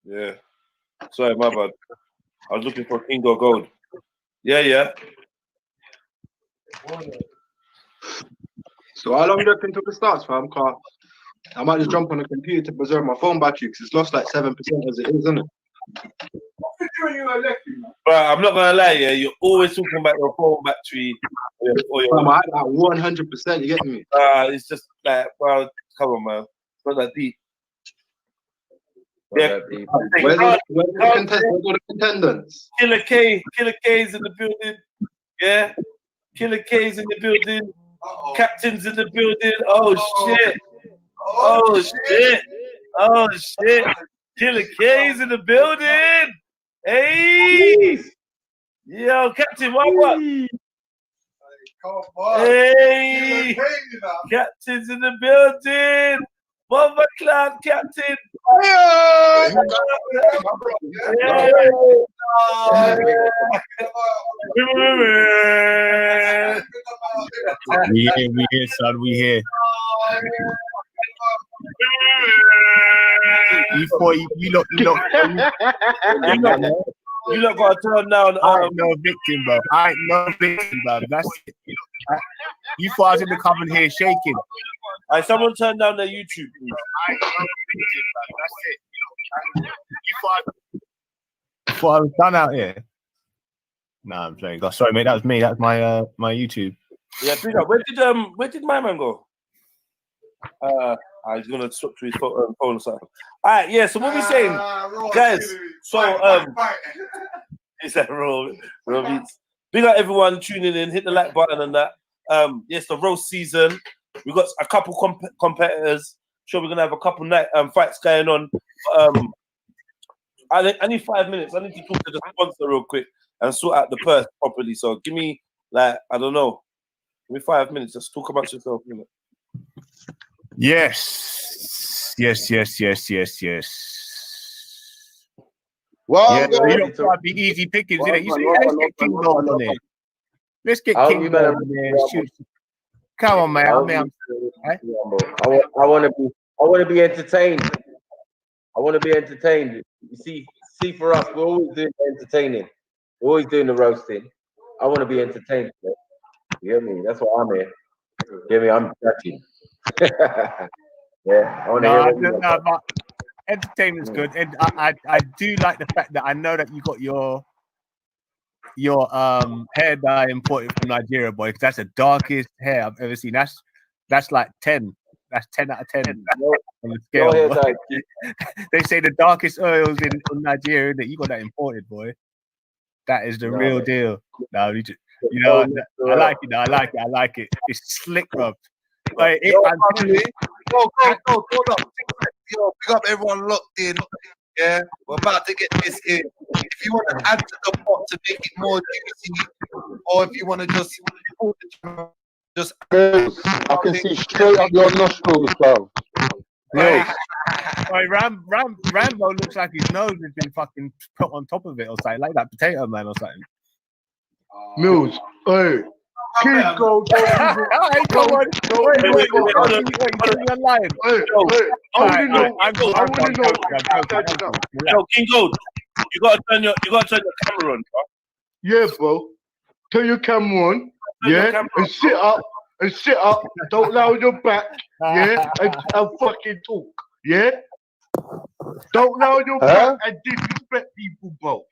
Yeah. Sorry, my bad. I was looking for King or Gold. Yeah. So how long do you reckon until it starts, fam? I might just jump on the computer to preserve my phone battery because it's lost like 7% as it is, isn't it? But I'm not gonna lie, yeah, you're always talking about your phone battery or your I had that 100%, you get me? it's just like, well, come on, man. It's not that deep. Yeah. Where's the contendants? Killer K's in the building. Yeah. Killer K's in the building. Captain's in the building. Oh shit. Oh shit. Killer K's in the building. Hey. Yo, Captain, what? Hey. Captain's in the building. Bomber Clan Captain. Yeah, we here, son. We here. You lot got to turn down. I ain't no victim, bro. I ain't no victim, bro. That's it. You thought I was in the coven here shaking. Alright, someone turn down their YouTube, please. I ain't no victim, bro. That's it. You thought I was done out here. Nah, I'm playing. Sorry, mate. That was me. That's my my YouTube. Yeah, where did my man go? He's gonna swap to his phone or something. All right, yeah. So what we saying, guys? So is that raw beats? Big up everyone tuning in. Hit the like button and that. Yes, the roast season. We got a couple competitors. Sure, we're gonna have a couple night fights going on. I need 5 minutes. I need to talk to the sponsor real quick and sort out the purse properly. So give me like I don't know. Give me 5 minutes. Just talk about yourself. You know? Yes. Well, yeah, you don't try to be easy pickings, innit? You see, let's get King Gold on it. Let's get King Gold on there. Come on, man. I want to be entertained. I want to be entertained. You see, for us, we're always doing entertaining. We're always doing the roasting. I want to be entertained. Man. You hear me? That's what I'm here. You hear me? I'm judging. Yeah. I want to hear but entertainment's good, and I do like the fact that I know that you got your hair dye imported from Nigeria, boy. Because that's the darkest hair I've ever seen. That's like 10. That's 10 out of 10 on the scale. They say the darkest oils in Nigeria that you got that imported, boy. That is the real deal. No, you know, I like it. I like it. It's slick, bro. Like, hold up. Yo, pick up everyone locked in. Yeah, we're about to get this in. If you want to add to the pot to make it more juicy, or if you want to just I can see straight up your nostrils, bro. Rambo looks like his nose has been fucking put on top of it or something, like that potato man or something. Mills, hey. King Gold. Hey, come on. Wait, you're lying. I want to know. Yo, King Gold, you gotta turn your camera on, bro. Yeah, bro. Turn your camera on. Yeah, and sit up. Don't lie on your back. Yeah, and fucking talk. Yeah. Don't lie on your back and disrespect people, bro.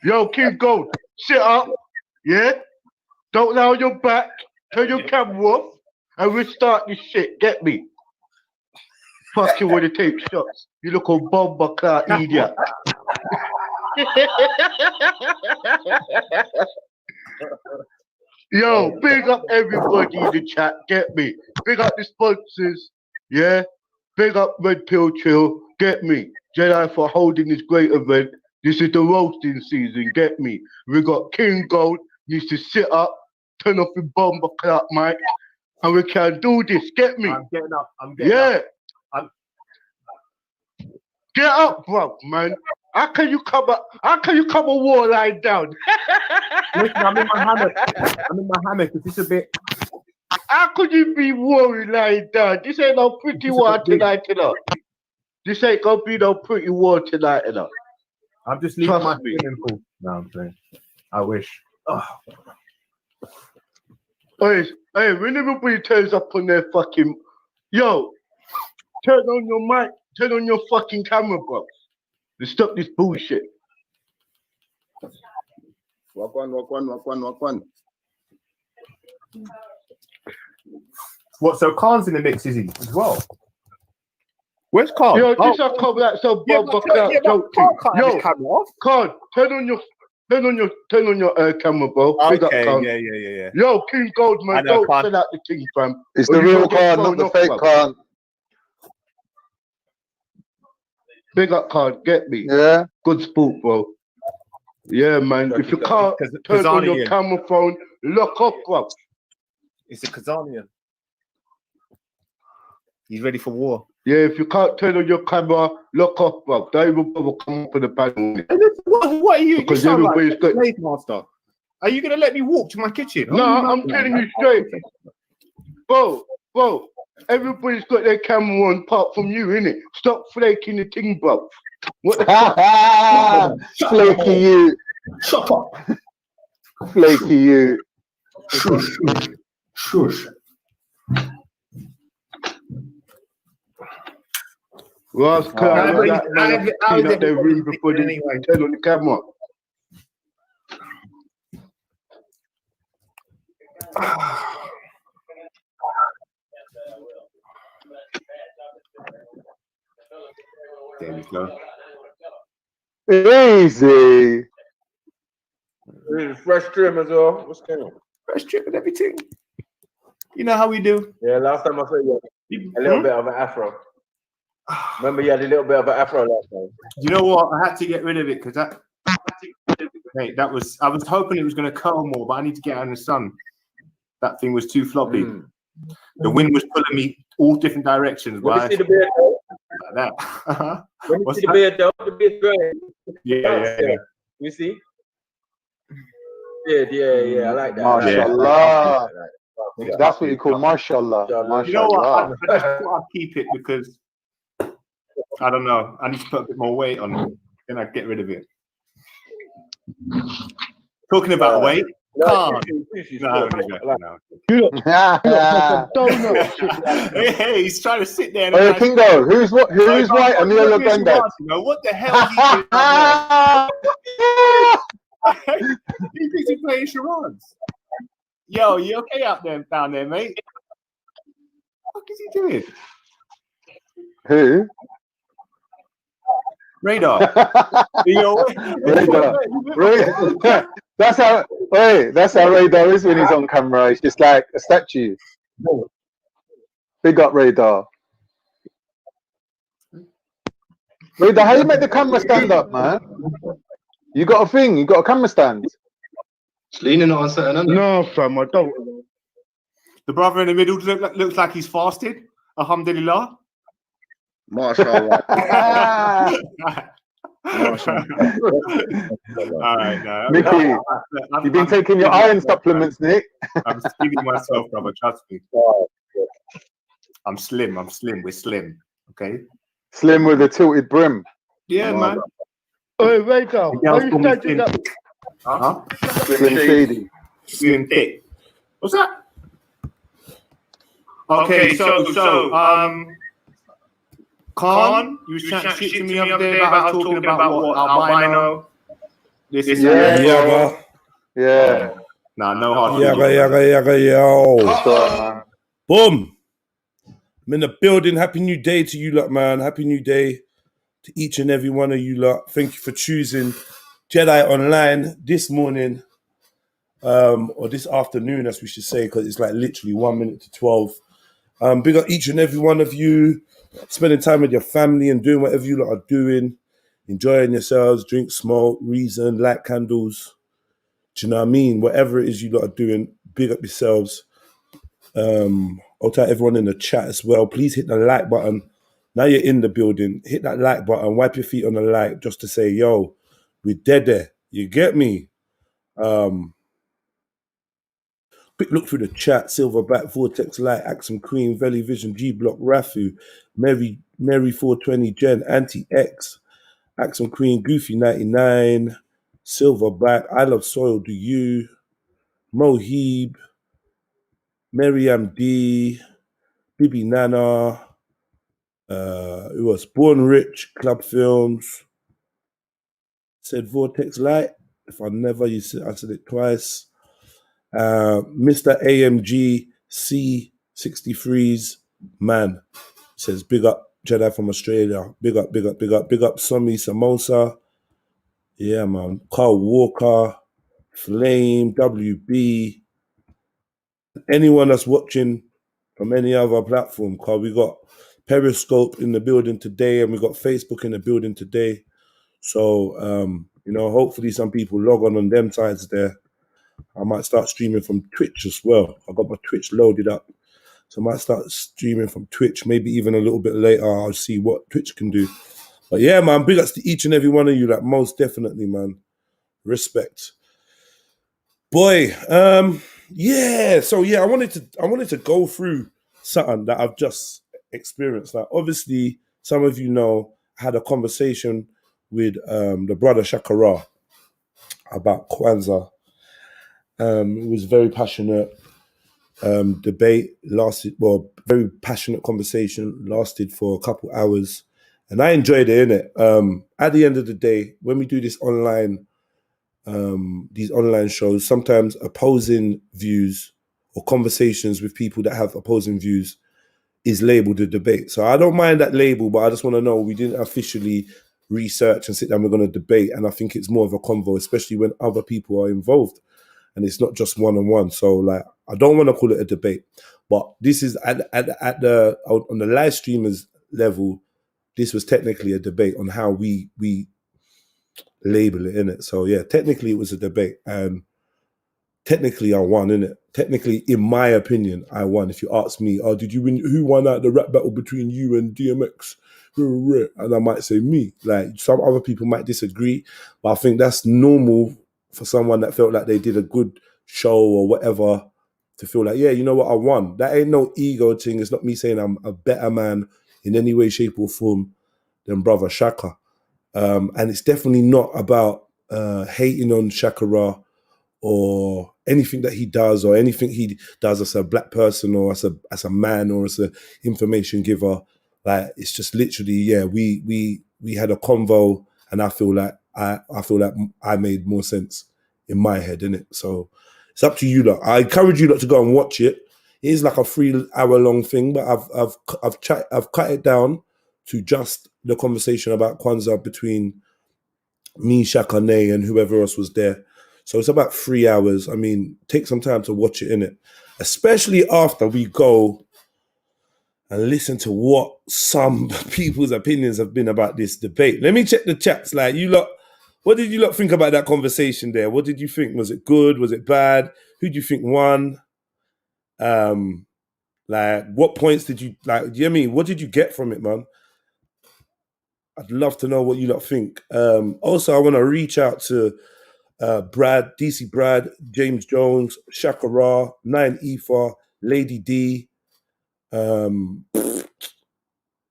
Yo, King Gold, sit up. Yeah. Don't lie on your back, turn your camera off, and restart this shit. Get me? Fucking want to take shots. You look a bomber class idiot. Yo, big up everybody in the chat. Get me? Big up the sponsors. Yeah. Big up Red Pill Trill. Get me? Jedi for holding this great event. This is the roasting season. Get me? We got King Gold. Needs to sit up, turn off the bomber clock, Mike, and we can do this. Get me? I'm getting up. Get up, bro, man. How can you come a wall lying down? Listen, I'm in my hammock. Is this a bit? How could you be worried lying down? This ain't no pretty one tonight, you know. This ain't gonna be no pretty war tonight, you know. I'm just leaving my Trust me. swimming pool. No, I'm saying. I wish. Oh. Hey, when everybody turns up on their fucking, yo, turn on your mic, turn on your fucking camera, bro. And stop this bullshit. Walk one. What? So Khan's in the mix, is he as well? Where's Khan? Yo, this I come like some joke thing. Yo, Khan, turn on your camera, bro. Big up, Okay, Khan. yeah. Yo, King Goldman, don't Khan. sell out the king, fam. It's Or the you real gonna get Khan, not thrown the off, fake fam. Khan. Big up, Khan, get me. Yeah. Good sport, bro. Yeah, man. If you can't turn on your camera phone, lock up, bro. It's a Kazanian. He's ready for war. Yeah, if you can't turn on your camera, lock up, bro. Don't even bother come up for the panel. What are you? Because you sound like everybody's got. slave master. Are you gonna let me walk to my kitchen? No, I'm telling you straight, bro. Everybody's got their camera on, apart from you, innit? Stop flaking the thing, bro. What the fuck? Flaky you. Shut up. Flaky you. Shush. Ross, clean up their room before they turn on the camera. There we go. Easy. Fresh trim as well. What's going on? Fresh trip and everything. You know how we do. Yeah, last time I saw you, a little bit of an afro. Remember, you had a little bit of an afro last time. You know what? I had to get rid of it because that. Mate, that was. I was hoping it was going to curl more, but I need to get out in the sun. That thing was too floppy. The wind was pulling me all different directions. When you see the beard, though, like that. when you see the beard, though, the beard's growing. Yeah. You see? Yeah. I like that. Mashallah. That's what you call mashallah. You know what? I just thought I'd keep it because I don't know. I need to put a bit more weight on it. Then I'd get rid of it. Talking about weight. No. Hey, he's trying to sit there. Oh, Kingo, who's right? And you're your granddad. What the hell is he doing? He's busy playing charades. Yo, you okay down there, mate? What is he doing? Who? Radar. Radar. That's how Radar is when he's on camera. He's just like a statue. Big up Radar. Radar, how you make the camera stand up, man? You got a thing, you got a camera stand. It's leaning on something. No, fam, I don't. The brother in the middle looks like he's fasted. Alhamdulillah. Mashallah. All right, no. Mickey, you've been taking your iron supplements, Nick. I'm feeding myself, brother. Trust me. I'm slim. We're slim. Okay. Slim with a tilted brim. Yeah, man. Hey, Radar, are you standing up? Huh? Slim shady. Slim thick. What's that? Okay, so Khan, you was chatting shit to me the other day about talking about what albino. This is Yeah. Nah, no hard. Yo. Boom. I'm in the building. Happy New Day to you lot, man. Happy New Day to each and every one of you lot. Thank you for choosing Jedionline this morning, or this afternoon, as we should say, because it's like literally 1 minute to 12. Big up each and every one of you, spending time with your family and doing whatever you lot are doing, enjoying yourselves, drink, smoke, reason, light candles. Do you know what I mean? Whatever it is you lot are doing, big up yourselves. I'll tell everyone in the chat as well, please hit the like button. Now you're in the building, hit that like button, wipe your feet on the like just to say, yo, we're dead there. You get me? Quick look through the chat. Silverback, Vortex Light, Axum Queen, Valley Vision, G Block, Rafu, Mary 420, Jen, Anti X, Axum Queen, Goofy 99, Silverback, I Love Soil, Do You, Mohib, Miriam D, Bibi Nana, who was Born Rich, Club Films, said Vortex Light. If I never, I said it twice. Mr. AMG C63's man says, big up Jedi from Australia. Big up, big up, big up, big up Somi Samosa. Yeah, man. Carl Walker, Flame, WB. Anyone that's watching from any other platform, Carl, we got Periscope in the building today and we got Facebook in the building today. So, you know, hopefully some people log on them sides there. I might start streaming from Twitch as well. I got my Twitch loaded up. So I might start streaming from Twitch, maybe even a little bit later. I'll see what Twitch can do. But yeah, man, big ups to each and every one of you, like most definitely, man. Respect. Boy, yeah. So yeah, I wanted to go through something that I've just experienced. Like obviously, some of you know I had a conversation with the brother Shakura about Kwanzaa. It was very passionate. Debate lasted, well, very passionate conversation lasted for a couple hours, and I enjoyed it, innit? At the end of the day, when we do this online, these online shows, sometimes opposing views or conversations with people that have opposing views is labeled a debate. So I don't mind that label, but I just want to know we didn't officially research and sit down, we're going to debate. And I think it's more of a convo, especially when other people are involved. And it's not just one-on-one. So like, I don't want to call it a debate, but this is on the live streamers level, this was technically a debate on how we label it, innit? So yeah, technically it was a debate, and technically I won, innit? Technically, in my opinion, I won. If you ask me, oh, did you win? Who won out the rap battle between you and DMX? And I might say me. Like some other people might disagree, but I think that's normal for someone that felt like they did a good show or whatever to feel like, yeah, you know what, I won. That ain't no ego thing. It's not me saying I'm a better man in any way, shape, or form than brother Shaka. And it's definitely not about hating on Shakura or anything that he does or anything he does as a black person or as a man or as an information giver. Like it's just literally, yeah, we had a convo, and I feel like I made more sense in my head, innit? So it's up to you lot. I encourage you lot to go and watch it. It is like a 3-hour-long thing, but I've cut it down to just the conversation about Kwanzaa between me, Shaka Nay, and whoever else was there. So it's about 3 hours. I mean, take some time to watch it, innit? Especially after we go and listen to what some people's opinions have been about this debate. Let me check the chats. Like, you lot, what did you lot think about that conversation there? What did you think? Was it good? Was it bad? Who do you think won? Like, what points did you, like, you know what I mean? What did you get from it, man? I'd love to know what you lot think. Also, I want to reach out to Brad, DC Brad, James Jones, Shakura, 9 Efa, Lady D.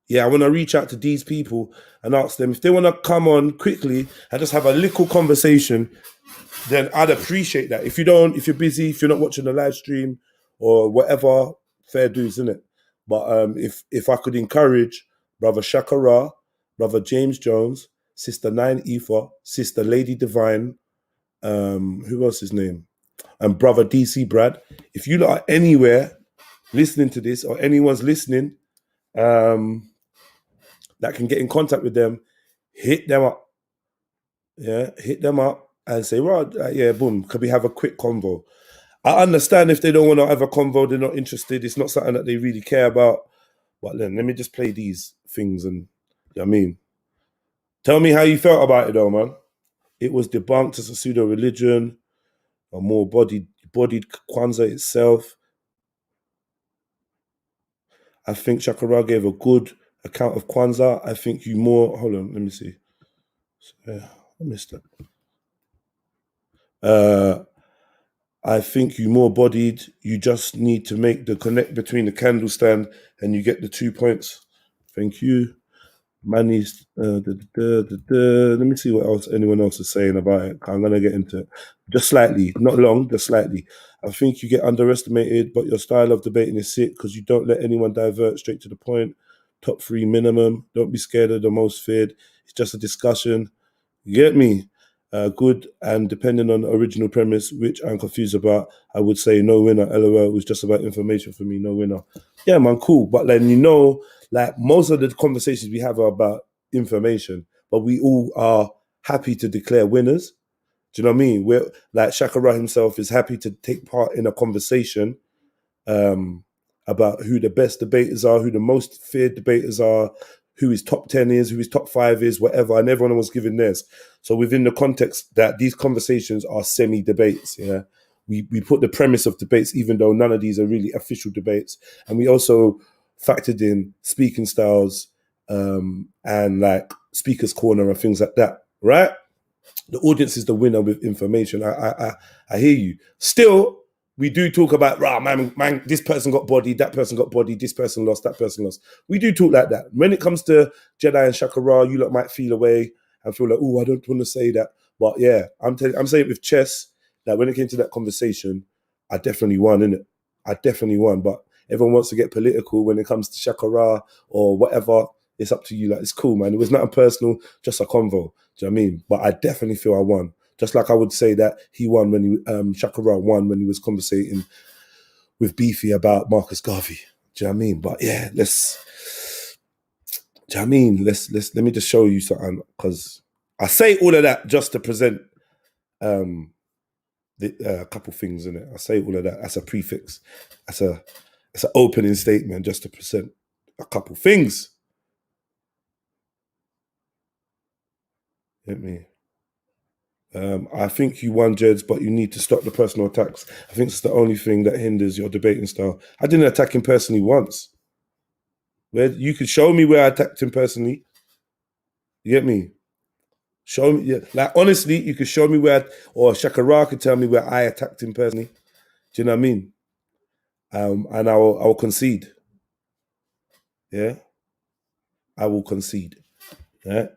Yeah, I want to reach out to these people and ask them if they want to come on quickly and just have a little conversation. Then I'd appreciate that. If you don't, if you're busy, if you're not watching the live stream or whatever, fair dues, isn't it? But if I could encourage brother Shakura, brother James Jones, sister 9 Efa, sister Lady Divine, who else his name? And brother DC Brad. If you lot are anywhere listening to this or anyone's listening that can get in contact with them, hit them up. Yeah, hit them up and say, well, yeah, boom, could we have a quick convo? I understand if they don't want to have a convo, they're not interested, it's not something that they really care about. But then let me just play these things and, you know what I mean? Tell me how you felt about it though, man. It was debunked as a pseudo-religion, a more bodied Kwanzaa itself. I think Shakura gave a good account of Kwanzaa. I think you more, hold on, let me see. I missed that. I think you more bodied. You just need to make the connect between the candle stand and you get the 2 points. Thank you. Manny's. Let me see what else anyone else is saying about it. I'm gonna get into it just slightly, not long, just slightly. I think you get underestimated, but your style of debating is sick because you don't let anyone divert, straight to the point. Top 3 minimum. Don't be scared of the most feared. It's just a discussion. You get me? Good, and depending on the original premise, which I'm confused about, I would say no winner. LOL, it was just about information for me, no winner. Yeah, man, cool. But then, like most of the conversations we have are about information, but we all are happy to declare winners. Do you know what I mean? We're like Shakura himself is happy to take part in a conversation about who the best debaters are, who the most feared debaters are, who his top 10 is, who his top 5 is, whatever, and everyone was given theirs. So within the context that these conversations are semi-debates, yeah, we put the premise of debates, even though none of these are really official debates, and we also factored in speaking styles and like speaker's corner and things like that, right? The audience is the winner with information. I hear you. Still, we do talk about, man, this person got bodied, that person got bodied, this person lost, that person lost. We do talk like that. When it comes to Jedi and Shakura, you lot might feel away and feel like, oh, I don't want to say that. But yeah, I'm saying it with chess, that when it came to that conversation, I definitely won, innit? I definitely won. But everyone wants to get political when it comes to Shakura or whatever. It's up to you. Like, it's cool, man. It was nothing personal, just a convo. Do you know what I mean? But I definitely feel I won. Just like I would say that he won when Shakura won when he was conversating with Beefy about Marcus Garvey. Do you know what I mean? But yeah, do you know what I mean? Let me just show you something, because I say all of that just to present a couple things in it. I say all of that as a prefix, as an opening statement, just to present a couple things. Get me? I think you won, Jeds, but you need to stop the personal attacks. I think it's the only thing that hinders your debating style. I didn't attack him personally once. Where you could show me where I attacked him personally. You get me? Show me, yeah. Like honestly, you could show me where, or Shakura could tell me where I attacked him personally. Do you know what I mean? And I will concede. Yeah, I will concede. Yeah.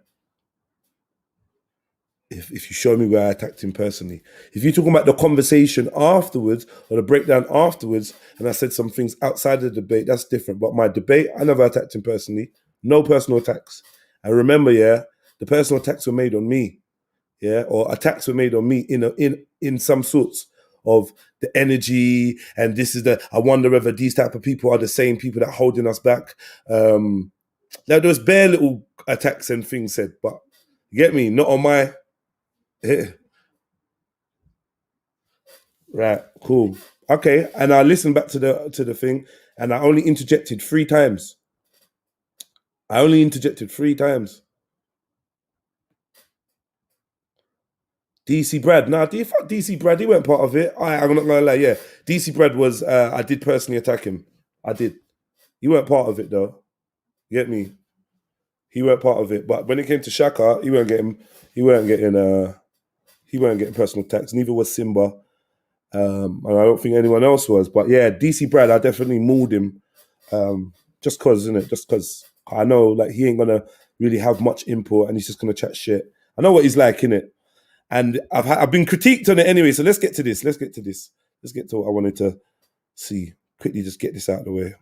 If you show me where I attacked him personally. If you're talking about the conversation afterwards or the breakdown afterwards, and I said some things outside of the debate, that's different. But my debate, I never attacked him personally. No personal attacks. And remember, yeah, the personal attacks were made on me. Yeah, or attacks were made on me in some sorts of the energy, and this is I wonder whether these type of people are the same people that are holding us back. Now there was bare little attacks and things said, but you get me? Not on my... Right, cool. Okay, and I listened back to the thing, and I only interjected 3 times. DC Brad, fuck DC Brad, he weren't part of it. I'm not gonna lie, yeah. DC Brad was, I did personally attack him. I did. He weren't part of it though. You get me? He weren't part of it. But when it came to Shaka, he weren't getting personal attacks. Neither was Simba. And I don't think anyone else was. But yeah, DC Brad, I definitely mauled him. Just cause, innit? Just cause I know like he ain't gonna really have much input and he's just gonna chat shit. I know what he's like, innit? And I've been critiqued on it anyway, so let's get to this. Let's get to what I wanted to see. Quickly just get this out of the way.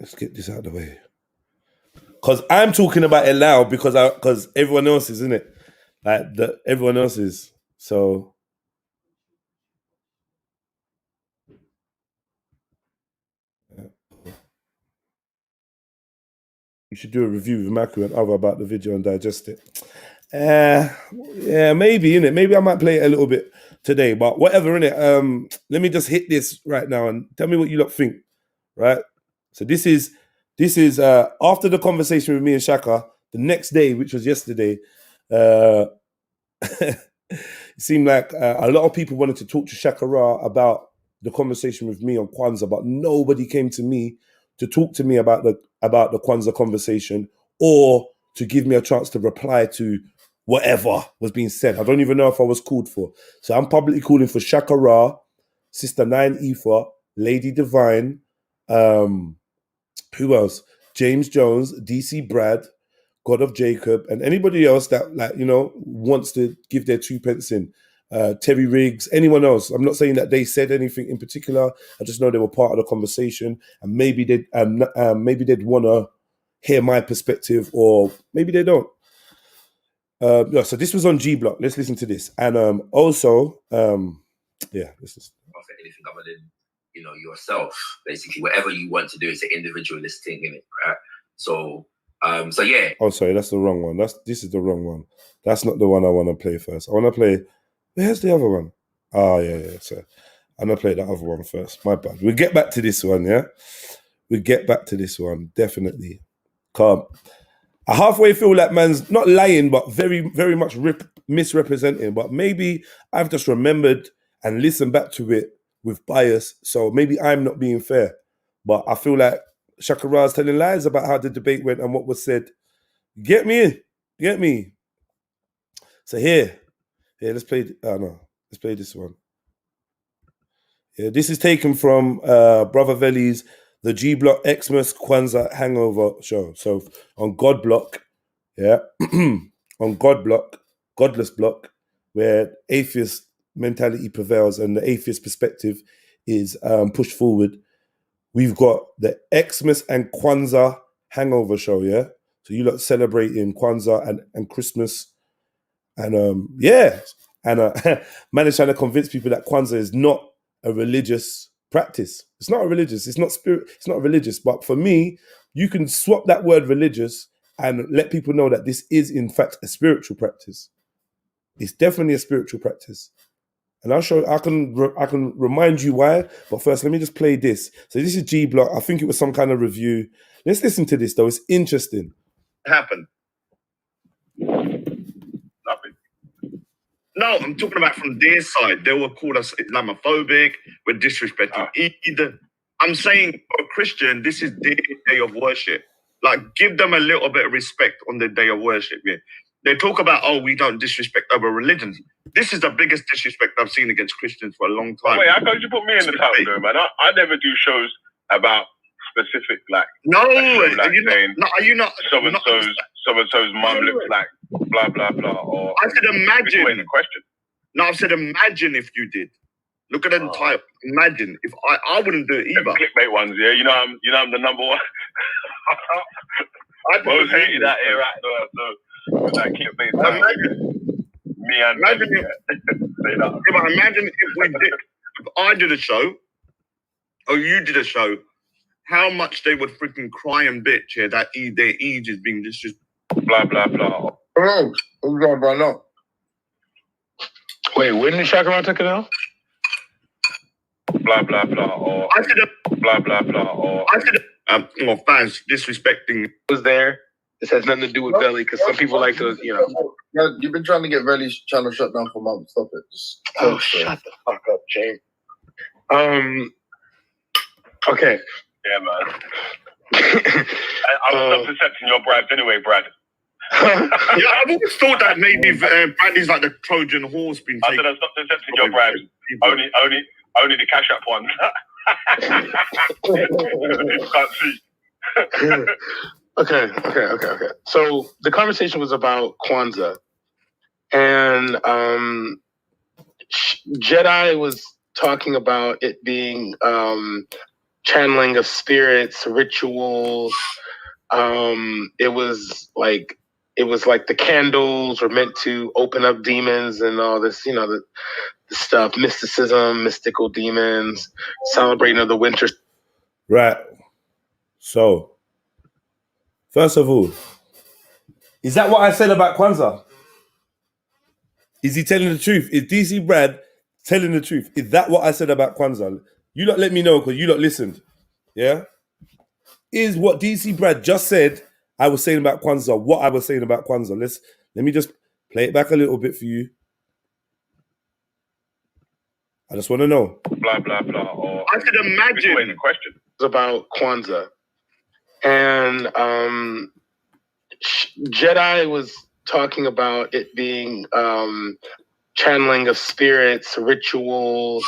Let's get this out of the way. Because I'm talking about it loud because everyone else is in it. Like everyone else is. So you should do a review with Maku and Other about the video and digest it. Yeah, maybe, innit? Maybe I might play it a little bit today, but whatever, innit? Let me just hit this right now and tell me what you lot think, right? So this is after the conversation with me and Shaka, the next day, which was yesterday, it seemed like a lot of people wanted to talk to Shakura about the conversation with me on Kwanzaa, but nobody came to me to talk to me about the Kwanzaa conversation or to give me a chance to reply to whatever was being said. I don't even know if I was called for. So I'm publicly calling for Shakura, Sister 9 Ether, Lady Divine, who else? James Jones, DC Brad, God of Jacob, and anybody else that, like, you know, wants to give their 2 pence in. Terry Riggs, anyone else. I'm not saying that they said anything in particular. I just know they were part of the conversation, and maybe they'd want to hear my perspective, or maybe they don't. Yeah, so this was on G Block. Let's listen to this, and also, yeah, this is anything other than, you know, yourself. Basically, whatever you want to do is an individualist thing, in it, right? So, so yeah. Oh, sorry, that's the wrong one. This is the wrong one. That's not the one I want to play first. I want to play. Where's the other one? Oh, yeah. So I'm gonna play the other one first. My bad. We'll get back to this one. Yeah, we'll get back to this one definitely. Calm. I halfway feel like man's not lying, but very, very much misrepresenting. But maybe I've just remembered and listened back to it with bias. So maybe I'm not being fair. But I feel like Shakura's telling lies about how the debate went and what was said. Get me? So here, let's play. Let's play this one. Yeah, this is taken from Brother Veli's The G Block Xmas Kwanzaa Hangover Show. So on God Block, yeah, on God Block, Godless Block, where atheist mentality prevails and the atheist perspective is pushed forward. We've got the Xmas and Kwanzaa Hangover Show, yeah. So you lot celebrating Kwanzaa and Christmas, and yeah, and man is trying to convince people that Kwanzaa is not a religious practice. It's not a religious. It's not spirit. It's not religious. But for me, you can swap that word religious and let people know that this is in fact a spiritual practice. It's definitely a spiritual practice. And I'll show. I can remind you why. But first, let me just play this. So this is G Block. I think it was some kind of review. Let's listen to this though. It's interesting. Happened. Nothing. No, I'm talking about from their side. They will call us Islamophobic. We're disrespecting Eid. I'm saying for a Christian, this is their day of worship. Like, give them a little bit of respect on their day of worship. Yeah. They talk about, oh, we don't disrespect other religions. This is the biggest disrespect I've seen against Christians for a long time. Wait, how come you put me in the title, though, man? I never do shows about specific, like, no, like are you saying, not? Are you not? So and so's mum looks like blah blah blah. Or I said, imagine. The question. No, I said, imagine if you did. Look at the type. Imagine if I wouldn't do it either. Clickbait ones, yeah. You know, I'm the number one. I was hating that here, right? So that clickbait. Me and imagine if we did. If I did a show, or you did a show, how much they would freaking cry and bitch here that their Eid is being just blah blah blah. Oh, blah no. Wait, when did Shakura take it out? Blah blah blah. Or I said blah blah blah. Or I said fans disrespecting. Was there? This has nothing to do with Belly, because some people like to, you know. Yeah, you've been trying to get Veli's channel shut down for months. Stop it. Shut the fuck up, James. Okay. Yeah, man. I was accepting your bribes anyway, Brad. Yeah, I've always thought that maybe Bradley's like the Trojan horse being taken. I said I stopped accepting your bribes. Only the CASHAPP ones. Can't see. Okay. So the conversation was about Kwanzaa, and Jedi was talking about it being channeling of spirits, rituals. It was like the candles were meant to open up demons and all this, you know, the stuff, mysticism, mystical demons, celebrating of the winter. Right. So, first of all, is that what I said about Kwanzaa? Is he telling the truth? Is DC Brad telling the truth? Is that what I said about Kwanzaa? You lot let me know, because you lot listened. Yeah? Is what DC Brad just said I was saying about Kwanzaa what I was saying about Kwanzaa? Let me just play it back a little bit for you. I just want to know. Blah, blah, blah. Or I could imagine. The question was about Kwanzaa. And Jedi was talking about it being channeling of spirits, rituals.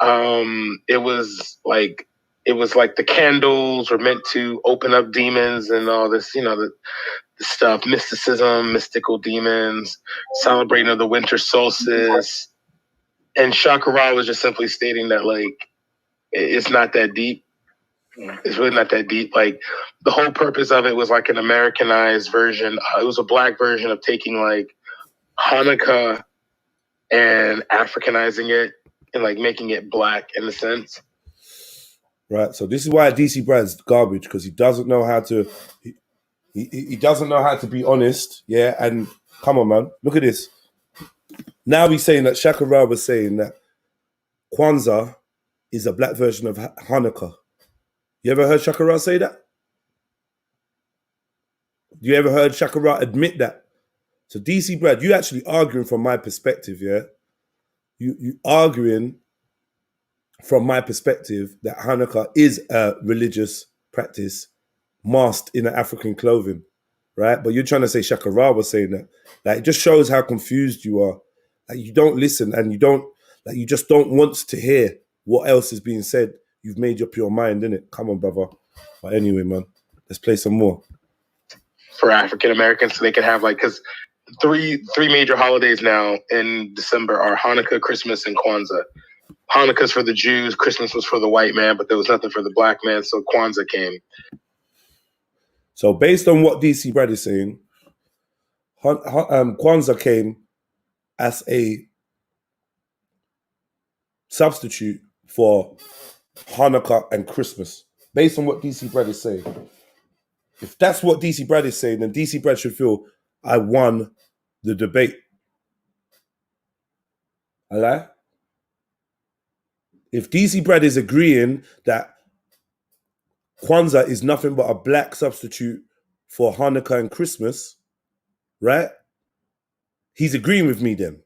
It was like the candles were meant to open up demons and all this, the stuff, mysticism, mystical demons, celebrating of the winter solstice. And Shakura was just simply stating that, like, it's not that deep. It's really not that deep. Like, the whole purpose of it was like an Americanized version. It was a black version of taking like Hanukkah and Africanizing it and like making it black in a sense. Right. So this is why DC Brad's garbage, because he doesn't know how to. He doesn't know how to be honest. Yeah. And come on, man, look at this. Now he's saying that Shakura was saying that Kwanzaa is a black version of Hanukkah. You ever heard Shakura say that? You ever heard Shakura admit that? So DC Brad, you actually arguing from my perspective, yeah? You arguing from my perspective that Hanukkah is a religious practice masked in an African clothing, right? But you're trying to say Shakura was saying that. Like, it just shows how confused you are. Like, you don't listen and you just don't want to hear what else is being said. You've made up your mind, innit? Come on, brother. But anyway, man, let's play some more. For African Americans, so they can have, like, because three major holidays now in December are Hanukkah, Christmas, and Kwanzaa. Hanukkah's for the Jews, Christmas was for the white man, but there was nothing for the black man, so Kwanzaa came. So based on what DC Brad is saying, Kwanzaa came as a substitute for Hanukkah and Christmas. Based on what DC Brad is saying. If that's what DC Brad is saying, then DC Brad should feel I won the debate. I lie? If DC Brad is agreeing that Kwanzaa is nothing but a black substitute for Hanukkah and Christmas, right? He's agreeing with me then.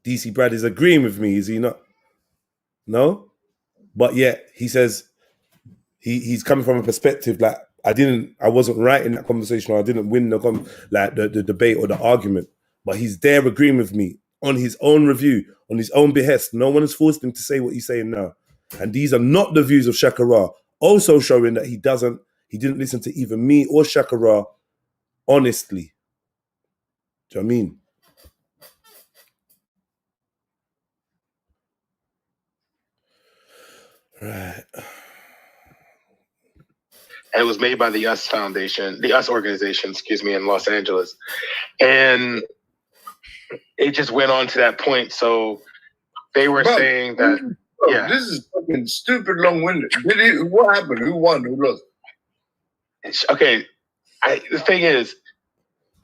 DC Brad is agreeing with me, is he not? No? But yet he says he's coming from a perspective like I wasn't right in that conversation, or I didn't win the debate or the argument. But he's there agreeing with me on his own review, on his own behest. No one has forced him to say what he's saying now. And these are not the views of Shakura, also showing that he didn't listen to either me or Shakura honestly. Do you know what I mean? Right. And it was made by the US Foundation, the US organization, in Los Angeles. And it just went on to that point. So they were saying that, yeah. This is fucking stupid long-winded. What happened? Who won? Who lost? Okay. The thing is,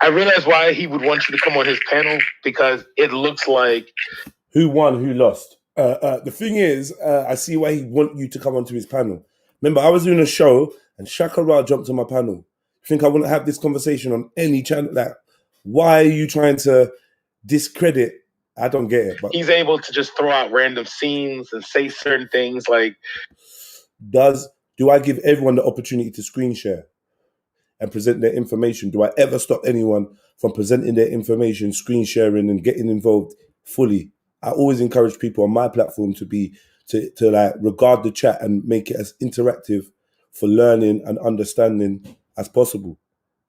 I realize why he would want you to come on his panel, because it looks like... Who won, who lost? The thing is, I see why he'd want you to come onto his panel. Remember, I was doing a show and Shakura jumped on my panel. You think I wouldn't have this conversation on any channel? Like, why are you trying to discredit? I don't get it. But he's able to just throw out random scenes and say certain things like... Do I give everyone the opportunity to screen share and present their information? Do I ever stop anyone from presenting their information, screen sharing and getting involved fully? I always encourage people on my platform to like regard the chat and make it as interactive for learning and understanding as possible.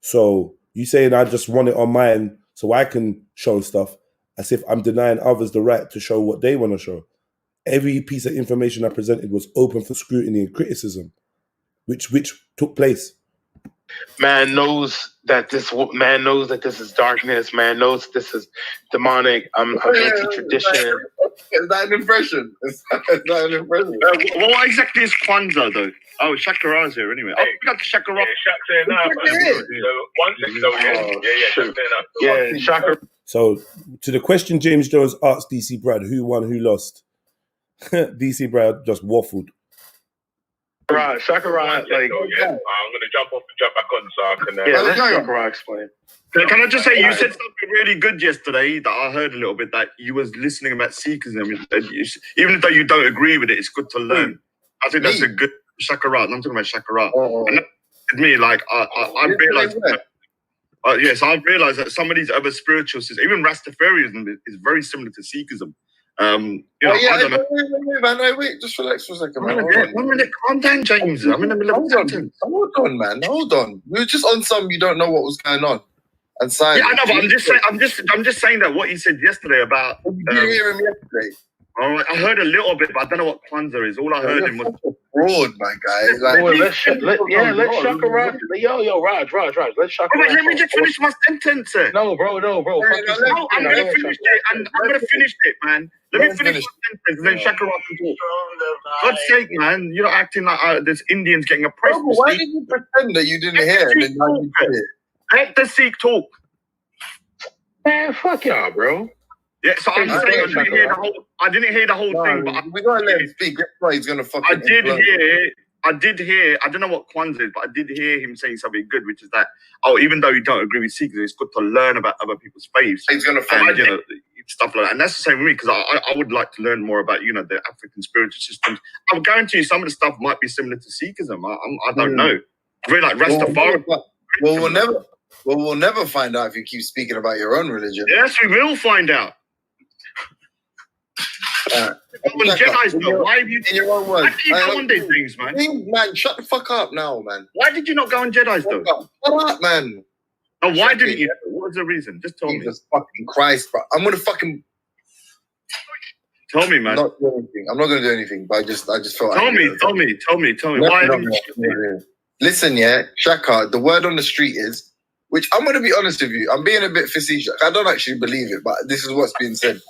So you saying I just want it on mine so I can show stuff, as if I'm denying others the right to show what they want to show. Every piece of information I presented was open for scrutiny and criticism, which took place. Man knows that this is darkness. Man knows this is demonic. I'm anti-tradition. It's not an impression. It's not an impression. What exactly is Kwanzaa, though? Oh, Shakura's here anyway. Oh, we got Shakura. Yeah, Shakura. So, to the question James Jones asked DC Brad, who won, who lost? DC Brad just waffled. Right, Shakura, like... I'm going to jump off and jump back on so I can... Yeah, let Shakura explain. Can I just say, you said something really good yesterday that I heard a little bit, that you was listening about Sikhism. Even though you don't agree with it, it's good to learn. I think that's a good Shakura. I'm talking about Shakura. And that, to me, like, I realized Yes, I've realised that some of these other spiritual systems, even Rastafarianism, is very similar to Sikhism. I don't know. Wait, just relax for a second, man. One minute, calm down, James. I'm in the middle of a sentence. Hold on, man. Hold on. We were just on some. You don't know what was going on. And silence. Yeah, I know, but I'm just saying that what you said yesterday about. You didn't hear him yesterday. All right, I heard a little bit, but I don't know what Kwanzaa is. All I heard him was broad, my guy. Like, let's Shakura. Yo, Raj. Let's Shakura. Let me just finish my sentence. No, bro. I'm gonna finish it, and I'm gonna finish it, man. Let me finish my sentence, and then Shakura can talk. For God's sake, man, you're not acting like there's Indians getting oppressed. Bro, why did you pretend that you didn't hear it? Let the Sikh talk. Man, fuck y'all, bro. Yeah, so I'm saying I didn't hear the whole thing, but we gotta let him speak. That's why he's gonna fucking. I did hear. I don't know what Kwanzaa is, but I did hear him saying something good, which is that even though you don't agree with Sikhs, it's good to learn about other people's faiths. He's gonna find stuff like that, and that's the same with me because I would like to learn more about the African spiritual systems. I'm guarantee you some of the stuff might be similar to Sikhism. I don't know. Very like Rastafari. We'll never find out if you keep speaking about your own religion. Yes, we will find out. Jedi's though, why have you in your own words? Why did you go on these things, man? Man, shut the fuck up now, man. Why did you not go on Jedi's though? Shut up, man. And why didn't you? What was the reason? Just tell me. Jesus fucking Christ, bro. I'm gonna fucking tell me, man. I'm not gonna do anything, but I just felt. Tell me. Why haven't you? Listen, yeah, Shaka. The word on the street is, which I'm gonna be honest with you. I'm being a bit facetious. I don't actually believe it, but this is what's being said.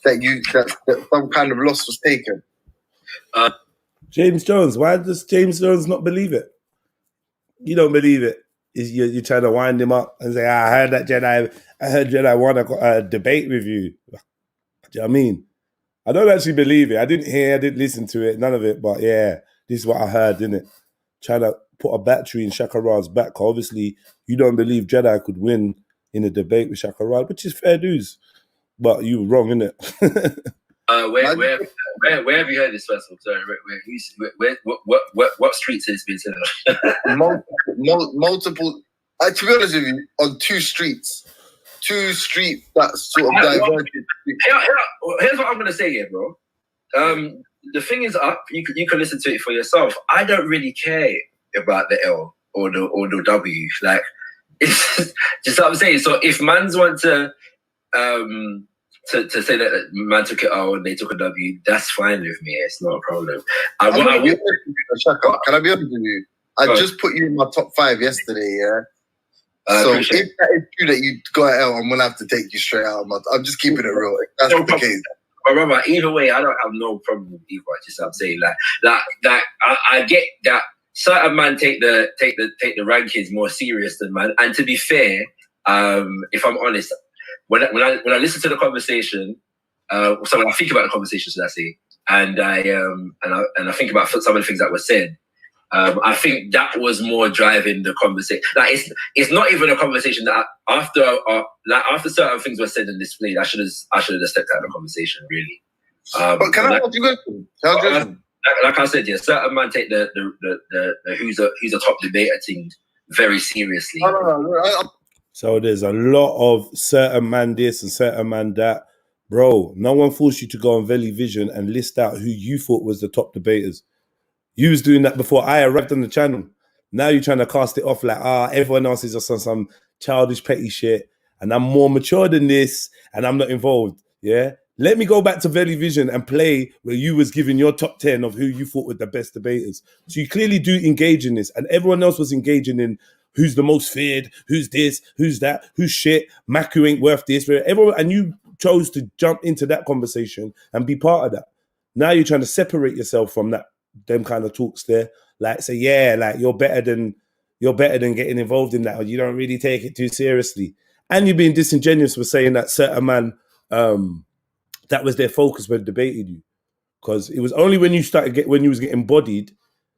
That some kind of loss was taken. James Jones, why does James Jones not believe it? You don't believe it. You're trying to wind him up and say, I heard Jedi won a debate with you. Do you know what I mean? I don't actually believe it. I didn't listen to it, none of it, but yeah, this is what I heard, didn't it? Trying to put a battery in Shakura's back. Obviously, you don't believe Jedi could win in a debate with Shakura, which is fair dues. But you were wrong, innit? Where have you heard this first of all? Sorry, what streets has it been said on? Multiple. To be honest with you, on two streets that sort of diverged. Here's what I'm gonna say here, bro. The thing is up. You can listen to it for yourself. I don't really care about the L or the W. Like, it's just what I'm saying. So if mans want to say that man took it L and they took a W, that's fine with me. It's not a problem. Can I be honest with you? I just put you in my top 5 yesterday, yeah? So if that is true that you got an L, I'm going to have to take you straight out. I'm just keeping it real. That's the case. But remember, either way, I don't have no problem with either. Just I'm saying like I get that certain man take the rankings more serious than man. And to be fair, if I'm honest, when I listen to the conversation, so when I think about the conversation, should I say, and I think about some of the things that were said, I think that was more driving the conversation. Like it's not even a conversation that after certain things were said and displayed, I should have stepped out of the conversation really. But can I ask you a question? Like I said, yeah, certain man take the who's a top debater thing very seriously. So there's a lot of certain man this and certain man that. Bro, no one forced you to go on Veli Vision and list out who you thought was the top debaters. You was doing that before I arrived on the channel. Now you're trying to cast it off like, everyone else is just on some childish, petty shit, and I'm more mature than this, and I'm not involved, yeah? Let me go back to Veli Vision and play where you was giving your top 10 of who you thought were the best debaters. So you clearly do engage in this, and everyone else was engaging in who's the most feared, who's this, who's that, who's shit, Maku ain't worth this, everyone, and you chose to jump into that conversation and be part of that. Now you're trying to separate yourself from them kind of talks there. Like, say, yeah, like you're better than getting involved in that, or you don't really take it too seriously. And you're being disingenuous with saying that certain man, that was their focus when debating you. Because it was only when you was getting bodied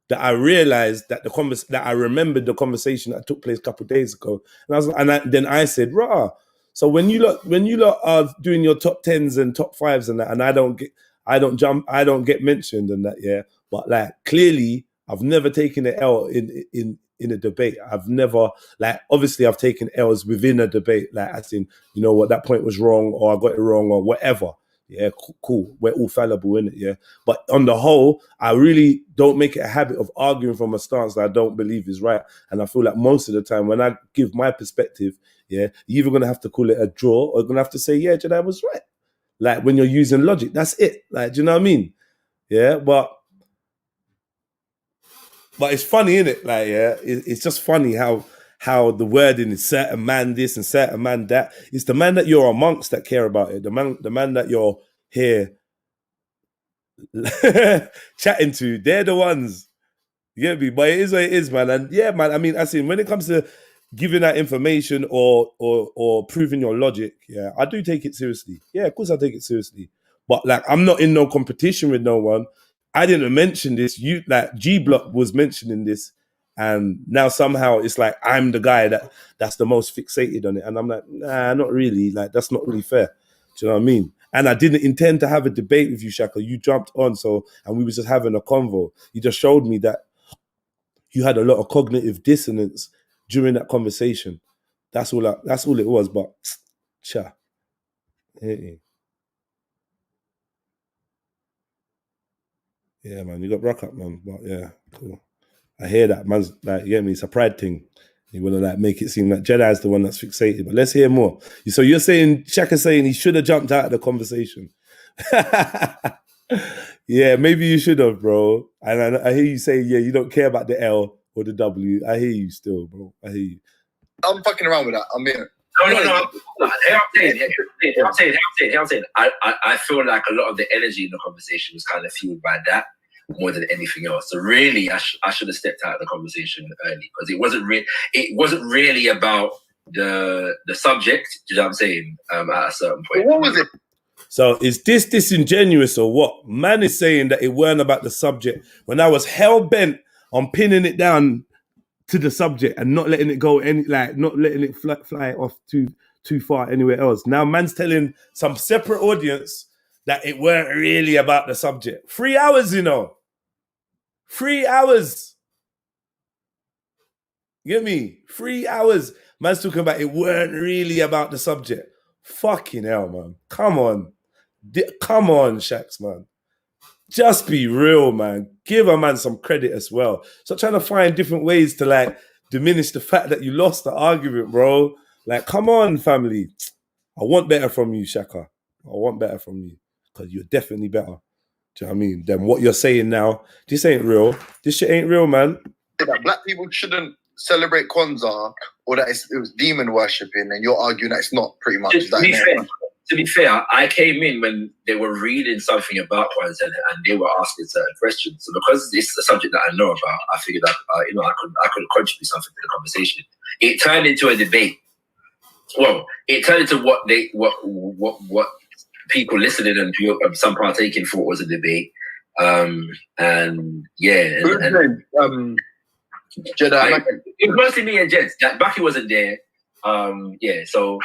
that I realized that that I remembered the conversation that took place a couple of days ago. Then I said, rah. So when you lot are doing your top 10s and top 5s and that, and I don't get mentioned and that, yeah. But like clearly, I've never taken an L in in a debate. I've never, like, obviously I've taken L's within a debate, like as in, you know what, that point was wrong, or I got it wrong, or whatever. Yeah, cool. We're all fallible in it, yeah. But on the whole, I really don't make it a habit of arguing from a stance that I don't believe is right. And I feel like most of the time when I give my perspective, yeah, you're either gonna have to call it a draw, or you're gonna have to say, yeah, Jedi was right. Like when you're using logic, that's it. Like, do you know what I mean? Yeah, but it's funny, isn't it? Like, yeah, it's just funny how the wording is certain man this and certain man that. It's the man that you're amongst that care about it. The man that you're here chatting to, they're the ones. You get me? But it is what it is, man. And yeah, man, I mean, I see when it comes to giving that information or proving your logic, yeah, I do take it seriously. Yeah, of course I take it seriously. But like, I'm not in no competition with no one. I didn't mention this. You, like, G Block was mentioning this, and now somehow it's like I'm the guy that's the most fixated on it, and I'm like, nah, not really. Like, that's not really fair. Do you know what I mean? And I didn't intend to have a debate with you, Shaka. You jumped on, and we were just having a convo. You just showed me that you had a lot of cognitive dissonance during that conversation. That's all it was. But cha. Yeah, man, you got rock up, man. But yeah, cool. I hear that, man's like, you get me? It's a pride thing. You want to like make it seem like Jedi's the one that's fixated. But let's hear more. So you're saying, Shaka's saying he should have jumped out of the conversation. Yeah, maybe you should have, bro. And I hear you say, yeah, you don't care about the L or the W. I hear you still, bro. I hear you. I'm fucking around with that. I mean, I'm saying, I feel like a lot of the energy in the conversation was kind of fueled by that more than anything else. So really, I should have stepped out of the conversation early, because it wasn't really about the subject. Do you know what I'm saying? At a certain point. What was it? So is this disingenuous or what? Man is saying that it weren't about the subject when I was hell bent on pinning it down to the subject and not letting it go not letting it fly off too far anywhere else. Now man's telling some separate audience that it weren't really about the subject. 3 hours, you know. 3 hours. You get me? 3 hours. Man's talking about it weren't really about the subject. Fucking hell, man. Come on. Come on, Shax, man. Just be real, man. Give a man some credit as well. Stop trying to find different ways to like diminish the fact that you lost the argument, bro. Like, come on, family. I want better from you, Shaka. I want better from you, because you're definitely better. Do you know what I mean? Than what you're saying now. This ain't real. This shit ain't real, man. That black people shouldn't celebrate Kwanzaa, or that it was demon worshipping, and you're arguing that it's not, pretty much. To be fair, I came in when they were reading something about Kwanzaa and they were asking certain questions. So because it's a subject that I know about, I figured I could contribute something to the conversation. It turned into a debate. Well, it turned into what people listening and some partaking thought was a debate. And yeah, Jedi. It was mostly me and Jeds. Bucky wasn't there. Yeah, so.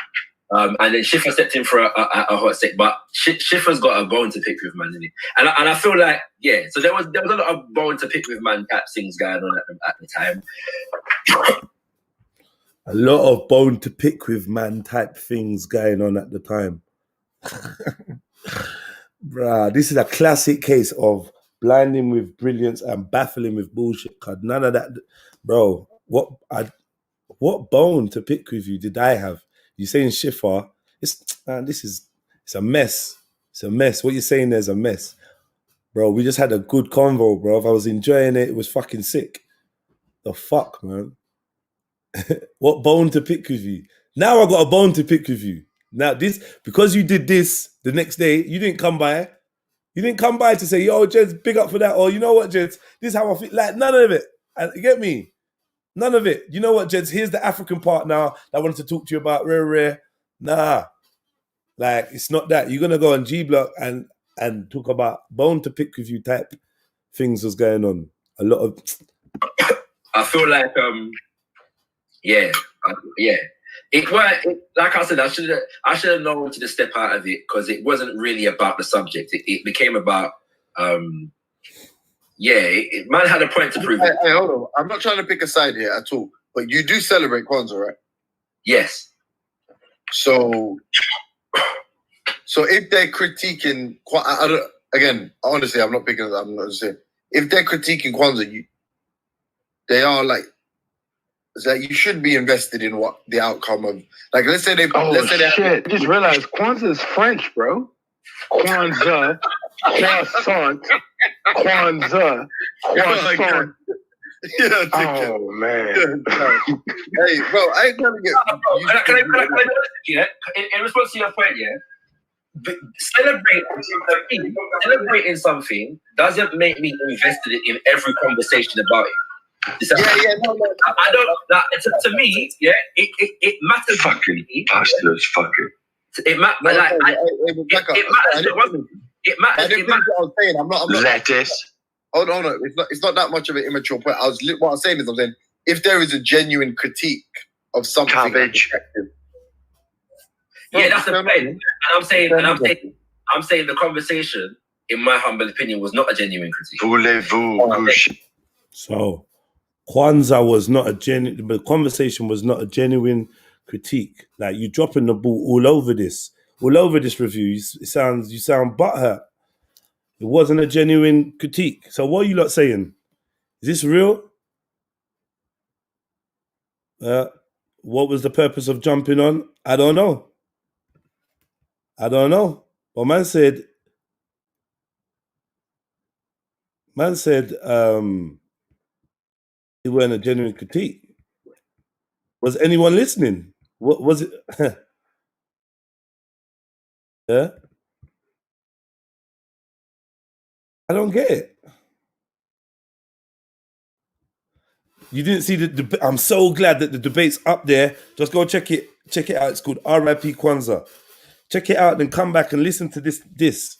And then Schiffer stepped in for a hot sec, but Schiffer's got a bone to pick with, man, isn't he? And I feel like, yeah, so there was a lot of bone to pick with, man, type things going on at the time. A lot of bone to pick with, man, type things going on at the time. Bruh, this is a classic case of blinding with brilliance and baffling with bullshit. Cause none of that, bro. What bone to pick with you did I have? You saying Schiffer? It's a mess. It's a mess. What you're saying there's a mess, bro. We just had a good convo, bro. If I was enjoying it, it was fucking sick. The fuck, man. What bone to pick with you? Now I got a bone to pick with you. Now this, because you did this the next day, you didn't come by. You didn't come by to say, yo, Jeds, big up for that. Or you know what, Jeds, this is how I feel. Like, none of it. You get me? None of it. You know what, Jeds? Here's the African part now that I wanted to talk to you about. Rare. Nah. Like, it's not that. You're going to go on G Block and talk about bone to pick with you type things was going on. A lot of... I feel like, yeah. It weren't, like I said, I should have known to step out of it, because it wasn't really about the subject. It became about man had a point to prove it. Hey, hold on. I'm not trying to pick a side here at all, but you do celebrate Kwanzaa, right? Yes. So if they're critiquing, I don't. Again, honestly, I'm not picking. I'm not saying if they're critiquing Kwanzaa, they are like. It's like you should be invested in what the outcome of. Like, let's say they. Let's say shit! I just realized Kwanzaa is French, bro. Kwanzaa, croissant, Kwanzaa, croissant. Oh man! Hey, bro, I ain't gonna get. Can I yeah? In response to your point, yeah. Celebrating something doesn't make me invested in every conversation about it. No. I don't. To me, yeah, it matters. Fucking bastards, fucking. It matters. It matters. I'm saying I'm not. Lettuce. Hold on, it's not that much of an immature point. What I'm saying is, I'm saying if there is a genuine critique of something, cabbage. Yeah, that's the point. And I'm saying the conversation, in my humble opinion, was not a genuine critique. Voulez-vous? So, Kwanzaa was not a genuine. The conversation was not a genuine critique. Like, you dropping the ball all over this review. You sound butthurt. It wasn't a genuine critique. So what are you lot saying? Is this real? What was the purpose of jumping on? I don't know. But man said it wasn't a genuine critique. Was anyone listening? What was it? Yeah? I don't get it. You didn't see the debate. I'm so glad that the debate's up there. Just go check it out. It's called RIP Kwanzaa. Check it out and come back and listen to this.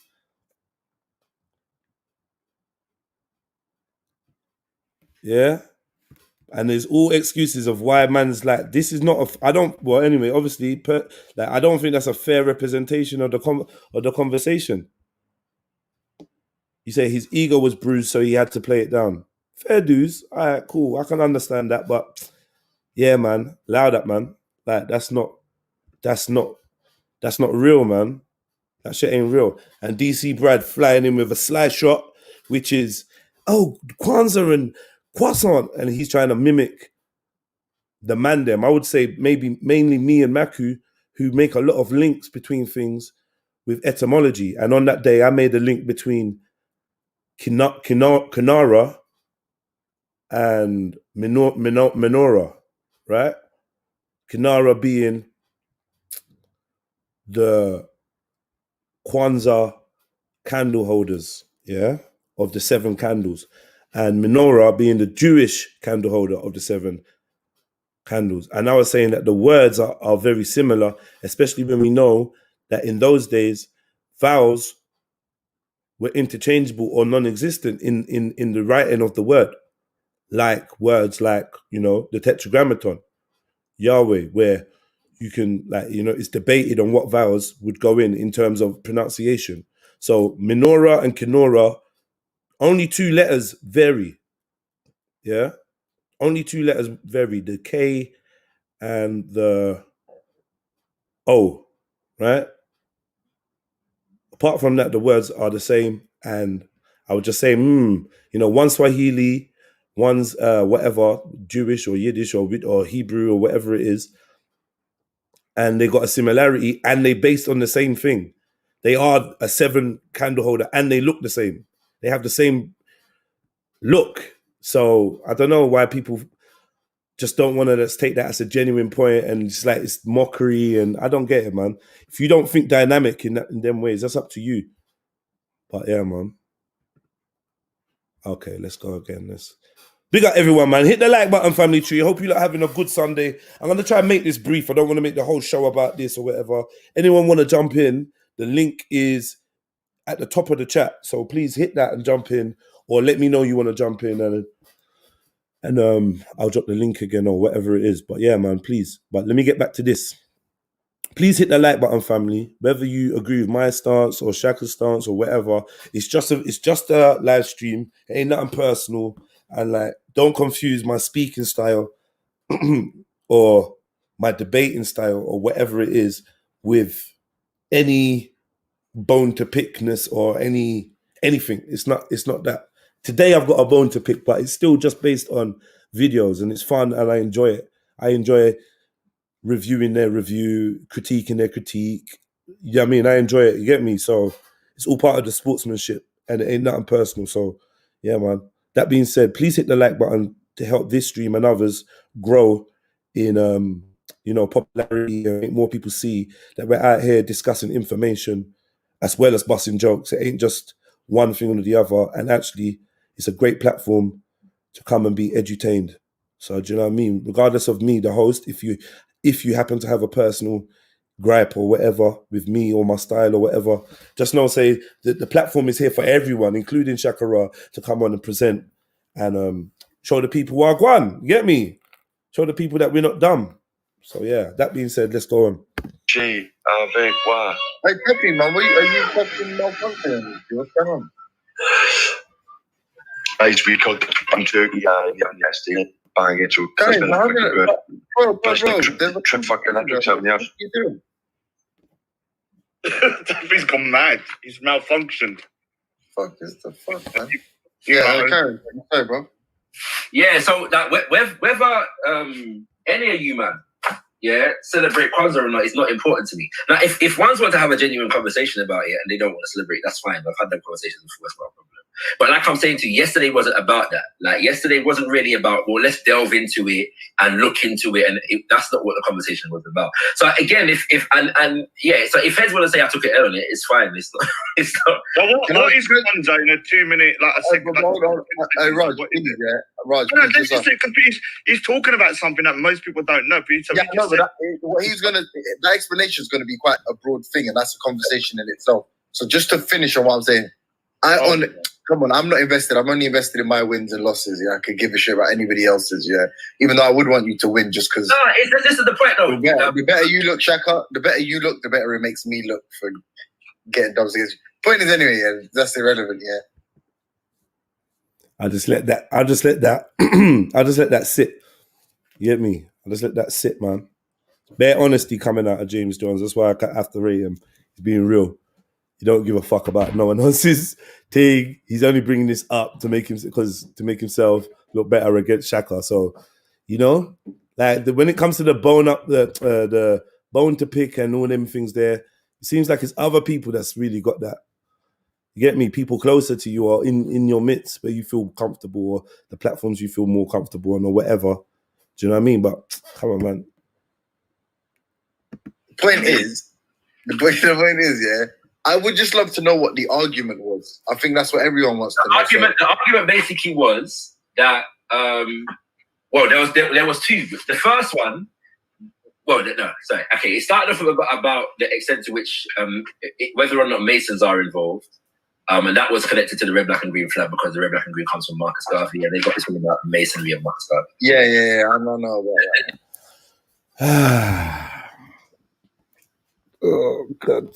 Yeah? And there's all excuses of why man's like, this is not anyway, obviously, I don't think that's a fair representation of the conversation. You say his ego was bruised, so he had to play it down. Fair dues. All right, cool. I can understand that, but yeah, man, loud up, man. Like, that's not real, man. That shit ain't real. And DC Brad flying in with a sly shot, which is, Kwanzaa and croissant, and he's trying to mimic the man them. I would say mainly me and Maku, who make a lot of links between things with etymology. And on that day, I made a link between Kinara and menorah, right? Kinara being the Kwanzaa candle holders, yeah, of the 7 candles, and menorah being the Jewish candle holder of the 7 candles. And I was saying that the words are very similar, especially when we know that in those days, vowels were interchangeable or non-existent in the writing of the word. Like words like, the Tetragrammaton, Yahweh, where you can, it's debated on what vowels would go in terms of pronunciation. So menorah and Kinora, only 2 letters vary. Yeah? Only 2 letters vary. The K and the O, right? Apart from that, the words are the same. And I would just say, one's Swahili, one's whatever, Jewish or Yiddish or Hebrew or whatever it is. And they got a similarity and they based on the same thing. They are a 7 candle holder and they look the same. They have the same look. So I don't know why people just don't want to take that as a genuine point, and it's like it's mockery, and I don't get it, man. If you don't think dynamic in them ways, that's up to you. But yeah, man. Okay, let's go again. Big up everyone, man. Hit the like button, family tree. I hope you're having a good Sunday. I'm going to try and make this brief. I don't want to make the whole show about this or whatever. Anyone want to jump in? The link is at the top of the chat. So please hit that and jump in, or let me know you want to jump in, and I'll drop the link again or whatever it is. But yeah, man, please. But let me get back to this. Please hit the like button, family. Whether you agree with my stance or Shaka's stance or whatever, it's just a live stream. It ain't nothing personal. And like, don't confuse my speaking style or my debating style or whatever it is with any bone to pickness or anything. It's not that. Today I've got a bone to pick, but it's still just based on videos and it's fun and I enjoy it. I enjoy reviewing their review, critiquing their critique. Yeah, I mean, I enjoy it. You get me? So it's all part of the sportsmanship and it ain't nothing personal. So yeah, man. That being said, please hit the like button to help this stream and others grow in popularity and make more people see that we're out here discussing information as well as busting jokes. It ain't just one thing or the other. And actually, it's a great platform to come and be edutained. So do you know what I mean? Regardless of me, the host, if you happen to have a personal gripe or whatever with me or my style or whatever, just know, say that the platform is here for everyone, including Shakura, to come on and present and show the people what I want. You get me? Show the people that we're not dumb. So yeah, that being said, let's go on. G, avec quoi? Hey, Peppy, man, are you fucking malfunctioning? What's going on? HB code I'm Turkey, nasty. Bang it to Guys, how gonna, bro, there's a trip fucking electric something else. What you doing? He's gone mad. He's malfunctioned. Fuck is the fuck, man? Yeah, okay. Sorry, bro. Yeah, so that whether any of you, man, celebrate Kwanzaa or not, it's not important to me. Now, if ones want to have a genuine conversation about it and they don't want to celebrate, that's fine. I've had that conversation before, that's not a problem. But like I'm saying to you, yesterday wasn't about that. Like yesterday wasn't really about, well, let's delve into it and look into it, and that's not what the conversation was about. So again, so if heads want to say I took an L on it, it's fine. It's not. Well, what is Kwanzaa in a 2 minute, like a second? Hold on. Hey, Raj, Raj. No, this is it. He's talking about something that most people don't know. That explanation is going to be quite a broad thing, and that's a conversation in itself. So just to finish on what I'm saying, come on, I'm not invested. I'm only invested in my wins and losses. Yeah, I could give a shit about anybody else's. Yeah, even though I would want you to win, just because. No, this is the point, though. The better you look, Shaka, the better you look, the better it makes me look for getting dubs against you. Point is, anyway, yeah, that's irrelevant. Yeah. I just let that sit. You get me? I just let that sit, man. Bare honesty coming out of James Jones. That's why I have to rate him. He's being real. He don't give a fuck about no one else's thing. He's only bringing this up to make himself look better against Shaka. So, like when it comes to the bone to pick and all them things there, it seems like it's other people that's really got that. You get me? People closer to you or in your midst where you feel comfortable, or the platforms you feel more comfortable on, or whatever. Do you know what I mean? But come on, man. The point is, yeah, I would just love to know what the argument was. I think that's what everyone wants to know. The argument basically was that, there was two. The first one, it started off about the extent to which, whether or not Masons are involved. And that was connected to the red, black, and green flag, because the red, black, and green comes from Marcus Garvey, and they got this one about Masonry of Marcus Garvey. Yeah, I don't know about that. Oh, God.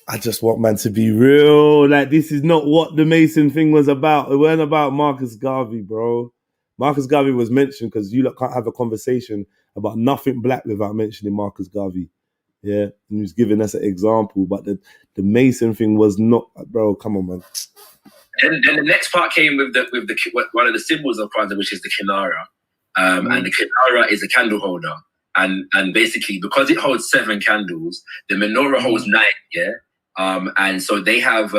I just want man to be real. Like, this is not what the Mason thing was about. It wasn't about Marcus Garvey, bro. Marcus Garvey was mentioned because you can't have a conversation about nothing black without mentioning Marcus Garvey. Yeah, and he was giving us an example, but the Mason thing was not, bro. Come on, man. And then the next part came with one of the symbols of Kwanzaa, which is the kinara, and the kinara is a candle holder, and basically because it holds 7 candles, the menorah holds 9. Yeah, and so they have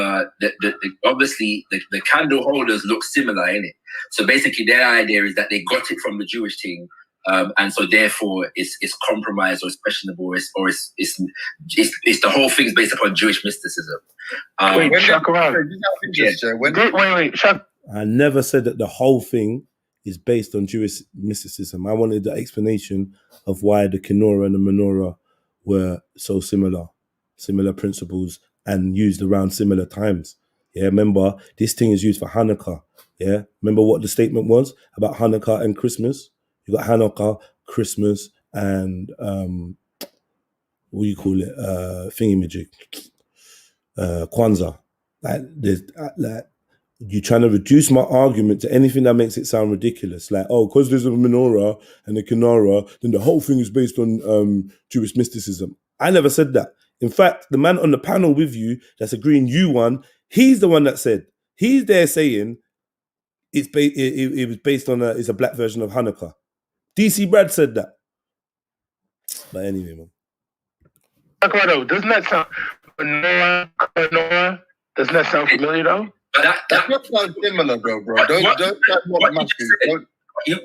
obviously the candle holders look similar in it. So basically, their idea is that they got it from the Jewish thing. And so therefore it's compromised or it's questionable or it's the whole thing's based upon Jewish mysticism. Wait, Shakura. I never said that the whole thing is based on Jewish mysticism. I wanted the explanation of why the Kinora and the Menorah were so similar principles and used around similar times. Yeah, remember, this thing is used for Hanukkah. Yeah, remember what the statement was about Hanukkah and Christmas? You got Hanukkah, Christmas, and what do you call it? Thingy-majig. Kwanzaa. Like you're trying to reduce my argument to anything that makes it sound ridiculous. Like, oh, because there's a menorah and a kinara, then the whole thing is based on Jewish mysticism. I never said that. In fact, the man on the panel with you that's agreeing you won, he's the one that said, he's there saying it was based on it's a black version of Hanukkah. DC Brad said that. But anyway, man. Doesn't that sound menorah? Doesn't that sound familiar though? That sounds similar, bro.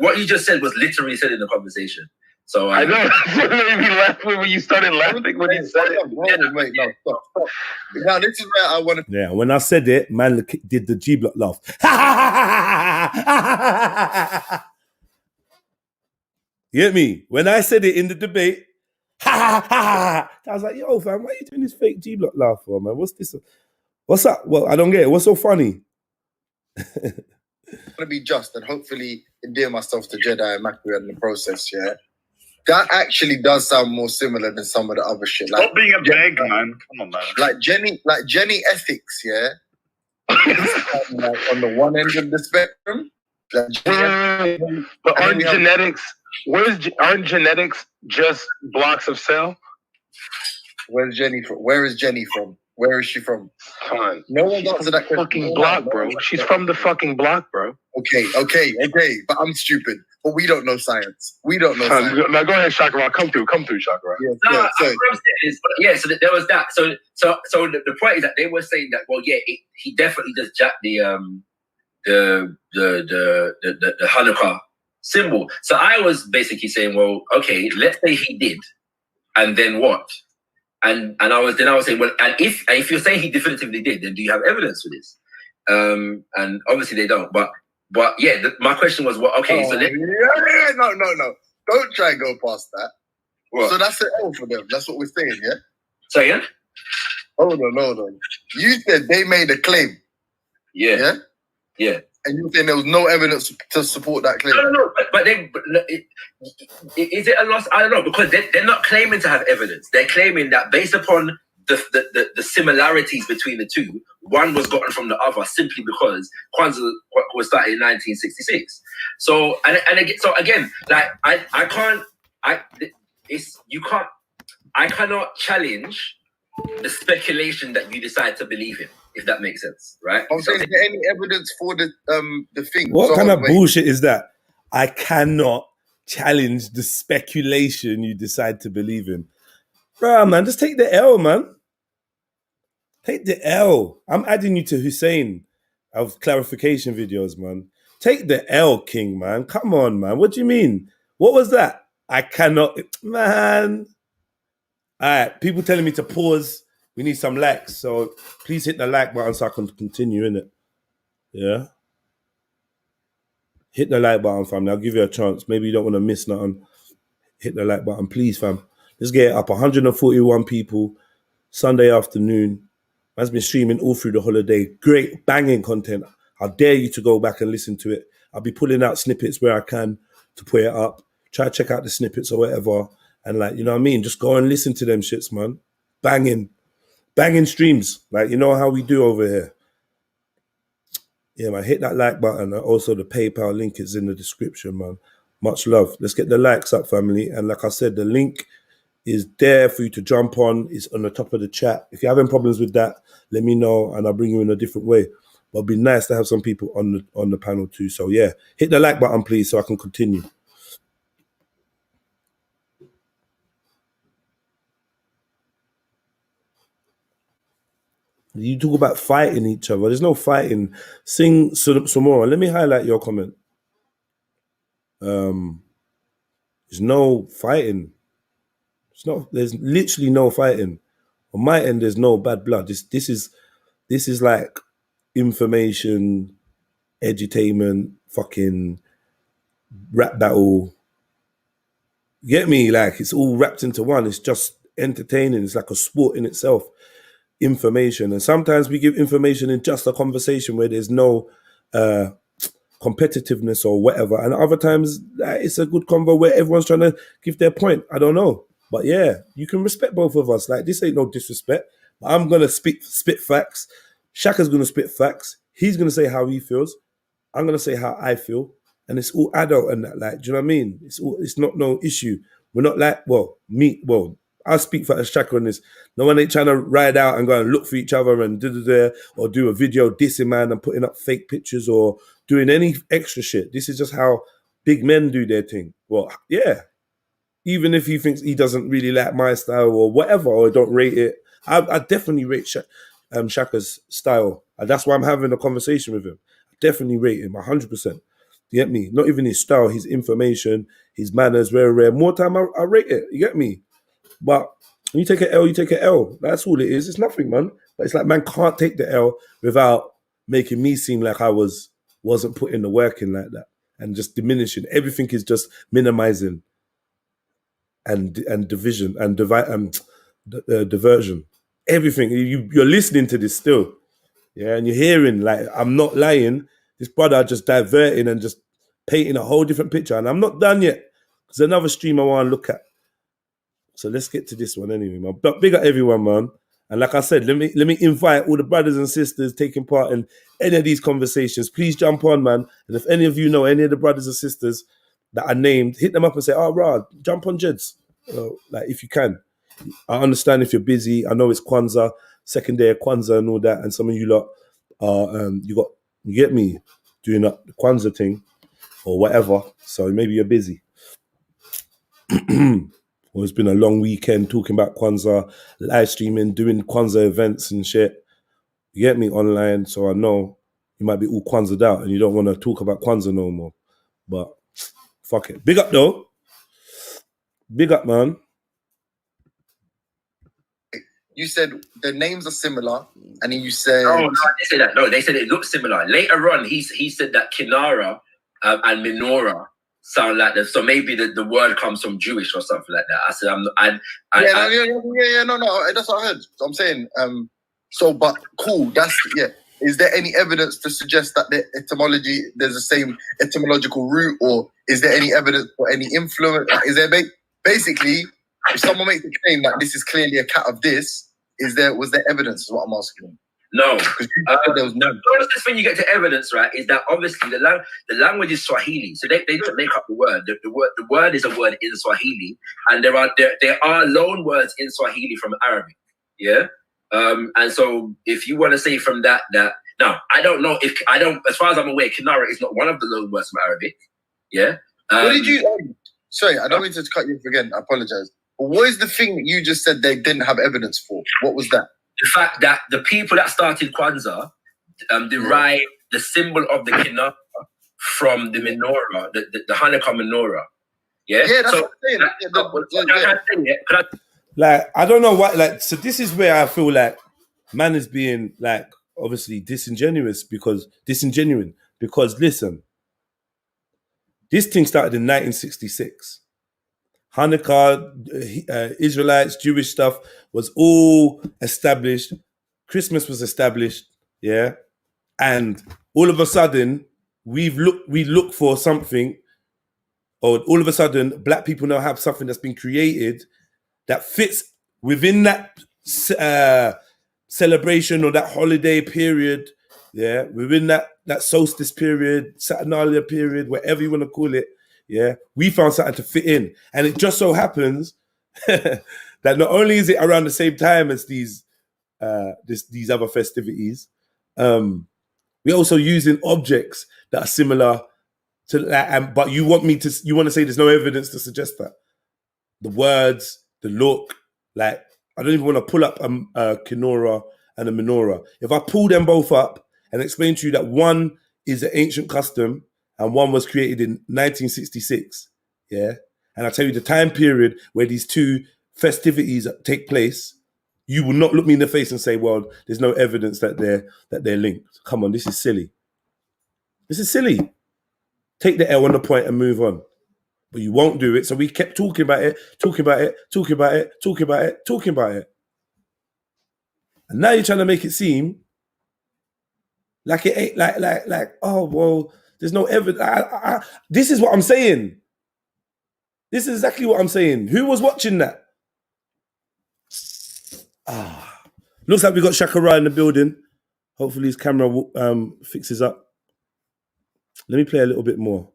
What you just said was literally said in the conversation. So I know. It made me laugh when you started laughing when you said it. Wait, no, stop. Now this is where I want to. Yeah, when I said it, man did the G block laugh. You get me? When I said it in the debate, I was like, yo, fam, why are you doing this fake G block laugh for, man? What's this? What's up? Well, I don't get it. What's so funny? I'm gonna be just and hopefully endear myself to Jedi and Maku in the process, yeah. That actually does sound more similar than some of the other shit. Like, stop being a beg, man. Come on, man. Like Jenny ethics, yeah. Like on the one end of the spectrum. But aren't genetics just blocks of cell? Where's Jenny from? Where is Jenny from? Where is she from? Fine. No one's answered that question. Fucking block, bro. She's from the fucking block, bro. Okay. But I'm stupid. But we don't know science. We don't know science. Now go ahead, Shakura. Come through, Shakura. So there was that. So the point is that they were saying that, well, yeah, he definitely just jacked the Hanukkah symbol. So I was basically saying, well, okay, let's say he did, and then what? And I was saying, well, and if you're saying he definitively did, then do you have evidence for this? And obviously they don't. But yeah, my question was, what? Okay, so no, don't try and go past that. What? So that's it all for them. That's what we're saying, yeah. So yeah. Hold on. You said they made a claim. Yeah. And you saying there was no evidence to support that claim? No. But is it a loss? I don't know, because they're not claiming to have evidence. They're claiming that based upon the similarities between the two, one was gotten from the other simply because Kwanzaa was started in 1966. So again, like I cannot challenge the speculation that you decide to believe in, if that makes sense, right? I'm saying, is there any evidence for the thing? What kind of bullshit is that? I cannot challenge the speculation you decide to believe in. Bro, man, just take the L, man. Take the L. I'm adding you to Hussein of clarification videos, man. Take the L, King, man. Come on, man. What do you mean? What was that? I cannot, man. All right, people telling me to pause. We need some likes, so please hit the like button so I can continue, innit? Yeah? Hit the like button, fam. I'll give you a chance. Maybe you don't want to miss nothing. Hit the like button, please, fam. Let's get it up. 141 people, Sunday afternoon. Man's been streaming all through the holiday. Great, banging content. I dare you to go back and listen to it. I'll be pulling out snippets where I can to put it up. Try to check out the snippets or whatever. And like, you know what I mean? Just go and listen to them shits, man. Banging streams. Like, you know how we do over here. Yeah, man, hit that like button. Also, the PayPal link is in the description, man. Much love. Let's get the likes up, family. And like I said, the link is there for you to jump on. It's on the top of the chat. If you're having problems with that, let me know and I'll bring you in a different way. But it'd be nice to have some people on the panel too. So yeah, hit the like button, please, so I can continue. You talk about fighting each other. There's no fighting. Sing some more. Let me highlight your comment. There's no fighting. There's literally no fighting. On my end, there's no bad blood. This is like information, edutainment, fucking rap battle. You get me? Like, it's all wrapped into one. It's just entertaining. It's like a sport in itself. Information. And sometimes we give information in just a conversation where there's no competitiveness or whatever. And other times it's a good convo where everyone's trying to give their point. I don't know. But yeah, you can respect both of us. Like, this ain't no disrespect. I'm gonna spit facts. Shaka's gonna spit facts. He's gonna say how he feels. I'm gonna say how I feel, and it's all adult and that. Like, do you know what I mean? It's not no issue. We're not like, I'll speak for Shaka on this. No one ain't trying to ride out and go and look for each other and or do a video dissing man and putting up fake pictures or doing any extra shit. This is just how big men do their thing. Well, yeah. Even if he thinks he doesn't really like my style or whatever, or don't rate it, I definitely rate Shaka's style. And that's why I'm having a conversation with him. I definitely rate him 100%. You get me? Not even his style, his information, his manners, very rare. More time, I rate it. You get me? But when you take an L, you take an L. That's all it is. It's nothing, man. But it's like, man can't take the L without making me seem like I wasn't putting the work in like that and just diminishing. Everything is just minimizing and division and diversion. Everything. You're listening to this still. Yeah, and you're hearing, like, I'm not lying. This brother just diverting and just painting a whole different picture. And I'm not done yet. There's another stream I want to look at. So let's get to this one anyway, man. But big up everyone, man. And like I said, let me invite all the brothers and sisters taking part in any of these conversations. Please jump on, man. And if any of you know any of the brothers and sisters that are named, hit them up and say, "Oh, Rod, jump on Jeds." Like, if you can. I understand if you're busy. I know it's Kwanzaa, second day of Kwanzaa and all that. And some of you lot are, you get me, doing the Kwanzaa thing or whatever. So maybe you're busy. Well, it's been a long weekend talking about Kwanzaa, live streaming, doing Kwanzaa events and shit. You get me, online, so I know you might be all Kwanzaaed out and you don't want to talk about Kwanzaa no more. But fuck it. Big up, though. Big up, man. You said the names are similar, and then you said... No, they said that. No, they said it looks similar. Later on, he said that Kinara and Menorah sound like that. So maybe the word comes from Jewish or something like that. I said, no, that's what I heard. So I'm saying, but cool, is there any evidence to suggest that the etymology, there's the same etymological root, or is there any evidence for any influence? Is there basically, if someone makes a claim that this is clearly a cat of this, was there evidence, is what I'm asking? No. There was no. The closest thing you get to evidence, right, is that obviously the language is Swahili, so they don't make up the word. The word is a word in Swahili, and there are loan words in Swahili from Arabic. Yeah. And so if you want to say from that now, I don't know as far as I'm aware, Kinara is not one of the loan words from Arabic. Yeah. What did you? Sorry, I don't mean to cut you off again. I apologize. But what is the thing that you just said they didn't have evidence for? What was that? The fact that the people that started Kwanzaa derived the symbol of the Kinara from the menorah, the Hanukkah menorah. Yeah, that's what I'm saying. Like, I don't know what, like, so this is where I feel like man is being, like, obviously disingenuous because listen, this thing started in 1966. Hanukkah, Israelites, Jewish stuff was all established. Christmas was established, yeah. And all of a sudden, we look for something, or all of a sudden, black people now have something that's been created that fits within that celebration or that holiday period, yeah, within that solstice period, Saturnalia period, whatever you want to call it, yeah, we found something to fit in. And it just so happens that not only is it around the same time as these other festivities, we're also using objects that are similar to that. But you want to say there's no evidence to suggest that. The words, the look, like, I don't even want to pull up a Kinara and a menorah. If I pull them both up and explain to you that one is an ancient custom and one was created in 1966, yeah, and I tell you the time period where these two festivities take place, you will not look me in the face and say, well, there's no evidence that they're linked. Come on, this is silly. This is silly. Take the L on the point and move on. But you won't do it, so we kept talking about it. And now you're trying to make it seem like it ain't like oh, well, there's no evidence. This is what I'm saying. This is exactly what I'm saying. Who was watching that? Looks like we got Shakura in the building. Hopefully his camera fixes up. Let me play a little bit more.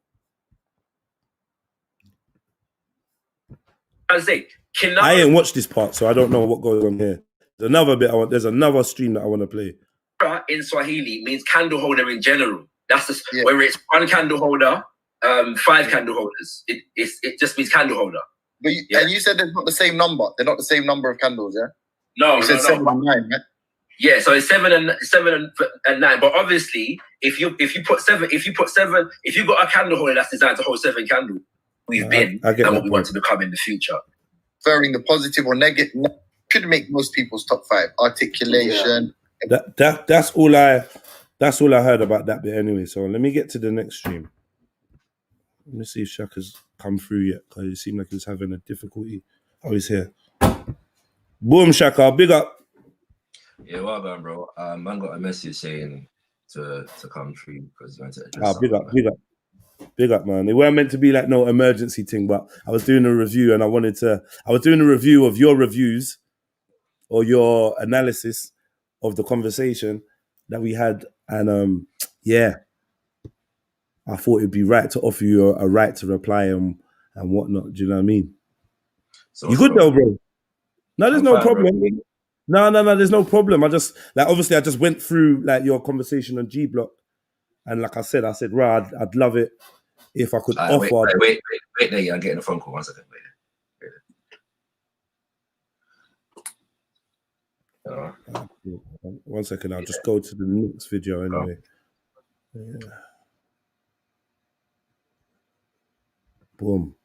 I ain't watched this part, so I don't know what goes on here. There's another bit there's another stream that I want to play. In Swahili means candle holder in general. That's whether it's one candle holder, 5 candle holders. It just means candle holder. But and you said they're not the same number. They're not the same number of candles, yeah? No, you said 7 and 9, yeah? Yeah, so it's 7 and 9. But obviously, if you got a candle holder that's designed to hold 7 candles, we've been and what we want to become in the future. Referring the positive or negative could make most people's top 5. Articulation. Yeah. That's all I heard about that bit anyway. So let me get to the next stream. Let me see if Shaka's come through yet, because it seemed like he was having a difficulty. Oh, he's here. Boom, Shaka, big up. Yeah, well done, bro. Man got a message saying to come through because you went to address big up, man. They weren't meant to be like no emergency thing, but I was doing a review and I was doing a review of your reviews or your analysis of the conversation that we had, and I thought it'd be right to offer you a right to reply and whatnot. Do you know what I mean? So you good though, bro? No, there's no problem. Bro. No, there's no problem. I just obviously I just went through like your conversation on G Block, and like I said, Rod, I'd love it if I could offer. Wait there, yeah, I'm getting a phone call. 1 second, wait. One second, I'll just go to the next video anyway. Yeah. Boom.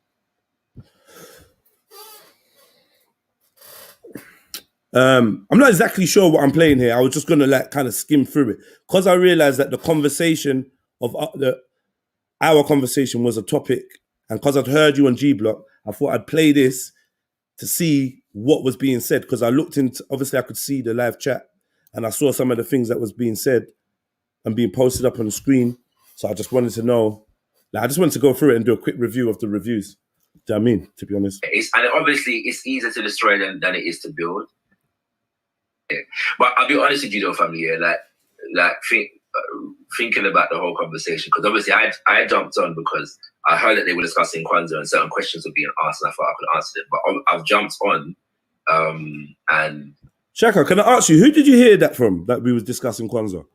I'm not exactly sure what I'm playing here. I was just gonna like kind of skim through it because I realized that the conversation of our conversation was a topic, and because I'd heard you on G Block, I thought I'd play this to see what was being said, because I looked into, obviously I could see the live chat and I saw some of the things that was being said and being posted up on the screen. So I just wanted to know, I just wanted to go through it and do a quick review of the reviews. Do you know what I mean? To be honest. And obviously it's easier to destroy than it is to build. Yeah. But I'll be honest with you though, family, thinking about the whole conversation, because obviously I jumped on because I heard that they were discussing Kwanzaa and certain questions were being asked and I thought I could answer them. But I've jumped on and... Shaka, can I ask you, who did you hear that from, that we was discussing Kwanzaa?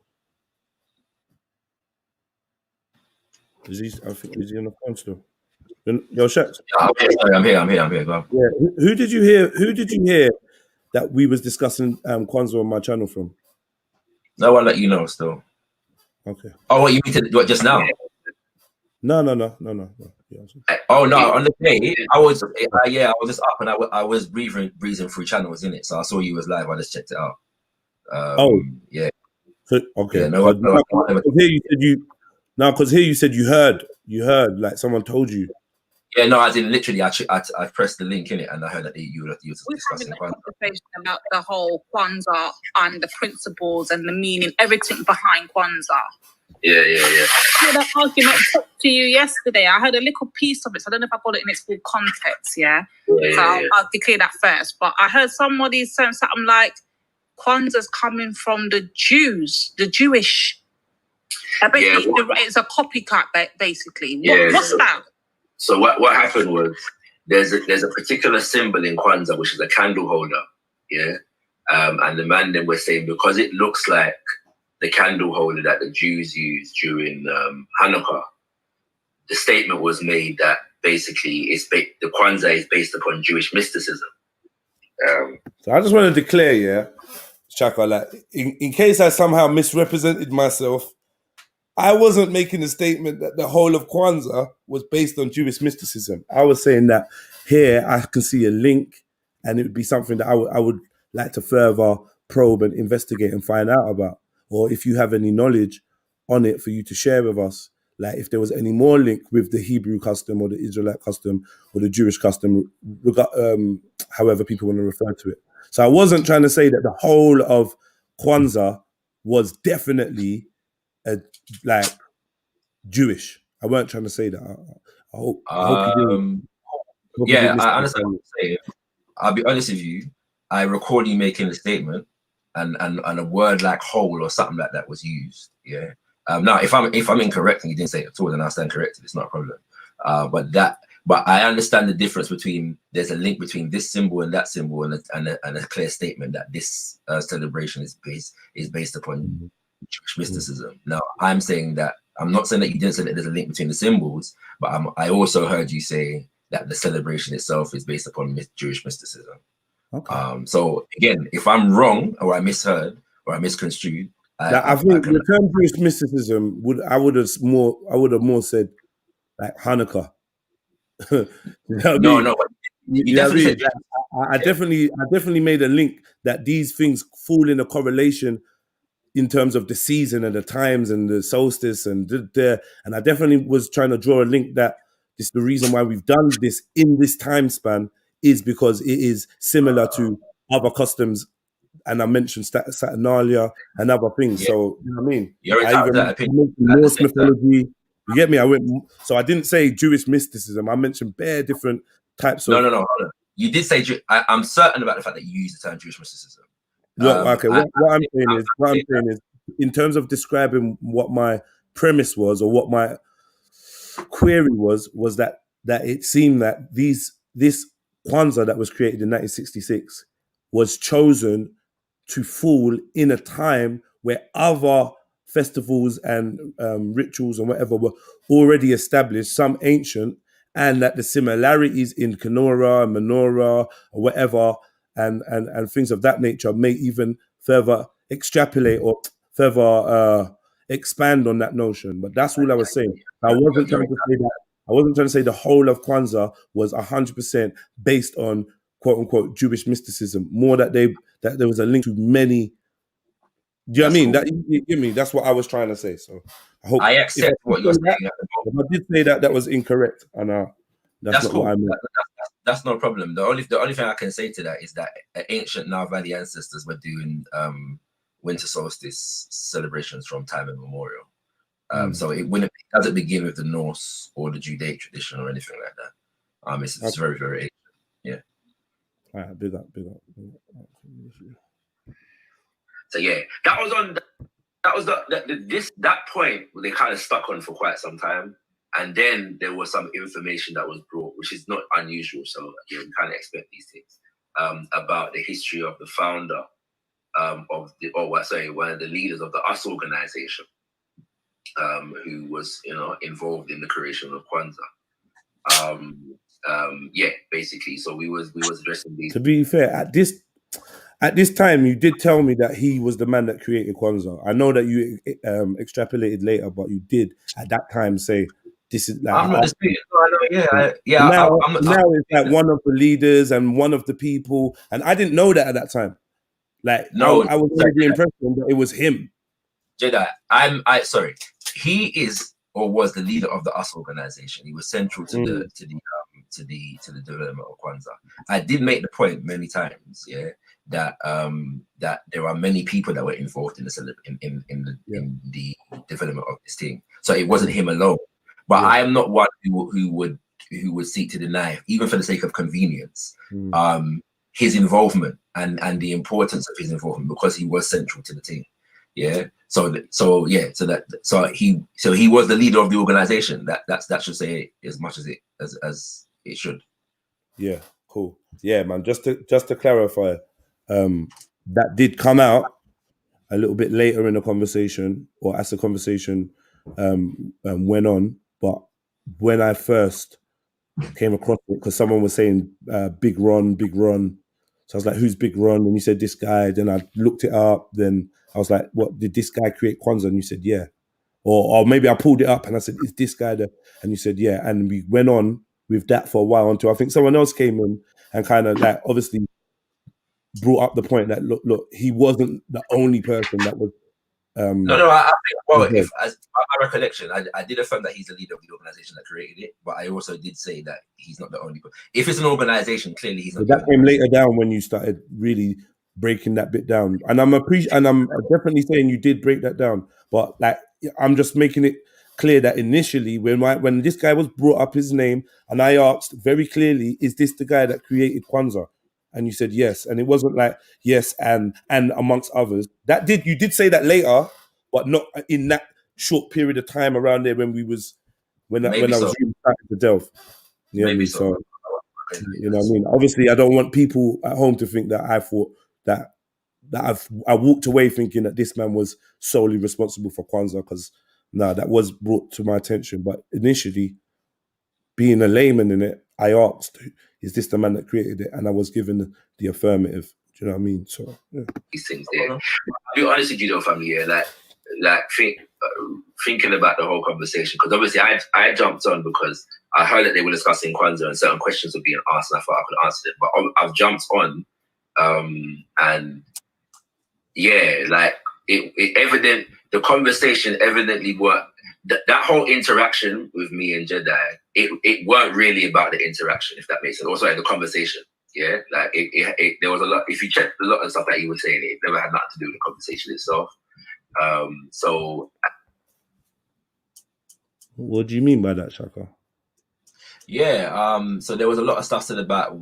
I think is he on the phone still? Yo, Shaq. I'm here. Go on. Yeah. Who did you hear that we was discussing Kwanzaa on my channel from? No one let you know still. Okay. Oh, what you mean to do it just now? No. Yeah, oh no, on the day I was just up and I was breezing through channels in it, so I saw you was live. I just checked it out. Yeah. So, okay. Yeah, because here you said you heard like someone told you. Yeah, no, I didn't. Literally, I pressed the link in it and I heard that you were discussing a conversation about the whole Kwanzaa and the principles and the meaning, everything behind Kwanzaa. Yeah. I heard an argument put to you yesterday. I heard a little piece of it, so I don't know if I got it in its full context, I'll declare that first. But I heard somebody saying something like, Kwanzaa's coming from the Jews, the Jewish. It's a copycat, basically. What's that? So what happened was there's a particular symbol in Kwanzaa, which is a candle holder, and the man then was saying, because it looks like the candle holder that the Jews used during Hanukkah, the statement was made that basically the Kwanzaa is based upon Jewish mysticism. So I just want to declare, Shaka, like in case I somehow misrepresented myself, I wasn't making a statement that the whole of Kwanzaa was based on Jewish mysticism. I was saying that here I can see a link, and it would be something that I would like to further probe and investigate and find out about. Or if you have any knowledge on it for you to share with us, like if there was any more link with the Hebrew custom or the Israelite custom or the Jewish custom, however people want to refer to it. So I wasn't trying to say that the whole of Kwanzaa was definitely like Jewish. I weren't trying to say that. I hope you didn't. I understand what you're saying. I'll be honest with you. I recall you making a statement, and a word like whole or something like that was used. Yeah. Now, if I'm incorrect and you didn't say it at all, then I'll stand corrected. It's not a problem. But I understand the difference between, there's a link between this symbol and that symbol, and a clear statement that this celebration is based upon Jewish mysticism. Now, I'm saying that, I'm not saying that you didn't say that there's a link between the symbols, but I also heard you say that the celebration itself is based upon Jewish mysticism. Okay. So again, if I'm wrong or I misheard or I misconstrued, I think the term Jewish mysticism I would have more said like Hanukkah. You know no, I mean? no. You definitely said I definitely made a link that these things fall in a correlation in terms of the season and the times and the solstice and I definitely was trying to draw a link that this the reason why we've done this in this time span is because it is similar to other customs, and I mentioned Saturnalia and other things. Yeah. So you know what I mean? You're I even mentioned Norse mythology. You get me? So I didn't say Jewish mysticism. I mentioned bare different types of. No. Hold on. You did say I'm certain about the fact that you used the term Jewish mysticism. Okay. What I'm saying is, in terms of describing what my premise was or what my query was that it seemed that this Kwanzaa that was created in 1966 was chosen to fall in a time where other festivals and rituals and whatever were already established, some ancient, and that the similarities in Kenora and Menorah or whatever and things of that nature may even further extrapolate or further expand on that notion. But that's all I was saying. I wasn't trying to say that. I wasn't trying to say the whole of Kwanzaa was 100% based on quote unquote Jewish mysticism. More that there was a link to many. Do you know what I mean? That you get me? That's what I was trying to say. So I hope I accept what you're saying. If I did say that was incorrect, and that's not cool. what I meant. That's no problem. The only thing I can say to that is that ancient Nile Valley ancestors were doing winter solstice celebrations from time immemorial. So it doesn't begin with the Norse or the Judaic tradition or anything like that. It's very, very ancient. Yeah. All right, big up. So yeah, that was that point where they kind of stuck on for quite some time, and then there was some information that was brought, which is not unusual. So yeah, we kind of expect these things about the history of the founder one of the leaders of the US organization, who was involved in the creation of Kwanzaa. Yeah, basically. So we was addressing these. To be fair, at this time, you did tell me that he was the man that created Kwanzaa. I know that you extrapolated later, but you did at that time say this is like. I'm not disputing. Now it's like one of the leaders and one of the people, and I didn't know that at that time. Like, no, I was under the impression that it was him. Jedi, sorry. He is or was the leader of the US organization. He was central to the development of Kwanzaa. I did make the point many times, that there are many people that were involved in the development of this thing. So it wasn't him alone. But I am not one who would seek to deny, even for the sake of convenience, his involvement and the importance of his involvement, because he was central to the team. Yeah. So he was the leader of the organization. That should say as much as it should. Yeah. Cool. Yeah, man. Just to clarify, that did come out a little bit later in the conversation, or as the conversation went on. But when I first came across it, because someone was saying Big Ron. So I was like, who's Big Ron? And you said this guy. Then I looked it up. Then I was like, what, did this guy create Kwanzaa? And you said, yeah. Or maybe I pulled it up and I said, is this guy there? And you said, yeah. And we went on with that for a while until I think someone else came in and kind of like obviously brought up the point that look, he wasn't the only person that was. I think, if as my recollection, I did affirm that he's the leader of the organization that created it, but I also did say that he's not the only person. If it's an organization, clearly he's not. So that came later down when you started really breaking that bit down, and I'm definitely saying you did break that down, but like I'm just making it clear that initially when this guy was brought up his name, and I asked very clearly, is this the guy that created Kwanzaa? And you said yes, and it wasn't like yes and amongst others. You did say that later, but not in that short period of time around there when I was really starting to delve. You know what I mean? So you know what I mean. Obviously, I don't want people at home to think that I thought that I walked away thinking that this man was solely responsible for Kwanzaa, because that was brought to my attention. But initially, being a layman in it, I asked, is this the man that created it? And I was given the affirmative. Do you know what I mean? So yeah. These things there. I'll be honest with you though, family, thinking about the whole conversation, because obviously I jumped on because I heard that they were discussing Kwanzaa and certain questions were being asked, and I thought I could answer them. But I've jumped on, and yeah, like the conversation evidently worked. That whole interaction with me and Jedi, it weren't really about the interaction, if that makes sense. Also, like the conversation, yeah, like there was a lot. If you check a lot of stuff that he was saying, it never had nothing to do with the conversation itself. So, what do you mean by that, Shaka? Yeah, so there was a lot of stuff said about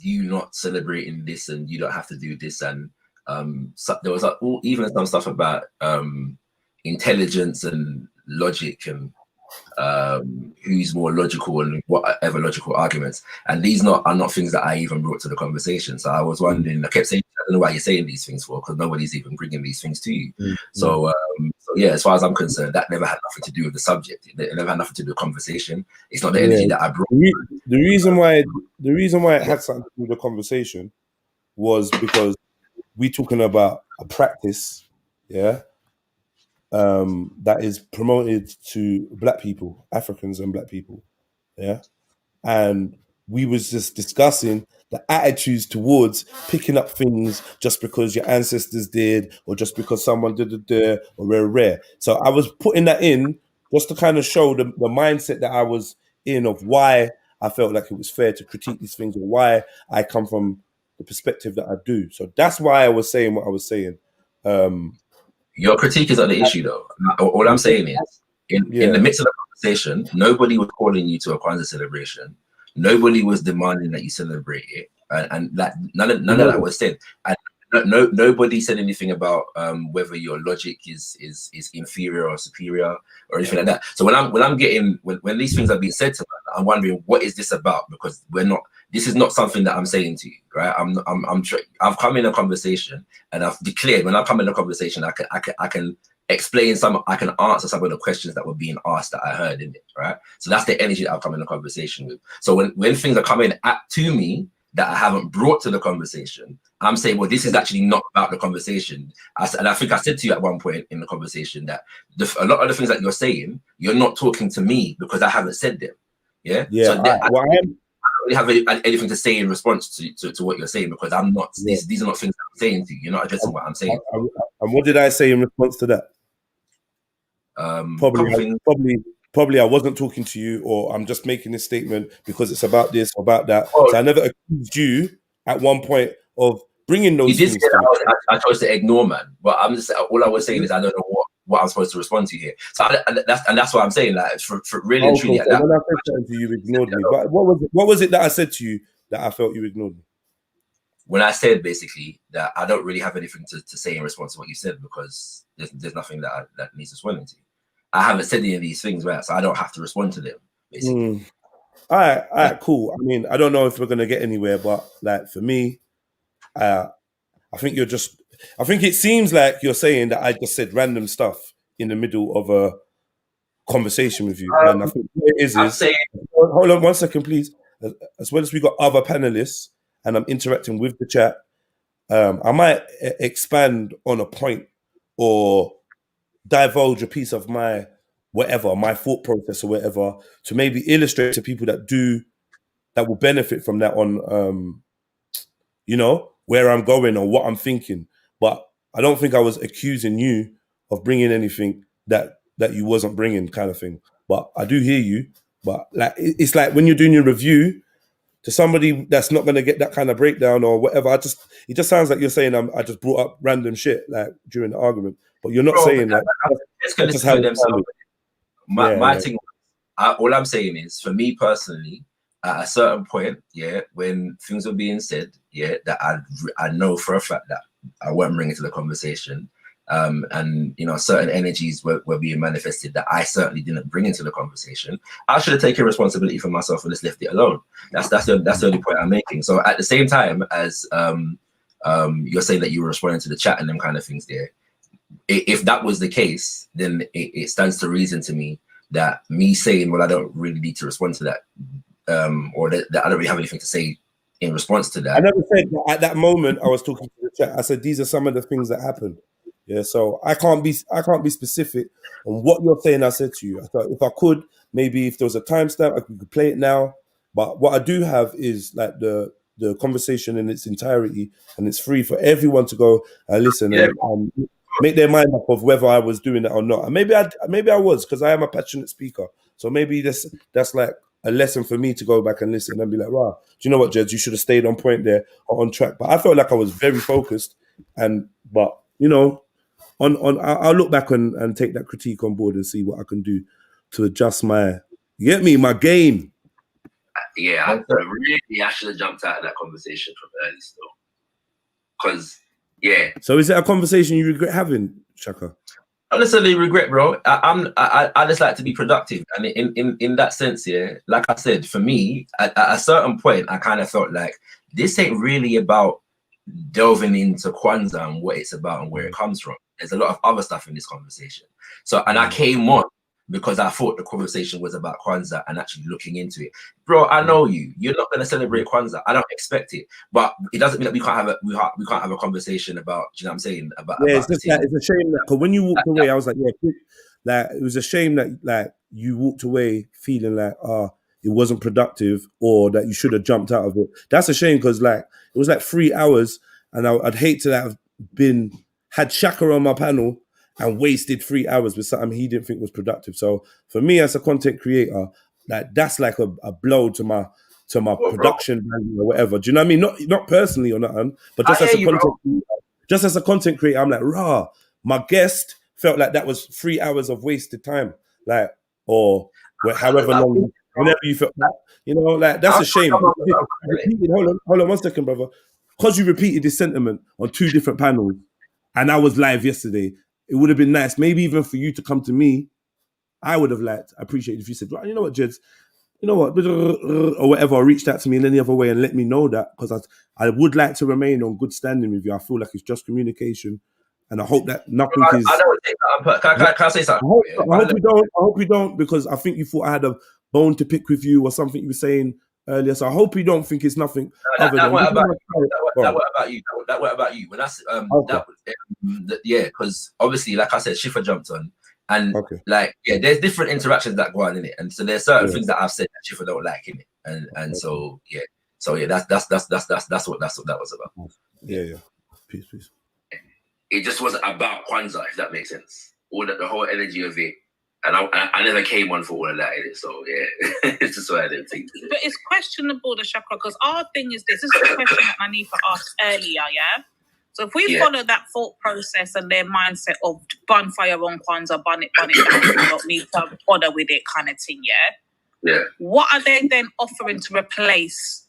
you not celebrating this and you don't have to do this, and so there was even some stuff about intelligence and logic and who's more logical and whatever logical arguments, and these are not things that I even brought to the conversation. So I was wondering, I kept saying, I don't know why you're saying these things for, because nobody's even bringing these things to you. So yeah, as far as I'm concerned, that never had nothing to do with the subject. It never had nothing to do with the conversation. It's not the energy that I brought. The reason why it had something to do with the conversation was because we're talking about a practice, yeah, that is promoted to Black people, Africans and Black people, yeah, and we was just discussing the attitudes towards picking up things just because your ancestors did, or just because someone did it, or rare. So I was putting that in just to kind of show the mindset that I was in, of why I felt like it was fair to critique these things, or why I come from the perspective that I do. So that's why I was saying what I was saying. Your critique is not the issue, though. All I'm saying is, in the midst of the conversation, nobody was calling you to a Kwanzaa celebration. Nobody was demanding that you celebrate it, and like none of that was said. And nobody said anything about whether your logic is inferior or superior or anything like that. So when these things are being said to me, I'm wondering, what is this about? Because this is not something that I'm saying to you, right? I've come in a conversation and I've declared, when I come in a conversation, I can explain I can answer some of the questions that were being asked that I heard in it, right? So that's the energy that I've come in a conversation with. So when things are coming to me that I haven't brought to the conversation, I'm saying, well, this is actually not about the conversation. And I think I said to you at one point in the conversation that a lot of the things that you're saying, you're not talking to me because I haven't said them. Yeah. Yeah. So I don't really have anything to say in response to what you're saying, because I'm not. Yeah. These are not things I'm saying to you. You're not addressing what I'm saying. And what did I say in response to that? Probably I wasn't talking to you, or I'm just making this statement because it's about this or about that. So I never accused you at one point of bringing those things. I chose to ignore, man. But I'm just, all I was saying is I don't know what I'm supposed to respond to here. So that's what I'm saying. Like for really and truly. So when I said something to you, you ignored me. But what was it that I said to you that I felt you ignored me? When I said basically that I don't really have anything to say in response to what you said, because there's nothing that needs responding to. I haven't said any of these things, right? So I don't have to respond to them, basically. All right, cool. I mean, I don't know if we're gonna get anywhere, but like for me, I think it seems like you're saying that I just said random stuff in the middle of a conversation with you. And I think what it is hold on 1 second, please. As well as we got other panelists and I'm interacting with the chat, I might expand on a point or divulge a piece of my thought process or whatever, to maybe illustrate to people that will benefit from that on, where I'm going or what I'm thinking. But I don't think I was accusing you of bringing anything that you wasn't bringing, kind of thing. But I do hear you. But like, it's like when you're doing your review to somebody that's not going to get that kind of breakdown or whatever, it just sounds like you're saying I just brought up random shit like during the argument. But you're not saying that. It's going to listen to themselves. My thing, all I'm saying is, for me personally, at a certain point, yeah, when things were being said, yeah, that I know for a fact that I wasn't bringing to the conversation. And you know, certain energies were being manifested that I certainly didn't bring into the conversation. I should have taken responsibility for myself and just left it alone. That's the only point I'm making. So at the same time as you're saying that you were responding to the chat and them kind of things there, if that was the case, then it stands to reason to me that me saying, well, I don't really need to respond to that, or that I don't really have anything to say in response to that. I never said that at that moment. I was talking to the chat. I said these are some of the things that happened. Yeah, so I can't be specific on what you're saying. I said to you, I thought if I could, maybe if there was a timestamp, I could play it now. But what I do have is like the conversation in its entirety, and it's free for everyone to go and listen and make their mind up of whether I was doing that or not. And maybe I was, because I am a passionate speaker. So maybe that's like a lesson for me to go back and listen and be like, wow, do you know what, Jeds? You should have stayed on point there, or on track. But I felt like I was very focused, but you know. I'll look back and take that critique on board and see what I can do to adjust my game. Yeah, I should have jumped out of that conversation from early still. Because, yeah. So is it a conversation you regret having, Shaka? I don't necessarily regret, bro. I just like to be productive. And in that sense, yeah, like I said, for me, at a certain point, I kind of felt like this ain't really about delving into Kwanzaa and what it's about and where it comes from. There's a lot of other stuff in this conversation. So, and I came on because I thought the conversation was about Kwanzaa and actually looking into it. Bro, I know you're not going to celebrate Kwanzaa. I don't expect it, but it doesn't mean that we can't have a conversation about, you know what I'm saying? It's just like, it's a shame that, because when you walked away, I was like, like it was a shame that like you walked away feeling like, it wasn't productive, or that you should have jumped out of it. That's a shame, because like it was like 3 hours, and I'd hate to have had Shakura on my panel and wasted 3 hours with something he didn't think was productive. So for me as a content creator, like that's like a blow to my production value or whatever. Do you know what I mean? Not personally or nothing, but just as a content creator, I'm like, rah, my guest felt like that was 3 hours of wasted time, like, or however long, whenever you felt that, you know, like that's a shame. Hold on 1 second, brother. Because you repeated this sentiment on 2 different panels, and I was live yesterday, it would have been nice, maybe even for you to come to me. I would have appreciated if you said, well, you know what, Jeds, you know what, or whatever, or reached out to me in any other way and let me know that, because I would like to remain on good standing with you. I feel like it's just communication, and I hope that nothing is. Can I say something? I hope you don't, because I think you thought I had a bone to pick with you or something you were saying earlier. So I hope you don't think it's nothing other than. That what about you? When yeah, because obviously, like I said, Shifa jumped on, and like there's different interactions that go on in it, and so there's certain things that I've said that Shifa don't like in it, and so that's what that was about. Yeah. Peace. It just wasn't about Kwanzaa, if that makes sense. All the whole energy of it. And I never came on for all of that in it, so yeah, it's just why I didn't think. But it's questionable, the Shakura, because our thing is this. This is a question that Hanifa asked earlier, yeah? So if we follow that thought process and their mindset of burn fire on Kwanzaa, burn it down, you don't need to bother with it kind of thing, yeah? What are they then offering to replace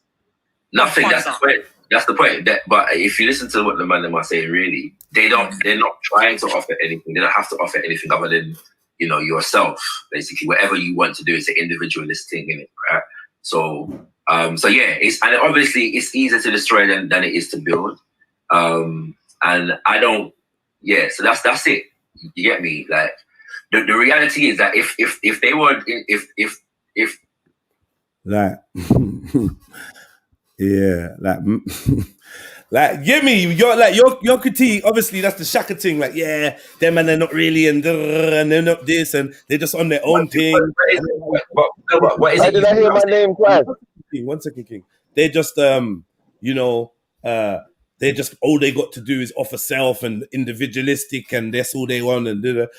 nothing? That's the point. That's the point. But if you listen to what the man are saying, really, they're not trying to offer anything. They don't have to offer anything other than, you know, yourself, basically. Whatever you want to do is an individualist thing in it, right? So yeah, and obviously it's easier to destroy than it is to build. And I don't, so that's it. You get me? Like the reality is that if they were if like like give me your critique. Obviously that's the Shaka thing, like them and they're not really and they're not this and they're just on their own thing. What is it? Did I hear my name twice? 1 second, King. They're just they just all they got to do is offer self and individualistic, and that's all they want, and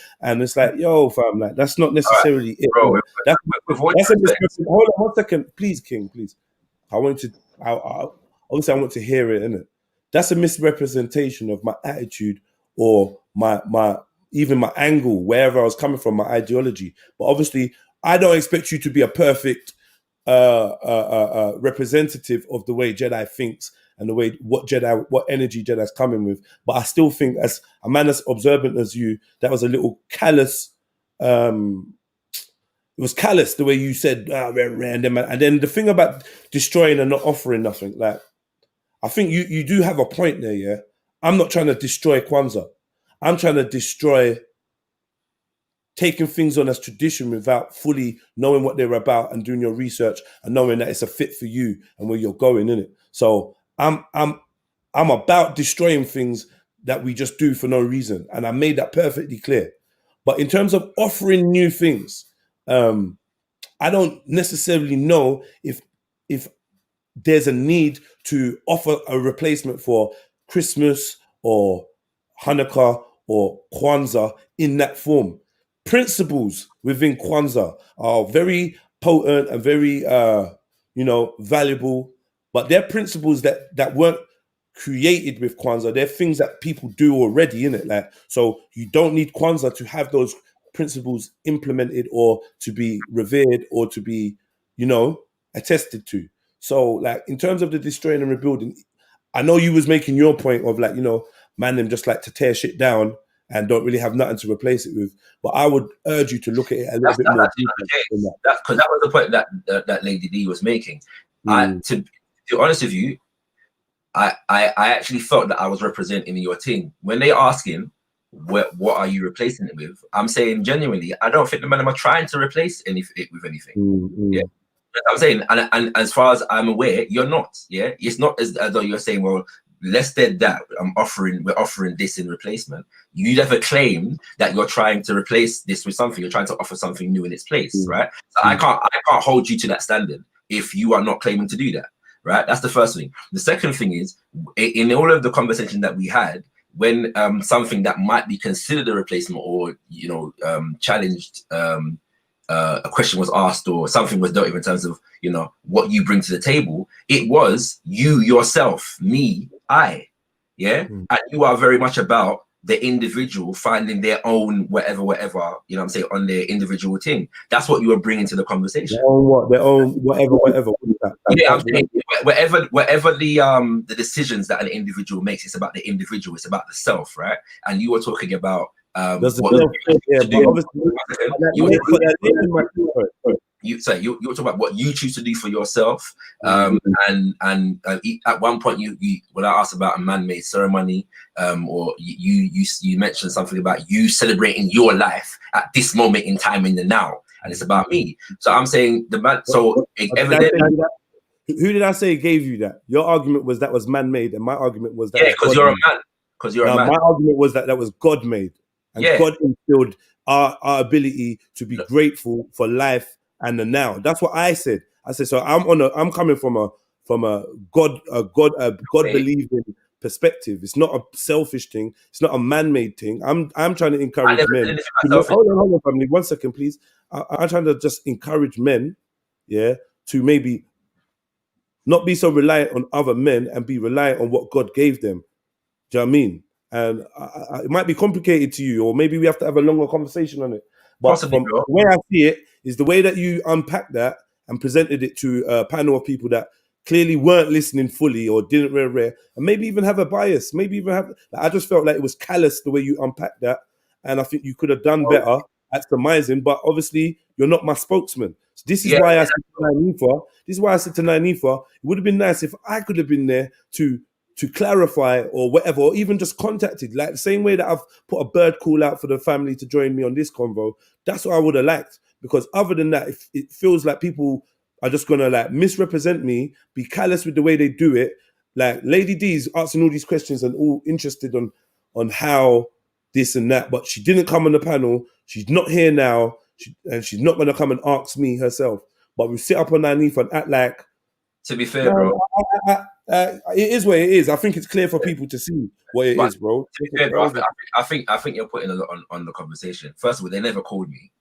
it's like, yo, fam, like that's not necessarily it. Bro, that's a misrepresentation. Hold on 1 second, please, King, please. I want to hear it, innit? That's a misrepresentation of my attitude or my even my angle, wherever I was coming from, my ideology. But obviously, I don't expect you to be a perfect representative of the way Jedi thinks and the way what energy Jedi's coming with. But I still think, as a man as observant as you, that was a little callous. It was callous the way you said random. And then the thing about destroying and not offering nothing, like, I think you do have a point there, yeah. I'm not trying to destroy Kwanzaa. I'm trying to destroy taking things on as tradition without fully knowing what they're about and doing your research and knowing that it's a fit for you and where you're going, innit? So I'm about destroying things that we just do for no reason. And I made that perfectly clear. But in terms of offering new things, I don't necessarily know if there's a need to offer a replacement for Christmas or Hanukkah or Kwanzaa in that form. Principles within Kwanzaa are very potent and very, valuable, but they're principles that weren't created with Kwanzaa. They're things that people do already, innit? Like, so you don't need Kwanzaa to have those principles implemented or to be revered or to be, attested to. So, like, in terms of the destroying and rebuilding, I know you was making your point of, like, man, them just like to tear shit down and don't really have nothing to replace it with. But I would urge you to look at it a little bit more deeply than that. Because that was the point that Lady D was making. To be honest with you, I actually felt that I was representing your team. When they asking, what are you replacing it with? I'm saying genuinely, I don't think the men are trying to replace it with anything. Yeah. I'm saying, and as far as I'm aware, you're not. Yeah, it's not as though you're saying, well, less than that, we're offering this in replacement. You never claimed that you're trying to replace this with something. You're trying to offer something new in its place, right? So I can't hold you to that standard if you are not claiming to do that, right? That's the first thing. The second thing is, in all of the conversation that we had, when something that might be considered a replacement or challenged, a question was asked or something was dealt with in terms of what you bring to the table, it was you, yourself, me, I, and you are very much about the individual finding their own whatever, I'm saying, on their individual thing. That's what you were bringing to the conversation. Their own whatever. Yeah, I'm saying whatever the decisions that an individual makes, it's about the individual, it's about the self, right? And you were talking about you were talking about what you choose to do for yourself, and at one point you when I asked about a man-made ceremony, or you mentioned something about you celebrating your life at this moment in time in the now, and it's about me. So I'm saying the man. So who did I say gave you that? Your argument was that was man-made, and my argument was that because you're a man. Because you're a man. My argument was that was God-made. And God instilled our ability to be grateful for life and the now. That's what I said. I said, so I'm coming from a God believing perspective. It's not a selfish thing. It's not a man-made thing. I'm trying to encourage men. Hold on, family. 1 second, please. I'm trying to just encourage men, to maybe not be so reliant on other men and be reliant on what God gave them. Do you know what I mean? And it might be complicated to you, or maybe we have to have a longer conversation on it. But possibly, the way I see it is the way that you unpacked that and presented it to a panel of people that clearly weren't listening fully or didn't and maybe even have a bias. Maybe even have. I just felt like it was callous the way you unpacked that, and I think you could have done better at surmising. But obviously, you're not my spokesman. So this is why I said to Nanifa. This is why I said to Nanifa, it would have been nice if I could have been there to clarify or whatever, or even just contacted, like the same way that I've put a bird call out for the family to join me on this convo. That's what I would have liked, because other than that, it feels like people are just gonna like misrepresent me, be callous with the way they do it. Like Lady D's asking all these questions and all interested on how this and that, but she didn't come on the panel. She's not here now, and she's not gonna come and ask me herself. But we sit up on Nanifa and act like. To be fair, bro. It is what it is. I think it's clear for people to see what it is, bro. To be fair, bro, I think you're putting a lot on the conversation. First of all, they never called me.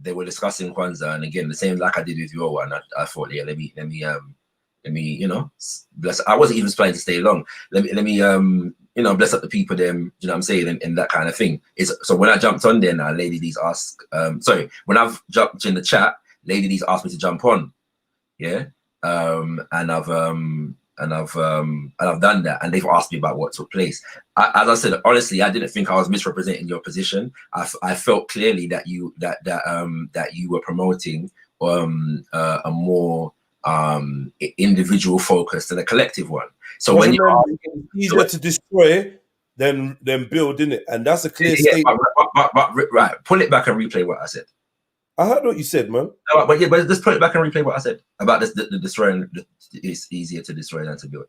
They were discussing Kwanzaa, and again, the same like I did with your one. I thought, let me, bless. I wasn't even planning to stay long. Let me, bless up the people. Them, you know what I'm saying, and that kind of thing. So when I jumped on there now, Lady D's asked. When I've jumped in the chat, Lady D's asked me to jump on. yeah, and I've done that, and they've asked me about what took place. As I said, honestly, I didn't think I was misrepresenting your position. I felt clearly that you were promoting a more individual focused and a collective one. So when you're it's easier to destroy than build, isn't it? And that's a clear statement. But right, pull it back and replay what I said. I heard what you said, man. No, but just pull it back and replay what I said about this. The destroying, it's easier to destroy than to build.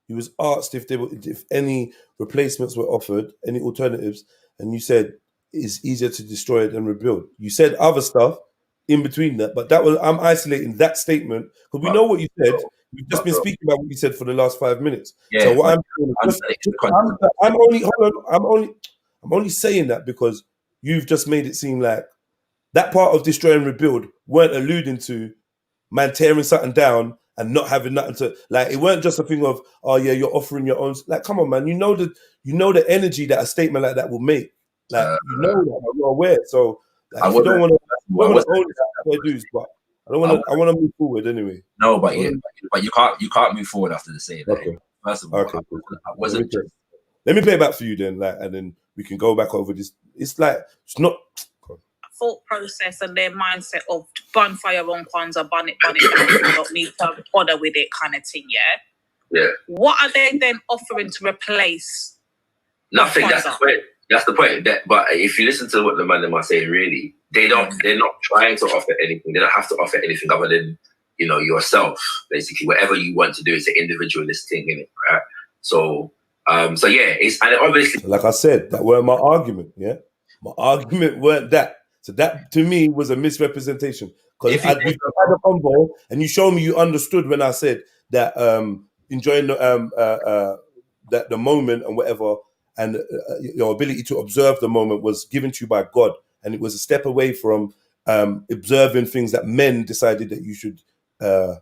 He was asked if any replacements were offered, any alternatives, and you said it's easier to destroy than rebuild. You said other stuff in between that, but I'm isolating that statement because we know what you said. We've just been speaking about what you said for the last 5 minutes. Yeah, so what I'm only saying that because you've just made it seem like that part of destroy and rebuild weren't alluding to man tearing something down and not having nothing to, like, it weren't just a thing of, oh yeah, you're offering your own, like, come on, man, you know the energy that a statement like that will make, like, you know that, you're aware. So like, if you don't want to own that, but I want to move forward anyway. No, but yeah, but you can't move forward after the say that. Okay. First of all, okay, cool. I wasn't. Let me play it back for you then, like, and then we can go back over this. It's like it's not thought process and their mindset of bonfire on Kwanzaa, burn it down, you don't need to bother with it kind of thing, yeah? Yeah. What are they then offering to replace nothing? Kwanzaa? That's the point. That's the point. But if you listen to what the man are saying, really, they're not trying to offer anything. They don't have to offer anything other than, you know, yourself, basically. Whatever you want to do is an individualist thing, innit, right? So yeah, and obviously, like I said, that weren't my argument. Yeah, my argument weren't that. So that to me was a misrepresentation because we had a combo, and you showed me you understood when I said that enjoying the moment and whatever, and your ability to observe the moment was given to you by God, and it was a step away from observing things that men decided that you should observe.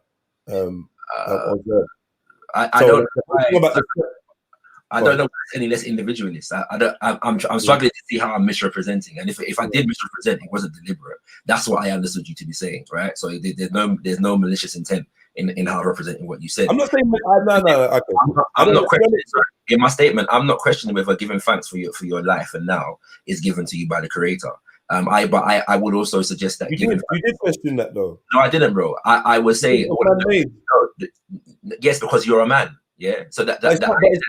I don't know if it's any less individualist. I'm struggling to see how I'm misrepresenting. And if I did misrepresent, it wasn't deliberate. That's what I understood you to be saying, right? So there's no malicious intent in how I'm representing what you said. I'm not saying okay. I'm not questioning. In my statement, I'm not questioning whether giving thanks for your life and now is given to you by the Creator. I would also suggest that you did question that though. No, I didn't, bro. I would say yes, because you're a man. Yeah, so hold on. Is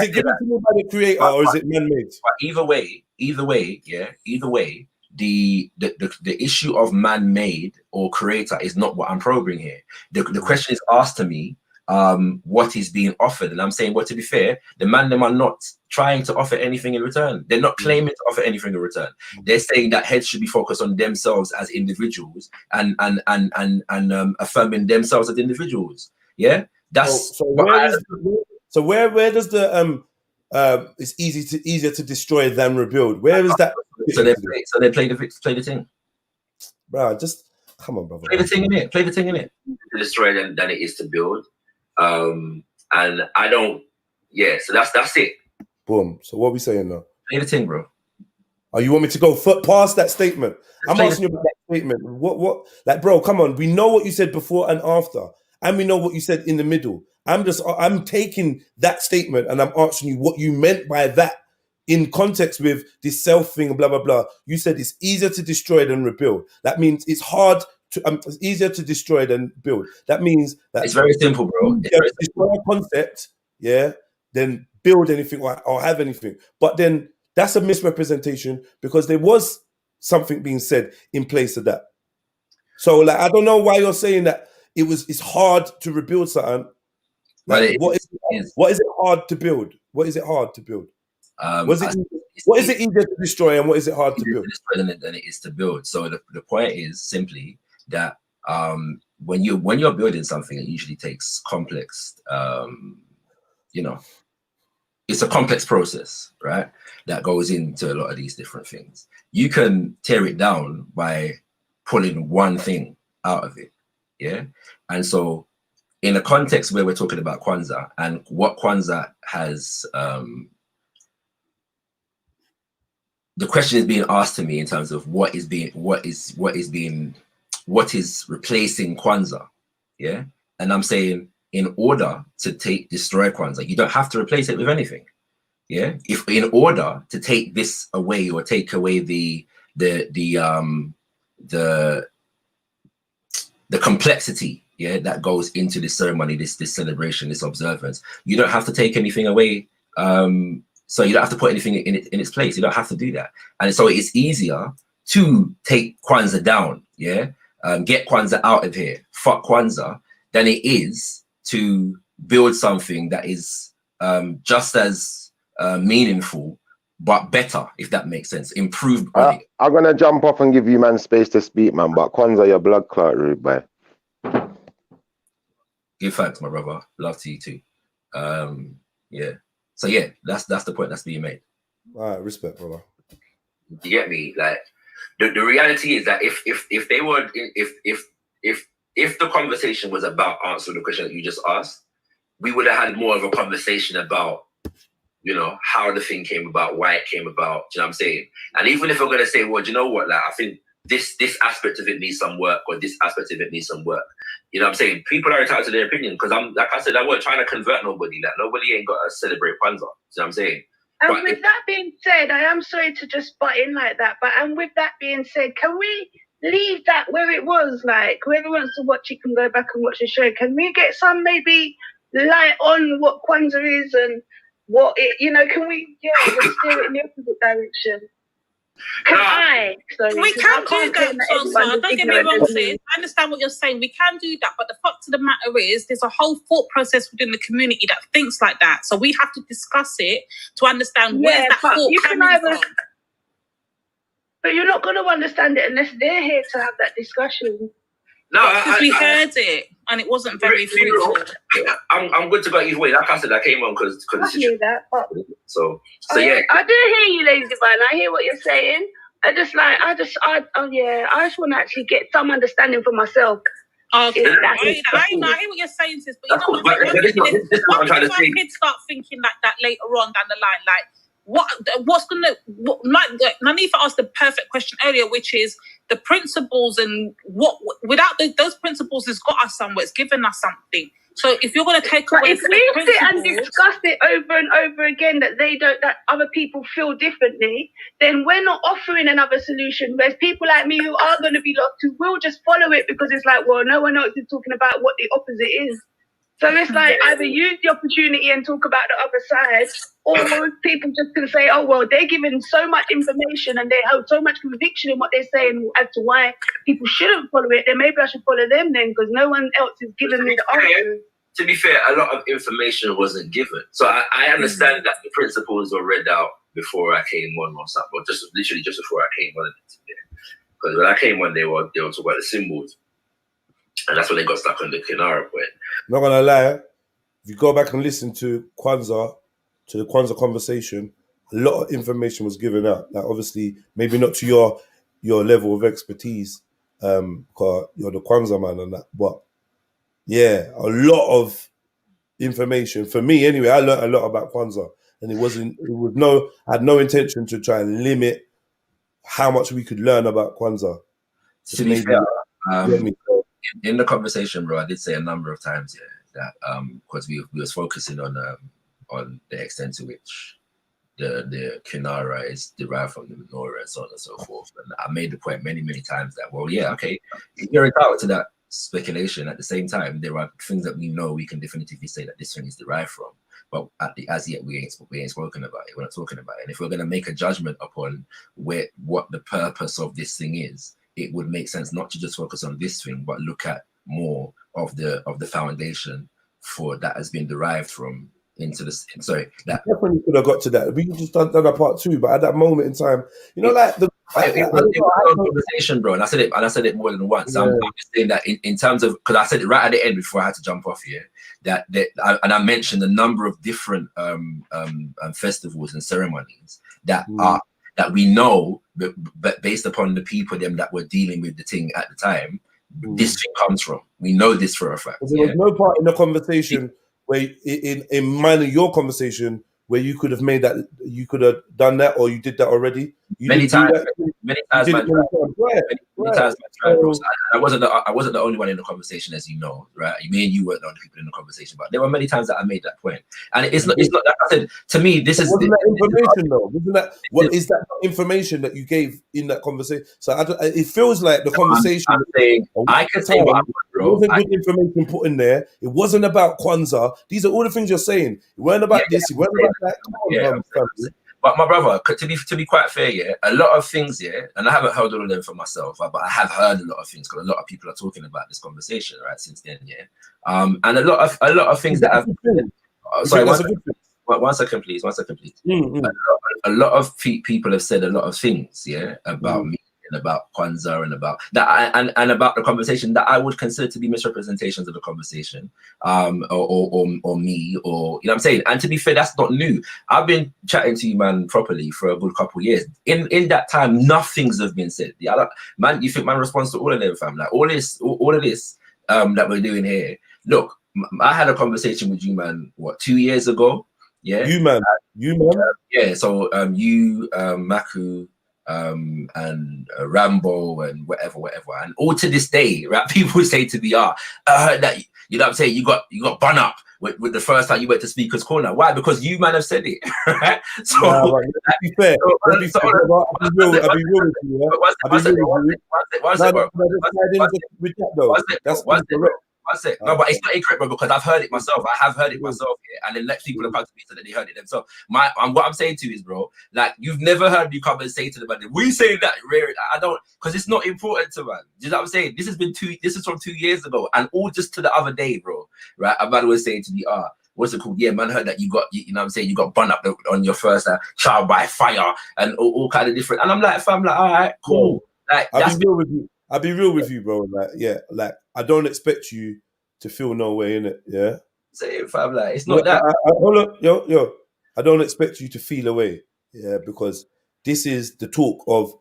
it given to me by the Creator or is it man-made? Either way, the issue of man-made or creator is not what I'm probing here. The question is asked to me, what is being offered, and I'm saying, well, to be fair, the man them are not trying to offer anything in return. They're not claiming to offer anything in return. They're saying that heads should be focused on themselves as individuals and affirming themselves as individuals. Yeah, that's so where does the it's easier to destroy than rebuild? Where is that? So they play the thing. Bro, just come on, brother. Play the thing in it. Play the thing in it. To destroy than it is to build. And I don't. Yeah, so that's it. Boom. So what are we saying now? Play the thing, bro. Oh, you want me to go past that statement? I'm asking you about that statement. What? Like, bro, come on. We know what you said before and after. And we know what you said in the middle. I'm taking that statement and I'm asking you what you meant by that in context with this self thing, blah, blah, blah. You said it's easier to destroy than rebuild. That means it's hard to, it's easier to destroy than build. That means that it's very simple, bro. Destroy a concept, yeah, then build anything or have anything. But then that's a misrepresentation because there was something being said in place of that. So, like, I don't know why you're saying that it's hard to rebuild something. Like, what is it hard to build? What is it hard to build? What is it easier to destroy and what is it hard to build? Than it is to build. So the point is simply that when you're building something, it usually takes complex, it's a complex process, right? That goes into a lot of these different things. You can tear it down by pulling one thing out of it. Yeah. And so in a context where we're talking about Kwanzaa and what Kwanzaa has, the question is being asked to me in terms of what is being what is replacing Kwanzaa, yeah? And I'm saying, in order to destroy Kwanzaa, you don't have to replace it with anything, yeah? If in order to take this away or take away the complexity, yeah, that goes into this ceremony, this celebration, this observance, you don't have to take anything away. So you don't have to put anything in its place. You don't have to do that. And so it's easier to take Kwanzaa down, yeah, get Kwanzaa out of here, fuck Kwanzaa, than it is to build something that is just as meaningful, but better, if that makes sense. Improved on it. I'm gonna jump off and give you man space to speak, man. But Kwanzaa, your blood clot, rude boy. Give thanks, my brother. Love to you too. Yeah. So yeah, that's the point that's being made. All right, respect, brother. You get me? Like the reality is that if they were if the conversation was about answering the question that you just asked, we would have had more of a conversation about, you know, how the thing came about, why it came about. Do you know what I'm saying? And even if we're gonna say, well, do you know what? Like, I think this aspect of it needs some work, or this aspect of it needs some work. You know what I'm saying? People are entitled to their opinion, because like I said, I wasn't trying to convert nobody. Like, nobody ain't got to celebrate Kwanzaa. You know what I'm saying? And But with that being said, I am sorry to just butt in like that, but and with that being said, can we leave that where it was? Like, whoever wants to watch it can go back and watch the show. Can we get some maybe light on what Kwanzaa is and what it, you know, can we, just steer it in the opposite direction? We can do that, Sosa. Don't get me wrong, sis. I understand what you're saying. We can do that, but the fact of the matter is, there's a whole thought process within the community that thinks like that. So we have to discuss it to understand where's that thought coming from. But you're not going to understand it unless they're here to have that discussion. No, because we heard it and it wasn't very fruitful. I'm good to go either way. Like I said, I came on because I hear that. But so yeah. I do hear you, Lazy Divine. I hear what you're saying. I just want to actually get some understanding for myself. Okay, I hear what you're saying, sis, but you know what I'm trying to say. Kids start thinking like that later on down the line, like what's gonna Nanifa asked the perfect question earlier, which is the principles, and what without those principles has got us somewhere, it's given us something. So if you're going to take away, if we sit and discuss it over and over again that other people feel differently, then we're not offering another solution. There's people like me who are going to be lost, who will just follow it because it's like, well, no one else is talking about what the opposite is. So it's like either use the opportunity and talk about the other side, or people just can say, oh, well, they're giving so much information and they have so much conviction in what they're saying as to why people shouldn't follow it, then maybe I should follow them then, because no one else is giving me the answer. To be fair, a lot of information wasn't given. So I understand that the principles were read out before I came on or something, or literally just before I came on. Because when I came on, they were talking about the symbols. And that's when they got stuck on the Kinara point. Not gonna lie, if you go back and listen to the Kwanzaa conversation, a lot of information was given out. Like, obviously, maybe not to your level of expertise, because you're the Kwanzaa man and that, but yeah, a lot of information for me anyway. I learned a lot about Kwanzaa, and I had no intention to try and limit how much we could learn about Kwanzaa. To be fair, in the conversation, bro, I did say a number of times, that because we was focusing on the extent to which the Kinara is derived from the menorah and so on and so forth. And I made the point many, many times that, well, yeah, okay, you're entitled to that speculation. At the same time, there are things that we know we can definitively say that this thing is derived from, but as yet we ain't spoken about it. We're not talking about it. And if we're going to make a judgment upon what the purpose of this thing is, it would make sense not to just focus on this thing, but look at more of the foundation for that has been derived from into this. Sorry, that definitely could have got to that. We could just done a part 2, but at that moment in time, you know, like the conversation, bro. And I said it more than once. Yeah. I'm just saying that in terms of, because I said it right at the end before I had to jump off here. I mentioned a number of different festivals and ceremonies that are. That we know, but based upon the people that were dealing with the thing at the time, this thing comes from. We know this for a fact. There was no part in the conversation where, in mine and your conversation, where you could have made that, you could have done that, or you did that already. Many times, Many times, man. Many times, man. I wasn't the only one in the conversation, as you know, right? Me and you weren't the only people in the conversation, but there were many times that I made that point, and it's not. Like I said, to me, this is wasn't that information though. Wasn't that what is that information that you gave in that conversation? So it feels like the conversation. I'm saying I can say what I want, bro. It wasn't good information put in there. It wasn't about Kwanzaa. These are all the things you're saying. It weren't about this. It weren't about that. Come on, but my brother, to be quite fair, yeah, a lot of things, yeah, and I haven't heard all of them for myself, but I have heard a lot of things because a lot of people are talking about this conversation, right, since then, yeah. And a lot of things that I've. Sorry, one second, please. A lot of people have said a lot of things, yeah, about me and about Kwanzaa and about that, and about the conversation that I would consider to be misrepresentations of the conversation, or me, or you know what I'm saying. And to be fair, that's not new. I've been chatting to you, man, properly for a good couple of years. In that time, nothing's have been said. Yeah, man, you think man responds to all of them, fam? Like all of this that we're doing here. Look, I had a conversation with you, man. What, 2 years ago? Yeah, you man. Yeah. So you, Maku, and Rambo and whatever, and all to this day, right? People say to me, I heard that, you know what I'm saying, you got bun up with the first time you went to Speaker's Corner. Why? Because you man have said it, right? So to be fair, I'll be real with you. No, but it's not incorrect, bro, because I've heard it myself. I have heard it myself here, and then let people come to me so that they heard it themselves. What I'm saying to you is, bro, like you've never heard me come and say to them, we say that, I don't, because it's not important to man. Do you know what I'm saying? This is from 2 years ago, and all just to the other day, bro. Right? A man was saying to me, what's it called? Yeah, man, heard that you got, you know what I'm saying, you got bun up on your first trial by fire and all kind of different. And I'm like, fam, like, all right, cool. Like, I'll be real with you, bro. Like, yeah, like I don't expect you to feel no way in it. Yeah. Say, fam, like it's not that. Hold on, yo. I don't expect you to feel away. Yeah, because this is the talk of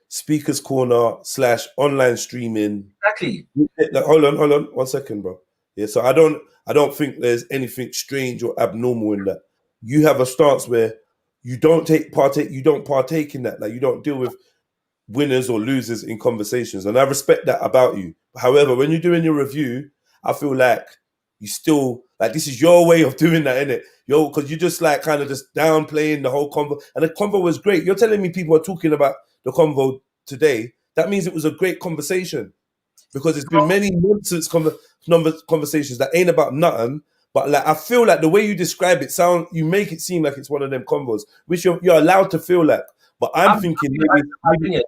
Speaker's Corner / online streaming. Exactly. Like, hold on, 1 second, bro. Yeah. So I don't think there's anything strange or abnormal in that. You have a stance where you don't partake in that. Like you don't deal with winners or losers in conversations, and I respect that about you. However, when you're doing your review, I feel like you still like this is your way of doing that, innit? Because you're just like kind of just downplaying the whole convo, and the convo was great. You're telling me people are talking about the convo today. That means it was a great conversation, because there's been many nonsense conversations that ain't about nothing. But like I feel like the way you describe it, you make it seem like it's one of them convos, which you're allowed to feel like. But I'm thinking maybe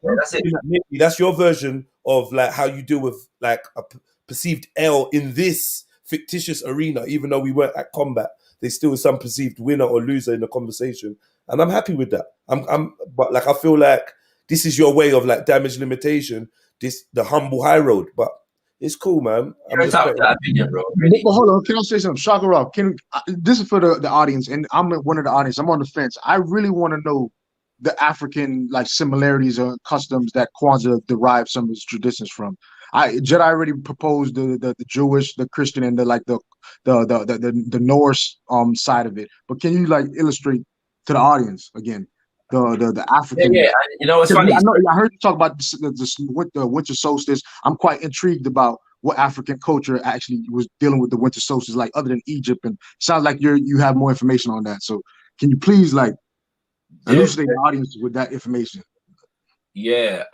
that's your version of like how you deal with like a perceived L in this fictitious arena, even though we weren't at combat. There's still some perceived winner or loser in the conversation, and I'm happy with that. But like I feel like this is your way of like damage limitation, the humble high road. But it's cool, man. That opinion, bro. Really. But hold on, can I say something? Shakura, this is for the audience, and I'm one of the audience. I'm on the fence. I really want to know the African like similarities or customs that Kwanzaa derives some of its traditions from. Jedi already proposed the Jewish, the Christian, and the Norse side of it. But can you like illustrate to the audience again the African? Yeah. You know what's funny? I heard you talk about the winter solstice. I'm quite intrigued about what African culture actually was dealing with the winter solstice, like other than Egypt. And it sounds like you have more information on that. So can you please like elucidate the audience with that information? Yeah.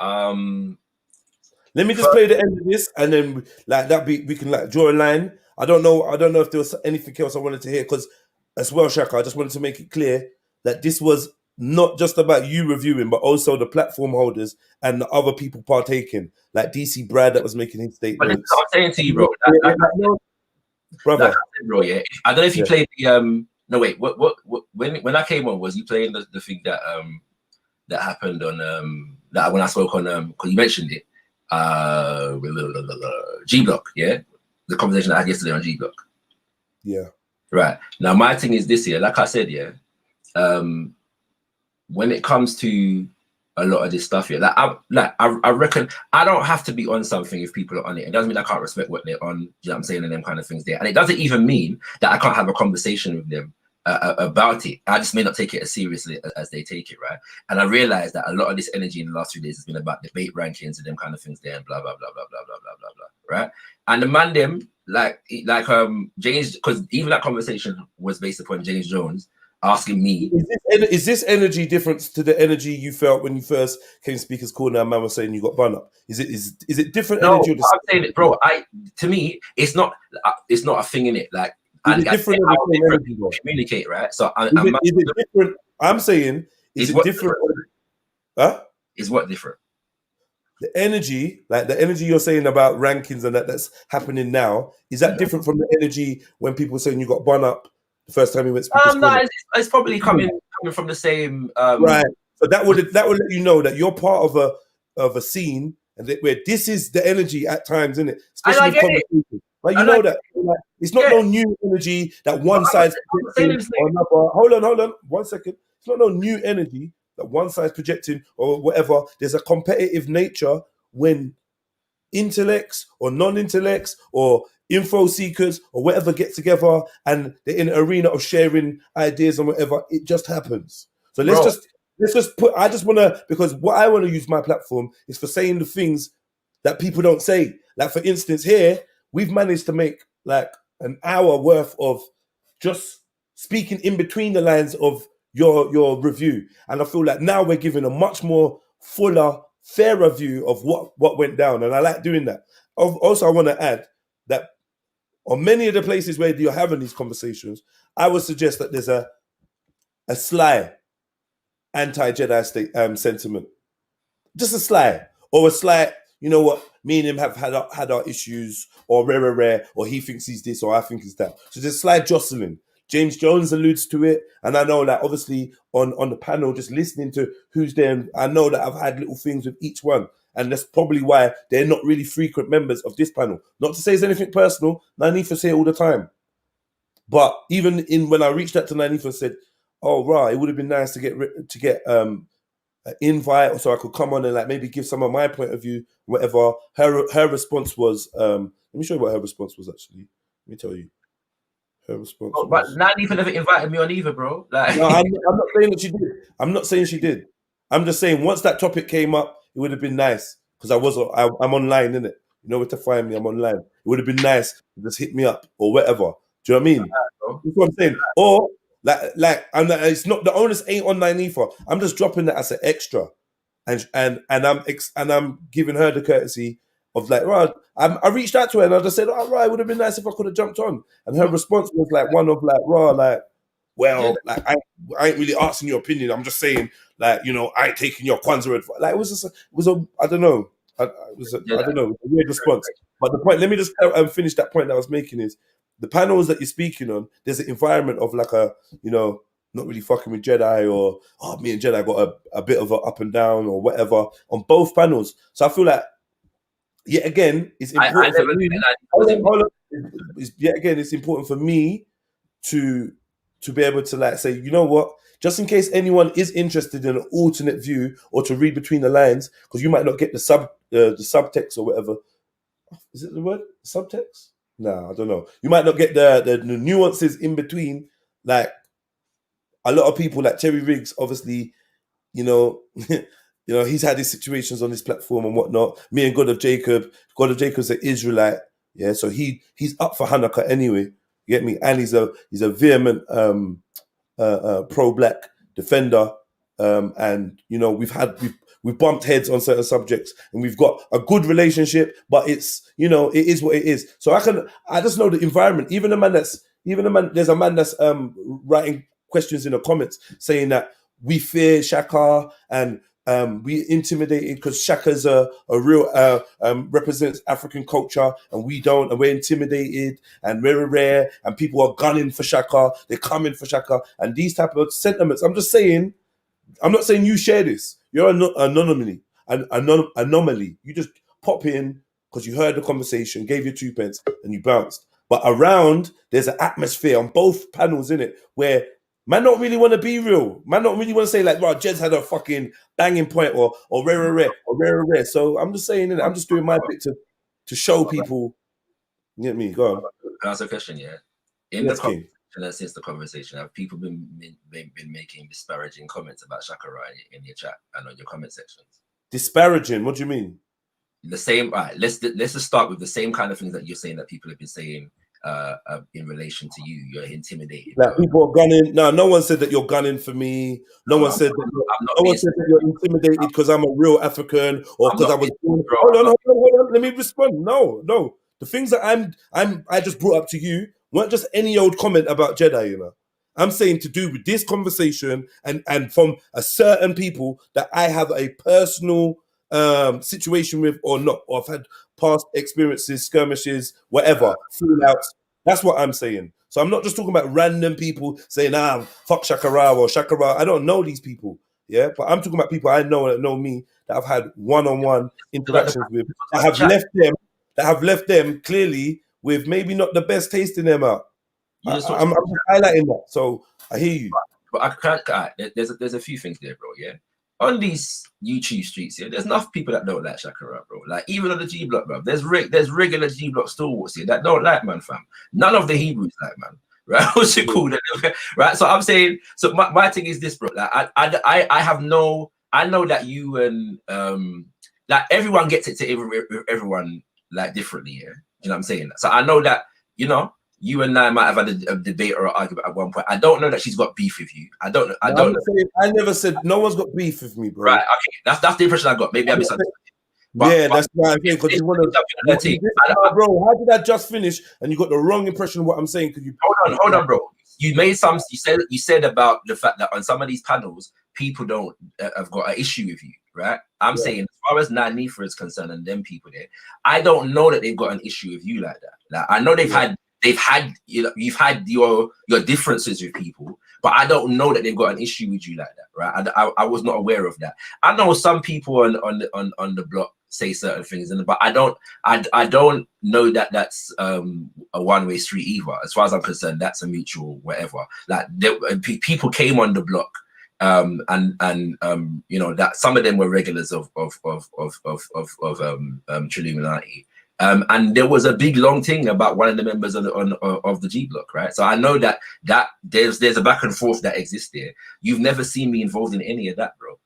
Let me just play the end of this, and then like we can like draw a line. I don't know if there was anything else I wanted to hear, because as well, Shaka, I just wanted to make it clear that this was not just about you reviewing, but also the platform holders and the other people partaking, like DC Brad that was making his statements. I'm saying to you, bro, brother, bro, yeah. I don't know if you played the No, wait. What? When I came on, was you playing the thing that that happened on that when I spoke on because you mentioned it. G Block, yeah, the conversation I had yesterday on G Block. Yeah. Right. Now my thing is this here, like I said, yeah. When it comes to a lot of this stuff here, I reckon I don't have to be on something if people are on it. It doesn't mean I can't respect what they're on, you know what I'm saying, and them kind of things there. And it doesn't even mean that I can't have a conversation with them about it. I just may not take it as seriously as they take it, right? And I realized that a lot of this energy in the last 3 days has been about debate rankings and them kind of things there, and blah blah blah blah blah blah blah blah blah, right? And the man them like James, because even that conversation was based upon James Jones asking me, is this energy different to the energy you felt when you first came to Speaker's Corner and man was saying you got bun up? Is it different no, energy? I'm saying it, bro. To me, it's not a thing in it. Like, is it different energy, communicate, right? So is it different? I'm saying, is it different? Huh? Is what different? The energy, like the energy you're saying about rankings and that's happening now, is that different from the energy when people saying you got bun up the first time you went? No, it's probably coming from the same. Right. So that would let you know that you're part of a scene, and where this is the energy at times, isn't it? Especially with conversations. Like, you know that like, it's not no new energy that one side's projecting or another. Hold on, 1 second. It's not no new energy that one side's projecting or whatever. There's a competitive nature when intellects or non-intellects or info seekers or whatever get together and they're in an arena of sharing ideas and whatever. It just happens. So let's just put. I just want to, because what I want to use my platform is for saying the things that people don't say. Like, for instance, here we've managed to make like an hour worth of just speaking in between the lines of your review, and I feel like now we're giving a much more fuller, fairer view of what went down, and I like doing that. Also, I want to add that on many of the places where you're having these conversations, I would suggest that there's a sly anti-Jedi sentiment, just a sly, or a slight, you know what, me and him have had our issues, or rare, or he thinks he's this, or I think he's that. So there's a slight jostling. James Jones alludes to it, and I know that obviously on the panel, just listening to who's there, and I know that I've had little things with each one, and that's probably why they're not really frequent members of this panel. Not to say it's anything personal, Nanifa's here all the time, but even when I reached out to Nanifa and said, "Oh, right, it would have been nice to get an invite, or so I could come on and like maybe give some of my point of view, whatever." Her response was, let me show you what her response was actually. Let me tell you. Her response. But Nanifa never invited me on either, bro. Like, no, I'm not saying that she did. I'm not saying she did. I'm just saying once that topic came up, it would have been nice because I'm online, innit? You know where to find me. I'm online. It would have been nice to just hit me up or whatever. Do you know what I mean? That's what I'm saying. Or it's not, the onus ain't on Nanifa. I'm just dropping that as an extra, and I'm giving her the courtesy of like, right, I reached out to her and I just said, "Oh, right, it would have been nice if I could have jumped on." And her response was like one of like, "Raw, like, well, like I ain't really asking your opinion. I'm just saying, like, you know, I ain't taking your Kwanzaa advice." Like, it was a I don't know, I don't know, a weird response. But the point, let me just finish that point that I was making is the panels that you're speaking on. There's an environment of like a, you know, not really fucking with Jedi, or me and Jedi got a bit of a up and down or whatever on both panels. So I feel like, yet again, it's important for me. Yet again, it's important for me to be able to like say, you know what, just in case anyone is interested in an alternate view or to read between the lines, because you might not get the subtext or whatever. Is it the word subtext? No, I don't know. You might not get the nuances in between. Like a lot of people, like Terry Riggs, obviously, you know. You know, he's had his situations on this platform and whatnot. Me and God of Jacob's an Israelite, yeah. So he's up for Hanukkah anyway. You get me? And he's a vehement pro-black defender. And you know, we've bumped heads on certain subjects, and we've got a good relationship. But it's, you know, it is what it is. So I just know the environment. There's a man that's writing questions in the comments saying that we fear Shaka and we intimidated because Shaka's a real represents African culture, and we don't, and we're intimidated, and we're rare, and people are gunning for Shaka, they're coming for Shaka, and these type of sentiments. I'm not saying you share this. You're an anomaly. You just pop in because you heard the conversation, gave your 2 pence, and you bounced. But around, there's an atmosphere on both panels in it where man don't really want to be real. Man don't really want to say like, "Right, Jed's had a fucking banging point," or rare. So I'm just saying that I'm just doing my bit to show people. You get me? Go on. Can I ask a question? Yeah. In the conversation, since the conversation, have people been making disparaging comments about Shakura in your chat and on your comment sections? Disparaging? What do you mean? The same. All right, let's just start with the same kind of things that you're saying that people have been saying in relation to you. You're intimidated. Like people are gunning. No one said that you're gunning for me. No one said that you're intimidated because I'm a real African or because I was born. Hold on. Let me respond. No. The things that I just brought up to you weren't just any old comment about Jedi, you know. I'm saying to do with this conversation and from a certain people that I have a personal situation with or not, or I've had past experiences, skirmishes, whatever, fallouts. That's what I'm saying. So I'm not just talking about random people saying, fuck Shakura or Shakura. I don't know these people, yeah? But I'm talking about people I know that know me, that I've had one-on-one interactions with, that have left them clearly with maybe not the best taste in their mouth. I'm just highlighting that. So I hear you. But I can't, there's a few things there, bro, yeah? On these YouTube streets here, there's enough people that don't like Shakura, bro. Like even on the G Block, bro, there's regular G Block stalwarts here that don't like man, fam. None of the Hebrews like man, right? What's it called? Right? So I'm saying, so my thing is this, bro. Like I know that you and like everyone gets it to everyone like differently, yeah. You know what I'm saying? So I know that, you know, you and I might have had a debate or an argument at one point. I don't know that she's got beef with you. I don't know. I never said no one's got beef with me, bro. Right? Okay, that's the impression I got. Maybe I misunderstood. That's why I'm saying, because you want to. Bro, how did I just finish and you got the wrong impression of what I'm saying? Because you hold on, bro. You made some. You said about the fact that on some of these panels, people don't have got an issue with you, right? I'm saying as far as Nanifa is concerned and them people there, I don't know that they've got an issue with you like that. Like I know they've had you know, you've had your differences with people, but I don't know that they've got an issue with you like that, right? I was not aware of that. I know some people on the block say certain things, but I don't know that that's a one-way street either. As far as I'm concerned, that's a mutual whatever. Like people came on the block, and you know that some of them were regulars of Trilluminati. And there was a big long thing about one of the members of the G Block, right? So I know that there's a back and forth that exists there. You've never seen me involved in any of that, bro.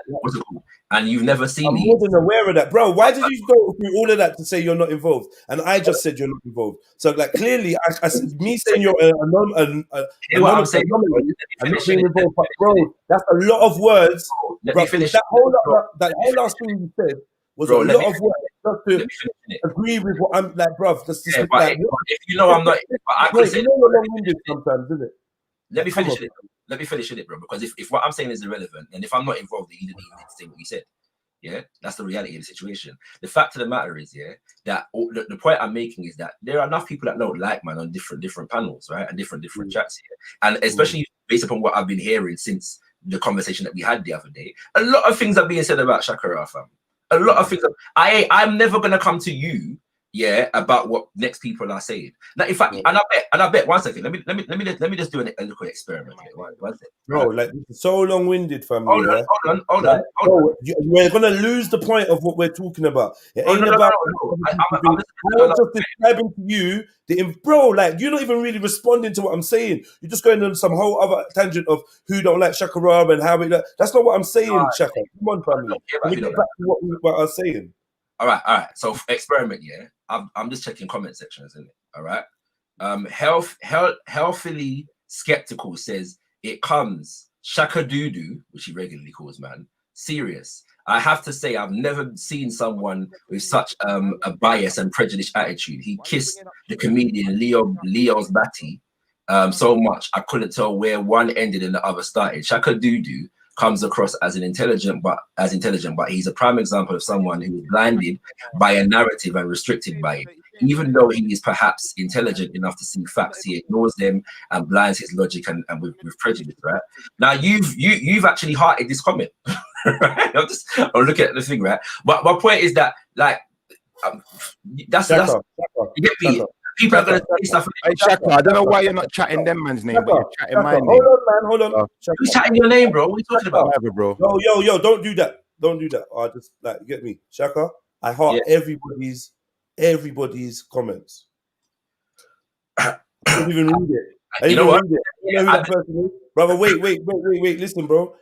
What's it called? And you've never seen me. I'm more than aware of that, bro. Why did you go through all of that to say you're not involved? And I just said you're not involved. So like clearly, me saying you're I'm not being involved, but bro, that's a lot of words. Let me finish. That whole last thing you said was a lot of words just to agree with what I'm like, bro. That's just like, if you know I'm not, I could say, you know you're long-winded sometimes, isn't it? Let me finish it. Let me finish it, bro. Because if what I'm saying is irrelevant, and if I'm not involved, you didn't need to say what you said. Yeah, that's the reality of the situation. The fact of the matter is, yeah, that the point I'm making is that there are enough people that don't like man on different panels, right, and different chats here, and especially based upon what I've been hearing since the conversation that we had the other day, a lot of things are being said about Shakura, fam. A lot of things. I'm never gonna come to you, yeah, about what next people are saying. Now, in fact, and I bet. 1 second. Let me just do a little experiment here. One second. Bro, like so long-winded, family. Hold on. We're gonna lose the point of what we're talking about. It ain't about. I'm just describing to you bro. Like you're not even really responding to what I'm saying. You're just going on some whole other tangent of who don't like Shakura and how we. That's not what I'm saying, Shaka. Come on, family. Let me get back to what I was saying. All right. So experiment, yeah. I'm just checking comment sections, isn't it? All right. Healthily skeptical says it comes Shaka Doodoo, which he regularly calls man, serious. I have to say I've never seen someone with such a bias and prejudiced attitude. He kissed the comedian Leo's Batty so much I couldn't tell where one ended and the other started. Shaka Doodoo comes across as intelligent, but he's a prime example of someone who is blinded by a narrative and restricted by it. Even though he is perhaps intelligent enough to see facts, he ignores them and blinds his logic and with prejudice. Right now, you've actually hearted this comment. Right? I'm looking at the thing, right? But my point is that like that's you get me. People are going to say stuff. Hey, Shaka, I don't know why you're not chatting them man's name, but you're chatting my name. Hold on, man. Hold on. Who's chatting your name, bro? What are you talking about? Whatever, bro. Yo, don't do that. Don't do that. I just like you get me, Shaka. I heart everybody's comments. I don't even read it. I You even know what? read it. You know who that person is? Brother, wait. Listen, bro.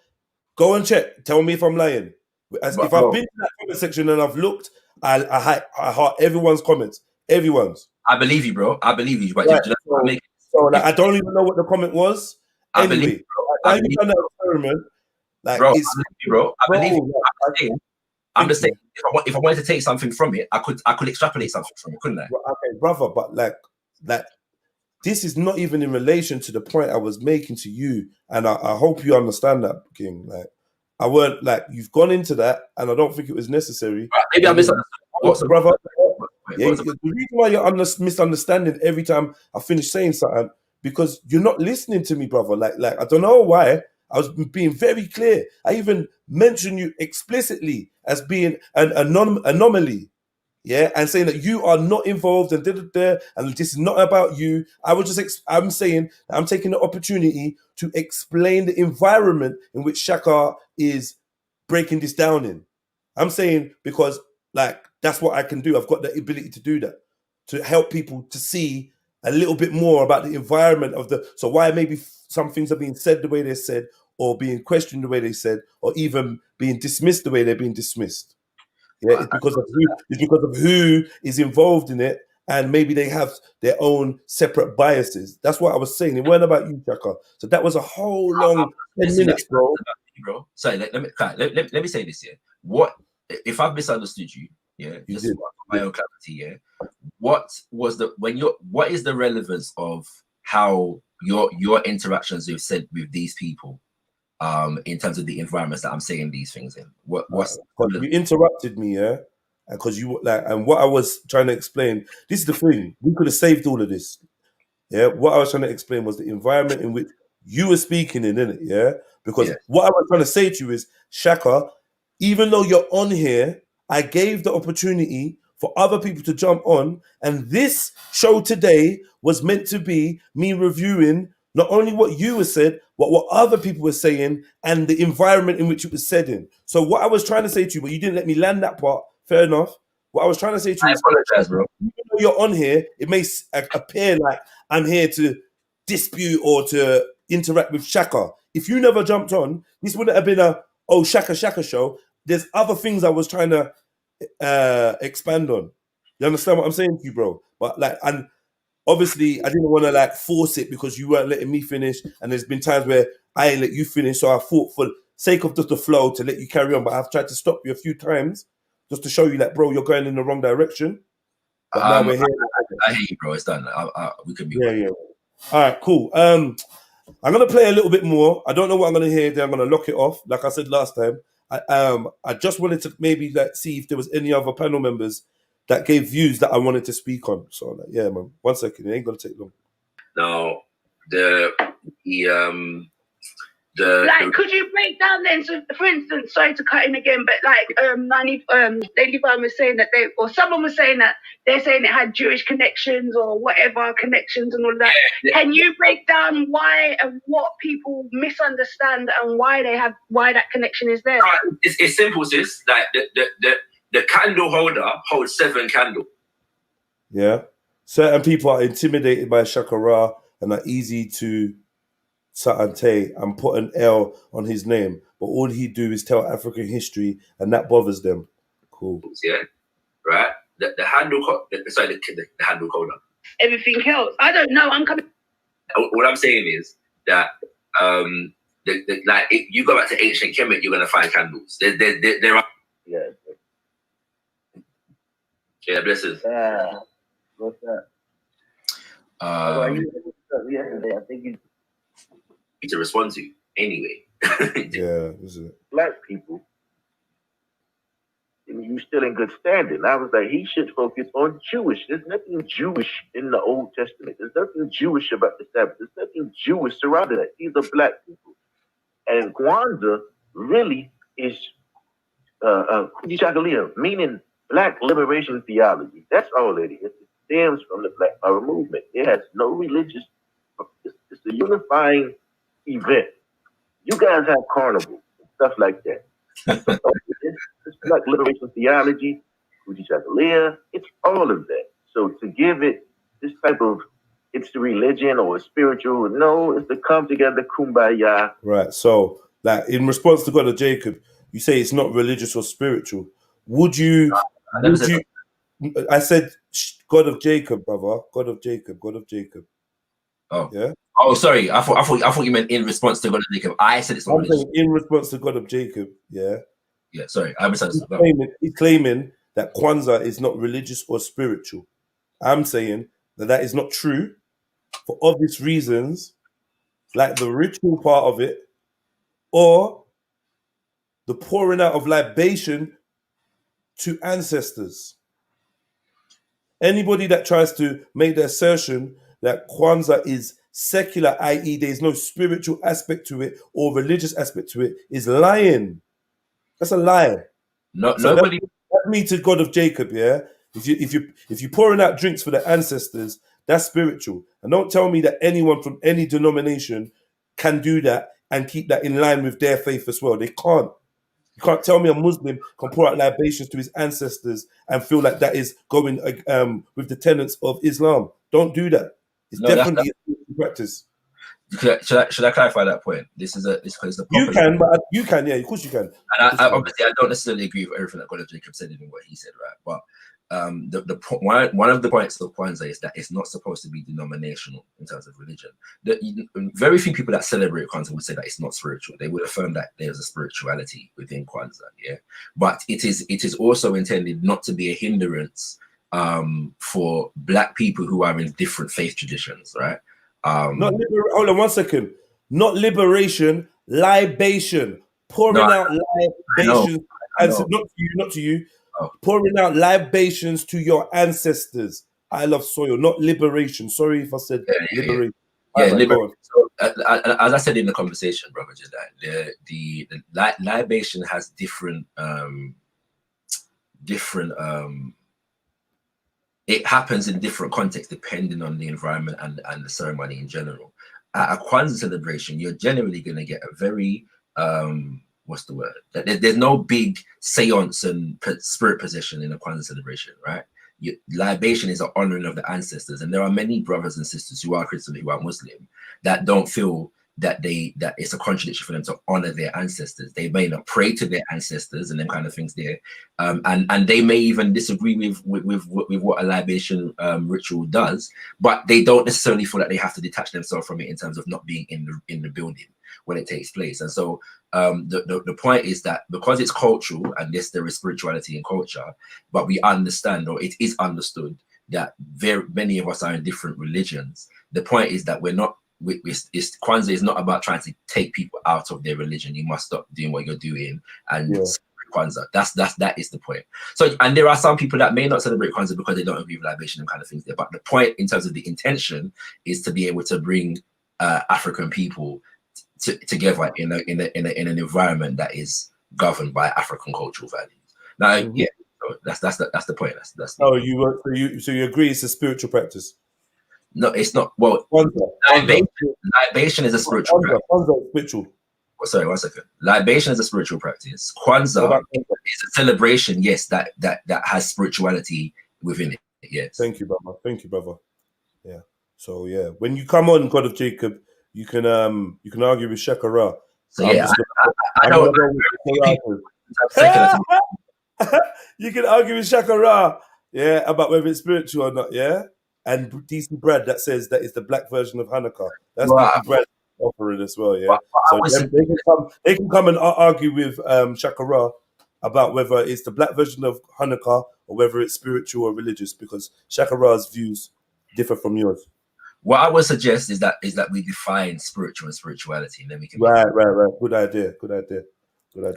Go and check. Tell me if I'm lying. If I've been to that comment section and I've looked, I heart everyone's comments. Everyone's. I believe you, bro. I believe you. But Right. so, like, I don't even know what the comment was. I Anyway, believe, bro. now you've done that experiment. Like, Bro, it's, I believe you, bro. I believe you. like, I'm just saying, if I wanted to take something from it, I could extrapolate something from it, couldn't I? Okay, brother, but like this is not even in relation to the point I was making to you, and I hope you understand that, King. Like, I weren't like you've gone into that, and I don't think it was necessary. Maybe I misunderstood. Brother. Yeah, the reason why you're misunderstanding every time I finish saying something because you're not listening to me, brother. Like I don't know why. I was being very clear. I even mentioned you explicitly as being an anomaly. Yeah, and saying that you are not involved and and this is not about you. I was just, I'm saying, I'm taking the opportunity to explain the environment in which Shaka is breaking this down in. I'm saying because, like, that's what I can do. I've got the ability to do that, to help people to see a little bit more about the environment of so why maybe some things are being said the way they're said, or being questioned the way they said, or even being dismissed the way they're being dismissed. Yeah, it's because of who is involved in it, and maybe they have their own separate biases. That's what I was saying. It weren't about you, Shaka. So that was a whole long 10 minutes, bro. Sorry, let me say this here. What if I've misunderstood you? Yeah, just for my own clarity. Yeah, what is the relevance of how your interactions with these people? In terms of the environments that I'm saying these things in, you interrupted me, yeah, because you like, and what I was trying to explain. This is the thing. We could have saved all of this. Yeah, what I was trying to explain was the environment in which you were speaking in, innit? Yeah, because what I was trying to say to you is, Shaka, even though you're on here, I gave the opportunity for other people to jump on, and this show today was meant to be me reviewing not only what you were said, but what other people were saying and the environment in which it was said in. So what I was trying to say to you, but you didn't let me land that part, fair enough. What I was trying to say to you is, apologize, bro. Even though you're on here, it may appear like I'm here to dispute or to interact with Shaka. If you never jumped on, this wouldn't have been a Shaka show. There's other things I was trying to expand on. You understand what I'm saying to you, bro? But like, and obviously I didn't want to like force it because you weren't letting me finish, and there's been times where I ain't let you finish, so I thought for the sake of just the flow to let you carry on, but I've tried to stop you a few times just to show you that, bro, you're going in the wrong direction. But now we're here. I hear you, bro. It's done. We can be. Yeah. All right, cool. I'm gonna play a little bit more. I don't know what I'm gonna hear. Then I'm gonna lock it off. Like I said last time, I just wanted to maybe like see if there was any other panel members that gave views that I wanted to speak on. So like, yeah, man. 1 second. It ain't gonna take long. Now, could you break down then? So, for instance, sorry to cut in again, but like, Lady Van was saying that someone was saying that they're saying it had Jewish connections or whatever connections and all that. Yeah. Can you break down why and what people misunderstand and why that connection is there? It's simple, sis. Like the candle holder holds 7 candles. Yeah, certain people are intimidated by Shakura and are easy to Sa'ante and put an L on his name, but all he do is tell African history, and that bothers them. Cool. Yeah, right. The handle holder. Everything else, I don't know. I'm coming. What I'm saying is that like if you go back to ancient Kemet, you're gonna find candles. There are. Yeah, blessings. What's that? Yesterday, I think you to respond to anyway. Yeah, is it? Black people, you still in good standing. I was like, he should focus on Jewish. There's nothing Jewish in the Old Testament. There's nothing Jewish about the Sabbath. There's nothing Jewish surrounding that. These are black people. And Kwanzaa really is meaning black liberation theology. That's all it is. It stems from the Black Power movement. It has no religious. It's a unifying event. You guys have carnival and stuff like that. It's black liberation theology, it's all of that. So to give it this type of it's the religion or it's spiritual. No, it's to come together, kumbaya. Right. So, like, in response to God of Jacob, you say it's not religious or spiritual. Would you? Would you? I said God of Jacob, brother. God of Jacob. God of Jacob. Oh. Yeah. Oh, sorry. I thought you meant in response to God of Jacob. I said it's not religious. In response to God of Jacob. Yeah. Yeah. Sorry, I misunderstood. He's claiming that Kwanzaa is not religious or spiritual. I'm saying that is not true for obvious reasons, like the ritual part of it, or the pouring out of libation to ancestors. Anybody that tries to make the assertion that Kwanzaa is secular, i.e., there's no spiritual aspect to it or religious aspect to it, is lying. That's a lie. Nobody. That's me to God of Jacob. Yeah. If you're pouring out drinks for the ancestors, that's spiritual. And don't tell me that anyone from any denomination can do that and keep that in line with their faith as well. They can't. You can't tell me a Muslim can pour out libations to his ancestors and feel like that is going with the tenets of Islam. Don't do that. It's definitely a practice. Should I clarify that point? This is the you can, but you can, yeah, of course you can. And obviously, I don't necessarily agree with everything that God of Jacob said, even what he said, right? But one of the points of Kwanzaa is that it's not supposed to be denominational in terms of religion. Very few people that celebrate Kwanzaa would say that it's not spiritual. They would affirm that there's a spirituality within Kwanzaa, yeah. But it is also intended not to be a hindrance for Black people who are in different faith traditions, right? Hold on 1 second. Not liberation, libation. Pouring out libations. Not to you. Oh. Pouring out libations to your ancestors. I love soil, not liberation. Sorry if I said liberation. Yeah, liberation. So, as I said in the conversation, brother Jedionline, the libation has different it happens in different contexts depending on the environment and the ceremony in general. At a Kwanzaa celebration, you're generally going to get a very what's the word? There's no big seance and spirit possession in a Kwanzaa celebration, right? Libation is an honoring of the ancestors, and there are many brothers and sisters who are Christian, who are Muslim, that don't feel that it's a contradiction for them to honor their ancestors. They may not pray to their ancestors and them kind of things there, and they may even disagree with what a libation ritual does, but they don't necessarily feel that they have to detach themselves from it in terms of not being in the building when it takes place. And so the point is that because it's cultural, and yes, there is spirituality in culture, but we understand, or it is understood, that very many of us are in different religions. The point is that we're not. Kwanzaa is not about trying to take people out of their religion. You must stop doing what you're doing and Kwanzaa. That is the point. So, and there are some people that may not celebrate Kwanzaa because they don't agree with libation and kind of things there. But the point in terms of the intention is to be able to bring African people together in an environment that is governed by African cultural values. Now, yeah, so that's the point. That's so you agree it's a spiritual practice? No, it's not. Well, libation is a spiritual practice. Kwanzaa is spiritual. Oh, sorry, 1 second. Libation is a spiritual practice. Kwanzaa is a celebration, yes, that has spirituality within it. Yes. Thank you, brother. Yeah. So yeah, when you come on God of Jacob, you can argue with Shakura. So yeah, you can argue with Shakura, yeah, about whether it's spiritual or not, yeah. And DC Brad that says that it's the black version of Hanukkah. That's DC Brad offering as well, yeah. So they can come and argue with Shakura about whether it's the black version of Hanukkah or whether it's spiritual or religious, because Shakura's views differ from yours. What I would suggest is that we define spiritual and spirituality, and then we can. Right. Good idea.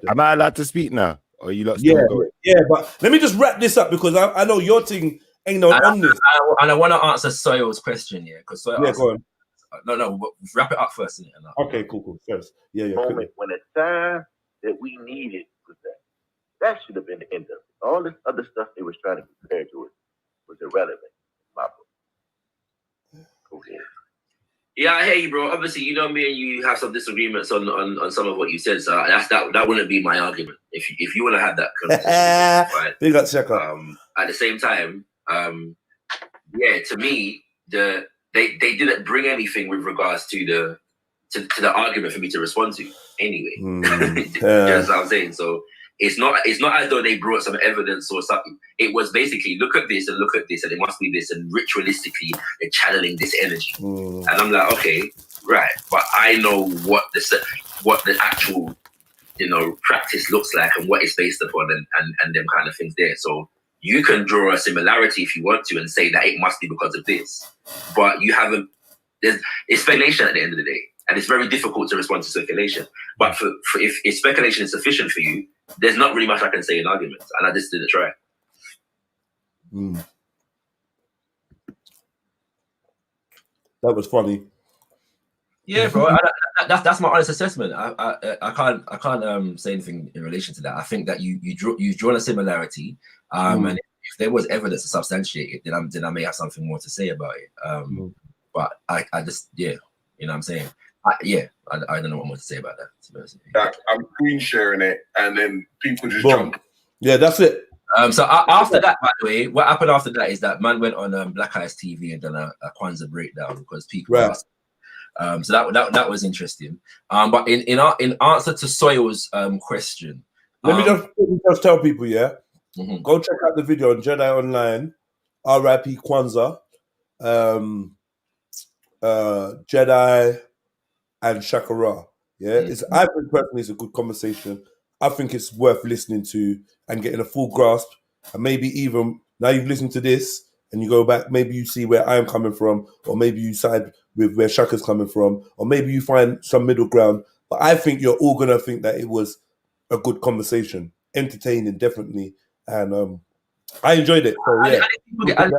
Am I allowed to speak now? Or are you lot still going? going? Yeah, but let me just wrap this up because I know your thing ain't no on this. And I want to answer Soil's question, yeah, because Soil. Yeah, go on. No, wrap it up first. Okay, cool. First, yeah. Moment when the time that we needed was that should have been the end of it. All this other stuff they was trying to compare to it was irrelevant. My book. Okay. Yeah, I hear you, bro. Obviously, you know me and you have some disagreements on some of what you said, so that wouldn't be my argument. If you want to have that conversation, fine. Big up, Shaka. At the same time, yeah, to me, the they didn't bring anything with regards to the argument for me to respond to anyway. You know what I'm saying? So it's not as though they brought some evidence or something. It was basically look at this and look at this and it must be this, and ritualistically they're channeling this energy. And I'm like, okay, right, but I know what the actual practice looks like and what it's based upon and them kind of things there. So you can draw a similarity if you want to and say that it must be because of this, but you haven't. It's speculation at the end of the day, and it's very difficult to respond to speculation. But for if speculation is sufficient for you, there's not really much I can say in arguments, and I just didn't try. That was funny. Yeah, bro. That's my honest assessment. I can't say anything in relation to that. I think that you've drawn a similarity, and if there was evidence to substantiate it, then I may have something more to say about it. But I just you know what I'm saying. I don't know what more to say about that. I'm screen sharing it, and then people just Boom. jump. Yeah, that's it. So after that, by the way, what happened after that is that man went on Black Eyes TV and done a Kwanzaa breakdown because people asked. So that was interesting. But in answer to Soil's question, let me just tell people, go check out the video on Jedionline, RIP Kwanzaa, Jedi and Shakura. I think personally it's a good conversation. I think it's worth listening to and getting a full grasp. And maybe even now you've listened to this and you go back, maybe you see where I'm coming from, or maybe you side with where Shaka's coming from, or maybe you find some middle ground. But I think you're all gonna think that it was a good conversation, entertaining, definitely, and I enjoyed it. So yeah, I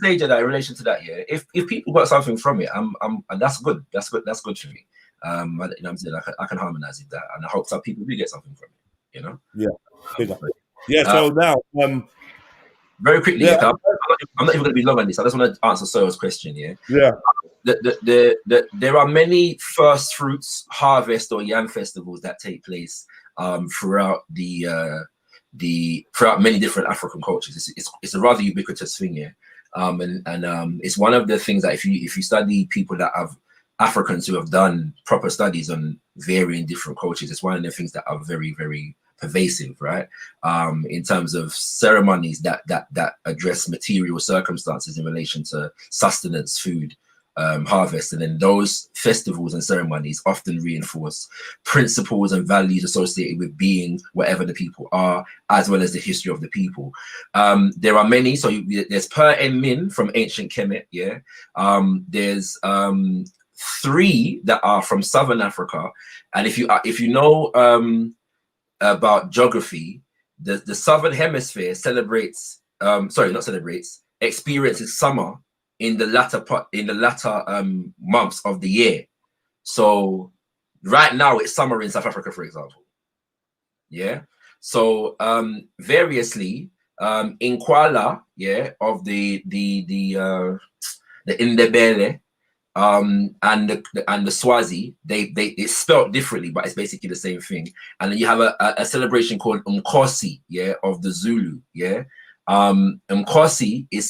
say that in relation to that, if people got something from it, and that's good. That's good for me. You know what I'm saying? I can harmonize with that, and I hope some people do get something from it. You know? So now, very quickly, I'm not even going to be long on this. I just want to answer Soil's question. There are many first fruits, harvest, or yam festivals that take place throughout throughout many different African cultures. It's a rather ubiquitous thing, and it's one of the things that if you study people that have Africans who have done proper studies on varying different cultures, it's one of the things that are very, very pervasive, right? In terms of ceremonies that address material circumstances in relation to sustenance, food, harvest, and then those festivals and ceremonies often reinforce principles and values associated with being whatever the people are, as well as the history of the people. There are many. So there's Per and Min from ancient Kemet. There's 3 that are from Southern Africa, and if you know about geography, the Southern Hemisphere experiences summer in the latter months of the year. So right now it's summer in South Africa, for example. So variously in Kuala, of the Indebele, and the Swazi, it's spelled differently, but it's basically the same thing. And then you have a celebration called Umkosi, of the Zulu. Umkosi is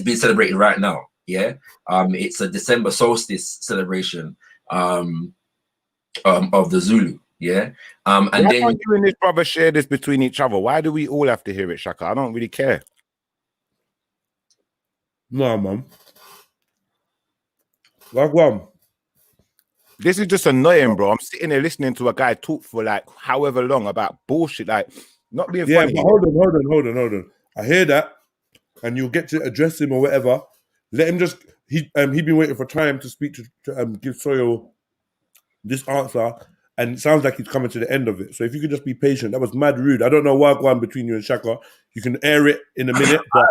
being celebrated right now. It's a December solstice celebration of the Zulu. And why then can't you and this brother share this between each other? Why do we all have to hear it, Shaka? I don't really care. No, man. Wagwan. This is just annoying, bro. I'm sitting there listening to a guy talk for like however long about bullshit, like not being funny. But hold on. I hear that, and you'll get to address him or whatever. Let him just. He been waiting for time to speak to give Soil this answer, and it sounds like he's coming to the end of it. So if you could just be patient, that was mad rude. I don't know what going between you and Shaka. You can air it in a minute, but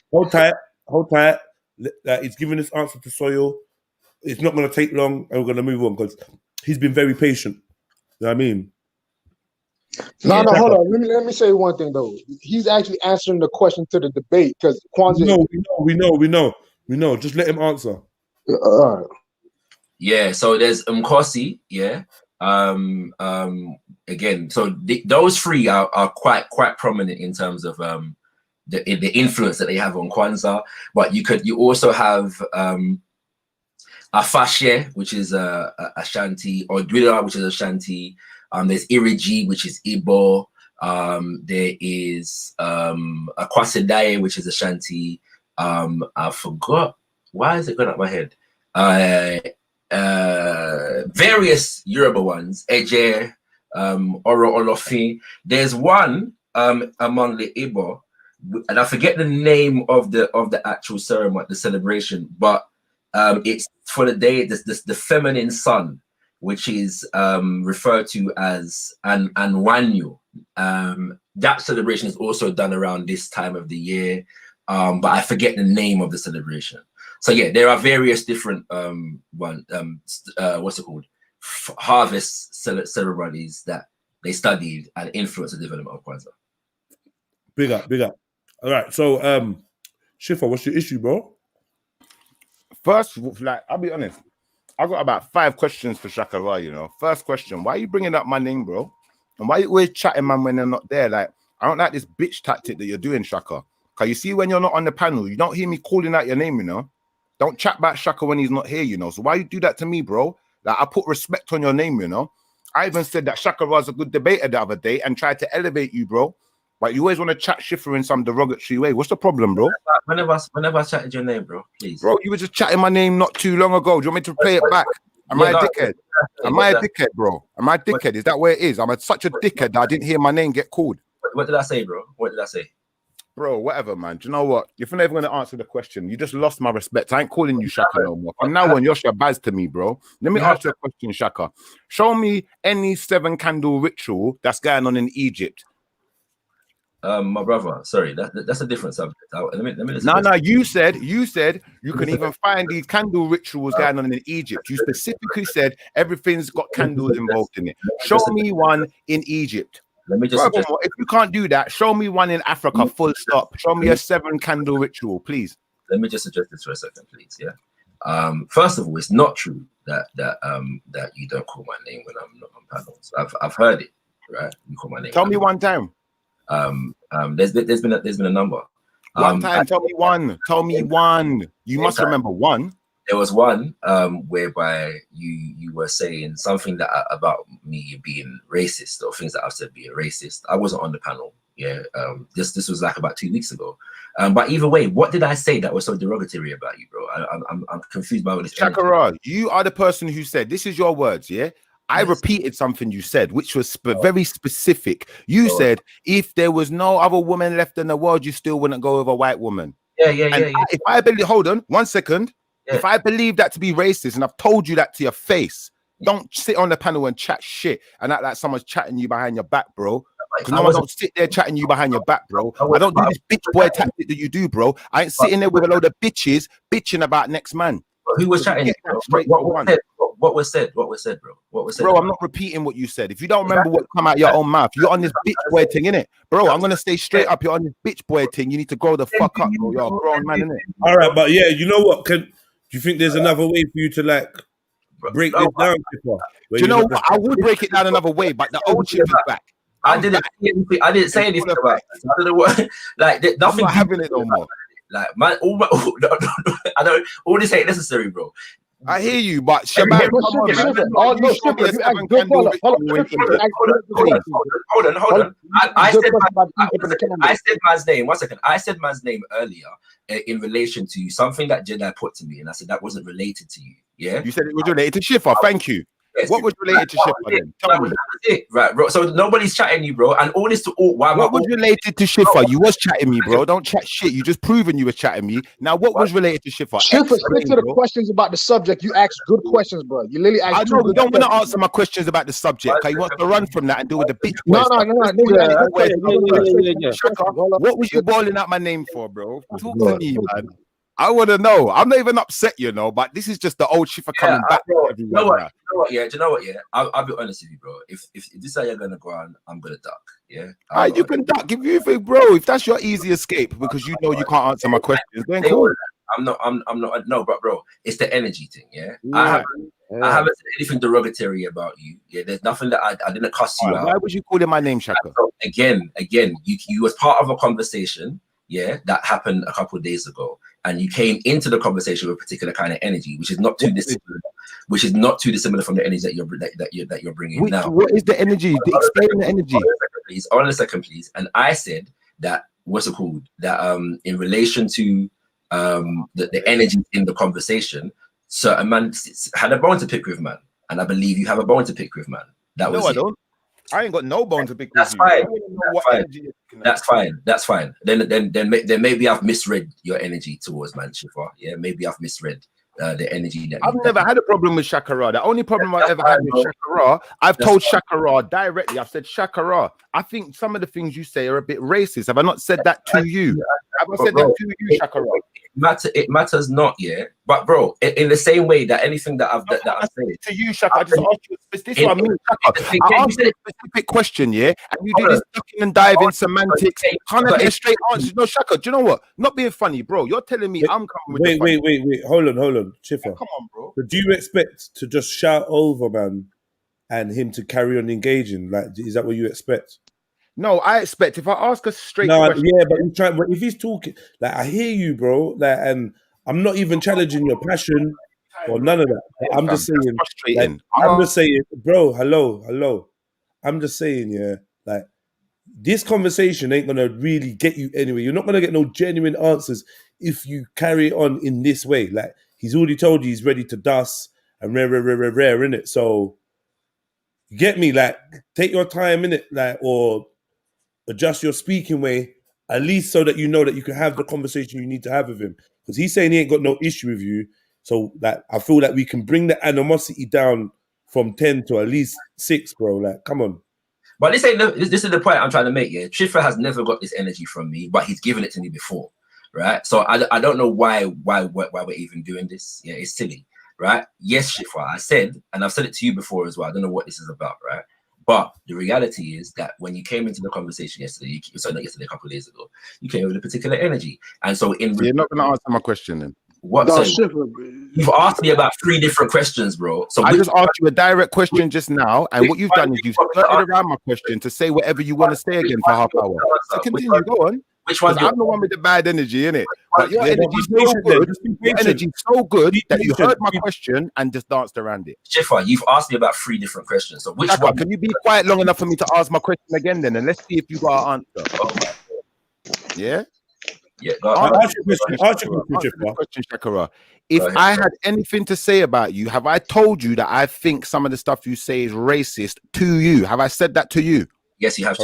hold tight. He's giving this answer to Soil. It's not going to take long, and we're going to move on because he's been very patient. You know what I mean? No, hold on. Let me say one thing though. He's actually answering the question to the debate because Kwanzaa. We know. Just let him answer. All right. Yeah. So there's Umkosi. Again, so those 3 are quite prominent in terms of the influence that they have on Kwanzaa. But you also have Afashe, which is a Ashanti, or Dwira, which is Ashanti. There's Iriji, which is Igbo. There is Akwasedaye, which is Ashanti. I forgot, why is it going up my head? Various Yoruba ones, Eje, Oro Olofin. There's one among the Igbo, and I forget the name of the actual ceremony, the celebration, but it's for the day, the feminine sun, which is referred to as Anwanyu. That celebration is also done around this time of the year, but I forget the name of the celebration. So yeah, there are various different what's it called, harvest ceremonies that they studied and influenced the development of Kwanzaa. Big up. All right, so Shifa, what's your issue, bro? First, like, I'll be honest, I got about 5 questions for Shakura, you know. First question, why are you bringing up my name, bro? And why are you always chatting, man, when they're not there? Like, I don't like this bitch tactic that you're doing, Shaka. Because you see, when you're not on the panel, you don't hear me calling out your name, you know. Don't chat back Shaka when he's not here, you know. So why you do that to me, bro? Like, I put respect on your name, you know. I even said that Shaka was a good debater the other day and tried to elevate you, bro. But you always want to chat Shifa in some derogatory way. What's the problem, bro? Whenever I chatted your name, bro, please. Bro, you were just chatting my name not too long ago. Do you want me to play it back? Am I a dickhead? Am I a dickhead, bro? Am I a dickhead? Is that where it is? I'm such a dickhead that I didn't hear my name get called. What did I say, bro? What did I say? Bro, whatever, man. Do you know what? If you're never going to answer the question, you just lost my respect. I ain't calling you Shaka no more. From now on, you're Shabazz to me, bro. Let me ask you a question, Shaka. Show me any 7-candle ritual that's going on in Egypt. My brother, sorry, that's a different subject. Let me listen. No, you said you can even find these candle rituals going on in Egypt. You specifically said everything's got candles involved in it. Show me one in Egypt. Let me just Furthermore, if you can't do that, show me one in Africa, full stop. Show me a 7-candle ritual, please. Let me just address this for a second, please. Yeah. First of all, it's not true that you don't call my name when I'm not on panels. I've heard it, right? You call my name. Tell me one time. There's been a number. One time. Tell me one. Tell me one. You must remember one. There was one whereby you were saying something that about me being racist, or things that I've said being racist. I wasn't on the panel. Yeah. This was like about 2 weeks ago. But either way, what did I say that was so derogatory about you, bro? I'm confused by what this. Shakura, you are the person who said, this is your words, yeah? I repeated something you said, which was very specific. You said, if there was no other woman left in the world, you still wouldn't go with a white woman. Yeah. If I believe, hold on 1 second. Yeah. If I believe that to be racist, and I've told you that to your face, don't sit on the panel and chat shit and act like someone's chatting you behind your back, bro. Because no one don't sit there chatting you behind your back, bro. I don't do this bitch boy tactic that you do, bro. I ain't sitting there with a load of bitches bitching about next man. Who was chatting? What was said, bro? What was said? Bro, I'm not repeating what you said. If you don't remember what come out your own mouth, you're on this bitch boy thing, innit? Bro, I'm gonna stay straight up. You're on this bitch boy thing. You need to grow the fuck up, bro. You're a grown man, innit? All right, but yeah, you know what? Do you think there's another way for you to like break this down? Do you know what? I would break it down another way, but the old shit is back. I didn't say anything about it. I don't know what, like, nothing. I'm not having it no more. Like, man, I don't. All this ain't necessary, bro. I hear you, but Shabbat, hold on. I said man's name. 1 second. I said man's name earlier in relation to something that Jedi put to me, and I said that wasn't related to you. Yeah, you said it was related to Shifa. Thank you. Yes, what was related to Shifa then? Tell me. Right, bro. So nobody's chatting you, bro. And all this to all. What was related to Shifa? You was chatting me, bro. Don't chat shit. You just proven you were chatting me. Now, what was related to Shifa? Shifa, stick to the questions about the subject. You asked good questions, bro. You literally asked. I know you don't want to answer my questions about the subject. Okay, you want to run from that and deal with the bitch. No. What was you boiling out my name for, bro? Talk to me, man. I want to know. I'm not even upset, you know, but this is just the old Shifa coming back. Bro, you know what? Yeah, do you know what? Yeah, I'll be honest with you, bro. If this is how you're gonna go on, I'm gonna duck. Yeah, you can duck if you think, bro. If that's your easy escape because you know you can't answer my questions, then cool. I'm not. No, but bro, it's the energy thing. Yeah, I haven't said anything derogatory about you. Yeah, there's nothing that I didn't cuss you out. Why was you calling my name, Shaka? Again, you was part of a conversation. yeah, that happened a couple of days ago, and you came into the conversation with a particular kind of energy, which is not too dissimilar, from the energy that you're bringing now. What is the energy? Explain the energy. Hold on a second, please. And I said that what's it called? That in relation to the energy in the conversation, certain man had a bone to pick with, man, and I believe you have a bone to pick with, man. That was I it. don't. I ain't got no bone to pick That's with fine. you. That's fine. That's fine. Then maybe I've misread your energy towards man, Shifa. Yeah, maybe I've misread the energy that I've never had a problem with Shakura. The only problem I've ever had with Shakura, I've told Shakura directly. I've said, Shakura, I think some of the things you say are a bit racist. Have I not said that to you? Have I said that to you, Shakura? It matters not, yeah. But bro, in the same way that anything that I've said to you, Shaka, I just asked you. This is what I mean, Shaka. I asked you a specific question, yeah, and you do this ducking and diving semantics. Can't have a straight answer. No, Shaka. Do you know what? Not being funny, bro. You're telling me I'm coming with. Wait. Hold on, Chiffa. Come on, bro. But do you expect to just shout over, man, and him to carry on engaging? Like, is that what you expect? No, I expect if I ask a straight question. Yeah, but if he's talking, like, I hear you, bro, like, and I'm not even challenging your passion or none of that. I'm just saying, like, I'm just saying, bro, hello. I'm just saying, yeah, like, this conversation ain't gonna really get you anywhere. You're not gonna get no genuine answers if you carry on in this way. Like, he's already told you he's ready to dust and rare, innit? So, you get me? Like, take your time, innit? Like, or adjust your speaking way, at least so that you know that you can have the conversation you need to have with him. Because he's saying he ain't got no issue with you. So that I feel like we can bring the animosity down from 10 to at least 6, bro. Like, come on. But this is the point I'm trying to make. Yeah, Chifra has never got this energy from me, but he's given it to me before, right? So I don't know why we're even doing this. Yeah, it's silly, right? Yes, Chifra, I said, and I've said it to you before as well. I don't know what this is about, right? But the reality is that when you came into the conversation yesterday, a couple of days ago, you came with a particular energy, and so you're not going to answer my question then. What? So you've asked me about 3 different questions, bro. So I just asked you a direct question just now, and what you've done is you've skirted around my question to say whatever you want to say again for half hour. So continue, go on. Which one? I'm the one with the bad energy, innit? But your energy is so good. Your energy so good that you heard my question and just danced around it. Shifa, you've asked me about 3 different questions. So which one? Can you be quiet long enough for me to ask my question again then? And let's see if you got an answer. Yeah? Yeah. Ask your question, Shakura. If I had anything to say about you, have I told you that I think some of the stuff you say is racist to you? Have I said that to you? Yes, you have.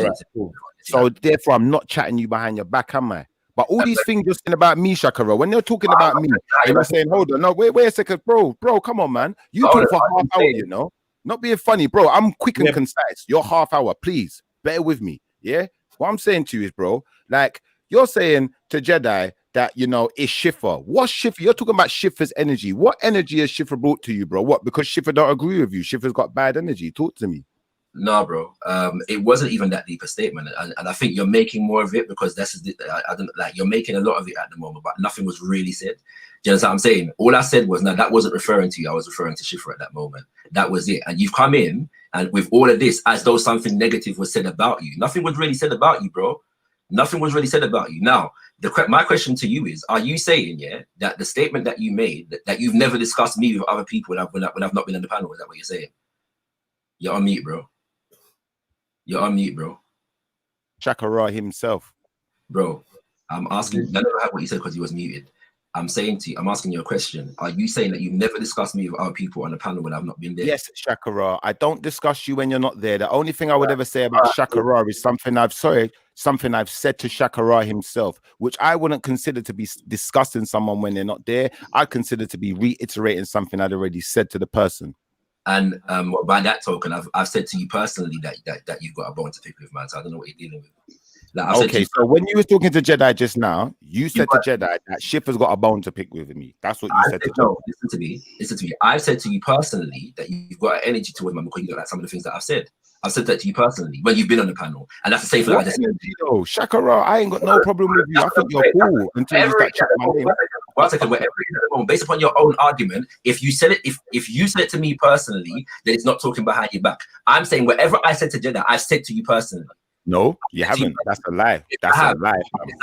So therefore, I'm not chatting you behind your back, am I? But all these things you're saying about me, Shakura, when you're talking about me, and you're saying, hold on, no, wait a second, bro, come on, man. You talk for half hour, you know? Not being funny, bro. I'm quick and concise. You're half hour, please. Bear with me, yeah? What I'm saying to you is, bro, like, you're saying to Jedi that, you know, it's Shifa. What's Shifa? You're talking about Shifa's energy. What energy has Shifa brought to you, bro? What? Because Shifa don't agree with you. Shifa's got bad energy. Talk to me. No, bro. It wasn't even that deep a statement, and I think you're making more of it because I don't like you're making a lot of it at the moment, but nothing was really said. Do you understand what I'm saying? All I said was, no, that wasn't referring to you. I was referring to Shifa at that moment. That was it. And you've come in and with all of this as though something negative was said about you. Nothing was really said about you, bro. Nothing was really said about you. Now, my question to you is: are you saying, yeah, that the statement that you made that you've never discussed me with other people when I've not been on the panel? Is that what you're saying? You're on mute, bro. You're on mute, bro. Shakura himself. Bro, I'm asking, I never heard what you said because he was muted. I'm asking you a question. Are you saying that you've never discussed me with other people on the panel when I've not been there? Yes, Shakura. I don't discuss you when you're not there. The only thing I would ever say about Shakura is something I've said to Shakura himself, which I wouldn't consider to be discussing someone when they're not there. I consider to be reiterating something I'd already said to the person. And by that token, I've said to you personally that you've got a bone to pick with, man. So I don't know what you're dealing with. Like, okay, so when you were talking to Jedi just now, you said to Jedi that Shifa's got a bone to pick with me. That's what you said to Jedi. No, listen to me. I've said to you personally that you've got an energy towards me because you don't like some of the things that I've said. I've said that to you personally when you've been on the panel, and that's the same thing. I just said. Yo, Shakura, I ain't got no problem with you. I think you're cool until you start chatting my name. One second, based upon your own argument, if you said it, if you said it to me personally, then it's not talking behind your back. I'm saying whatever I said to Jeddah, I've said to you personally. No, you haven't. That's a lie. That's a lie.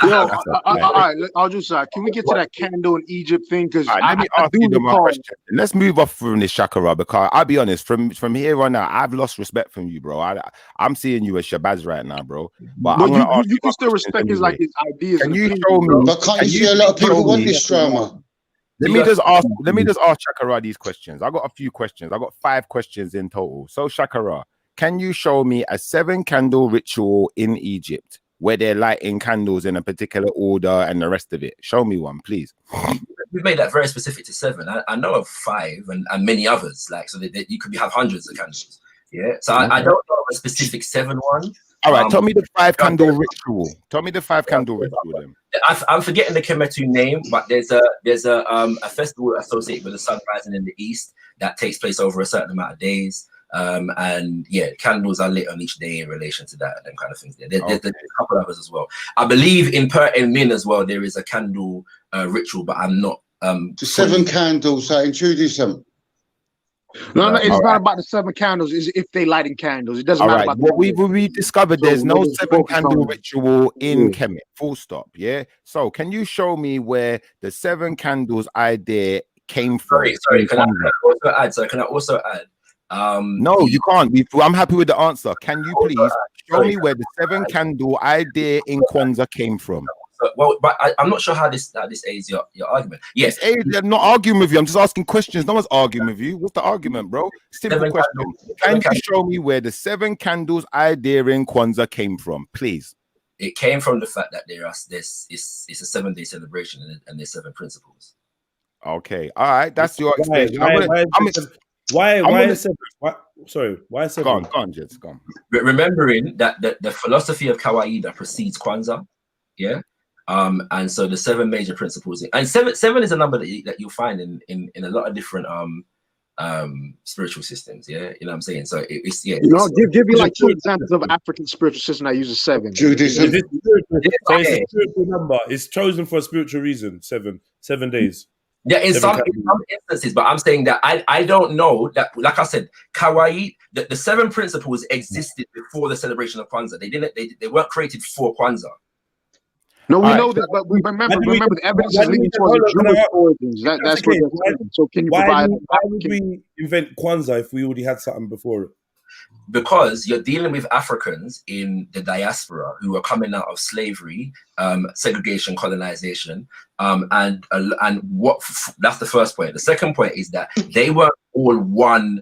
Yo, That's a all lie. right, I'll just can we get to that candle in Egypt thing? Because Let me ask you the question. Let's move off from this Shakura, because I'll be honest, from here on out, I've lost respect from you, bro. I'm seeing you as Shabazz right now, bro. But I'm gonna ask you can still respect his like his ideas. Can and you opinions, show me? bro. But can't you see a lot of people want this drama? Let me just ask Shakura these questions. I got a few questions. I got 5 questions in total. So Shakura, can you show me a 7-candle ritual in Egypt where they're lighting candles in a particular order and the rest of it? Show me one, please. We've made that very specific to 7. I know of 5 and many others. Like, so that you could have hundreds of candles. Yeah. So I don't know of a specific 7 one. All right, tell me the 5-candle ritual. Tell me the 5-candle ritual then. I'm forgetting the Kemetu name, but there's a festival associated with the sun rising in the east that takes place over a certain amount of days. And yeah, candles are lit on each day in relation to that and them kind of things. There's a couple others as well. I believe in Per and Min as well, there is a candle ritual, but I'm not 7 candles in Judaism. No, it's not about the 7 candles. Is if they lighting candles. It doesn't matter about what we discovered. There's no 7-candle ritual in Kemet. Full stop. Yeah. So can you show me where the 7 candles idea came from? Sorry. Can I also add? No, you can't. I'm happy with the answer. Can you please show me where the 7-candle idea in Kwanzaa came from? Well, but I'm not sure how this aids your argument. Yes, I'm not arguing with you. I'm just asking questions. No one's arguing with you. What's the argument, bro? Simple question. Can you show me where the 7 candles idea in Kwanzaa came from, please? It came from the fact that it's a 7-day celebration and there's 7 principles. Okay, all right, that's your explanation. Why 7? Why 7? Go on, Jets. Go on. Remembering that the philosophy of Kawaida precedes Kwanzaa, yeah. And so the 7 major principles, and seven is a number that you'll find in a lot of different spiritual systems. Yeah, you know what I'm saying. So it's give me like 2 examples of African spiritual system that uses 7. Judaism. It's a spiritual number. It's chosen for a spiritual reason. 7 days. Yeah, in some instances, but I'm saying that I don't know that, like I said, Kawaii, the 7 principles existed before the celebration of Kwanzaa. They weren't created for Kwanzaa. No, we know that, but we remember the evidence is leading towards the Jewish origins. That's what they're saying. So can you provide? Why would we invent Kwanzaa if we already had something before it? Because you're dealing with Africans in the diaspora who are coming out of slavery, segregation, colonization, and what that's the first point. The second point is that they weren't all one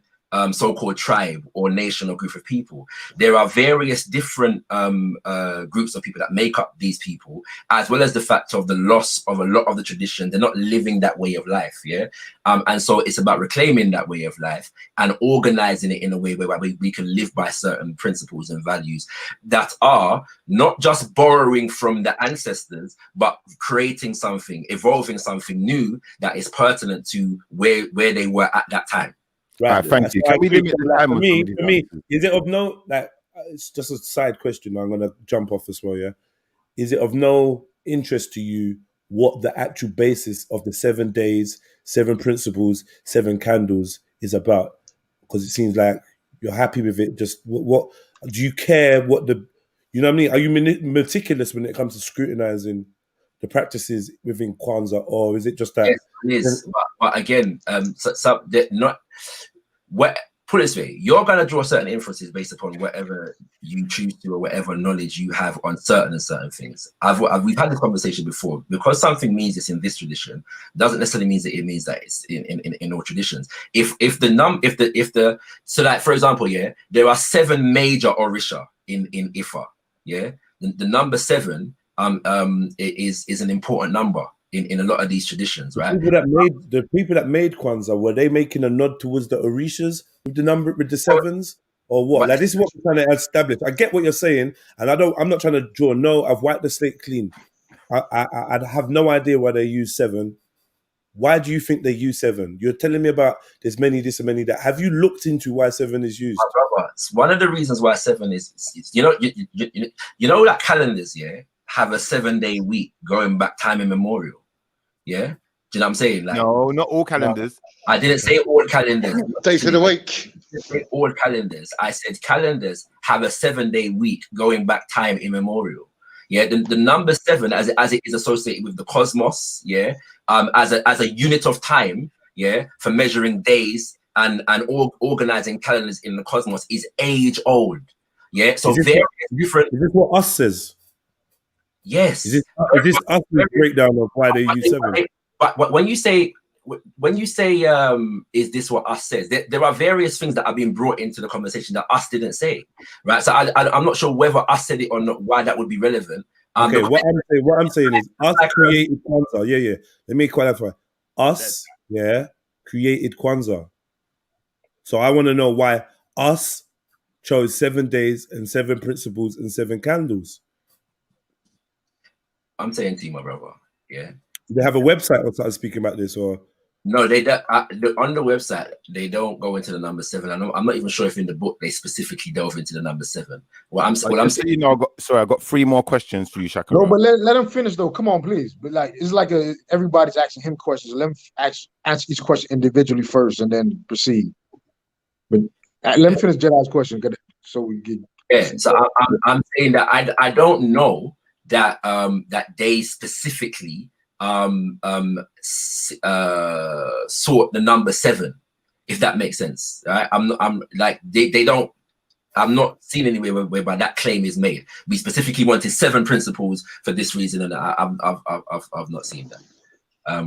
so-called tribe or nation or group of people. There are various different groups of people that make up these people, as well as the fact of the loss of a lot of the tradition. They're not living that way of life, yeah. And so it's about reclaiming that way of life and organizing it in a way where we can live by certain principles and values that are not just borrowing from the ancestors, but creating something, evolving something new that is pertinent to where they were at that time. Right, thank you. Can we limit the time? For me, is it of no, like, it's just a side question. I'm going to jump off as well, yeah? Is it of no interest to you what the actual basis of the 7 days, 7 principles, 7 candles is about? Because it seems like you're happy with it. Just what do you care what you know what I mean? Are you meticulous when it comes to scrutinizing the practices within Kwanzaa, or is it just that? Yes, it is. But again, put it this way, you're going to draw certain inferences based upon whatever you choose to or whatever knowledge you have on certain things. We've had this conversation before. Because something means it's in this tradition doesn't necessarily mean that it means that it's in all traditions. So like, for example, yeah, there are 7 major Orisha in Ifa. Yeah, the number 7 is an important number in a lot of these traditions, right? The people that made Kwanzaa, were they making a nod towards the Orishas with the 7s, or what? Like, this is what we're trying to establish. I get what you're saying, and I'm not trying to draw. No, I've wiped the slate clean. I have no idea why they use 7. Why do you think they use 7? You're telling me about there's many this and many that. Have you looked into why 7 is used? My brother, one of the reasons why 7 is you know that calendars, yeah, have a 7-day week going back time immemorial. Yeah, do you know what I'm saying? Like, no, not all calendars. I didn't say all calendars. Days of the week. say all calendars. I said calendars have a 7-day week going back time immemorial. Yeah, the number 7 as it is associated with the cosmos, yeah, as a unit of time, yeah, for measuring days and organizing calendars in the cosmos is age old. Yeah, so very different. Is this what us says? Yes. Is this us breakdown of why they use 7? But when you say is this what us says, there are various things that have been brought into the conversation that us didn't say, right? So I'm not sure whether us said it or not, why that would be relevant. Okay, what I'm saying is us created Kwanzaa. Yeah. Let me qualify. Us, yeah, created Kwanzaa. So I want to know why us chose 7 days and 7 principles and 7 candles. I'm saying to you, my brother, yeah. Do they have a website or something speaking about this, or? No, they don't. On the website, they don't go into the number 7. I'm not even sure if in the book they specifically delve into the number 7. I'm saying, you know, I got 3 more questions for you, Shakura. No, but let him finish though. Come on, please. But like, it's like everybody's asking him questions. Let him answer each question individually first, and then proceed. But let him finish Jedi's question, so we get. Yeah. So I'm saying that I don't know that that they specifically sought the number 7, if that makes sense, right? I'm like they don't. I'm not seeing anywhere whereby that claim is made. We specifically wanted 7 principles for this reason, and I've not seen that.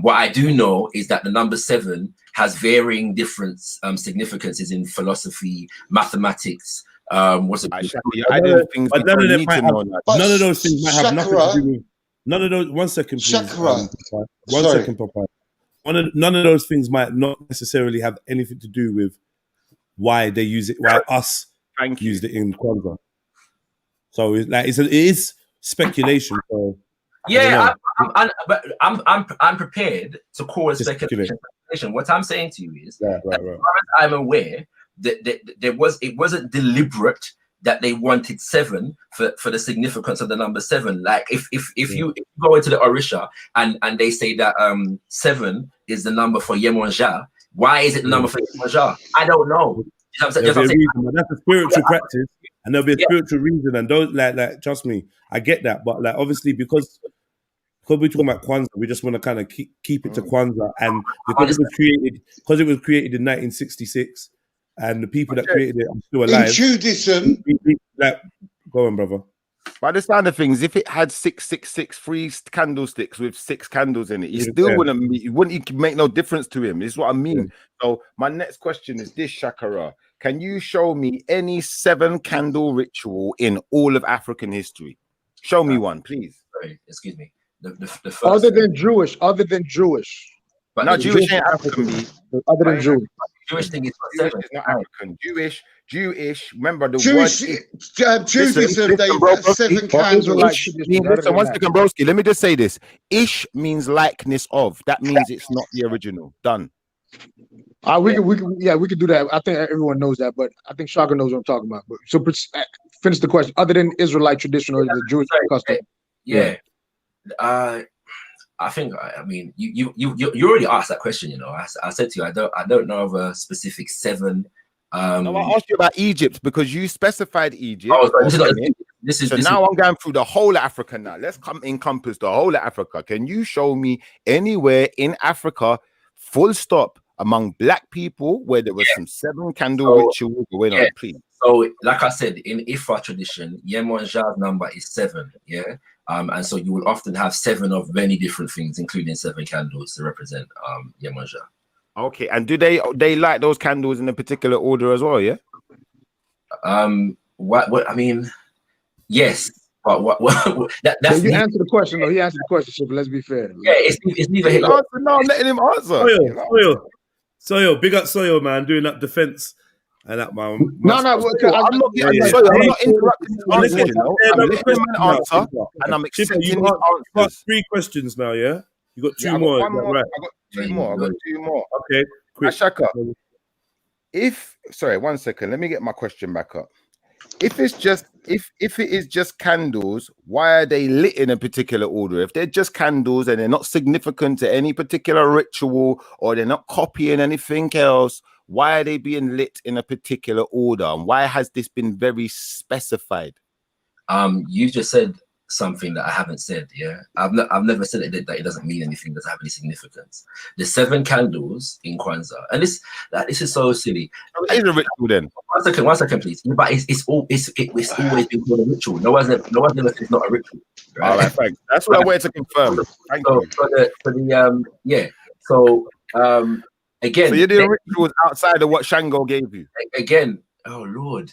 What I do know is that the number 7 has varying different significances in philosophy, mathematics. What's it? But none of those things might have nothing to do with. None of those. 1 second, please. Shakura. One second, Papa. None of those things might not necessarily have anything to do with why they use it. Why us used it in Kwanzaa. So it is speculation. So yeah, I'm prepared to call it speculation. What I'm saying to you is, that as far as I'm aware, that it wasn't deliberate that they wanted 7 for the significance of the number 7. Like if you go into the Orisha and they say that 7 is the number for Yemonja, why is it the number for Yemonja? I don't know. That's a spiritual practice, and there'll be a spiritual reason. And don't like trust me, I get that. But like obviously because we're talking about Kwanzaa, we just want to kind of keep it to Kwanzaa, and because it was created in 1966. And the people that created it are still alive. In Judaism, go on, brother. By the sound of things, if it had 666 3 candlesticks with 6 candles in it, he still wouldn't make no difference to him. Is what I mean. Yeah. So my next question is this, Shakura: can you show me any 7 candle ritual in all of African history? Show me one, please. Sorry, excuse me. The first other than Jewish. But no, Jewish ain't African. Other than Jewish. Jewish thing is Jewish is not African. Jewish. Remember the Jewish, word. Judaism. They have 7 candles. Listen, 1 second, broski. Let me just say this. Ish means likeness of. That means it's not the original. Done. We can do that. I think everyone knows that, but I think Shaka knows what I'm talking about. But so finish the question. Other than Israelite tradition or the Jewish custom. Yeah. I think, I mean, you already asked that question. You know, I said to you, I don't know of a specific 7. No, I asked you about Egypt because you specified Egypt. Oh, this is now I'm going through the whole of Africa now. Let's encompass the whole of Africa. Can you show me anywhere in Africa, full stop, among black people where there was some 7 candle ritual going on, please? So, like I said, in Ifa tradition, Yemonja's number is 7. Yeah. And so you will often have 7 of many different things, including 7 candles to represent Yemonja. Okay, and do they light those candles in a particular order as well? Yeah. What I mean, yes, but that's you answer the question. No, he answered the question. So let's be fair. Yeah, it's neither. No, I'm letting him answer. Soyo, big up Soyo, man, doing that defense. And that man. I'm not interrupting his answer. I'm listening to an answer, and I'm accepting his answer. You got 3 questions now, yeah? You got 2 more. Right. I got 2 more. Okay, quick. Ashaka, sorry, 1 second. Let me get my question back up. If it's just if it is just candles, why are they lit in a particular order? If they're just candles and they're not significant to any particular ritual or they're not copying anything else, why are they being lit in a particular order? And why has this been very specified? You just said something that I haven't said. Yeah, I've never said that it doesn't mean anything, doesn't have any significance. The 7 candles in Kwanzaa, and this is so silly. It's a ritual then. One second, please. But it's always been called a ritual. No one's ever said it's not a ritual. Right? All right, thanks. That's what I wanted to confirm. Thank you. Again, so you're doing rituals outside of what Shango gave you. Again, oh Lord.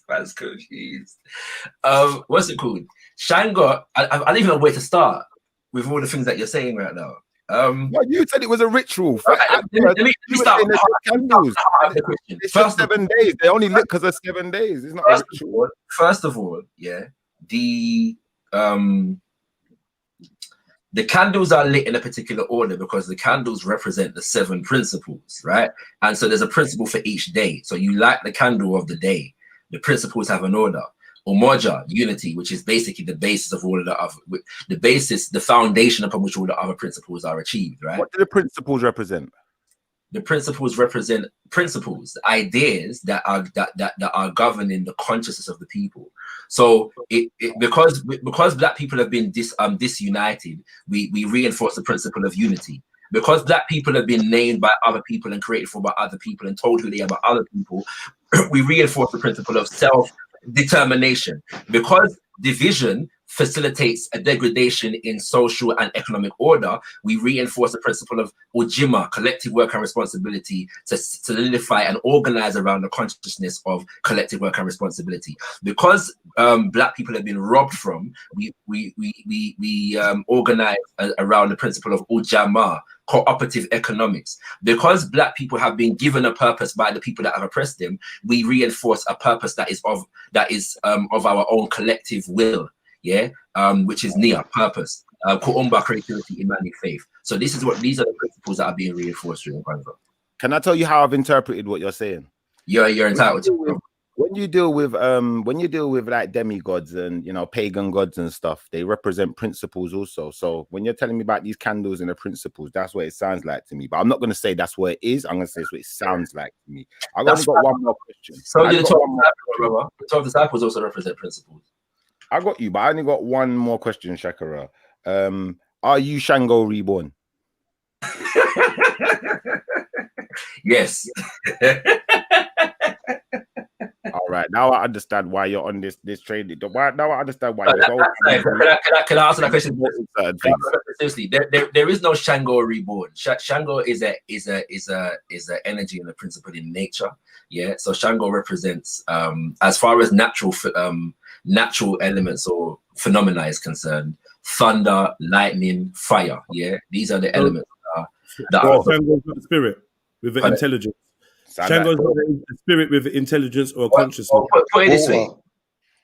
That's confused. What's it called? Shango. I don't even know where to start with all the things that you're saying right now. Well, you said it was a ritual. Let me start. Candles. It's just 7 days. They only lit because of 7 days. It's not a ritual. First of all, yeah, the candles are lit in a particular order because the candles represent the 7 principles, right? And so there's a principle for each day. So you light the candle of the day. The principles have an order. Umoja, unity, which is basically the basis of all of the other, the foundation upon which all the other principles are achieved, right? What do the principles represent? The principles represent principles, ideas that are governing the consciousness of the people. So because Black people have been disunited, we reinforce the principle of unity. Because Black people have been named by other people and created for by other people and told who they are by other people, we reinforce the principle of self-determination. Because division facilitates a degradation in social and economic order, we reinforce the principle of Ujima, collective work and responsibility, to solidify and organize around the consciousness of collective work and responsibility. Because Black people have been robbed from, we organize around the principle of Ujama, cooperative economics. Because Black people have been given a purpose by the people that have oppressed them, we reinforce a purpose that is of our own collective will. Yeah, which is Nia, purpose, Kuumba, creativity, Imani, faith. So these are the principles that are being reinforced during Kwanzaa. Can I tell you how I've interpreted what you're saying? You're entitled to. When you deal with like demigods and pagan gods and stuff, they represent principles also. So when you're telling me about these candles and the principles, that's what it sounds like to me. But I'm not going to say that's what it is. I'm going to say it's what it sounds like to me. I've only got one more question. So the 12 disciples also represent principles. I got you, but I only got one more question, Shakura. Are you Shango reborn? Yes. All right, now I understand why you're on this train. Now I understand why you're going. Can I answer that question? Seriously, there is no Shango reborn. Shango is a energy and a principle in nature. Yeah, so Shango represents as far as natural elements or phenomena is concerned, thunder, lightning, fire. Yeah, these are the elements that are Shango's not a spirit with an intelligence. Shango's not a spirit with intelligence or consciousness. Put it this way.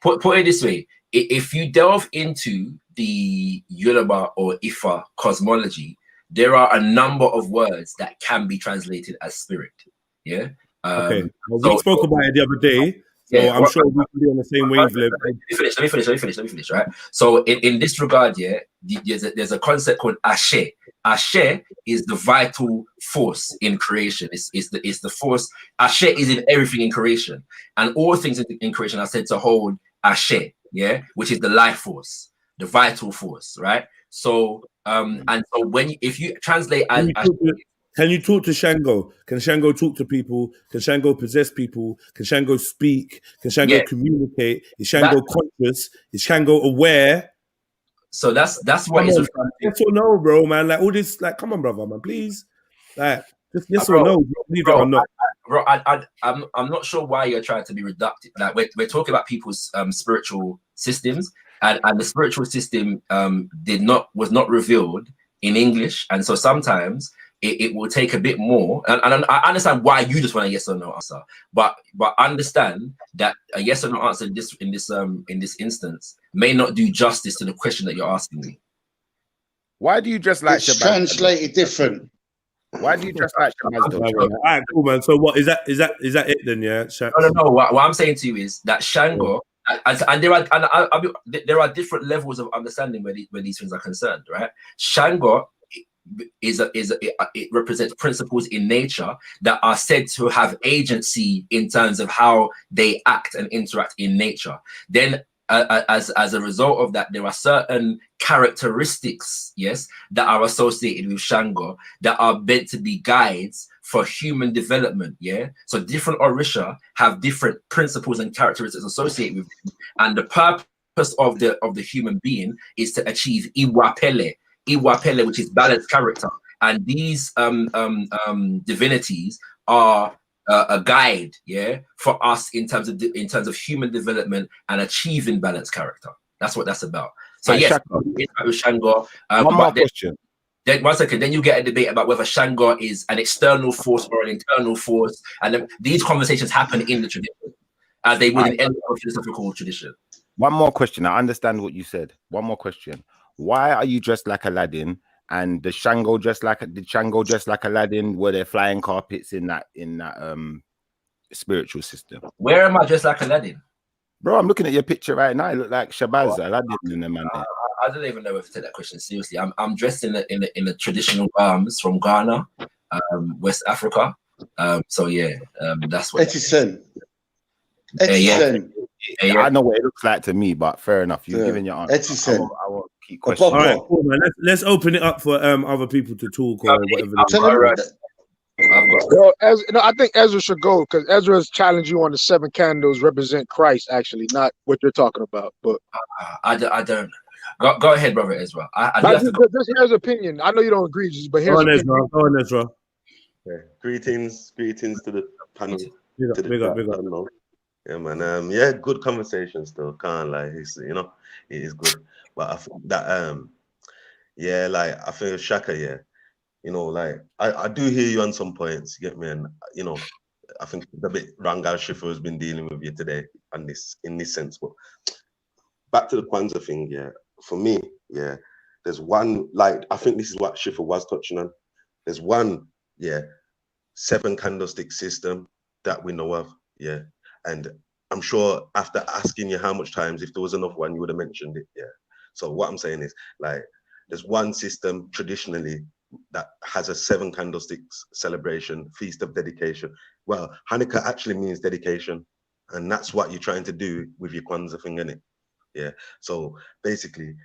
Put it this way. If you delve into the Yoruba or Ifa cosmology, there are a number of words that can be translated as spirit. Yeah. Okay. Well, we spoke about it the other day. So yeah, I'm sure we can be on the same wavelength. Let me finish, right? So in this regard, yeah, there's a concept called Ashe. Ashe is the vital force in creation. It's the force. Ashe is in everything in creation. And all things in creation are said to hold Ashe, yeah, which is the life force, the vital force, right? So and so if you translate Ashe, can you talk to Shango? Can Shango talk to people? Can Shango possess people? Can Shango speak? Can Shango communicate? Is Shango conscious? Is Shango aware? So that's what is. Yes or no, bro, man? Like all this, like, come on, brother, man, please. Like, just yes or no, believe it or not. Bro, I'm not sure why you're trying to be reductive. Like we're talking about people's spiritual systems, and the spiritual system was not revealed in English, and so sometimes it will take a bit more, and I understand why you just want a yes or no answer, but understand that a yes or no answer in this instance may not do justice to the question that you're asking me. Why do you dress like it's translated different? Why do you dress like Shabazz? All right, cool, man. So what is that it then? Yeah. No. What I'm saying to you is that Shango, and there are different levels of understanding where these things are concerned, right? Shango, it represents principles in nature that are said to have agency in terms of how they act and interact in nature. Then as a result of that, there are certain characteristics, yes, that are associated with Shango that are meant to be guides for human development. Yeah, so different Orisha have different principles and characteristics associated with them, and the purpose of the human being is to achieve Iwapele, which is balanced character. And these divinities are a guide, yeah, for us in terms of human development and achieving balanced character. That's what that's about. So Right, yes, Shaka. with Shango. One more question. Then 1 second. Then you get a debate about whether Shango is an external force or an internal force, and then these conversations happen in the tradition, as they would in any other philosophical tradition. One more question. I understand what you said. One more question. Why are you dressed like Aladdin? And the Shango dressed like Aladdin? Were there flying carpets in that spiritual system? Where am I dressed like Aladdin? Bro, I'm looking at your picture right now. You look like Shabazz, Aladdin in the man there. I don't even know if to take that question seriously. I'm dressed in the traditional garments from Ghana, West Africa. So yeah, that's what. I know what it looks like to me, but fair enough. You've given your answer. I won't keep questioning. All right, cool, man. Let's open it up for other people to talk or whatever. Well, I think Ezra should go because Ezra's challenged you on the 7 candles represent Christ, actually, not what you're talking about. But I don't. Go ahead, brother Ezra. Just here's opinion. I know you don't agree, but here's Go on, Ezra. Yeah. Greetings to the panel. Big up. Yeah, man. Yeah, good conversation still. Can't lie. It's, it is good. But I think that yeah, like I think Shaka, yeah. Like I do hear you on some points, you get me, and I think the bit Rangal Schiffer has been dealing with you today on this in this sense. But back to the Kwanzaa thing, yeah. For me, yeah, there's one, like I think this is what Schiffer was touching on. There's one, yeah, 7 candlestick system that we know of, yeah. And I'm sure after asking you how much times, if there was another one, you would have mentioned it, yeah. So what I'm saying is, like, there's one system traditionally that has a 7 candlesticks celebration, feast of dedication. Well, Hanukkah actually means dedication, and that's what you're trying to do with your Kwanzaa thing, innit? Yeah. So basically,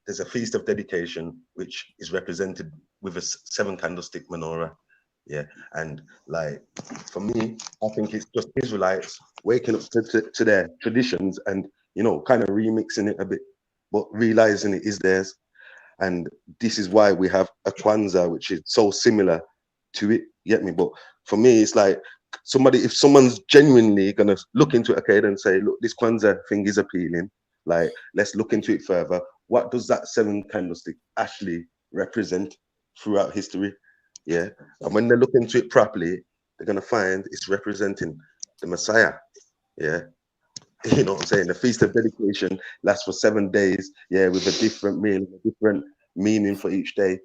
there's a feast of dedication which is represented with a 7 candlestick menorah. Yeah, and like for me, I think it's just Israelites waking up to their traditions and kind of remixing it a bit, but realizing it is theirs. And this is why we have a Kwanzaa which is so similar to it. You get me? But for me, it's like if someone's genuinely gonna look into it, okay, and say, look, this Kwanzaa thing is appealing. Like, let's look into it further. What does that 7 candlestick actually represent throughout history? Yeah, and when they look into it properly, they're gonna find it's representing the Messiah. Yeah, you know what I'm saying? The Feast of Dedication lasts for 7 days. Yeah, with a different meal, a different meaning for each day.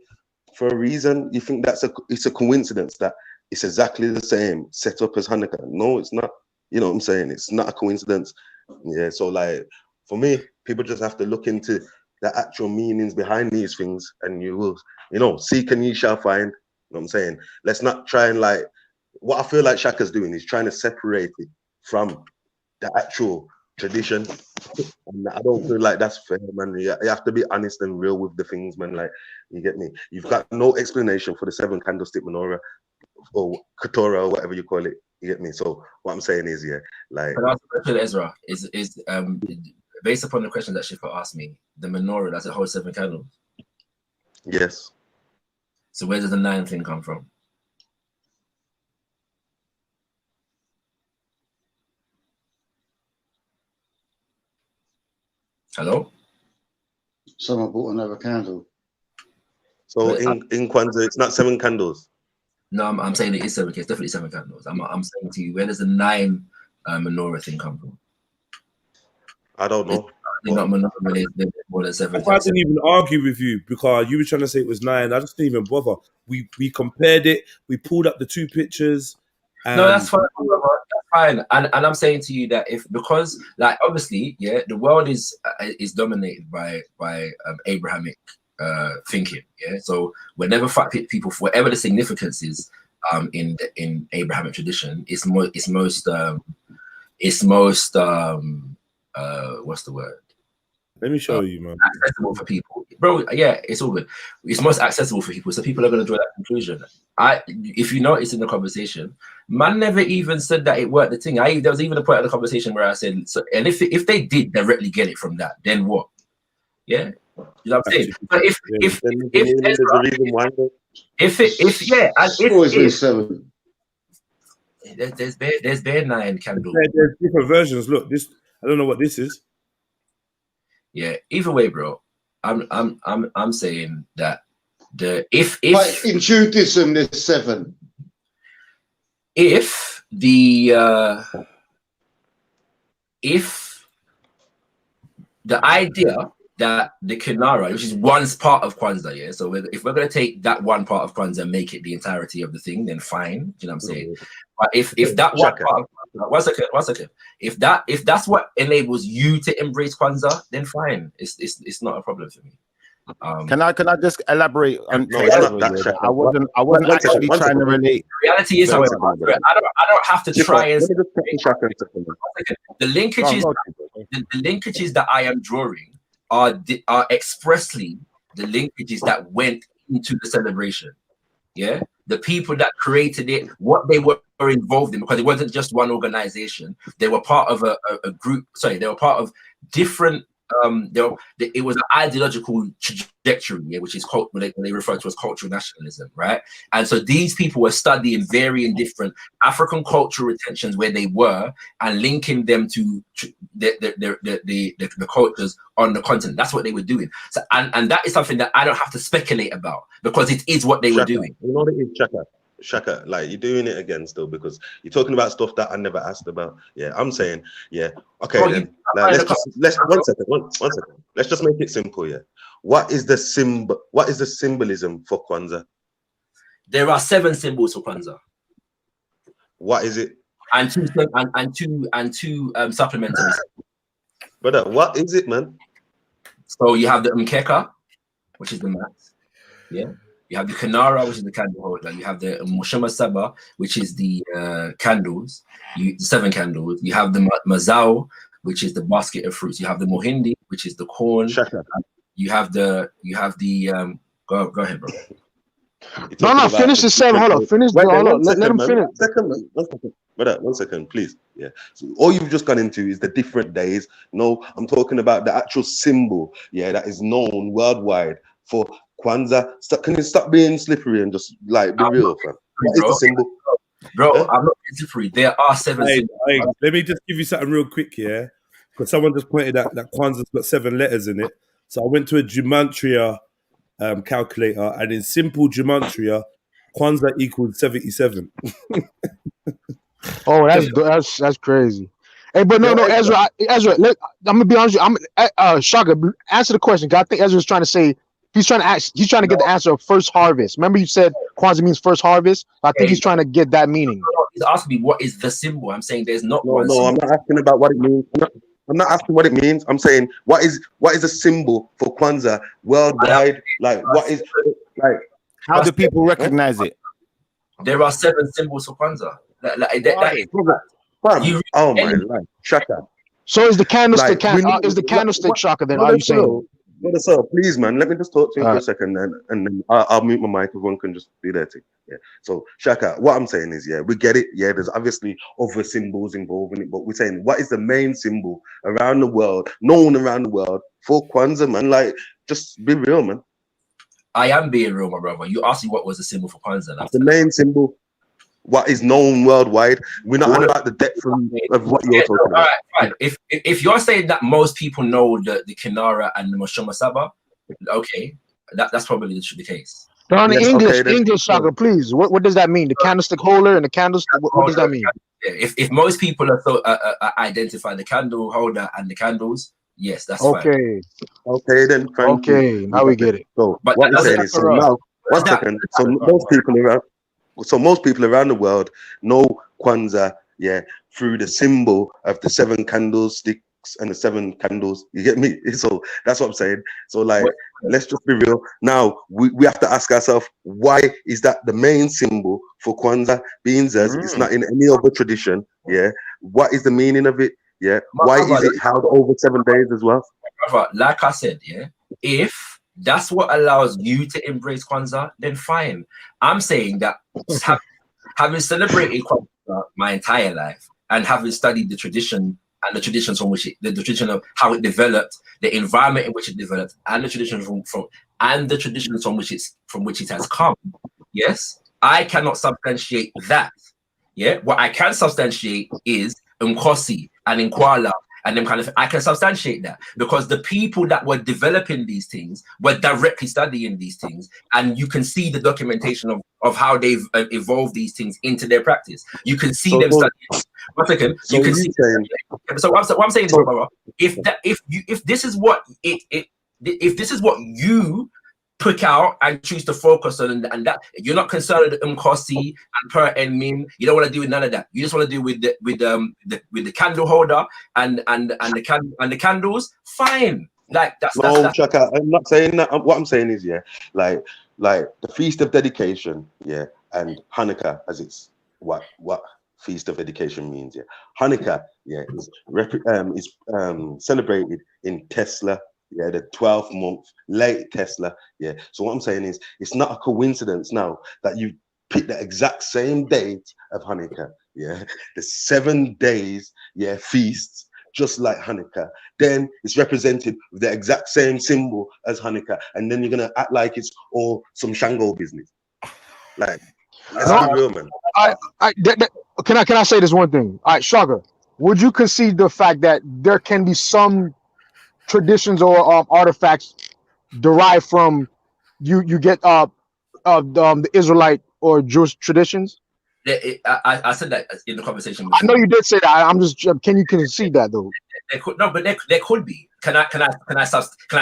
For a reason, you think it's a coincidence that it's exactly the same setup as Hanukkah? No, it's not. You know what I'm saying? It's not a coincidence. Yeah, so like for me, people just have to look into the actual meanings behind these things, and you will, seek and ye shall find. You know what I'm saying? Let's not try and like what I feel like Shaka's doing is trying to separate it from the actual tradition. And I don't feel like that's fair, man. You have to be honest and real with the things, man. Like, you get me? You've got no explanation for the 7 candlestick menorah or Keturah or whatever you call it. You get me? So what I'm saying is, yeah, like. But the question, Ezra, is based upon the question that Shifa asked me, the menorah, does it hold 7 candles? Yes. So where does the 9th thing come from? Hello? Someone bought another candle. So in Kwanzaa, it's not 7 candles. No, I'm saying it is 7. It's definitely 7 candles. I'm saying to you, where does the 9 menorah thing come from? I don't know. Not menorah, more than 7. I didn't even argue with you because you were trying to say it was 9. I just didn't even bother. We compared it. We pulled up the 2 pictures. No, that's fine. That's fine. And I'm saying to you that because like obviously, yeah, the world is dominated by Abrahamic thinking. Yeah. So whenever people, for whatever the significance is, in Abrahamic tradition, it's most what's the word? Let me show you, man. Accessible for people, bro. Yeah, it's all good. It's most accessible for people, so people are going to draw that conclusion. If you notice in the conversation, man never even said that it worked the thing. There was even a point of the conversation where I said, so, and if they did directly get it from that, then what? Yeah, you know what I'm saying. But if there's bare 9 candles. There's different versions. Look, this, I don't know what this is. Yeah, either way, bro. I'm saying that but in Judaism there's 7. If the idea that the Kinara, which is one part of Kwanzaa, yeah. So if we're gonna take that one part of Kwanzaa and make it the entirety of the thing, then fine. Do you know what I'm saying? But if that one part of, one second. If that's what enables you to embrace Kwanzaa, then fine. It's not a problem for me. Can I just elaborate on? No, it's not that, I wasn't actually trying to relate. Reality is, however, I don't have to try and the linkages that I am drawing are expressly the linkages that went into the celebration. Yeah, the people that created it, what they were involved in, because it wasn't just one organization. They were part of a group. Sorry, they were part of different. It was an ideological trajectory, yeah, which is what they refer to as cultural nationalism, right? And so these people were studying varying different African cultural retentions where they were, and linking them to the cultures on the continent. That's what they were doing. So, and that is something that I don't have to speculate about, because it is what they were doing. You know what it is, Shaka, like you're doing it again still, because you're talking about stuff that I never asked about. Yeah, I'm saying, yeah, okay, then like, let's one second. Let's just make it simple. Yeah, what is the symbolism for Kwanzaa? There are 7 symbols for Kwanzaa. What is it? And two supplementary. Brother, what is it, man? So you have the mkeka, which is the mat. Yeah. You have the Kinara, which is the candle holder. You have the Mushama Saba, which is the candles, the 7 candles. You have the Mazao, which is the basket of fruits. You have the Mohindi, which is the corn. You have the go ahead, bro. No, finish the 7. Hold on, finish. Hold on, let him finish. One second, please. Yeah. So all you've just gone into is the different days. No, I'm talking about the actual symbol. Yeah, that is known worldwide for Kwanzaa. Can you stop being slippery and just like be real, fam? What is the symbol? Bro, I'm not being slippery. There are 7 symbols. Let me just give you something real quick here, because someone just pointed out that Kwanzaa's got 7 letters in it. So I went to a gematria calculator, and in simple gematria, Kwanzaa equals 77. Oh, that's crazy. Hey, but no, Ezra, I'm gonna be honest with you. Shaka, answer the question. I think Ezra's trying to say he's trying to get the answer of first harvest. Remember you said Kwanzaa means first harvest? I think he's trying to get that meaning. He's asking me what is the symbol. I'm saying there's not one. No, I'm not asking about what it means. I'm not asking what it means. I'm saying what is a symbol for Kwanzaa worldwide? Like what is like? How do people recognize it? There are 7 symbols for Kwanzaa. Oh my life, Shaka. So is the candlestick candlestick Shaka? Then are you saying? So please, man, let me just talk to you for a second, and then I'll mute my mic. Everyone can just do their thing. Yeah. So Shaka, what I'm saying is, yeah, we get it. Yeah, there's obviously other symbols involved in it, but we're saying what is the main symbol around the world, known around the world for Kwanzaa, man? Like, just be real, man. I am being real, my brother. You asked me what was the symbol for Kwanzaa. That's the main symbol. What is known worldwide? We're not on about the depth of what you're talking about. All right. If you're saying that most people know the Kinara and the Moshoma Saba, okay, that's probably the case. But on the English Shaka, please. What does that mean? The candlestick holder and the candlestick. What does that mean? Yeah, if most people are identify the candle holder and the candles, yes, that's okay. Fine. Okay, then. Okay, now we get it. So what you're saying is, so now, 1 second. So most people around the world know Kwanzaa, yeah, through the symbol of the 7 candlestick wicks and the 7 candles. You get me? So that's what I'm saying. So like, let's just be real. Now we have to ask ourselves, why is that the main symbol for Kwanzaa? Being as it's not in any other tradition. Yeah. What is the meaning of it? Yeah. Why is it held over 7 days as well? Like I said, yeah, if that's what allows you to embrace Kwanzaa, then fine. I'm saying that having celebrated Kwanzaa my entire life and having studied the tradition and the traditions from which the tradition of how it developed, the environment in which it developed, and the traditions and the traditions from which it has come. Yes, I cannot substantiate that. Yeah, what I can substantiate is Nkosi and Nkwala and them kind of. I can substantiate that because the people that were developing these things were directly studying these things, and you can see the documentation of how they've evolved these things into their practice. You can see them studying. 1 second. So you can see. So what I'm saying is, brother, if this is what if this is what you pick out and choose to focus on, and that you're not concerned with Nkosi and Per and Min, you don't want to do with none of that. You just want to do with the candle holder and the candles. Fine, like that's Chaka, I'm not saying that. What I'm saying is, yeah, like the Feast of Dedication, yeah, and Hanukkah as it's what Feast of Dedication means, yeah. Hanukkah, yeah, is celebrated in Tesla. Yeah, the 12th month, late Tesla. Yeah. So what I'm saying is, it's not a coincidence now that you pick the exact same date of Hanukkah. Yeah, the 7 days, yeah, feasts, just like Hanukkah. Then it's represented with the exact same symbol as Hanukkah, and then you're gonna act like it's all some Shango business. Like, let's be real, man. Can I say this one thing? All right, Shaka, would you concede the fact that there can be some traditions or artifacts derived from you get the Israelite or Jewish traditions? I said that in the conversation. I know you did say that. I'm just can you concede that though? There could be. Can I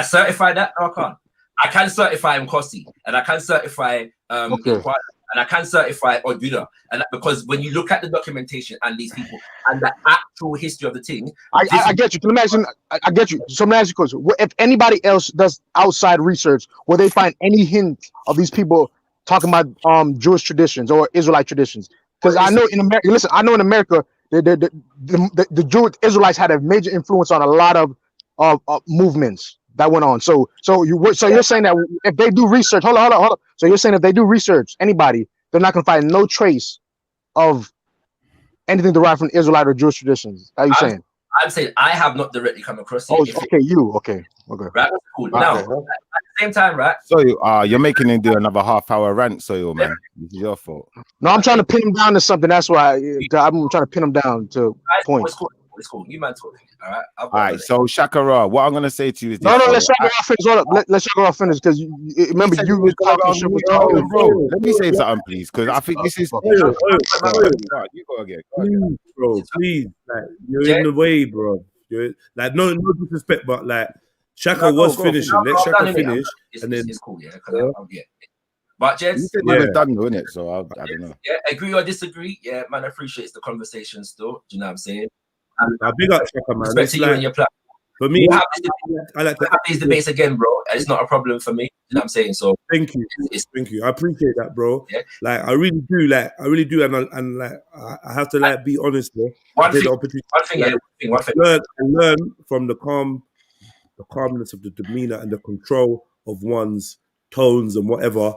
certify that? No, I can't. I can certify Nkosi and I can certify Nkwala, and I can certify Oduda, and because when you look at the documentation and these people and the actual history of the thing, I get you. Can I imagine? I get you. So let me ask you a question. If anybody else does outside research, will they find any hint of these people talking about Jewish traditions or Israelite traditions? Because I know in America, listen, I know in America, the Jewish Israelites had a major influence on a lot of movements that went on. So you're saying that if they do research, hold on. So you're saying if they do research, anybody, they're not gonna find no trace of anything derived from Israelite or Jewish traditions. How you saying? I'm saying I have not directly come across it. Oh, okay. Right, cool. Now, at the same time, right? So you're making him do another half-hour rant, so man, this is your fault. No, I'm trying to pin him down to something. That's why I'm trying to pin him down to points. It's cool. You man talking. All right. So Shakura, what I'm gonna say to you is no. Let Shakura finish. Hold up. Let Shakura finish because remember you was talking shit. Bro, let me say something, please, because I think this is. You go again. Bro, please. Like you're in the way, bro. You're like no disrespect, but like Shaka was finishing. Let Shaka finish, and then it's cool. Yeah, But Jed, you said we're done, isn't it? So I don't know. Yeah, agree or disagree. Yeah, man, appreciates the conversation still. Do you know what I'm saying? Now, big up Shaka, man. Respect to you and your platform. For me, I like to have these debates again, bro. It's not a problem for me. You know what I'm saying? So thank you. I appreciate that, bro. Yeah. Like I really do, and like I have to like be honest, bro. One thing. Learn from the calmness of the demeanor and the control of one's tones and whatever.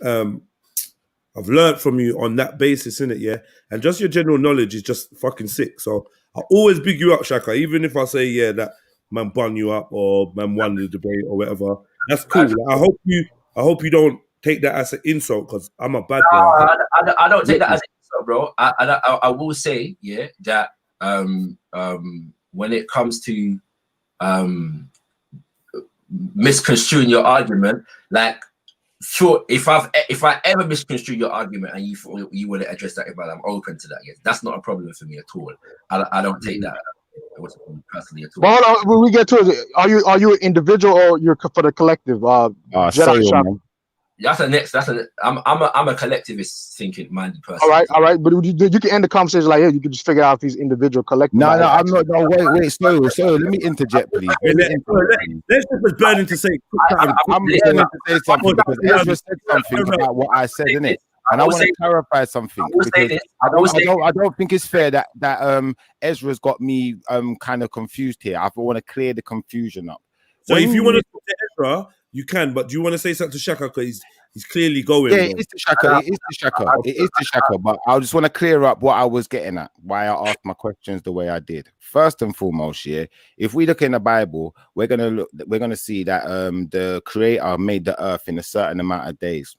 I've learned from you on that basis, innit? Yeah, and just your general knowledge is just fucking sick. So I always big you up, Shaka, even if I say that man bun you up or man won the debate or whatever. That's cool. Like, I hope you don't take that as an insult because I'm a bad guy. I don't take that as an insult, bro. I will say, yeah, that when it comes to misconstruing your argument, like sure, if I ever misconstrue your argument and you want to address that, I'm open to that. Yes, that's not a problem for me at all. I don't take that personally at all. Well, hold on, when we get to it, are you an individual or you're for the collective? Sorry, man. That's a next. I'm a collectivist thinking minded person. All right. But you can end the conversation like, hey, you can just figure out if he's individual, collective. No, I'm not. No, wait. Sorry. Let me interject, please. Let's just burning to say. I'm burning to say something because Ezra said something about what I said, innit? And I want to clarify something because I don't think it's fair that Ezra's got me kind of confused here. I want to clear the confusion up. So if you want to talk to Ezra, you can. But do you want to say something to Shaka because he's clearly going? Yeah, it is to Shaka. It is to Shaka. But I just want to clear up what I was getting at, why I asked my questions the way I did. First and foremost, yeah, if we look in the Bible, we're gonna see that the Creator made the earth in a certain amount of days.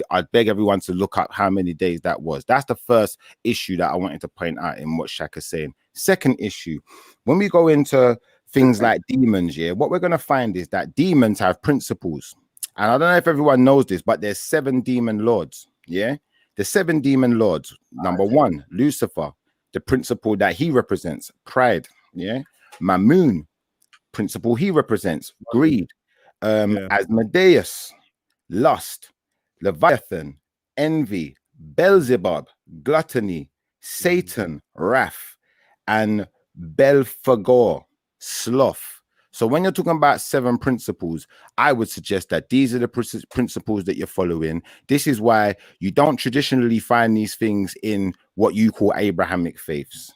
I'd beg everyone to look up how many days that was. That's the first issue that I wanted to point out in what Shaka's saying. Second issue, when we go into things like demons, yeah, what we're going to find is that demons have principles. And I don't know if everyone knows this, but there's 7 demon lords, yeah? The 7 demon lords, number 1, Lucifer, the principle that he represents, pride, yeah? Mammon, principle he represents, greed. Asmodeus, lust. Leviathan, envy. Beelzebub, gluttony. Satan, wrath. And Belphegor, sloth. So when you're talking about 7 principles, I would suggest that these are the principles that you're following. This is why you don't traditionally find these things in what you call Abrahamic faiths.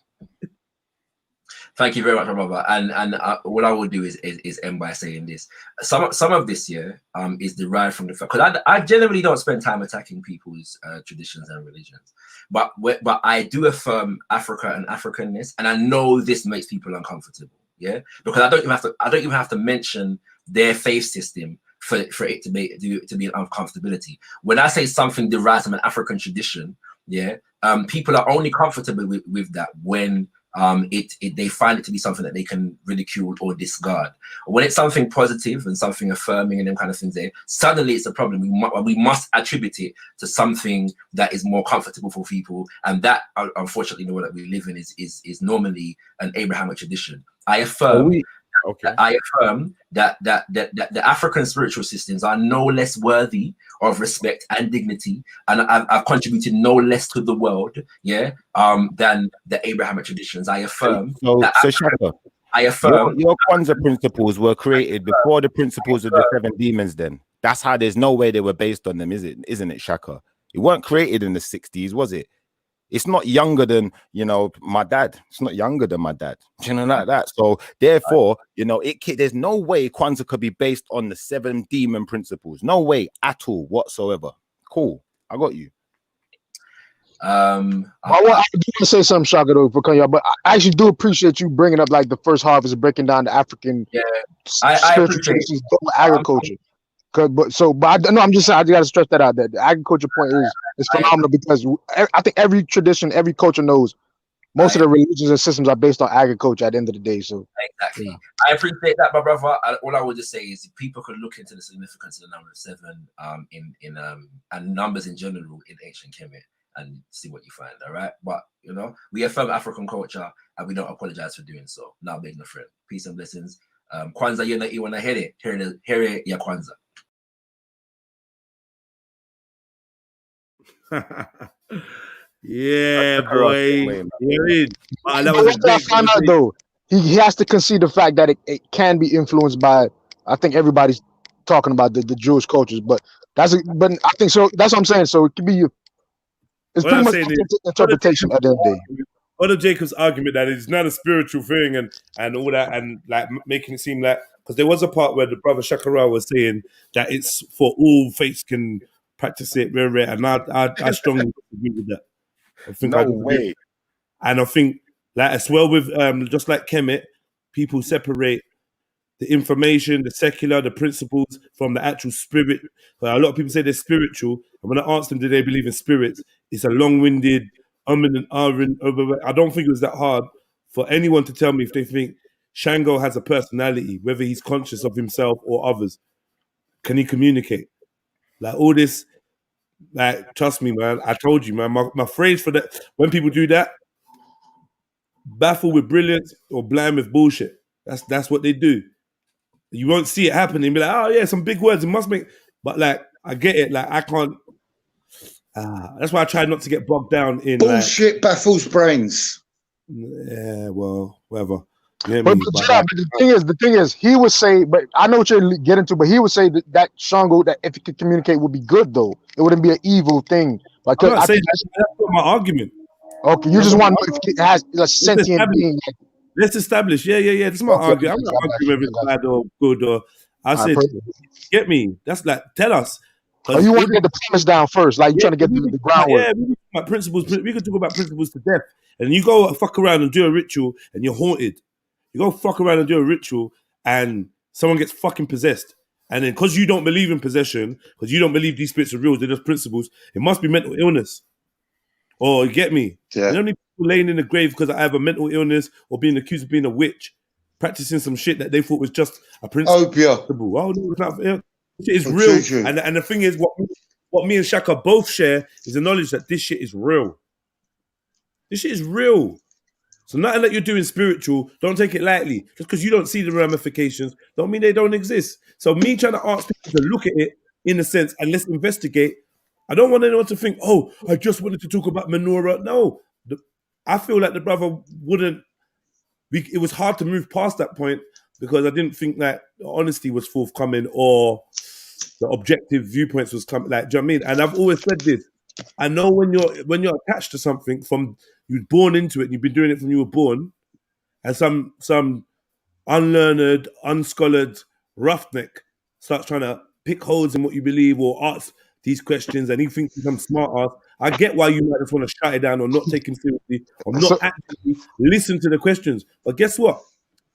Thank you very much, my brother. And what I will do is end by saying this. Some of this year is derived from the fact, because I generally don't spend time attacking people's traditions and religions, but I do affirm Africa and Africanness, and I know this makes people uncomfortable. Yeah, because I don't even have to mention their faith system for it to be an uncomfortability. When I say something derives from an African tradition, yeah, people are only comfortable with that when they find it to be something that they can ridicule or discard. When it's something positive and something affirming and them kind of things, there suddenly it's a problem. We must attribute it to something that is more comfortable for people, and that unfortunately the world that we live in is normally an Abrahamic tradition. I affirm. I affirm that the African spiritual systems are no less worthy of respect and dignity, and I've contributed no less to the world, yeah, than the Abrahamic traditions. I affirm. I affirm your Kwanzaa principles were created before the principles of the 7 demons. Then that's how there's no way they were based on them, isn't it, Shaka? It weren't created in the 60s, was it? It's not younger than, my dad. It's not younger than my dad, like that. So therefore, there's no way Kwanzaa could be based on the 7 demon principles. No way at all whatsoever. Cool. I got you. I do want to say something, Shaka, though, for y'all, but I actually do appreciate you bringing up like the first harvest, breaking down the African spiritual traditions, agriculture. I'm just saying, I gotta stress that out. That the agriculture point is phenomenal because I think every tradition, every culture knows most of the religions and systems are based on agriculture at the end of the day. So exactly, yeah. I appreciate that, my brother. All I would just say is people could look into the significance of the number of 7 and numbers in general in ancient Kemet and see what you find. All right, but we affirm African culture and we don't apologize for doing so. Now being a friend, peace and blessings. Kwanzaa, you wanna hear it? Hear it, yeah, Kwanzaa. Yeah, boy. That was I found out though. He has to concede the fact that it can be influenced by. I think everybody's talking about the Jewish cultures, but I think so. That's what I'm saying. So it could be. It's pretty much interpretation at the end of the day. One of Jacob's argument that it's not a spiritual thing and all that, and like making it seem like, because there was a part where the brother Shakura was saying that it's for all faiths can practice it, and I strongly agree with that. I think no way. And I think like as well with just like Kemet, people separate the information, the secular, the principles from the actual spirit. A lot of people say they're spiritual, and when I asked them, do they believe in spirits? It's a long-winded, I don't think it was that hard for anyone to tell me if they think Shango has a personality, whether he's conscious of himself or others. Can he communicate? Like all this, like, trust me, man, I told you, man, my phrase for that, when people do that, baffle with brilliance or blind with bullshit. That's what they do. You won't see it happening. Be like, oh yeah, some big words, it must make, but like, I get it. Like I can't. That's why I try not to get bogged down in bullshit. Baffles brains. Yeah, well, whatever. Yeah, but the thing is, he would say, but I know what you're getting to, but he would say that Shango, that if he could communicate, would be good though. It wouldn't be an evil thing. Like I'm not saying that's not my argument. Okay, you just want to know if it has a sentient being. Let's establish. Yeah. That's my argument. I'm not arguing if it's bad or good or. I said, get me. That's like, tell us. Oh, you want to get the premise down first, like you're trying to get the groundwork. Yeah, we can talk about principles. We can talk about principles to death. And you go fuck around and do a ritual, and you're haunted. You go fuck around and do a ritual, and someone gets fucking possessed. And then because you don't believe in possession, because you don't believe these spirits are real, they're just principles, it must be mental illness. Or you get me? Yeah. You don't need people laying in the grave because I have a mental illness or being accused of being a witch, practicing some shit that they thought was just a principle. Oh, no, it's not. It's real. And the thing is, what me and Shaka both share is the knowledge that this shit is real. This shit is real. So nothing that you're doing spiritual, don't take it lightly. Just because you don't see the ramifications, don't mean they don't exist. So me trying to ask people to look at it in a sense and let's investigate. I don't want anyone to think, oh, I just wanted to talk about menorah. No, I feel like the brother wouldn't. It was hard to move past that point because I didn't think that honesty was forthcoming or the objective viewpoints was coming. Like, do you know what I mean? And I've always said this. I know when you're attached to something from you're born into it, and you've been doing it from you were born, and some unlearned, unscholared roughneck starts trying to pick holes in what you believe or ask these questions, and he thinks he's some smart ass. I get why you might just want to shut it down or not take him seriously or not actually listen to the questions. But guess what?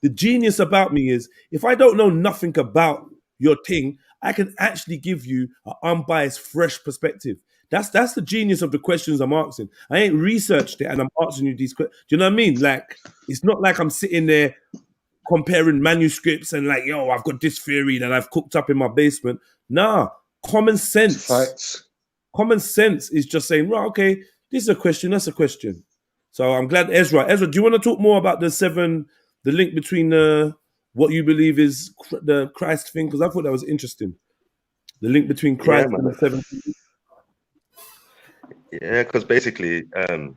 The genius about me is if I don't know nothing about your thing, I can actually give you an unbiased, fresh perspective. That's the genius of the questions I'm asking. I ain't researched it and I'm asking you these questions. Do you know what I mean? Like, it's not like I'm sitting there comparing manuscripts and like, yo, I've got this theory that I've cooked up in my basement. Nah, common sense. Facts. Common sense is just saying, right, okay, this is a question, that's a question. So I'm glad Ezra, do you want to talk more about the link between what you believe is the Christ thing? Because I thought that was interesting. The link between Christ and the 7. Yeah, because basically the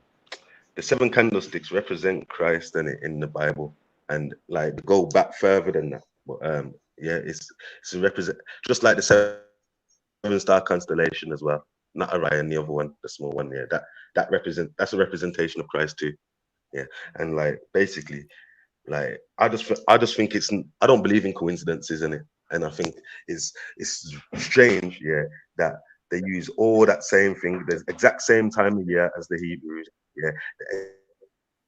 7 candlesticks represent Christ in the Bible, and like go back further than that. But it's a represent just like the 7-star constellation as well. Not Orion, the other one, the small one. Yeah, that's a representation of Christ too. Yeah, and like basically, like I just think I don't believe in coincidences in it, and I think it's strange, yeah, that they use all that same thing, the exact same time of year as the Hebrews, yeah, the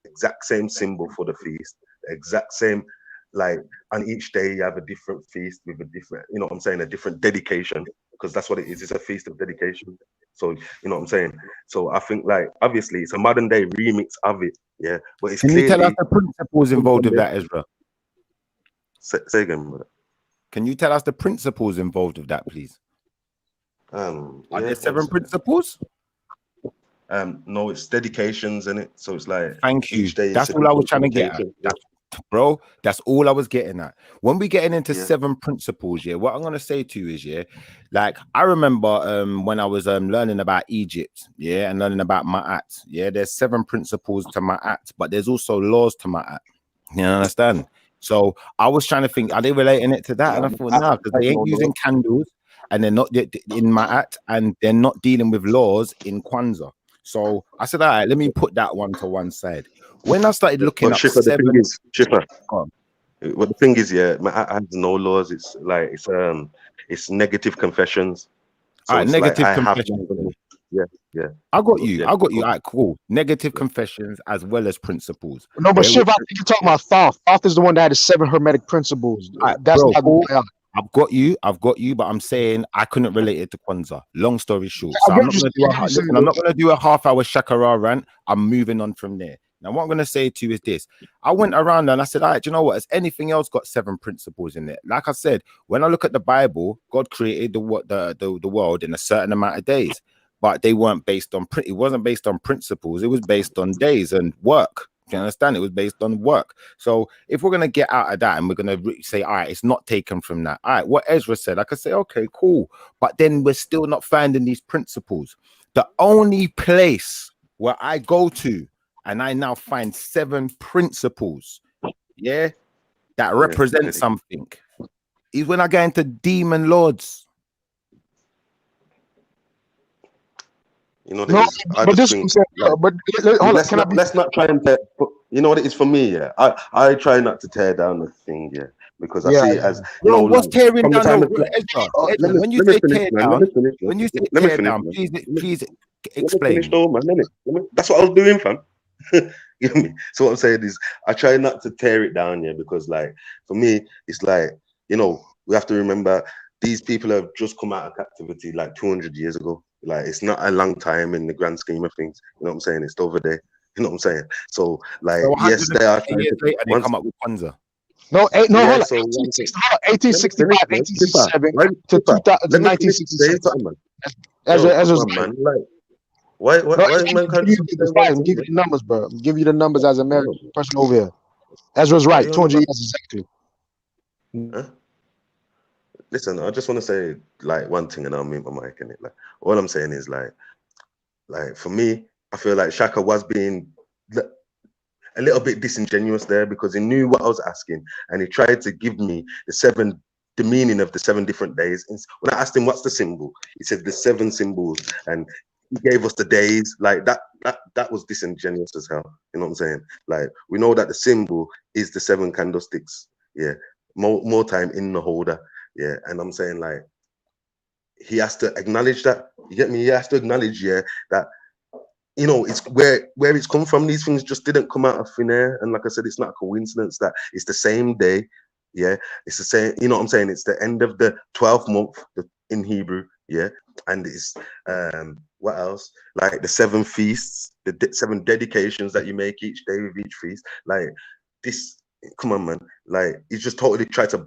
exact same symbol for the feast, the exact same, like on each day you have a different feast with a different, you know what I'm saying, a different dedication, because that's what it is. It's a feast of dedication. So you know what I'm saying. So I think like obviously it's a modern day remix of it, yeah. But it's Can you tell us the principles involved with that, Ezra? Say again, brother. Can you tell us the principles involved with that, please? Are there 7 principles? No, it's dedications in it. So it's like thank you. That's all I was trying to get at. Bro, that's all I was getting at. When we getting into 7 principles, yeah, what I'm gonna say to you is, yeah, like I remember when I was learning about Egypt, yeah, and learning about Ma'at, yeah, there's 7 principles to Ma'at, but there's also laws to Ma'at. You understand? So I was trying to think, are they relating it to that? And I thought, no, because they ain't using candles, and they're not in Ma'at, and they're not dealing with laws in Kwanzaa. So I said, all right, let me put that one to one side. When I started looking at Shipper, the thing is, yeah, Ma'at has no laws. It's like it's negative confessions. So all right, negative confessions. Yeah. I got you. All right, cool. Negative confessions as well as principles. No, but Shiv, I think you're talking about Thoth. Thoth is the one that had the 7 hermetic principles. Right, that's bro, not cool. I've got you, but I'm saying I couldn't relate it to Kwanzaa. Long story short. So I'm not going to do a half-hour Shakura rant. I'm moving on from there. Now, what I'm going to say to you is this. I went around and I said, all right, you know what? Has anything else got 7 principles in it? Like I said, when I look at the Bible, God created the world in a certain amount of days, but they weren't based on, it wasn't based on principles. It was based on days and work. Do you understand? It was based on work. So if we're gonna get out of that and we're gonna say, all right, it's not taken from that. All right, what Ezra said, I could say, okay, cool, but then we're still not finding these principles. The only place where I go to and I now find 7 principles, yeah, that represent something, is when I go into demon lords. You know, No, but this think, let's not try and you know what it is for me, yeah. I try not to tear down the thing, yeah, because I see it as bro, what's like, tearing from the down? time Edgar, when you say tear down, please explain. That's what I was doing, fam. You get me? So what I'm saying is, I try not to tear it down, yeah, because like for me, it's like, you know, we have to remember these people have just come out of captivity like 200 years ago. Like, it's not a long time in the grand scheme of things. You know what I'm saying? It's over there. You know what I'm saying? So, like, yes, they are trying to they come up with Kwanzaa. No, hold on. So 1865, 1867 to 1967. Ezra's man. Like, why man can't give you the numbers, bro. Give you the numbers as a American person over here. Ezra's right. 200 years exactly. Huh? Listen, I just want to say like one thing, and I'll mute my mic in it. Like, all I'm saying is like for me, I feel like Shaka was being a little bit disingenuous there, because he knew what I was asking, and he tried to give me the meaning of the 7 different days. And when I asked him what's the symbol, he said the 7 symbols, and he gave us the days. Like that was disingenuous as hell. You know what I'm saying? Like, we know that the symbol is the 7 candlesticks. Yeah, more time in the holder. Yeah, and I'm saying like he has to acknowledge that. You get me? He has to acknowledge, yeah, that, you know, it's where it's come from. These things just didn't come out of thin air. And like I said, it's not a coincidence that it's the same day. Yeah, it's the same. You know what I'm saying? It's the end of the 12th month in Hebrew. Yeah, and it's what else? Like the 7 feasts, the 7 dedications that you make each day with each feast. Like this, come on, man. Like he's just totally tried to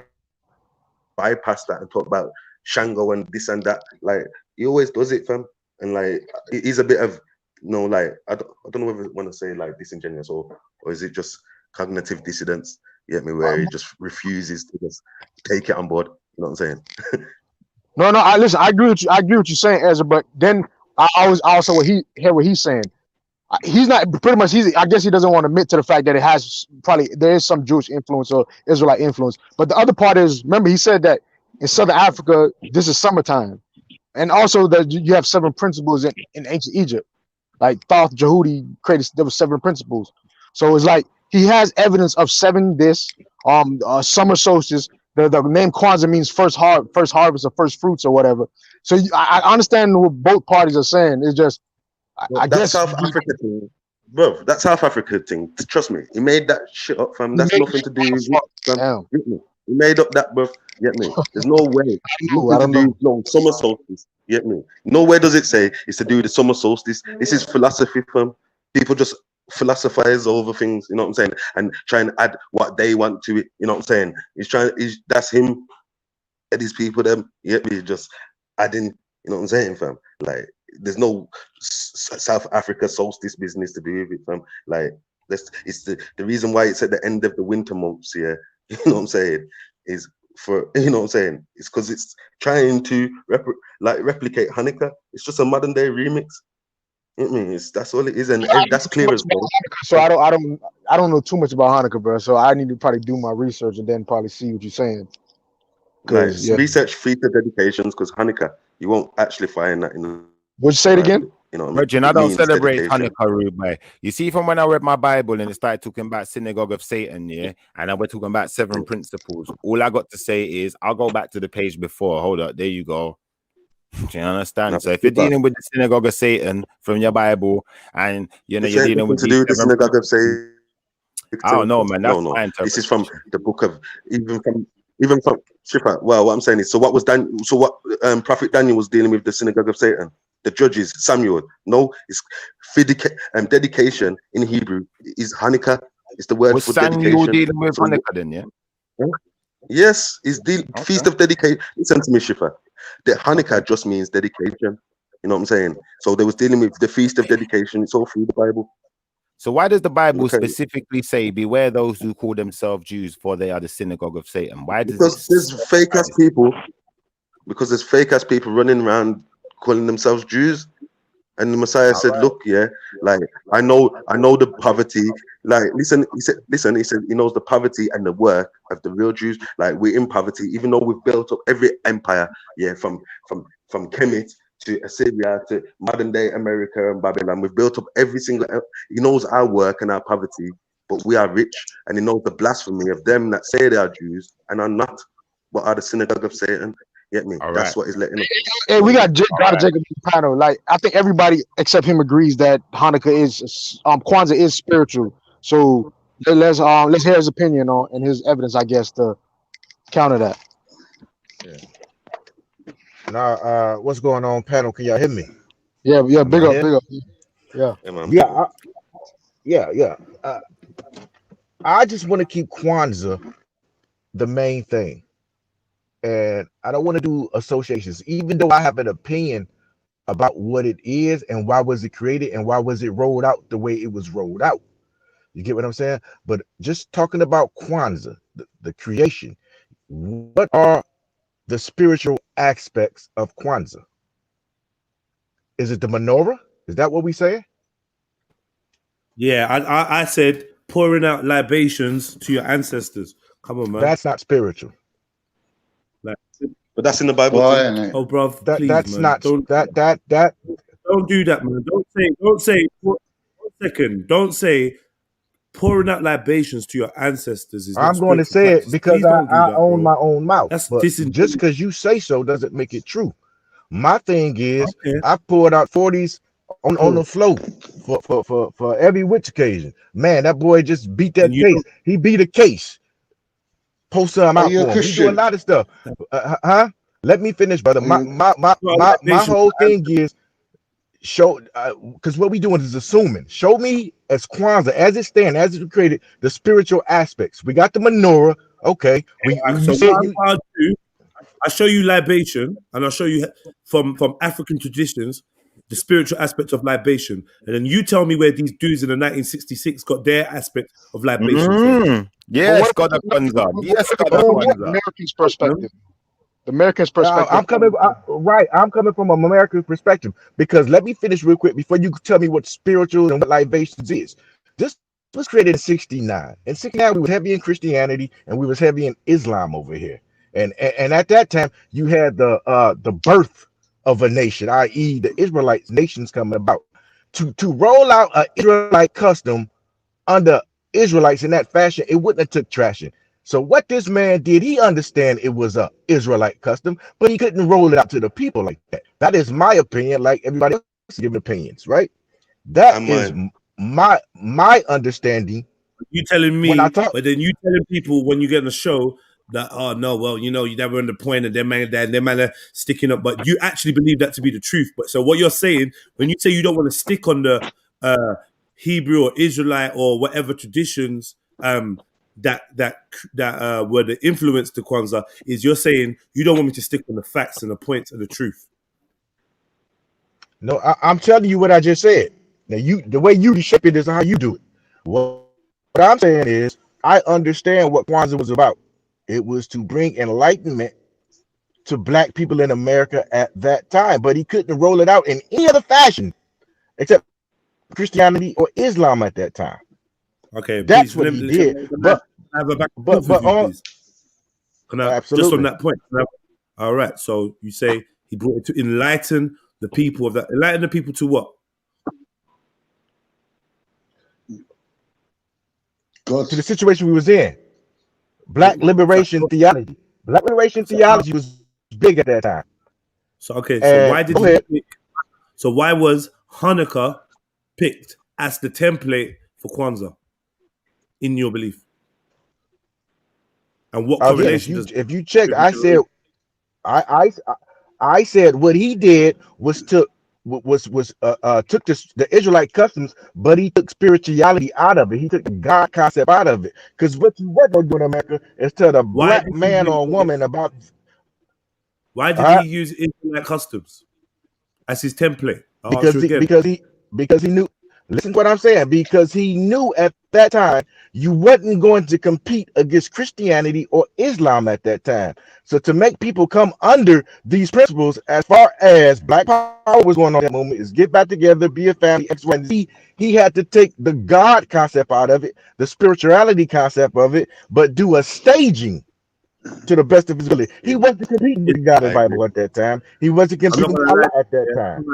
bypass that and talk about Shango and this and that. Like he always does it, fam. And like he's a bit of, you know, like I don't know whether I want to say like disingenuous or is it just cognitive dissidence? You get me? Where he just refuses to just take it on board. You know what I'm saying? No, listen, I agree with you. I agree with you saying, Ezra, but then I also hear what he's saying. He's not pretty much. I guess he doesn't want to admit to the fact that it has there is some Jewish influence or Israelite influence. But the other part is, remember, he said that in Southern Africa this is summertime, and also that you have 7 principles in ancient Egypt. Like Thoth Jehudi created, there were 7 principles. So it's like he has evidence of 7 this summer solstice. The name Kwanzaa means first harvest or first fruits or whatever. So I understand what both parties are saying. It's just I guess South Africa thing, bro. That South Africa thing. Trust me, he made that shit up, fam. That's nothing to do with it, fam. He made up that, bro. Get me? There's no way. Nothing to do with no summer solstice. Get me? Nowhere does it say it's to do with the summer solstice. This is philosophy, fam. People just philosophize over things. You know what I'm saying? And try and add what they want to it. You know what I'm saying? That's him. And these people, them. Get me? Just adding. You know what I'm saying, fam? Like, there's no South Africa solstice business to do with it, fam. Like, it's the reason why it's at the end of the winter months. Yeah, you know what I'm saying? Is for, you know what I'm saying? It's because it's trying to replicate Hanukkah. It's just a modern day remix. You know what I mean? That's all it is, and that's clear as well. So I don't know too much about Hanukkah, bro. So I need to probably do my research and then probably see what you're saying. Like, research feature dedications, because Hanukkah, you won't actually find that in the. Would you say it again? You know, Virgin, I don't celebrate Hanukkah, Rubai. You see, from when I read my Bible and it started talking about synagogue of Satan, yeah, and I was talking about 7 principles. All I got to say is, I'll go back to the page before. Hold up, there you go. Do you understand? So if you're dealing with the synagogue of Satan from your Bible, and you know you're dealing with the synagogue of Satan, I don't know, man. That's no. This is from the book of even from Shipper. Well, what I'm saying is, so what Prophet Daniel was dealing with the synagogue of Satan. The judges, Samuel. No, it's dedication in Hebrew is Hanukkah. It's the word for dedication. Was Samuel dealing with Hanukkah then, yeah? Yes, it's the feast of dedication. Listen to me, Shipper. The Hanukkah just means dedication. You know what I'm saying? So they was dealing with the feast of dedication. It's all through the Bible. So why does the Bible specifically say, "Beware those who call themselves Jews, for they are the synagogue of Satan"? Why does Because there's fake ass people. Because there's fake ass people running around calling themselves Jews. And the Messiah said, "Look, yeah, like I know the poverty. Like, listen, he said he knows the poverty and the work of the real Jews. Like, we're in poverty, even though we've built up every empire, yeah, from Kemet to Assyria to modern day America and Babylon. We've built up every single. He knows our work and our poverty, but we are rich, and he knows the blasphemy of them that say they are Jews and are not, but are the synagogue of Satan." Get me? That's what he's letting us. Hey, we got Jacob in the panel. Like, I think everybody except him agrees that Hanukkah is Kwanzaa is spiritual. So let's hear his opinion on and his evidence, I guess, to counter that. Now, what's going on, panel? Can y'all hear me? Yeah, big up. Yeah. I just want to keep Kwanzaa the main thing. And I don't want to do associations, even though I have an opinion about what it is and why was it created and why was it rolled out the way it was rolled out. You get what I'm saying? But just talking about Kwanzaa, the creation, what are the spiritual aspects of Kwanzaa? Is it the menorah? Is that what we say? Yeah, I said pouring out libations to your ancestors. Come on, man. That's not spiritual. But that's in the Bible. Oh, bro, please, that's man. not Don't do that, man. Don't say 1 second. Don't say pouring out libations to your ancestors is. I'm going to say it because I own my own mouth. But just because you say so doesn't make it true. My thing is, I poured out 40s on the floor for every witch occasion. Man, that boy just beat that case. He beat a case. Post some out for him. We do a lot of stuff. Let me finish, brother. My whole thing is show, because what we doing is assuming. Show me as Kwanzaa, as it stands, as it's created, the spiritual aspects. We got the menorah. Okay. I'll show you libation, and I'll show you from African traditions the spiritual aspect of libation, and then you tell me where these dudes in the 1966 got their aspect of libation. Yes, God of Kwanzaa. Yes, God of Kwanzaa. American's perspective. The American's perspective. I'm coming from an American perspective, because let me finish real quick before you tell me what spiritual and what libations is. This was created in 69. In 69, we was heavy in Christianity and we was heavy in Islam over here. And at that time, you had the birth of a nation, i.e., the Israelite nations coming about. To roll out an Israelite custom under Israelites in that fashion, it wouldn't have took traction. So what this man did, he understand it was a Israelite custom, but he couldn't roll it out to the people like that. That is my opinion, like everybody else is giving opinions, right? That is my understanding. You telling me, but then you telling people when you get on the show that, oh no, well, you know, you never on the point of their man are sticking up, but you actually believe that to be the truth. But so what you're saying, when you say you don't want to stick on the Hebrew or Israelite or whatever traditions that were the influence to Kwanzaa, is you're saying you don't want me to stick on the facts and the points of the truth. No, I'm telling you what I just said. Now the way you reshape it is how you do it. What I'm saying is I understand what Kwanzaa was about. It was to bring enlightenment to black people in America at that time, but he couldn't roll it out in any other fashion except Christianity or Islam at that time. Okay, that's what he did. But absolutely. Just on that point. All right. So you say he brought it to enlighten the people of that. Enlighten the people to what? To the situation we was in. Black liberation theology. Black liberation theology was big at that time. So okay, so why did you pick? So why was Hanukkah picked as the template for Kwanzaa, in your belief? And what correlation? If you check, I said what he did was took the Israelite customs, but he took spirituality out of it. He took the God concept out of it. Because what they do in America is tell the black man or woman about. Why did he use Israelite customs as his template? Because he knew Listen to what I'm saying, because he knew at that time you wasn't going to compete against Christianity or Islam at that time. So to make people come under these principles, as far as Black Power was going on at that moment, is get back together, be a family, X, Y, and Z. He had to take the God concept out of it, the spirituality concept of it, but do a staging to the best of his ability. He wasn't competing with God in the Bible at that time. He wasn't competing with Allah at that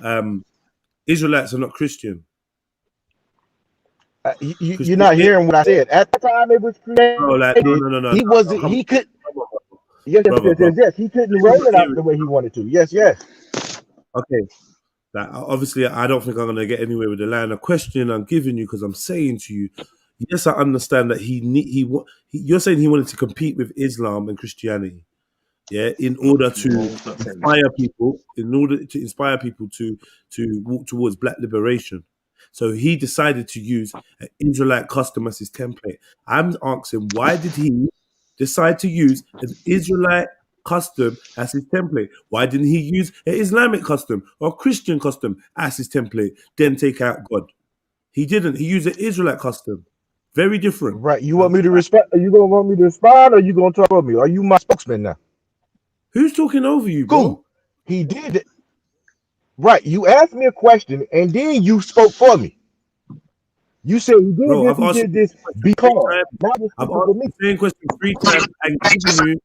time. Israelites are not Christian. You're not hearing what I said. At the time it was created, No. He wasn't. He could. Yes, he couldn't roll it out the way he wanted to. Yes. Okay. Like, obviously, I don't think I'm going to get anywhere with the line of question I'm giving you, because I'm saying to you, yes, I understand that you're saying he wanted to compete with Islam and Christianity, yeah, in order to inspire people, to walk towards Black liberation. So he decided to use an Israelite custom as his template. I'm asking, why did he decide to use an Israelite custom as his template? Why didn't he use an Islamic custom or a Christian custom as his template, then take out God? He didn't. He used an Israelite custom. Very different. Right. You want me to respect? Are you gonna want me to respond, or are you gonna talk over me? Are you my spokesman now? Who's talking over you, bro? Cool. He did it. Right. You asked me a question, and then you spoke for me. You said you did this. You did this because. I've asked you the same question 3 times and given you.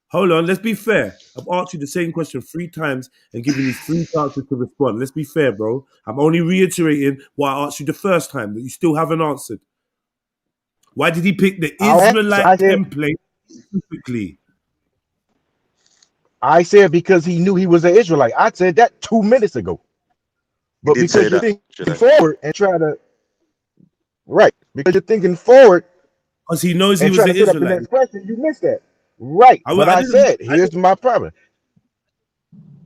Hold on. Let's be fair. I've asked you the same question 3 times and given you 3 chances to respond. Let's be fair, bro. I'm only reiterating what I asked you the first time that you still haven't answered. Why did he pick the Israelite template specifically? I said because he knew he was an Israelite. I said that 2 minutes ago. But because you're thinking forward and trying to, right? Because you're thinking forward, because he knows he was an Israelite. Next question, you missed that, right? But I said, here's my problem.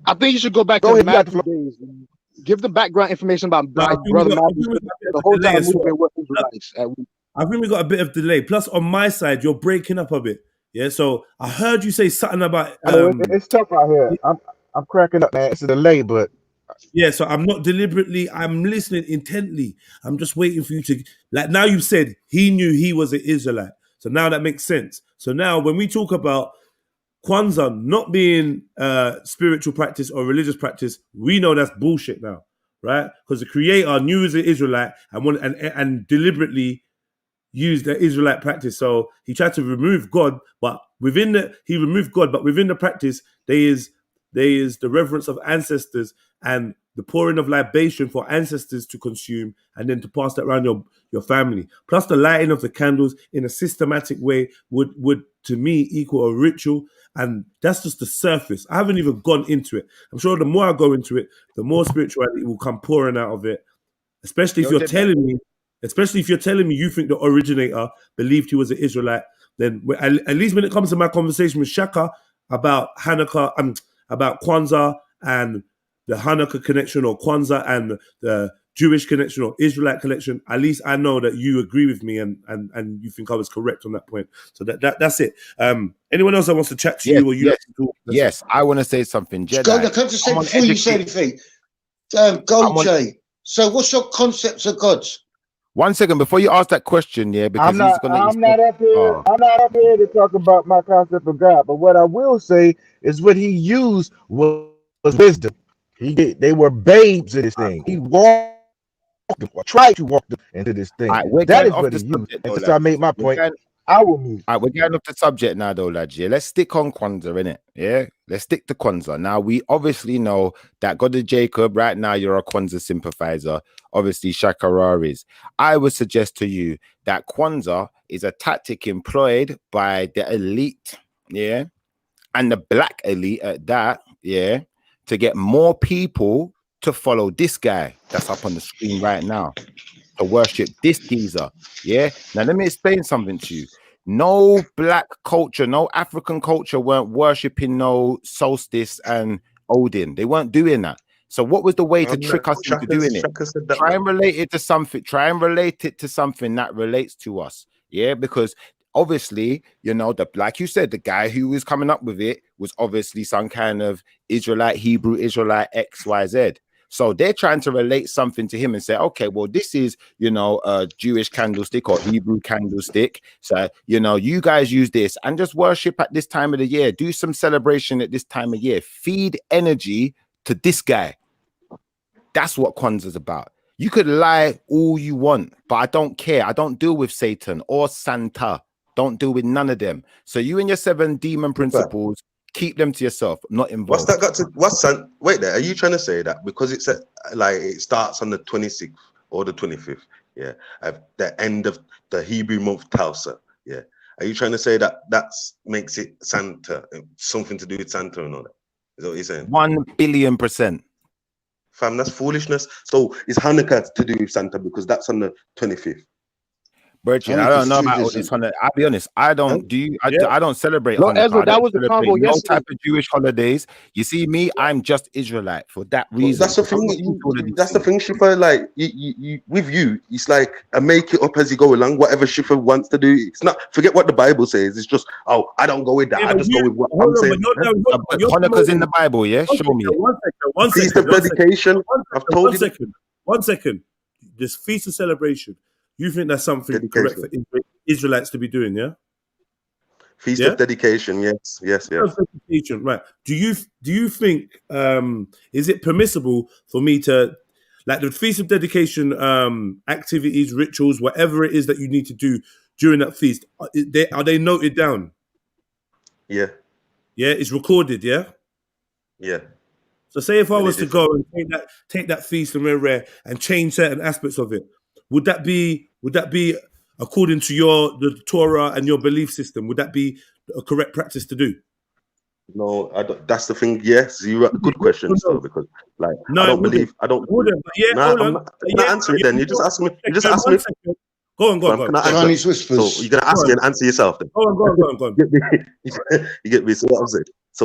I think you should go back to Matthew days. Give the background information about Brother Matthew. The whole time we were Israelites. I think we got a bit of delay. Plus, on my side, you're breaking up a bit. Yeah, so I heard you say something about. It's tough out here. I'm cracking up, man. It's a delay, but yeah. So I'm not deliberately. I'm listening intently. I'm just waiting for you to. Like now, you said he knew he was an Israelite. So now that makes sense. So now when we talk about Kwanzaa not being spiritual practice or religious practice, we know that's bullshit now, right? Because the Creator knew he was an Israelite and deliberately used the Israelite practice. So he tried to remove God, but within the practice, there is the reverence of ancestors and the pouring of libation for ancestors to consume and then to pass that around your family. Plus the lighting of the candles in a systematic way would to me equal a ritual. And that's just the surface. I haven't even gone into it. I'm sure the more I go into it, the more spirituality will come pouring out of it. Especially if you're telling me you think the originator believed he was an Israelite, then at least when it comes to my conversation with Shaka about Hanukkah, about Kwanzaa and the Hanukkah connection, or Kwanzaa and the Jewish connection or Israelite connection, at least I know that you agree with me and you think I was correct on that point. So that's it. Anyone else that wants to chat to you or you? Yes, I want to say something. Jedi, Can I just say before you say anything, Gold J. So what's your concepts of gods? 1 second before you ask that question, yeah, because I'm not up here to talk about my concept of God, but what I will say is what he used was wisdom. They were babes in this thing. He tried to walk them into this thing. That is what he used. And since I made my point, I will move. All right, we're getting off the subject now, though, lads. Yeah, let's stick on Kwanzaa, innit? Yeah, let's stick to Kwanzaa. Now, we obviously know that God of Jacob, right now, you're a Kwanzaa sympathizer. Obviously, Shakura is. I would suggest to you that Kwanzaa is a tactic employed by the elite, yeah, and the black elite at that, yeah, to get more people to follow this guy that's up on the screen right now, to worship this geezer. Yeah. Now let me explain something to you. No black culture, no African culture weren't worshiping no solstice and Odin. They weren't doing that. So what was the way to trick us into doing it? Try and relate it to something. Try and relate it to something that relates to us. Yeah, because obviously, you know, like you said, the guy who was coming up with it was obviously some kind of Israelite, Hebrew Israelite, XYZ. So they're trying to relate something to him and say, okay, well, this is, you know, a Jewish candlestick or Hebrew candlestick. So, you know, you guys use this and just worship at this time of the year. Do some celebration at this time of year. Feed energy to this guy. That's what Kwanzaa's about. You could lie all you want, but I don't care. I don't deal with Satan or Santa. Don't deal with none of them. So you and your 7 demon principles, keep them to yourself, not involved. What's that got to? Wait there. Are you trying to say that because it's like it starts on the 26th or the 25th? Yeah, at the end of the Hebrew month Tausa. Yeah. Are you trying to say that makes it Santa, something to do with Santa and all that? Is that what you're saying? 1,000,000,000%. Fam, that's foolishness. So is Hanukkah to do with Santa because that's on the 25th? Virgin, I don't know about all this. I'll be honest. I don't I don't celebrate Hanukkah. Ezra, that was the celebrate combo no yesterday. type of Jewish holidays. You see me, I'm just Israelite for that reason. That's the thing. That's the thing, Shifa. Like you, with you, it's like a make it up as you go along. Whatever Shifa wants to do, it's not. Forget what the Bible says. It's just, oh, I don't go with that. I just go with what I'm saying. But Hanukkah's in the Bible, yeah. Show me. One Feast second. of dedication. I've told you. One second. This feast of celebration. You think that's something correct for Israelites to be doing, yeah? Feast of dedication, yes. Dedication, right. Do you think is it permissible for me to, like, the feast of dedication activities, rituals, whatever it is that you need to do during that feast, are they noted down? Yeah. Yeah, it's recorded, yeah? Yeah. So say if I was to go and take that feast and change certain aspects of it, would that be according to the Torah and your belief system? Would that be a correct practice to do? No, I don't, that's the thing. Yes, you good question, so because like No, I don't it wouldn't. believe. I don't. Yeah, Nah, hold I'm on. not, can I answer it then. You just ask me. You just ask me. Go on. Can I answer? Chinese whispers. So you're gonna ask me and answer yourself then. Go on. You get me? So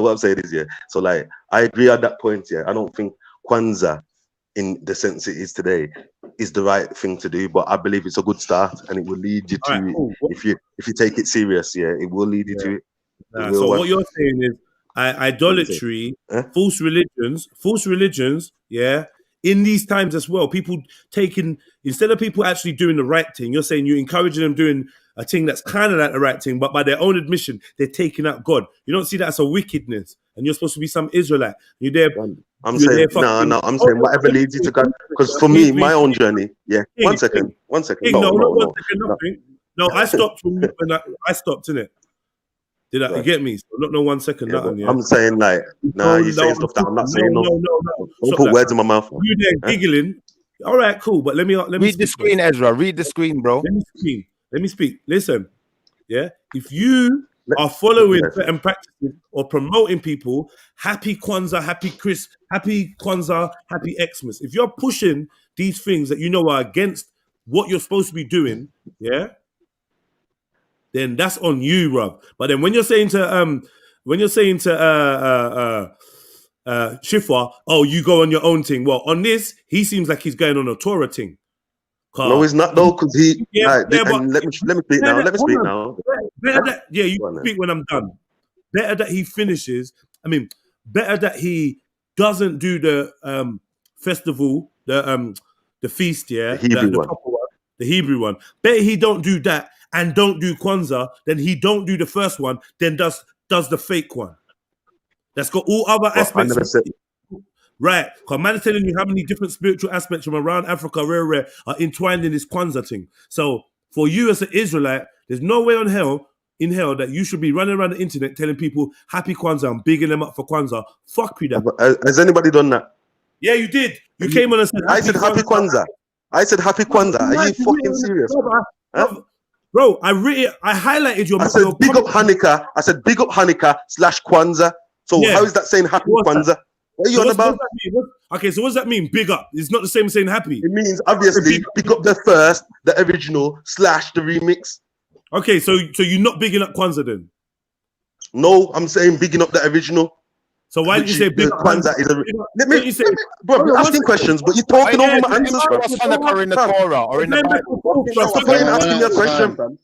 what I'm saying is, yeah. So like I agree on that point. Yeah, I don't think Kwanzaa, in the sense it is today, is the right thing to do, but I believe it's a good start and it will lead you to it. If you take it serious, yeah, it will lead you to it. So what you're saying is idolatry, false religions, yeah, in these times as well, people instead of people actually doing the right thing, you're saying you're encouraging them doing a thing that's kind of like the right thing, but by their own admission, they're taking out God. You don't see that as a wickedness, and you're supposed to be some Israelite. You're there. I'm saying I'm saying whatever leads you to God. Because for me, my own journey, yeah. One second. No, I stopped when I stopped, innit? Did I get me? So not 1 second. Yeah, I'm saying like, you're saying stuff that I'm not saying. No. Don't put words in my mouth. You there giggling? All right, cool. But let me read the screen, Ezra. Read the screen, bro. Let me speak. Listen, yeah. If you are following certain practices or promoting people, happy Kwanzaa, happy Kwanzaa, happy Xmas. If you're pushing these things that you know are against what you're supposed to be doing, yeah, then that's on you, bruv. But then when you're saying to Shifwa, oh, you go on your own thing. Well, on this, he seems like he's going on a Torah thing. No, he's not though, because he. Let me speak now. Let me speak now. You can speak when I'm done. Better that he finishes. I mean, better that he doesn't do the festival, the feast, yeah, the Hebrew one. Better he don't do that and don't do Kwanzaa. Then he don't do the first one. Then does the fake one. That's got all other aspects. Right, because man is telling you how many different spiritual aspects from around Africa are entwined in this Kwanzaa thing. So for you as an Israelite, there's no way in hell that you should be running around the internet telling people happy Kwanzaa and bigging them up for Kwanzaa. Fuck you, that. Has anybody done that? Yeah, you did. You came on and said, I said happy Kwanzaa. I said happy Kwanzaa. Are you fucking serious? Bro, I highlighted your. I said big up Hanukkah. I said big up Hanukkah / Kwanzaa. So how is that saying happy Kwanzaa? What are you on about? Okay, so what does that mean? Big up. It's not the same as saying happy. It means obviously big up the first, the original / the remix. Okay, so you're not bigging up Kwanzaa then? No, I'm saying bigging up the original. So why did you say big up Kwanzaa? Bro, you're asking questions, but you're talking over my answers. Hanukkah in the Torah or in the Bible? Stop asking me a question, fam.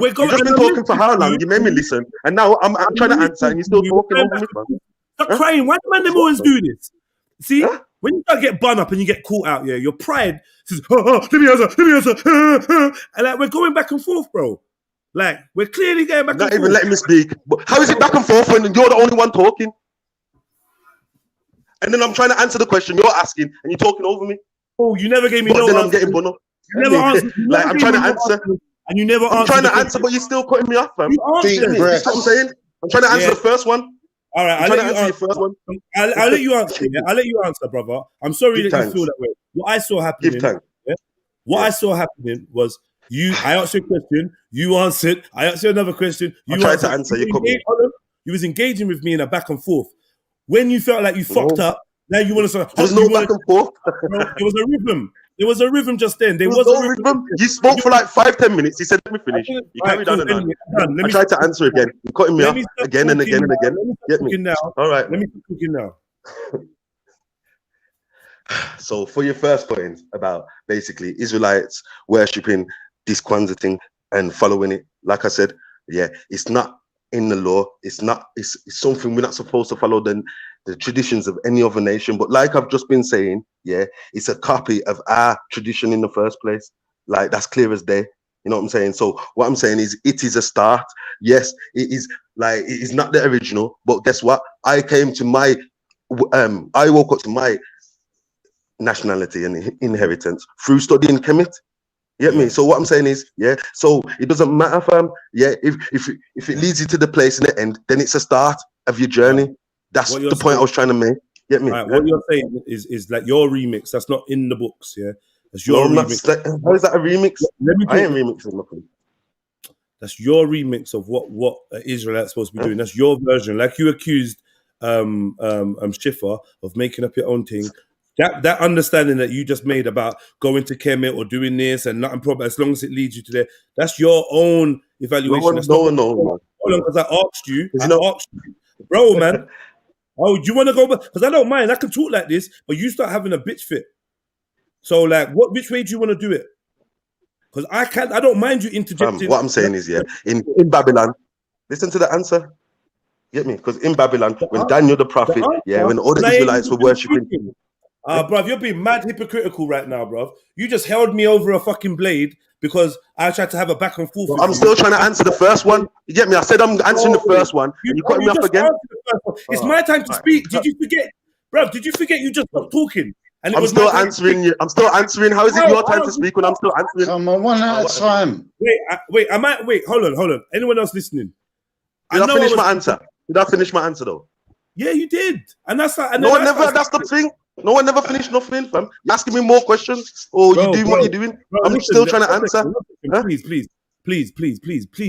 You've just been talking for how long? You made me listen, and now I'm trying to answer, and you're still talking over me, fam. Stop crying. Why do man them always do this? See, when you start get bun up and you get caught out, yeah, your pride says, let me answer, and like we're going back and forth, bro. Like we're clearly going back and forth. Not even letting me speak. But how is it back and forth when you're the only one talking? And then I'm trying to answer the question you're asking, and you're talking over me. Oh, you never gave me no then answer. I'm getting bun up. You never answered. Like I'm trying to answer, and you never answered. I'm trying to answer, but you're still cutting me off, fam. You answered. That's what I'm saying. I'm trying to answer the first one. All right, I'm trying to answer your first one. I'll let you answer. Yeah? I'll let you answer, brother. I'm sorry that you feel that way. What I saw happening. I saw happening was I asked you a question, you answered. I asked you another question, you tried to answer. You was engaging with me in a back and forth. When you felt like you fucked up, now you want to say, there's no back and forth. There was a rhythm. There was a rhythm just then. There was no rhythm. You spoke for like 5-10 minutes. He said, "Let me finish." You carried on and on. I tried to answer again. You cutting me off again and again and again. Get me now. All right. Let me stop talking now. So for your first point about basically Israelites worshipping this Kwanzaa thing and following it, like I said, yeah, it's not in the law. It's not. It's something we're not supposed to follow the traditions of any other nation. But like I've just been saying, yeah, it's a copy of our tradition in the first place. Like that's clear as day. You know what I'm saying? So what I'm saying is it is a start. Yes, it is like it is not the original, but guess what? I came to my I woke up to my nationality and inheritance through studying Kemet. You get me? So what I'm saying is, yeah, so it doesn't matter, fam. Yeah, if it leads you to the place in the end, then it's a start of your journey. That's the point I was trying to make. Get me? Right, what you're saying is like your remix. That's not in the books, yeah. That's your remix. How is that a remix? I ain't remixing nothing. That's your remix of what Israelite's supposed to be doing. That's your version. Like you accused Schiffer of making up your own thing. That understanding that you just made about going to Kemet or doing this and nothing problem, as long as it leads you to there, that's your own evaluation. No. Because I asked you, bro, man. Oh, do you want to go back? Because I don't mind. I can talk like this, but you start having a bitch fit. So, like, which way do you want to do it? Because I don't mind you interjecting. What I'm saying is, yeah, in Babylon, listen to the answer. Get me? Because in Babylon, when Daniel the prophet, when all the Israelites were worshipping. Bruv, you're being mad hypocritical right now, bruv. You just held me over a fucking blade because I tried to have a back and forth. I'm still trying to answer the first one. You get me? I said I'm answering the first one, and you cut me off again. It's my time to speak. Did you forget, bruv? Did you forget you just stopped talking? And I'm still answering you. I'm still answering. How is it your time to speak when I'm still answering? Come on, one at a time. Wait. Hold on. Anyone else listening? Did I finish my answer? Did I finish my answer though? Yeah, you did. And that's like, no one never. That's the thing. No one never finished nothing, fam. You're asking me more questions, or you doing what you're doing. I'm still trying to answer. Please,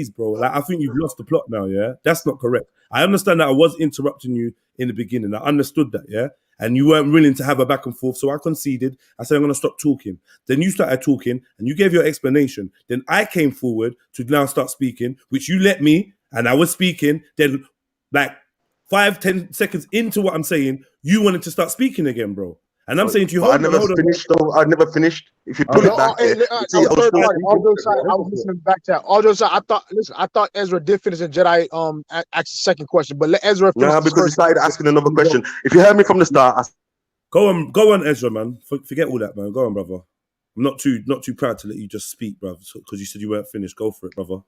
bro. Like I think you've lost the plot now. Yeah, that's not correct. I understand that I was interrupting you in the beginning. I understood that. Yeah, and you weren't willing to have a back and forth, so I conceded. I said I'm going to stop talking. Then you started talking, and you gave your explanation. Then I came forward to now start speaking, which you let me, and I was speaking. Then, like 5-10 seconds into what I'm saying, you wanted to start speaking again, bro. And I'm saying to you, I never finished though. I never finished. If you pull it back, I was listening back to that. I thought Ezra did finish and Jedi asked the second question, but let Ezra finish. Nah, because he started asking another question. If you heard me from the start, go on, Ezra, man. Forget all that, man. Go on, brother. I'm not too proud to let you just speak, brother, because you said you weren't finished. Go for it, brother.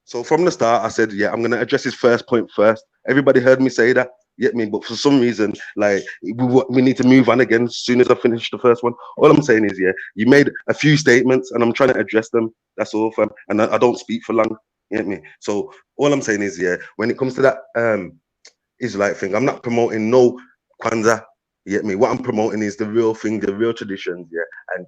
So from the start, I said, yeah, I'm going to address his first point first. Everybody heard me say that. You get me? But for some reason, like, we need to move on again as soon as I finish the first one. All I'm saying is, yeah, you made a few statements and I'm trying to address them. That's all, fam. And I don't speak for long. You get me? So all I'm saying is, yeah, when it comes to that Israelite thing, I'm not promoting no Kwanzaa. You get me? What I'm promoting is the real thing, the real traditions, yeah. And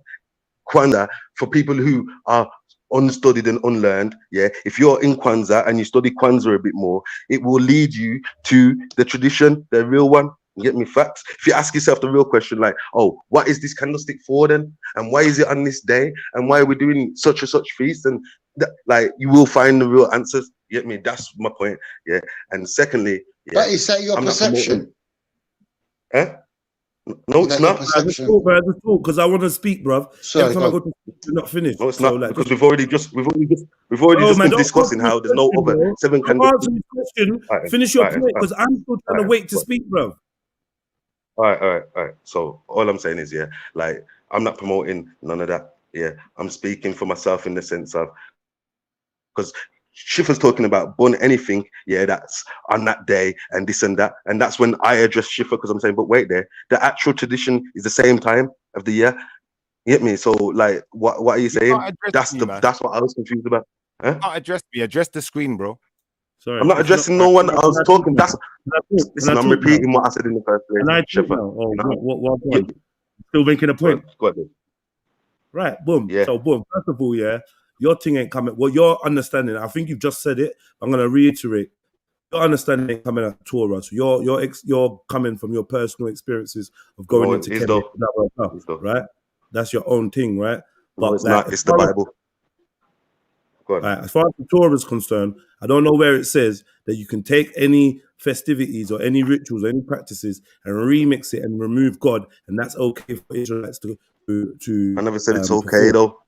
Kwanzaa, for people who are unstudied and unlearned, yeah, if you're in Kwanzaa and you study Kwanzaa a bit more, it will lead you to the tradition, the real one. You get me? Facts. If you ask yourself the real question, like, oh, what is this candlestick for then? And why is it on this day? And why are we doing such and such feast? And like, you will find the real answers. You get me? That's my point. Yeah. And secondly, yeah, but is that your perception? No, it's not. I just talk because I want to speak, bruv. Every time I go to speak, you're not finished. No, it's not, like, because we've already just been discussing how there's no other 7 candles. Finish your point, because I'm still trying to wait to speak, bruv. All right. So all I'm saying is, yeah, like I'm not promoting none of that. Yeah, I'm speaking for myself in the sense of, because Schiffer's talking about burn anything, yeah, that's on that day and this and that, and that's when I address Schiffer, because I'm saying, but wait, there, the actual tradition is the same time of the year. You get me? So like, what are you saying? That's what I was confused about. Huh? Not address me. Address the screen, bro. Sorry, I'm not addressing no one. I was talking. Listen, I'm repeating now? what I said in the first place. Can I talk Schiffer, now? Or you know? what? Still making a point. Go ahead. Right, boom. Yeah. So boom. First of all, yeah, your thing ain't coming. Well, your understanding, I think you've just said it. I'm gonna reiterate. Your understanding ain't coming out of Torah. So you're coming from your personal experiences of going into it's Kemet, though. blah, blah, blah, right? That's your own thing, right? No, But it's like, not. It's the Bible. Go on. Right, as far as the Torah is concerned, I don't know where it says that you can take any festivities or any rituals or any practices and remix it and remove God, and that's okay for Israelites to. I never said it's okay perform. though.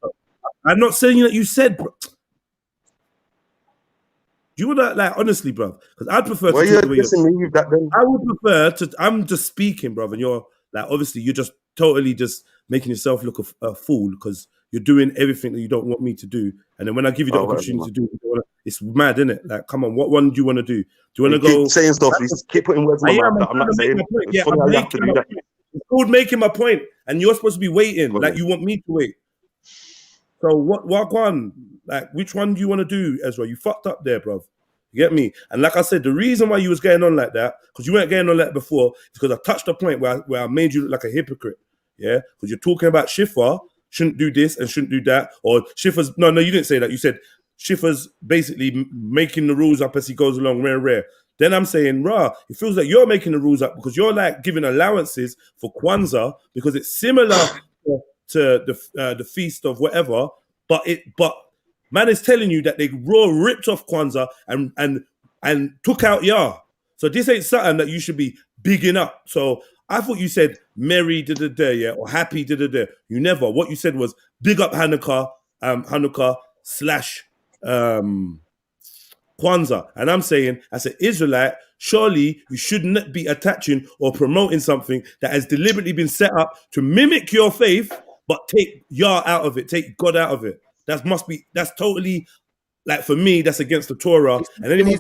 I'm not saying that you said. Bro. You would like honestly, bro, because I'd prefer Why to are you talk the way you're. addressing me with that then? I would prefer to. I'm just speaking, bro, and you're like obviously you're just totally just making yourself look a fool because you're doing everything that you don't want me to do, and then when I give you the opportunity to do it, it's mad, isn't it? Like, come on, what one do you want to do? Do you want to go? Keep saying stuff. You keep putting words in my mouth that I'm not saying. It's Yeah, funny I'm how you have to making do my that. point. It's called making my point, and you're supposed to be waiting, like you want me to wait. So what one? Like, which one do you want to do, Ezra? You fucked up there, bro. You get me? And like I said, the reason why you was getting on like that, because you weren't getting on like that before, is because I touched a point where I made you look like a hypocrite. Yeah? Because you're talking about Schiffer shouldn't do this and shouldn't do that. Or Schiffer's, no, you didn't say that. You said Schiffer's basically making the rules up as he goes along, rare. Then I'm saying, it feels like you're making the rules up because you're like giving allowances for Kwanzaa because it's similar to the feast of whatever, but man is telling you that they ripped off Kwanzaa and took out Yah. So this ain't something that you should be bigging up. So I thought you said merry yeah, or happy You never. What you said was big up Hanukkah slash Kwanzaa. And I'm saying, as an Israelite, surely you shouldn't be attaching or promoting something that has deliberately been set up to mimic your faith, but take Yah out of it, take God out of it. That's totally, like, for me, that's against the Torah. And anyone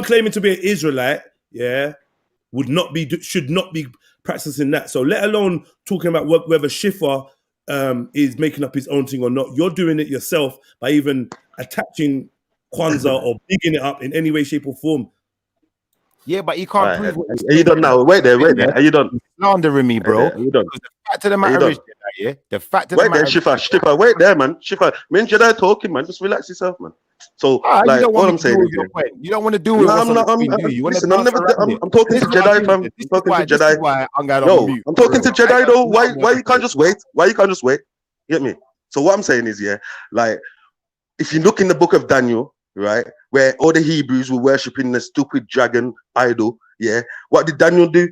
claiming to be an Israelite, yeah, should not be practicing that. So let alone talking about whether Schiffer is making up his own thing or not. You're doing it yourself by even attaching Kwanzaa or bigging it up in any way, shape, or form. Yeah, but you can't prove what Are you done now? Wait there. Are you done? Slandering me, bro. Are you done? The fact of the matter is, yeah, the fact of wait the matter. There, Schiffer. Wait there, man. Schiffer, me and Jedi talking, man. Just relax yourself, man. So, like, all I'm saying is, you don't want to do it. I'm talking to Jedi, fam. I'm talking to Jedi. No, I'm talking to Jedi though. Why you can't just wait? Why you can't just wait? Get me? So what I'm saying is, yeah, like, if you look in the book of Daniel, right, where all the Hebrews were worshiping the stupid dragon idol, yeah, what did Daniel do?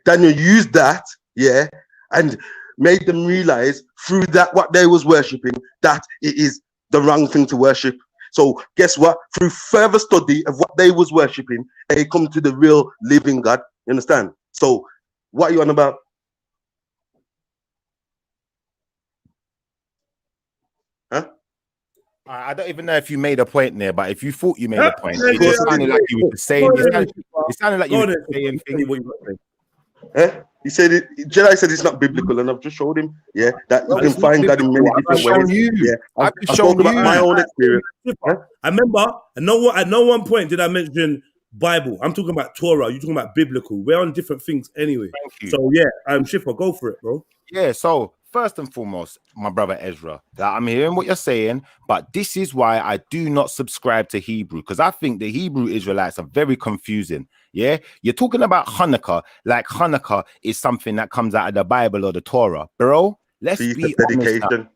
Daniel used that, yeah, and made them realize through that what they was worshiping that it is the wrong thing to worship. So guess what? Through further study of what they was worshiping, they come to the real living God. You understand? So what are you on about? Huh? I don't even know if you made a point there, but if you thought you made a point, it just sounded like you were saying. It sounded like you were saying things. He said it. Jedi said it's not biblical, and I've just showed him, yeah, that you can find God in many different ways. Yeah, I spoke about my own experience. I remember, at no one point did I mention Bible. I'm talking about Torah. You're talking about biblical. We're on different things anyway. Thank you. So yeah, Schiffer, go for it, bro. Yeah. So first and foremost, my brother Ezra, I'm hearing what you're saying, but this is why I do not subscribe to Hebrew, because I think the Hebrew Israelites are very confusing. Yeah, you're talking about Hanukkah like Hanukkah is something that comes out of the Bible or the Torah, bro. Let's be honest now.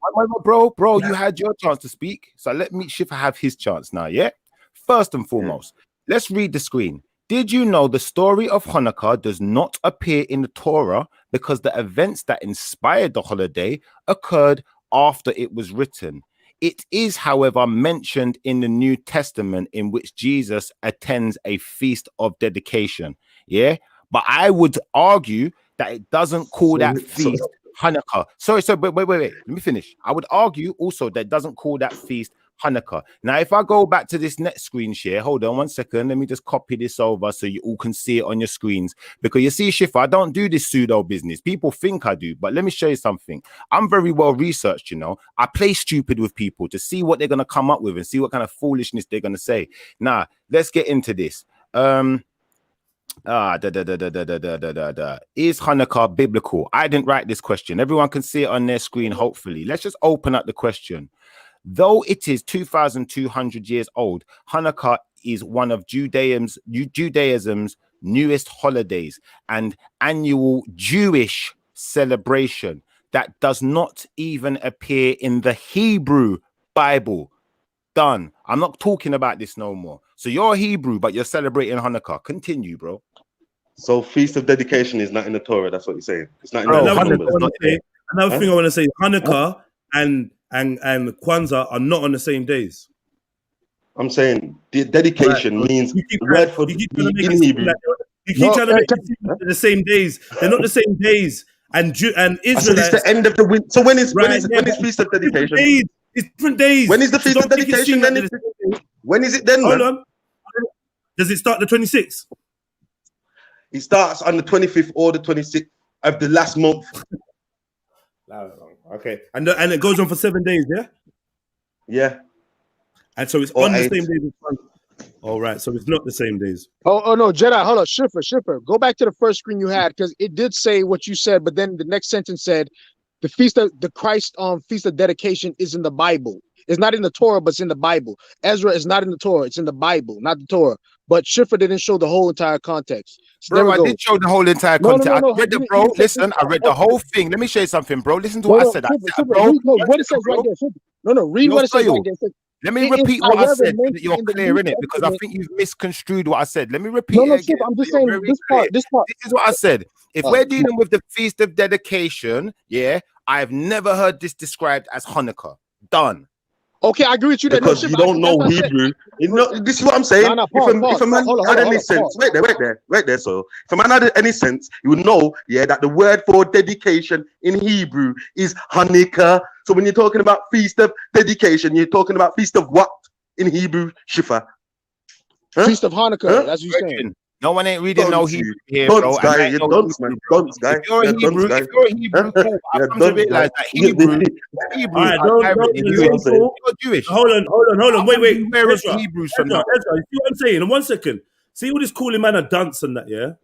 Bro, you had your chance to speak, so let me Schiffer have his chance now. Yeah, first and foremost, let's read the screen. Did you know the story of Hanukkah does not appear in the Torah because the events that inspired the holiday occurred after it was written? It is, however, mentioned in the New Testament in which Jesus attends a feast of dedication. Yeah, But I would argue that it doesn't call that feast Hanukkah. Sorry, but wait. Let me finish. I would argue also that it doesn't call that feast Hanukkah. Now, if I go back to this next screen share, hold on 1 second. Let me just copy this over so you all can see it on your screens. Because you see, Shifa, I don't do this pseudo business. People think I do, but let me show you something. I'm very well researched, you know. I play stupid with people to see what they're going to come up with and see what kind of foolishness they're going to say. Now, let's get into this. Is Hanukkah biblical? I didn't write this question. Everyone can see it on their screen, hopefully. Let's just open up the question. Though it is 2,200 years old, Hanukkah is one of Judaism's newest holidays and annual Jewish celebration that does not even appear in the Hebrew Bible. Done. I'm not talking about this no more. So you're Hebrew, but you're celebrating Hanukkah. Continue, bro. So Feast of Dedication is not in the Torah. That's what you're saying. It's not in the Another numbers. thing I want to say, Hanukkah and Kwanzaa are not on the same days. I'm saying the dedication means the word for in Hebrew. You keep trying to make it seem like they're the same days. They're not the same days. And Israelites. It's the end of the winter. So when is Feast of Dedication? It's different days. When is the Feast of Dedication? Then when is it then? Hold on. Does it start the 26th? It starts on the 25th or the 26th of the last month. Okay, and it goes on for 7 days, yeah. Yeah. And so it's Or on the 8. same days. All right, so it's not the same days. Oh no, Jedi, hold on, Shipper. Go back to the first screen you had because it did say what you said, but then the next sentence said the feast of dedication is in the Bible. It's not in the Torah, but it's in the Bible. Ezra is not in the Torah; it's in the Bible, not the Torah. But Schiffer didn't show the whole entire context. So bro, I did show the whole entire context. I read the bro. Listen, I read the whole thing. Let me show you something, bro. Listen to what I said. What it says right there. Read what it says right there. Let me repeat what I said so that you're clear in it, because I think you've misconstrued what I said. Let me repeat it again. I'm just saying this part. This is what I said. If we're dealing with the Feast of Dedication, yeah, I've never heard this described as Hanukkah. Done. Okay, I agree with you. Because you don't know Hebrew. This is what I'm saying. If a man had any sense, wait there. So if a man had any sense, you would know, yeah, that the word for dedication in Hebrew is Hanukkah. So when you're talking about Feast of Dedication, you're talking about Feast of what in Hebrew, Shifa? Feast of Hanukkah. That's what you're saying. No one ain't reading no Hebrew here, bro. You're dunce, man. Dunce, guy. If you're a Hebrew, cool. I've come to realize that Hebrew you're Jewish. Hold on. Wait. Where is Hebrews from now? Ezra, you see what I'm saying? In 1 second. See all this calling man a dunce and that, yeah?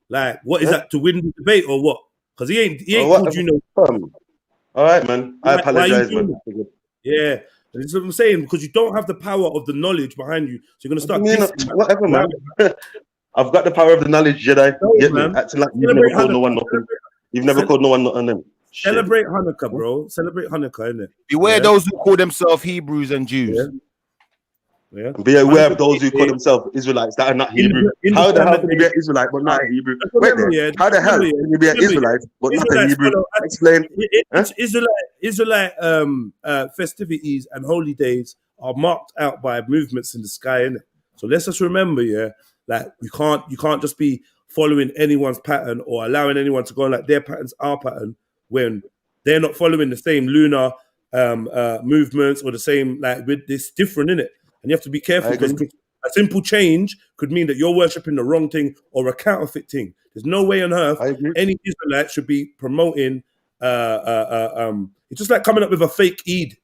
Like, what is that, to win the debate or what? Because he ain't called you no. All right, man. I apologize, man. Yeah. This is what I'm saying, because you don't have the power of the knowledge behind you. So you're going to start... Whatever, man. I've got the power of the knowledge, Jedi. Get me? Acting like you've never called no one nothing. You've never called no one nothing. Celebrate Hanukkah, bro. Celebrate Hanukkah, innit? Beware those who call themselves Hebrews and Jews. Yeah. Be aware of those who call themselves Israelites that are not Hebrew. How the hell can you be an Israelite but not a Hebrew? Wait there. How the hell can you be an Israelite but not a Hebrew? Explain. Israelite festivities and holy days are marked out by movements in the sky, innit? So let's just remember, yeah, like you can't just be following anyone's pattern or allowing anyone to go like their pattern's our pattern when they're not following the same lunar movements or the same, like, it's different, innit? And you have to be careful because a simple change could mean that you're worshipping the wrong thing or a counterfeit thing. There's no way on earth any Israelite should be promoting it's just like coming up with a fake Eid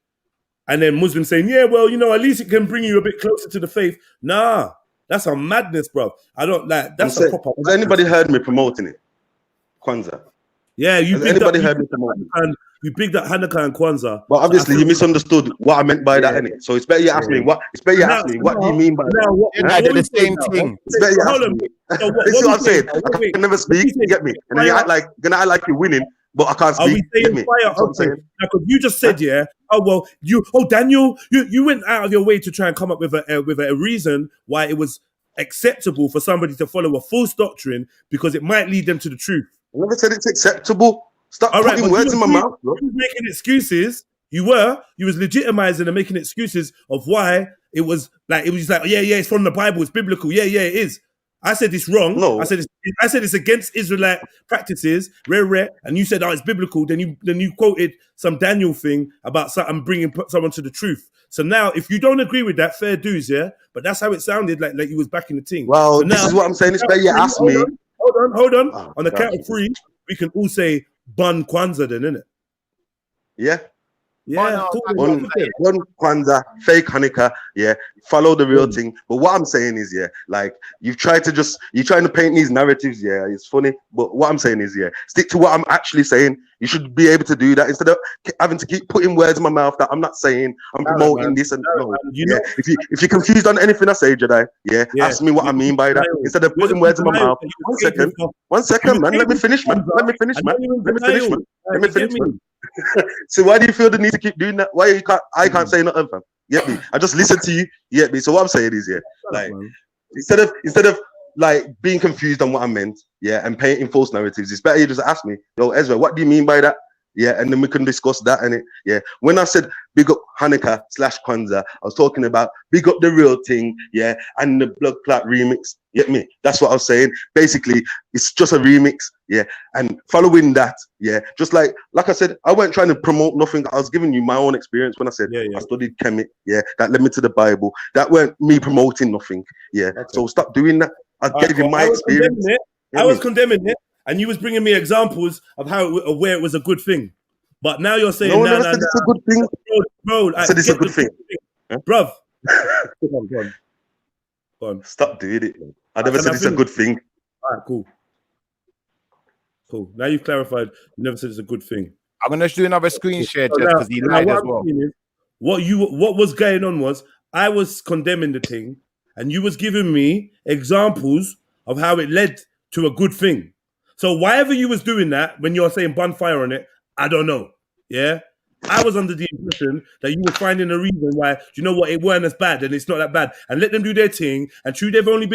and then Muslims saying, yeah, well, you know, at least it can bring you a bit closer to the faith. Nah, that's a madness, bro. I don't like that's a proper Has anybody heard me promoting it? Kwanzaa. Yeah, Has anybody heard me promoting it? You bigged up Hanukkah and Kwanzaa. But obviously you misunderstood what I meant by that, innit? So it's better you ask me what do you mean by that? I did the same thing. It's better you ask me. This is what I'm saying. I can never speak, you get me? And then you act like you're winning, but I can't speak. Get me? Okay. Because you just said, yeah, Daniel, you went out of your way to try and come up with a reason why it was acceptable for somebody to follow a false doctrine because it might lead them to the truth. I never said it's acceptable. Stop putting words in my mouth, bro. You was making excuses. You was legitimizing and making excuses of why it was like, yeah, it's from the Bible, it's biblical. Yeah, it is. I said it's wrong. No. I said it's against Israelite practices, rare, and you said, oh, it's biblical. Then you quoted some Daniel thing about something bringing someone to the truth. So now, if you don't agree with that, fair dues, yeah. But that's how it sounded like you was back in the thing. Well, so this now, is what I'm saying. It's better you ask me. Hold on. Oh, On the God. count of 3, we can all say bun Kwanzaa then, innit? Yeah. Yeah, One Kwanzaa, fake Hanukkah, yeah, follow the real thing. But what I'm saying is, yeah, like you're trying to paint these narratives, yeah, it's funny. But what I'm saying is, yeah, stick to what I'm actually saying. You should be able to do that instead of having to keep putting words in my mouth that I'm not saying. I'm promoting this and no. Yeah. If you're confused on anything I say, Jedi, yeah, ask me what I mean by that instead of putting words in my mouth. One second, man. Let me finish, man. Let me finish, man. So why do you feel the need to keep doing that? Why I can't say nothing, fam? You get me? I just listen to you. You get me? So what I'm saying is, yeah, like instead of like being confused on what I meant, yeah, and painting false narratives, it's better you just ask me, yo, Ezra, what do you mean by that? Yeah, and then we can discuss that and it. Yeah, when I said big up Hanukkah / Kwanzaa, I was talking about big up the real thing, yeah, and the blood clot remix. You get me? That's what I was saying. Basically, it's just a remix, yeah. And following that, yeah, just like I said, I weren't trying to promote nothing. I was giving you my own experience when I said I studied chemic, yeah, that led me to the Bible. That weren't me promoting nothing, yeah. Okay. So stop doing that. I gave you my experience. I was condemning it. And you was bringing me examples of where it was a good thing, but now you're saying no, I said it's a good thing. Bro, I said it's a good thing, bruv. Go on. Stop doing it. I never said it's a good thing. All right, cool. Now you've clarified. You never said it's a good thing. I'm gonna do another screen share just because he lied as well. What was going on was I was condemning the thing, and you was giving me examples of how it led to a good thing. So whatever you was doing that, when you're saying bonfire on it, I don't know. Yeah? I was under the impression that you were finding a reason why, you know what, it weren't as bad and it's not that bad. And let them do their thing. And true, they only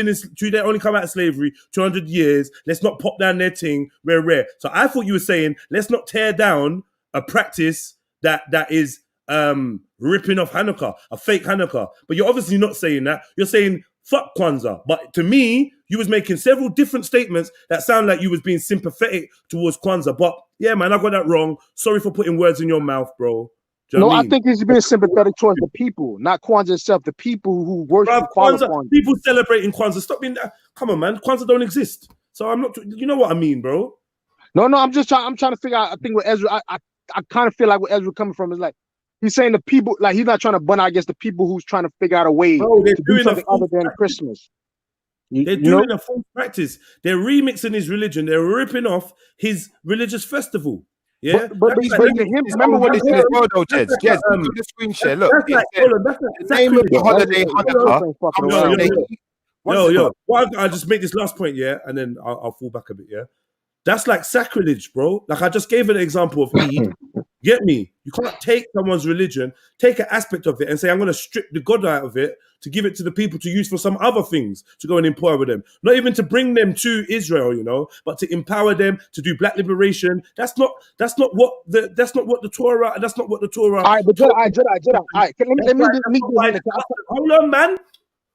come out of slavery 200 years. Let's not pop down their thing, rare. So I thought you were saying, let's not tear down a practice that is ripping off Hanukkah, a fake Hanukkah. But you're obviously not saying that. You're saying, fuck Kwanzaa. But to me, you was making several different statements that sound like you was being sympathetic towards Kwanzaa. But yeah, man, I got that wrong. Sorry for putting words in your mouth, bro. Do you know what I mean? I think he's being sympathetic towards the people, not Kwanzaa itself. The people who worship Kwanzaa. People celebrating Kwanzaa. Stop being that. Come on, man. Kwanzaa don't exist. So I'm not. You know what I mean, bro? No. I'm just trying. I'm trying to figure out. I think what Ezra. I kind of feel like where Ezra coming from is like. He's saying the people, like he's not trying to bun out against the people who's trying to figure out a way to do something other than Christmas. They're doing a full practice. They're remixing his religion. They're ripping off his religious festival. Yeah, but remember what this is, though, Jez. Jez, look at the screen share. Look, the name of the holiday Hanukkah. Yo. I'll just make this last point, yeah, and then I'll fall back a bit, yeah. That's like sacrilege, bro. Like I just gave an example of Eid. Get me? You can't take someone's religion, take an aspect of it, and say I'm going to strip the God out of it to give it to the people to use for some other things to go and empower them. Not even to bring them to Israel, you know, but to empower them to do black liberation. That's not what the Torah. That's not what the Torah. All right, but Jedi. All right, let me hold on, man.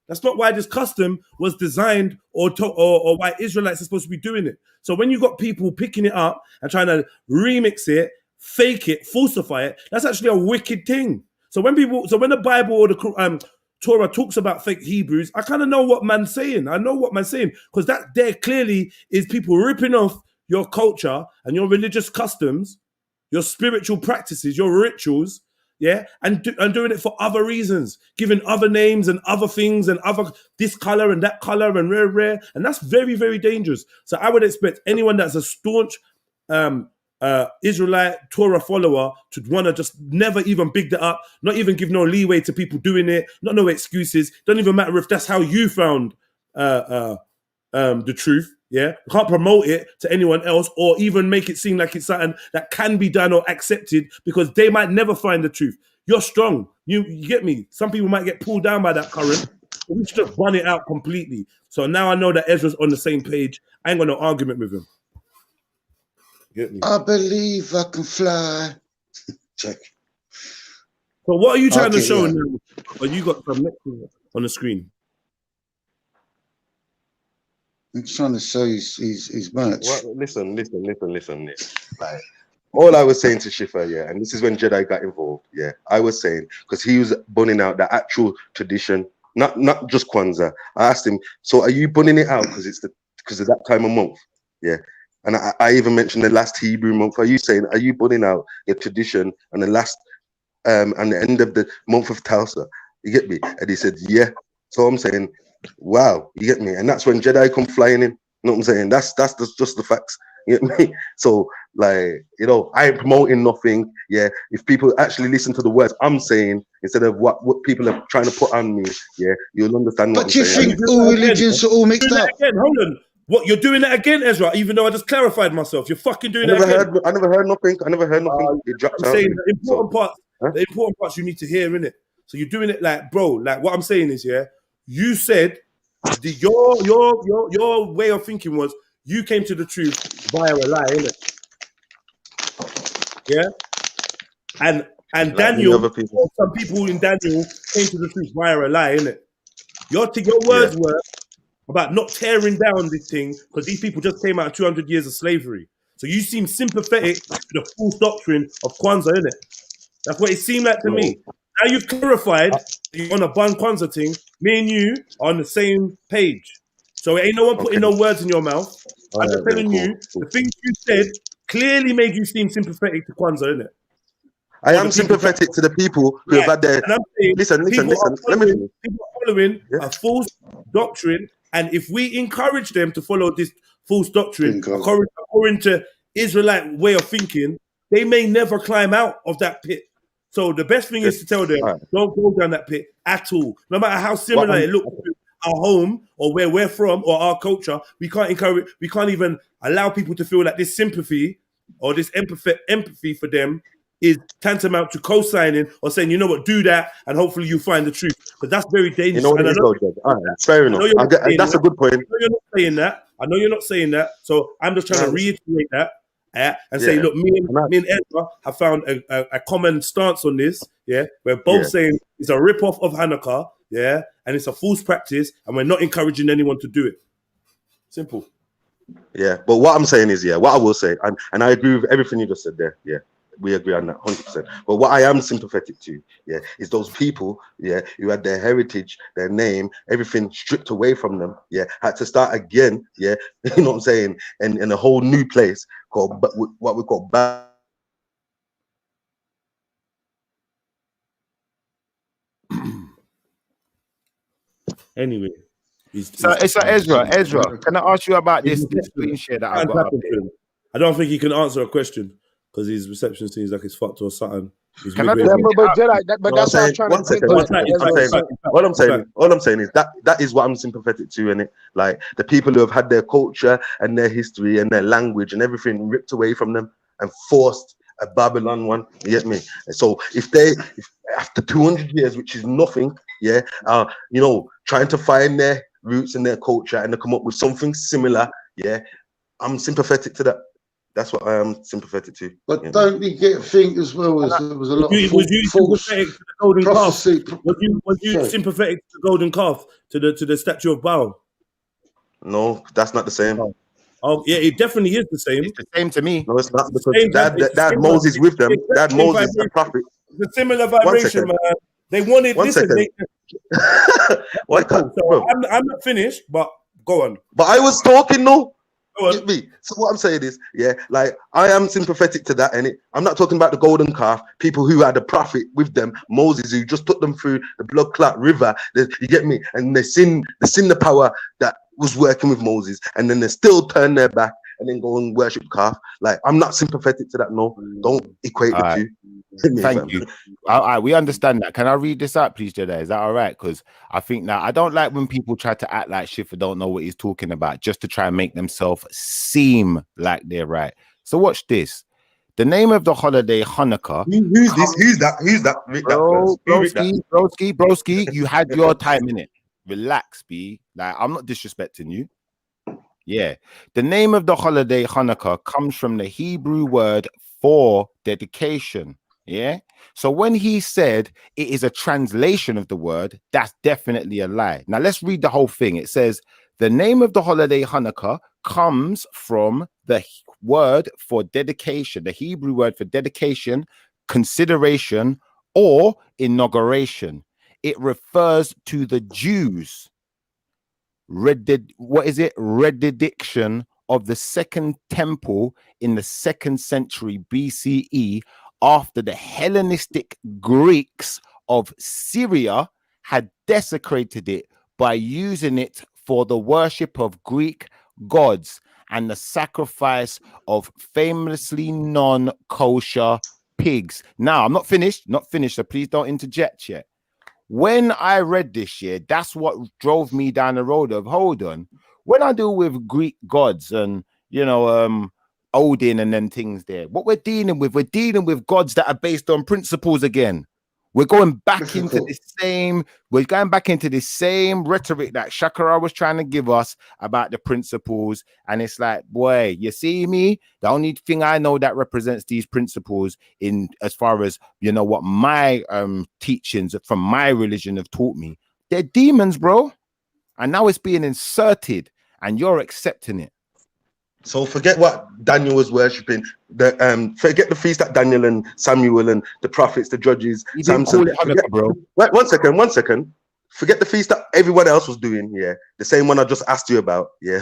That's not why this custom was designed or why Israelites are supposed to be doing it. So when you got people picking it up and trying to remix it, fake it, falsify it, that's actually a wicked thing. So when the Bible or the Torah talks about fake Hebrews, I kind of know what man's saying. I know what man's saying because that there clearly is people ripping off your culture and your religious customs, your spiritual practices, your rituals, yeah, and doing it for other reasons, giving other names and other things and other this color and that color and rare, and that's very, very dangerous. So I would expect anyone that's a staunch Israelite Torah follower to want to just never even big that up, not even give no leeway to people doing it, not no excuses. Don't even matter if that's how you found the truth. Yeah, you can't promote it to anyone else or even make it seem like it's something that can be done or accepted because they might never find the truth. You're strong. You get me? Some people might get pulled down by that current. We should just run it out completely. So now I know that Ezra's on the same page. I ain't got no argument with him. Get me? I believe I can fly. Check. So what are you trying to show now? Or you got some next on the screen? He's trying to sell his merch. Well, listen. Yeah. Like, all I was saying to Shifa, yeah, and this is when Jedi got involved, yeah. I was saying, because he was burning out the actual tradition, not just Kwanzaa. I asked him, so are you burning it out because of that time of month? Yeah. And I even mentioned the last Hebrew month. Are you burning out your tradition and the last and the end of the month of Tulsa? You get me? And he said, yeah. So I'm saying, wow, you get me? And that's when Jedi come flying in. You know what I'm saying? That's just the facts. You get me? So, like, you know, I ain't promoting nothing. Yeah. If people actually listen to the words I'm saying instead of what people are trying to put on me, yeah, you'll understand what I'm saying. But you think all religions are all mixed up? Again, hold on. What, you're doing that again, Ezra? Even though I just clarified myself, you're fucking doing that again. I never heard nothing. It dropped I'm out. saying the important parts you need to hear, innit? So you're doing it like, bro, like what I'm saying is, yeah, you said your way of thinking was you came to the truth via a lie, innit? Yeah? And Like Daniel, some people in Daniel came to the truth via a lie, innit? Your words were about not tearing down this thing because these people just came out of 200 years of slavery. So you seem sympathetic to the false doctrine of Kwanzaa, innit? That's what it seemed like to me. Now you've clarified you're on a bun Kwanzaa thing. Me and you are on the same page. So ain't no one putting no words in your mouth. I'm just telling you, the things you said clearly made you seem sympathetic to Kwanzaa, innit? I am sympathetic to the people who have had their... Listen. Let me finish. People are following a false doctrine, and if we encourage them to follow this false doctrine, according to Israelite way of thinking, they may never climb out of that pit. So the best thing is to tell them, don't go down that pit at all. No matter how similar it looks to our home or where we're from or our culture, we can't even allow people to feel like this sympathy or this empathy for them is tantamount to co-signing or saying, you know what, do that and hopefully you find the truth. But that's very dangerous. You know what it is, though, Jed? All right, fair enough. That's a good point. I know you're not saying that. I know you're not saying that. So I'm just trying to reiterate that and say, look, me and Ezra have found a common stance on this. Yeah, we're both saying it's a rip-off of Hanukkah. Yeah, and it's a false practice, and we're not encouraging anyone to do it. Simple. Yeah, but what I'm saying is, what I will say, and I agree with everything you just said there. Yeah, we agree on that 100%. But what I am sympathetic to, is those people, who had their heritage, their name, everything stripped away from them, had to start again, you know what I'm saying, in a whole new place called what we call bad. Anyway. So Ezra, can I ask you about this screen share that I got up here? I don't think he can answer a question because his reception seems like it's fucked or something. But Jedi, but that's what I'm trying to think. All I'm saying is that is what I'm sympathetic to, innit? Like the people who have had their culture and their history and their language and everything ripped away from them and forced a Babylon one. You get me? So if after 200 years, which is nothing, you know, trying to find their roots and their culture and to come up with something similar, I'm sympathetic to that. That's what I am sympathetic to. But don't we think as well as there was a lot of false sympathetic to the golden prophecy. Calf? Was you sympathetic to the golden calf, to the statue of Baal? No, that's not the same. Oh yeah, it definitely is the same. It's the same to me. No, it's not, because that Moses with them. That Moses, the prophet. It's a similar vibration, man. They wanted. One second. I'm not finished, but go on. But I was talking, no. Get me. So what I'm saying is, like I am sympathetic to that, and I'm not talking about the golden calf, people who had a prophet with them, Moses, who just took them through the blood clot river. You get me? And they seen the power that was working with Moses, and then they still turn their back and then go and worship calf. Like I'm not sympathetic to that. No, don't equate the two. Thank you. We understand that. Can I read this out, please, Jedi? Is that all right? Because I think that I don't like when people try to act like Schiffer don't know what he's talking about just to try and make themselves seem like they're right. So watch this. The name of the holiday, Hanukkah. Who's this? Who's that? Broski, you had your time in it. Relax, B. Like, I'm not disrespecting you. Yeah. The name of the holiday, Hanukkah, comes from the Hebrew word for dedication. Yeah. So when he said it is a translation of the word, that's definitely a lie. Now let's read the whole thing. It says, The name of the holiday Hanukkah comes from the word for dedication, the Hebrew word for dedication, consideration, or inauguration. It refers to the Jews' redediction of the second temple in the 2nd century BCE, after the Hellenistic Greeks of Syria had desecrated it by using it for the worship of Greek gods and the sacrifice of famously non-kosher pigs. Now, I'm not finished, so please don't interject yet. When I read this year, that's what drove me down the road of, hold on, when I deal with Greek gods and, you know, Odin and then things there, what we're dealing with gods that are based on principles again. We're going back into the same, rhetoric that Shakura was trying to give us about the principles. And it's like, boy, you see me? The only thing I know that represents these principles in as far as, you know, what my teachings from my religion have taught me, they're demons, bro. And now it's being inserted and you're accepting it. So forget what Daniel was worshipping. Forget the feast that Daniel and Samuel and the prophets, the judges, Samson. Bro. Wait, one second. Forget the feast that everyone else was doing. Yeah, the same one I just asked you about. Yeah,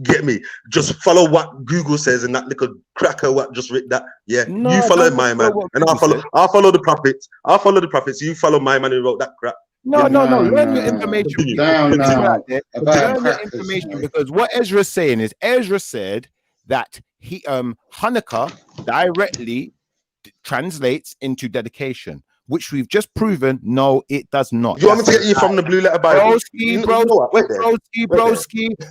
get me. Just follow what Google says and that little cracker what just read that. Yeah, no, you follow my man, and I'll follow the prophets. I'll follow the prophets. You follow my man who wrote that crap. No. Learn your information. Learn your information, because what Ezra is saying is, Ezra said that he Hanukkah directly translates into dedication, which we've just proven. No, it does not. You want me to get you from the Blue Letter Bible?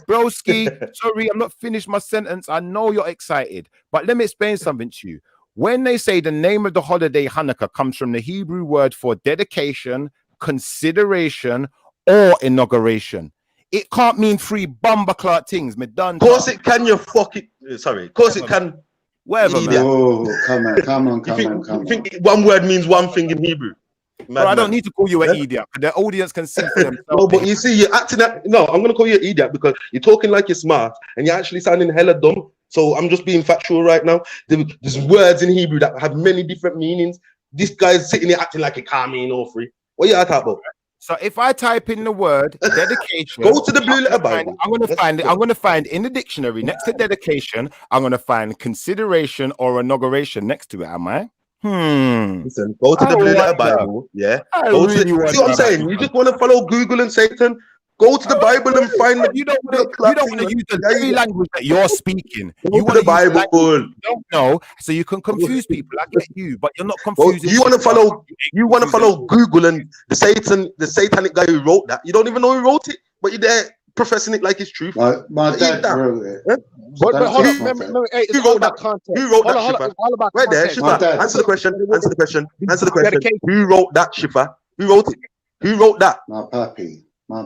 Broski. Sorry, I'm not finished my sentence. I know you're excited, but let me explain something to you. When they say the name of the holiday Hanukkah comes from the Hebrew word for dedication, consideration, or inauguration, it can't mean three bumbleclot things. Of course it can, you fucking sorry. Of course it can. Whatever, man. Oh, come on. You think one word means one thing in Hebrew? Bro, I don't need to call you an idiot. The audience can see for themselves. No, but you see, you're acting that. No, I'm gonna call you an idiot because you're talking like you're smart and you're actually sounding hella dumb. So I'm just being factual right now. There's words in Hebrew that have many different meanings. This guy's sitting here acting like it can't mean all three. What are you talking about? So if I type in the word dedication, go to the Blue Letter Bible. I'm going to find in the dictionary next to dedication, I'm going to find consideration or inauguration next to it. Am I? Listen, go to the Blue Letter Bible. Yeah. See what I'm saying? You just want to follow Google and Satan. Go to the Bible and find the. You don't want to use the very language that you're speaking. You want the Bible. You don't know, so you can confuse people. I get you, but you're not confusing. You want to follow. You want to follow Google and the satanic guy who wrote that. You don't even know who wrote it, but you're there professing it like it's truth. My dad wrote it. But hold on, remember, hey, who wrote that? Who wrote that, Shifa? Right there, Shifa. Answer the question. Who wrote that, Shifa? Who wrote it? Who wrote that? My pappy.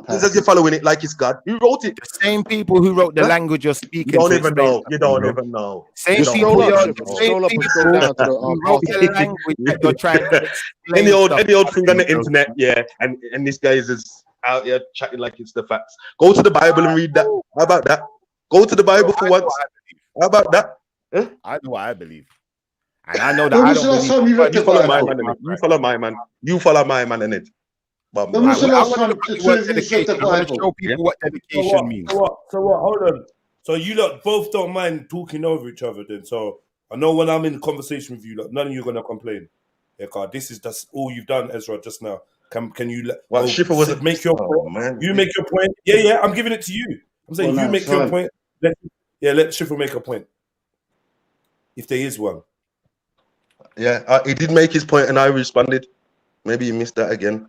It's as you're following it like it's God. Who wrote it? The same people who wrote the language you're speaking. You don't even know. You don't even know. Same people who wrote the language that you're trying to explain. Any old thing on the internet, yeah. And this guy is out here chatting like it's the facts. Go to the Bible and read that. How about that? Go to the Bible for once. How about that? I know what I believe. And I know that I don't believe. You follow my man. You follow my man. You follow my man in it. When was the last time the two of you said the Bible? Show people what dedication means. So what? Hold on. So you lot both don't mind talking over each other then. So I know when I'm in conversation with you, like, none of you are gonna complain. Yeah, God, this is just all you've done, Ezra, just now. Can you let Shifa was make your point? Man. You make your point. Yeah, I'm giving it to you. I'm saying you make your point. Let Shifa make a point. If there is one. Yeah, he did make his point and I responded. Maybe you missed that again.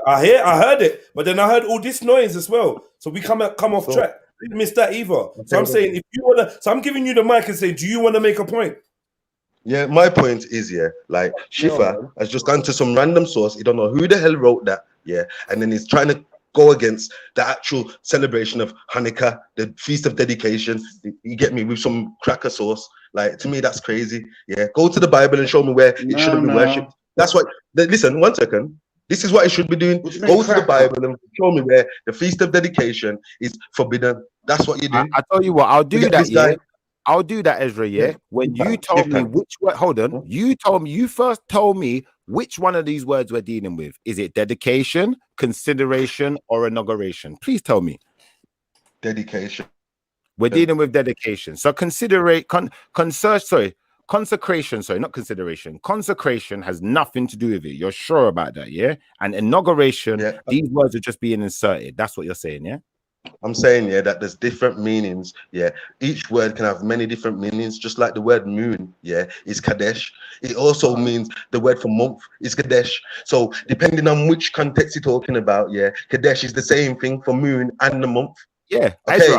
I heard it, but then I heard all this noise as well. So we come off track. I didn't miss that either. So I'm saying, if you wanna, so I'm giving you the mic and saying, do you want to make a point? Yeah, my point is, like Shifa has just gone to some random source. He don't know who the hell wrote that, and then he's trying to go against the actual celebration of Hanukkah, the feast of dedication. You get me, with some cracker sauce. Like, to me, that's crazy. Yeah, go to the Bible and show me where it shouldn't be worshipped. That's what. Listen, 1 second. This is what it should be doing. Go to the Bible and show me where the Feast of Dedication is forbidden. That's what you do. I tell you what, I'll do that. This guy. I'll do that, Ezra. Yeah. When you told me which word, hold on. You first told me which one of these words we're dealing with. Is it dedication, consideration, or inauguration? Please tell me. Dedication. We're dealing with dedication. So consecration, sorry, not consideration. Consecration has nothing to do with it. You're sure about that, yeah? And inauguration, these words are just being inserted. That's what you're saying, yeah? I'm saying, yeah, that there's different meanings, yeah. Each word can have many different meanings, just like the word moon, yeah, is Kadesh. It also means the word for month is Kadesh. So depending on which context you're talking about, yeah, Kadesh is the same thing for moon and the month. Yeah, okay,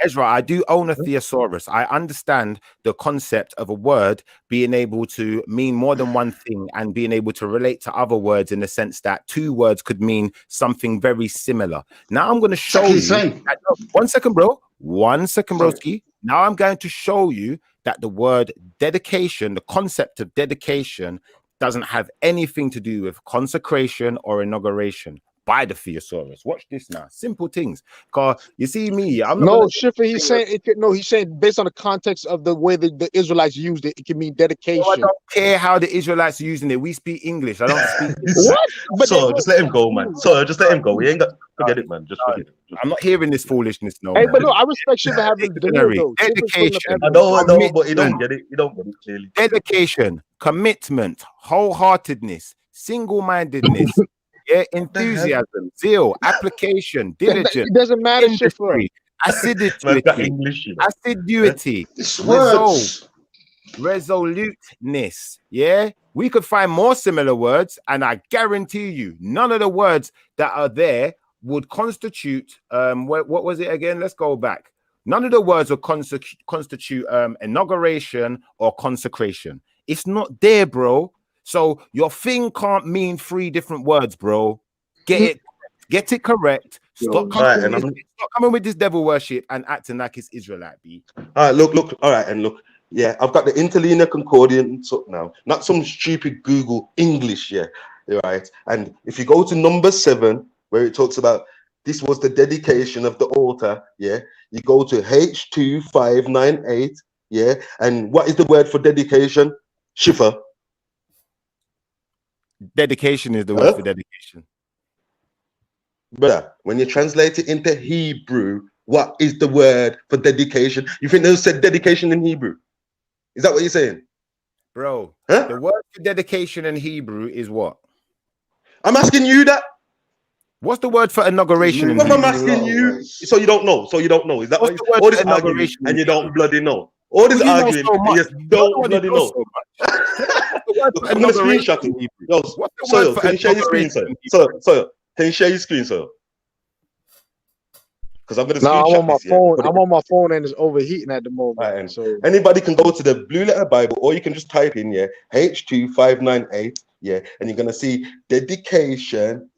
Ezra, I do own a thesaurus. I understand the concept of a word being able to mean more than one thing and being able to relate to other words in the sense that two words could mean something very similar. Now I'm going to show you. That, one second, bro. One second, broski. Now I'm going to show you that the word dedication, the concept of dedication, doesn't have anything to do with consecration or inauguration. By the thesaurus. Watch this now. Simple things. Cause you see me, I'm not no Schiffer. He's saying it could, no. He's saying based on the context of the way the Israelites used it, it can mean dedication. No, I don't care how the Israelites are using it. We speak English. I don't speak. What? But so just let him go, man. So just let him go. We ain't got forget it, man. Just forget it. I'm not hearing this foolishness no Hey, more. but no, I respect Schiffer having dedication. I know, but he don't get it. You don't get it clearly. Dedication, commitment, wholeheartedness, single-mindedness. Yeah, enthusiasm, zeal, application, diligence. It doesn't matter, industry, assiduity, resoluteness. Yeah, we could find more similar words, and I guarantee you, none of the words that are there would constitute. What was it again? Let's go back. None of the words would constitute inauguration or consecration. It's not there, bro. So your thing can't mean three different words, bro. Get it correct. Stop coming with this devil worship and acting like it's Israelite, B. All right, look. All right, and look. Yeah, I've got the Interlinear Concordance up now. Not some stupid Google English, yeah. Right. And if you go to number 7, where it talks about this was the dedication of the altar, yeah. You go to H2598, yeah. And what is the word for dedication? Shifa. Dedication is the word for dedication. Brother, when you translate it into Hebrew, what is the word for dedication? You think they said dedication in Hebrew? Is that what you're saying? Bro, the word for dedication in Hebrew is what? I'm asking you that. What's the word for inauguration in Hebrew? I'm Hebrew? asking you. So you don't know. Is that what's what all this arguing and you don't bloody know? All this arguing and you don't bloody know. I'm gonna screenshot it. Yo, so can you share your screen, sir? So can you share your screen, sir? Because I'm gonna screenshot I'm on my phone. I'm on my phone and it's overheating at the moment. Right, so anybody can go to the Blue Letter Bible, or you can just type in H2598, and you're gonna see dedication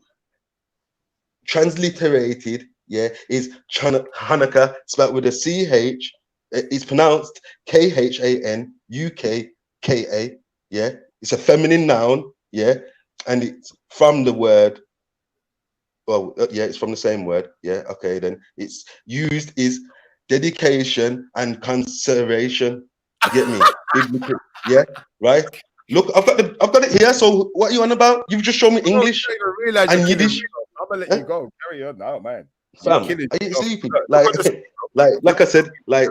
transliterated, is Hanukkah, spelled with a CH. It's pronounced KHANUKKA. It's a feminine noun, and it's from the word. Well, it's from the same word, okay. Then it's used is dedication and conservation. You get me? Right. Look, I've got it here. So what are you on about? You've just shown me English and Yiddish. I'm gonna let you go. Carry on now, man. Fam, are you sleeping? Like I said, like.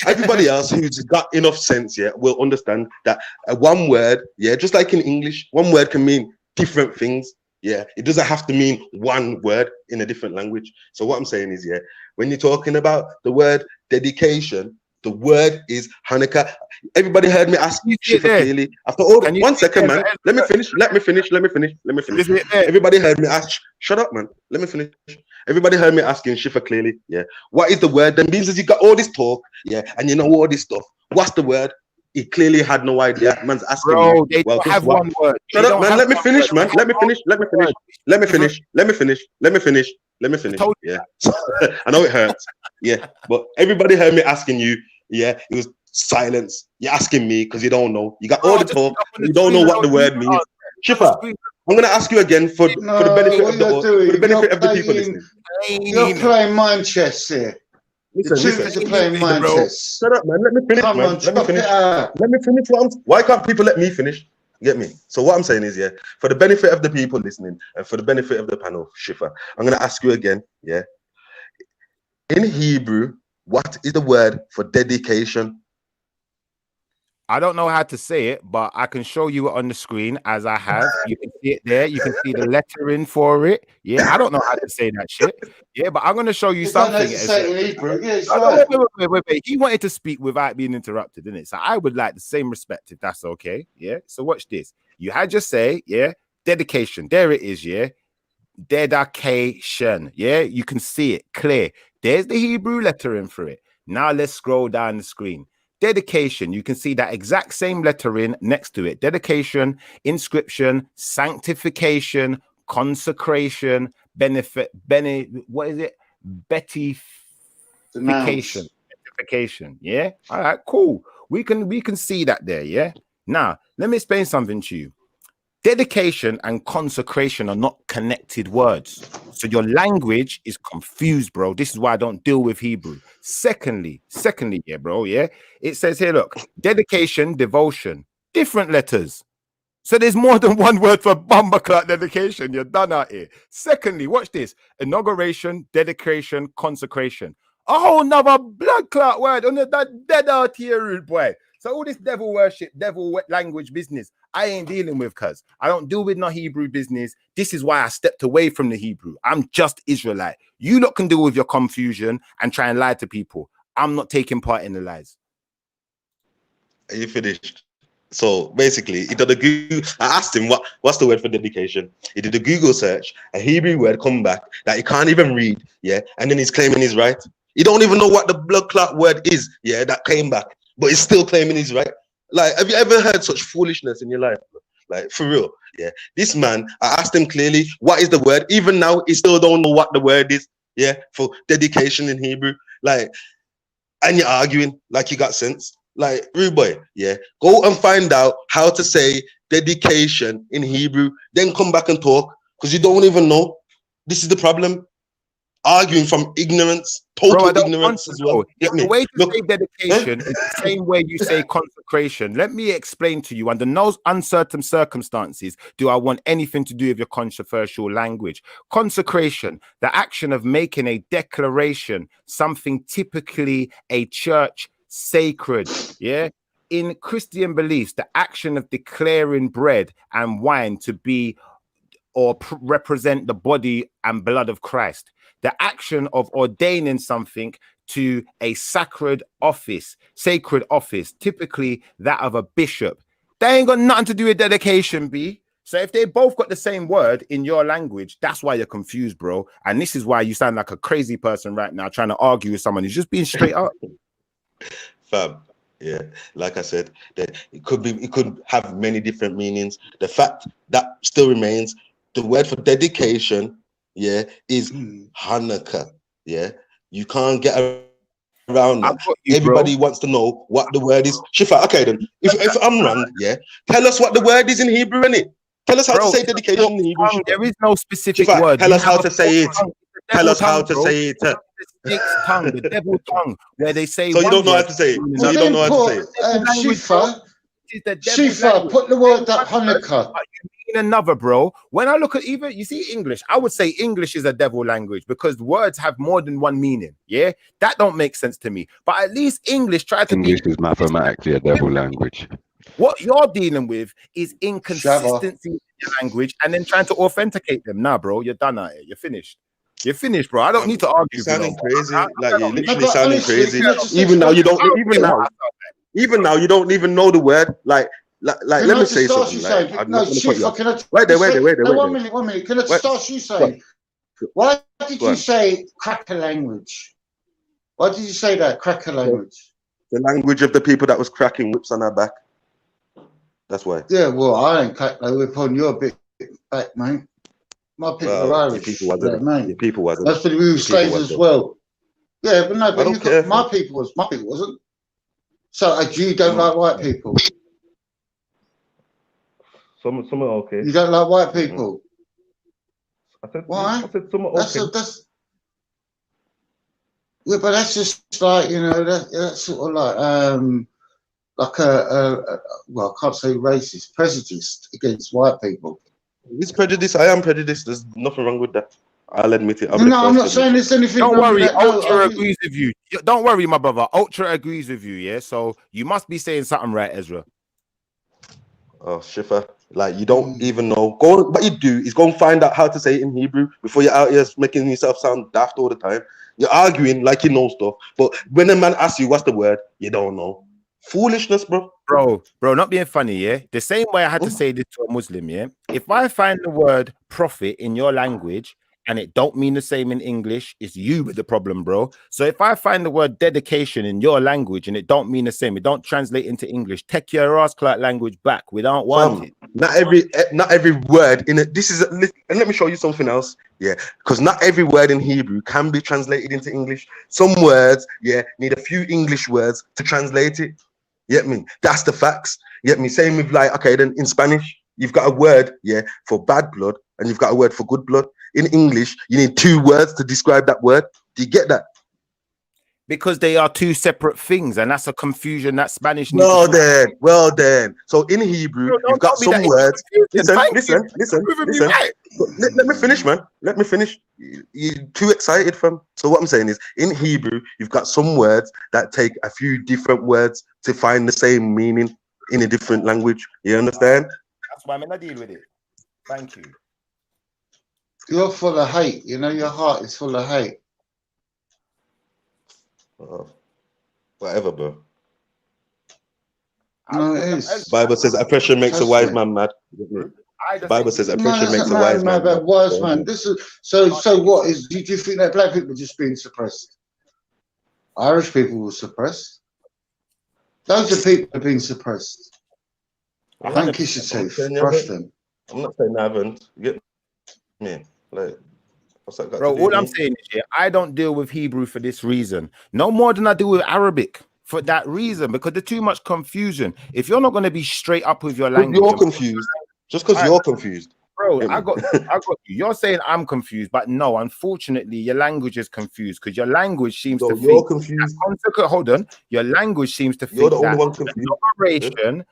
Everybody else who's got enough sense, will understand that one word, just like in English, one word can mean different things. It doesn't have to mean one word in a different language. So what I'm saying is, when you're talking about the word dedication, the word is Hanukkah. Everybody heard me ask Shifa clearly. After all, 1 second, man. Let me finish. Everybody heard me ask. Shut up, man. Let me finish. Everybody heard me asking Shifa clearly. What is the word? That means you got all this talk, and you know all this stuff. What's the word? He clearly had no idea. Man's asking. Bro, they don't have one word. Shut up, man. Let me finish, man. Let me finish. Yeah. I know it hurts. But everybody heard me asking you. It was silence. You're asking me because you don't know. You got all the talk. You don't know what the word means. Shifa, I'm gonna ask you again for the benefit of the people listening. You're playing mind chess here. Listen, The two are playing mind chess. Shut up, man. Let me finish, Come man. on, Let me chop finish. it out. Let me finish. Why can't people let me finish? Get me? So what I'm saying is, yeah, for the benefit of the people listening and for the benefit of the panel, Shifa, I'm gonna ask you again, yeah. In Hebrew, what is the word for dedication? I don't know how to say it, but I can show you it on the screen as I have. You can see it there. You can see the lettering for it. Yeah, I don't know how to say that shit. Yeah, but I'm going to show you something. Wait. He wanted to speak without being interrupted, didn't it? So I would like the same respect if that's okay. Yeah. So watch this. You had just say, yeah, dedication. There it is. Yeah. Dedication. Yeah. You can see it clear. There's the Hebrew lettering for it. Now let's scroll down the screen. Dedication, you can see that exact same lettering next to it. Dedication, inscription, sanctification, consecration, what is it? Beatification. Beatification. Yeah. All right, cool. We can see that there. Yeah. Now, let me explain something to you. Dedication and consecration are not connected words. So your language is confused, bro. This is why I don't deal with Hebrew. Secondly, yeah, bro, yeah. It says here, look, dedication, devotion, different letters. So there's more than one word for bumbleclot dedication. You're done out here. Secondly, watch this. Inauguration, dedication, consecration. A whole nother blood clot word on that dead out here, rude boy. So all this devil worship, devil language business, I ain't dealing with, cuz I don't deal with no Hebrew business. This is why I stepped away from the Hebrew. I'm just Israelite. You lot can deal with your confusion and try and lie to people. I'm not taking part in the lies. Are you finished? So basically, he did a Google. I asked him what's the word for dedication. He did a Google search, a Hebrew word come back that he can't even read, yeah, and then he's claiming he's right. He don't even know what the blood clot word is, yeah, that came back, but he's still claiming he's right. Like, have you ever heard such foolishness in your life? Like, for real, yeah. This man, I asked him clearly, what is the word? Even now, he still don't know what the word is, yeah, for dedication in Hebrew. Like, and you're arguing like you got sense. Like, rude boy, yeah, go and find out how to say dedication in Hebrew, then come back and talk, because you don't even know. This is the problem. Arguing from ignorance, total ignorance as well. The way to say dedication is the same way you say consecration. Let me explain to you. Under no uncertain circumstances do I want anything to do with your controversial language. Consecration, the action of making a declaration, something typically a church sacred. Yeah. In Christian beliefs, the action of declaring bread and wine to be or represent the body and blood of Christ. The action of ordaining something to a sacred office, typically that of a bishop. They ain't got nothing to do with dedication, B. So if they both got the same word in your language, that's why you're confused, bro. And this is why you sound like a crazy person right now trying to argue with someone who's just being straight up. Fab. Yeah, like I said, that it could have many different meanings. The fact that still remains, the word for dedication, yeah, is Hanukkah. Yeah, you can't get around that. Everybody wants to know what the word is. Shifa, okay then. If I'm wrong, yeah, tell us what the word is in Hebrew, innit? Tell us how to say dedication in Hebrew. There is no specific Shifa, word. tell us how to say it. Tell us how to say it. The stick's tongue, the devil tongue, where they say. So you don't know how to say it. So you don't know how to say it. Shifa, put the word that Hanukkah. Another, bro. When I look at even, you see English, I would say English is a devil language because words have more than one meaning. Yeah, that don't make sense to me. But at least English try to English is mathematically a devil language. What you're dealing with is inconsistency in your language and then trying to authenticate them. Nah, bro, you're done at it. You're finished. You're finished, bro. I don't need to argue. You're sounding crazy. Like you're literally sounding crazy. Even now, you don't. Even now, you don't even know the word. Like let me say something. Like, no, Shifa, can I? Wait there. 1 minute. Can I start you saying? Why did you say cracker language? Why did you say that cracker language? The language of the people that was cracking whips on our back. That's why. Yeah, well, I ain't cracked no whip on your big back, mate. My people are Irish. Your people wasn't. Yeah, Your people wasn't. That's for the real slaves as well. Yeah, but no, but my people wasn't. So a Jew don't like white people. Some are okay. You don't like white people? I said, Why? I said some are okay. Yeah, but that's just like, you know, that's sort of like well, I can't say racist, prejudice against white people. It's prejudice. I am prejudiced. There's nothing wrong with that. I'll admit it. No, I'm not saying there's anything Don't wrong with worry, that. No, Ultra agrees with you. Don't worry, my brother. Ultra agrees with you, yeah? So you must be saying something right, Ezra. Oh, Shifa. Like, you don't even know. What you do is go and find out how to say it in Hebrew before you're out here making yourself sound daft all the time. You're arguing like you know stuff, but when a man asks you what's the word, you don't know. Foolishness, bro. Bro, not being funny, yeah? The same way I had to say this to a Muslim, yeah? If I find the word prophet in your language and it don't mean the same in English, it's you with the problem, bro. So if I find the word dedication in your language and it don't mean the same, it don't translate into English, take your ass clerk language back. We don't want it. Not every word in it. This is, and let me show you something else. Yeah, because not every word in Hebrew can be translated into English. Some words, yeah, need a few English words to translate it. You get me? That's the facts. You get me? Same with, like, okay, then in Spanish, you've got a word, yeah, for bad blood, and you've got a word for good blood. In English, you need 2 words to describe that word. Do you get that? Because they are 2 separate things, and that's a confusion that Spanish needs. Well then. So in Hebrew, you've got some words. Listen. Let me finish, man. Let me finish. You're too excited, fam. So what I'm saying is, in Hebrew, you've got some words that take a few different words to find the same meaning in a different language. You understand? That's why I'm gonna deal with it. Thank you. You're full of hate. You know, your heart is full of hate. Whatever, bro. No, it is. Bible says oppression makes a wise man mad. Bible says oppression makes a wise man mad. Wise man. This is so what is? Do you think that black people are just being suppressed? Irish people were suppressed. Loads of people have been suppressed. Thank you, Shatif. Trust them. I'm not saying I haven't. You get me? Like, what's that got Bro, to do all with I'm me? saying is, yeah, I don't deal with Hebrew for this reason. No more than I do with Arabic for that reason, because there's too much confusion. If you're not going to be straight up with your language, You're confused. Just because you're confused. Bro, I got you. You're saying I'm confused, but no, unfortunately, your language is confused because your language seems to think. You're confused. Hold on. Your language seems to You're think the only that one confused.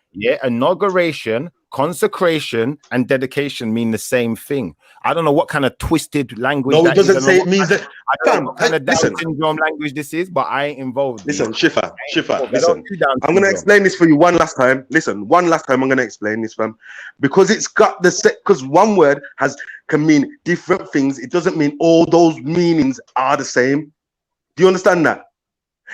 inauguration, consecration, and dedication mean the same thing. I don't know what kind of twisted language. No, it that is. doesn't say it means that. I don't know what kind of Down syndrome language this is, but I ain't involved. Listen, Shifa, I listen. don't do Down I'm gonna syndrome. explain this for you one last time. Listen, one last time I'm gonna explain this, fam, because it's got the set. Because one word can mean different things. It doesn't mean all those meanings are the same. Do you understand that?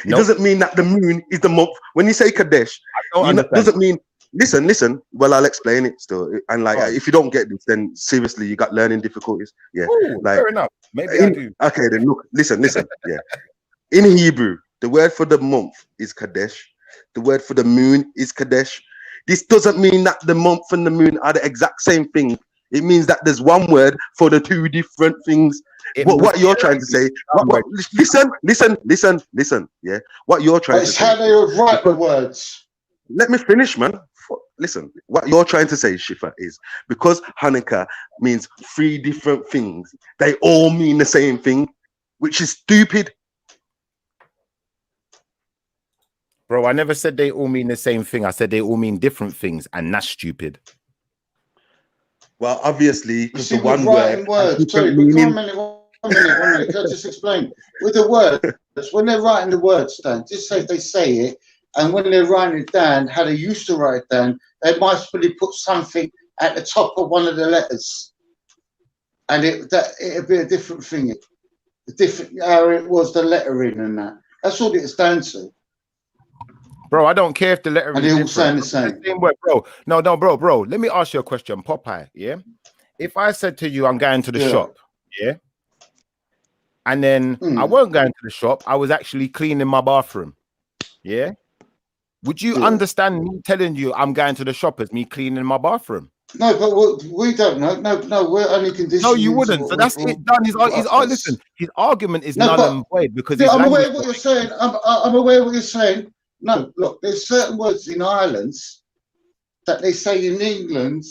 It doesn't mean that the moon is the month. When you say Kadesh, it doesn't mean. Listen. Well, I'll explain it still. And like, if you don't get this, then seriously, you got learning difficulties. Yeah, Ooh, like, fair enough. Maybe I do. Okay, then look, listen. Yeah, in Hebrew, the word for the month is Kadesh. The word for the moon is Kadesh. This doesn't mean that the month and the moon are the exact same thing. It means that there's one word for the 2 different things. What you're trying to say? Listen. Yeah, what you're trying to say? It's how they would write the words. Let me finish, man. Listen, what you're trying to say, Shifa, is because Hanukkah means 3 different things, they all mean the same thing, which is stupid. Bro, I never said they all mean the same thing. I said they all mean different things, and that's stupid. Well, obviously, because the With one writing word. words. Sorry, but one minute. Can I just explain? With the words, when they're writing the words down, just say they say it, and when they're writing it down, how they used to write it down, they might really put something at the top of one of the letters, and it'd be a different thing. Different how it was the lettering and that. That's all it's down to. Bro, I don't care if the lettering and is they all different. sound the same. Word, bro. No, bro. Let me ask you a question, Popeye. Yeah. If I said to you, I'm going to the shop, yeah, and then I weren't going to the shop, I was actually cleaning my bathroom, yeah. Would you understand me telling you I'm going to the shop as me cleaning my bathroom? No, but we don't know. No, we're only conditioned. No, you wouldn't. So that's it done. Listen, his argument is null and void because I'm aware of what you're saying. I'm aware of what you're saying. No, look, there's certain words in Ireland that they say in England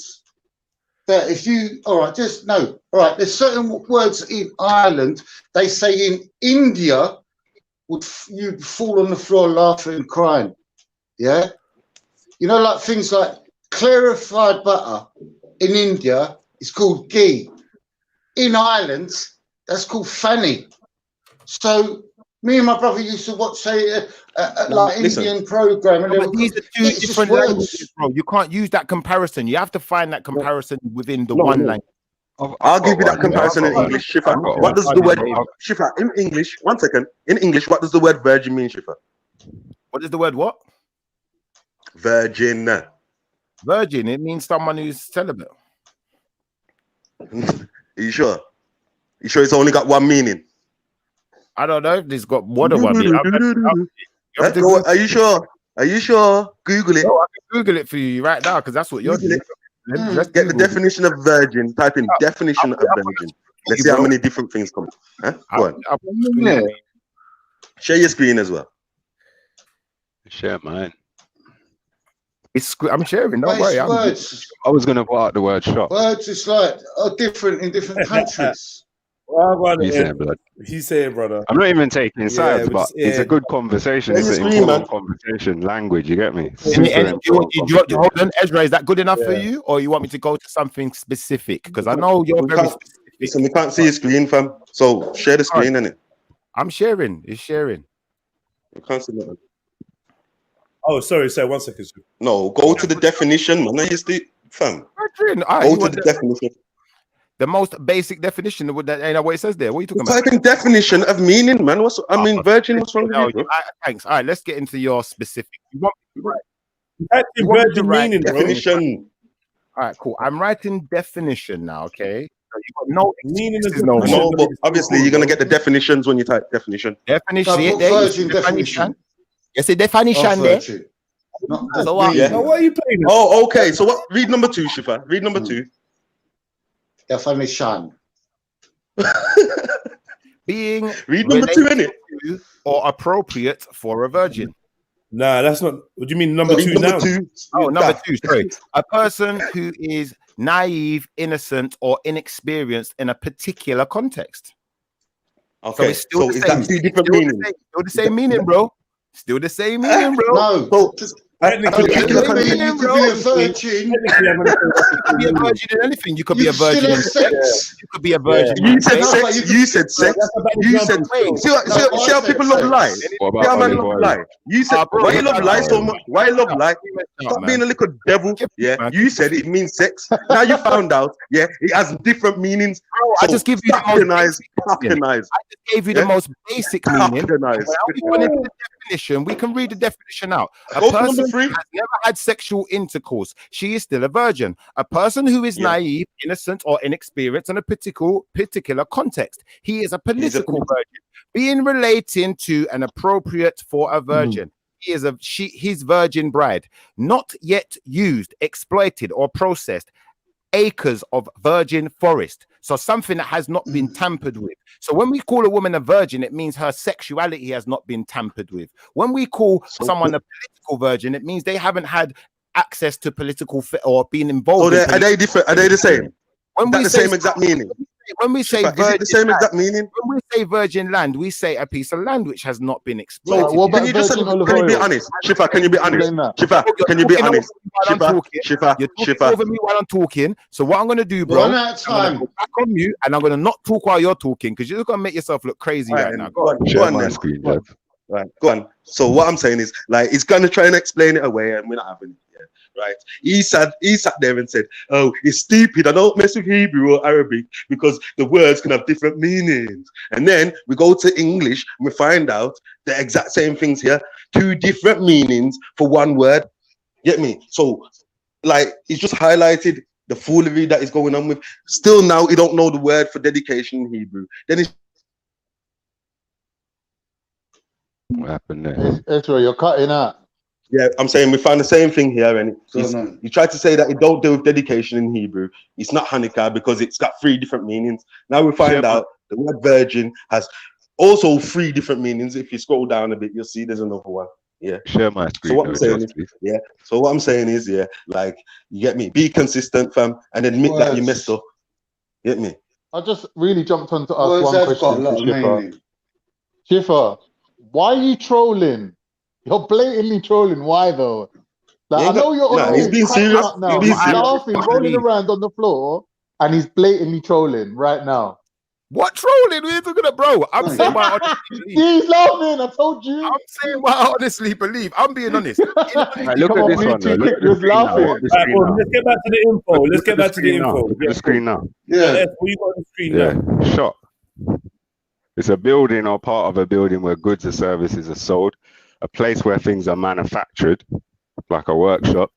that if you, all right, just no, all right, there's certain words in Ireland, they say in India, you'd fall on the floor laughing and crying. Yeah? You know, like things like clarified butter in India is called ghee. In Ireland, that's called fanny. So me and my brother used to watch like Indian program, and but these are two different languages, bro. You can't use that comparison. You have to find that comparison within the one language. I'll give you that comparison in English, Shifa. What does the word Shifa in English? 1 second. In English, what does the word virgin mean, Shifa? What is the word what? Virgin. Virgin. It means someone who's celibate. Are you sure? You sure it's only got one meaning? I don't know if this got more than one meaning. Are you sure? Are you sure? Google it. No, I can Google it for you right now because that's what you're doing. Let's get the definition of virgin. Type in definition of virgin. Let's see how many different things come. Huh? Go on. Share your screen as well. Share mine. I'm sharing. Don't worry. I was going to put out the word shop. Words is like are different in different countries. He's saying, brother. I'm not even taking sides, but just, it's a good conversation. It's an important conversation. Language, you get me? Hold on, Ezra, is that good enough for you, or you want me to go to something specific? Because I know you're very specific. Listen, we can't see your screen, fam. So share the screen, innit? I'm sharing. It's sharing. You can't see nothing. Oh, sorry. 1 second. No, go to the definition, man. Fam. Go to the definition. The most basic definition of that ain't what it says there. What are you talking about? Typing definition of meaning, man. Virgin. What's wrong with you? Thanks. All right, let's get into your specific. You want me to write? Virgin meaning, definition. All right, cool. I'm writing definition now. Okay. So you got no meaning. No, but obviously you're gonna get the definitions when you type definition. Definition. Definition. Yes, a definition there. So what are you playing? Oh, okay. So what? Read number 2, Shifa. Read number 2. Definition. Being read number 2 in it or appropriate for a virgin. Nah, that's not. What do you mean number 2 now? Oh, number 2. Sorry, a person who is naive, innocent, or inexperienced in a particular context. Okay, so is that 2 different meanings? Still the same meaning, bro. Still the same meaning, bro. No. You could be a virgin. You could be a virgin in anything. You could be a virgin in sex. You could be a virgin. You said sex. You said sex. You said. See how people love lies. See how man love lies. You said why you love lies so much. Why you love lies? Stop being a little devil. Yeah. You said it means sex. Now you found out. Yeah. It has different meanings. I just give you the most basic. I just gave you the most basic meaning. Definition. We can read the definition out. A person who has never had sexual intercourse, she is still a virgin. A person who is naive, innocent, or inexperienced in a particular context, he is a political virgin. Being relating to and appropriate for a virgin. He is his virgin bride, not yet used, exploited, or processed. Acres of virgin forest. So something that has not been tampered with. So when we call a woman a virgin, it means her sexuality has not been tampered with. When we call someone a political virgin, it means they haven't had access to political or been involved. So are they different? Are they the same? When we say the same exact meaning. When we say Shifa, is it the same exact meaning? When we say virgin land, we say a piece of land which has not been exploited. So can you be honest? Shifa, can you be honest? Shifa, can you be honest? Shifa, you're talking over me while I'm talking. So what I'm gonna do, bro? Run out of time. I'm gonna go back on mute, and I'm gonna not talk while you're talking because you're gonna make yourself look crazy right now. Go on then. Right, go on. So what I'm saying is, like, he's gonna try and explain it away, and we're not having it. Right? He sat there and said, "Oh, it's stupid. I don't mess with Hebrew or Arabic because the words can have different meanings." And then we go to English and we find out the exact same things here, 2 different meanings for one word. Get me? So, like, he's just highlighted the foolery that is going on with. Still now, he don't know the word for dedication in Hebrew. Then it's what happened there? Ezra, you're cutting out. Yeah, I'm saying we found the same thing here, and he tried to say that it don't deal with dedication in Hebrew. It's not Hanukkah because it's got 3 different meanings. Now we find out the word virgin has also 3 different meanings. If you scroll down a bit, you'll see there's another one. Yeah. Share my So screen. what I'm saying is, yeah. So what I'm saying is, yeah, like you get me. Be consistent, fam, and admit that you messed up. Get me? I just really jumped on to ask Words one have question got a to lot of Schiffer. meaning. Schiffer, why are you trolling? You're blatantly trolling. Why though? Like, You I ain't know got, you're nah, on he's mute, being cracking serious. up now. He's being He's serious. laughing, rolling around on the floor, and he's blatantly trolling right now. What trolling? What are you talking about, bro? I'm saying what I honestly believe. He's laughing. I told you. I'm saying what I honestly believe. I'm being honest. Right, look at this one. Though. Look at the screen now. Look at the Right, screen well, now. let's get back to the info. Let's Look get at the back to the screen now. info. Look at the screen now. Yeah. What you got on the screen Yeah, now? shop. It's a building or part of a building where goods or services are sold. A place where things are manufactured, like a workshop.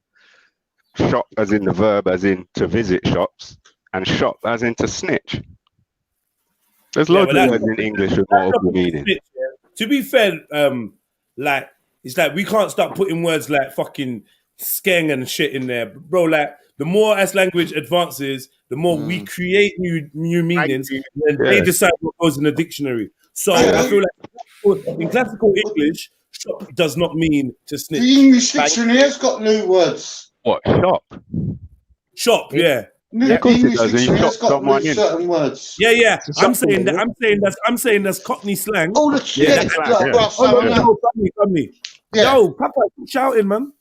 Shop as in the verb, as in to visit shops, and shop as in to snitch. There's loads of words in English with multiple meanings. To be fair, like it's like we can't start putting words like fucking skeng and shit in there, bro. Like the more as language advances, the more we create new meanings, and they decide what goes in the dictionary. So I feel like in classical English, shop does not mean to snitch. The English dictionary has got new words. What shop? Shop, yeah. The English dictionary has got new certain words. Yeah. I'm saying that's Cockney slang. Oh, the shit. Come me. Yeah. Yo, Papa, keep shouting, man.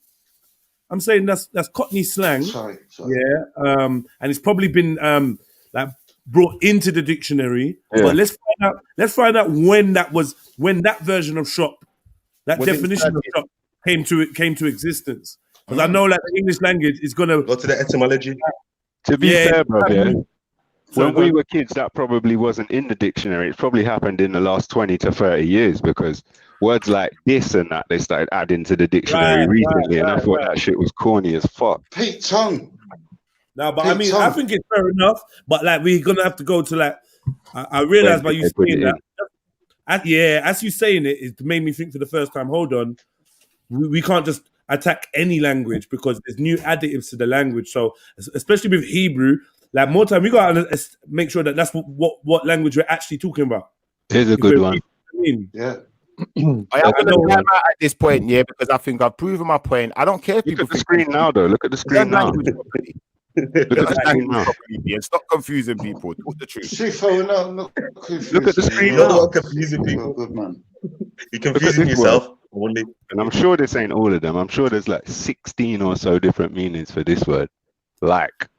I'm saying that's Cockney slang. Sorry. Yeah. And it's probably been like brought into the dictionary. Yeah. But let's find out when that version of shop, that Was definition of shop came to existence. Because I know like the English language is gonna go to the etymology. To be fair, bro, exactly. when we were kids, that probably wasn't in the dictionary. It's probably happened in the last 20 to 30 years because words like this and that, they started adding to the dictionary recently, and I thought that shit was corny as fuck. Pete Tongue. No, but I mean, I think it's fair enough. But like, we're gonna have to go to like, I realize by you saying that, as you saying it, it made me think for the first time. Hold on, we can't just attack any language because there's new additives to the language. So especially with Hebrew, like more time we gotta make sure that that's what language we're actually talking about. Here's a good one. Yeah. I am going to time out at this point, yeah, because I think I've proven my point. I don't care if people Look at the screen now, though. Look at the screen now. Look at the screen now. Yeah, stop confusing people. Talk the truth. Look at the screen You're now. not confusing people. Good man. You're confusing yourself only. And I'm sure this ain't all of them. I'm sure there's like 16 or so different meanings for this word. Like.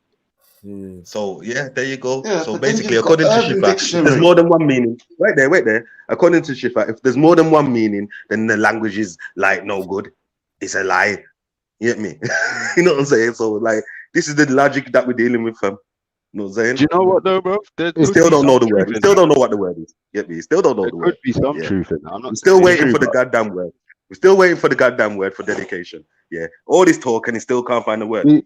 So yeah, there you go. Yeah, so but then basically, you've according to got Urban Shifa, Dictionary. there's more than one meaning. Wait there. According to Shifa, if there's more than one meaning, then the language is like no good. It's a lie. You get me? You know what I'm saying? So like, this is the logic that we're dealing with, fam. You know what I'm saying? Do you know what though, bro? We still don't know the word. We still don't know what the word is. You get me? You still don't know the word. Could be some truth in that. I'm still waiting for the goddamn word. We're still waiting for the goddamn word for dedication. Yeah. All this talk and he still can't find the word.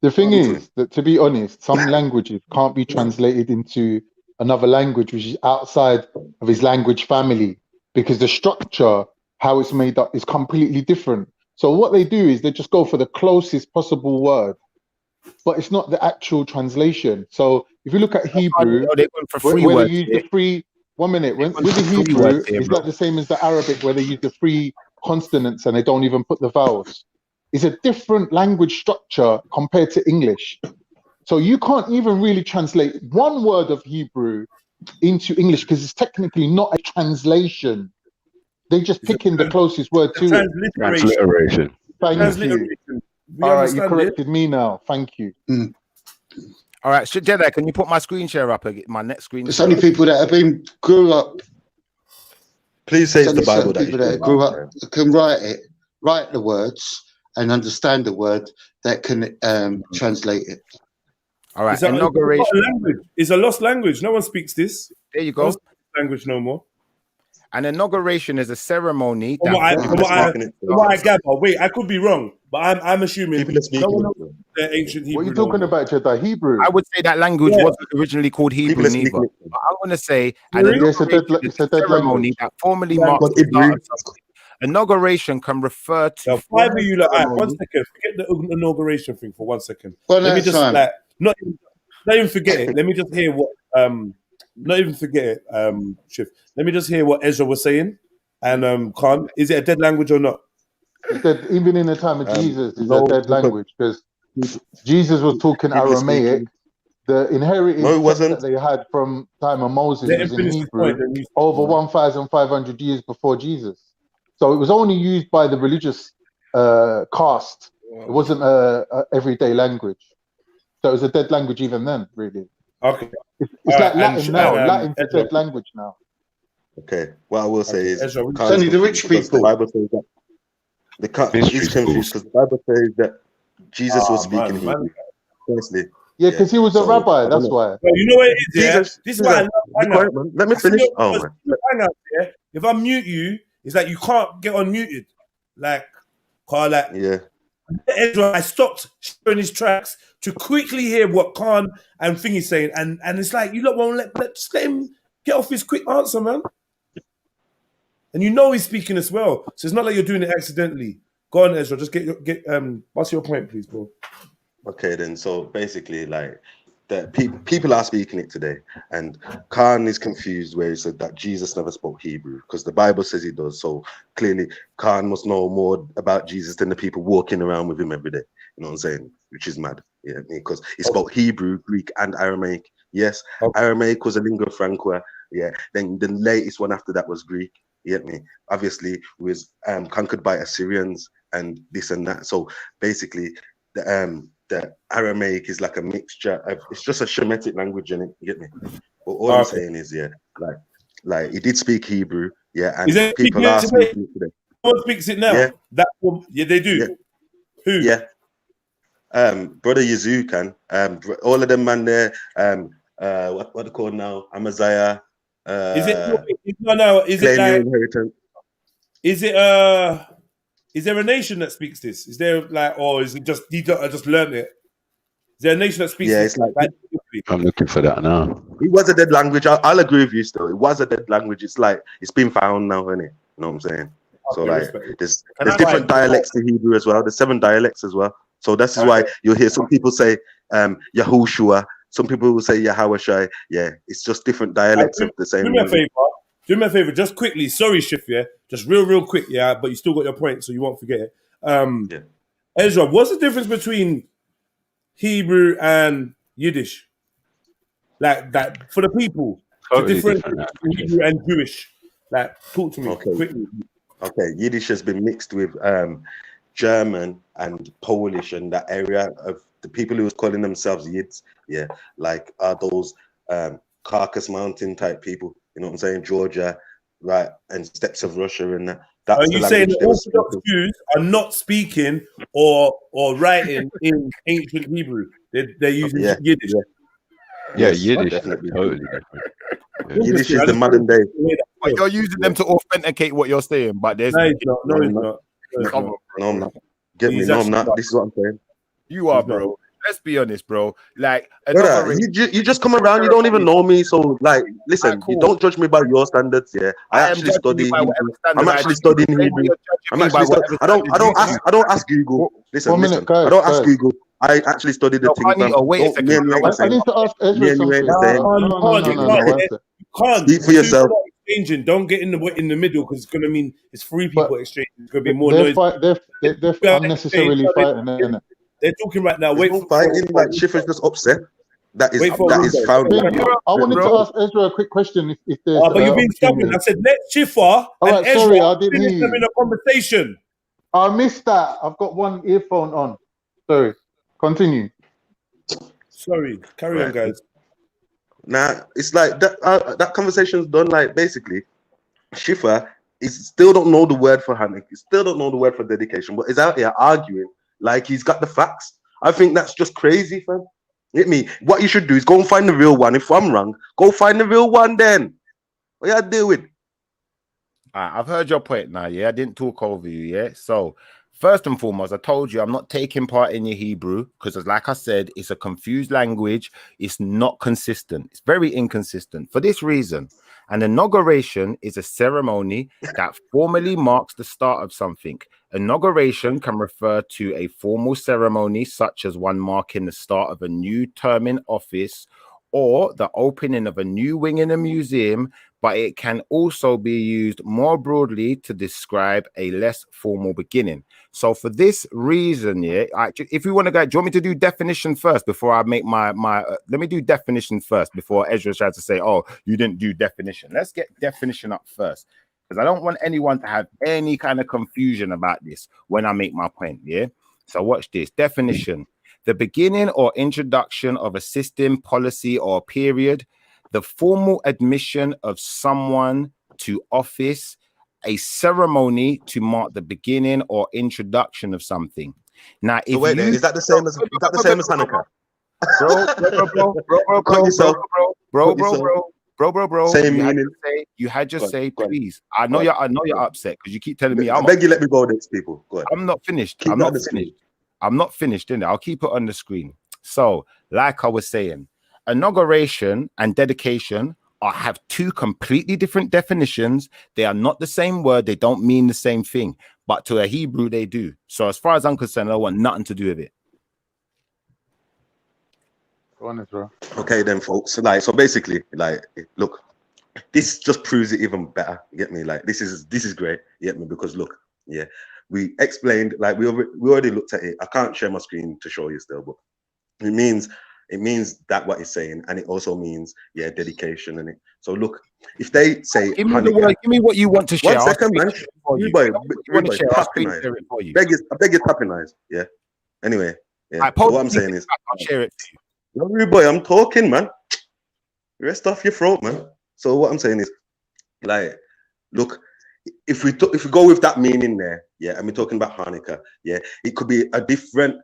The thing is that, to be honest, some languages can't be translated into another language which is outside of his language family because the structure, how it's made up, is completely different. So what they do is they just go for the closest possible word, but it's not the actual translation. So if you look at Hebrew, they went for free where words, they use the free, 1 minute, with the Hebrew, it's like the same as the Arabic where they use the free consonants and they don't even put the vowels. It's a different language structure compared to English. So you can't even really translate one word of Hebrew into English because it's technically not a translation. They just pick in the closest word to it. Transliteration. Thank you. All right, you corrected me now. Thank you. All right, Jedi, can you put my screen share up again? My next screen. It's only people that have grew up. Please say it's the Bible people that grew up can write the words and understand the word that can translate it. All right, inauguration. It's a lost language. No one speaks this. There you go. No one speaks this language no more. An inauguration is a ceremony. From what I gather, wait, I could be wrong, but I'm assuming no one knows the ancient Hebrew. What are you talking about, Jedi? Hebrew? I would say that language wasn't originally called Hebrew neither. But I'm going to say an inauguration is a ceremony that formally marks the start of something. Inauguration can refer to. Why were you like? One second, forget the inauguration thing for 1 second. Well, Let me just time. not even forget it. Let me just hear what not even forget it. Shift. Let me just hear what Ezra was saying. And Khan, is it a dead language or not? That even in the time of Jesus, is no, a dead because language because Jesus was talking he was Aramaic. speaking. The inherited No, it text wasn't. that they had from time of Moses Let him was in finish his point. Hebrew Then you over 1,500 years before Jesus. So it was only used by the religious caste. It wasn't a everyday language. So it was a dead language even then, really. okay. It's like And Latin now. Latin's a Ezra, dead language now. Okay, what I will say okay, is Ezra, Khan's Only the confused rich because the people. Bible says that Mystery he's confused schools. because the Bible says that Jesus was speaking man. Hebrew. Firstly, Yeah, yeah. because he was a So rabbi. I don't That's know. why. Well, you know what it is, yeah? Jesus, This is why I love be Hangouts. quiet, man. Let me I see finish. your Oh because man. with Hangouts, yeah? If I mute you, it's like you can't get unmuted. Like, Yeah. Ezra, I stopped sharing his tracks to quickly hear what Khan and Thingy's saying, and it's like you lot won't just let him get off his quick answer, man. And you know he's speaking as well, so it's not like you're doing it accidentally. Go on, Ezra. Just get what's your point, please, bro? Okay, then. So basically, like, that people are speaking it today, and Khan is confused where he said that Jesus never spoke Hebrew because the Bible says he does. So clearly, Khan must know more about Jesus than the people walking around with him every day. You know what I'm saying? Which is mad, yeah, because he spoke Hebrew, Greek, and Aramaic. Yes, Aramaic was a lingua franca. Yeah. Then the latest one after that was Greek. You get me? Obviously, was conquered by Assyrians and this and that. So basically, the Aramaic is like a mixture of, it's just a Shemitic language in it. You get me? But all I'm saying is, yeah, like he did speak Hebrew, yeah, and Is there people are speaking it today. Someone speaks it now. Yeah. Yeah, they do. Yeah. Who? Yeah. Brother Yazoo can. All of them man there. What they called now? Amaziah. Is it no? Is it Claim Your like? Inheritance. Is it Is there a nation that speaks this? Is there like, or is it just I just learned it? Is there a nation that speaks Yeah, this? it's like I'm looking for that now. it was a dead language. I'll agree with you still. It was a dead language. It's like it's been found now, isn't it? You know what I'm saying? So Okay, like respect. there's Can I different find- dialects to Hebrew as well. There's 7 dialects as well. So this is why you'll hear some people say Yahushua. Some people will say Yahawashai. Yeah, it's just different dialects of the same. Do me a favor. Do me a favor, just quickly. Sorry, Shif, yeah. Just real quick, yeah. But you still got your point, so you won't forget it. Yeah. Ezra, what's the difference between Hebrew and Yiddish? Like that for the people. Totally the difference different between Hebrew and Jewish. Like, talk to me quickly. Okay, Yiddish has been mixed with German and Polish and that area of the people who was calling themselves Yids. Yeah, like those Caucasus Mountain type people. You know what I'm saying? Georgia, right, and steppes of Russia and that. That's Are the you saying language that they were Orthodox speaking. Jews are not speaking or writing in ancient Hebrew? They're using Yeah, Yiddish. Yeah, Yes, Yiddish definitely. is totally different. Yiddish is the modern day. But you're using them to authenticate what you're saying, but there's no, he's not. No, he's not. not. Come on, No, I'm not. Get me? He's No, I'm actually not. not. This is what I'm saying. You are, He's not. bro. Let's be honest, bro. Like, Brother, you just come around. You don't even know me. So, like, listen, you don't judge me by your standards. Yeah, I am actually judging study you by whatever Hebrew. standard I'm I actually do. studying Same way Hebrew. you're judging I'm me by actually whatever standard you do. I don't ask Google. Listen, 1 minute, listen. guys, I don't ask guys. Google. I actually study the No, thing, fam. Juanito, wait a Don't second. me and you ain't the I same. need to ask Me Ezra and you ain't something. the same. You can't. Speak for Two yourself. people exchanging. Don't get in the middle because it's gonna mean it's 3 people exchanging. It's gonna be more They're noise. fight. They're unnecessarily fighting. Innit? They're talking right now. There's no fighting. Like Schiffer's just upset. That is found. I wanted to ask Ezra a quick question. If there's But you're being stubborn. I said let Schiffer All and right, Ezra sorry, I didn't finish hear you. having a conversation. I missed that. I've got one earphone on. Sorry. Continue. Sorry. Carry on, guys. Nah, it's like that conversation's done. Like basically, Schiffer is still don't know the word for Hanukkah. He still don't know the word for dedication, but is out here arguing like he's got the facts. I think that's just crazy, fam. Get me? What you should do is go and find the real one. If I'm wrong, go find the real one then. What you doing? I've heard your point now, yeah? I didn't talk over you, yeah? So, first and foremost, I told you I'm not taking part in your Hebrew because, like I said, it's a confused language. It's not consistent. It's very inconsistent. For this reason, an inauguration is a ceremony that formally marks the start of something. Inauguration can refer to a formal ceremony such as one marking the start of a new term in office or the opening of a new wing in a museum, but it can also be used more broadly to describe a less formal beginning. So for this reason, yeah, if we want to go, do you want me to do definition first before I make my let me do definition first before Ezra tries to say, oh, you didn't do definition. Let's get definition up first, because I don't want anyone to have any kind of confusion about this when I make my point, yeah? So watch this. Definition: the beginning or introduction of a system, policy, or period, the formal admission of someone to office, a ceremony to mark the beginning or introduction of something. Now, if So wait, is that the same as Hanukkah? Bro. Same meaning. You had just say, please. I know you're upset because you keep telling me. I beg you, let me go next, people. Go ahead. I'm not finished. Keep I'm that not on the finished. screen. I'm not finished, innit? I'll keep it on the screen. So, like I was saying, inauguration and dedication have two completely different definitions. They are not the same word. They don't mean the same thing. But to a Hebrew, they do. So as far as I'm concerned, I want nothing to do with it. Go on, bro. Okay, then, folks. So basically, look, this just proves it even better. You get me? Like, this is great. You get me? Because look, yeah, we explained, like we already looked at it. I can't share my screen to show you still, but it means that what it's saying, and it also means dedication. And it. So look, if they say, give me the word, give me what you want to share. 1 second, man. I beg you, tapping eyes. Yeah. Anyway, yeah. So what I'm saying is, I'll share it to you. No, rude boy, I'm talking, man. Rest off your throat, man. So what I'm saying is, like, look, if we go with that meaning there, yeah, and we're talking about Hanukkah, yeah, it could be a different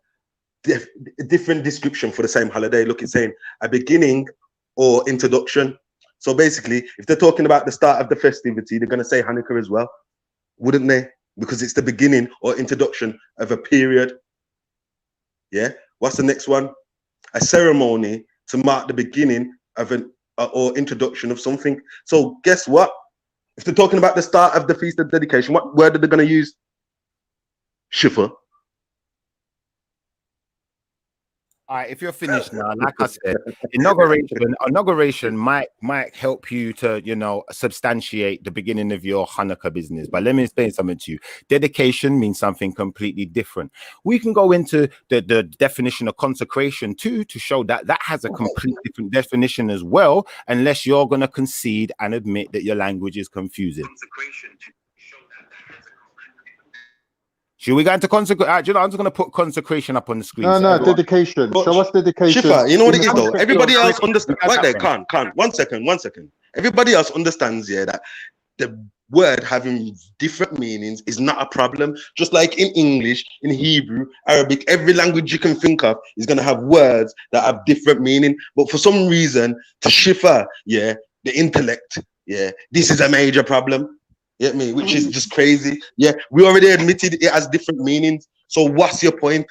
description for the same holiday. Look, it's saying a beginning or introduction. So basically, if they're talking about the start of the festivity, they're going to say Hanukkah as well, wouldn't they? Because it's the beginning or introduction of a period. Yeah. What's the next one? A ceremony to mark the beginning of an or introduction of something. So guess what? If they're talking about the start of the feast of dedication, what word are they going to use? Shifa. All right, if you're finished now, like I said, inauguration might help you to, substantiate the beginning of your Hanukkah business. But let me explain something to you. Dedication means something completely different. We can go into the definition of consecration too, to show that has a completely different definition as well, unless you're going to concede and admit that your language is confusing. Should we go into consecration? I'm just going to put consecration up on the screen. No, dedication. Show us dedication. Shifa, you know what it is though? Everybody else understands. Right there, Khan. 1 second. Everybody else understands, that the word having different meanings is not a problem. Just like in English, in Hebrew, Arabic, every language you can think of is going to have words that have different meaning. But for some reason, to Shifa, the intellect, this is a major problem. Get me? Which is just crazy. Yeah, we already admitted it has different meanings. So what's your point?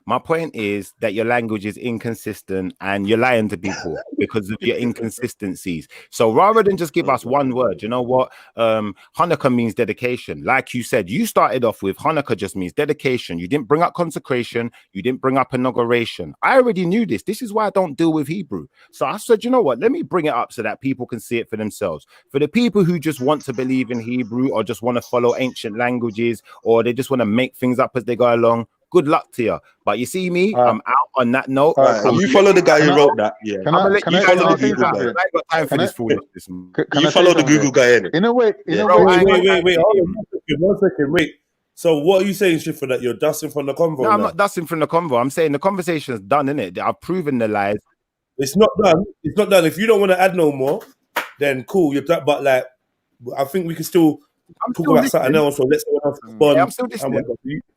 My point is that your language is inconsistent and you're lying to people because of your inconsistencies. So rather than just give us one word, you know what? Hanukkah means dedication. Like you said, you started off with Hanukkah just means dedication. You didn't bring up consecration. You didn't bring up inauguration. I already knew this. This is why I don't deal with Hebrew. So I said, you know what? Let me bring it up so that people can see it for themselves. For the people who just want to believe in Hebrew or just want to follow ancient languages or they just want to make things up as they go along, good luck to you. But you see me, I'm out on that note. You follow the guy who wrote that. Yeah. Can I follow the Google guy? I ain't got time for this foolishness. You follow the Google guy, innit? In a way. Wait. Hold on, 1 second. Wait. So what are you saying, Shifa, that you're dusting from the convo? No, I'm not dusting from the convo. I'm saying the conversation is done, innit? I've proven the lies. It's not done. It's not done. If you don't want to add no more, then cool. You're done. But like, I think we can still talk about something else, or let someone else respond. Yeah, I'm still listening.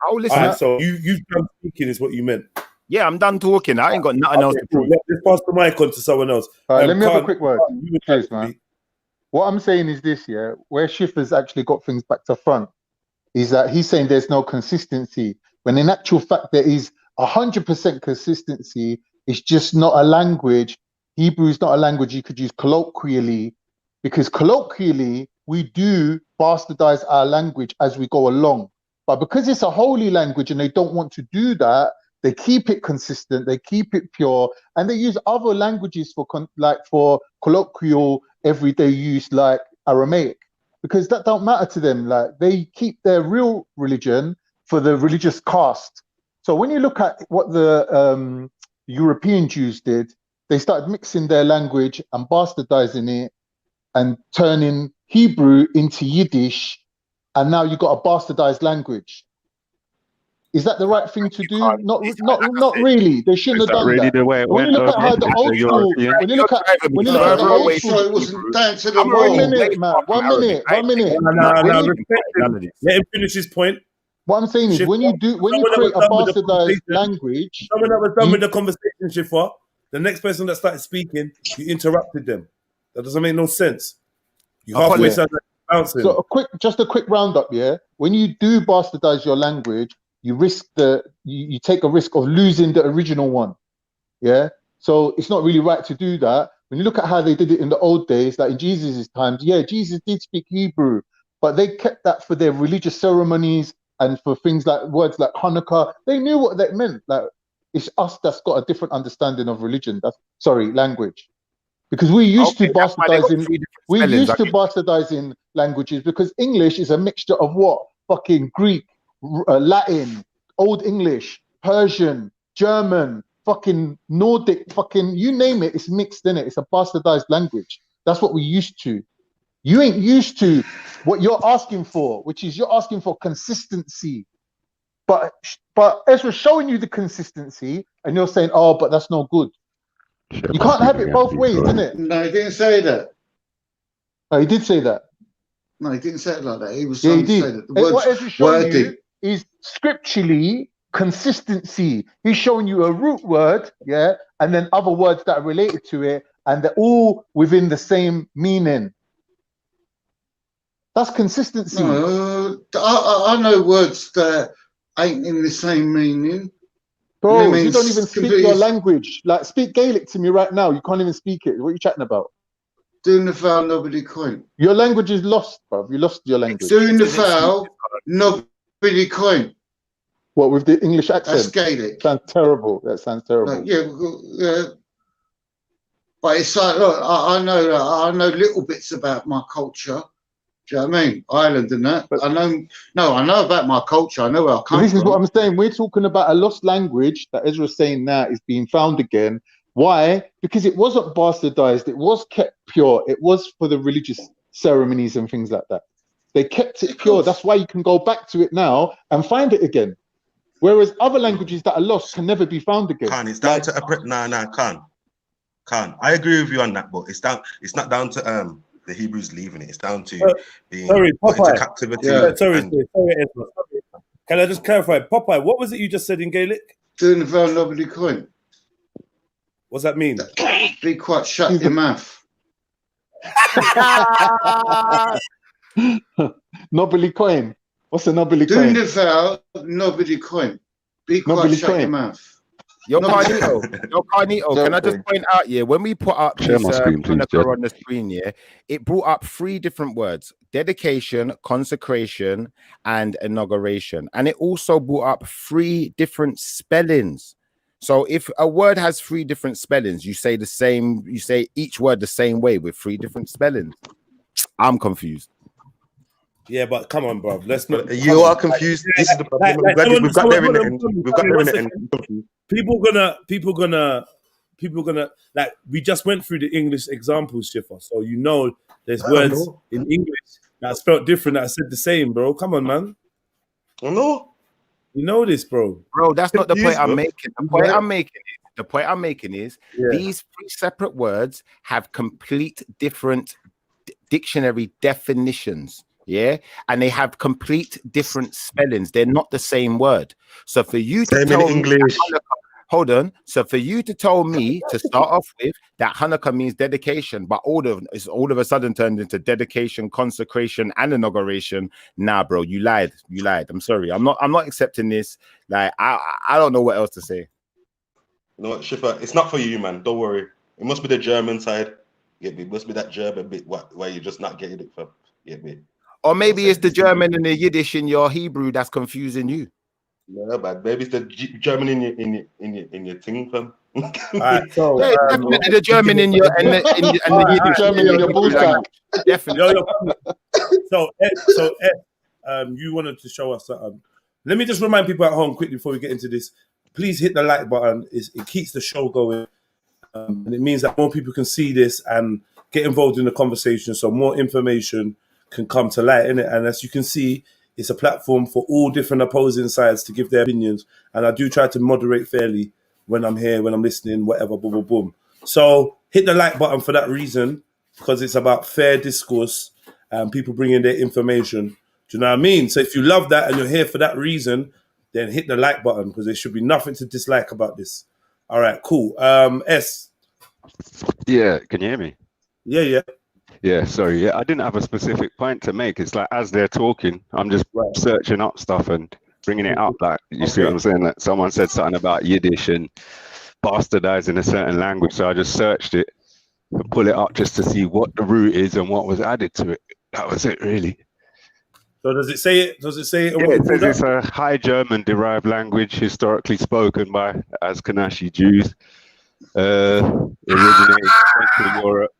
I'll listen. All right, so you done speaking is what you meant. Yeah, I'm done talking. I ain't got nothing else to prove. Let's pass the mic on to someone else. Let me have a quick word. Cheers, man. What I'm saying is this, where Shifa's actually got things back to front is that he's saying there's no consistency, when in actual fact there is 100% consistency. It's just not a language. Hebrew is not a language you could use colloquially, because colloquially we do bastardize our language as we go along. But because it's a holy language and they don't want to do that, they keep it consistent, they keep it pure, and they use other languages for for colloquial everyday use, like Aramaic, because that don't matter to them. Like, they keep their real religion for the religious caste. So when you look at what the European Jews did, they started mixing their language and bastardizing it and turning Hebrew into Yiddish, and now you've got a bastardized language. Is that the right thing to do? Not really. They shouldn't have done really that. the way it When you went look at how the old school, when you look at the old school, it wasn't down to the one wall. minute, man. 1 minute. 1 minute. No, respect him. Let him finish his point. What I'm saying is, when you create a bastardized language, someone that was done with the conversation, Shifa, the next person that started speaking, you interrupted them. That doesn't make no sense. You halfway sound like bouncing. So just a quick roundup, yeah. When you do bastardize your language, you risk you take a risk of losing the original one, yeah. So it's not really right to do that. When you look at how they did it in the old days, like in Jesus' times, yeah, Jesus did speak Hebrew, but they kept that for their religious ceremonies and for things like words like Hanukkah. They knew what that meant. Like, it's us that's got a different understanding of religion. Language. Because we used to bastardizing languages, because English is a mixture of what? Fucking Greek, Latin, Old English, Persian, German, fucking Nordic, fucking you name it, it's mixed in it. It's a bastardized language. That's what we used to. You ain't used to what you're asking for, which is you're asking for consistency. But Ezra's showing you the consistency, and you're saying, oh, but that's no good. You can't have it both ways, isn't it? No, he didn't say that. Oh, he did say that. No, he didn't say it like that. He was Yeah, he trying to say did. that the What Ezra's showing you wording. is scripturally consistency. He's showing you a root word, yeah, and then other words that are related to it, and they're all within the same meaning. That's consistency. No, I know words that ain't in the same meaning. Bro, you don't even speak your language. Like, speak Gaelic to me right now. You can't even speak it. What are you chatting about? Doing the foul, nobody coin. Your language is lost, bro. You lost your language. Doing the foul, nobody coin. What, with the English accent? That's Gaelic. Sounds terrible. That sounds terrible. Yeah. But it's like, look, I know little bits about my culture. Do you know what I mean? Ireland and that. But I know about my culture. I know where I come from. This is what I'm saying. We're talking about a lost language that Ezra's saying now is being found again. Why? Because it wasn't bastardized. It was kept pure. It was for the religious ceremonies and things like that. They kept it pure. That's why you can go back to it now and find it again. Whereas other languages that are lost can never be found again. It's down to Khan. I agree with you on that, but it's not down to the Hebrews leaving it. It's down to being put into captivity. Sorry, Ezra. Can I just clarify? Popeye, what was it you just said in Gaelic? Doing the foul, nobody coin. What's that mean? Be quiet, shut your mouth. Nobly coin. What's a nobly Doing coin? the foul, nobody coin. Be quiet, Nobly shut your coin. mouth. Yo, Carnito, can I just point out, yeah, when we put up this Hanukkah on the screen, yeah, it brought up 3 different words: dedication, consecration, and inauguration. And it also brought up 3 different spellings. So if a word has 3 different spellings, you say each word the same way with 3 different spellings. I'm confused. Yeah, but come on, bro. Let's not. You are confused. This is the problem. We've got there in the end. We've got there in the end. People gonna like. We just went through the English examples, Shifa. So you know, there's words in English that spelled different that said the same, bro. Come on, man. I know. You know this, bro. Bro, that's not the point I'm making. The point I'm making is these 3 separate words have complete different dictionary definitions. Yeah, and they have complete different spellings. They're not the same word. So for you to tell me hold on. So for you to tell me to start off with that Hanukkah means dedication, but all of a sudden turned into dedication, consecration, and inauguration. Nah, bro, you lied. You lied. I'm sorry. I'm not accepting this. Like, I don't know what else to say. You know what, Shifa? It's not for you, man. Don't worry. It must be the German side. It must be that German bit where you're just not getting it from. Or maybe it's the German and the Yiddish in your Hebrew that's confusing you. Yeah, but maybe it's the German in your thing, fam. Alright, so Yeah, definitely the German in your and the Yiddish German in your bull sack. Definitely. So you wanted to show us something. Let me just remind people at home quickly before we get into this. Please hit the like button. It keeps the show going, and it means that more people can see this and get involved in the conversation, so more information can come to light, innit? And as you can see, it's a platform for all different opposing sides to give their opinions, and I do try to moderate fairly when I'm here, when I'm listening, whatever, boom, boom, boom. So hit the like button for that reason, because it's about fair discourse and people bringing their information. Do you know what I mean? So if you love that and you're here for that reason, then hit the like button, because there should be nothing to dislike about this. All right, cool. S. Yeah, can you hear me? Yeah. Yeah, sorry. Yeah, I didn't have a specific point to make. It's like as they're talking, I'm just searching up stuff and bringing it up. Like, you see what I'm saying? Like, someone said something about Yiddish and bastardizing a certain language, so I just searched it and pull it up just to see what the root is and what was added to it. That was it, really. So does it say it? Does it say it? Yeah, it says it's a High German derived language historically spoken by Ashkenazi Jews. Originated in Central Europe.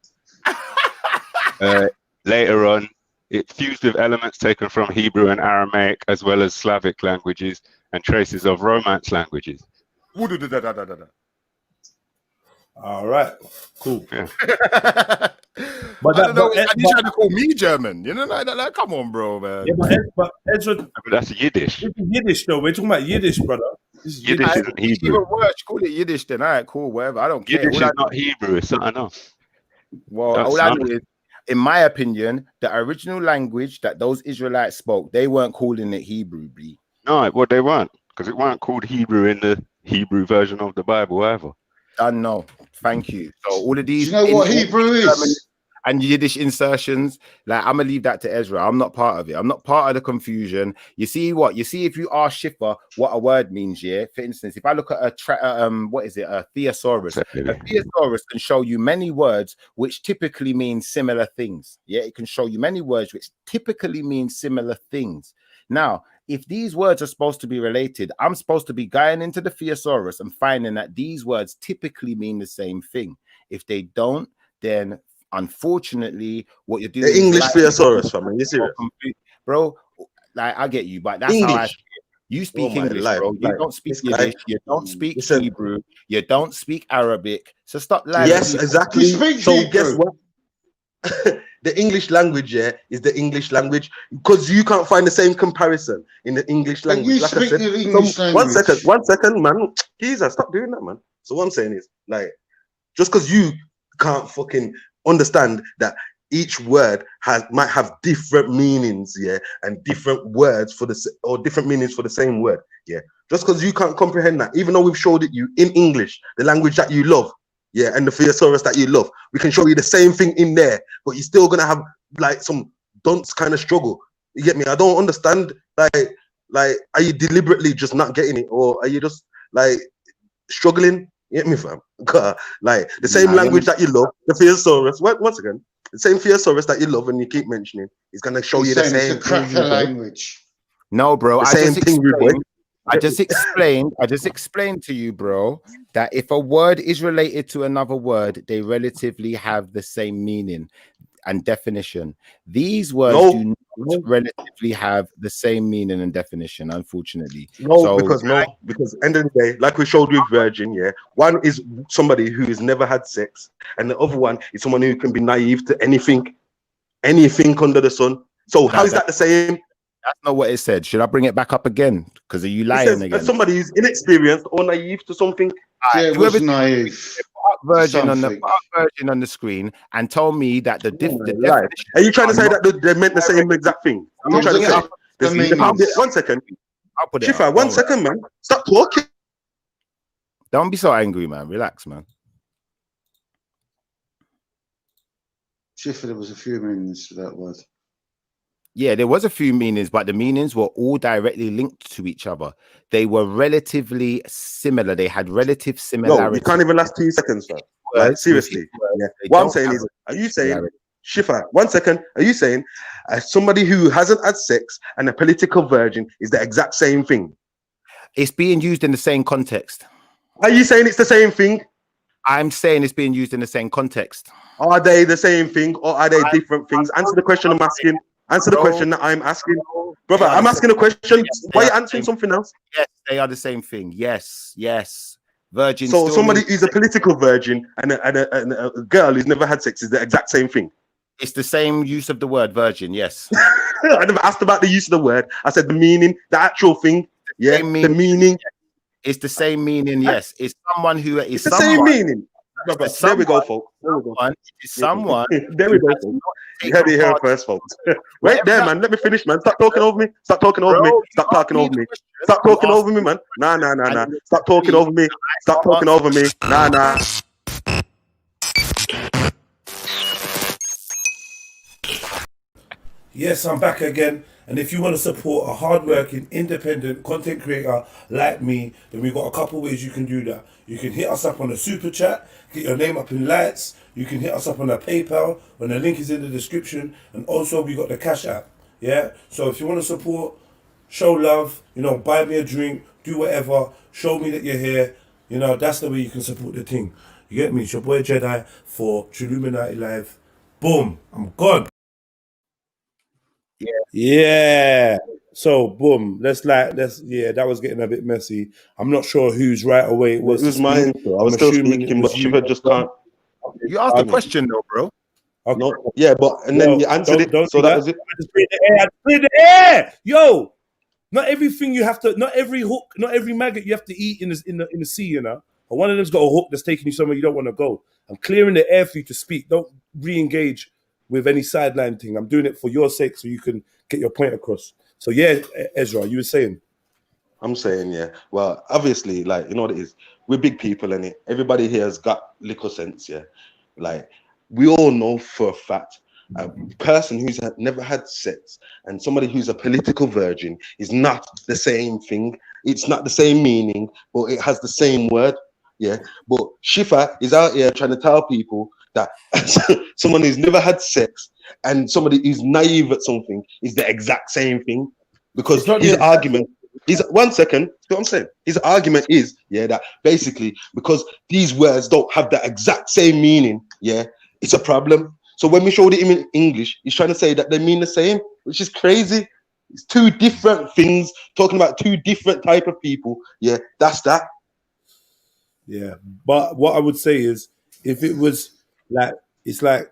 Later on, it fused with elements taken from Hebrew and Aramaic, as well as Slavic languages and traces of Romance languages. All right, cool. Yeah. But I don't know. You trying to call me German? You know, like, come on, bro, man. Yeah, but Ezra, that's Yiddish. It's Yiddish, though. We're talking about Yiddish, brother. This is Yiddish isn't Hebrew. Even worse, call it Yiddish then. All right, cool, whatever. I don't care. Yiddish is not Hebrew. It's something else. Well, all I know is, in my opinion, the original language that those Israelites spoke, they weren't calling it Hebrew, B. No, well, they weren't, because it weren't called Hebrew in the Hebrew version of the Bible either. No, thank you. So all of these, Do you know what Hebrew is? And Yiddish insertions, like, I'm gonna leave that to Ezra. I'm not part of it. I'm not part of the confusion. You see what? You see, if you ask Schiffer what a word means, yeah. For instance, if I look at a thesaurus, a thesaurus can show you many words which typically mean similar things. Yeah, it can show you many words which typically mean similar things. Now, if these words are supposed to be related, I'm supposed to be going into the thesaurus and finding that these words typically mean the same thing. If they don't, then unfortunately, what you're doing, the English thesaurus, fam. Are you serious, bro? Like, I get you, but that's English. how I. You speak English, bro. You don't speak Yiddish. You don't speak Hebrew. You don't speak Arabic. So stop lying. Yes, exactly. So guess what? The English language, yeah, is the English language, because you can't find the same comparison in the English language. Like I said, one second, man. Jesus, stop doing that, man. So what I'm saying is, like, just because you can't fucking understand that each word might have different meanings, yeah, and different words for different meanings for the same word, yeah. Just because you can't comprehend that, even though we've showed it you in English, the language that you love, yeah, and the thesaurus that you love, we can show you the same thing in there, but you're still gonna have like some dunce kind of struggle. You get me? I don't understand. Like, are you deliberately just not getting it, or are you just like struggling? You get me, fam? Like the same language that you love, the thesaurus. Once again, the same thesaurus that you love and you keep mentioning is gonna show you the same cracker language. No, bro. The same thing, I just explained to you, bro, that if a word is related to another word, they relatively have the same meaning and definition. These words do not relatively have the same meaning and definition, unfortunately. Because end of the day, like we showed with virgin, yeah, one is somebody who has never had sex, and the other one is someone who can be naive to anything under the sun. So how is that the same? That's not what it said. Should I bring it back up again? Because are you lying again? Somebody who's inexperienced or naive to something. Yeah, it was naive. Virgin on the screen and told me that the definition. Are you trying to say that they meant the same exact thing? I'm trying to say. 1 second. I'll put it. Shifa, 1 second, man. Stop talking. Don't be so angry, man. Relax, man. Shifa, there was a few meanings to that word. Yeah, there was a few meanings, but the meanings were all directly linked to each other. They were relatively similar. They had relative similarity. No, you can't even last 2 seconds, man. Like, seriously. Yeah. What I'm saying is, are you saying, Shifa, 1 second, are you saying somebody who hasn't had sex and a political virgin is the exact same thing? It's being used in the same context. Are you saying it's the same thing? I'm saying it's being used in the same context. Are they the same thing or are they different things? Answer the question I'm asking. Answer the question that I'm asking. Brother, I'm asking a question. Why are you answering something else? Yes, they are the same thing. Yes, yes. Virgin. So somebody who's a political virgin and a girl who's never had sex is the exact same thing. It's the same use of the word virgin, yes. I never asked about the use of the word. I said the meaning, the actual thing. Yeah, the meaning. It's the same meaning, yes. It's someone who is It's the same meaning. Brother, there we go, folks. There we go. Someone. There we go, folks. You heard it here first, folks. Wait there, man. Let me finish, man. Stop talking over me. Stop talking over me. Stop talking over me. Stop talking over me, man. Nah. Stop talking over me. Stop talking over me. Nah. Yes, I'm back again. And if you want to support a hardworking, independent content creator like me, then we've got a couple ways you can do that. You can hit us up on a super chat, get your name up in lights. You can hit us up on a PayPal, when the link is in the description. And also we got the Cash App. Yeah. So if you want to support, show love, buy me a drink, do whatever, show me that you're here. That's the way you can support the thing. You get me? It's your boy Jedi for Trilluminati Live. Boom. I'm gone. Yeah. So boom. That was getting a bit messy. I'm not sure whose right away it was. It was mine. I was still speaking, but Shiva just can't. You asked the question though, bro. Okay. No, yeah, but then you answered it. So that was it. I just put it in the air. Yo, not everything you have to. Not every hook. Not every maggot you have to eat in the sea. And one of them's got a hook that's taking you somewhere you don't want to go. I'm clearing the air for you to speak. Don't re-engage with any sideline thing. I'm doing it for your sake so you can get your point across. So yeah, Ezra, you were saying. I'm saying, yeah. Well, obviously, like, you know what it is? We're big people, and everybody here has got little sense, yeah. Like, we all know for a fact a person who's never had sex and somebody who's a political virgin is not the same thing. It's not the same meaning, but it has the same word, yeah. But Shifa is out here trying to tell people that someone who's never had sex and somebody who's naive at something is the exact same thing, because his argument is, one second, you know what I'm saying? His argument is, yeah, that basically because these words don't have the exact same meaning, yeah, it's a problem. So when we showed it in English, he's trying to say that they mean the same, which is crazy. It's two different things, talking about two different type of people. Yeah, that's that. Yeah, but what I would say is, if it was like, it's like,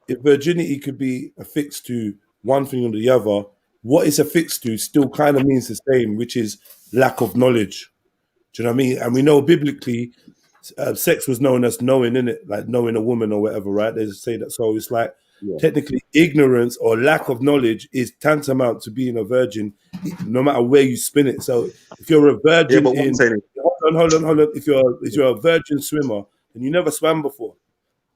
if virginity could be affixed to one thing or the other, what it's affixed to still kind of means the same, which is lack of knowledge. Do you know what I mean? And we know biblically, sex was known as knowing, innit? Like knowing a woman or whatever, right? They just say that. So it's like, technically, ignorance or lack of knowledge is tantamount to being a virgin, no matter where you spin it. So if you're a virgin, hold on. If you're a virgin swimmer and you never swam before,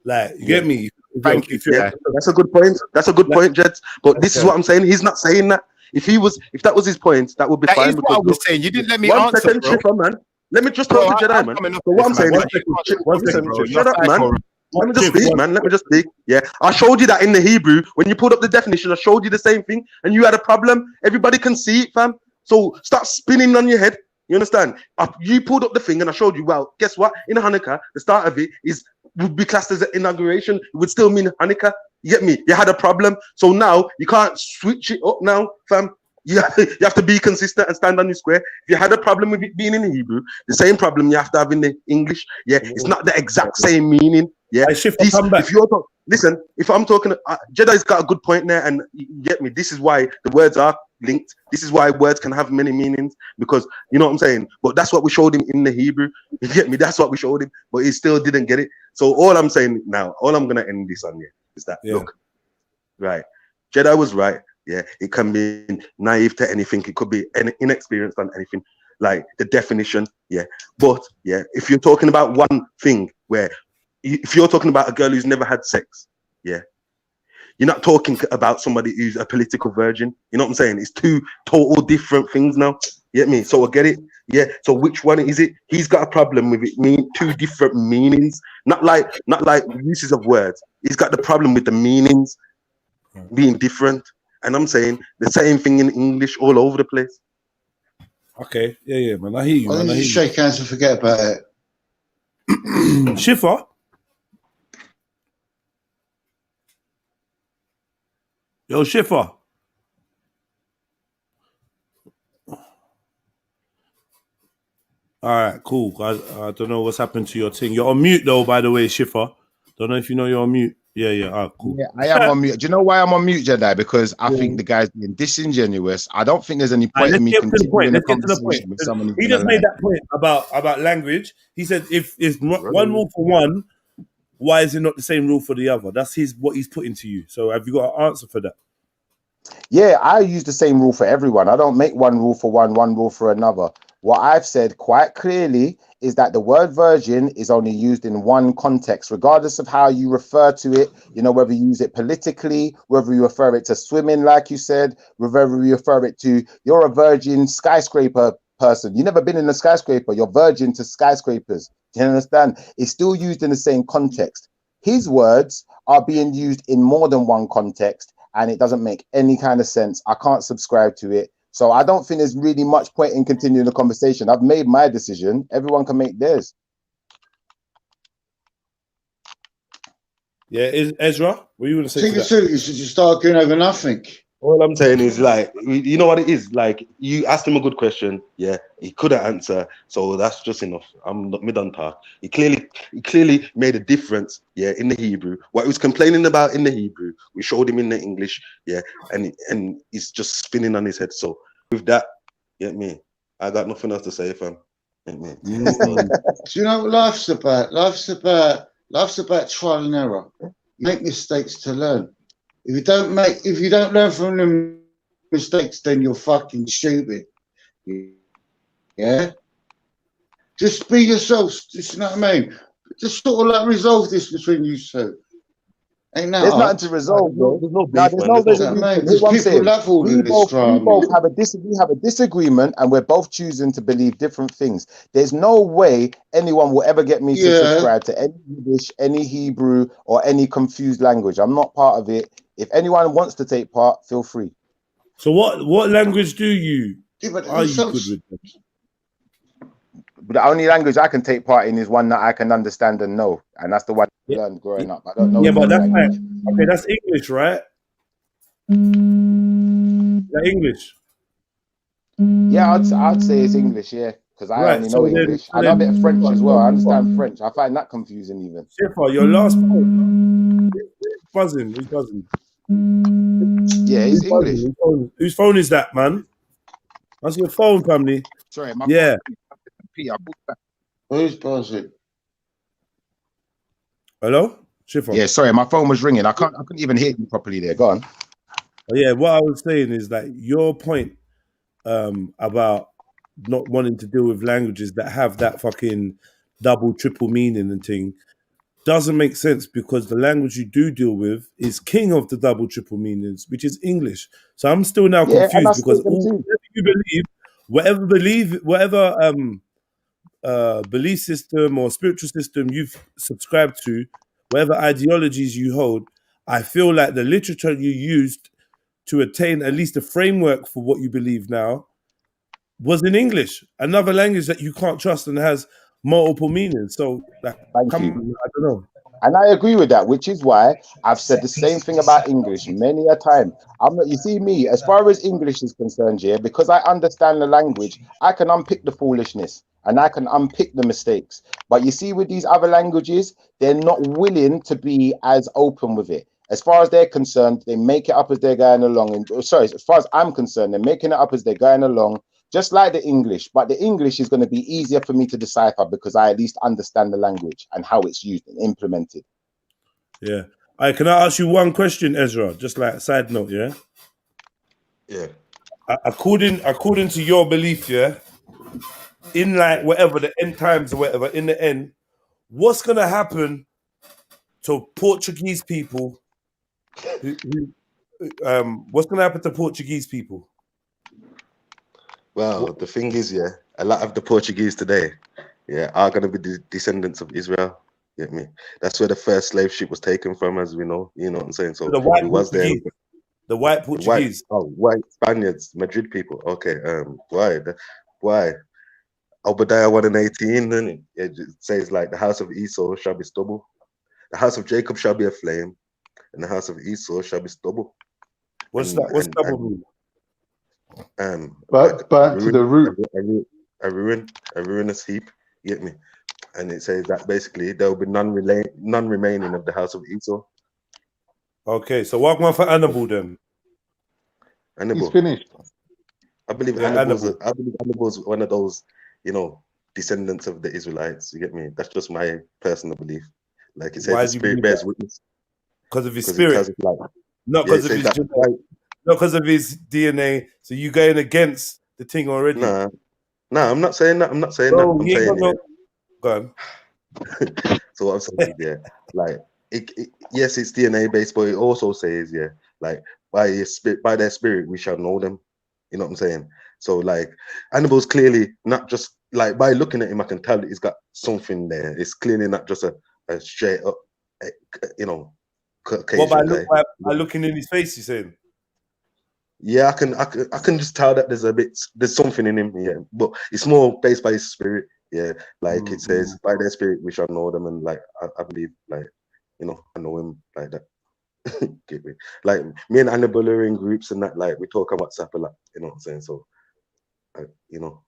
like, you get me? That's a good point. That's a good point, Jets. But this is what I'm saying. He's not saying that. If that was his point, that would be fine. Is what I was saying. You didn't let me one answer, second, bro. Shifa, man. Let me just talk to Jedi, man. So what I'm saying is, shut up, man. Let me just speak, man. Let me just speak. Yeah, I showed you that in the Hebrew. When you pulled up the definition, I showed you the same thing, and you had a problem. Everybody can see it, fam. So stop spinning on your head. You understand? You pulled up the thing, and I showed you. Well, guess what? In Hanukkah, the start of it would be classed as an inauguration. It would still mean Hanukkah. You get me? You had a problem. So now you can't switch it up now, fam. You have to be consistent and stand on your square. If you had a problem with it being in Hebrew, the same problem you have to have in the English. Yeah, it's not the exact same meaning. Yeah, listen, if I'm talking, Jedi's got a good point there, and you get me. This is why the words are linked. This is why words can have many meanings, because you know what I'm saying. But that's what we showed him in the Hebrew. You get me? That's what we showed him, but he still didn't get it. So all I'm saying now, all I'm gonna end this on here is that look, right? Jedi was right. Yeah, it can be naive to anything. It could be inexperienced on anything, like the definition. Yeah, but yeah, if you're talking about one thing, where if you're talking about a girl who's never had sex, yeah, you're not talking about somebody who's a political virgin. You know what I'm saying? It's two total different things now. You get me? So I get it. Yeah. So which one is it? He's got a problem with it mean two different meanings, not like uses of words. He's got the problem with the meanings being different. And I'm saying the same thing in English all over the place. Okay, yeah, man. I hear you, Why man. don't I you hear shake hands and forget about it? you. Schiffer? Yo, Schiffer. All right, cool. I don't know what's happened to your thing. You're on mute though, by the way, Schiffer. Don't know if you know you're on mute. Yeah. All right, cool. Yeah, I am on mute. Do you know why I'm on mute, Jedi? Because I think the guy's being disingenuous. I don't think there's any All right, point let's in me get to the point. continuing a Let's get to the point. conversation with someone who's He gonna just made lie. that point about language. He said if it's one rule for one, why is it not the same rule for the other? That's what he's putting to you. So have you got an answer for that? Yeah, I use the same rule for everyone. I don't make one rule for one rule for another. What I've said quite clearly is that the word virgin is only used in one context, regardless of how you refer to it, you know, whether you use it politically, whether you refer it to swimming, like you said, whether you refer it to you're a virgin skyscraper person. You've never been in a skyscraper, you're virgin to skyscrapers. Do you understand? It's still used in the same context. His words are being used in more than one context, and it doesn't make any kind of sense. I can't subscribe to it. So I don't think there's really much point in continuing the conversation. I've made my decision. Everyone can make theirs. Yeah, Ezra, what are you going to say to that? You should just arguing over nothing. All I'm saying is, like, you know what it is? Like, you asked him a good question, yeah, he couldn't answer, so that's just enough. I'm not mid on talk. He clearly made a difference, yeah, in the Hebrew. What he was complaining about in the Hebrew, we showed him in the English, yeah, and he's just spinning on his head. So with that, get me, I got nothing else to say, fam. Get me. Do you know what life's about? Life's about trial and error. You make mistakes to learn. If you don't learn from them mistakes, then you're fucking stupid. Yeah? Just be yourself. Just, you know what I mean? Just sort of like resolve this between you two. Ain't that There's hard? nothing to resolve, bro. There's no beef, There's no resolution. Here's Because what I'm people saying. love all We of this drama. both have a disagreement, and we're both choosing to believe different things. There's no way anyone will ever get me to subscribe to any English, any Hebrew, or any confused language. I'm not part of it. If anyone wants to take part, feel free. So what language do you are you so- good with? But the only language I can take part in is one that I can understand and know, and that's the one I learned growing up. I don't know. Yeah, but another that's language. like, okay, that's English, right? That English. Yeah, I'd say it's English, yeah, because I Right, only so know then- English. so I know a then- bit of French as well. I understand French. I find that confusing even. Schiffer, your last point. Who's buzzing? Who's buzzing? Yeah, it's Who's buzzing? English. Whose phone is that, man? That's your phone, family. Sorry, my Yeah. Who's buzzing? Hello? Schiffer. Yeah, sorry, my phone was ringing. I couldn't even hear you properly there. Go on. Oh, yeah, what I was saying is that your point about not wanting to deal with languages that have that fucking double, triple meaning and thing doesn't make sense, because the language you do deal with is king of the double, triple meanings, which is English. So I'm still now Yeah, and I confused, because speak them too. whatever belief system or spiritual system you've subscribed to, whatever ideologies you hold, I feel like the literature you used to attain at least a framework for what you believe now was in English, another language that you can't trust and has multiple meanings. So, like, I don't know. And I agree with that, which is why I've said the same thing about English many a time. You see me, as far as English is concerned, yeah, because I understand the language, I can unpick the foolishness and I can unpick the mistakes. But you see, with these other languages, they're not willing to be as open with it. As far as they're concerned, they make it up as they're going along. And sorry, as far as I'm concerned, they're making it up as they're going along, just like the English. But the English is going to be easier for me to decipher because I at least understand the language and how it's used and implemented. Yeah. All right, can I ask you one question, Ezra? Just like a side note, yeah? Yeah. According to your belief, yeah, in like whatever, the end times or whatever, in the end, what's going to happen to Portuguese people? What's going to happen to Portuguese people? Well, the thing is, yeah, a lot of the Portuguese today, yeah, are going to be the descendants of Israel. Get me? That's where the first slave ship was taken from, as we know. You know what I'm saying? So The white it was there. Portuguese. The white Portuguese. White Spaniards, Madrid people. Okay. Why? Why? Obadiah 1:18, and it says like the house of Esau shall be stubble, the house of Jacob shall be a flame, and the house of Esau shall be stubble. What's that? What's stubble mean? Like burnt to the root. A ruinous heap. You get me? And it says that basically there will be none remaining of the house of Esau. Okay, so what one for Annabelle then? Annabelle. He's finished. I believe Yeah, Annabelle's one of those, you know, descendants of the Israelites. You get me? That's just my personal belief. Like it says, Why the do you spirit believe bears that? witness. Because of his 'Cause it tells spirit, us, like, not yeah, because it of says his that, like, not because of his DNA. So you going against the thing already? Nah, I'm not saying that. I'm not saying Bro, that. I'm you ain't saying, got no. Go on. so what I'm saying is, yeah, like yes, it's DNA based, but it also says, yeah, like by their spirit we shall know them. You know what I'm saying? So like Annabelle's clearly not just like, by looking at him, I can tell that he's got something there. It's clearly not just a straight up, you know, What Caucasian guy. by looking in his face? You saying? Yeah, I can just tell that there's something in him. Yeah, but it's more based by his spirit. Yeah, like it says, by their spirit we shall know them, and like I believe, like, you know, I know him like that. Get me? Like me and Annabelle are in groups and that, like we talk on WhatsApp a lot. You know what I'm saying? So, you know,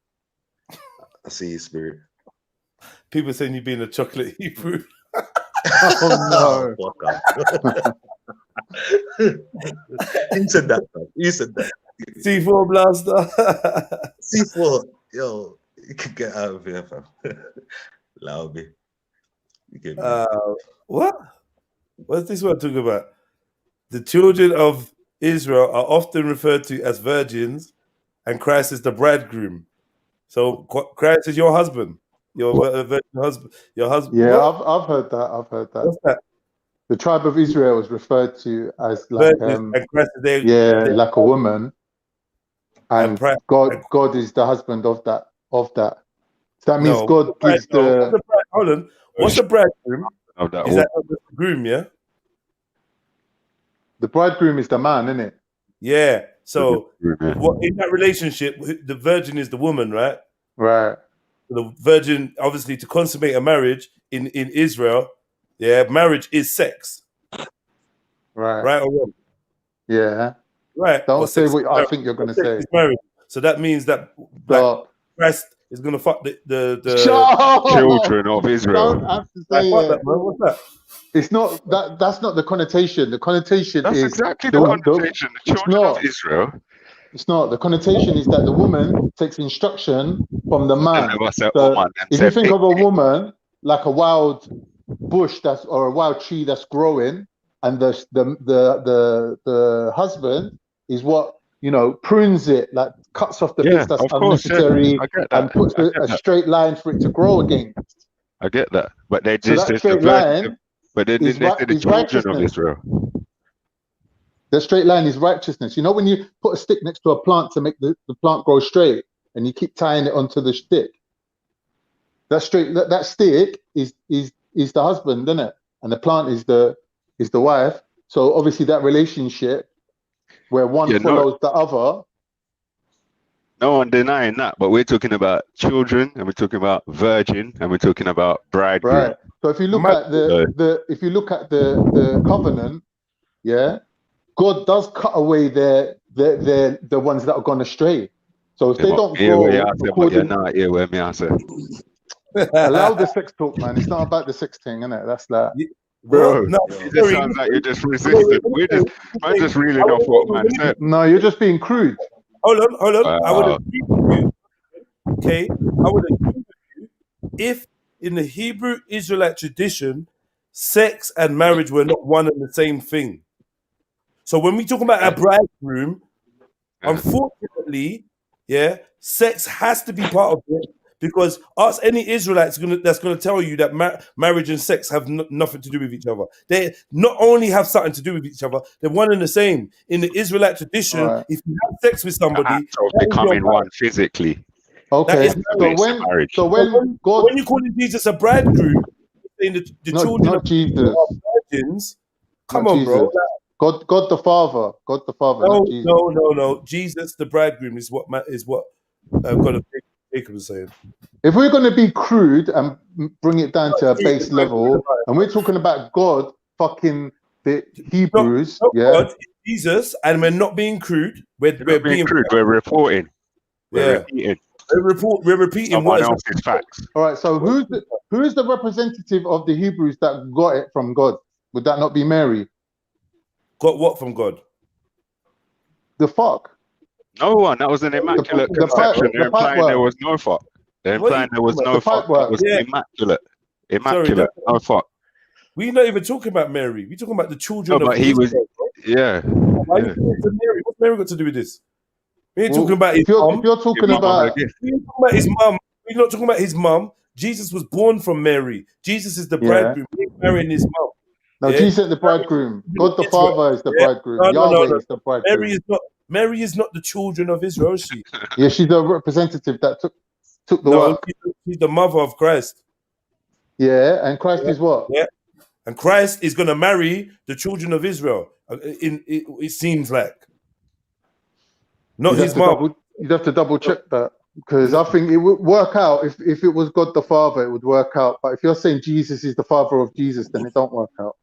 I see his spirit. People saying you being a chocolate Hebrew. Oh no! Fuck off. You said that. Man. You said that. C4 blaster. C4, yo, you can get out of here, fam. Allow me. You get me? What? What's this one talking about? The children of Israel are often referred to as virgins, and Christ is the bridegroom. So Christ is your husband, your virgin husband, your husband. Yeah, What? I've heard that. I've heard that. What's that? The tribe of Israel is referred to as like Virgins, and Christ is their, yeah, like a woman, and and God is the husband of that. So that means no, God gives the. Hold on. What's the bridegroom? Of that Is that the groom? Yeah. The bridegroom is the man, isn't it? Yeah. So what in that relationship, the virgin is the woman, right? Right. The virgin, obviously, to consummate a marriage in Israel, yeah, marriage is sex. Right. Right or wrong? Yeah. Right. Don't say what I think you're going to say. Marriage. So that means that Christ is going to fuck the children of Israel. Don't have to say that, man. What's that? It's not that. That's not the connotation. The connotation That's is exactly the connotation. The children of Israel. It's not. The connotation is that the woman takes instruction from the man. So if you think of a woman like a wild bush or a wild tree that's growing, and the husband is what, you know, prunes it, like cuts off the bits that's unnecessary, and puts a straight line for it to grow again. I get that, but they So just that straight line. But then they said the children of Israel. The straight line is righteousness. You know, when you put a stick next to a plant to make the plant grow straight, and you keep tying it onto the stick, that stick is the husband, isn't it? And the plant is the wife. So obviously that relationship where one follows the other. No one denying that, but we're talking about children, and we're talking about virgin, and we're talking about bridegroom. Right. So if you look at the covenant, yeah, God does cut away the ones that are gone astray. So if they don't grow according, allow the sex talk, man. It's not about the sex thing, isn't it? That's like, bro. No, it just sounds like you're just resistant. I'm just reeling off what man said. No, you're just being crude. Hold on. I would agree with you. Okay, I would agree with you if in the Hebrew Israelite tradition, sex and marriage were not one and the same thing. So when we talk about a bridegroom, unfortunately, yeah, sex has to be part of it, because ask any Israelites that's going to tell you that marriage and sex have nothing to do with each other. They not only have something to do with each other, they're one and the same. In the Israelite tradition, if you have sex with somebody, becoming one physically. Okay. So when you calling Jesus a bridegroom, saying the children of Jesus are virgins, come not on, Jesus. bro. God the Father, not Jesus. No. Jesus, the bridegroom, is what God of Jacob was saying. If we're going to be crude and bring it down to a base level, and we're talking about God fucking the Hebrews, Not yeah, God, it's Jesus, and we're not being crude. We're being crude. We're reporting. We're repeating. We're repeating someone what is else's facts. All right. So who is the representative of the Hebrews that got it from God? Would that not be Mary? Got what from God? The fuck. No one. That was an immaculate conception. They're implying there was no fuck. They're implying there was no fuck. That was immaculate. Immaculate. No fuck. We're not even talking about Mary. We're talking about the children No, of but he was. Israel, bro. Yeah. Why are you talking to Mary? What's Mary got to do with this? We ain't talking about his mum. If you're talking about, we ain't talking about his mum. We're not talking about his mum. Jesus was born from Mary. Jesus is the bridegroom. He ain't marrying his mum. No, Jesus is the bridegroom. God the Father is the bridegroom. Yahweh is the bridegroom. Mary is not the children of Israel, is she? Yeah, she's the representative that took the work. She's the mother of Christ. Yeah, and Christ is what? Yeah, and Christ is going to marry the children of Israel. It seems like. Not his mom. You'd have to double check that, because I think it would work out if it was God the Father, it would work out. But if you're saying Jesus is the father of Jesus, then it don't work out.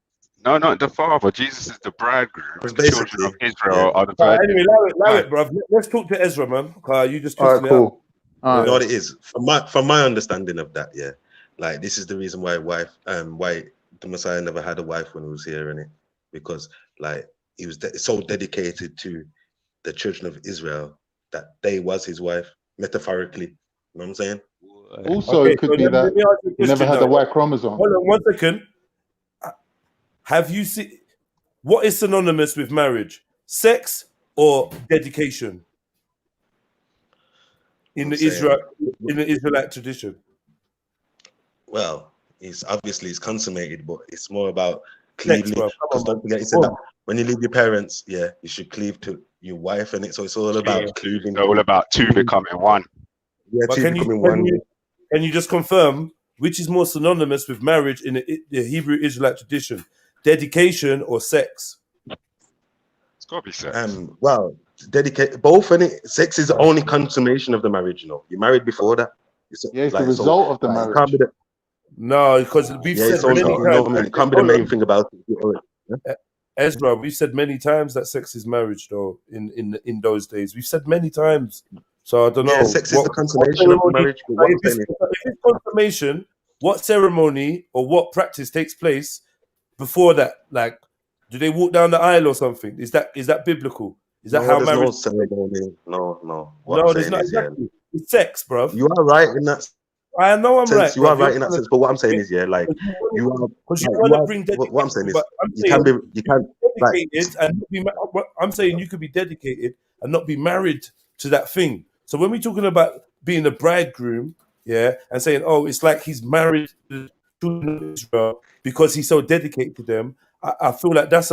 No, not the father. Jesus is the bridegroom. The children of Israel are the virgins. Anyway, allow it, bro. Let's talk to Ezra, man. You just all right, cool. You know what it is? From my understanding of that, yeah. Like, this is the reason why the Messiah never had a wife when he was here, innit? Because like he was so dedicated to the children of Israel that they was his wife, metaphorically. You know what I'm saying? Also, it could be that he never had a Y chromosome. Hold on 1 second. Have you seen what is synonymous with marriage? Sex or dedication? In the Israelite tradition. Well, it's consummated, but it's more about cleaving. Because don't forget, he said that when you leave your parents, you should cleave to your wife, and so it's all about cleaving. All about two becoming one. Yeah, two becoming one. Can you just confirm which is more synonymous with marriage in the Hebrew Israelite tradition? Dedication or sex? It's got to be sex. Well, dedicate both, and sex is the only consummation of the marriage. You know, you're married before that. It's the result of the marriage. Can't be no, because we've said many times. It can't be the main thing about it. Ezra, we've said many times that sex is marriage, though. In those days, we've said many times. So I don't know. Yeah, sex is the consummation of the marriage. If it's consummation, what ceremony or what practice takes place before that? Like, do they walk down the aisle or something? Is that biblical? Is that how marriage? No ceremony. No. No, there's not exactly. It's sex, bro. You are right in that. I know I'm right. You are right in that sense, but what I'm saying is, like, you are. Because you want to bring dedication. What I'm saying is, you can be dedicated and not be. I'm saying you could be dedicated and not be married to that thing. So when we're talking about being a bridegroom, and saying, oh, it's like he's married to the children of Israel because he's so dedicated to them, I feel like that's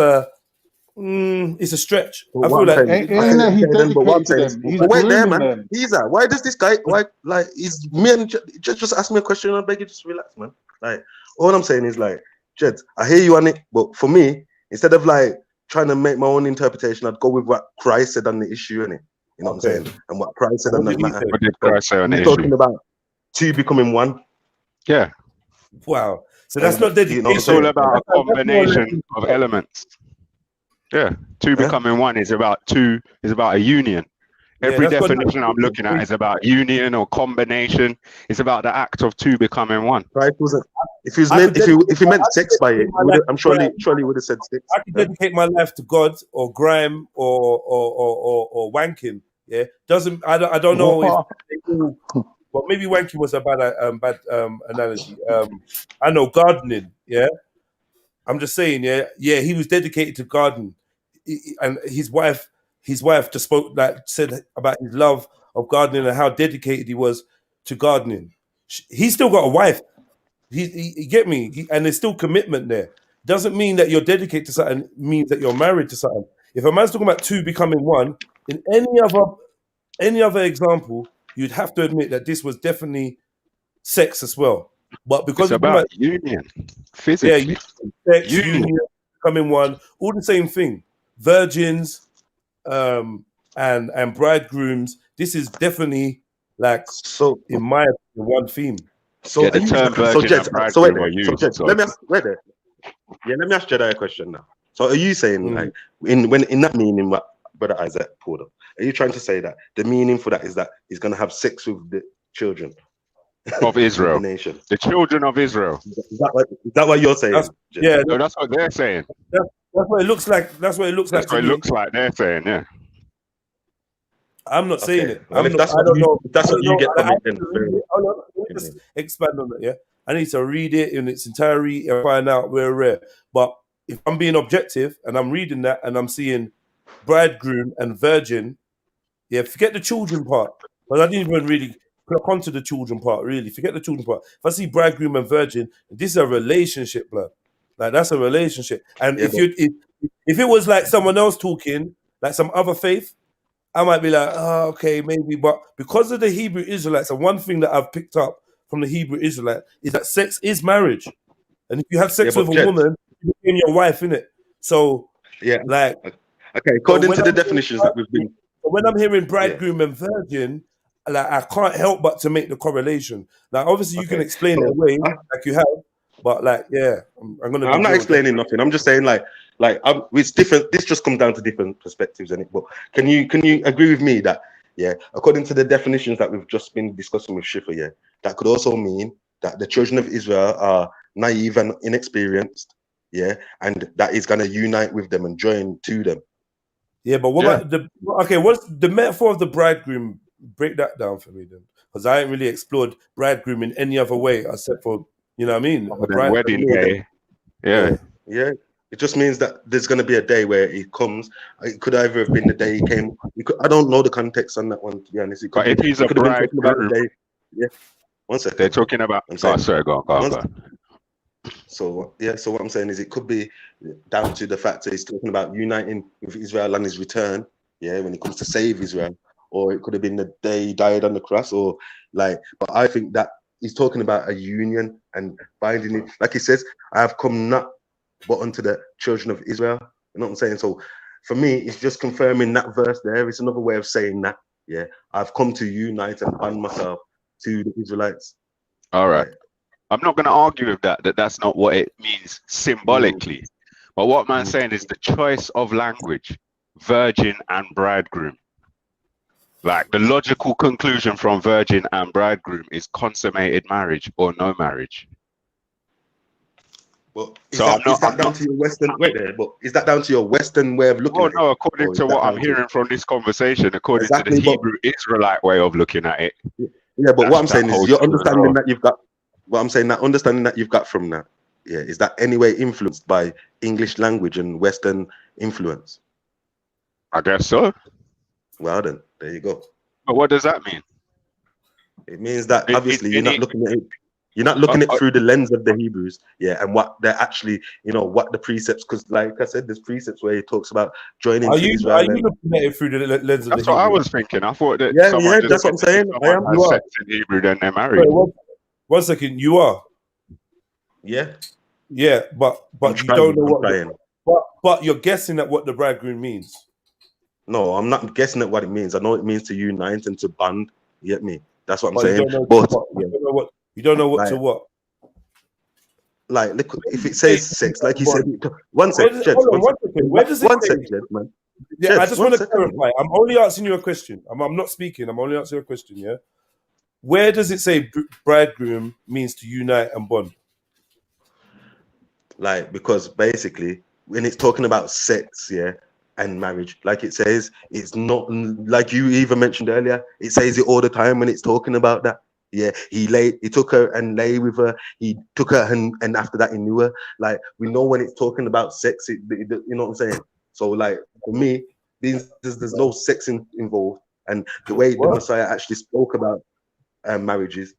it's a stretch. I feel like he's dedicated to them. He's wait there, man. them. Why does this guy? Why, like, is men? Just ask me a question. I beg you, just relax, man. Like, all I'm saying is, like, Jed, I hear you on it, but for me, instead of like trying to make my own interpretation, I'd go with what Christ said on the issue, innit? You know what I'm saying? And what Christ said on that matter. What did Christ say on the issue? Talking about two becoming one. Yeah. Wow. So that's not dedication. It's all about a combination of elements. Yeah, two becoming one is about a union. Every definition I'm looking at is about union or combination. It's about the act of two becoming one. Right? If he meant sex by it, I'm surely would have said sex. I could dedicate my life to God or grime or wanking. Yeah, I don't know if, but maybe wanking was a bad analogy. I know gardening. Yeah, I'm just saying. Yeah, he was dedicated to garden. And his wife just spoke, like, said about his love of gardening and how dedicated he was to gardening. He's still got a wife. He get me, and there's still commitment there. Doesn't mean that you're dedicated to something. Means that you're married to something. If a man's talking about two becoming one, in any other example, you'd have to admit that this was definitely sex as well. But because it's about union, physically, sex, union, becoming one, all the same thing. Virgins and bridegrooms, this is definitely like so in my opinion, one theme. So Yeah, the term virgin Jed, and so wait bridegroom are there. So used. Jed, So let me ask wait there. Yeah, let me ask Jedi a question now. So are you saying like in that meaning what Brother Isaac pulled up, are you trying to say that the meaning for that is that he's gonna have sex with the children of Israel, of the nation? the children of Israel. Is that what you're saying? Jed? Yeah, No, that's what they're saying. that's what it looks like. That's what it looks like That's to what it me. looks like. They're saying, yeah. I'm not saying Okay. it. Well, if I that's what don't you know. if that's I what don't you know. get from I it, need then to fair read enough. it. Hold on, let me just expand on that. Yeah, I need to read it in its entirety and find out where we're at. But if I'm being objective and I'm reading that and I'm seeing bridegroom and virgin, yeah, forget the children part. But I didn't even really clock onto the children part. Really, forget the children part. If I see bridegroom and virgin, this is a relationship, blood. Like that's a relationship. And Yeah, if it was like someone else talking, like some other faith, I might be like, oh, okay, maybe. But because of the Hebrew Israelites, and one thing that I've picked up from the Hebrew Israelite is that sex is marriage. And if you have sex with a Jed, woman, you become your wife, innit? So, yeah. like, Okay, according to the definitions that we've been when I'm hearing bridegroom and virgin, like I can't help but to make the correlation. Like, obviously, you can okay. explain it So away like you have, but like, yeah, I'm gonna. I'm not explaining nothing. I'm just saying like it's different. This just comes down to different perspectives, and but can you agree with me that according to the definitions that we've just been discussing with Shifa, that could also mean that the children of Israel are naive and inexperienced, and that is gonna unite with them and join to them. Yeah, but what about the what's the metaphor of the bridegroom? Break that down for me then, because I ain't really explored bridegroom in any other way except for you know what I mean. Wedding day. Yeah. Yeah. It just means that there's going to be a day where he comes. It could either have been the day he came. I don't know the context on that one, to be honest. But if he's a bridegroom, yeah. 1 second. they're talking about. Go on. So so what I'm saying is it could be down to the fact that he's talking about uniting with Israel on his return, when he comes to save Israel, or it could have been the day he died on the cross, or like. But I think that he's talking about a union and binding it, like he says, "I have come not but unto the children of Israel." You know what I'm saying? So for me, it's just confirming that verse there. It's another way of saying that, I've come to unite and bond myself to the Israelites. All right. I'm not going to argue with that that's not what it means symbolically. But what man's saying is the choice of language, virgin and bridegroom. Like the logical conclusion from virgin and bridegroom is consummated marriage or no marriage. Well, is that down to your Western way of looking at it? No, according to what I'm hearing from this conversation, according to the Hebrew Israelite way of looking at it. Yeah, but what I'm saying is your understanding that you've got. What I'm saying, that understanding that you've got from that, is that anyway influenced by English language and Western influence? I guess so. Well then, there you go. But what does that mean? It means that obviously you're not looking at it. You're not looking at it through the lens of the Hebrews, and what they're actually, what the precepts. Because, like I said, there's precepts where he talks about joining Israel. Are you looking at it through the lens of the Hebrews? That's what I was thinking. I thought that. That's what I'm saying. I am. You are. In Hebrew, then they're married. Wait, 1 second, you are. Yeah, but you don't know what. But you're guessing at what the bridegroom means. No, I'm not guessing at what it means. I know it means to unite and to bond. You get me? That's what I'm But saying. You don't know what to what. Like, look, if it says sex, like you said, 1 second, Jed. Where does it one say? second, Jed, man. Yeah, Jed, I just want to clarify. I'm only asking you a question. I'm not speaking. I'm only answering a question. Yeah. Where does it say bridegroom means to unite and bond? Like, because basically, when it's talking about sex, and marriage, like it says, it's not like you even mentioned earlier. It says it all the time when it's talking about that. Yeah, he took her and lay with her. He took her and after that he knew her. Like, we know when it's talking about sex, you know what I'm saying? So, like, for me, there's no sex involved, and the way the Messiah actually spoke about marriages,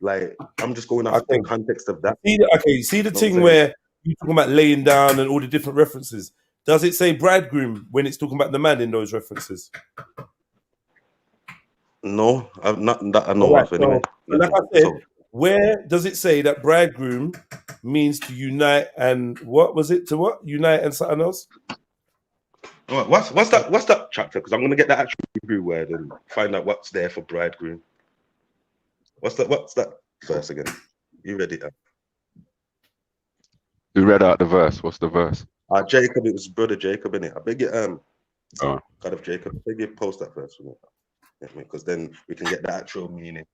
like, I'm just going off the context of that. See the thing where you're talking about laying down and all the different references. Does it say bridegroom when it's talking about the man in those references? No, I've not that I know of anyway. Like I said, where does it say that bridegroom means to unite and what was it to what? Unite and something else? What's that chapter? Because I'm gonna get that actual Hebrew word and find out what's there for bridegroom. What's that verse again? You read it up. Who read out the verse? What's the verse? Jacob, it was brother Jacob, innit? I beg you, Oh. God of Jacob, I beg you post that verse for me. Because then we can get the actual meaning,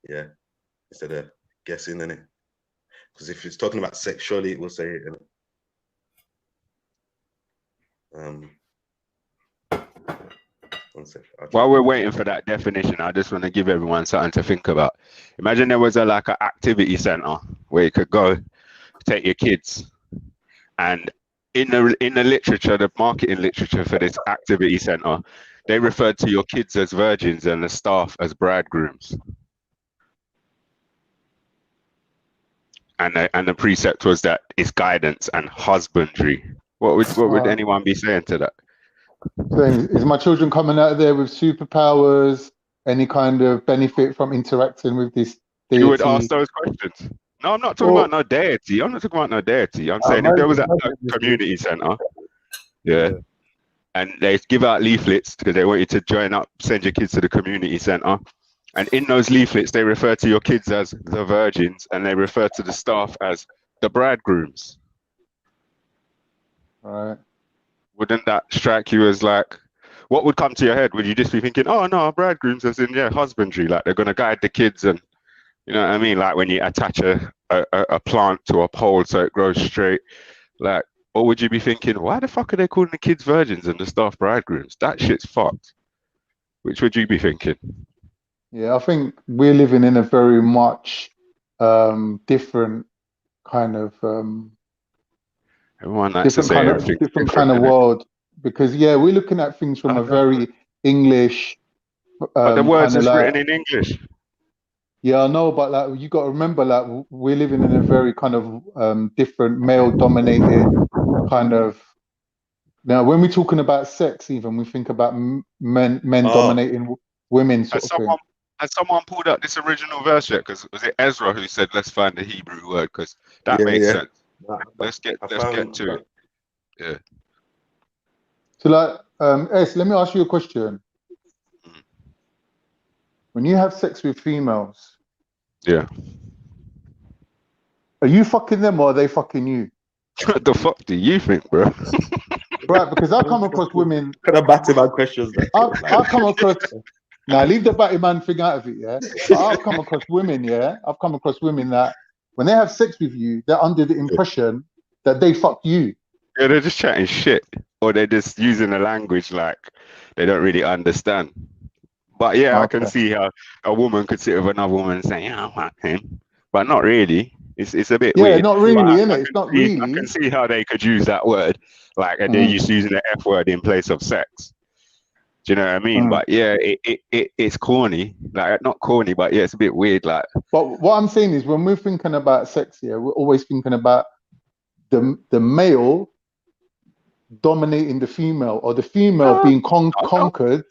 yeah, instead of guessing, innit? Because if it's talking about sex, surely it will say it, innit? One sec. While we're waiting for that definition, I just want to give everyone something to think about. Imagine there was like an activity center where you could go take your kids, and in the literature, the marketing literature for this activity center, they referred to your kids as virgins and the staff as bridegrooms. And the precept was that it's guidance and husbandry. What would anyone be saying to that? Saying, is my children coming out of there with superpowers? Any kind of benefit from interacting with this deity? You would ask those questions. No, I'm not talking about no deity. I'm not talking about no deity. I'm saying if there was a community center, yeah, and they give out leaflets because they want you to join up, send your kids to the community center. And in those leaflets, they refer to your kids as the virgins, and they refer to the staff as the bridegrooms. All right. Wouldn't that strike you as like, what would come to your head? Would you just be thinking, oh no, bridegrooms as in, yeah, husbandry, like they're going to guide the kids, and you know what I mean? Like when you attach a plant to a pole so it grows straight, like, or would you be thinking, why the fuck are they calling the kids virgins and the staff bridegrooms? That shit's fucked. Which would you be thinking? Yeah, I think we're living in a very much different kind of everyone likes to say everything different kind of world, because yeah, we're looking at things from a very English. But the words is like, written in English. Yeah, I know, but like you got to remember, like we're living in a very kind of different male-dominated kind of. Now, when we're talking about sex, even we think about men dominating women. Sort of thing. Has someone pulled up this original verse yet? Because was it Ezra who said, "Let's find the Hebrew word," because that makes sense. Let's get to it. Yeah. So, like, S, let me ask you a question. When you have sex with females, yeah, are you fucking them or are they fucking you? What the fuck do you think, bro? Right, because I come across women. Kind of back to my questions. I come across. Now leave the batty man thing out of it, yeah. But I've come across women, yeah. I've come across women that when they have sex with you, they're under the impression that they fuck you. Yeah, they're just chatting shit, or they're just using a language like they don't really understand. But yeah, okay. I can see how a woman could sit with another woman and say, "Yeah, I fuck him," but not really. It's a bit weird. Yeah, not really, innit? It's not really. I can see how they could use that word, like, and they're just using the F word in place of sex. Do you know what I mean? But yeah, it's corny. Like, not corny, but yeah, it's a bit weird. Like, but what I'm saying is, when we're thinking about sex here, we're always thinking about the male dominating the female, or the female being conquered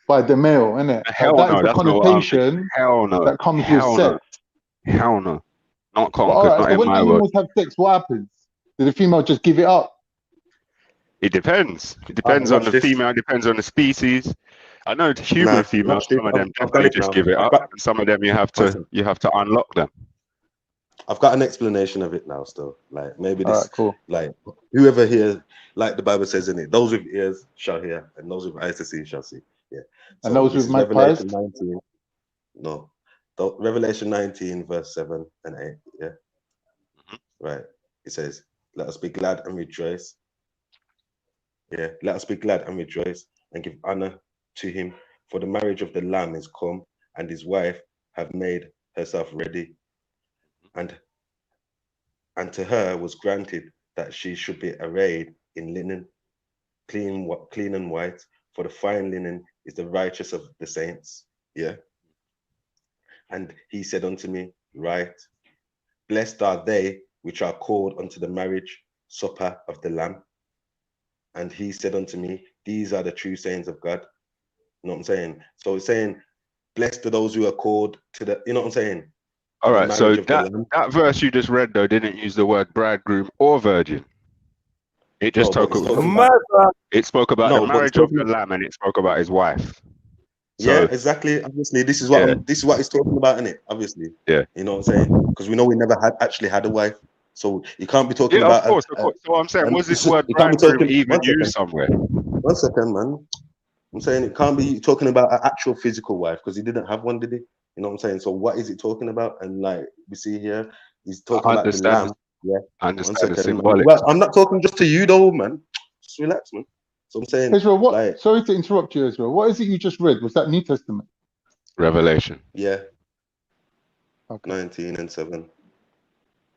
by the male, innit? Hell that no, is the that's connotation that comes with sex. Hell no, not conquered. All right, not so in when my animals world. have sex, what happens? Do the female just give it up? It depends. It depends on the female. It depends on the species. I know human females. Some of them definitely just give it up. And some of them you have to unlock them. I've got an explanation of it now. Still, like maybe this, cool. Like whoever hears, like the Bible says in it, those with ears shall hear, and those with eyes to see shall see. Yeah. And those with Revelation 19. No, Revelation 19, verse 7 and 8. Yeah. Right. It says, "Let us be glad and rejoice." Yeah, let us be glad and rejoice and give honor to him, for the marriage of the Lamb is come, and his wife have made herself ready. And to her was granted that she should be arrayed in linen, clean and white, for the fine linen is the righteous of the saints. Yeah. And he said unto me, "Right, blessed are they which are called unto the marriage supper of the Lamb." And he said unto me, "These are the true sayings of God." You know what I'm saying? So it's saying, blessed are those who are called to the, you know what I'm saying? All right, so that verse you just read, though, didn't use the word bridegroom or virgin. It just spoke about the marriage of the Lamb, and it spoke about his wife. Yeah, So exactly. Obviously, this is what yeah, this is what he's talking about, innit? Obviously, yeah, you know what I'm saying? Because we know we never actually had a wife, so you can't be talking yeah. Of about course, of course. So I'm saying, was this word you can't be bridegroom talking. even used somewhere? One second, man. I'm saying it can't be talking about an actual physical wife because he didn't have one, did he? You know what I'm saying? So what is it talking about? And like we see here, he's talking I about the understand. lamb. Yeah. I One understand the second, man. symbolic. Well, I'm not talking just to you though, man. Just relax, man. So I'm saying, Israel, what? like, Sorry to interrupt you, Israel. What is it you just read? Was that New Testament? Revelation. yeah, Okay. 19 and 7.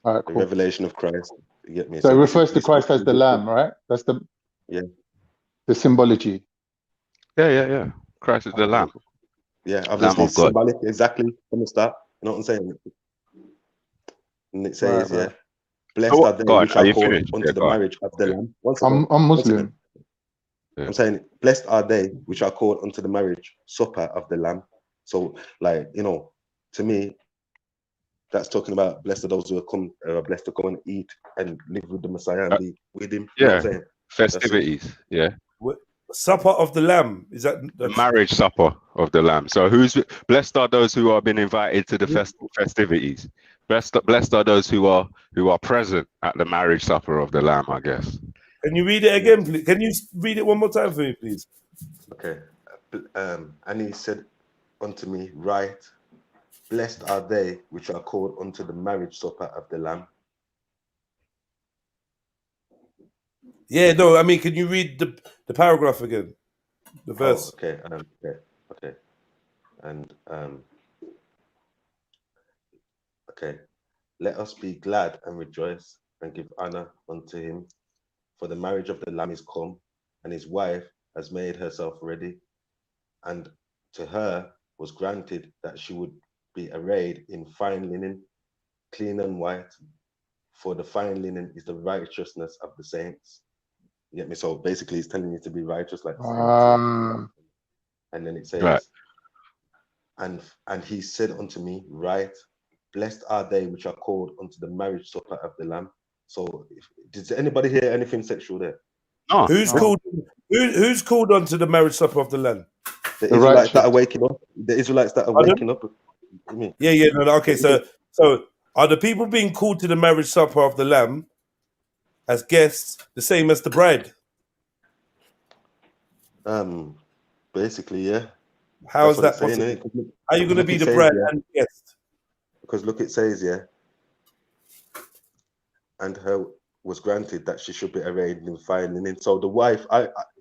All right, The cool. revelation of Christ. You get me? So it So refers to this Christ as the Lamb, right? That's yeah, the symbology. Yeah. Christ is the Lamb, yeah. Lamb Obviously, of it's God. symbolic exactly from the start. You know what I'm saying? And it says, Right. yeah, blessed So are they God, which are are you called finished? unto Yeah, the God. marriage of the Yeah. Lamb. One second. I'm One second. Muslim. Yeah. I'm saying, blessed are they which are called unto the marriage supper of the Lamb. So, like, you know, to me, that's talking about blessed are those who are blessed to come and eat and live with the Messiah and be with him. You know what I'm Yeah. saying? That's it. Festivities. Yeah. Supper of the Lamb. Is that The marriage supper of the Lamb. So who's blessed are those who have been invited to the festivities. Blessed are those who are present at the marriage supper of the Lamb, I guess. Can you read it again, please? Can you read it one more time for me, please? Okay. And he said unto me, right, blessed are they which are called unto the marriage supper of the Lamb. Yeah, no, I mean, can you read the paragraph again? The Oh, verse. okay. Okay. And okay. Let us be glad and rejoice and give honor unto him, for the marriage of the Lamb is come, and his wife has made herself ready. And to her was granted that she would be arrayed in fine linen, clean and white, for the fine linen is the righteousness of the saints. You get me? So basically, it's telling you to be righteous like the saints. And then it says, Right. and he said unto me, right, blessed are they which are called unto the marriage supper of the Lamb. So, did anybody hear anything sexual there? No. Who's called? Who's called onto the marriage supper of the Lamb? The Israelites that are waking up. The Israelites that are Pardon? waking up. You mean? Yeah. No, okay, so are the people being called to the marriage supper of the Lamb as guests the same as the bride? Basically, yeah. How That's is what it's that saying, possible? innit? How are you going to Look, be it the says, bride yeah. and the guest? Because look, it says, yeah, and her was granted that she should be arrayed in fine linen. So the wife,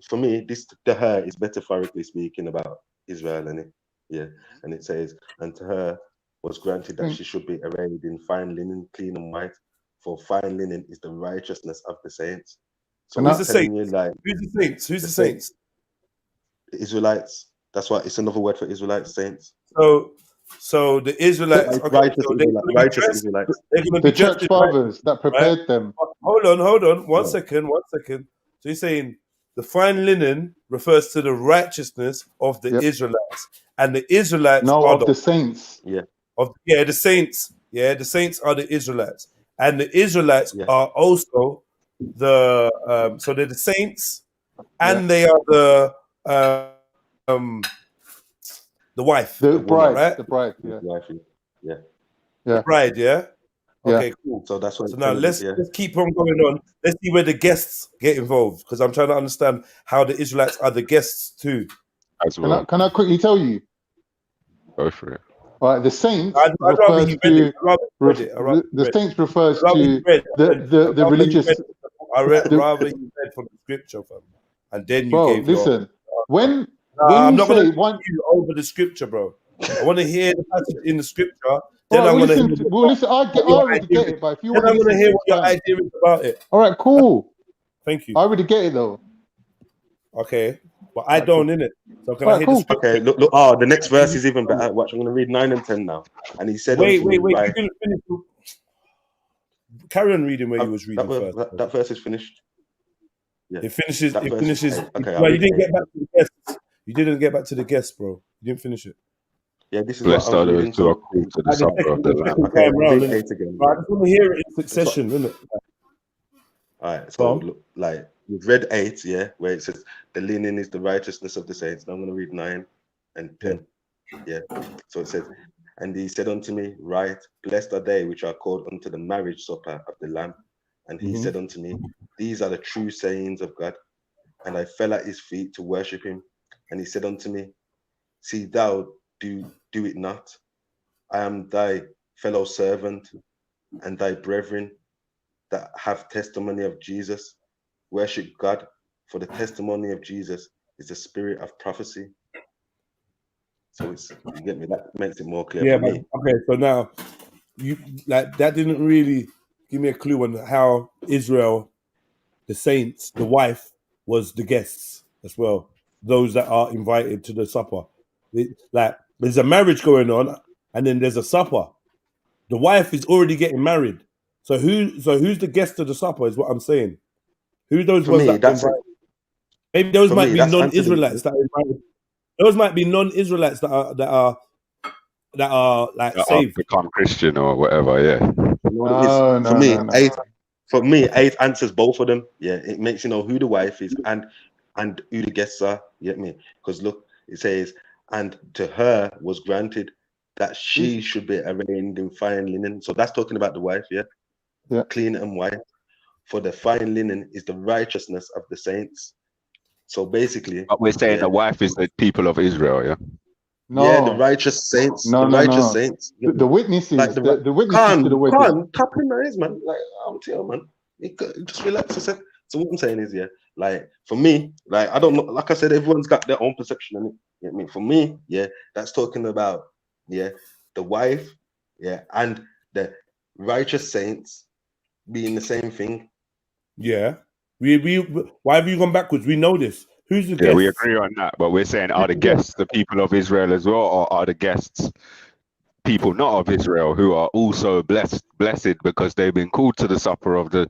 for me, this to her is metaphorically speaking about Israel, innit? Yeah. And it says, and to her was granted that she should be arrayed in fine linen, clean and white, for fine linen is the righteousness of the saints. So Who's it's the telling saints? you, like, Who's the saints? Who's the saints? saints? The Israelites. That's why it's another word for Israelites, saints. So the Israelites, okay, Righteous so they're Israelites. going to be Righteous dressed. Israelites. They're going to The be dressed church in fathers that prepared right? them. Hold on. One Yeah. second. So you're saying the fine linen refers to the righteousness of the Israelites, and the Israelites No, are of the saints. the saints. Yeah, the saints are the Israelites, and the Israelites are also the so they're the saints, and they are the wife, The bride. right? The bride. Yeah. Yeah. The bride, yeah. Yeah. Okay, cool. So that's what. So now let's keep on going on. Let's see where the guests get involved, because I'm trying to understand how the Israelites are the guests too. As well. Can I quickly tell you? Go for it. All right, the saints I'd rather refers you read it. to I'd rather you read it. I'd rather you the read. saints refers I'd rather you to read. the religious. Rather you read from the scripture, fam, and then you Bro, gave your. listen. When I'm you not going say to one, you over the scripture, bro. I want to hear the passage in the scripture. Then bro, I'm going to hear listen. I what your already idea get is. it, but if you Then want to I'm going to listen, hear it's what your fine. idea is about it. All right, cool. Thank you. I already get it though. Okay, but I don't in it. So can All I right, hear cool. the scripture? Okay, look. Oh, the next verse is even better. Watch, I'm going to read 9 and 10 now. And he said Wait. unto me, You right, didn't finish. Carry on reading where you was reading first. that verse is finished. Yeah. It finishes. That It verse finishes. is, okay, I'll No, you read didn't 8. get back to the guests. You didn't get back to the guests, bro. You didn't finish it. Yeah, this is what I Blessed was are those reading. who are So, called to the At the supper of the second Lamb. okay, time I'll round, read innit? 8 again. But I just want to hear it in That's succession, innit? all right. So, look, like, we've read 8, yeah, where it says, the linen is the righteousness of the saints. Now I'm going to read 9. and 10. Yeah. So it says, and he said unto me, right, blessed are they which are called unto the marriage supper of the Lamb. And he said unto me, these are the true sayings of God. And I fell at his feet to worship him. And he said unto me, see thou do it not. I am thy fellow servant and thy brethren that have testimony of Jesus. Worship God, for the testimony of Jesus is the spirit of prophecy. So it's, you get me, that makes it more clear Yeah, for but me. okay, so now you like that didn't really give me a clue on how Israel, the saints, the wife was the guests as well. Those that are invited to the supper. Like there's a marriage going on and then there's a supper. The wife is already getting married. So who's the guest of the supper is what I'm saying. Who are those For ones me, that are that's it. invited? Maybe those For might me, be that's answered. non-Israelites that are invited. Those might be non-Israelites that are like That saved. become Christian or whatever. Yeah. You know what it is? For me, for me, 8 answers both of them. Yeah, it makes you know who the wife is and who the guests are. You get me? Because look, it says, and to her was granted that she should be arrayed in fine linen. So that's talking about the wife, yeah? Yeah. Clean and white. For the fine linen is the righteousness of the saints. So basically, But we're saying the wife is the people of Israel, yeah? No. Yeah, the righteous saints. No, the no, righteous no. saints. The witnesses, Like the witnesses to the wedding. tapping eyes, man. Like, I'm telling you, man. Just relax a sec. So what I'm saying is, yeah, like for me, like I don't know, like I said, everyone's got their own perception on it. You know what I mean? For me, yeah, that's talking about, yeah, the wife, yeah, and the righteous saints being the same thing. Yeah. Why have you gone backwards? We know this. Who's the Yeah, guest? we agree on that. But we're saying, are the guests the people of Israel as well, or are the guests people not of Israel who are also blessed because they've been called to the supper of the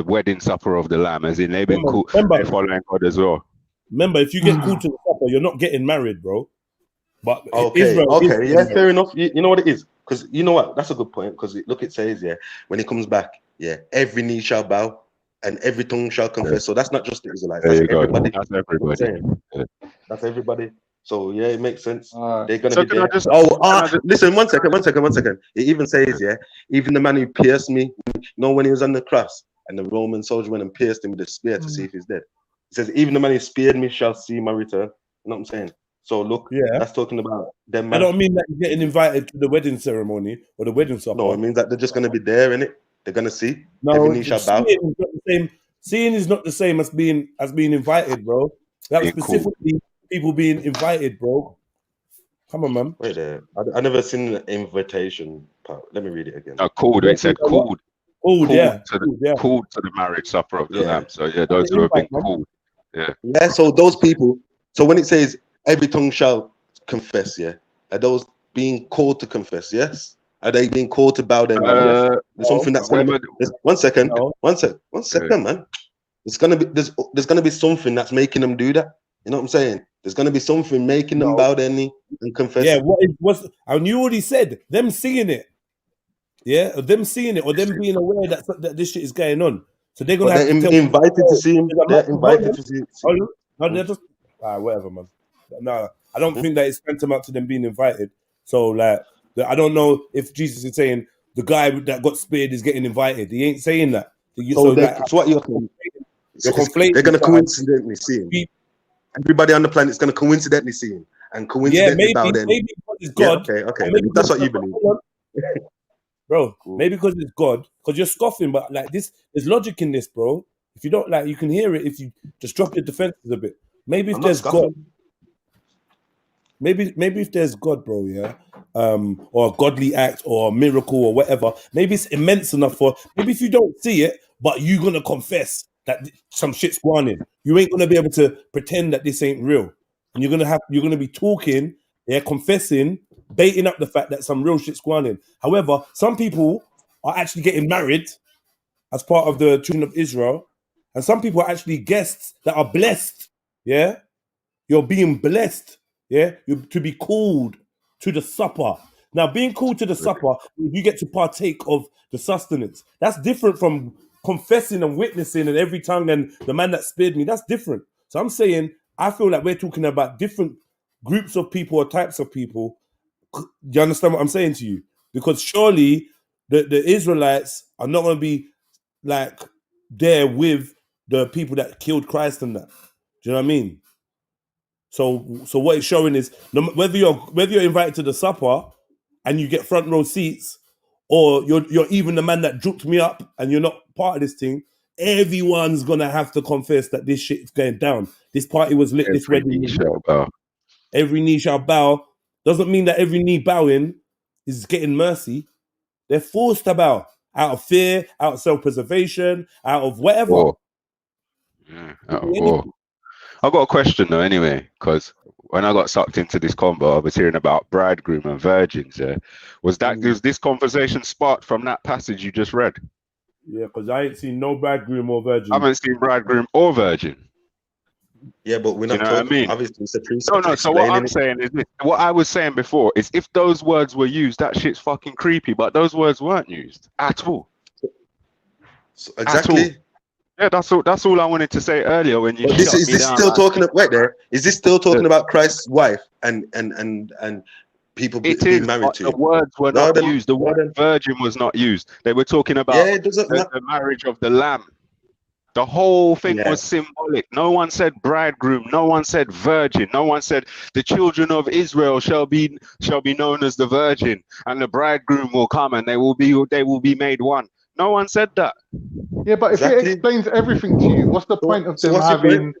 wedding supper of the Lamb, as in they've been called, they're following God as well. Remember, if you get called to the supper, you're not getting married, bro. But Okay, Israel is okay, yeah, fair enough. You know what it is? Because you know what? That's a good point. Because look, it says, yeah, when it comes back, yeah, every knee shall bow and every tongue shall confess. So that's not just the Israelites, There that's you go. everybody. That's You know what I'm everybody. saying? That's everybody. So yeah, it makes sense. They're gonna So be can I there. just- Listen, one second. It even says, yeah, even the man who pierced me, you know, when he was on the cross and the Roman soldier went and pierced him with a spear to see if he's dead. It says, even the man who speared me shall see my return. You know what I'm saying? So look, Yeah. that's talking about them. I Man. don't mean that you're getting invited to the wedding ceremony or the wedding supper. No, it means that they're just gonna be there, innit? They're gonna see. No, Every knee shall bow. seeing is not the same. Seeing is not the same as being invited, bro. That was Being specifically people being invited, bro. Come on, man. Wait there. I never seen the invitation part. Let me read it again. Called. It said called. Called, yeah. Called to the marriage supper of the Yeah. Lamb. So yeah, those who have been called. Yeah. Yeah, so those people, so when it says every tongue shall confess, yeah, are those being called to confess? Yes. Are they being called to bow their knee? Yes. There's something that's gonna be. One second, man. It's gonna be there's gonna be something that's making them do that. You know what I'm saying? There's gonna be something making them bow their knee and confess. Yeah, and you already said them seeing it. Yeah, or them seeing it, or them being aware that this shit is going on. So they're gonna But have to tell invited to see him. They're invited to see. Oh, they're just whatever, man. No, I don't think that it's tantamount to them being invited. So like, I don't know if Jesus is saying the guy that got speared is getting invited. He ain't saying that. So what you're saying? You're conflating. They're gonna coincidentally see him. Everybody on the planet is gonna coincidentally see him and coincidentally bow their knee. Maybe because it's God. Yeah, okay. Maybe That's what you believe. Bro, maybe because it's God, because you're scoffing, but like this, there's logic in this, bro. If you don't like, you can hear it if you just drop your defenses a bit. Maybe if there's God, maybe if there's God, bro, yeah, or a godly act or a miracle or whatever, maybe it's immense enough for. Maybe if you don't see it, but you're gonna confess that some shit's going on, you ain't gonna be able to pretend that this ain't real, and you're gonna be talking, yeah, confessing, baiting up the fact that some real shit's going on. However, some people are actually getting married as part of the children of Israel, and some people are actually guests that are blessed. Yeah, you're being blessed. Yeah, you're to be called to the supper. Now, being called to the supper, you get to partake of the sustenance. That's different from confessing and witnessing and every tongue and the man that speared me. That's different. So I'm saying, I feel like we're talking about different groups of people or types of people. Do you understand what I'm saying to you? Because surely the Israelites are not going to be like there with the people that killed Christ and that. Do you know what I mean? So what it's showing is whether you're invited to the supper and you get front row seats, or you're even the man that dropped me up and you're not part of this thing, everyone's gonna have to confess that this shit's going down. This party was lit. This wedding was lit. Every knee shall bow. Doesn't mean that every knee bowing is getting mercy. They're forced to bow out of fear, out of self-preservation, out of whatever. I've got a question though, anyway, because when I got sucked into this convo, I was hearing about bridegroom and virgins. Yeah, was this conversation sparked from that passage you just read? Yeah, because I ain't seen no bridegroom or virgin. I haven't seen bridegroom or virgin. Yeah, but we're Do not you know what I mean? Obviously, it's a priest. No. So what I'm saying is this. What I was saying before is, if those words were used, that shit's fucking creepy. But those words weren't used at all. So exactly. At all. Yeah, that's all I wanted to say earlier when you. But is this still talking? Wait there. Is this still talking about Christ's wife and people being married to? The words were not used. The word virgin was not used. They were talking about the marriage of the Lamb. The whole thing was symbolic. No one said bridegroom. No one said virgin. No one said the children of Israel shall be known as the virgin, and the bridegroom will come, and they will be made one. No one said that. Yeah, but if it explains everything to you, what's the point of them having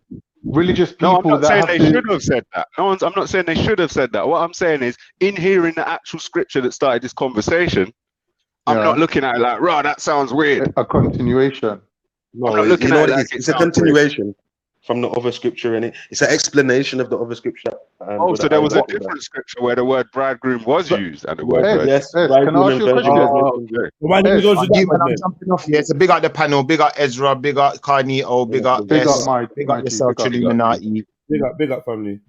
religious people? No, I'm not saying they should have said that. I'm not saying they should have said that. What I'm saying is, in hearing the actual scripture that started this conversation, I'm not looking at it like, "Raw, that sounds weird." A continuation. No, it's a continuation from the other scripture, and it's an explanation of the other scripture. So there was a different scripture where the word bridegroom was used, and the word virgin. Yes. Can I ask you a question? I'm jumping off here. So big up the panel, big up Ezra, big up Carnito, big up Mike, big up yourself, Illuminati. Big up family.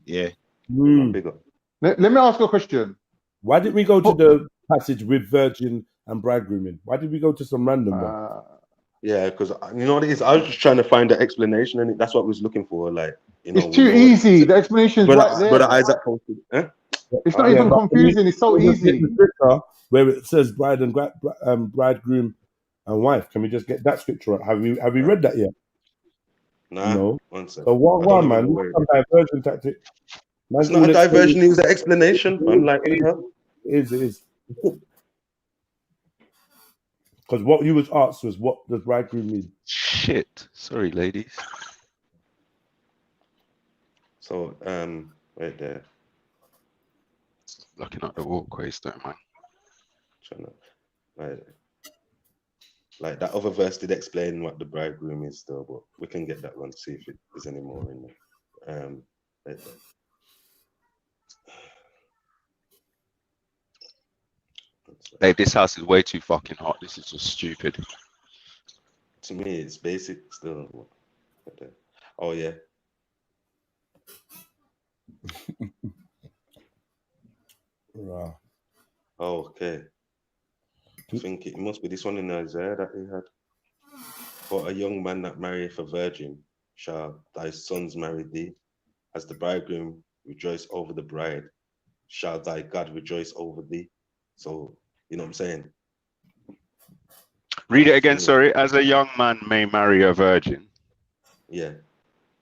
Yeah. Big up. Let me ask you a question. Why did we go to the passage with virgin and bridegrooming? Why did we go to some random one? Yeah, because you know what it is. I was just trying to find the explanation, and that's what I was looking for. Like, it's too easy. The explanation is right there. Brother Isaac posted. It's not even confusing. It's so easy. Where it says bride and bridegroom and wife. Can we just get that scripture? Have we read that yet? Nah. No. One second. So one man. Some diversion tactic. It's not a diversion. It was an explanation. I'm like, it is. Because what you was asked was, what does bridegroom mean? Shit. Sorry, ladies. So, right there. Looking at the walkways, don't mind. Like that other verse did explain what the bridegroom is, though, but we can get that one to see if it is any more in there. Right there. Dave, this house is way too fucking hot. This is just stupid. To me, it's basic still. Oh, yeah. Wow. Oh, okay. I think it must be this one in Isaiah that he had. For a young man that marrieth a virgin shall thy sons marry thee. As the bridegroom rejoice over the bride, shall thy God rejoice over thee. So, you know what I'm saying? Read it again, sorry. As a young man may marry a virgin. Yeah.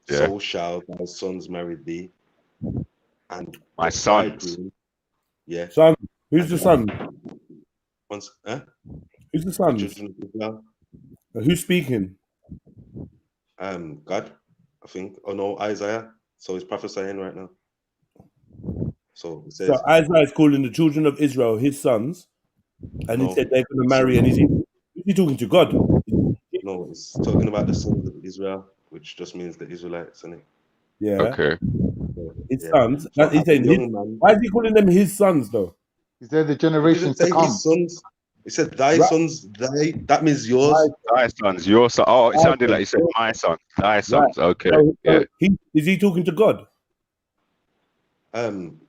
So shall thy sons marry thee. And my sons. Yeah. Son. Who's the son? Who's the son? Who's speaking? God, I think. Oh no, Isaiah. So he's prophesying right now. So it says. So Isaiah is calling the children of Israel his sons, and he said they're going to marry. And is he talking to God? No, it's talking about the sons of Israel, which just means the Israelites, isn't it? Yeah. Okay. His sons. So he's saying why is he calling them his sons though? Is there the generations to come? His sons. He said thy sons, thy. That means yours. Thy sons, your son. Oh, it sounded like he said my son, thy sons. Okay. Yeah. Is he talking to God?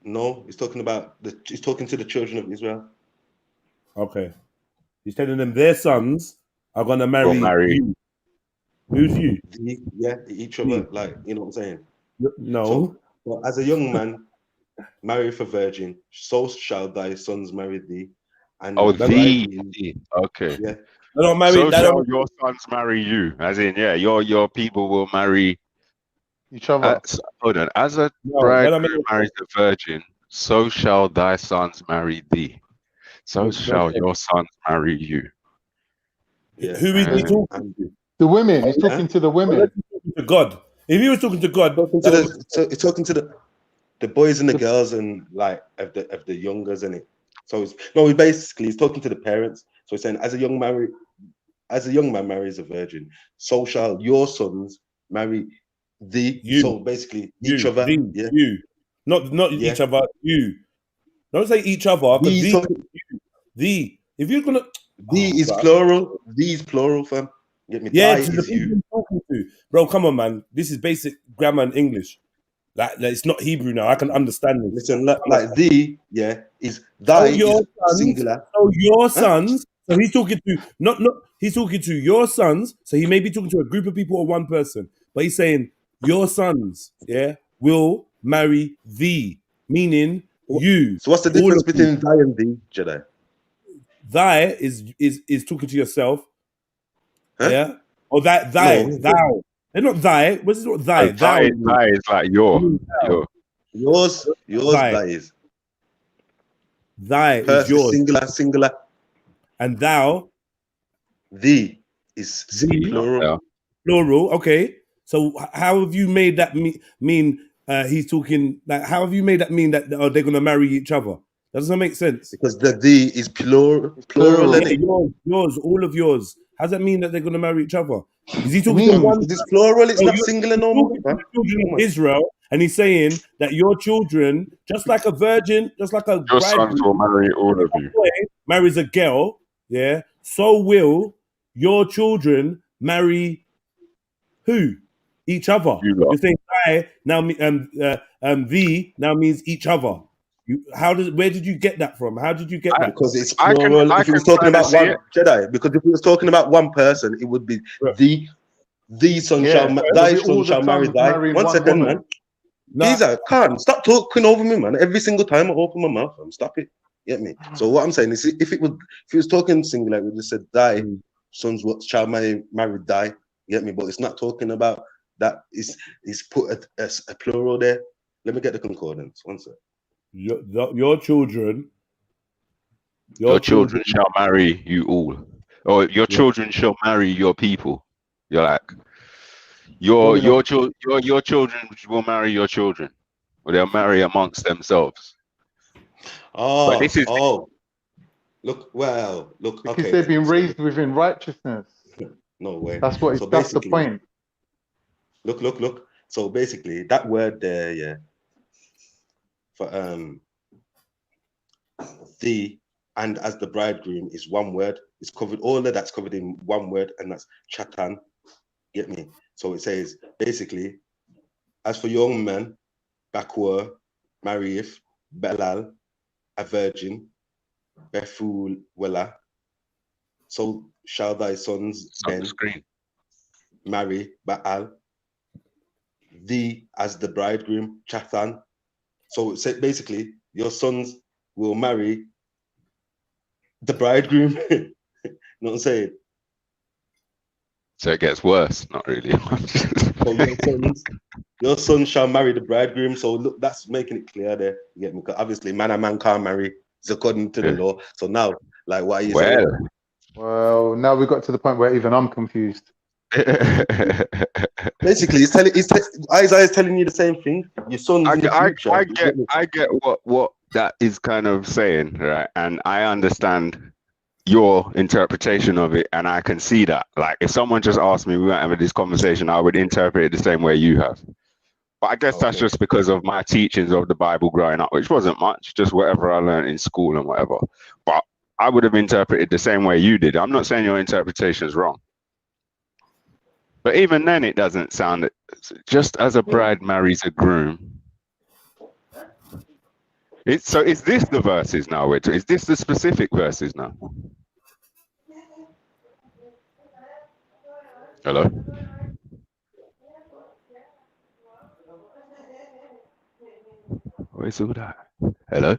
No, he's talking about he's talking to the children of Israel. Okay. He's telling them their sons are gonna marry you. Who's you? Yeah, each other, like, you know what I'm saying? No. Well, as a young man, marry a virgin, so shall thy sons marry thee. And Oh, the thee. bridegroom, Okay. yeah. They're not married. So They shall don't. your sons marry you, as in, yeah, your people will marry. Each other. Hold on. As a No, they don't bridegroom marries the virgin, so shall thy sons marry thee. So shall your sons marry you. Yeah. Who is he talking to? The women. He's talking to the women. He's talking to God. If he was talking to God, It's talking to the boys and the girls and like of the youngers and it. So it's basically he's talking to the parents. So he's saying as a young man marries a virgin, so shall your sons marry thee. You. So basically each other. Yeah. You. Not Yeah. each other. You. Don't say each other because Thee, thee. so- Thee. If you're gonna. Thee is plural. Thee is plural, fam. Get me? Yeah, Thy to the is people you. you're talking to, bro. Come on, man. This is basic grammar and English. Like it's not Hebrew now. I can understand this. Listen, like thee, yeah, is thy is singular. So your Huh? sons. So he's talking to not. He's talking to your sons. So he may be talking to a group of people or one person, but he's saying your sons, yeah, will marry thee, meaning you. So what's the all difference of you. between thy and thee, Jedi? Thy is talking to yourself, Huh? yeah, or that thy No. thou. They're not thy. What's what thy? Oh, Thou. thy is like your. Yours, Thy. thy is. Thy is First yours, singular. and thou. Thee is Thee. plural. Plural. Okay. So how have you made that mean? He's talking like. How have you made that mean that they're gonna marry each other? That doesn't make sense. Because the thee is plural, Yeah, innit? yours, all of yours. How does that mean that they're gonna marry each other? Is he talking means to one? it's plural, it's No, not you're singular no talking more. to the children of Israel, and he's saying that your children, just like a virgin, just like a Your sons will bridegroom, marry all of you. marries a girl, yeah, so will your children marry who? Each other. You're saying I now thee now means each other. Where did you get that from? How did you get that? Because it's plural. If he was talking about one Jedi, because if he was talking about one person, it would be the son thy son shall marry thy. One second, man. Caesar, can't stop talking over me, man. Every single time I open my mouth, stop it. Get me? So what I'm saying is, if he was talking singular, we just said thy sons shall marry thy. Get me? But it's not talking about that. It's put a plural there. Let me get the concordance. One sec. Your children. Your children shall marry you all, or your children shall marry your people. You're like your children will marry your children, or they'll marry amongst themselves. Oh, but this is look. Because okay. they've been raised within righteousness. No way. That's what. So that's the basically, point. Look. So basically, that word there, yeah, for the and as the bridegroom is one word. It's covered. All of that's covered in one word, and that's chatan. Get me? So it says basically, as for young men, Bakur, Mariif, Belal, a virgin, Bethul Wella. So shall thy sons then marry Baal, thee as the bridegroom, Chatan. So basically, your sons will marry the bridegroom. You know what I'm saying? So it gets worse, not really. So your son shall marry the bridegroom. So look, that's making it clear there. You get me? Because obviously, man and man can't marry. It's according to the law. So now, like, what are you saying? Well, now we got to the point where even I'm confused. Basically, Isaiah is telling you the same thing. Your son's in the future. I get what that is kind of saying, right? And I understand your interpretation of it, and I can see that. Like, if someone just asked me, we weren't having this conversation, I would interpret it the same way you have. But I guess that's just because of my teachings of the Bible growing up, which wasn't much, just whatever I learned in school and whatever. But I would have interpreted the same way you did. I'm not saying your interpretation is wrong. But even then, it doesn't sound just as a bride marries a groom. So is this the verses now? Is this the specific verses now? Hello? Where's all that? Hello?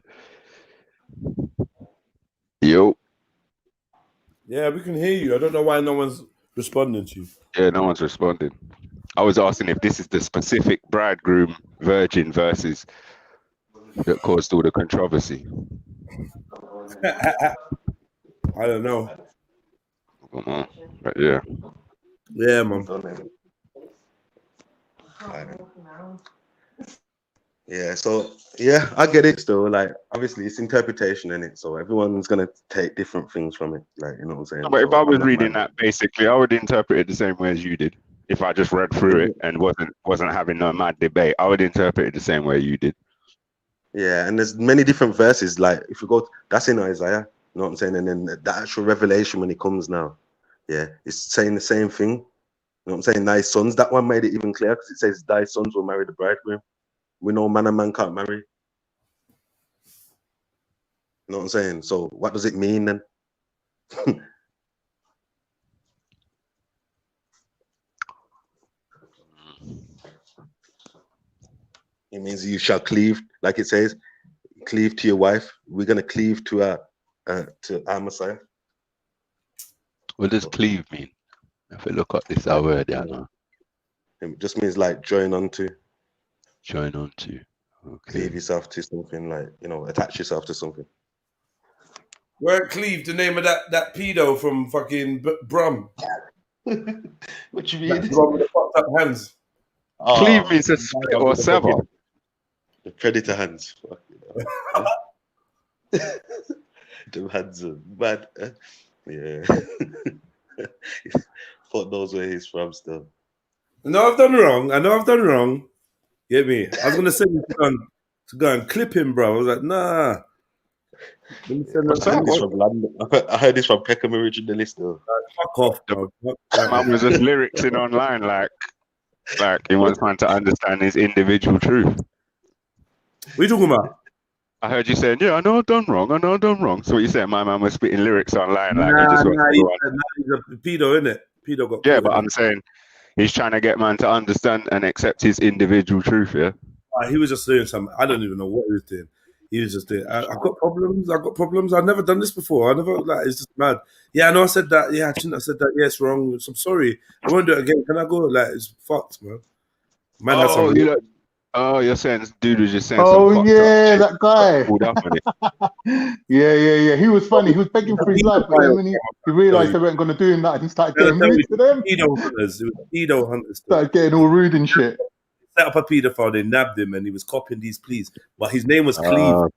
Yo. Yeah, we can hear you. I don't know why no one's responding to you. Yeah, no one's responding. I was asking if this is the specific bridegroom virgin versus that caused all the controversy. I don't know. But yeah. Yeah, man. Yeah, so yeah, I get it still. Like, obviously, it's interpretation in it, so everyone's gonna take different things from it. Like, you know what I'm saying? But if So I was I'm not reading mad. that, basically, I would interpret it the same way as you did. If I just read through it and wasn't having no mad debate, I would interpret it the same way you did. Yeah, and there's many different verses. Like, if you go, that's in Isaiah. You know what I'm saying? And then the actual revelation when it comes now, yeah, it's saying the same thing. You know what I'm saying? Thy sons. That one made it even clearer because it says, "Thy sons will marry the bridegroom." We know man and man can't marry. You know what I'm saying? So what does it mean then? It means you shall cleave, like it says, cleave to your wife. We're gonna cleave to our Messiah. What does cleave mean? If we look at this, our word, yeah, no. It just means like join onto. Join onto. Okay. Cleave yourself to something, like, you know, attach yourself to something. Weren't Cleve the name of that pedo from fucking Brum? What you mean? That's the one with the fucked up hands. Cleave means a split or sever. The predator hands. The hands are bad. Yeah. Fuck knows where he's from still. No, I've done wrong. I know I've done wrong. Get me? I was gonna say to go and clip him, bro. I was like, nah. I heard this from Peckham originally still. Fuck off, bro. Man was just lyrics in online, like he wants man to understand his individual truth. What are you talking about? I heard you saying, yeah, I know I've done wrong. I know I've done wrong. So what you saying? My man was spitting lyrics online, like he just wants he's a pedo, innit? Pedo got. Yeah, but I'm saying he's trying to get man to understand and accept his individual truth. Yeah. He was just doing something. I don't even know what he was doing. He was just doing. I got problems. I got problems. I've never done this before. I never, like, it's just mad. Yeah, I know I said that. Yeah, I shouldn't have said that. Yeah, it's wrong. I'm sorry. I won't do it again. Can I go? Like, it's fucked, man. Man has some. You're saying this dude was just saying. Oh yeah, that guy. Yeah. He was funny. He was begging for his life, but then when he realized they weren't going to do him that, he started getting rude to them. Pedo hunters. It was pedo hunters. Started getting all rude and shit. Set up a pedophile, they nabbed him, and he was copying these pleas. But his name was Cleve. Wow.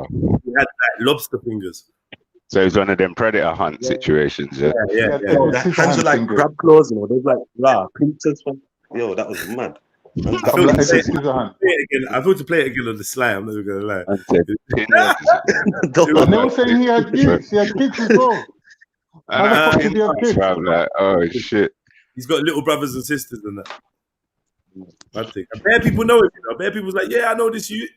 He had like lobster fingers. So it was one of them predator hunt situations. Yeah. The hands were like crab claws, you know. They were like pincers. Yo, that was mad. I feel to play it again on the sly. I'm not even gonna lie. And they were saying he had kids. He had kids as well. How the fuck did he have kids? Like, oh shit. He's got little brothers and sisters and that. I think. Bare people know him. You know? Bare people's like, yeah, I know this you.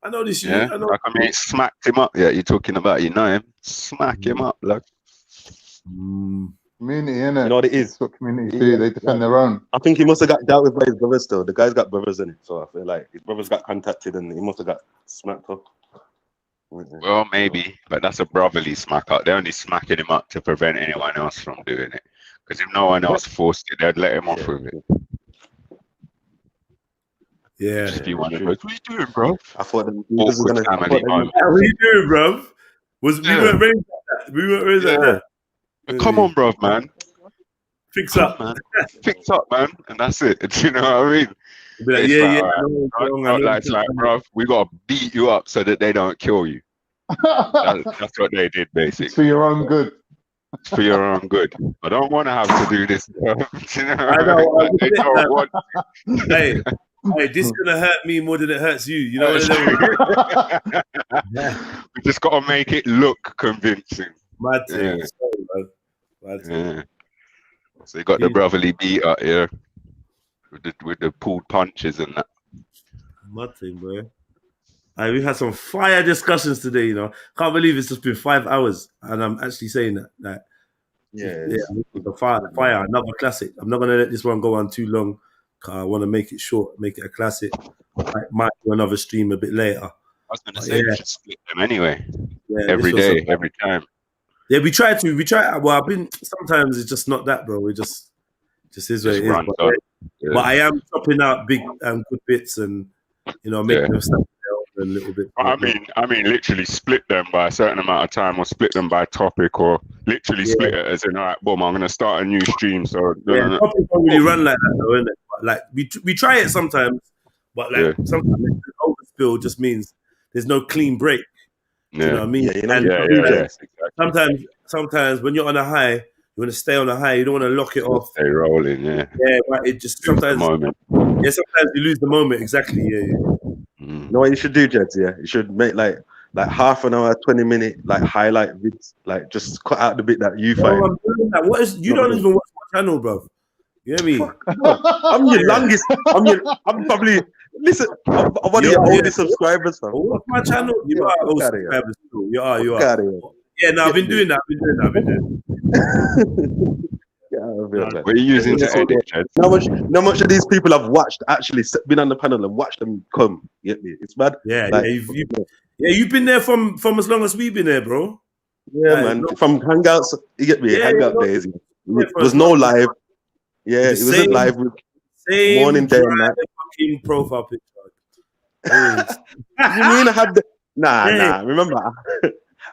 I know this you. Yeah. I know. Like, I mean, smacked him up. Yeah, you're talking about, you know him. Smack him up, like. Community, innit? You know what it is? That's what community do. They defend their own. I think he must have got dealt with by his brothers still. The guy's got brothers in it, so I feel like his brothers got contacted and he must have got smacked up. Well, maybe, but that's a brotherly smack up. They're only smacking him up to prevent anyone else from doing it. Because if no one else forced it, they'd let him off with it. Yeah. Just be one of those. What are you doing, bro? I thought them was gonna family moment. What are you doing, bro? We weren't raised like that. We weren't raised like that. Come on, bro, man. Fix up, man. Fix up, man, and that's it. Do you know what I mean? Be like, It's yeah, like, yeah. alright, it's like, bro, we gotta beat you up so that they don't kill you. That's what they did, basically. It's for your own good. It's for your own good. I don't want to have to do this. You know? I know. Like, they don't want. Hey, this is gonna hurt me more than it hurts you. You know what I mean? We just gotta make it look convincing. Mad thing. Yeah. Mad thing. Yeah. So you got the brotherly beat up here with the pulled punches and that. Mad thing, boy. We had some fire discussions today, you know. Can't believe it's just been 5 hours, and I'm actually saying that. The fire, another classic. I'm not gonna let this one go on too long I want to make it short, make it a classic. Might do another stream a bit later. I was going to say we should split them anyway. Yeah, Every day, every time. Yeah, we try to. Well, I've been. Sometimes it's just not that, bro. We just is what it is. But I am chopping out big and good bits, and making them stand a little bit. I mean, literally split them by a certain amount of time, or split them by topic, or literally split it as in, all right, boom, I'm going to start a new stream. So topics don't really run like that, though, innit? But like we try it sometimes, but like sometimes the overspill just means there's no clean break. You know what I mean? Sometimes when you're on a high, you want to stay on a high. You don't want to lock it off. Stay rolling, Yeah, but it just sometimes. Sometimes you lose the moment. Exactly. Yeah. You know what you should do, Jeds? Yeah, you should make like half an hour, 20-minute highlight vids. Like just cut out the bit that you find. I'm doing that. What is? You don't even watch my channel, bro. You hear me? I'm your longest. I'm probably. Listen, I'm one of your oldest subscribers, fam. What's my channel? You are old subscribers too. You are. Yeah, no, I've been doing that. What are you using to edit? How much of these people have watched, actually been on the panel and watched them come? You get me? It's bad. Yeah, you've been there from as long as we've been there, bro. Yeah, man. From Hangouts, you get me? Hangout days. It was no live. Yeah, it wasn't live. Morning, day, and night. Fucking profile picture. You mean I had the nah? Remember,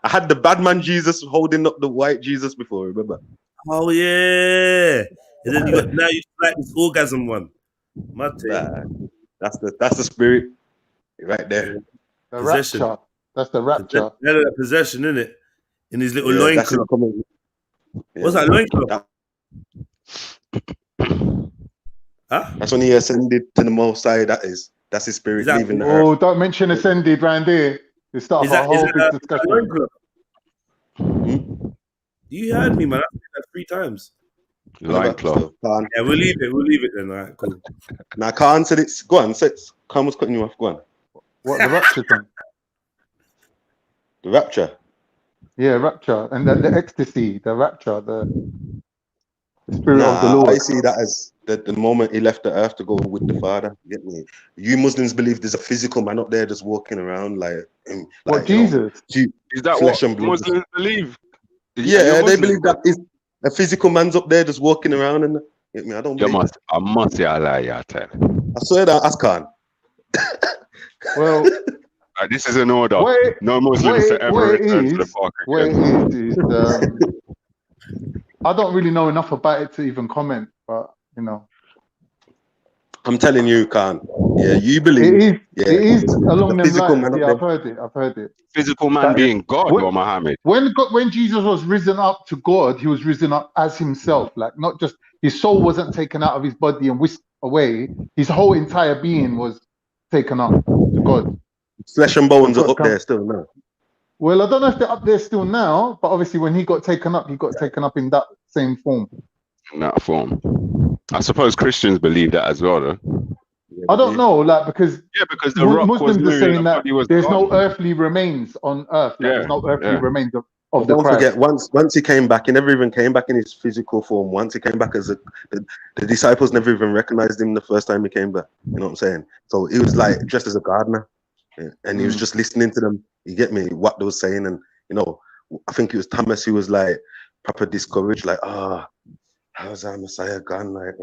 I had the bad man Jesus holding up the white Jesus before. Remember? Oh yeah, and then now you like this orgasm one. That's the spirit right there. The possession. Rapture. That's the rapture. That possession, isn't it? In his little loincloth. What's that loincloth? Huh? That's when he ascended to the Most High. That's his spirit leaving the earth. Oh, don't mention ascended round here. You start a whole big discussion. You heard me, man. I said that 3 times. Loincloth. Yeah, we'll leave it. We'll leave it then. All right, cool. Now, Khan said it's. Go on, Khan was cutting you off. Go on. What, the rapture thing? The rapture. Yeah, rapture. And then the ecstasy, the rapture, the spirit of the Lord. I see that as the moment he left the earth to go with the Father. You get me? You Muslims believe there's a physical man up there just walking around like Jesus? Is that what Muslims believe? Yeah, they believe that is a physical man's up there just walking around, and get me? I don't believe I must say I lie, I tell. I swear that I can't. Well, this is an order. No Muslims to ever return to the park again. I don't really know enough about it to even comment, but I'm telling you, Khan. Yeah, you believe it is along them lines. Yeah, I've heard it. Physical man being God or Muhammad. When Jesus was risen up to God, he was risen up as himself. Like, not just his soul wasn't taken out of his body and whisked away. His whole entire being was taken up to God. Flesh and bones are up there still now. Well, I don't know if they're up there still now, but obviously when he got taken up in that same form. In that form. I suppose Christians believe that as well, though. I don't know, because the rock Muslims was are saying that there's gone. no earthly remains on earth. There's no earthly remains of the Don't Christ. forget, once he came back, he never even came back in his physical form. Once he came back as the disciples never even recognized him the first time he came back. You know what I'm saying? So he was like dressed as a gardener, and he was just listening to them. You get me? What they were saying, and I think it was Thomas who was like proper discouraged, like, how's our Messiah gone? Like,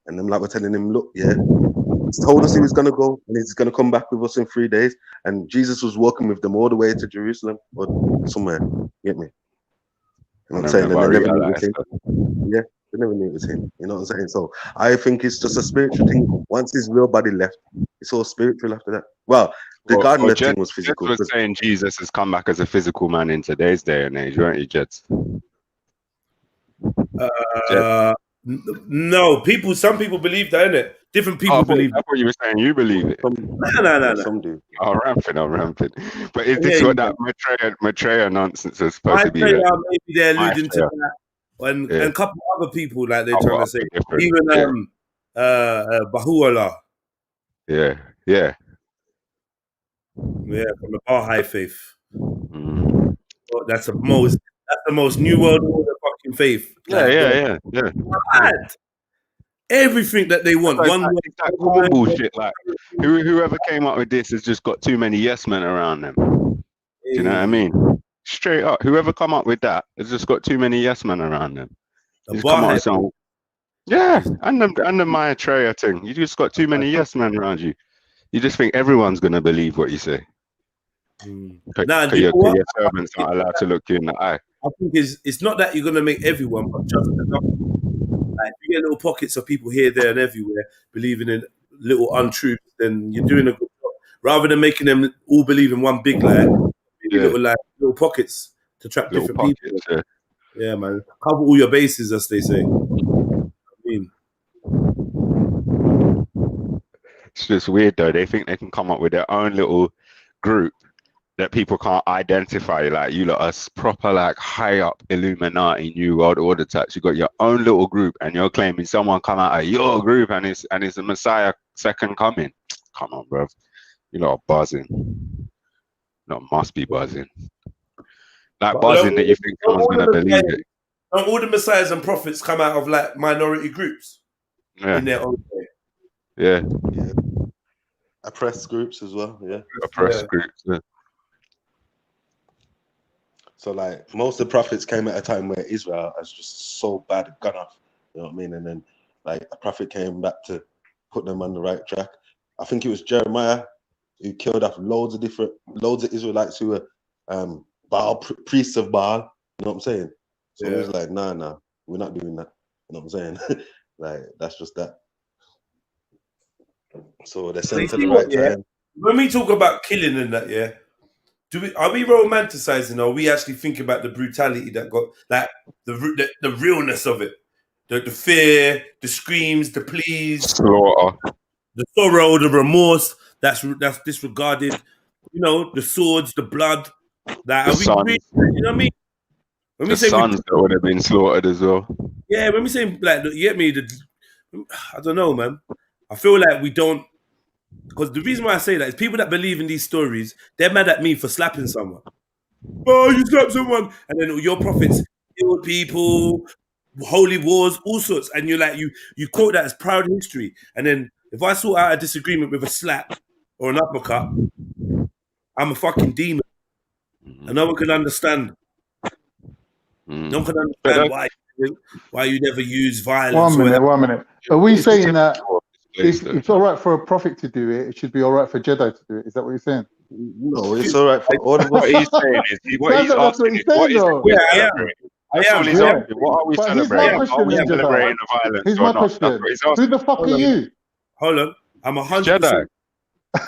and them like we're telling him, look, he's told us he was gonna go and he's gonna come back with us in 3 days. And Jesus was walking with them all the way to Jerusalem or somewhere. Get me? You know what I'm saying? And they never knew it was him. Yeah, they never knew it was him. You know what I'm saying? So I think it's just a spiritual thing. Once his real body left, it's all spiritual after that. Well, the gardener thing was physical. Jets was saying Jesus has come back as a physical man in today's day and age, weren't you, Jets? No, some people believe that, innit? Different people believe. That's what you were saying. You believe it. No. Some do. I'm ramping. But is this what that Maitreya nonsense is supposed to be? Maybe they're alluding to that, and a couple of other people like they're trying to say. Even Baha'u'llah. Yeah, from the Baha'i faith. That's the most new world order fucking faith. Yeah. Mad. everything that they want. It's One like, word, it's that corn bullshit. Like whoever came up with this has just got too many yes men around them. Do you know what I mean? Straight up, whoever come up with that has just got too many yes men around them. You just come up with some, yeah, and the Maitreya thing. You just got too many yes men around you. You just think everyone's gonna believe what you say. Because your servants aren't allowed to look you in the eye. I think it's not that you're gonna make everyone, but just enough. Like, if you get little pockets of people here, there, and everywhere believing in little untruths, then you're doing a good job. Rather than making them all believe in one big lie, maybe little pockets to trap Little different pockets, people. Yeah, man. Cover all your bases, as they say. It's just weird though. They think they can come up with their own little group that people can't identify. Like you lot are proper like high up Illuminati New World Order types. You got your own little group, and you're claiming someone come out of your group and it's the Messiah second coming. Come on, bro. You lot are buzzing. You lot must be buzzing. Like But buzzing that you think someone's gonna believe it. Don't all the messiahs and prophets come out of like minority groups in their own way? Yeah. Oppressed groups as well, yeah. Oppressed groups, yeah. So like most of the prophets came at a time where Israel was just so bad, gone off. You know what I mean? And then like a prophet came back to put them on the right track. I think it was Jeremiah who killed off loads of Israelites who were priests of Baal. You know what I'm saying? So it was like, nah, we're not doing that. You know what I'm saying? Like that's just that. So they're sent to the right time. When we talk about killing and that, are we romanticizing, or are we actually thinking about the brutality that got, like the realness of it, the fear, the screams, the pleas, slaughter, the sorrow, the remorse that's disregarded, you know, the swords, the blood. Like, The are we sons. really, you know what I mean? When we The say sons that would have been slaughtered as well. yeah, when we say like, you get me? I don't know, man. I feel like we don't. Because the reason why I say that is people that believe in these stories, they're mad at me for slapping someone. Oh, you slapped someone. And then your prophets killed people, holy wars, all sorts. And you're like, you quote that as proud history. And then if I sort out a disagreement with a slap or an uppercut, I'm a fucking demon. And no one can understand. No one can understand why you never use violence. One minute. Are we saying that it's all right for a prophet to do it? It should be all right for Jedi to do it. Is that what you're saying? No, it's all right for all of us. What he's saying is, what he's asking is, what is it we're celebrating? That's all he's asking. What are we celebrating? Are we celebrating the violence Here's or my not? question. That's what he's asking. Who the fuck are you? Hold on. I'm 100%. Jedi.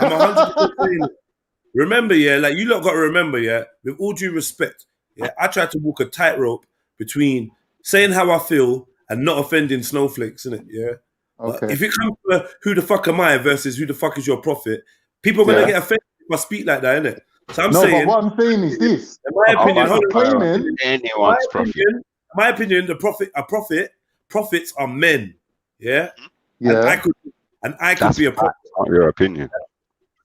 I'm 100% saying it. Remember, like you lot got to remember, with all due respect, I try to walk a tightrope between saying how I feel and not offending snowflakes, innit? But if it comes to who the fuck am I versus who the fuck is your prophet, people are gonna get offended if I speak like that, innit? So I'm saying, but what I'm saying is this. In my opinion, my opinion, prophets are men, and I could be a prophet. Not your opinion.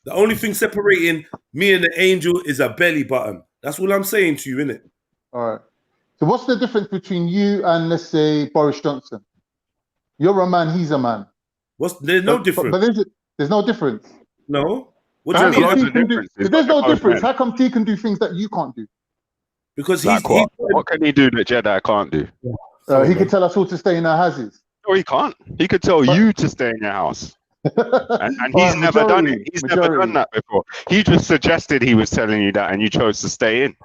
The only thing separating me and the angel is a belly button. That's all I'm saying to you, innit? All right. So what's the difference between you and, let's say, Boris Johnson? You're a man, he's a man. There's no difference. But there's no difference. No. What do you mean? If there's no difference, how come he can do things that you can't do? Because what can he do that Jedi can't do? He can tell us all to stay in our houses. No, he can't. He could tell you to stay in your house. and he's never done it. He's never done that before. He just suggested he was telling you that and you chose to stay in.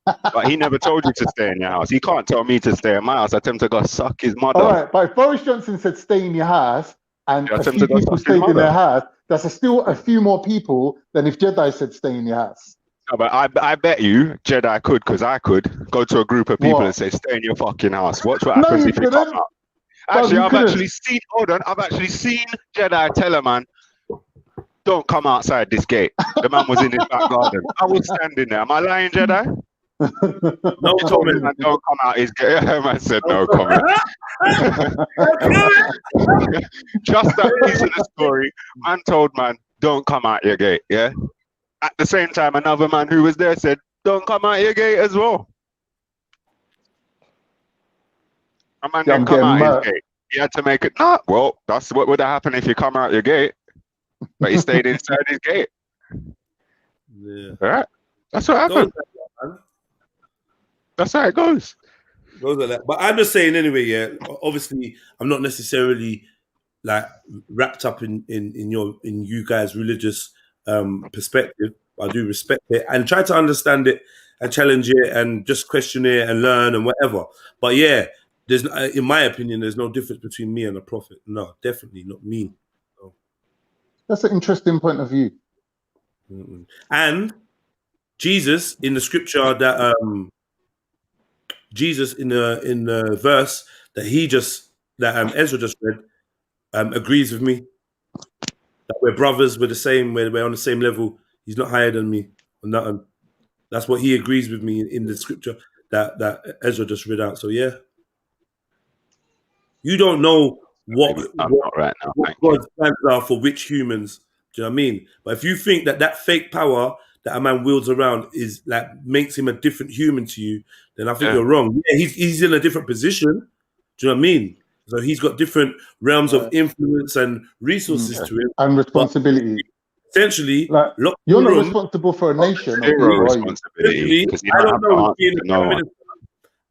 But he never told you to stay in your house. He can't tell me to stay in my house. I tell him to go suck his mother. All right, but if Boris Johnson said stay in your house and a few people stayed in their house, that's still a few more people than if Jedi said stay in your house. No, but I bet you Jedi could, because I could go to a group of people and say stay in your fucking house. Watch what happens if you come up. Actually, I've actually seen Jedi tell a man, don't come outside this gate. The man was in his back garden. I was standing there. Am I lying, Jedi? No comment. Man, don't come out his gate. Man said no comment. Just that piece of the story. Man told man, don't come out your gate. Yeah. At the same time, another man who was there said, don't come out your gate as well. A man didn't come out his gate. He had to make it. Nah, well, that's what would have happened if you come out your gate, but he stayed inside his gate. Yeah. All right, that's what happened. That's how it goes. Goes like that. But I'm just saying anyway. Yeah, obviously, I'm not necessarily like wrapped up in you guys' religious perspective. I do respect it and try to understand it and challenge it and just question it and learn and whatever. But yeah, there's, in my opinion, there's no difference between me and a prophet. No, definitely not me. No. That's an interesting point of view. And Jesus in the scripture that Jesus in the verse that Ezra just read agrees with me that we're brothers, we're the same, we're on the same level. He's not higher than me or nothing. That's what he agrees with me in the scripture that Ezra just read out. So yeah, you don't know what God's plans are for which humans. Do you know what I mean? But if you think that fake power that a man wields around is like makes him a different human to you, then I think you're wrong. Yeah, he's in a different position. Do you know what I mean? So he's got different realms of influence and resources to him and responsibility. Essentially, like, you're not responsible for a nation. Zero responsibility. I don't know if being a prime minister.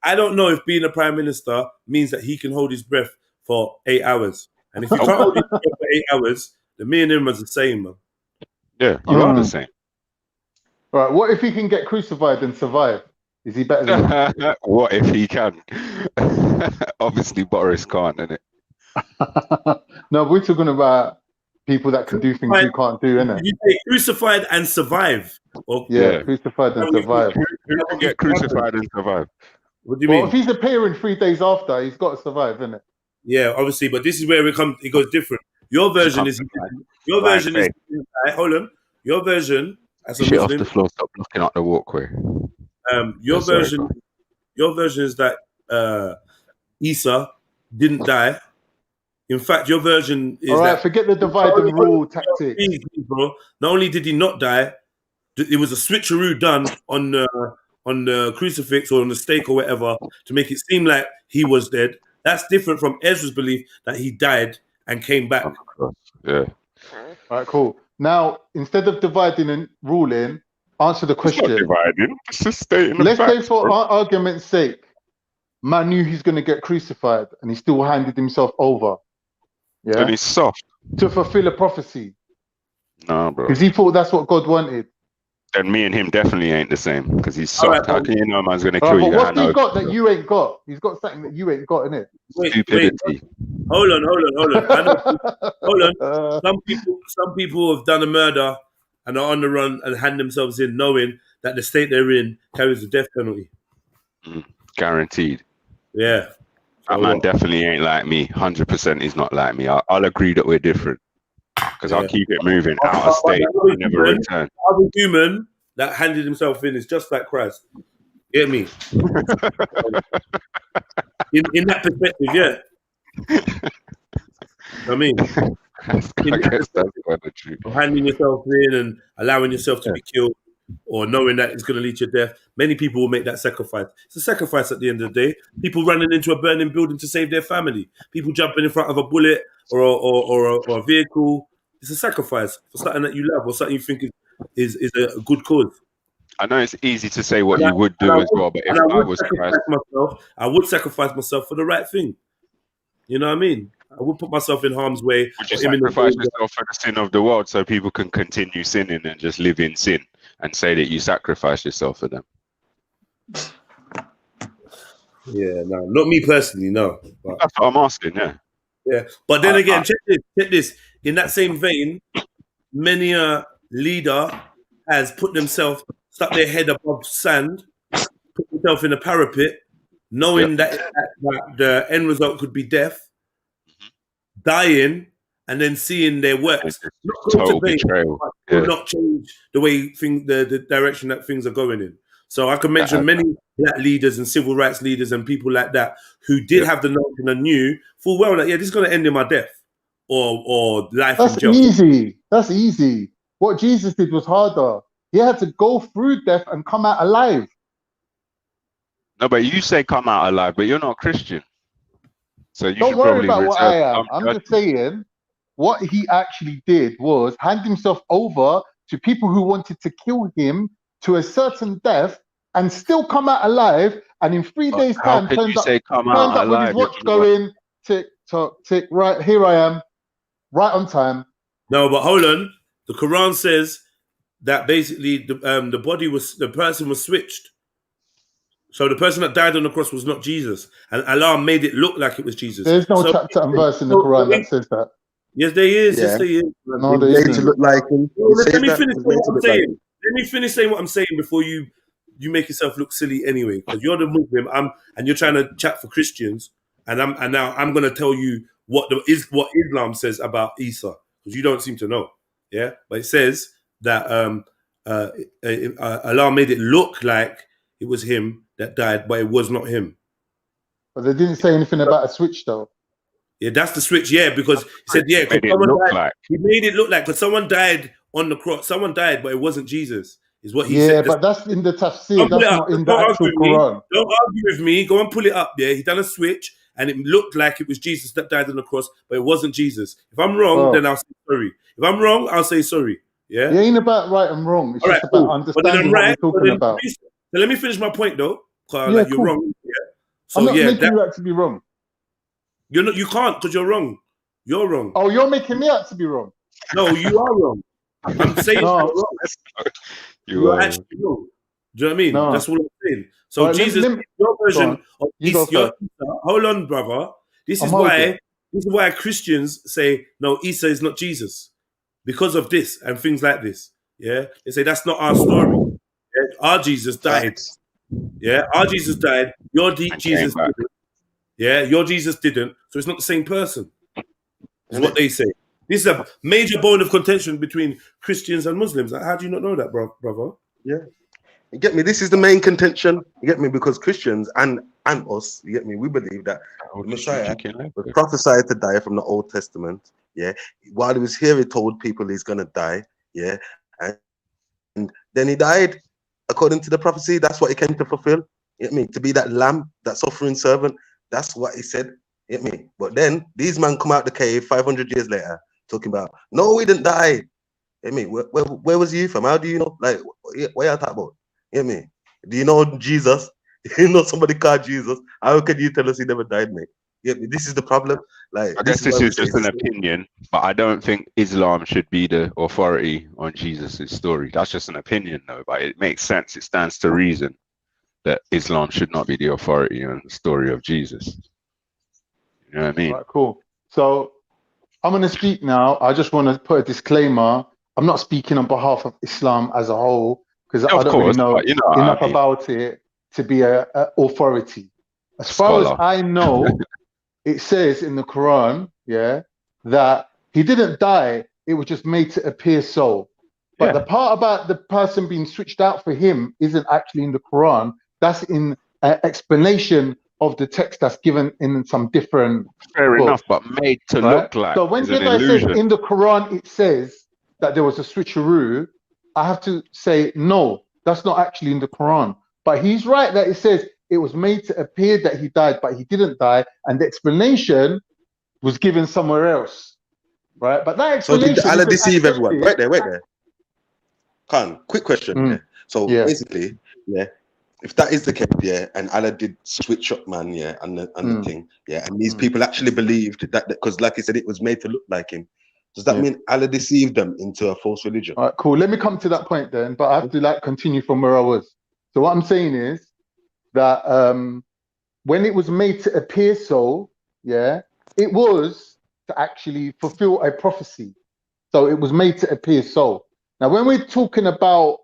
I don't know if being a prime minister means that he can hold his breath for 8 hours. And if you can't hold his breath for 8 hours, then me and him are the same, man. Yeah, you are the same. All right. What if he can get crucified and survive? Is he better than you? What if he can? Obviously, Boris can't, innit? No, we're talking about people that can do things you can't do, innit? Did you say crucified and survive? Or, yeah, crucified and survive. Who can get crucified and survive? What do you mean? If he's appearing 3 days after, he's got to survive, innit? Yeah, obviously, but this is where it goes different. Your version is hold on. Your version as a Shit Muslim, off the floor, stop blocking out the walkway. Your version is that Isa didn't die. In fact, your version is all right. that Forget the divide and rule tactic. Bro, not only did he not die, it was a switcheroo done on the crucifix or on the stake or whatever to make it seem like he was dead. That's different from Ezra's belief that he died and came back. Yeah. All right, cool. Now, instead of dividing and ruling, answer the question. It's not dividing. It's just stating the Let's say facts, for bro. argument's sake, man knew he's going to get crucified and he still handed himself over. Yeah. And he's soft. To fulfill a prophecy. No, bro. Because he thought that's what God wanted. Then me and him definitely ain't the same because he's soft. Right, how can you know man's gonna all kill right, you? but what's he got that you ain't got? He's got something that you ain't got, innit? Stupidity. Hold on. I know, hold on. Some people have done a murder and are on the run and hand themselves in, knowing that the state they're in carries the death penalty. Guaranteed. Yeah. That man definitely ain't like me. 100% he's not like me. I'll agree that we're different because I'll keep it moving out of state and never return. Other human that handed himself in is just like Christ. Get me? in that perspective, yeah. I mean, I guess that's quite the truth. Handing yourself in and allowing yourself to be killed, or knowing that it's going to lead to death. Many people will make that sacrifice. It's a sacrifice at the end of the day. People running into a burning building to save their family. People jumping in front of a bullet or a vehicle. It's a sacrifice for something that you love or something you think is a good cause. I know it's easy to say what you would do as well, but if I was Christ, I would sacrifice myself for the right thing. You know what I mean? I would put myself in harm's way. would you sacrifice yourself for the sin of the world so people can continue sinning and just live in sin and say that you sacrifice yourself for them? Yeah, no, not me personally, no. But that's what I'm asking, yeah. Yeah, but then again, check this. In that same vein, many a leader has put themselves, stuck their head above sand, put themselves in a parapet, knowing that the end result could be death, dying, and then seeing their works total betrayal, not change the way the direction that things are going in. So I can mention many black leaders and civil rights leaders and people like that who did have the notion and knew full well that this is going to end in my death or life in jail. That's easy. That's easy. What Jesus did was harder. He had to go through death and come out alive. No, but you say come out alive, but you're not Christian. So you Don't should worry probably about what reserve I am. some I'm judgment. just saying what he actually did was hand himself over to people who wanted to kill him to a certain death and still come out alive. And in 3 But days' how time, can you say come turns out up with his alive if watch you want? going tick tock tick. Right here I am, right on time. No, but hold on. The Quran says that basically the person was switched. So the person that died on the cross was not Jesus, and Allah made it look like it was Jesus. There's no So, chapter and verse in the Quran that says that. yes, there is. Yes, Yeah. there is. No, there He's made to isn't. look like him. Well, He let says me that. finish He's saying made what to I'm look like saying. him. Let me finish saying what I'm saying before you make yourself look silly anyway, because you're the Muslim. And you're trying to chat for Christians, and now I'm going to tell you what Islam says about Isa, because you don't seem to know. Yeah, but it says that Allah made it look like it was him that died, but it was not him. But they didn't say anything about a switch though. Yeah, that's the switch. Yeah, because he said, yeah, Made it someone look died. like. He made it look like, because someone died on the cross. Someone died, but it wasn't Jesus, is what he Yeah, said. but that's in the tafsir. Don't pull That's it up. not in the Don't argue actual with me. Quran. Don't argue with me. Go and pull it up. Yeah, he done a switch, and it looked like it was Jesus that died on the cross, but it wasn't Jesus. If I'm wrong, Bro. then I'll say sorry. If I'm wrong, I'll say sorry. Yeah. It ain't about right and wrong. It's All right, just about cool. But then I'm understanding what we're right. But talking then, about. so let me finish my point though. Yeah, Like you're cool. wrong. Yeah. I'm So not yeah, making you out to be wrong. you're not. You can't, because you're wrong. You're wrong. Oh, you're making me out to be wrong. No, you are wrong. I'm saying No. you're wrong. You're actually wrong. Do you know what I mean? No. That's what I'm saying. So All right, Jesus, let me- your go version on. of You go Isa, first. hold on, brother. This is I'm why Christians say no, Isa is not Jesus, because of this and things like this. Yeah, they say that's not our story. Yeah? Our Jesus died. Yeah, our Jesus died. Your Jesus didn't. Yeah, your Jesus didn't. So it's not the same person. Is what they say. This is a major bone of contention between Christians and Muslims. How do you not know that, brother? Yeah. You get me? This is the main contention. You get me? Because Christians and us, you get me? We believe that the Messiah was prophesied to die from the Old Testament. Yeah. While he was here, he told people he's gonna die. Yeah. And then he died according to the prophecy. That's what he came to fulfill. You get me? To be that lamb, that suffering servant. That's what he said. You get me? But then these men come out the cave 500 years later talking about, no, he didn't die. You get me? Where was he from? How do you know? Like, what are you talking about? You get me? Do you know Jesus? Do you know somebody called Jesus? How can you tell us he never died, mate? You get me? This is the problem. Like, I guess this is just an opinion, but I don't think Islam should be the authority on Jesus' story. That's just an opinion, though, but it makes sense. It stands to reason that Islam should not be the authority on the story of Jesus. You know what I mean? All right, cool. So I'm going to speak now. I just want to put a disclaimer. I'm not speaking on behalf of Islam as a whole, because I don't really know enough about it to be a authority. As far as I know, it says in the Quran, yeah, that he didn't die. It was just made to appear so. But the part about the person being switched out for him isn't actually in the Quran. That's in an explanation of the text that's given in some different Fair books, enough, but made to right? look like So when is an Jedi says illusion. in the Quran it says that there was a switcheroo, I have to say no, that's not actually in the Quran. But he's right that it says it was made to appear that he died, but he didn't die, and the explanation was given somewhere else, right? But that So explanation did Allah isn't deceive everyone? accepted. Wait there. Khan, quick question. Yeah. So basically, yeah, if that is the case, yeah, and Allah did switch up, man, yeah, and the thing, yeah, and these people actually believed that because, like he said, it was made to look like him. Does that mean Allah deceived them into a false religion? All right, cool. Let me come to that point then, but I have to continue from where I was. So what I'm saying is that when it was made to appear so, yeah, it was to actually fulfill a prophecy. So it was made to appear so. Now, when we're talking about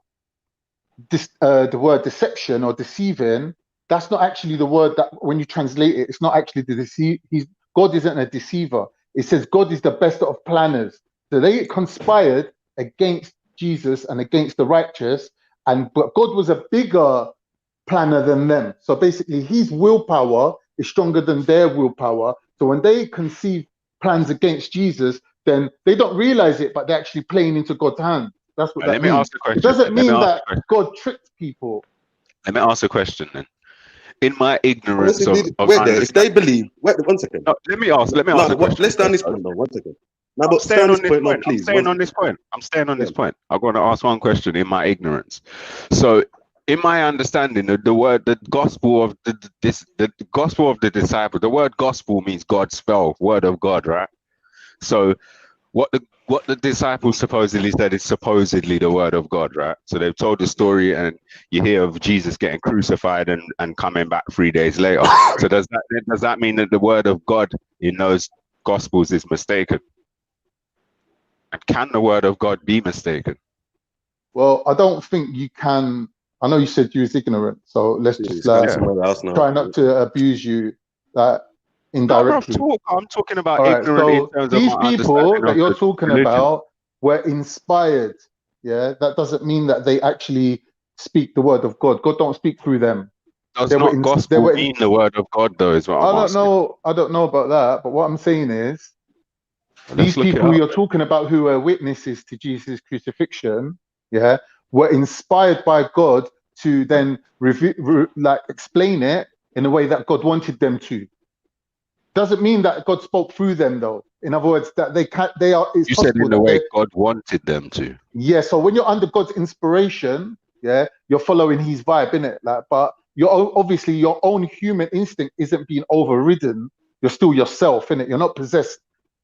this, the word deception or deceiving, that's not actually the word that when you translate it, it's not actually the deceive. God isn't a deceiver. It says God is the best of planners. So they conspired against Jesus and against the righteous, but God was a bigger planner than them. So basically, his willpower is stronger than their willpower. So when they conceive plans against Jesus, then they don't realize it, but they're actually playing into God's hand. That's what that Let me means. ask a question. It doesn't Let me mean ask that a question. God tricked people. Let me ask a question then. in my ignorance Wait there. If they believe, wait 1 second. No, let me ask a question. Let's stay on this point though. 1 second. No, I'm but stay staying on on this this point, no, point. I'm please. staying on this point. I'm staying on this point. I'm going to ask one question in my ignorance. So, in my understanding, the gospel of the gospel of the disciple. The word gospel means God spell, word of God, right? So, what the disciples supposedly said is supposedly the word of God, right? So they've told the story, and you hear of Jesus getting crucified and coming back 3 days later. So does that mean that the word of God in those gospels is mistaken? And can the word of God be mistaken? Well, I don't think you can. I know you said you was ignorant, so let's just try not to abuse you indirectly. No, I'm talking about All right, ignorant in so terms these of my people understanding that of you're the talking religion. about were inspired. Yeah, that doesn't mean that they actually speak the word of God. God don't speak through them. Does not gospel mean the word of God, though, is what I'm asking. I don't know about that, but what I'm saying is these look it people up. you're talking about who were witnesses to Jesus' crucifixion, yeah, were inspired by God to then explain it in a way that God wanted them to. Doesn't mean that God spoke through them, though. In other words, that they are. It's You said possible in the that way God wanted them to. yeah. So when you're under God's inspiration, yeah, you're following His vibe, innit? Like, but you're obviously your own human instinct isn't being overridden. You're still yourself, innit? You're not possessed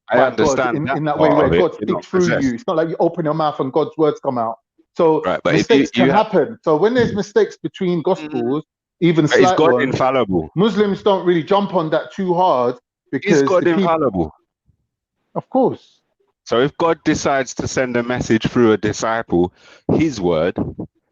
I by understand God in that way part where of it. God You're speaks not through possessed. you. It's not like you open your mouth and God's words come out. So Right, but mistakes if you can have, happen. So when there's mistakes between gospels, even but is slight God ones, infallible? Muslims don't really jump on that too hard because Is God infallible? Of course. So if God decides to send a message through a disciple, his word,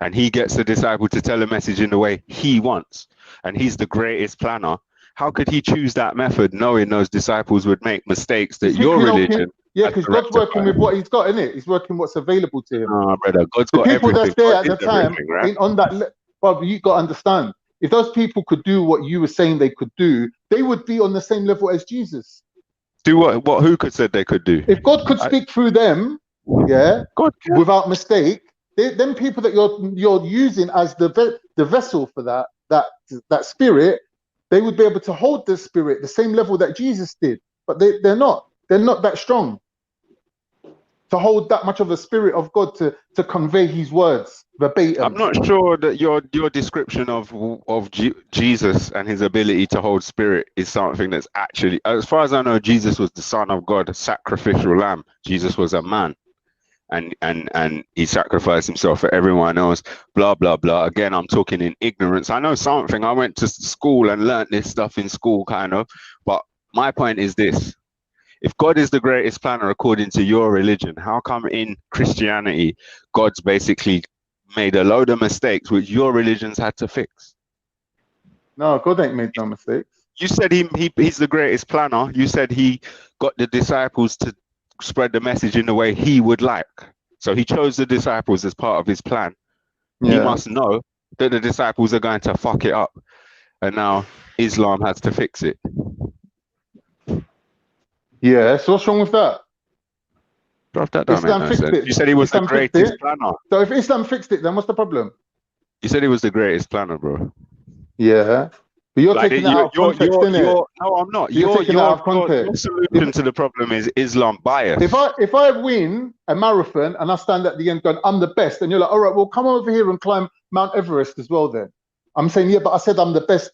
and he gets the disciple to tell a message in the way he wants, and he's the greatest planner, how could he choose that method knowing those disciples would make mistakes that your religion yeah, has because to God's working rectify? with what He's got, isn't it? He's working what's available to Him. No, brother, God's The got people everything. that's there God at the is time everything, right? ain't on that. But you got to understand, if those people could do what you were saying they could do, they would be on the same level as Jesus. Do what? Who could said they could do? If God could speak through them, yeah, God without mistake, them people that you're using as the vessel for that spirit, they would be able to hold the spirit the same level that Jesus did. But they're not. They're not that strong to hold that much of the spirit of God to convey His words verbatim. I'm not sure that your description of Jesus and his ability to hold spirit is something that's actually, as far as I know, Jesus was the Son of God, a sacrificial lamb. Jesus was a man, and he sacrificed himself for everyone else. Blah blah blah. Again, I'm talking in ignorance. I know something. I went to school and learned this stuff in school, kind of. But my point is this: if God is the greatest planner according to your religion, how come in Christianity, God's basically made a load of mistakes which your religions had to fix? No, God ain't made no mistakes. You said he's the greatest planner. You said he got the disciples to spread the message in the way he would like. So he chose the disciples as part of his plan. Yeah. He must know that the disciples are going to fuck it up. And now Islam has to fix it. Yeah, so what's wrong with that? That don't make Islam no fixed sense. it. You said he was Islam the fixed greatest it. planner. So if Islam fixed it, then what's the problem? You said he was the greatest planner, bro. Yeah. But you're Like taking it out of context, innit? No, I'm not. You're taking it out of Your context. solution to the problem is Islam bias. If I win a marathon and I stand at the end going, I'm the best, and you're like, all right, well, come over here and climb Mount Everest as well then. I'm saying, yeah, but I said I'm the best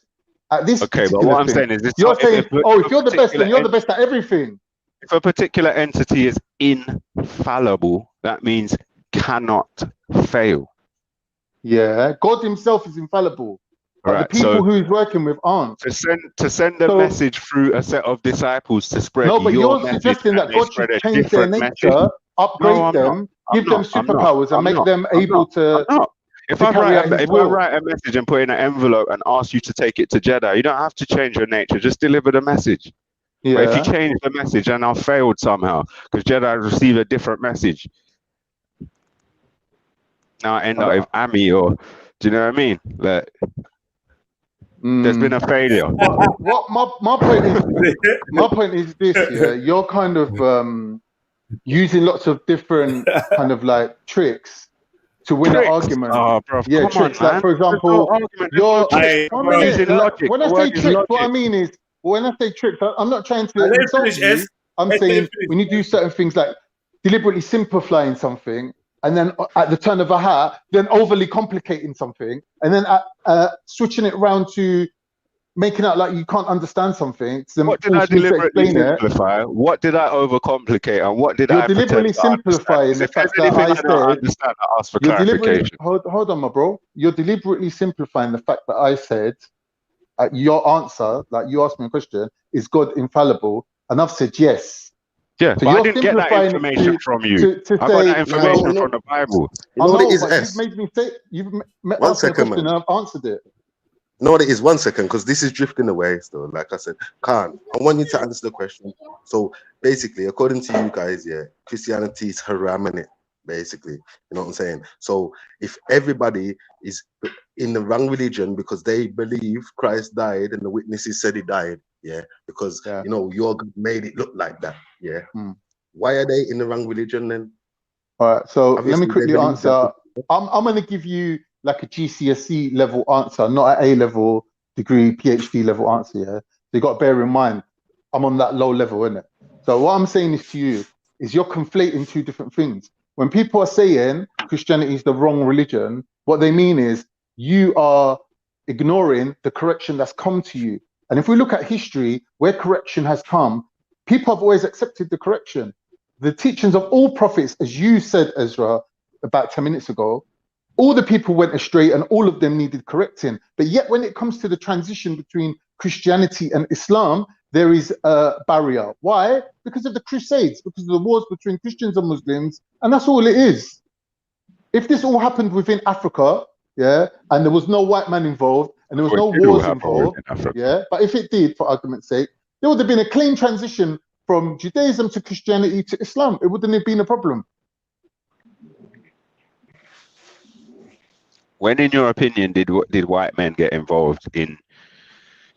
at this Okay, but particular what I'm thing. saying is this: You're saying, if you're the best, particular then you're the best at everything. If a particular entity is infallible, that means cannot fail. Yeah, God Himself is infallible, but Right, the people so who He's working with aren't. To send a message through a set of disciples to spread No, but your you're message, suggesting and that they God spread should a change their different nature, message. upgrade No, I'm them, not. give them superpowers, and make them able to. I'm not. If to I carry out His if I will. write a message and put in an envelope and ask you to take it to Jeddah, you don't have to change your nature. Just deliver the message. Yeah. But if you change the message and I failed somehow because Jeddah received a different message, now I end up with Ami, or do you know what I mean? Like, there's been a failure. What my point is? My point is this: yeah, you're kind of using lots of different kind of like tricks to win Tricks. an argument. Oh, bro, Yeah, come tricks. on, Like man. for There's no example, argument. There's you're no tricks. one We're minute. using logic. When The I say word is tricks, what I logic. mean is when I say tricks, I'm not trying to Let him insult finish, you. S. I'm Let him saying finish. when you do certain things like deliberately simplifying something, and then at the turn of a hat, then overly complicating something, and then switching it around to making out like you can't understand something, to then What did I force me to deliberately explain it. simplify? What did I overcomplicate? And what did You're I pretend deliberately to understand? simplifying the If there's fact that anything I I don't said. understand, I ask for You're deliberately clarification. hold on, my bro. You're deliberately simplifying the fact that I said your answer, like you asked me a question, is God infallible? And I've said yes. Yeah, So but I you're didn't get that simplifying information it from you. to I got say, that Nah, well, information from the Bible. you I know what it know, is, but you've S. made me say, you've One asked me a second, question man. and I've answered it. You know what it is? 1 second, because this is drifting away still. Like I said, Khan, I want you to answer the question. So basically, according to you guys, yeah, Christianity is haramming it, basically. You know what I'm saying? So if everybody is in the wrong religion because they believe Christ died and the witnesses said he died, yeah, because you know your God made it look like that, yeah. Why are they in the wrong religion then? All right, so let me Obviously, they quickly believe that. answer. I'm going to give you like a GCSE level answer, not an A level degree, PhD level answer. Yeah, so you got to bear in mind, I'm on that low level, isn't it? So what I'm saying is to you is you're conflating two different things. When people are saying Christianity is the wrong religion, what they mean is you are ignoring the correction that's come to you. And if we look at history, where correction has come, people have always accepted the correction. The teachings of all prophets, as you said, Ezra, about 10 minutes ago, all the people went astray and all of them needed correcting. But yet when it comes to the transition between Christianity and Islam, there is a barrier. Why? Because of the Crusades, because of the wars between Christians and Muslims, and that's all it is. If this all happened within Africa, yeah, and there was no white man involved, and there was no wars involved, yeah, but if it did, for argument's sake, there would have been a clean transition from Judaism to Christianity to Islam. It wouldn't have been a problem. When, in your opinion, did white men get involved in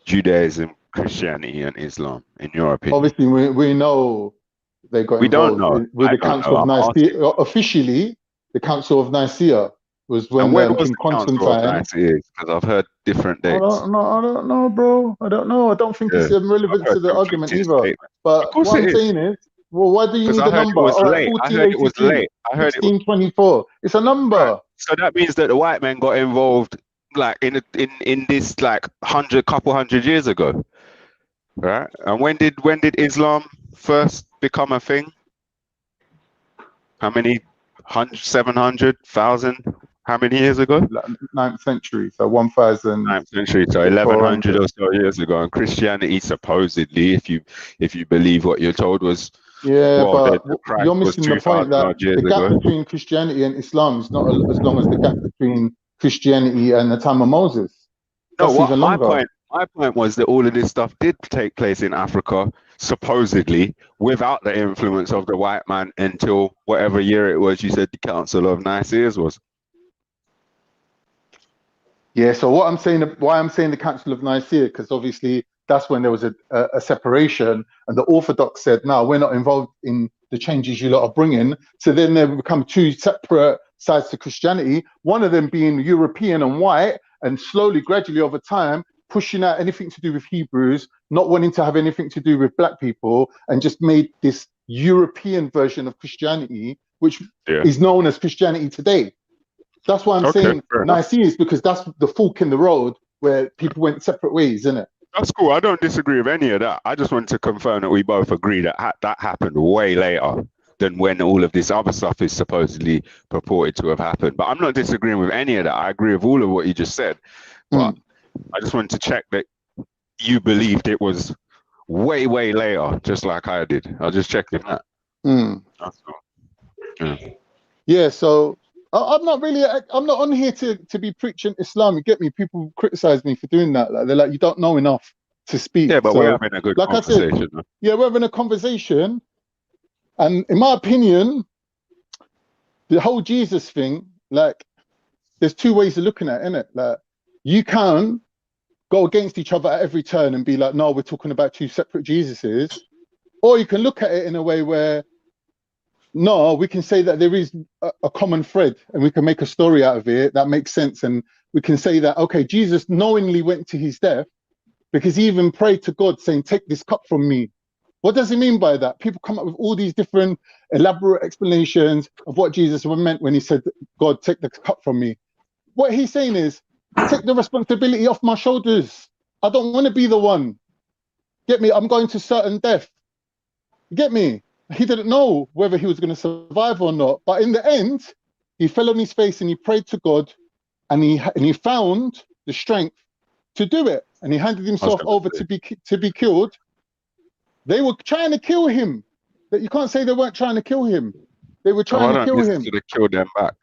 Judaism, Christianity, and Islam? In your opinion, Obviously, we know they got we don't involved know. with I the don't Council know. of I'm Nicaea. asking. Officially, the Council of Nicaea was And when when was King the Council of Constantine. Nicaea? Because I've heard different I dates. don't know, bro. I don't know. I don't think Yeah, it's relevant I've to heard the argument conflicting either. statements. But Of course what it I'm is. saying is, well, why do you Because need I a heard it number? was All right, late. I heard it was 1482, late. I heard it was 1624. It's a number. right. So that means that the white men got involved like in this like couple hundred years ago, right? And when did Islam first become a thing? How many 700,000? How many years ago? 9th century, so 1,000. 9th century, so 1100 or so years ago. And Christianity, supposedly, if you believe what you're told, was Yeah, but Christ you're was missing the point 2,000 that odd years the gap ago. between Christianity and Islam is not as long as the gap between Christianity and the time of Moses. No, That's even longer. my point was that all of this stuff did take place in Africa, supposedly, without the influence of the white man until whatever year it was you said the Council of Nicaea was. Yeah, so why I'm saying the Council of Nicaea, because obviously that's when there was a separation, and the Orthodox said, no, we're not involved in the changes you lot are bringing. So then there become two separate sides to Christianity, one of them being European and white, and slowly, gradually over time, pushing out anything to do with Hebrews, not wanting to have anything to do with black people, and just made this European version of Christianity, which is known as Christianity today. That's why I'm saying Nicaea is because that's the fork in the road where people went separate ways, isn't it? That's cool. I don't disagree with any of that. I just wanted to confirm that we both agree that that happened way later than when all of this other stuff is supposedly purported to have happened. But I'm not disagreeing with any of that. I agree with all of what you just said. But I just wanted to check that you believed it was way, way later, just like I did. I was just checking that. That's all. Yeah, so I'm not on here to be preaching Islam. You get me? People criticize me for doing that. Like, they're like, you don't know enough to speak. Yeah, but so, we're having a good like conversation. I said, yeah, we're having a conversation. And in my opinion, the whole Jesus thing, like, there's two ways of looking at it, innit? Like, you can go against each other at every turn and be like, no, we're talking about two separate Jesuses. Or you can look at it in a way where No, we can say that there is a common thread, and we can make a story out of it that makes sense. And we can say that, okay, Jesus knowingly went to his death because he even prayed to God saying, take this cup from me. What does he mean by that? People come up with all these different elaborate explanations of what Jesus meant when he said, God, take the cup from me. What he's saying is, take the responsibility off my shoulders. I don't want to be the one. Get me? I'm going to certain death. You get me? He didn't know whether he was going to survive or not. But in the end, he fell on his face and he prayed to God, and he found the strength to do it. And he handed himself over to be killed. They were trying to kill him. That you can't say they weren't trying to kill him. They were trying to kill him. Should have killed them back.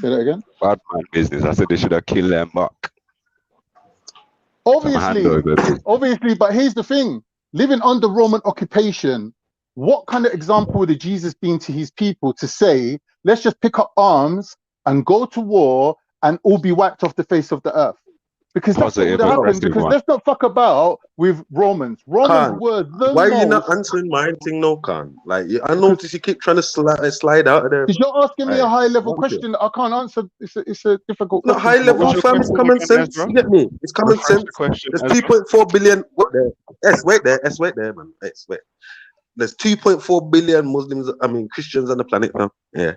Say that again. Bad man business. I said they should have killed them back. Obviously, but here's the thing. Living under Roman occupation, what kind of example would Jesus been to his people to say, let's just pick up arms and go to war and all be wiped off the face of the earth? Because that's what would happen. Because let's not fuck about with Romans. Romans were the Why are you most... not answering my thing, no, Khan? Like, I notice you keep trying to slide out of there. Because you're asking me a high-level question that I can't answer. It's a difficult Not question. high-level, fam. It's common sense. You get me? It's common sense. There's 2.4 billion... What there? Wait there, man. Wait. There's 2.4 billion Muslims, Christians on the planet now. Yeah.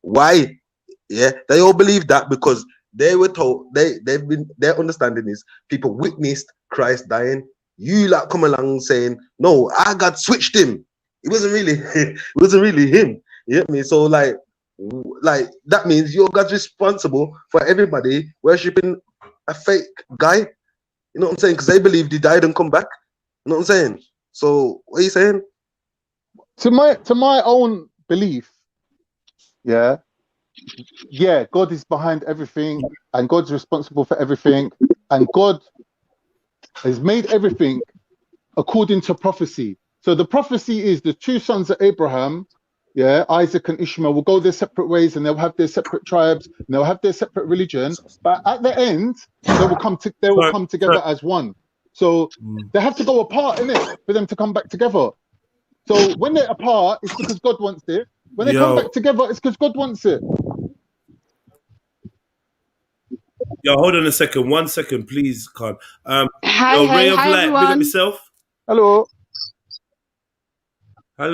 Why? Yeah. They all believe that because they were told, their understanding is people witnessed Christ dying. You like come along saying, no, I God switched him. It wasn't really him. You get me? So like that means your God's responsible for everybody worshipping a fake guy. You know what I'm saying? Because they believed he died and come back. You know what I'm saying? So what are you saying? To my own belief, yeah, God is behind everything, and God's responsible for everything, and God has made everything according to prophecy. So the prophecy is the two sons of Abraham, yeah, Isaac and Ishmael, will go their separate ways, and they'll have their separate tribes, and they'll have their separate religion. But at the end, they will come together as one. So they have to go apart, innit, for them to come back together. So when they're apart, it's because God wants it. When they come back together, it's because God wants it. Yo, hold on a second. 1 second, please, Khan. Hi, Ray of Light, everyone. big up yourself. Hello. Hi.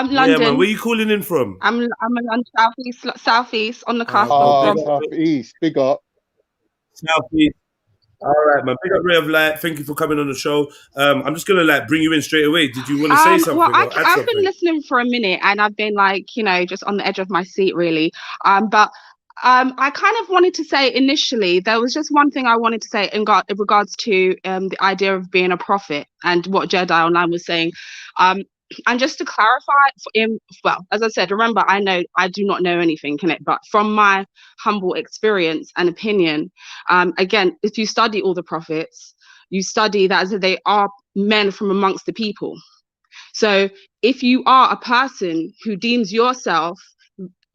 London. Yeah, man. Where you calling in from? I'm in southeast on the cusp southeast. Big up. Southeast. All right, man. Big up Ray of Light. Thank you for coming on the show. I'm just gonna bring you in straight away. Did you want to say something? Well, or add I've something? been listening for a minute, and I've been just on the edge of my seat, really. But I kind of wanted to say initially, there was just one thing I wanted to say in regards to the idea of being a prophet and what Jedionline was saying. And just to clarify, well, as I said, remember, I do not know anything, but from my humble experience and opinion, again, if you study all the prophets, you study that they are men from amongst the people. So if you are a person who deems yourself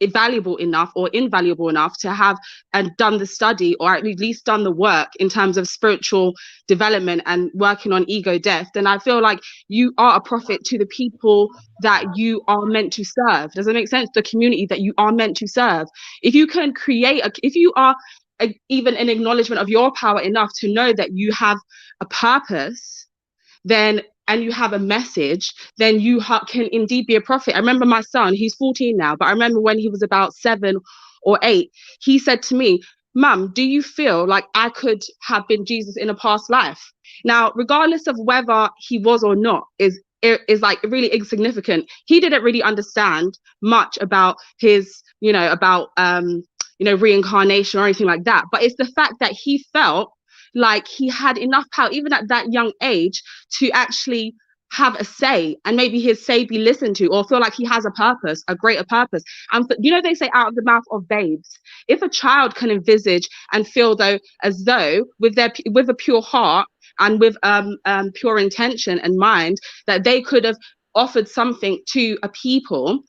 valuable enough or invaluable enough to have and done the study, or at least done the work in terms of spiritual development and working on ego death, then I feel like you are a prophet to the people that you are meant to serve. Does that make sense? The community that you are meant to serve. If you can if you are even an acknowledgement of your power enough to know that you have a purpose, then and you have a message, then you can indeed be a prophet. I remember my son, he's 14 now, but I remember when he was about 7 or 8, he said to me, Mum, do you feel like I could have been Jesus in a past life? Now, regardless of whether he was or not, is like really insignificant. He didn't really understand much about his, reincarnation or anything like that. But it's the fact that he felt like he had enough power, even at that young age, to actually have a say, and maybe his say be listened to, or feel like he has a purpose, a greater purpose. And they say out of the mouth of babes, if a child can envisage and feel as though with a pure heart and with pure intention and mind, that they could have offered something to a people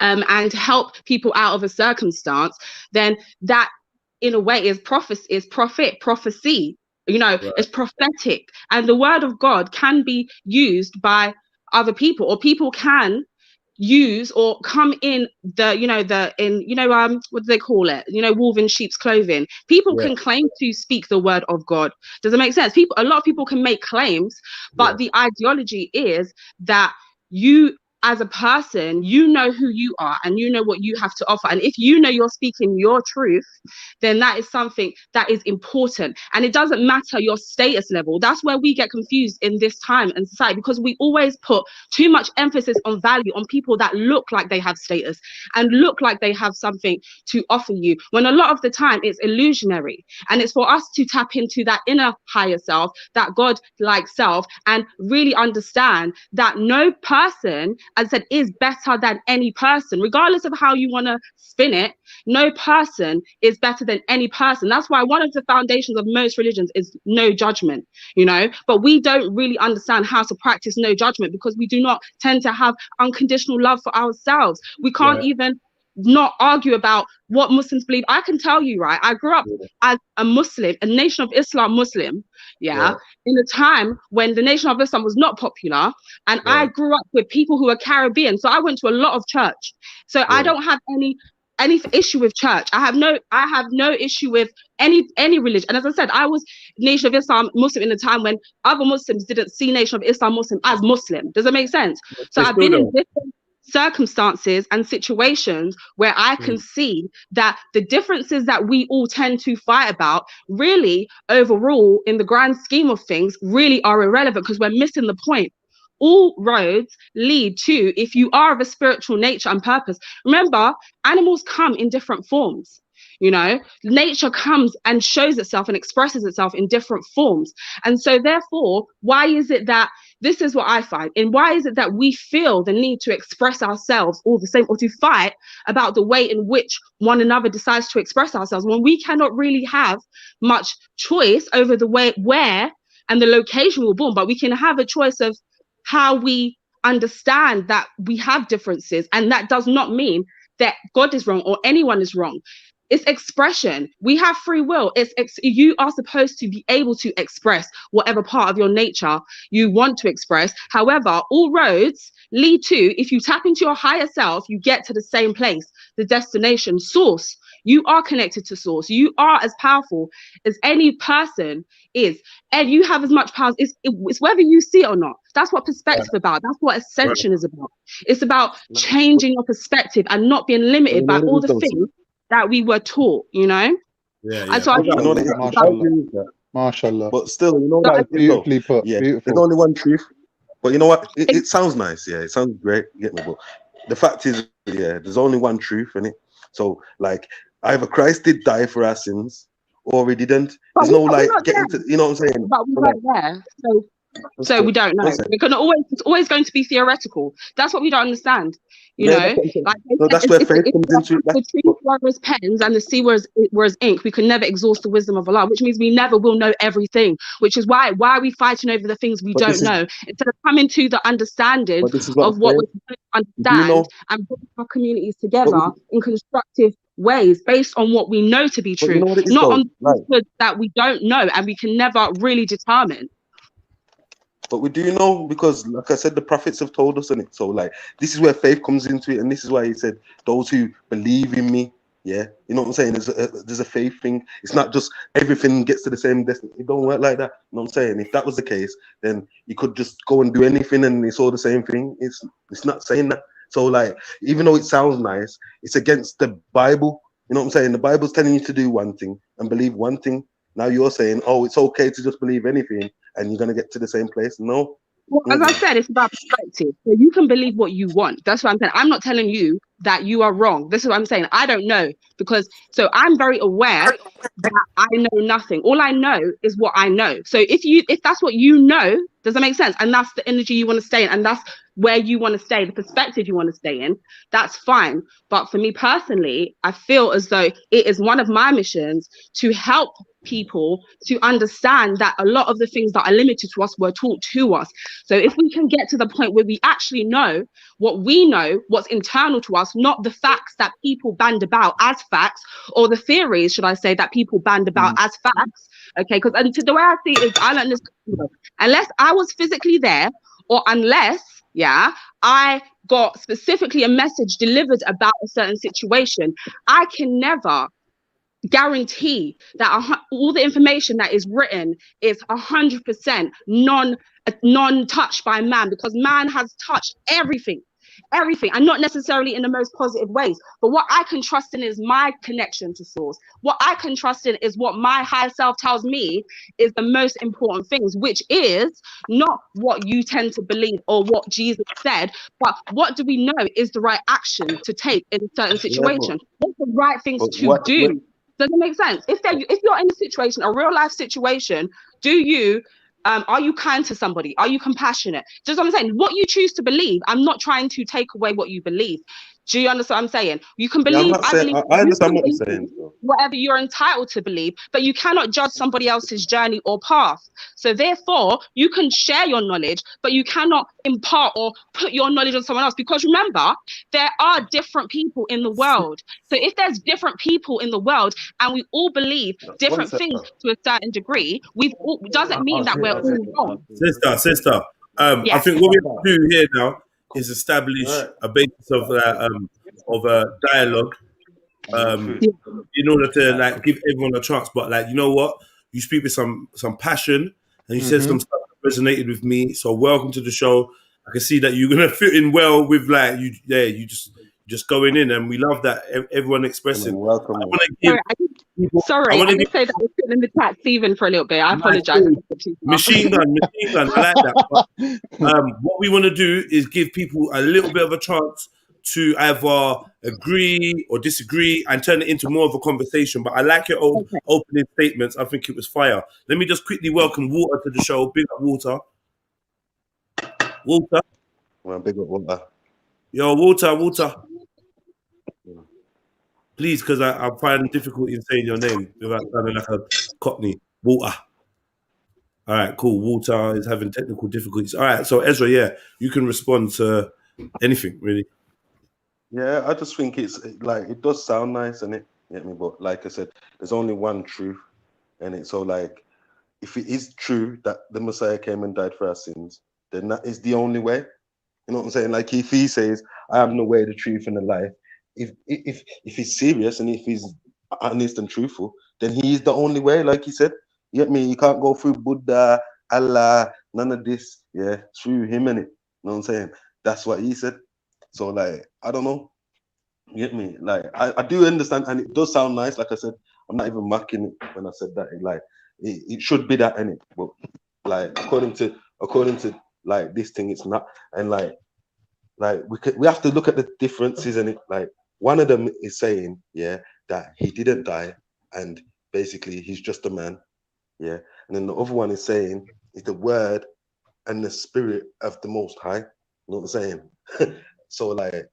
and help people out of a circumstance, then that in a way is prophecy, it's prophetic, and the word of God can be used by other people, or people can use or come in the what do they call it, wolf in sheep's clothing. People can claim to speak the word of God. Does it make sense? A lot of people can make claims, but the ideology is that you as a person, you know who you are and you know what you have to offer. And if you know you're speaking your truth, then that is something that is important. And it doesn't matter your status level. That's where we get confused in this time and society, because we always put too much emphasis on value on people that look like they have status and look like they have something to offer you, when a lot of the time it's illusionary. And it's for us to tap into that inner higher self, that God-like self, and really understand that no person, as I said, is better than any person, regardless of how you want to spin it. No person is better than any person. That's why one of the foundations of most religions is no judgment, but we don't really understand how to practice no judgment, because we do not tend to have unconditional love for ourselves. We can't even not argue about what Muslims believe. I can tell you, right, I grew up as a Muslim, a Nation of Islam Muslim, in a time when the Nation of Islam was not popular, and I grew up with people who are Caribbean, so I went to a lot of church. So I don't have any issue with church. I have no issue with any religion. And as I said, I was Nation of Islam Muslim in a time when other Muslims didn't see Nation of Islam Muslim as Muslim. Does it make sense? So I've been in different circumstances and situations where I can see that the differences that we all tend to fight about really overall in the grand scheme of things really are irrelevant, because we're missing the point. All roads lead to, if you are of a spiritual nature and purpose. Remember, animals come in different forms. Nature comes and shows itself and expresses itself in different forms. And so therefore, why is it that, this is what I find, and why is it that we feel the need to express ourselves all the same, or to fight about the way in which one another decides to express ourselves, when we cannot really have much choice over the way, where and the location we're born, but we can have a choice of how we understand that we have differences. And that does not mean that God is wrong or anyone is wrong. It's expression. We have free will. You are supposed to be able to express whatever part of your nature you want to express. However, all roads lead to, if you tap into your higher self, you get to the same place, the destination, source. You are connected to source. You are as powerful as any person is, and you have as much power. It's whether you see it or not. That's what perspective is about. That's what ascension is about. It's about changing your perspective and not being limited by all the things that we were taught, And so I think Mashallah. But still, beautifully put. Yeah, Beautiful. there's only one truth. But you know what? It sounds nice. Yeah, it sounds great. You get me? But the fact is, there's only one truth in it. So, like, either Christ did die for our sins, or he didn't. There's no getting to, you know what I'm saying? But we weren't there. So we don't know. It's always going to be theoretical. That's what we don't understand. That's where faith comes into it. The tree was pens and the sea was ink. We can never exhaust the wisdom of Allah, which means we never will know everything. Which is why are we fighting over the things we don't know, instead of coming to the understanding of what we understand and put our communities together in constructive ways based on what we know to be true, not on that we don't know and we can never really determine. But we do know, because like I said, the prophets have told us in it. So like, this is where faith comes into it. And this is why he said, those who believe in me, you know what I'm saying? There's a faith thing. It's not just everything gets to the same destiny. It don't work like that. You know what I'm saying? If that was the case, then you could just go and do anything and it's all the same thing. It's not saying that. So like, even though it sounds nice, it's against the Bible. You know what I'm saying? The Bible's telling you to do one thing and believe one thing. Now you're saying, oh, it's okay to just believe anything and you're going to get to the same place. No. Well, as I said, it's about perspective. So you can believe what you want. That's what I'm saying. I'm not telling you that you are wrong. This is what I'm saying. I don't know, because so I'm very aware that I know nothing. All I know is what I know. So if that's what you know, does that make sense? And that's the energy you want to stay in, and that's where you want to stay, the perspective you want to stay in, that's fine. But for me personally, I feel as though it is one of my missions to help people to understand that a lot of the things that are limited to us were taught to us. So if we can get to the point where we actually know what we know, what's internal to us, not the facts that people band about as facts, or the theories, should I say, that people band about as facts, okay? Because the way I see it is, I don't understand, unless I was physically there, or unless yeah, I got specifically a message delivered about a certain situation, I can never guarantee that all the information that is written is 100% non-touched by man, because man has touched everything, and not necessarily in the most positive ways. But what I can trust in is my connection to source. What I can trust in is what my higher self tells me is the most important things, which is not what you tend to believe or what Jesus said, but what do we know is the right action to take in a certain situation? What's the right things to do? Does it make sense? If you're in a situation, a real life situation, are you kind to somebody? Are you compassionate? Just what I'm saying, what you choose to believe, I'm not trying to take away what you believe. Do you understand what I'm saying? You can believe, I understand what you're saying. Whatever you're entitled to believe, but you cannot judge somebody else's journey or path. So therefore, you can share your knowledge, but you cannot impart or put your knowledge on someone else. Because remember, there are different people in the world. So if there's different people in the world and we all believe different things to a certain degree, doesn't mean that we're all wrong. Sister, I think what we have to do here now is establish a basis of dialogue, in order to like give everyone a chance. But like, you know what, you speak with some passion, and you said some stuff that resonated with me. So welcome to the show. I can see that you're gonna fit in well with like you just going in, and we love that everyone expressing. Welcome. I just say that I was sitting in the chat, Stephen, for a little bit. I apologize. Machine gun, I like that. But, what we want to do is give people a little bit of a chance to either agree or disagree and turn it into more of a conversation. But I like your opening statements. I think it was fire. Let me just quickly welcome Water to the show. Big up Water. Well, big up Water. Yo, Water. Please, because I find difficulty in saying your name without sounding like a Cockney. Water. All right, cool. Water is having technical difficulties. All right, so Ezra, you can respond to anything, really. Yeah, I just think it's like, it does sound nice, and but like I said, there's only one truth, and it's so like, if it is true that the Messiah came and died for our sins, then that is the only way. You know what I'm saying? Like if he says, "I am the way, the truth, and the life," if he's serious and if he's honest and truthful, then he is the only way. Like he said, you get me? You can't go through Buddha, Allah, none of this. Yeah, through him, innit? You know what I'm saying? That's what he said. So like, I don't know. You get me? Like I do understand, and it does sound nice. Like I said, I'm not even mocking it when I said that. It should be that, innit? But like according to like this thing, it's not. And like we have to look at the differences in it. Like one of them is saying, that he didn't die, and basically he's just a man. Yeah. And then the other one is saying is the word and the spirit of the Most High. You know what I'm saying? So like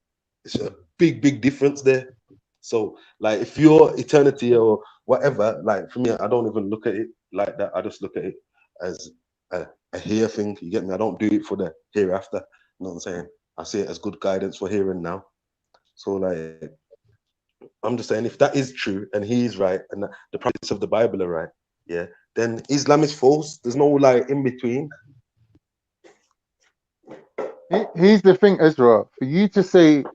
it's a big difference there. So like if you're eternity or whatever, like for me, I don't even look at it like that. I just look at it as a here thing. You get me? I don't do it for the hereafter. You know what I'm saying? I see it as good guidance for here and now. So like I'm just saying, if that is true and he is right and the prophets of the Bible are right, then Islam is false. There's no like in between. Here's the thing, Ezra. For you to say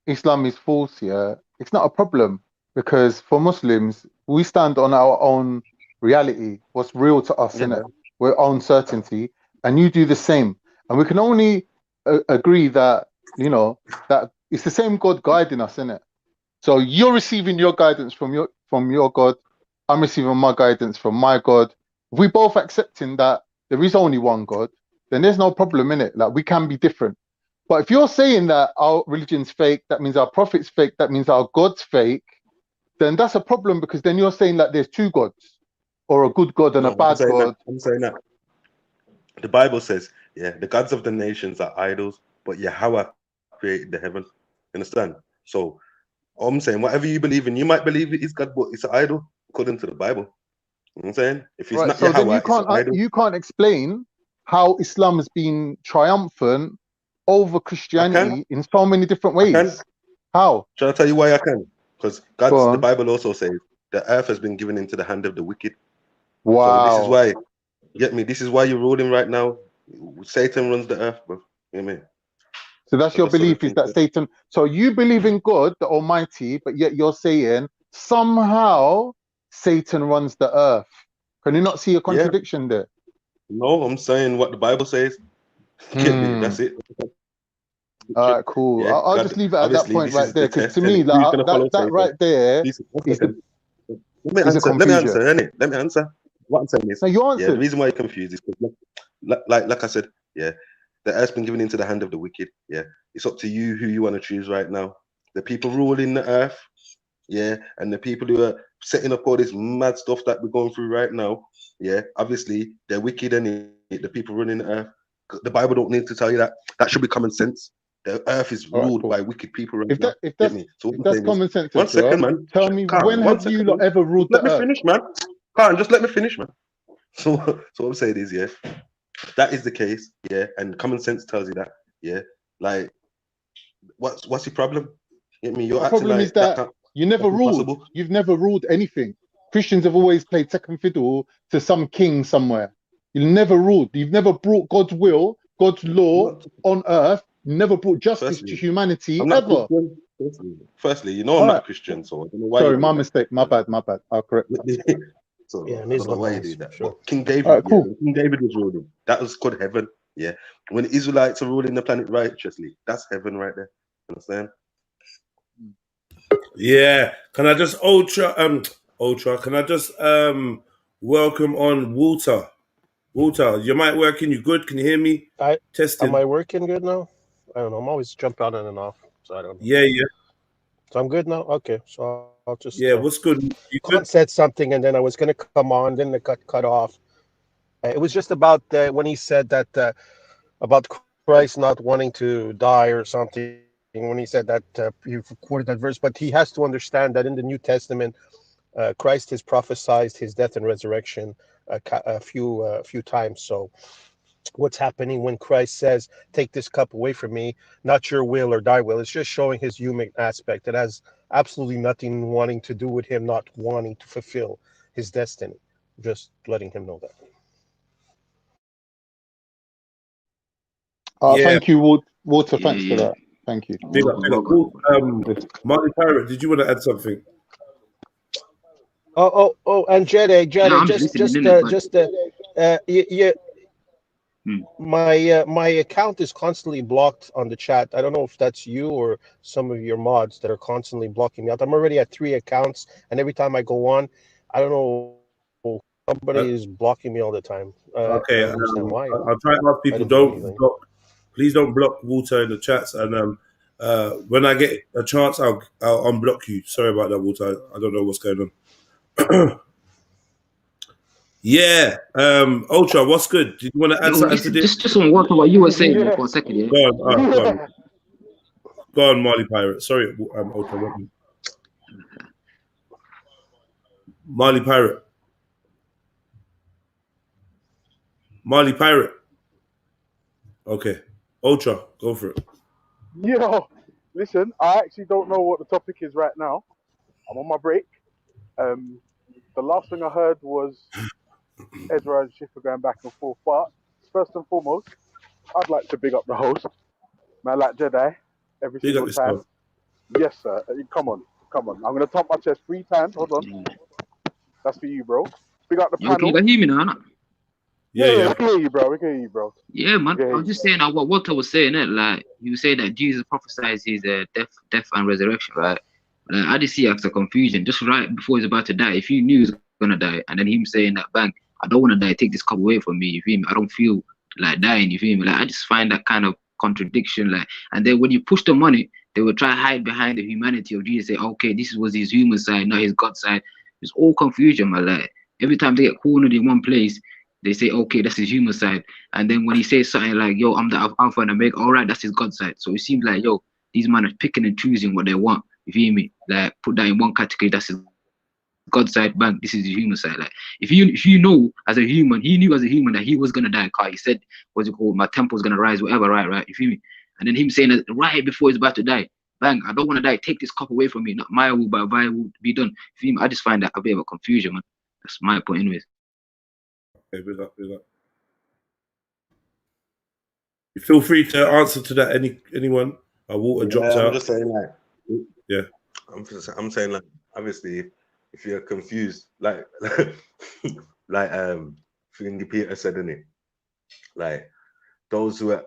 Islam is false, it's not a problem, because for Muslims, we stand on our own reality, what's real to us, innit? Our own certainty, and you do the same. And we can only agree that, that it's the same God guiding us, innit? So you're receiving your guidance from your God, I'm receiving my guidance from my God. If we both accepting that there is only one God, then there's no problem in it. Like we can be different. But if you're saying that our religion's fake, that means our prophet's fake, that means our God's fake, then that's a problem, because then you're saying that there's two gods, or a good God and a bad God. I'm saying that. The Bible says, the gods of the nations are idols, but Yahweh created the heaven. Understand? So I'm saying whatever you believe in, you might believe it is God, but it's an idol according to the Bible. You know what I'm saying? If it's not so Yahweh, then you can't explain how Islam has been triumphant over Christianity in so many different ways. How? Shall I tell you why I can? Because the Bible also says the earth has been given into the hand of the wicked. Wow. So this is why, this is why you're ruling right now. Satan runs the earth, bro. You know what I mean? So that's your belief, is that Satan. So you believe in God, the Almighty, but yet you're saying somehow Satan runs the earth. Can you not see a contradiction there? No, I'm saying what the Bible says. Get me? That's it. All right, cool. Yeah, I'll God, just leave it at that obviously point this right is there, the because test. to And me, who's like gonna follow that Satan? right there Please, one is second. the Let me is a answer. Let me confusion. answer, innit? Let me answer. What I'm saying is, No, you yeah, answered. the reason why you're confused is because, like I said, yeah, the earth's been given into the hand of the wicked. Yeah, it's up to you who you want to choose right now. The people ruling the earth, yeah, and the people who are setting up all this mad stuff that we're going through right now, yeah, obviously they're wicked, and the people running the earth. The Bible don't need to tell you that. That should be common sense. The earth is All right, ruled cool. by wicked people right If now. that's Get me? So what if I'm that's saying is, common sense, one second, man. tell me, Calm. when One have you second, lot man. ever ruled Just let the me earth? finish, man. Can't just let me finish, man. So what I'm saying is, yeah, that is the case, yeah, and common sense tells you that, yeah. Like, what's your problem? Get me? You're My acting problem is like that that you never that's ruled. impossible. You've never ruled anything. Christians have always played second fiddle to some king somewhere. You never ruled. You've never brought God's will, God's law on earth. You never brought justice to Firstly, humanity I'm not ever. Christian. Firstly, you know I'm All not a right. Christian, so I don't know why you're Sorry, my doing that. mistake. My bad. My bad. I'll correct that. So Yeah, and I don't know why you Islamites, do that. sure. But King All David, right, yeah, cool. when King David was ruling, that was called heaven. Yeah. When the Israelites are ruling the planet righteously, that's heaven right there. Understand? Yeah. Can I just ultra? Can I just welcome on Walter? Walter, your mic working? You good? Can you hear me? Am Testing. I working good now? I don't know. I'm always jumping on and off, so I don't know. Yeah, yeah. So I'm good now. Okay, so I'll just. Yeah, what's good? You Khan good? said something, and then I was going to come on, then it got cut off. It was just about when he said that about Christ not wanting to die or something. When he said that, you quoted that verse, but he has to understand that in the New Testament, Christ has prophesied his death and resurrection a few times. So what's happening when Christ says, "Take this cup away from me, not your will or thy will," it's just showing his human aspect. It has absolutely nothing wanting to do with him not wanting to fulfill his destiny. Just letting him know that. Yeah. Thank you, Walter. Thanks for that. Thank you. Big up, big up. Marty Pirate, did you want to add something? Oh, and Jedi, Yeah, I'm my account is constantly blocked on the chat. I don't know if that's you or some of your mods that are constantly blocking me out. I'm already at 3 accounts, and every time I go on, I don't know, somebody is blocking me all the time. Okay, I don't understand why. I'll try to ask I people, didn't do don't anything. block, please don't block Walter in the chats, and when I get a chance, I'll unblock you. Sorry about that, Walter. I don't know what's going on. Yeah, Ultra, what's good? Did you want to add Yo, something to this? just on what you were saying there for a second, yeah. Go on, go on, Marley Pirate. Sorry, Ultra. Marley Pirate. Marley Pirate. Okay. Ultra, go for it. Yo, listen, I actually don't know what the topic is right now. I'm on my break. The last thing I heard was Ezra and Schiffer going back and forth. But first and foremost, I'd like to big up the host, man, like Jedi, every Big up single time. yourself. Yes, sir. Come on. I'm gonna top my chest 3 times. Hold on. That's for you, bro. Big up the Yo, can panel. you guys hear me now, innit? Yeah, we can hear you, bro. We can hear you, bro. Yeah, man. We can I hear was you. just saying what Walter was saying, it like he was saying that Jesus prophesied his death and resurrection, right? I just see it as a confusion. Just right before he's about to die, if he knew he was gonna die, and then him saying that, "Bang, I don't want to die. Take this cup away from me." You feel me? I don't feel like dying. You feel me? Like I just find that kind of contradiction. Like, and then when you push them on it, they will try to hide behind the humanity of Jesus. Say, "Okay, this was his human side, not his God side." It's all confusion, man. Like every time they get cornered in one place, they say, "Okay, that's his human side." And then when he says something like, "Yo, I'm the Alpha and Omega," all right, that's his God side. So it seems like, yo, these men are picking and choosing what they want. You feel me? Like put that in one category, that's his God side, bang, this is the human side. Like if you know as a human, he knew as a human that he was gonna die. Cause he said, what's it called? My temple's gonna rise, whatever, right? You feel me? And then him saying that right before he's about to die, bang, I don't want to die. Take this cup away from me. Not my will, but thy will be done. You feel me? I just find that a bit of a confusion, man. That's my point, anyways. Okay, big up. Feel free to answer to that. Anyone? Water dropped I'm out. just saying, like, Yeah. I'm saying, like, obviously, if you're confused, like, like Thingy Peter said in it, like those who are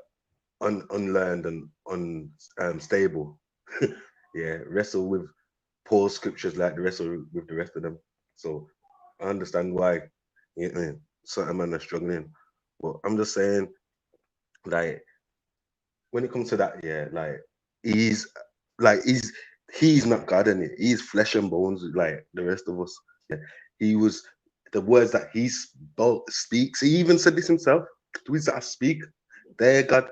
unlearned and unstable, yeah, wrestle with Paul's scriptures like the wrestle with the rest of them. So I understand why, you know, certain men are struggling, but I'm just saying, like, when it comes to that, yeah, like he's not God, and he's flesh and bones like the rest of us. Yeah, he was the words that he speaks. He even said this himself. The words that I speak, they're God.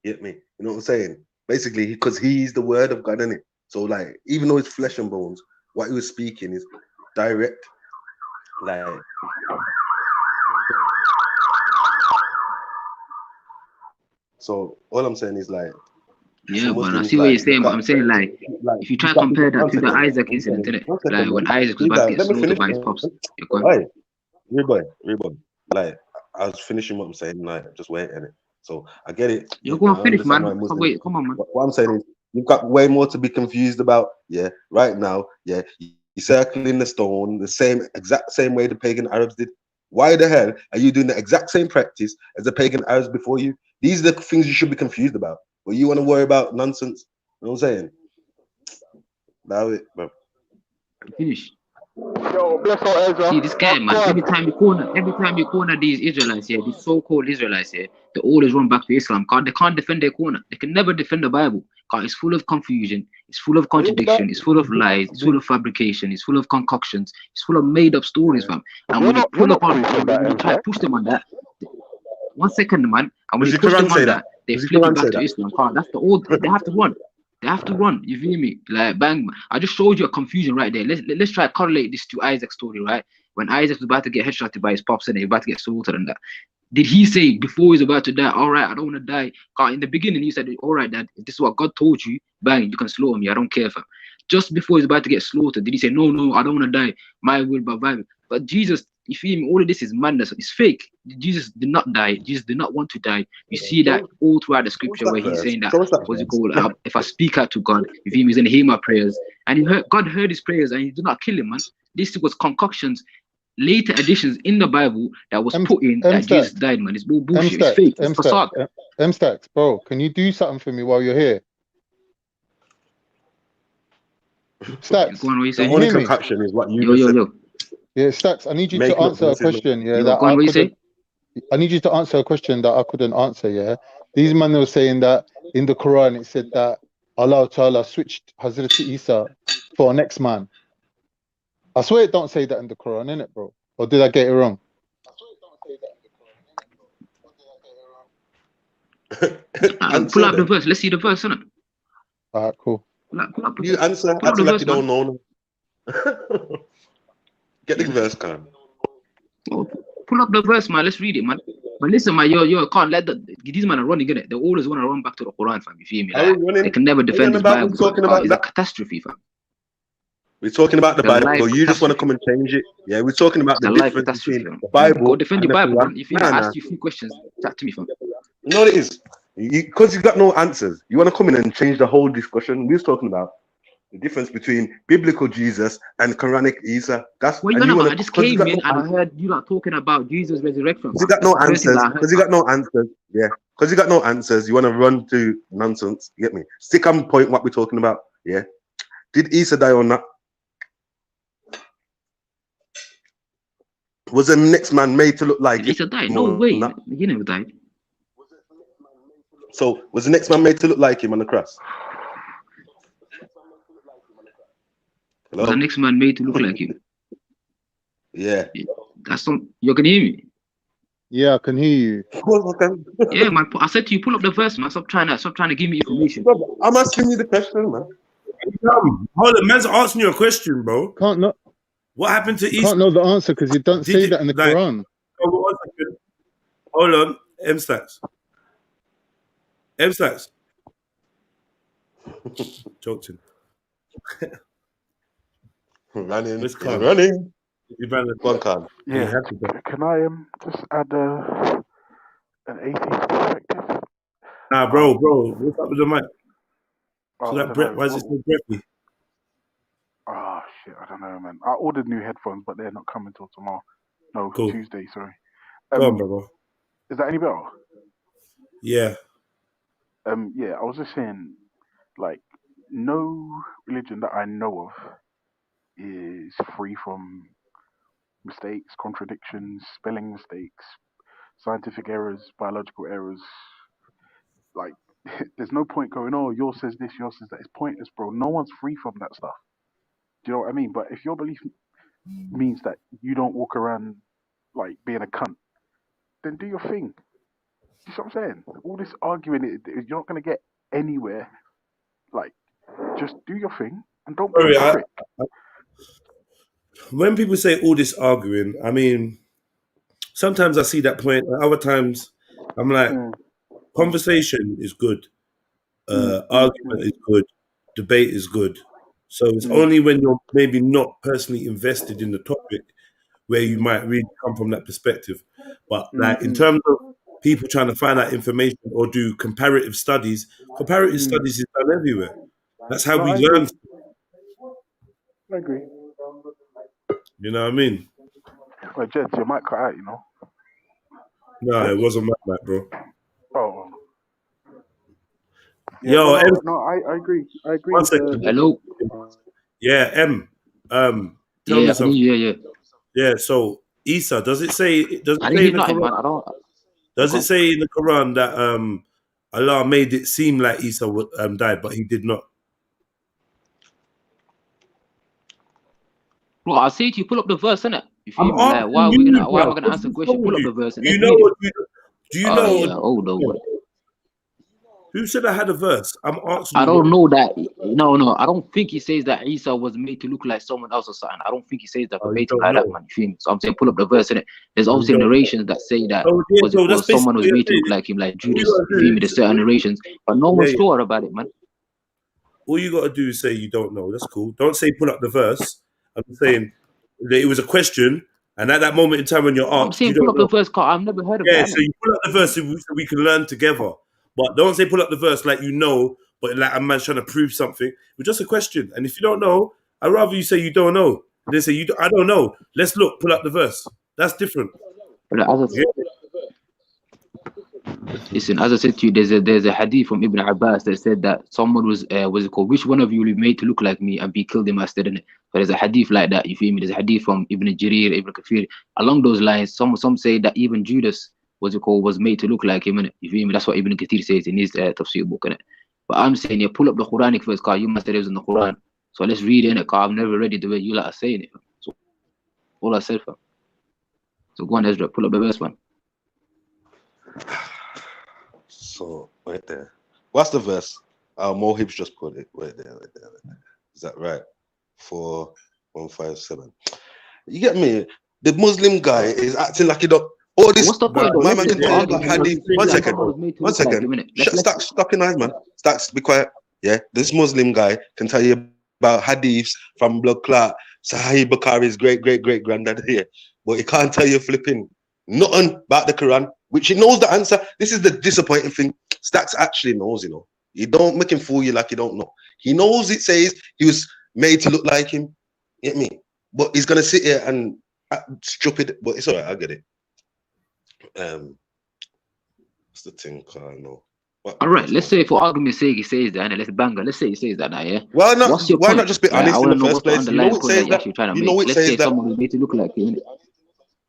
Get me? You know what I'm saying? Basically, because he's the word of God, innit? So, like, even though it's flesh and bones, what he was speaking is direct. Like, so all I'm saying is, like, yeah, but I see what you're saying, but I'm saying, like, if you try to compare that to the Isaac incident, innit? Like when Isaac was about to get slaughtered by his pops. Hey, Reboy. Like, I was finishing what I'm saying, like, just wait in it. So I get it. You're going to finish, man. Wait, come on, man. What I'm saying is, you've got way more to be confused about. Yeah, right now. Yeah, you're circling the stone the exact same way the pagan Arabs did. Why the hell are you doing the exact same practice as the pagan Arabs before you? These are the things you should be confused about. But you want to worry about nonsense. You know what I'm saying? That's it, bro. Finish. Yo, bless our Ezra. See this guy, man. Every time you corner these Israelites here, these so-called Israelites here, they always run back to Islam. Cause they can't defend their corner. They can never defend the Bible. Cause it's full of confusion. It's full of contradiction. It's full of lies. It's full of fabrication. It's full of concoctions. It's full of made-up stories, fam. And when you pull up on, when you try to push them on that, 1 second, man. And when you push them on that, they flip it back to Islam. Cause that's the old. They have to run. They have to run. You feel me? Like, bang. I just showed you a confusion right there. Let's try to correlate this to Isaac's story, right? When Isaac was about to get headshotted by his pops and he was about to get slaughtered and that. Did he say before he's about to die, all right, I don't want to die? In the beginning, he said, all right, Dad, if this is what God told you, bang, you can slaughter me. I don't care, fam. Just before he's about to get slaughtered, did he say, no, I don't want to die. My will, but Jesus, you feel me? All of this is madness. It's fake. Jesus did not die. Jesus did not want to die. You see that all throughout the scripture where he's saying that, what's it called? If I speak out to God, you feel me? He's going to hear my prayers. And God heard his prayers and he did not kill him, man. This was concoctions, later additions in the Bible that was put in that Jesus died, man. It's all bullshit. It's fake. It's facade. M-Stacks, bro, can you do something for me while you're here? Stacks, go on, what you the saying? only concoction is what you yo. Yeah, Stacks, I need you to answer a question. Yeah, Go on, what you say? I need you to answer a question that I couldn't answer. Yeah, these men were saying that in the Quran it said that Allah Ta'ala switched Hazrat Isa for a next man. I swear it don't say that in the Quran, innit, bro? Or did I get it wrong? Pull up the verse. Let's see the verse, innit? All right, cool. You answer acting like you don't know. Get the verse, Khan. Pull up the verse, man. Let's read it, man. But listen, man, you can't let these men are running, innit? They always want to run back to the Quran, fam. You feel me? Like, they can never defend the Bible. It's a catastrophe, fam. We're talking about the Bible. You just want to come and change it. Yeah, we're talking about the difference between the Bible. Go defend and your Bible, Quran. man. You feel me? I asked you a few questions. Chat to me, fam. You know what it is? Because you got no answers. You want to come in and change the whole discussion. We're talking about the difference between biblical Jesus and Quranic Isa. That's what you I just came in and I heard you not talking about Jesus' resurrection. Because you got no answers. Because you got no answers. Yeah. Because you got no answers. You want to run to nonsense. You get me? Stick on point what we're talking about. Yeah. Did Isa die or not? Was the next man made to look like Isa died? No way. He never died. So was the next man made to look like him on the cross? Hello? Was the next man made to look like him? Yeah. That's not. You can hear me? Yeah, I can hear you. Yeah, man. I said to you, pull up the verse, man. Stop trying to give me information. I'm asking you the question, man. Hold on, man's asking you a question, bro. Can't know. What happened to Isa? Can't know the answer because you don't say that in the Quran. Hold on, M-Stacks. M-Stacks. Choked him. Running. Let's come. Running. One card. Yeah. Can I just add an atheist perspective? Nah, bro, what's up with the mic? Oh, So I that don't breath, know. why is it so breathy? Oh shit, I don't know, man. I ordered new headphones, but they're not coming till tomorrow. No, Cool. Tuesday. Sorry. Go on, brother. Is that any better? Yeah. Yeah, I was just saying, like, no religion that I know of is free from mistakes, contradictions, spelling mistakes, scientific errors, biological errors. Like, there's no point going, oh, yours says this, yours says that. It's pointless, bro. No one's free from that stuff. Do you know what I mean? But if your belief means that you don't walk around like being a cunt, then do your thing. You see what I'm saying? All this arguing, you're not going to get anywhere. Like, just do your thing and don't be Sorry, a prick. when people say all this arguing, I mean, sometimes I see that point. Other times, I'm like, conversation is good, argument is good, debate is good. So it's only when you're maybe not personally invested in the topic where you might really come from that perspective. But like in terms of people trying to find out information or do comparative studies is done everywhere. That's how we learn. I agree. You know what I mean? Well, Jed, your mic cut out, you know. No, it wasn't my mic, bro. Oh. Yeah, Yo, I agree. I agree. One second. Hello. Yeah, tell Yeah, me I can something. hear you, Yeah, so Isa, does it say I in didn't the hear nothing, Quran? man. I don't. Does it Okay. say in the Quran that Allah made it seem like Isa died, but he did not? Bro, I say to you, pull up the verse, innit? You feel I'm me? Like, asking why are we you, gonna? Why am bro. I gonna What's answer the wrong question? with Pull up you? the verse and Do let's you know? read it. Do you Oh know? yeah, hold on. Who said I had a verse? I'm asking I you. don't know that. No. I don't think he says that Isa was made to look like someone else or something. I don't think he says that Oh, you verbatim don't like that, know. man. You feel me? So I'm saying pull up the verse in it. There's Oh, you obviously don't know. narrations that say that Oh, yeah, was it so that's called someone basically was what made to you're look saying. like him, like All you Judas. gotta You do feel me? is There's certain narrations, but no one's sure about it, man. all you got to do is say you don't know. That's cool. Don't say pull up the verse. I'm saying that it was a question, and at that moment in time when you're I'm asked, you saying pull don't up the know. verse, cause I've never heard of Yeah, that, so innit? you pull up the verse so we can learn together. But don't say pull up the verse like you know, but like a man's trying to prove something. It's just a question. And if you don't know, I'd rather you say you don't know. They say I don't know. Let's look, pull up the verse. That's different. Yeah. Listen, as I said to you, there's a hadith from Ibn Abbas that said that someone was it called? Which one of you will be made to look like me and be killed in my stead? Innit? So there's a hadith like that. You feel me? There's a hadith from Ibn Jarir, Ibn Kathir. Along those lines, some say that even Judas was made to look like him. Innit? You feel me? That's what Ibn Kathir says in his tafsir book. Innit? But I'm saying, pull up the Quranic verse, cause you must say it was in the Quran. So let's read it, innit? Cause I've never read it the way you like are saying it. So all I said, fam. So go on, Ezra, pull up the verse, man. So right there. What's the verse? Mohib's just put it right there. Is that right? 4157. You get me? The Muslim guy is acting like he don't. All this. What's the point, though? My Let's man say can for tell you about argument, hadith. you One say that second. someone was made to One look like second. him, innit? Stop your eyes, man. Stacks, be quiet. Yeah, this Muslim guy can tell you about hadiths from blood clot. Sahih Bukhari's great granddad here, but he can't tell you flipping nothing about the Quran, which he knows the answer. This is the disappointing thing. Stacks actually knows, you know. You don't make him fool you like you don't know. He knows it says he was made to look like him. Get me? But he's gonna sit here and act stupid. But it's alright. I get it. What's the thing? I know. All right, let's say for argument's sake he says that, and let's bang it. Let's say he says that now, yeah. Why not? What's your Why point? not just be Right, I honest in want the to know first what's the place? You know underlying it point says that you're that. actually trying to You make. know it Let's says say that. someone was made to look like him.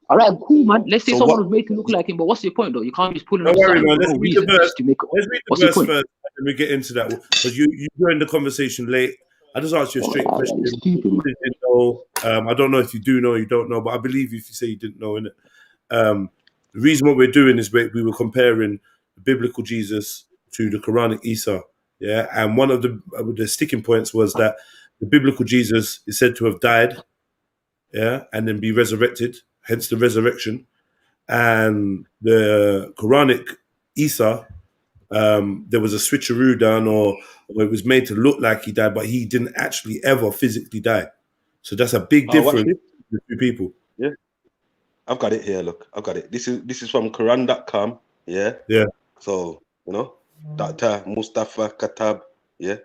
All right, cool, man. Let's say So someone what? was made to look like him, but what's your point, though? You can't just pulling Don't up worry, something man. for Let's no read the reason verse. just to make. Let's read the What's your verse point? first, and we get into that because you joined the conversation late. I just asked you a straight question. It's stupid, man. You didn't know. I don't know if you do know, you don't know, but I believe if you say you didn't know, innit? The reason what we're doing is we were comparing the biblical Jesus to the Quranic Isa, yeah. And one of the sticking points was that the biblical Jesus is said to have died, yeah, and then be resurrected, hence the resurrection. And the Quranic Isa, there was a switcheroo done, or it was made to look like he died, but he didn't actually ever physically die. So that's a big Oh, watch difference this. between the two people. Yeah, I've got it here. Look, I've got it. This is from Quran.com. Yeah. Yeah. So you know, Dr. Mustafa Katab. Yeah.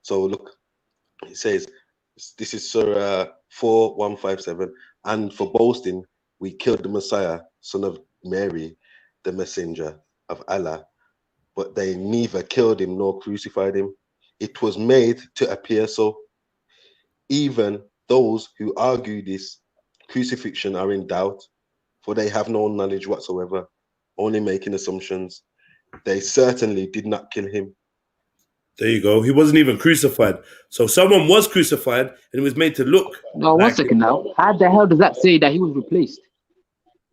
So look, it says, this is Surah 4157. And for boasting, we killed the Messiah, son of Mary, the messenger of Allah, but they neither killed him nor crucified him. It was made to appear so. Even those who argue this crucifixion are in doubt, for they have no knowledge whatsoever, only making assumptions. They certainly did not kill him. There you go. He wasn't even crucified. So someone was crucified and it was made to look. No, one second now. How the hell does that say that he was replaced?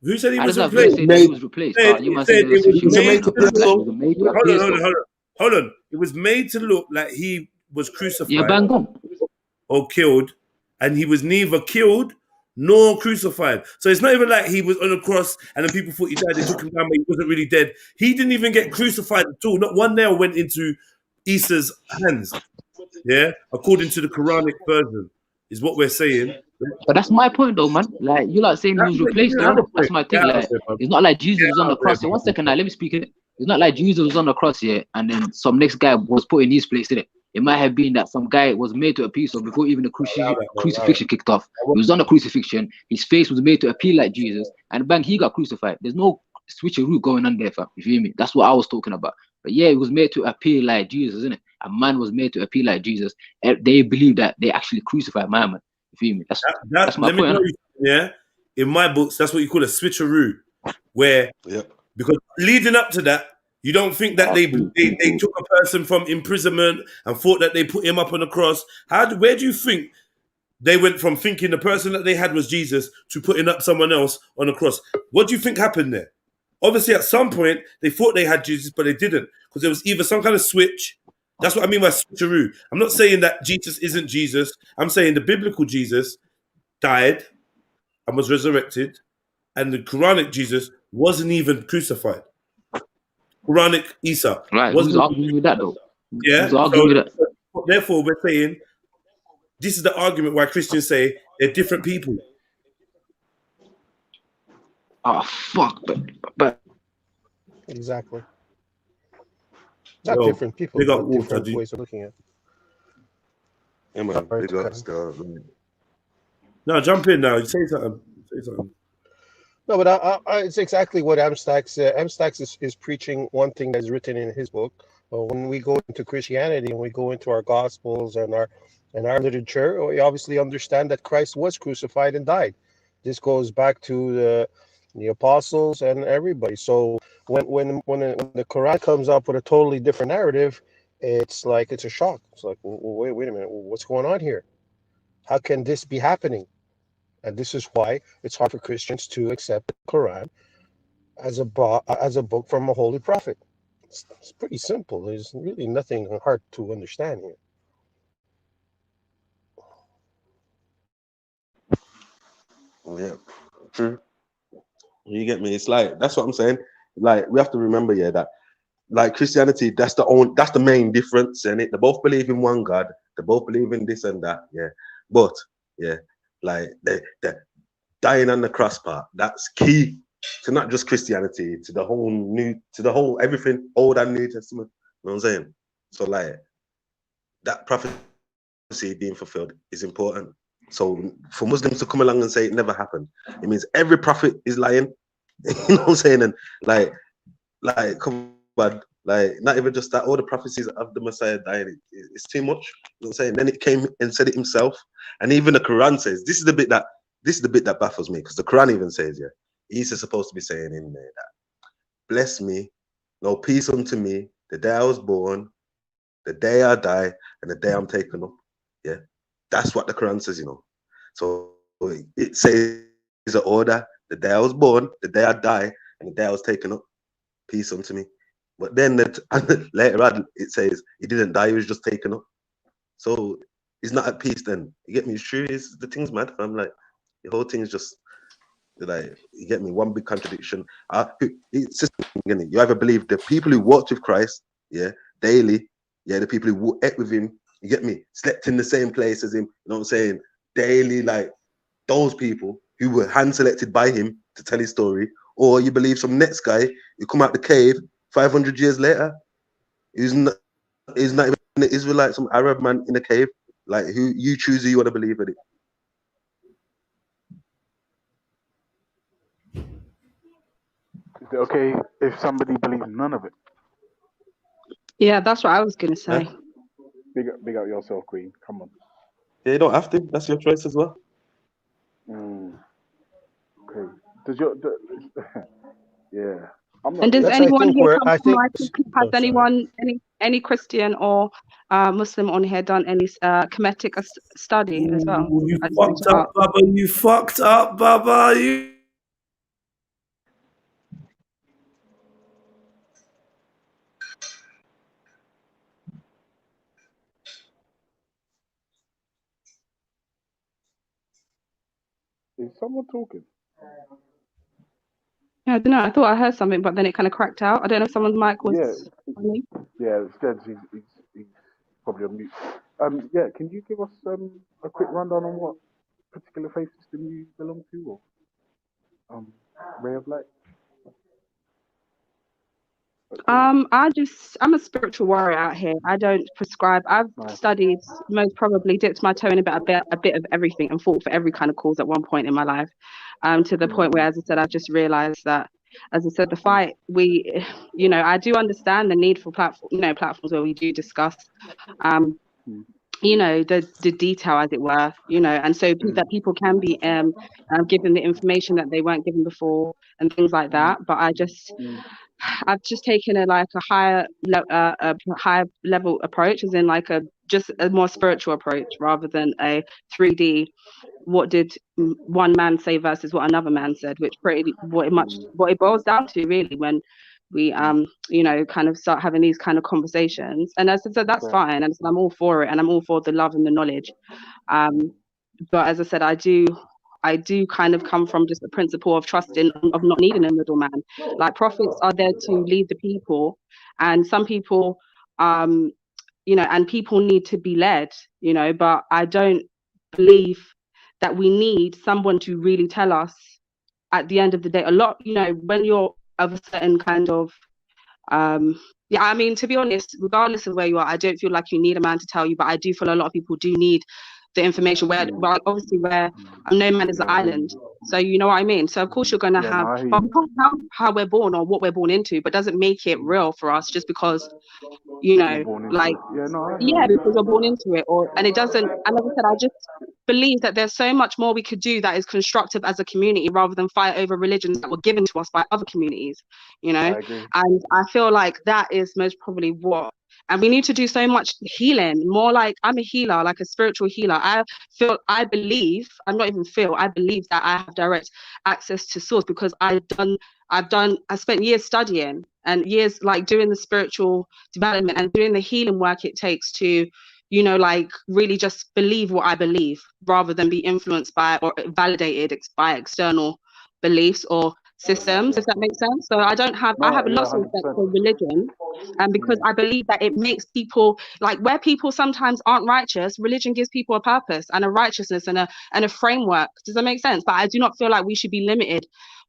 Who said he How was does that verse replaced? say that he was replaced? It You must said say it there was was switching made to up. look. Hold on. It was made to look like he was crucified. Yeah, bang on. Or killed, and he was neither killed nor crucified. So it's not even like he was on a cross and then people thought he died. They took him down, but he wasn't really dead. He didn't even get crucified at all. Not one nail went into Isa's hands. Yeah, according to the Quranic version, is what we're saying. But that's my point, though, man. Like you like saying he was replaced, though. That's my thing. Like it's not like Jesus was on the cross. So one second now, let me speak it. It's not like Jesus was on the cross here, and then some next guy was put in his place, in it. It might have been that some guy was made to appear. So before even the crucifixion kicked off, he was on the crucifixion. His face was made to appear like Jesus, and bang, he got crucified. There's no switcheroo going on there, fam. You feel me? That's what I was talking about. But yeah, it was made to appear like Jesus, isn't it? A man was made to appear like Jesus. They believe that they actually crucified my man. You feel me? That's my point. Yeah, in my books, that's what you call a switcheroo, where because leading up to that, you don't think that they took a person from imprisonment and thought that they put him up on the cross. Where do you think they went from thinking the person that they had was Jesus to putting up someone else on the cross? What do you think happened there? Obviously, at some point, they thought they had Jesus, but they didn't, because there was either some kind of switch. That's what I mean by switcheroo. I'm not saying that Jesus isn't Jesus. I'm saying the biblical Jesus died and was resurrected, and the Quranic Jesus wasn't even crucified. Quranic Isa. Right, who's arguing with that, though? Yeah. Who's arguing with that? Therefore, we're saying this is the argument why Christians say they're different people. Oh, fuck. But Exactly. Not Yo, different people, big up but Wolf, different Taddy. ways of looking at it. Yeah, man. Big up still. No, jump in now. Say something. Say something. No, but it's exactly what Amstax Amstax is preaching. One thing that's written in his book. When we go into Christianity and we go into our Gospels and our literature, we obviously understand that Christ was crucified and died. This goes back to the apostles and everybody. So when the Quran comes up with a totally different narrative, it's like it's a shock. It's like, wait a minute, what's going on here? How can this be happening? And this is why it's hard for Christians to accept the Quran as a book from a holy prophet. It's pretty simple. There's really nothing hard to understand here. Yeah, true. You get me? It's like, that's what I'm saying. Like, we have to remember, yeah, that like Christianity, that's the main difference, and they both believe in one God. They both believe in this and that, yeah. But yeah, like the dying on the cross part, that's key to not just Christianity, to the whole everything, Old and New Testament. You know what I'm saying? So like that prophecy being fulfilled is important. So for Muslims to come along and say it never happened, it means every prophet is lying. You know what I'm saying? And like come on, like not even just that, all the prophecies of the Messiah dying, it's too much. You know what I'm saying? Then it came and said it himself. And even the Quran says, this is the bit that baffles me, because the Quran even says, yeah, Isa supposed to be saying in there that, bless me, no peace unto me, the day I was born, the day I die, and the day I'm taken up. Yeah. That's what the Quran says, you know. So it says an order, the day I was born, the day I die, and the day I was taken up. Peace unto me. But then later on, it says he didn't die, he was just taken up. So he's not at peace then. You get me? It's true, the thing's mad. I'm like, the whole thing is just like, you get me? One big contradiction. It's just, you either believe the people who walked with Christ, yeah, daily, yeah, the people who ate with him, you get me? Slept in the same place as him, you know what I'm saying? Daily, like those people who were hand selected by him to tell his story, or you believe some next guy who come out the cave 500 years later. Isn't even the Israelite some Arab man in a cave? Like, who you choose who you want to believe in it. Is it okay if somebody believes none of it? Yeah, that's what I was gonna say. Huh? Big up yourself, Queen. Come on. Yeah, you don't have to. That's your choice as well. Okay. Does yeah. I'm not And does really. anyone here come I from think. has Oh, sorry. anyone any Christian or Muslim on here done any Kemetic study as well? Ooh, you I just wanted fucked to up, ask. Baba. You fucked up, Baba. You. Is someone talking? Yeah, I don't know. I thought I heard something, but then it kind of cracked out. I don't know if someone's mic was Yeah. on. Yeah, it's dead. He's probably on mute. Yeah, can you give us a quick rundown on what particular faith system you belong to, or ray of light? I'm a spiritual warrior out here. I don't prescribe. I've studied, most probably dipped my toe in a bit of everything and fought for every kind of cause at one point in my life. To the point where, as I said, I've just realized that, as I said, the fight I do understand the need for platforms where we do discuss the detail, as it were, and so that people can be given the information that they weren't given before and things like that. But I've just taken a higher level approach, as in just a more spiritual approach rather than a 3D. What did one man say versus what another man said, which what it boils down to really when we kind of start having these kind of conversations. And as I said, that's fine, and so I'm all for it, and I'm all for the love and the knowledge. But as I said, I do kind of come from just the principle of trusting, of not needing a middleman. Like, prophets are there to lead the people, and some people and people need to be led, but I don't believe that we need someone to really tell us at the end of the day. A lot, when you're of a certain kind of I mean, to be honest, regardless of where you are, I don't feel like you need a man to tell you, but I do feel a lot of people do need the information where no man is an island. So you know what I mean? So of course you're going to have, but we can't help how we're born or what we're born into, but doesn't make it real for us just because, because we're born into it, and it doesn't. And like I said, I just believe that there's so much more we could do that is constructive as a community rather than fight over religions that were given to us by other communities, and I feel like that is most probably what. And we need to do so much healing, more like I'm a healer, like a spiritual healer. I believe that I have direct access to source because I spent years studying and years doing the spiritual development and doing the healing work it takes to, really just believe what I believe rather than be influenced by or validated by external beliefs or systems, if that makes sense. So I have a lot of respect for religion, and because I believe that it makes people, where people sometimes aren't righteous, religion gives people a purpose and a righteousness and a framework. Does that make sense? But I do not feel like we should be limited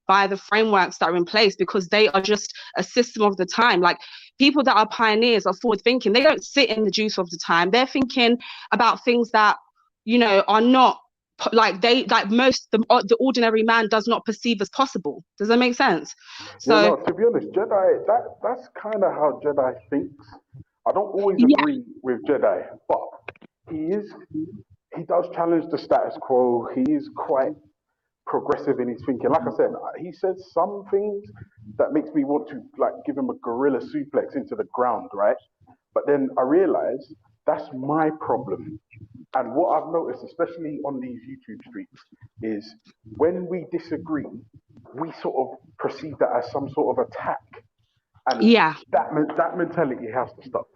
by the frameworks that are in place because they are just a system of the time. Like, people that are pioneers are forward thinking. They don't sit in the juice of the time. They're thinking about things that are not the ordinary man does not perceive as possible. Does that make sense? So to be honest, Jedi, that's kind of how Jedi thinks. I don't always agree with Jedi, but he does challenge the status quo. He is quite progressive in his thinking. Like I said, he says some things that makes me want to give him a gorilla suplex into the ground, right? But then I realize that's my problem. And what I've noticed, especially on these YouTube streets, is when we disagree, we sort of perceive that as some sort of attack. And that mentality has to stop.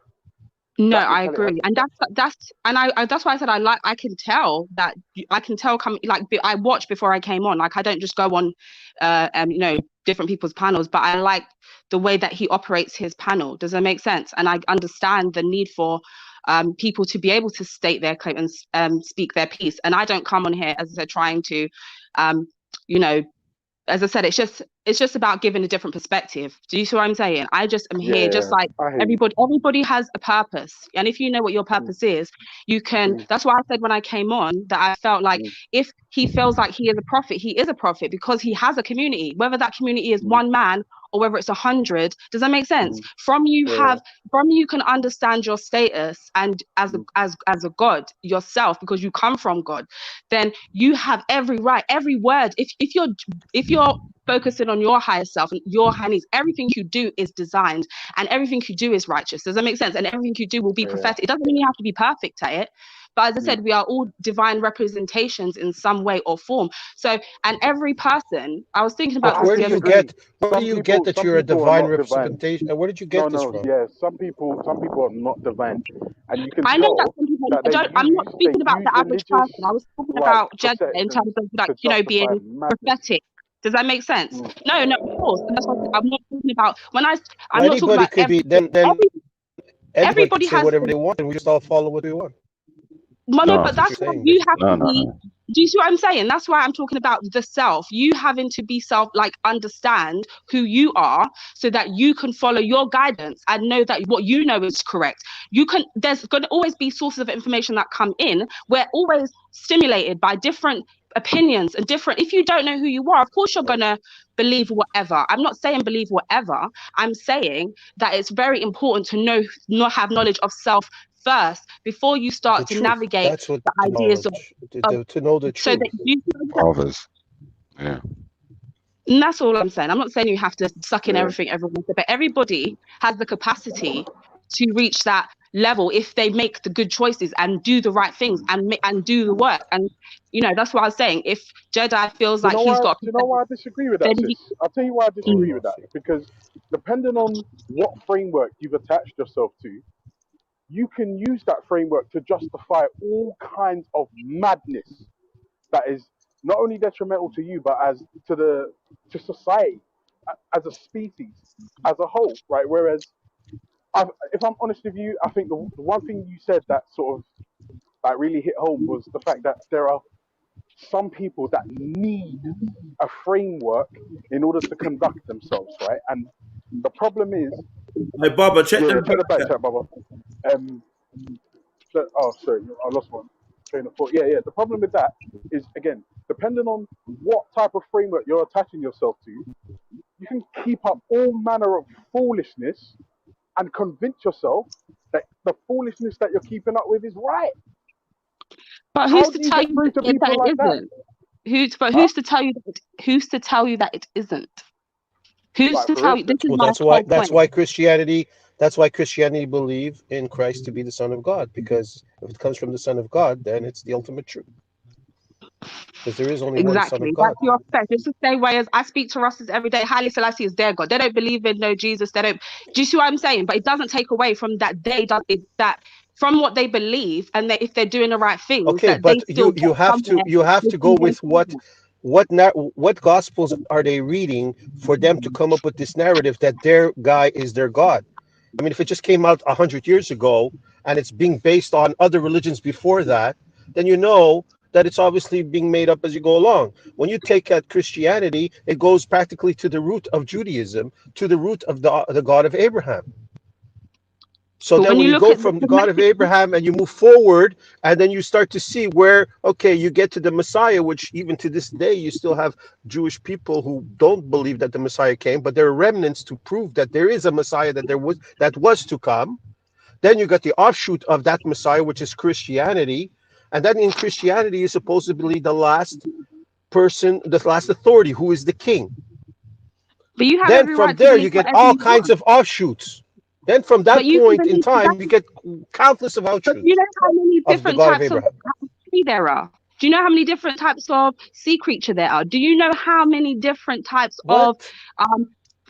No, I agree, and that's why I said I can tell I watch before I came on. I don't just go on, different people's panels, but I like the way that he operates his panel. Does that make sense? And I understand the need for people to be able to state their claim and speak their piece. And I don't come on here, as I said, trying to, as I said, it's just about giving a different perspective. Do you see what I'm saying? I just am here, just like everybody has a purpose. And if you know what your purpose is, you can, that's why I said when I came on that I felt like if he feels like he is a prophet, he is a prophet because he has a community, whether that community is one man or whether it's 100. Does that make sense? From you can understand your status and as a God yourself, because you come from God, then you have every right, every word. If you're focusing on your higher self and your high needs, everything you do is designed and everything you do is righteous. Does that make sense? And everything you do will be prophetic. It doesn't mean you have to be perfect at it. But as I said, we are all divine representations in some way or form. So, and every person, I was thinking about where this do you get that you're a divine representation? Where did you get this from? Yeah, some people are not divine, and you can I know that some people. I'm not speaking about the average person. I was talking about gender in terms of like being prophetic. Does that make sense? No, of course. And that's what I'm not talking about. I'm not talking about Everybody could say whatever they want, and we just all follow what we want. But that's why you have to be. Do you see what I'm saying? That's why I'm talking about the self. You having to be understand who you are, so that you can follow your guidance and know that what you know is correct. There's going to always be sources of information that come in. We're always stimulated by different opinions and different. If you don't know who you are, of course you're gonna believe whatever. I'm not saying believe whatever. I'm saying that it's very important to not have knowledge of self first before you start to navigate the ideas of to know the truth. So that you Fathers. Yeah. And that's all I'm saying. I'm not saying you have to suck in everything everyone says, but everybody has the capacity to reach that level if they make the good choices and do the right things and do the work. And that's what I was saying. If Jedi feels like he's got, you know why I disagree with that, sis? I'll tell you why I disagree with that. Because depending on what framework you've attached yourself to, you can use that framework to justify all kinds of madness that is not only detrimental to you, but to society, as a species, as a whole, right? Whereas, if I'm honest with you, I think the one thing you said that sort of really hit home was the fact that there are some people that need a framework in order to conduct themselves, right? And the problem is, hey, Baba, check the back chat, Baba. Oh, sorry, I lost one train of thought. Yeah. The problem with that is, again, depending on what type of framework you're attaching yourself to, you can keep up all manner of foolishness and convince yourself that the foolishness that you're keeping up with is right. But who's to tell you that it isn't? Who's to tell you that? Who's to tell you that it isn't? Who's to tell you? This is that's why Christianity. That's why Christianity believe in Christ to be the Son of God, because if it comes from the Son of God, then it's the ultimate truth. Because there is only one Son of God. That's your fact. It's the same way as I speak to Russes every day. Haile Selassie is their God. They don't believe in no Jesus. They don't. Do you see what I'm saying? But it doesn't take away from that from what they believe, and if they're doing the right things. Okay, but you have to go with what gospels are they reading for them to come up with this narrative that their guy is their God? I mean, if it just came out 100 years ago and it's being based on other religions before that, then you know that it's obviously being made up as you go along. When you take at Christianity, it goes practically to the root of Judaism, to the root of the God of Abraham. So then when you go from the God of Abraham and you move forward, and then you start to see where, okay, you get to the Messiah, which even to this day, you still have Jewish people who don't believe that the Messiah came, but there are remnants to prove that there is a Messiah that was to come. Then you got the offshoot of that Messiah, which is Christianity. And then in Christianity is supposedly the last person, the last authority, who is the king. But you have then from there, you get all kinds of offshoots. Then from that point in time, you get countless of offshoots. You know how many different types of tree there are? Do you know how many different types of sea creature there are? Do you know how many different types of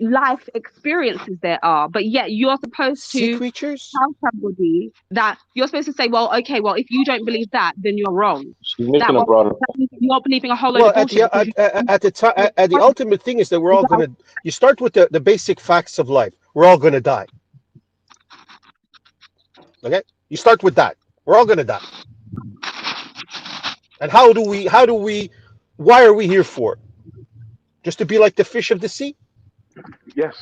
life experiences there are? But yet you're supposed to tell somebody that you're supposed to say, well, okay, well, if you don't believe that, then you're wrong. You're believing a whole load of bullshit. At the ultimate thing is that we're all going to, you start with the basic facts of life. We're all going to die. Okay, you start with that. We're all gonna die. And why are we here for? Just to be like the fish of the sea? Yes.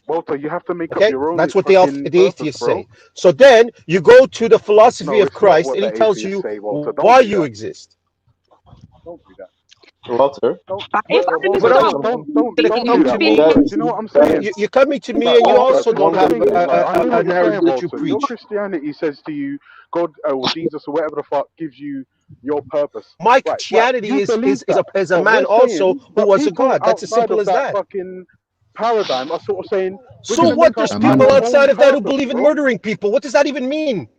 Walter, you have to make up Okay, your own. that's what fucking the purpose, atheists bro. say. So then you go to the philosophy No, of it's not Christ, what and he the tells atheists you say, Walter. Don't why do you that. exist. Don't do that. Walter. Don't, If I Walter, Without don't gonna do come that, to me, Walter. Do you know what I'm saying? you're coming to me, Like, and you Walter, also do you know don't what have I'm saying? Like, I hear a what you're saying, narrative that you Walter. Your preach. Christianity says to you, God or Jesus or whatever the fuck gives you your purpose. My Right. Christianity You believe that. is a But man we're also saying, who but was a people god. That's as outside simple of as that that. fucking paradigm are sort of saying, we're So going to what? make There's our people outside own of that who purpose, believe in bro. murdering people. What does that even mean?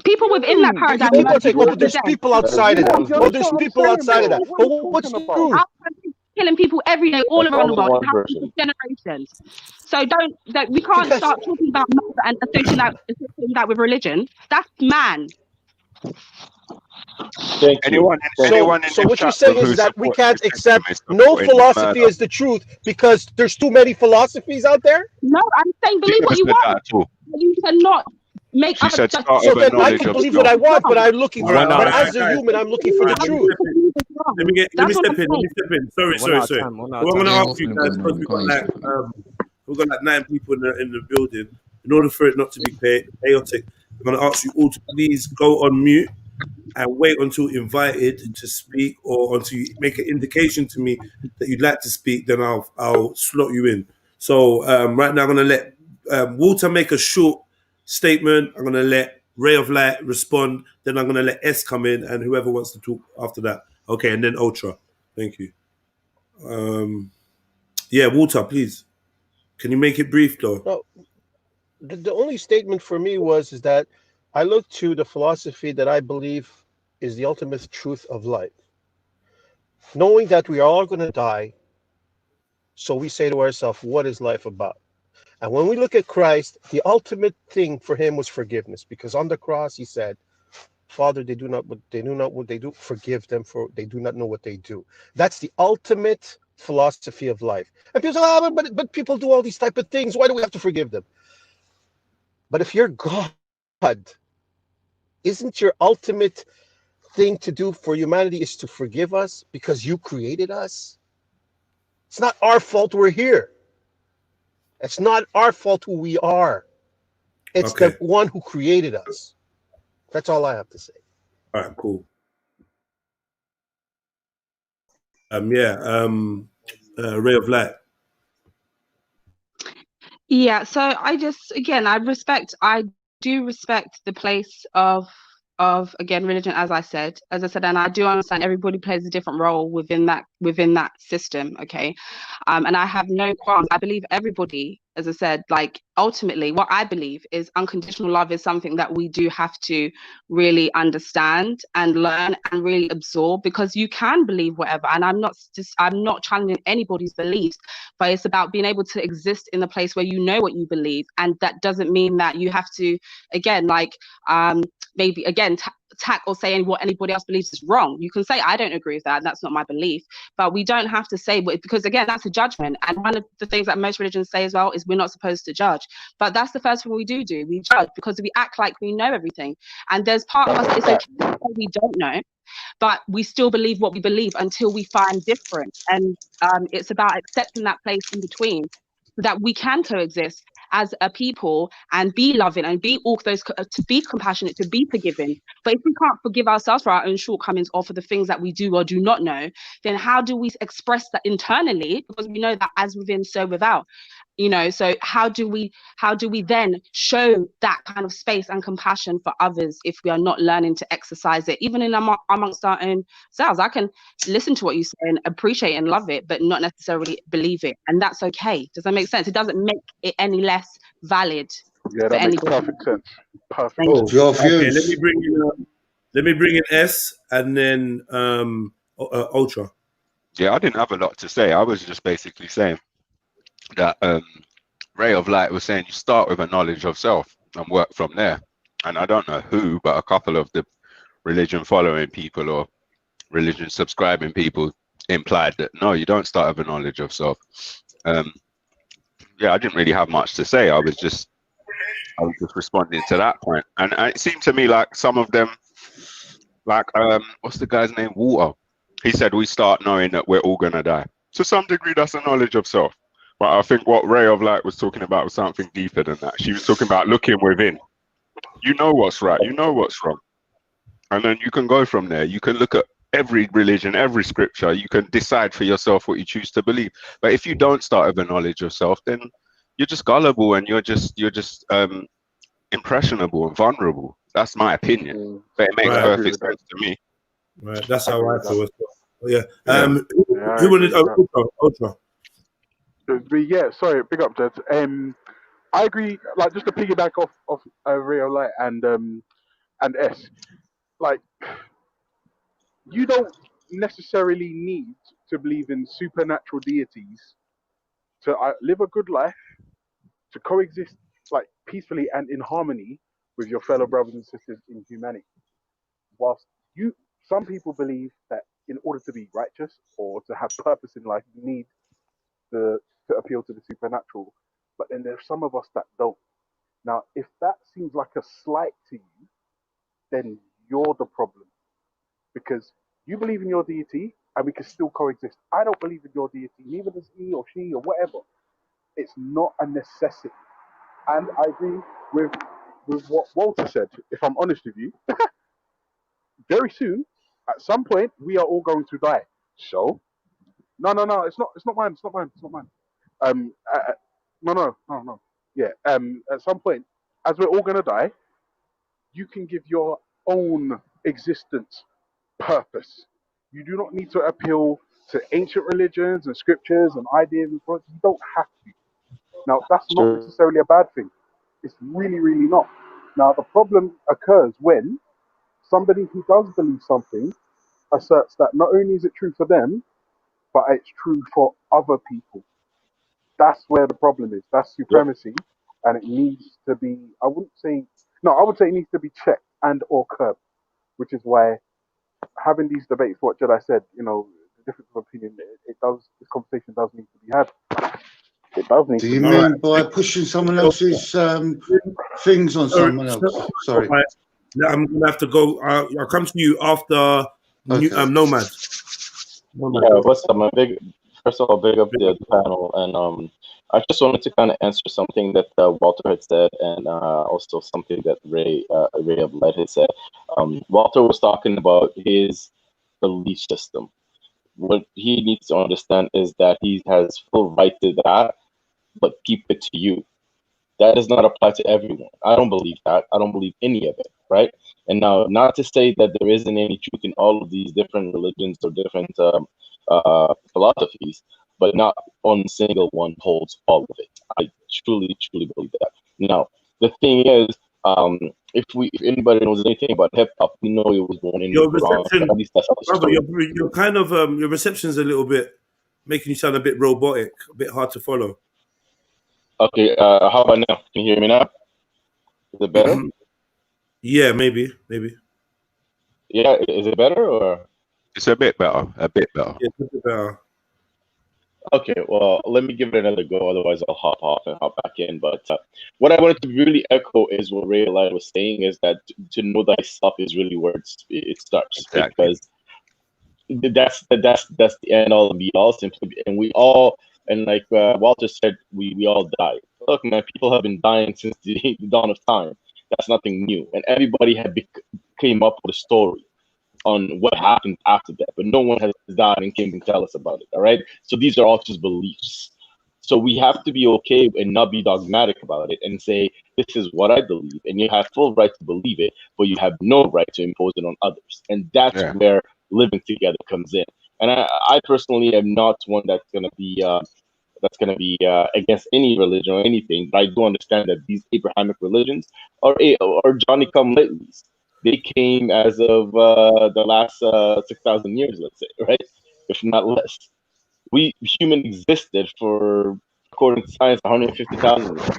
people within that You paradigm keep on murder saying, people oh, but every there's day. people outside of that. Yeah, Oh, that's there's what I'm people saying, outside of bro. that. What are But you what's talking about? true? Killing people every day all That's around the only world. It one happens for version. generations. So we can't Because start talking about murder and associating that with religion. That's man. Thank you. Anyone in so this what you're chat room saying who is that we supports can't this accept system is no supporting the philosophy murder. as the truth because there's too many philosophies out there? No, I'm saying She believe never what you said that want. at all. You cannot make She other said start So with a then I knowledge can of believe what self. I want, but I'm looking All right, for. all But right, as a guys. human, I'm looking All for right, the let me truth. step in. Let me step in. Let me step in. Sorry. So One I'm at a gonna time. ask you guys because we've got like 9 people in the building. In order for it not to be chaotic, I'm gonna ask you all to please go on mute and wait until invited to speak, or until you make an indication to me that you'd like to speak. Then I'll slot you in. So right now I'm gonna let Walter make a short statement. I'm gonna let Ray of Light respond. Then I'm gonna let S come in, and whoever wants to talk after that. Okay, and then Ultra. Thank you. Yeah, Walter, please. Can you make it brief though? No, the only statement for me is that I look to the philosophy that I believe is the ultimate truth of life. Knowing that we are all going to die, so we say to ourselves, what is life about? And when we look at Christ, the ultimate thing for him was forgiveness, because on the cross he said, Father, they do not what they do, forgive them, for they do not know what they do. That's the ultimate philosophy of life. And people say, but people do all these type of things. Why do we have to forgive them? But if you're God, isn't your ultimate thing to do for humanity is to forgive us because you created us? It's not our fault we're here. It's not our fault who we are. It's the one who created us. That's all I have to say. All right, cool. Ray of Light. Yeah, so I do respect the place of again religion, as I said, and I do understand everybody plays a different role within that system. Okay. And I have no qualms. I believe everybody, as I said, like ultimately what I believe is unconditional love is something that we do have to really understand and learn and really absorb, because you can believe whatever. And I'm not challenging anybody's beliefs, but it's about being able to exist in the place where you know what you believe. And that doesn't mean that you have to, again, like maybe again attack or saying what anybody else believes is wrong. You can say I don't agree with that, and that's not my belief, but we don't have to say, because again, that's a judgment. And one of the things that most religions say as well is we're not supposed to judge, but that's the first thing we do. We judge because we act like we know everything, and there's part of us, it's okay to say we don't know, but we still believe what we believe until we find different. And it's about accepting that place in between so that we can coexist as a people and be loving and be all those, to be compassionate, to be forgiving. But if we can't forgive ourselves for our own shortcomings or for the things that we do or do not know, then how do we express that internally? Because we know that as within, so without. So how do we then show that kind of space and compassion for others if we are not learning to exercise it, even in amongst our own selves? I can listen to what you say and appreciate and love it, but not necessarily believe it, and that's okay. Does that make sense? It doesn't make it any less valid. Yeah, that makes perfect sense. Perfect. Okay, let me bring in S and then Ultra. Yeah, I didn't have a lot to say. I was just basically saying that Ray of Light was saying you start with a knowledge of self and work from there. And I don't know who, but a couple of the religion following people or religion subscribing people implied that no, you don't start with a knowledge of self. Yeah, I didn't really have much to say. I was just responding to that point. And it seemed to me like some of them, like what's the guy's name? Walter. He said we start knowing that we're all gonna die. To some degree, that's a knowledge of self. But I think what Ray of Light was talking about was something deeper than that. She was talking about looking within. You know what's right, you know what's wrong. And then you can go from there. You can look at every religion, every scripture. You can decide for yourself what you choose to believe. But if you don't start with a knowledge of self, then you're just gullible and you're just impressionable and vulnerable. That's my opinion. But it makes Right. perfect sense to me. Right, that's how I feel. Yeah. Yeah. Who wanted Ultra? Yeah, sorry, big up, Jed. I agree. Like, just to piggyback off Rio Light and S. Like, you don't necessarily need to believe in supernatural deities to live a good life, to coexist like peacefully and in harmony with your fellow brothers and sisters in humanity. Whilst some people believe that in order to be righteous or to have purpose in life, you need to appeal to the supernatural. But then there's some of us that don't. Now, if that seems like a slight to you, then you're the problem. Because you believe in your deity and we can still coexist. I don't believe in your deity, neither does he or she or whatever. It's not a necessity. And I agree with what Walter said, if I'm honest with you. Very soon, at some point, we are all going to die. So, no, it's not mine. No. Yeah. At some point, as we're all gonna die, you can give your own existence purpose. You do not need to appeal to ancient religions and scriptures and ideas and thoughts. You don't have to. Now, that's not necessarily a bad thing. It's really, really not. Now, the problem occurs when somebody who does believe something asserts that not only is it true for them, but it's true for other people. That's where the problem is. That's supremacy, and it needs to be. I would say it needs to be checked and or curbed, which is why having these debates, what Jedi said, the difference of opinion, this conversation does need to be had. It does need Do to you be mean had. by pushing someone else's things on someone else? Sorry. I'm gonna have to go. I'll come to you after Nomad. Yeah, what's up, man? First of all, big up the panel, and I just wanted to kind of answer something that Walter had said, and also something that Ray of Light had said. Walter was talking about his belief system. What he needs to understand is that he has full right to that, but keep it to you. That does not apply to everyone. I don't believe that. I don't believe any of it, right? And now, not to say that there isn't any truth in all of these different religions or different philosophies, but not one single one holds all of it. I truly, truly believe that. Now, the thing is, if anybody knows anything about hip hop, we know it was born in Your Iran. reception, At least that's how the brother, story. you're kind of your reception's a little bit making you sound a bit robotic, a bit hard to follow. Okay, how about now? Can you hear me now? Is it better? Yeah, maybe. Yeah, is it better or? It's a bit better. Yeah, it's a bit better. Okay, well, let me give it another go. Otherwise, I'll hop off and hop back in. But what I wanted to really echo is what Ray Light was saying, is that to know thyself is really where it starts. Exactly. Because that's the end all and be all. Simply, and we all, and like Walter said, we all die. Look, man, people have been dying since the dawn of time. That's nothing new, and everybody came up with a story on what happened after that, but no one has died and came and tell us about it. All right, so these are all just beliefs. So we have to be okay and not be dogmatic about it and say, this is what I believe, and you have full right to believe it, but you have no right to impose it on others. And that's where living together comes in. And I personally am not one that's going to be against any religion or anything, but I do understand that these Abrahamic religions are Johnny-come-latelys. They came as of the last 6,000 years, let's say, right? If not less. Human existed for, according to science, 150,000 years.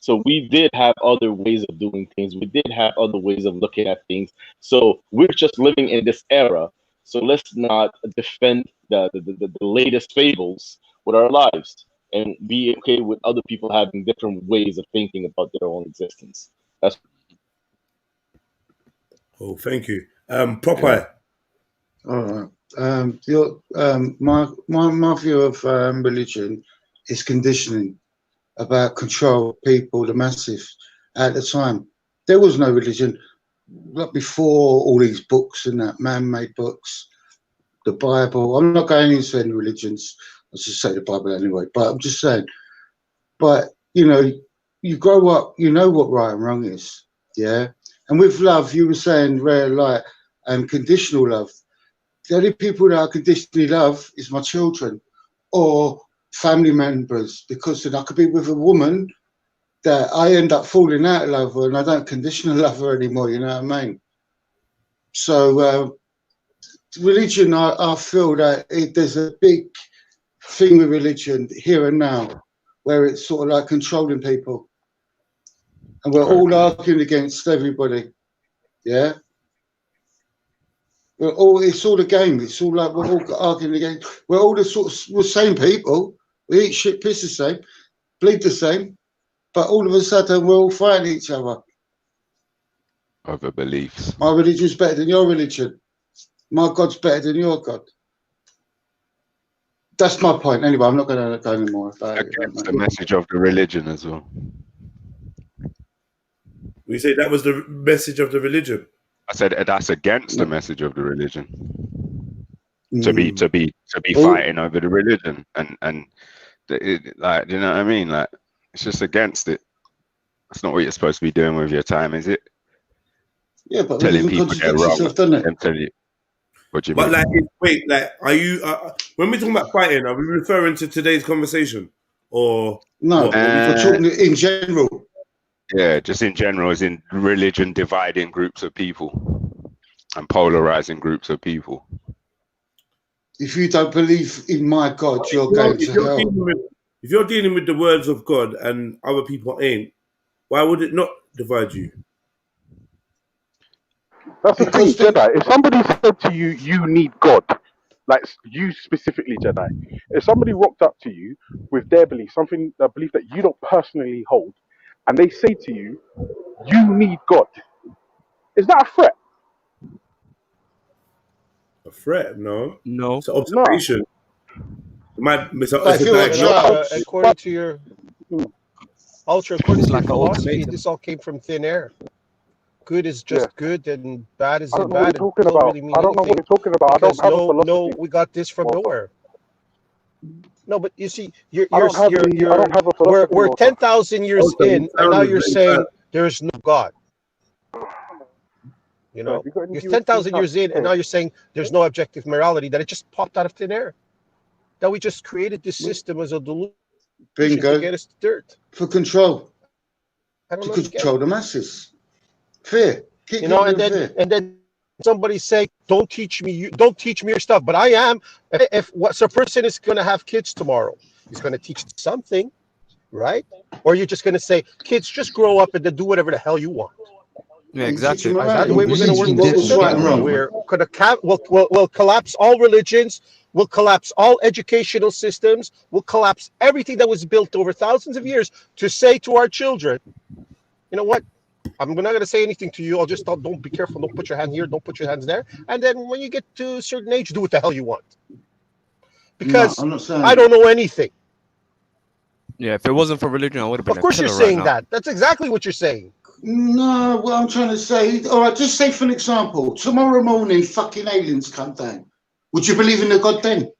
So we did have other ways of doing things. We did have other ways of looking at things. So we're just living in this era. So let's not defend the latest fables with our lives and be okay with other people having different ways of thinking about their own existence. That's. Oh, thank you. Popeye. All right. My view of religion is conditioning about control of people, the massive. At the time, there was no religion. Like before all these books and that man-made books, the Bible. I'm not going into any religions. I just say the Bible anyway. But I'm just saying. But you know, you grow up, you know what right and wrong is, yeah. And with love, you were saying rare light and conditional love. The only people that I conditionally love is my children or family members, because then I could be with a woman that I end up falling out of love with and I don't conditionally love her anymore, you know what I mean? So religion, I feel that there's a big thing with religion here and now where it's sort of like controlling people. And we're all arguing against everybody, yeah? It's all a game. It's all like we're all arguing against. We're all we're same people. We eat shit, piss the same, bleed the same, but all of a sudden we're all fighting each other. Over beliefs. My religion's better than your religion. My God's better than your God. That's my point. Anyway, I'm not going to go anymore. Against the message of the religion as well. We say that was the message of the religion. I said that's against the message of the religion. To be fighting over the religion and like, you know what I mean? Like, it's just against it. That's not what you're supposed to be doing with your time, is it? Yeah, but telling people they're wrong. And tell you, what do you mean? Like, wait, like, are you when we're talking about fighting? Are we referring to today's conversation, or no? We're talking in general. Yeah, just in general, as in religion dividing groups of people and polarizing groups of people. If you don't believe in my God, you're going to hell. If you're dealing with the words of God and other people ain't, why would it not divide you? That's the thing, Jedi. If somebody said to you, you need God, like you specifically, Jedi, if somebody rocked up to you with their belief, a belief that you don't personally hold, and they say to you, you need God, is that a threat? A threat? No. No. It's an observation. According to your ultra, according to your philosophy, this all came from thin air. Good is just good, and bad is bad. I don't know what you're talking about. I don't have a philosophy. No, we got this from nowhere. No, but you see, we're 10,000 years in, and now you're saying there's no God. You know, you're 10,000 years in, and now you're saying there's no objective morality, that it just popped out of thin air. That we just created this system as a delusion to get us to dirt. For control. To control the masses. Fear. Keep and then somebody say, don't teach me your stuff. But I am. So a person is going to have kids tomorrow, he's going to teach something, right? Or you're just going to say, kids, just grow up and then do whatever the hell you want. Yeah, exactly. That's the way we're going to work. Right and wrong. We're going to we'll collapse all religions. We'll collapse all educational systems. We'll collapse everything that was built over thousands of years to say to our children, you know what? I'm not going to say anything to you. I'll just don't be careful. Don't put your hand here. Don't put your hands there. And then when you get to a certain age, do what the hell you want. Because I don't know anything. Yeah, if it wasn't for religion, I would have been. Of course, you're saying that. That's exactly what you're saying. No, what I'm trying to say. All right, just say for an example. Tomorrow morning, fucking aliens come down. Would you believe in the God then?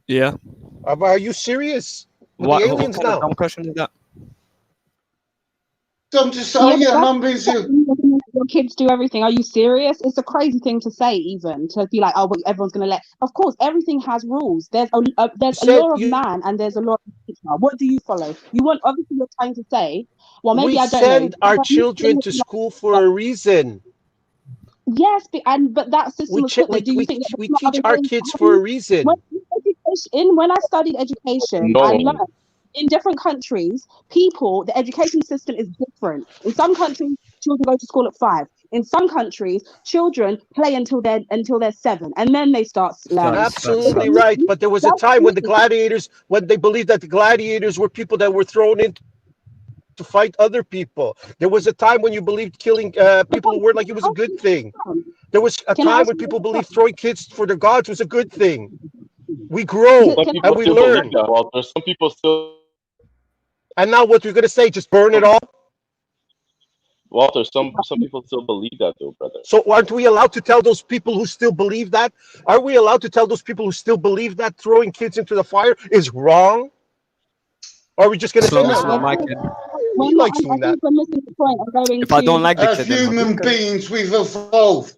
Yeah. Are you serious? What the aliens now? What question is that? I'm just saying, I'm busy. Your kids do everything. Are you serious? It's a crazy thing to say, even to be like, oh, well, everyone's going to let. Of course, everything has rules. There's a law of man and there's a law of nature. What do you follow? Obviously, you're trying to say, well, maybe we I don't send know. our children to school for a reason. Yes, but that system was put there. Do you think we teach our kids for a reason? When I studied education, I learned in different countries, the education system is different. In some countries, children go to school at 5. In some countries, children play until they're 7, and then they start learning. Absolutely right. But there was a time when when they believed that the gladiators were people that were thrown in to fight other people. There was a time when you believed killing people who weren't like it was a good thing. There was a Can I time ask when you people a believed question? throwing kids for their gods was a good thing. We grow Some Can I people and we still believe learn. that, Walter. Some people still, And now what you're gonna say? Just burn it all? Walter. Some people still believe that, though, brother. So aren't we allowed to tell those people who still believe that? Are we allowed to tell those people who still believe that throwing kids into the fire is wrong? Or are we just gonna say Slow, no? slow, we're my not, kid. we're He not, likes I doing that. think we're missing the point of going If I don't to like the As kid, then fuck human it. beings, we've evolved.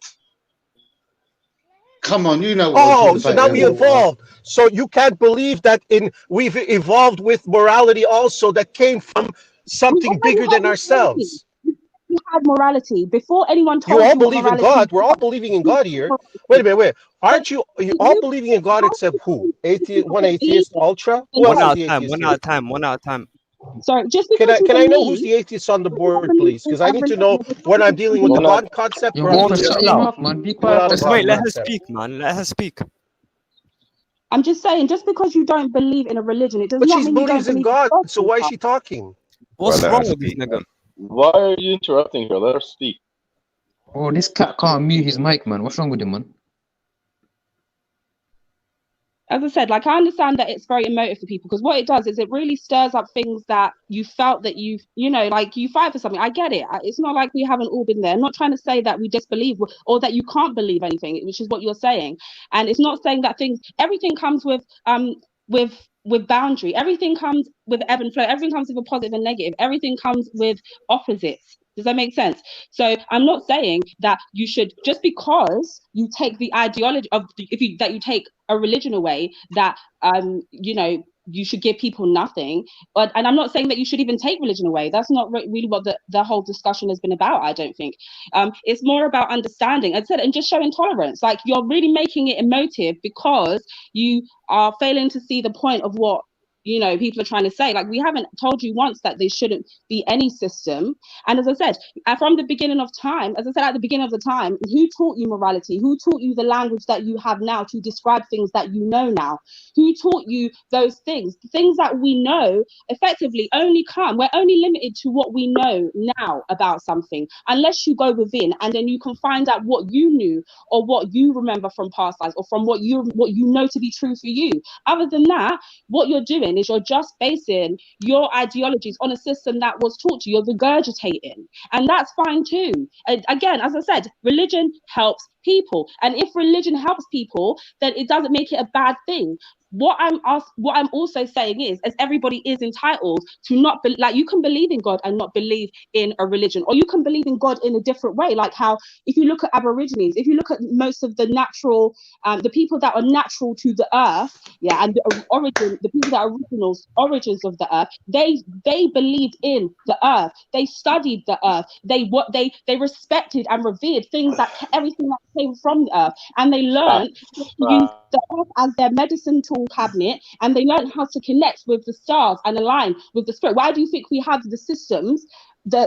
Come on, you know what I'm Oh, talking so about now there, we Walter. evolved. So you can't believe that we've evolved with morality also that came from we've something already bigger had than morality. ourselves. We had morality before anyone You told all you what believe in morality God. We're all was. believing in We God had here. Wait a morality. minute, wait. But Aren't you all you, believing in God how except can who? you Atheist, one don't believe atheist, ultra? Who in else One God? is at the a time, atheist one here? at a time, one at a time. Sorry, just Can because I you can I know who's believe the atheist on the board, believe please? in Because I a need to religion know does when not I'm dealing with the One mean at, God concept Yo, versus Walter, believe shut in your a mouth, man. Be quiet not for a a Just God wait, let second. her concept. speak, man. Let her speak. I'm just saying, just because you don't believe in a religion, it does But not she mean you don't believes in believe in God, God. so why is she talking? well, What's let wrong her with this speak, nigga? man. Why are you interrupting her? Let her speak. Oh, this cat can't mute his mic, man. What's wrong with him, man? As I said, like I understand that it's very emotive for people because what it does is it really stirs up things that you felt that you know, like you fight for something. I get it. It's not like we haven't all been there. I'm not trying to say that we disbelieve or that you can't believe anything, which is what you're saying. And it's not saying that everything comes with boundary. Everything comes with ebb and flow. Everything comes with a positive and negative. Everything comes with opposites. Does that make sense? So I'm not saying that you should, just because you take the ideology of that you take a religion away, that you know, you should give people nothing. And I'm not saying that you should even take religion away. That's not really what the whole discussion has been about, I don't think. It's more about understanding, as I said, and just showing tolerance. Like you're really making it emotive because you are failing to see the point of what, you know, people are trying to say. Like we haven't told you once that there shouldn't be any system. And as I said, from the beginning of time, as I said at the beginning of the time, who taught you morality? Who taught you the language that you have now to describe things that you know now? Who taught you those things? The things that we know effectively we're only limited to what we know now about something, unless you go within and then you can find out what you knew or what you remember from past lives or from what you know to be true for you. Other than that, what you're doing is you're just basing your ideologies on a system that was taught to you. You're regurgitating, and that's fine too. And again, as I said, religion helps people, and if religion helps people, then it doesn't make it a bad thing. What I'm also saying is, as everybody is entitled to not like you can believe in God and not believe in a religion, or you can believe in God in a different way. Like how if you look at Aborigines, if you look at most of the natural, the people that are natural to the earth, yeah, and the people that are origins of the earth, they believed in the earth. They studied the earth. They respected and revered everything that came from the earth, and they learned to use the earth as their medicine tool cabinet, and they learned how to connect with the stars and align with the spirit. Why do you think we have the systems, the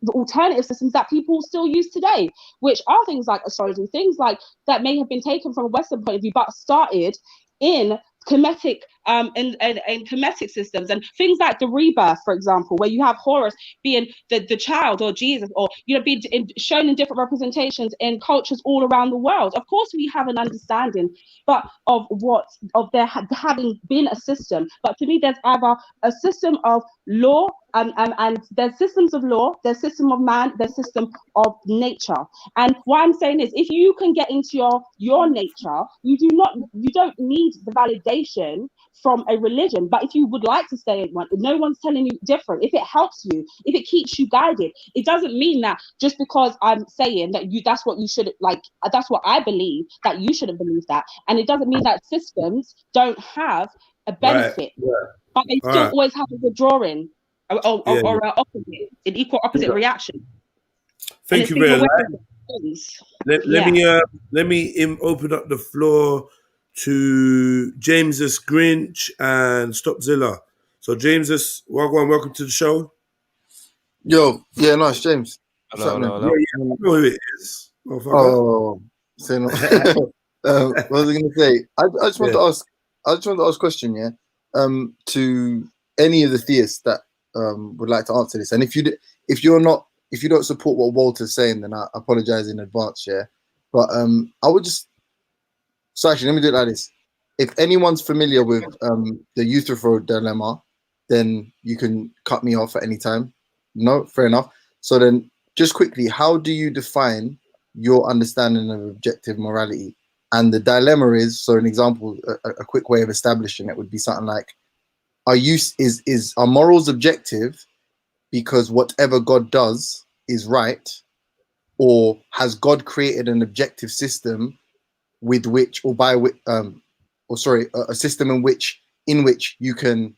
alternative systems that people still use today, which are things like astrology, things like that may have been taken from a Western point of view, but started in Kemetic and Kemetic systems, and things like the rebirth, for example, where you have Horus being the child or Jesus, or you know, being shown in different representations in cultures all around the world. Of course, we have an understanding, but of there having been a system. But to me, there's either a system of law, and there's systems of law, there's system of man, there's system of nature. And what I'm saying is, if you can get into your nature, you don't need the validation from a religion. But if you would like to stay in one, no one's telling you different. If it helps you, if it keeps you guided, it doesn't mean that just because I'm saying that that's what you should, like, that's what I believe, that you shouldn't believe that. And it doesn't mean that systems don't have a benefit, but they All still right. always have a withdrawing or Yeah. an opposite, an equal opposite reaction. Thank you very much. Let Yeah. me open up the floor to James's Grinch and Stopzilla. So James's, welcome to the show. Yo, yeah, nice, James. What's Hello, happening? hello, hello. Yeah, I know who it is. Oh, say no. What was I going to say? I just want to ask. I just want to ask a question, yeah, to any of the theists that would like to answer this. And if you don't support what Walter's saying, then I apologize in advance, yeah. But I would just. So actually, let me do it like this. If anyone's familiar with the Euthyphro dilemma, then you can cut me off at any time. No, fair enough. So then, just quickly, how do you define your understanding of objective morality? And the dilemma is, so an example, a quick way of establishing it would be something like, are morals objective because whatever God does is right, or has God created an objective system with which, or by which, a system in which you can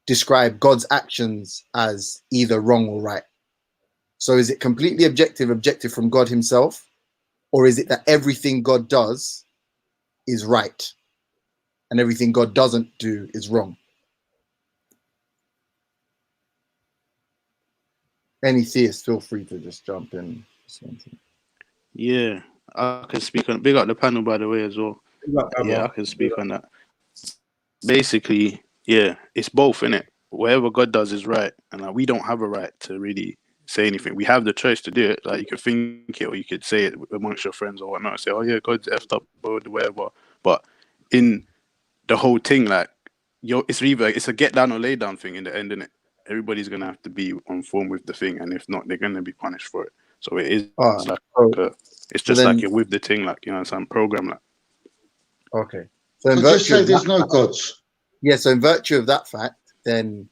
describe God's actions as either wrong or right? So is it completely objective from God himself, or is it that everything God does is right and everything God doesn't do is wrong? Any theist, feel free to just jump in. Yeah, I can speak on. Big up the panel, by the way, as well. Yeah, I can speak on that. Basically, yeah, it's both, innit? Whatever God does is right, and like, we don't have a right to really say anything. We have the choice to do it. Like, you could think it, or you could say it amongst your friends or whatnot. Say, oh yeah, God's effed up or whatever. But in the whole thing, like, it's a get down or lay down thing in the end, innit? Everybody's gonna have to be on form with the thing, and if not, they're gonna be punished for it. So it is it's just like you're with the thing, like, you know, some program, like. Okay. So in just say virtue there's no gods. Yeah, so in virtue of that fact, then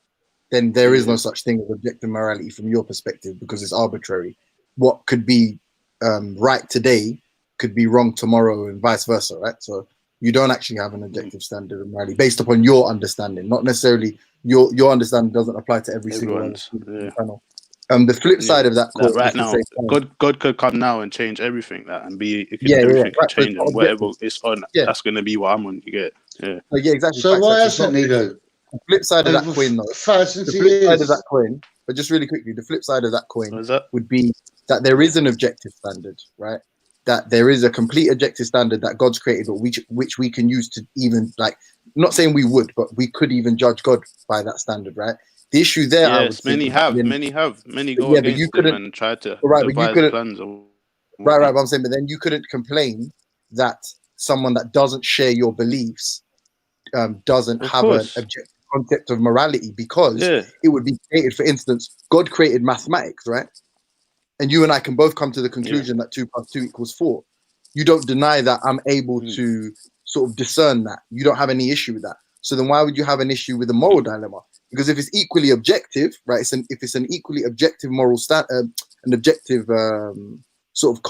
there is no such thing as objective morality from your perspective, because it's arbitrary. What could be right today could be wrong tomorrow, and vice versa, right? So you don't actually have an objective standard of morality based upon your understanding, not necessarily your understanding doesn't apply to every single one. The flip side of that coin, like right now, God could come now and change everything, and everything could right, change, and whatever it's on, that's gonna be what I'm on. You get, yeah, exactly. So why hasn't he though? The flip side of that coin, though. Thousands The of flip side years. of that coin, but just really quickly, the flip side of that coin would be that there is an objective standard, right? That there is a complete objective standard that God's created, but which we can use to even, like, not saying we would, but we could even judge God by that standard, right? The issue there, I would yes, think, many go but against you him couldn't, and try to right? But you devise couldn't, plans. Or right. But I'm saying, but then you couldn't complain that someone that doesn't share your beliefs doesn't have an objective concept of morality, because it would be created. For instance, God created mathematics, right? And you and I can both come to the conclusion that 2 + 2 = 4. You don't deny that I'm able to sort of discern that. You don't have any issue with that. So then why would you have an issue with a moral dilemma? Because if it's equally objective, right? If it's an equally objective moral an objective sort of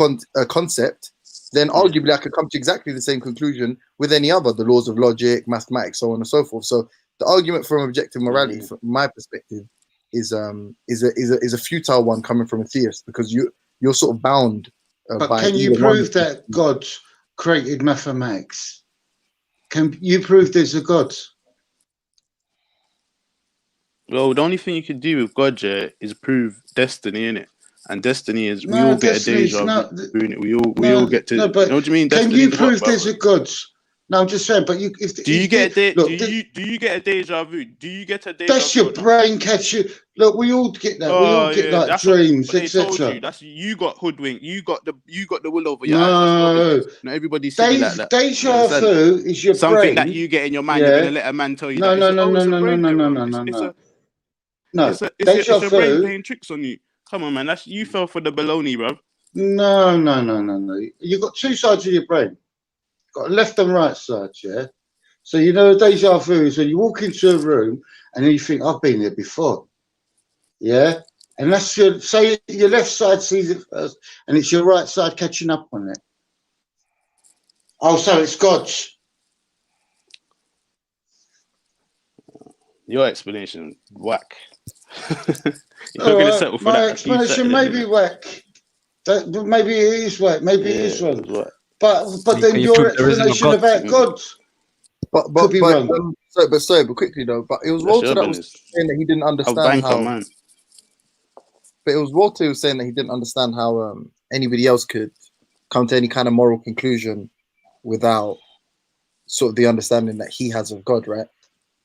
concept, then arguably I could come to exactly the same conclusion with any other, the laws of logic, mathematics, so on and so forth. So the argument from objective morality, from my perspective, is a futile one coming from a theist, because you're sort of bound. But by can you prove that God created mathematics? Can you prove there's a God? Well, the only thing you can do with God, is prove destiny, innit? And destiny is we all get a deja vu. We all get to. But you know what you mean? Can Destiny you is prove what, there's a God? No, I'm just saying. But you, if do you if get you, look, do you get a deja vu? Do you get a deja vu? that's your brain catch you. Look, we all get that. We all get like dreams, etc. That's you got hoodwinked. You got the wool over your eyes. No, everybody see like that. Deja vu is your something brain. that you get in your mind. You're gonna let a man tell you. No. It's your brain playing tricks on you. Come on, man. You fell for the baloney, bro. No. You've got two sides of your brain. You've got a left and right side, yeah? So you know deja vu is when you walk into a room and then you think, I've been there before. Yeah? And that's say your left side sees it first and it's your right side catching up on it. Oh, so it's God's. Your explanation, whack. You're not going to settle for my that. explanation may be whack. Maybe it is whack. Maybe it is wrong. But then your explanation about God could be wrong. But quickly though. But it was Walter that was saying that he didn't understand how. But it was Walter who was saying that he didn't understand how anybody else could come to any kind of moral conclusion without sort of the understanding that he has of God, right?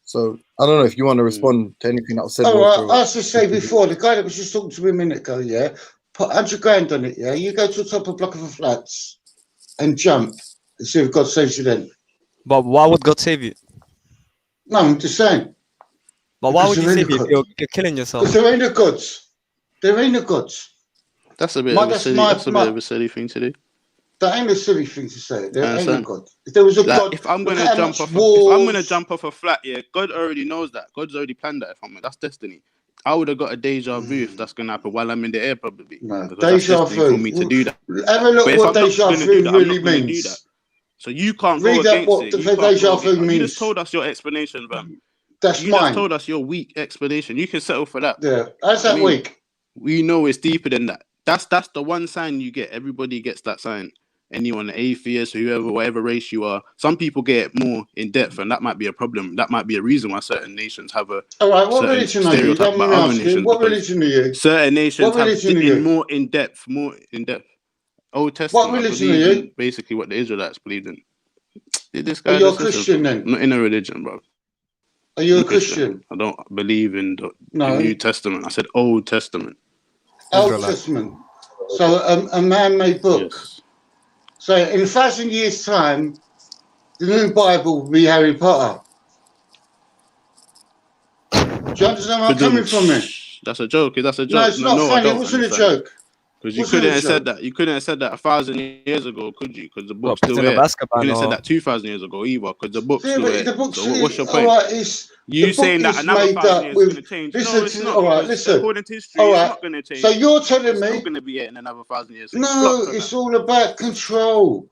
So I don't know if you want to respond to anything that was said. I was to say before, the guy that was just talking to me a minute ago, yeah, put 100 grand on it, yeah. You go to the top of a block of flats, and jump and see if God saves you then. But why would God save you? No, I'm just saying. But why Because would you there save ain't a you if God. you're killing yourself? Because there ain't a gods. There ain't a gods. That's a bit My, of a that's silly. my, That's a my, bit of a silly thing to do. that ain't a silly thing to say. I There ain't a understand. God. If there was a Like, God, if I'm look gonna at how jump much off, if I'm gonna wars. jump off a flat, yeah, God already knows that. God's already planned that. If I'm, that's destiny. I would have got a deja vu if that's gonna happen while I'm in the air, probably, No, because that's deja destiny for vu. me to do that. Have a look But if what I'm not deja gonna do vu that, I'm really not gonna do that. means. So you can't Read go that against what it. the You can't deja go vu against. You means. just told us your explanation, fam. That's You just mine. told us your weak explanation. You can settle for that. Yeah, how's I that mean, weak? we know it's deeper than that. That's the one sign you get. Everybody gets that sign. Anyone, atheist, whoever, whatever race you are. Some people get it more in depth, and that might be a problem. That might be a reason why certain nations have a All right, what certain religion are you? You stereotype don't about mind me other asking. nations, What because religion are you? certain nations What have religion are in you? more in depth. Old What Testament, I religion are believe you? in basically what the Israelites believed in. This Are guy you a just listen, Christian bro. then? I'm not in a religion, bro. Are you I'm a Christian? I don't believe in the No. New Testament. I said Old Testament. Old Israelite. Testament. So a man-made book. Yes. So in 1,000 years' time, the new Bible will be Harry Potter. Do you understand where I'm coming from then? That's a joke. That's a No, joke. it's No, not no, I funny. It don't wasn't a understand. joke. Because you Wasn't couldn't a have said joke. that. You couldn't have said that 1,000 years ago, could you? Because the What, book's still Prisoner of here. You Azkaban couldn't have said or that 2,000 years ago either, because the book's Yeah, still but here. the book's So what's your all point? right. It's You the saying book that is another made 1,000 up years is going with. to change? Listen No, it's to not. all right. Because Listen. according to history, All it's right. not going to change. So you're telling It's still me? going to be here in another 1,000 years. So you No, flopped on that. it's all about control.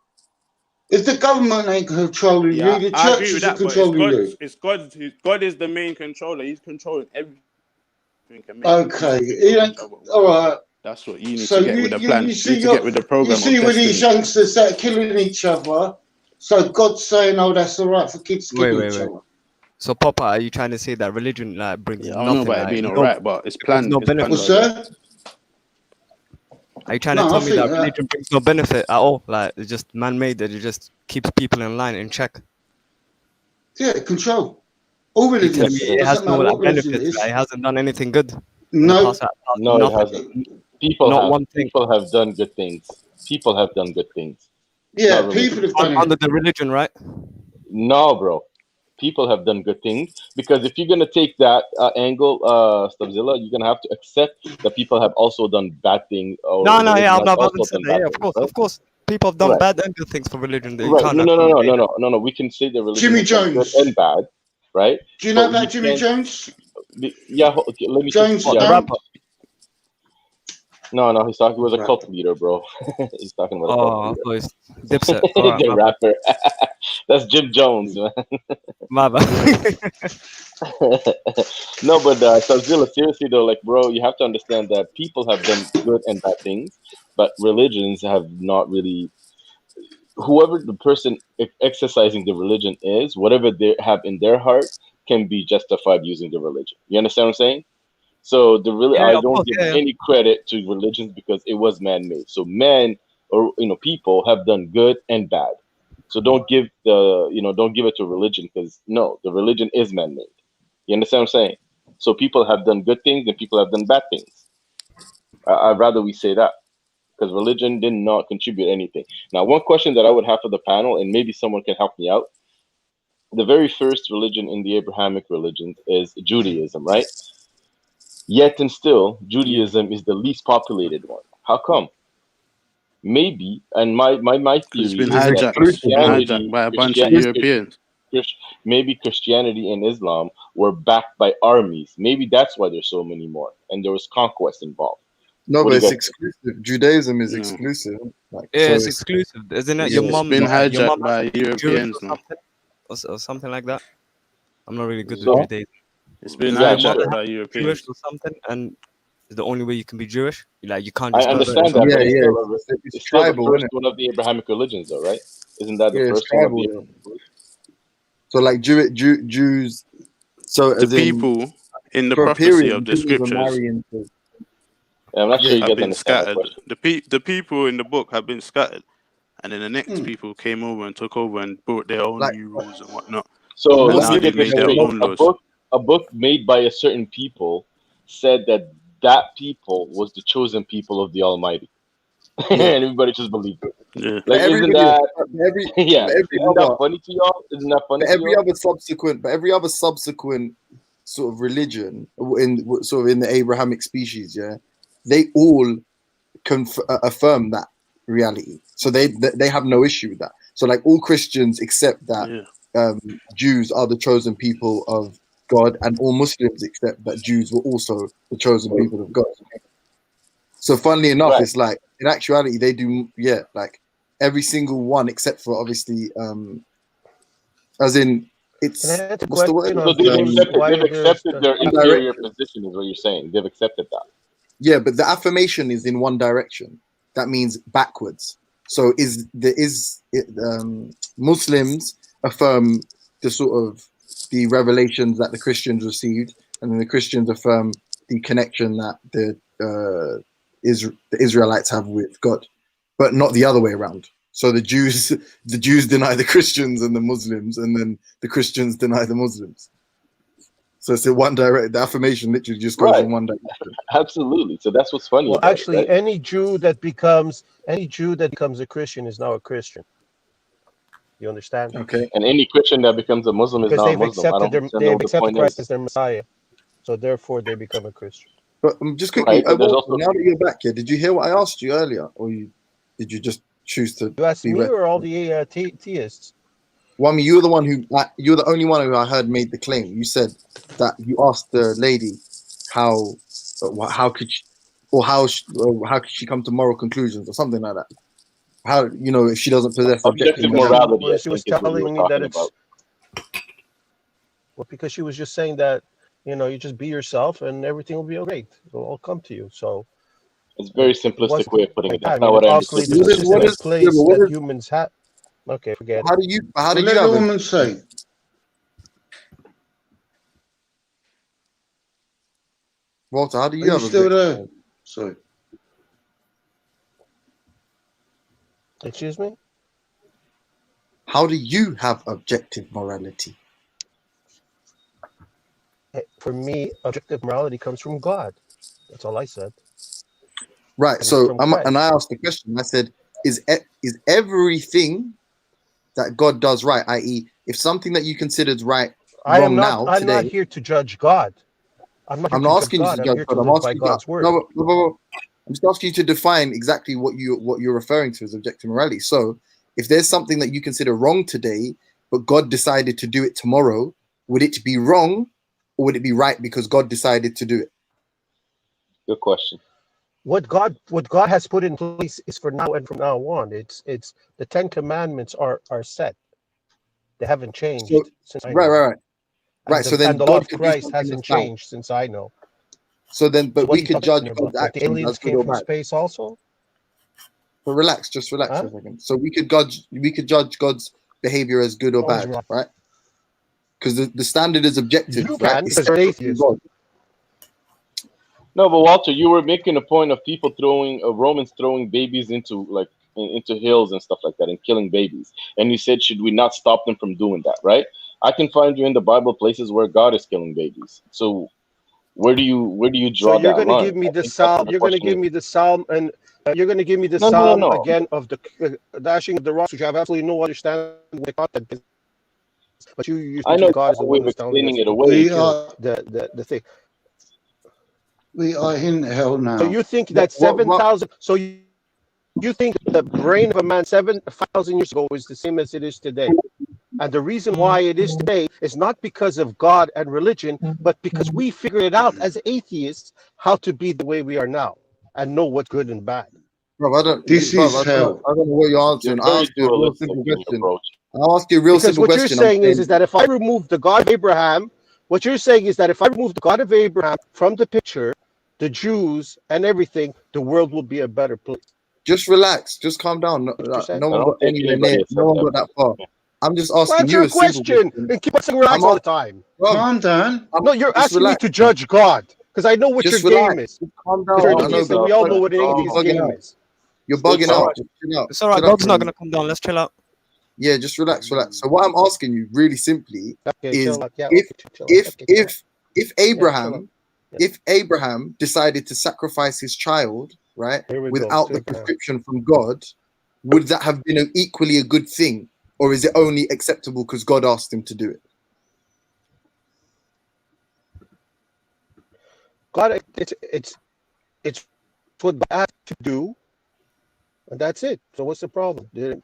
If the government ain't controlling Yeah, you, the I agree with churches are that, but it's controlling God. you. It's God. God is the main controller. He's controlling everything and making Okay. peace He with ain't, each other. all right. That's what you need So to get with the plan. you You see need to get with the you program of with these destiny. youngsters that are killing each other. So God's saying, "Oh, that's all right for kids to kill each wait. other." So Papa, are you trying to say that religion like brings Yeah, I don't know nothing? about it Like being no, alright, but it's it brings planned. no It's planned benefit. What's by God. that? Are you trying to No, I tell me think that religion brings no benefit at all? Like it's just man-made, that it just keeps people in line, in check. yeah, control. All Are you telling religions. me it has Doesn't no matter like what religion it benefits? Like is. it hasn't done anything good in the No, past? Like, No, it nothing. hasn't. People Not have. one thing. People have done good things. People have done good things. yeah, Not people religion. have done Under it. the religion, right? No, bro. People have done good things, because if you're gonna take that angle, Stubbzilla, you're gonna have to accept that people have also done bad things, or No, religion yeah, has I haven't also said done that. bad Yeah, things, of right? course. People have done Right, bad and good things for religion. You right. can't No, actually say that. no. We can say that religion Jimmy has done good Jones. and bad, right? Do you know But we about Jimmy can't. Jones? Yeah, okay, let me just. Jones, What, you the Yeah. know? rapper? No, he's talking. He was a cult Rapper. leader, bro. He's talking about a cult Oh, I leader. thought it's Dipset. All right, The my bad. rapper. That's Jim Jones, man. My bad. No, but Stubbzilla, seriously though, like, bro, you have to understand that people have done good and bad things, but religions have not really. Whoever the person exercising the religion is, whatever they have in their heart can be justified using the religion. You understand what I'm saying? So Yeah, I of don't course. give Yeah, yeah. any credit to religions because it was man-made. So men, or people have done good and bad. So don't give it to religion, because no, the religion is man-made. You understand what I'm saying? So people have done good things and people have done bad things. I'd rather we say that, because religion did not contribute anything. Now, one question that I would have for the panel, and maybe someone can help me out. The very first religion in the Abrahamic religions is Judaism, right? Yet and still, Judaism is the least populated one. How come? Maybe, and my It's theory been is that hijacked. It's been hijacked by a bunch of Europeans. Maybe Christianity and Islam were backed by armies. Maybe that's why there's so many more, and there was conquest involved. No, What but do you it's guys think? exclusive. Judaism is exclusive. Like, Yeah, so it's exclusive, isn't it? Your yeah. It's mom, been like, your mom hijacked by has to be Jewish Europeans or now. something, or something like that. I'm not really good with So, Judaism. It's been Doesn't your yeah, mother hijacked sure. by have to be Jewish Europeans. or something? And it's the only way you can be Jewish. Like you can't I just convert or understand that, something. but it's Yeah. still It's it's still the tribal, first isn't it? one of the Abrahamic religions, though, right? Isn't that the Yeah, it's first one of tribal. the Yeah. Abrahamic religions? So like Jews. So The as in people in the for a prophecy period, of the Jews were scriptures marrying to. Yeah, I'm not sure you have guys been understand my scattered. question. The people in the book have been scattered, and then the next people came over and took over and brought their own Like, new rules and whatnot. So And let now me they've get this made their straight. own laws. A book made by a certain people said that people was the chosen people of the Almighty, and everybody just believed it. Yeah. Like, isn't everybody, that every, yeah? every Isn't that other, funny to y'all? Isn't that funny but to every y'all? other subsequent, but every other subsequent sort of religion in sort of in the Abrahamic species, yeah, they all affirm that reality. So they have no issue with that. So like all Christians accept that Jews are the chosen people of God, and all Muslims accept that Jews were also the chosen people of God. So funnily enough, Right. it's like in actuality they do, yeah, like every single one except for obviously as in it's what's the word? So they've accepted their inferior position, is what you're saying. They've accepted that. Yeah, but the affirmation is in one direction. That means backwards. So Muslims affirm the sort of the revelations that the Christians received, and then the Christians affirm the connection that the Israelites have with God, but not the other way around. So the Jews deny the Christians and the Muslims, and then the Christians deny the Muslims. So it's in one direct. The affirmation literally just goes in one direction. Absolutely. So that's what's funny. Well, about actually, it, right? any Jew that becomes a Christian is now a Christian. You understand? Okay. And any Christian that becomes a Muslim is Because not a they've Muslim. I don't understand they've what the accepted point Christ is. as their Messiah, so therefore they become a Christian. But just quickly, Right, but there's now also that you're back here, did you hear what I asked you earlier, or did you just choose to You asked be me read? or all the theists? Well, I mean, you're the one who you're the only one who I heard made the claim. You said that you asked the lady how could she, or how could she come to moral conclusions or something like that. How, you know, if she doesn't possess objective morality, I She was think, is what you were telling me that talking it's about. well, because she was just saying that, you know, you just be yourself and everything will be okay. It'll all come to you. So It's a very simplistic way of putting it. I That's mean, not what I obviously understood. this is just a place that humans have. Okay, forget How it. do you how did Let you have the a, woman say? Walter? How do Are you you have still objective? there? Sorry. Excuse me? How do you have objective morality? For me, objective morality comes from God. That's all I said. Right. And it's So from Christ. and I asked the question. I said, is everything that God does right? I.e., if something that you considered right I'm now not today. here to judge God. I'm not here I'm to not judge asking you God. to I'm judge here God. to I'm live by asking God's word. no, I'm just asking you to define exactly what you're referring to as objective morality. So, if there's something that you consider wrong today, but God decided to do it tomorrow, would it be wrong, or would it be right because God decided to do it? Good question. What God has put in place is for now and from now on. It's the 10 Commandments are set. They haven't changed since I know. Right. So then and the law God of could do Christ something hasn't that's bad. changed since I know. So then, but What we are you could judge talking God's about? Like the actions aliens as good came or from bad. space also? But relax, just relax for a second. So we could judge God's behavior as good or Always bad, wrong. right? Because the standard is objective, You right? can, It's because you're an separate from atheist. God. No, but Walter, you were making a point of people throwing Romans throwing babies into into hills and stuff like that and killing babies, and you said, should we not stop them from doing that? Right? I can find you in the Bible places where God is killing babies. So where do you So draw you're that going to line? give me I the think that's psalm. what the You're going to question give is. me the psalm, and you're going to give me the No, psalm no. again of the dashing of the rocks, which I have absolutely no understanding what the content is. But you I think know God is it's the a way one of who's telling us explaining it to away. kill the thing. We are in hell now. So you think that 7,000? So you think the brain of a man 7,000 years ago is the same as it is today? And the reason why it is today is not because of God and religion, but because we figured it out as atheists how to be the way we are now and know what's good and bad. Bro, I don't know what you're answering. You're I very asked you a real dualistic simple in your question. approach. I'll ask you a real Because simple what question. you're saying is that if I remove the God of Abraham, what you're saying is that if I remove the God of Abraham from the picture, the Jews and everything, the world will be a better place. Just relax. Just calm down. No one got anywhere near. No one got that far. I'm just asking Answer you a a simple question question. and keep on saying relax all the time. Calm down. No, you're Just asking me relax. to judge God because I know what Just your relax. game is. Just calm Because you're down. an I know, atheist, but and we all know what an atheist bugging game out. is. You're bugging out. Just chill out. It's all right. Chill out Dog's for a not minute. gonna come down. Let's chill out. Yeah, just relax. So what I'm asking you really simply Okay, is chill out. Yeah, okay, chill out. Okay, chill out. if Abraham decided to sacrifice his child, right, Here we go. without To the Abraham. prescription from God, would that have been equally a good thing, or is it only acceptable because God asked him to do it? God, it's what God asked to do, and that's it. So what's the problem? Bro, Did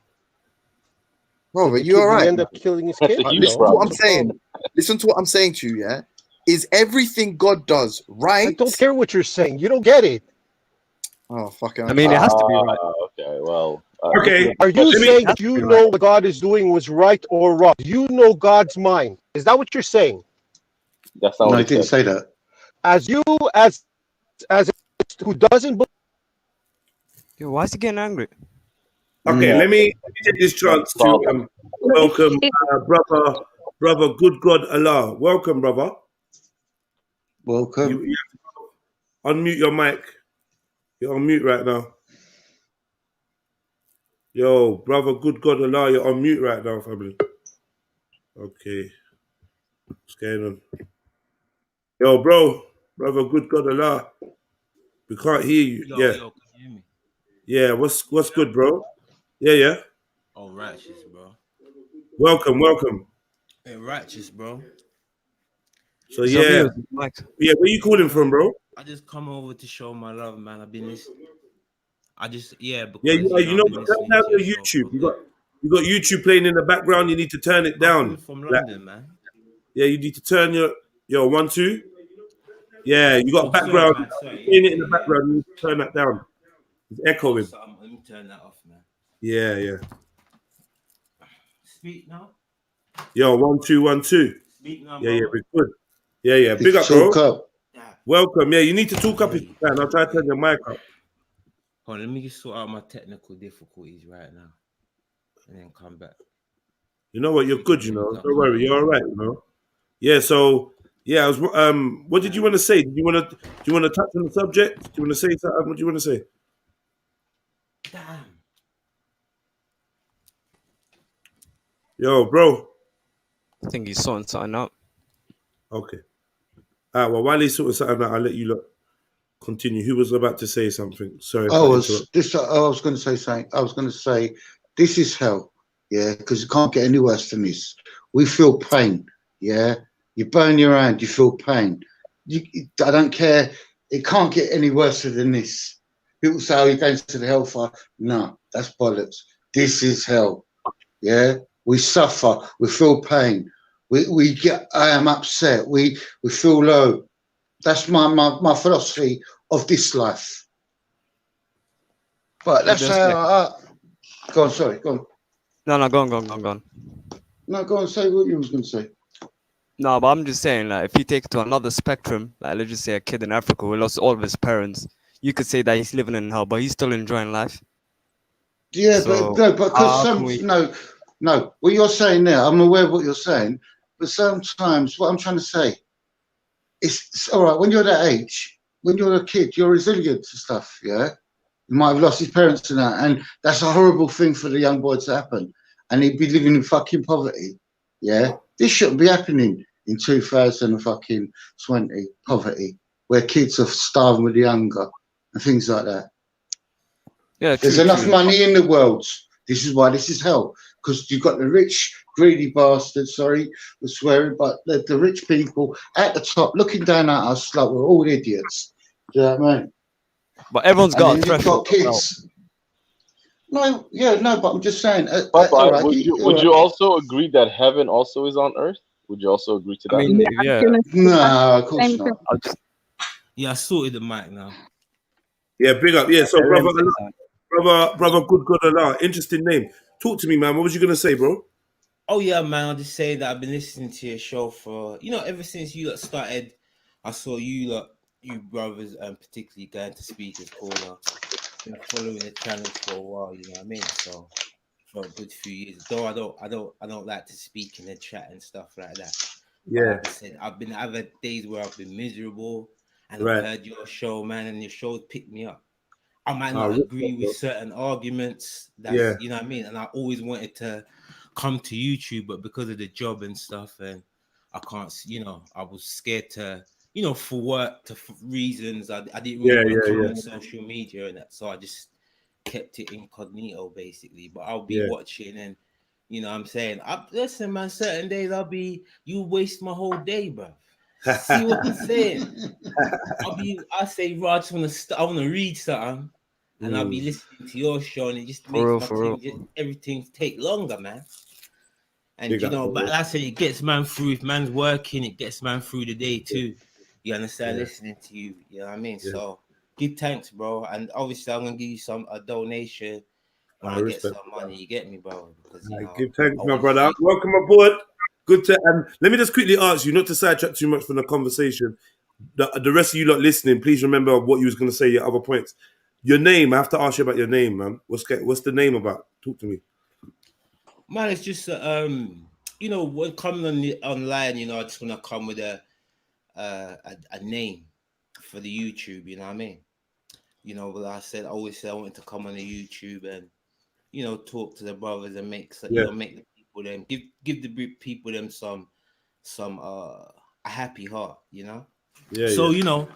but the you kid all right? end up killing his kid? Listen to what I'm saying. Listen to what I'm saying to you. Yeah, is everything God does right? I don't care what you're saying. You don't get it. Oh fucking! I mean, it has to be right. Okay, well. Are you saying that you know what God is doing was right or wrong? You know God's mind. Is that what you're saying? That's No, I didn't say that. As you, as who doesn't believe. Yo, why is he getting angry? Okay, let me take this chance to welcome brother Good God Allah. Welcome, brother. Welcome. You have to unmute your mic. You're on mute right now. Yo, brother Good God Allah, you're on mute right now, family. Okay. What's going on? Yo, brother Good God Allah. We can't hear you. Yo, Yeah. can you hear me? Yeah, what's good, bro? Yeah. Oh, righteous, bro. Welcome. Hey, righteous, bro. So yeah, where you calling from, bro? I just come over to show my love, man. I've been listening. Because You know I've been what? Turn listening down to your your show. YouTube. You got YouTube playing in the background. You need to turn it down. I'm from London, man. Yeah, you need to turn your 1 2. Yeah, you got Oh, background. sorry, man. Sorry. Playing it in the background. You need to turn that down. It's echoing. Let me turn that off, man. Yeah. Speak now. Yo, 1 2 1 2. Speak now, Yeah, bro. we're good. Yeah. Big up, bro. Talk up. Welcome. Yeah, you need to talk up if you can. I'll try to turn your mic up. Hold on, let me just sort out my technical difficulties right now, and then come back. You know what? You're good. You know. Don't worry. You're all right. You know. Yeah. So yeah, I was. What did you want to say? Do you want to touch on the subject? Do you want to say something? What do you want to say? Damn. Yo, bro. I think he's sorting something out. Okay. All right. Well, while he's sorting something out, I'll let you continue. Who was about to say something? Sorry. I was going to say something. I was going to say, this is hell, yeah, because it can't get any worse than this. We feel pain, yeah. You burn your hand, you feel pain. I don't care. It can't get any worse than this. People say, "Oh, you're going to the hellfire." No, that's bollocks. This is hell, yeah. We suffer. We feel pain. I am upset. We feel low. That's my philosophy of this life. But that's how go on, sorry, go on. No, go on. No, go on, say what you was going to say. No, but I'm just saying, like, if you take it to another spectrum, like, let's just say a kid in Africa who lost all of his parents, you could say that he's living in hell, but he's still enjoying life. Yeah, So, but because no, what you're saying now, I'm aware of what you're saying, but sometimes what I'm trying to say, it's all right when you're that age, when you're a kid, you're resilient to stuff, yeah. He might have lost his parents and that, and that's a horrible thing for the young boy to happen, and he'd be living in fucking poverty, yeah. This shouldn't be happening in 2020, poverty, where kids are starving with the hunger and things like that. Yeah, there's enough money in the world. This is why this is hell, because you've got the rich, greedy bastards. Sorry for swearing, but the rich people at the top looking down at us like we're all idiots. Do you know what I mean? But everyone's got a you've got threshold. kids. No, but I'm just saying. But would you also agree that heaven also is on earth? Would you also agree to that? I mean, yeah. No, of course not. Yeah, I sorted the mic now. Yeah, big up. Yeah, so brother Good God Allah. Interesting name. Talk to me, man. What was you gonna say, bro? Oh yeah, man. I'll just say that I've been listening to your show for ever since you lot started. I saw you brothers, particularly going to Speakers Corner. Been following the channel for a while, you know what I mean? So for a good few years. Though I don't like to speak in the chat and stuff like that. Yeah. But like I said, I've had days where I've been miserable, and I've heard your show, man, and your show picked me up. I might not agree with certain arguments. That's you know what I mean. And I always wanted to come to YouTube, but because of the job and stuff, and I can't. I was scared to. For work reasons, I didn't really want to come on social media and that. So I just kept it incognito basically. But I'll be watching, and you know what I'm saying, listen, man, certain days you waste my whole day, bro. See what I'm saying? I say, Raj, I want to read something, and I'll be listening to your show, and it just makes everything take longer, man. And Big you up, know, but bro. like I said, it gets man through. If man's working, it gets man through the day too. You understand? Listening to you, you know what I mean? So give thanks, bro. And obviously, I'm gonna give you a donation when I get some money. You get me, bro? Because you know, give thanks, my brother. Welcome aboard. Good to. And let me just quickly ask you, not to sidetrack too much from the conversation. The rest of you lot listening, please remember what you was going to say. Your other points. Your name. I have to ask you about your name, man. What's the name about? Talk to me. Man, it's just you know, when coming online, you know, I just want to come with a name for the YouTube. You know what I mean? You know, but I always said I wanted to come on the YouTube and, you know, talk to the brothers and make you know, make the people them give the people them some a happy heart. You know. So you know,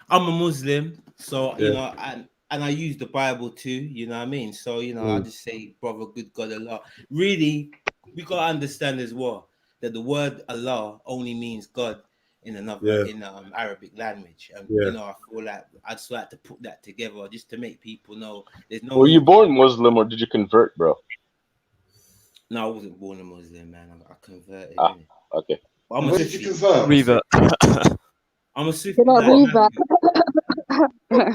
I'm a Muslim, so you know, and I use the Bible too. You know what I mean? So you know, I just say, brother, good God, Allah. Really, we gotta understand as well that the word Allah only means God in another in Arabic language. And you know, I feel like I just like to put that together just to make people know there's no. Were you born Muslim or did you convert, bro? No, I wasn't born a Muslim, man. I converted. Okay. I'm Where did you convert? Revert. I'm a Sufi. He's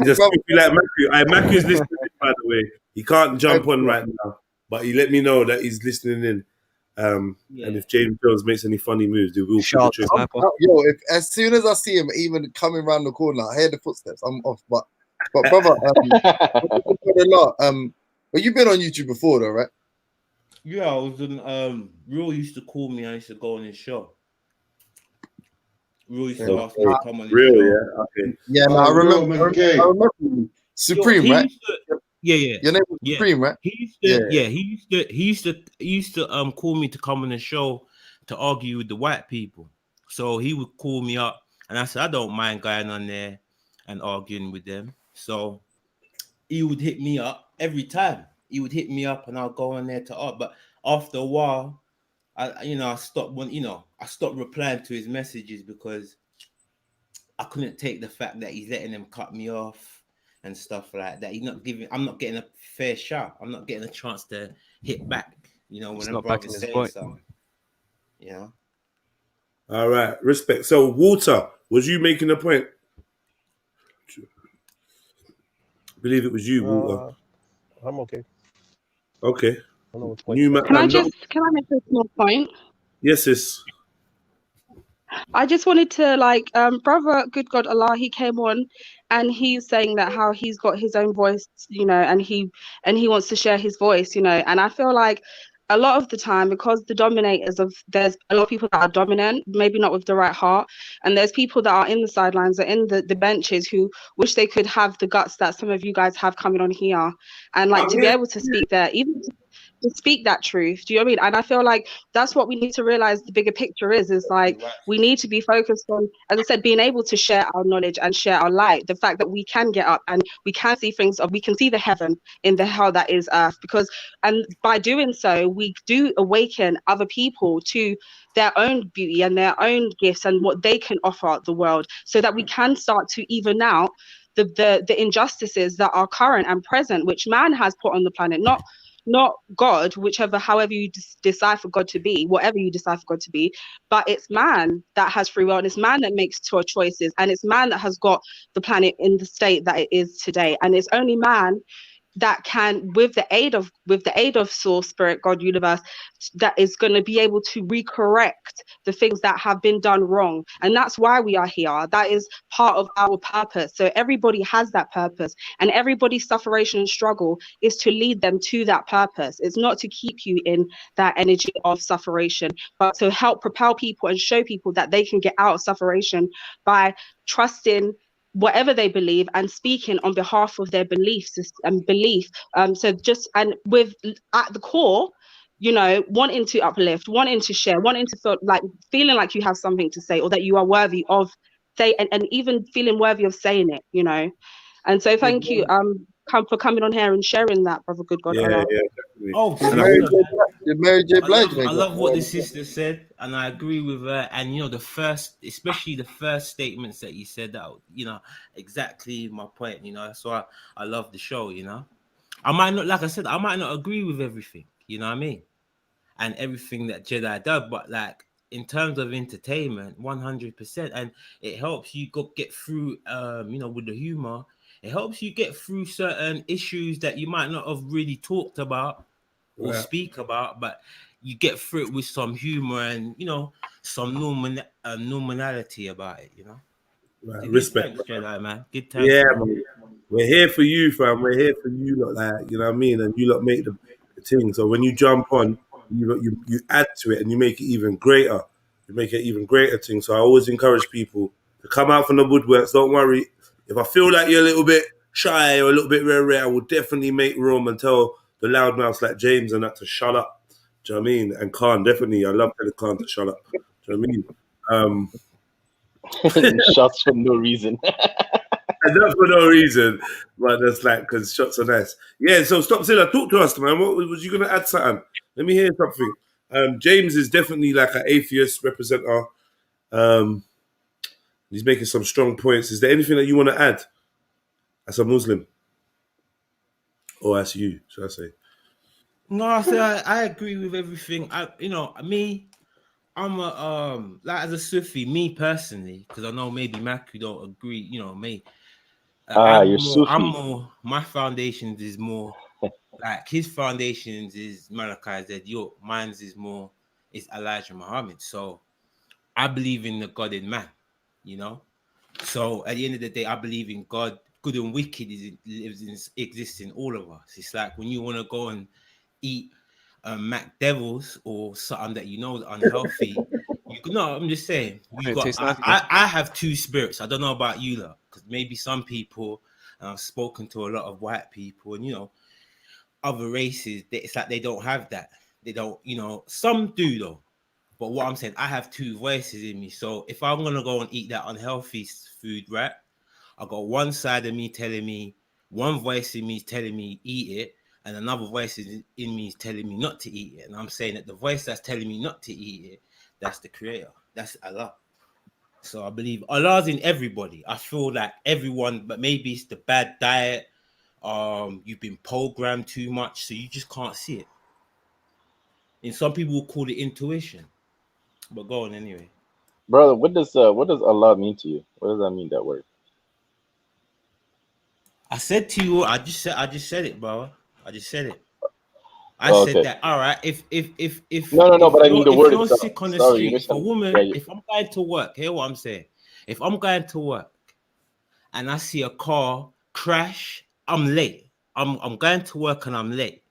a Sufi like Matthew. Matthew's listening, by the way. He can't jump on right now, but he let me know that he's listening in. And if James Jones makes any funny moves, they will put the trigger. Yo, as soon as I see him even coming around the corner, I hear the footsteps. I'm off. But brother, but you've been on YouTube before, though, right? Yeah, I was in. Real used to call me. I used to go on his show. Real used to ask me to come on his show. Yeah, okay. Yeah, no, I remember you. Supreme, right? Yeah. Your name was Supreme, right? He used to call me to come on the show to argue with the white people. So he would call me up, and I said I don't mind going on there and arguing with them. So he would hit me up every time. He would hit me up, and I'll go on there to argue. But after a while, I stopped replying to his messages because I couldn't take the fact that he's letting them cut me off and stuff like that. I'm not getting a fair shot. I'm not getting a chance to hit back. You know, when a brother's saying something. You know. All right, respect. So, Walter, was you making a point? I believe it was you, Walter. I'm okay. Okay. Can I make a small point? Yes, sis. I just wanted to brother, good God Allah, he came on and he's saying that how he's got his own voice, you know, and he wants to share his voice, you know, and I feel like a lot of the time, because there's a lot of people that are dominant, maybe not with the right heart, and there's people that are in the sidelines or in the benches who wish they could have the guts that some of you guys have coming on here, and to be able to speak there, even to speak that truth. Do you know what I mean? And I feel like that's what we need to realize the bigger picture is like we need to be focused on, as I said, being able to share our knowledge and share our light, the fact that we can get up and we can see things, or we can see the heaven in the hell that is earth, and by doing so we do awaken other people to their own beauty and their own gifts and what they can offer the world, so that we can start to even out the injustices that are current and present, which man has put on the planet, not God, however you decipher God to be, whatever you decipher God to be, but it's man that has free will, and it's man that makes choices, and it's man that has got the planet in the state that it is today, and it's only man that can, with the aid of source, spirit, God, universe, that is going to be able to recorrect the things that have been done wrong. And that's why we are here. That is part of our purpose. So everybody has that purpose, and everybody's sufferation and struggle is to lead them to that purpose. It's not to keep you in that energy of sufferation, but to help propel people and show people that they can get out of sufferation by trusting whatever they believe and speaking on behalf of their beliefs and belief. So just, and with at the core, you know, wanting to uplift, wanting to share, wanting to feel like, feeling like you have something to say, or that you are worthy of say, and even feeling worthy of saying it, you know. And so thank you, for coming on here and sharing that, brother. Good God, Allah. Definitely. Oh, Did Mary J. Blige I make love that? what the sister said, and I agree with her. And you know, especially the first statements that you said, that exactly my point. That's why I love the show. I might not, like I said, I might not agree with everything. You know what I mean? And everything that Jedi does, but like in terms of entertainment, 100%, and it helps you get through. With the humor, it helps you get through certain issues that you might not have really talked about or speak about, but you get through it with some humor and some normality about it. Right, So respect. good thanks, Jedi, man. Good thanks, Yeah, man. man. We're here for you, fam. We're here for you, lot. Like, you know what I mean? And you lot make the thing. So when you jump on, you add to it and you make it even greater. You make it even greater thing. So I always encourage people to come out from the woodworks. Don't worry. If I feel like you're a little bit shy or a little bit rare, I will definitely make room and tell the loudmouths like James and that to shut up. Do you know what I mean? And Khan, definitely. I love telling Khan to shut up. Do you know what I mean? Shots for no reason. And not for no reason, but that's like because shots are nice. Yeah, so stop Zilla, talk to us, man. What was you gonna add something? Let me hear something. James is definitely like an atheist representative. He's making some strong points. Is there anything that you want to add as a Muslim? Or as you, should I say? No, I agree with everything. I'm a like as a Sufi, me personally, because I know maybe Maku don't agree. You're I'm Sufi. more. My foundations is more like his foundations is Malachi Zed. Mine's is more. It's Elijah Muhammad. So I believe in the God in man. So at the end of the day, I believe in God. Good and wicked exists in all of us. It's like when you want to go and eat Mac Devils or something that is unhealthy. I'm just saying. I have two spirits. I don't know about you lot, because maybe some people, and I've spoken to a lot of white people and other races. It's like they don't have that. They don't. Some do though. But what I'm saying, I have two voices in me. So if I'm gonna go and eat that unhealthy food, right? I got one side of me telling me, one voice in me is telling me eat it, and another voice in me is telling me not to eat it. And I'm saying that the voice that's telling me not to eat it, that's the creator. That's Allah. So I believe Allah's in everybody. I feel like everyone, but maybe it's the bad diet. You've been programmed too much, so you just can't see it. And some people will call it intuition. But go on anyway. Brother, what does Allah mean to you? What does that mean, that word? I said to you, I just said it, bro. I just said it. I said that. All right. If No, but I mean the word if you're itself. sick on the Sorry, street, for woman, if I'm going to work, hear what I'm saying. If I'm going to work and I see a car crash, I'm late. I'm going to work and I'm late.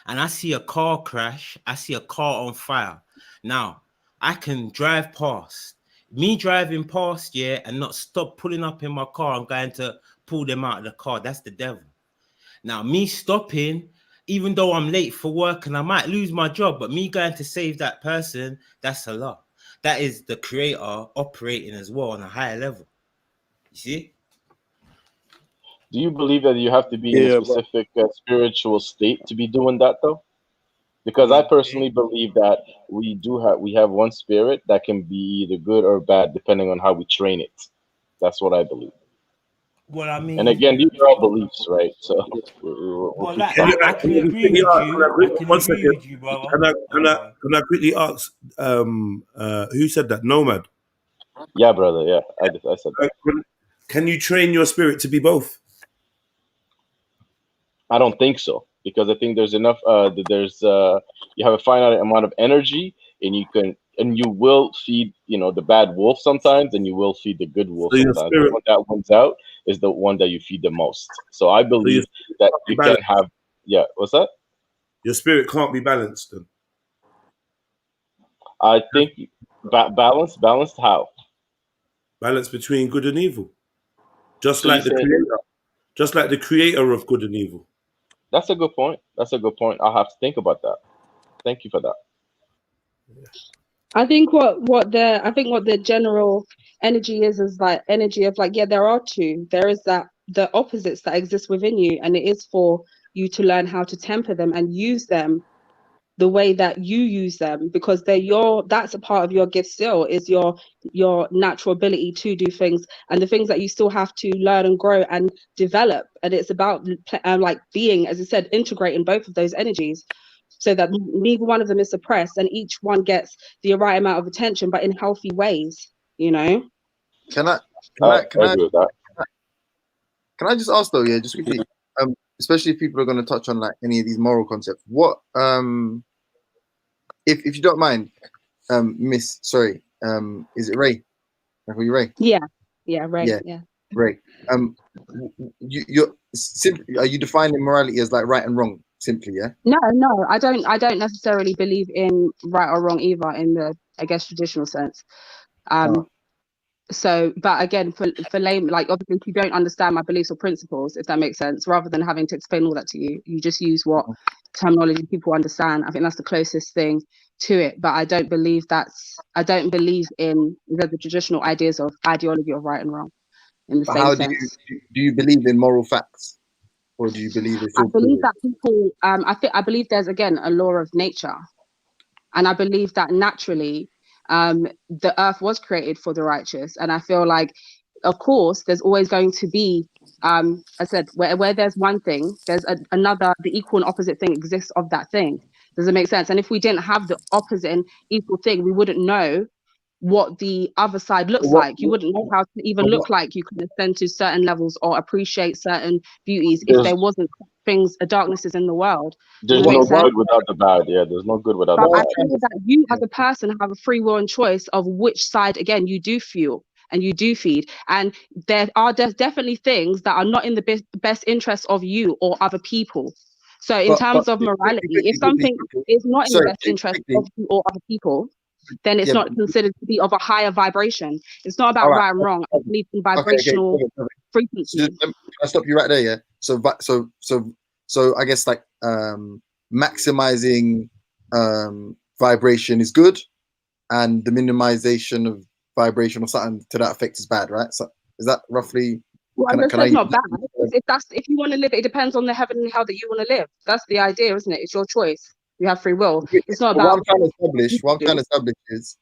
And I see a car crash, I see a car on fire. Now, I can drive past. Me driving past, yeah, and not stop pulling up in my car, I'm going to pull them out of the car. That's the devil. Now, me stopping, even though I'm late for work and I might lose my job, but me going to save that person, that's Allah. That is the creator operating as well on a higher level. You see? Do you believe that you have to be in a specific spiritual state to be doing that, though? Because I personally believe that we have one spirit that can be either good or bad depending on how we train it. That's what I believe. Well, I mean, and again, these are all beliefs, right? So, well, I can agree with you. I can agree with you, brother. Can I quickly ask? Who said that? Nomad. Yeah, brother. Yeah, I said that. Can you train your spirit to be both? I don't think so, because I think there's enough. You have a finite amount of energy, and you will feed the bad wolf sometimes, and you will feed the good wolf sometimes. The one that wins out is the one that you feed the most. So I believe that you can have. Yeah, what's that? Your spirit can't be balanced then. I think balanced how? Balance between good and evil, just like the creator of good and evil. That's a good point. I'll have to think about that. Thank you for that. I think what the general energy is like energy of like, yeah, there are two. There is that the opposites that exist within you, and it is for you to learn how to temper them and use them the way that you use them, because that's a part of your gift still, is your natural ability to do things, and the things that you still have to learn and grow and develop. And it's about like being, as I said, integrating both of those energies so that neither one of them is suppressed and each one gets the right amount of attention, but in healthy ways, you know. Can I agree with that. Can I just ask though, yeah, just quickly, especially if people are going to touch on like any of these moral concepts, what if you don't mind, Miss, sorry, is it Ray? I call you Ray? Yeah, Ray. Yeah. Ray. You're simply, are you defining morality as like right and wrong simply? Yeah. No, I don't necessarily believe in right or wrong either in the, I guess, traditional sense. So, but again, for lame, like obviously if you don't understand my beliefs or principles, if that makes sense, rather than having to explain all that to you, you just use what terminology people understand. I think that's the closest thing to it. But I don't believe in the traditional ideology of right and wrong in the same sense. Do you believe in moral facts, or do you believe it's all I believe that people, I believe there's, again, a law of nature, and I believe that naturally the earth was created for the righteous, and I feel like, of course, there's always going to be, I said, where there's one thing, there's another, the equal and opposite thing exists of that thing. Does it make sense? And if we didn't have the opposite and equal thing, we wouldn't know what the other side looks like. You wouldn't know how to even look like you can ascend to certain levels or appreciate certain beauties if there wasn't things, darknesses in the world. There's no good without the bad. Yeah, there's no good without the bad. bad. I feel that you as a person have a free will and choice of which side, again, you do fuel and you do feed. And there's definitely things that are not in the best interest of you or other people. So in terms of morality, if something is not in the best interest of you or other people, then it's not considered to be of a higher vibration. It's not about right and wrong. I believe in vibrational frequency. Can I stop you right there? Yeah. So I guess like maximizing vibration is good, and the minimization of vibration or something to that effect is bad, right? So is that roughly? Well, it's not bad. If you want to live, it depends on the heaven and hell that you want to live. That's the idea, isn't it? It's your choice. You have free will. It's not about. What I'm trying to establish is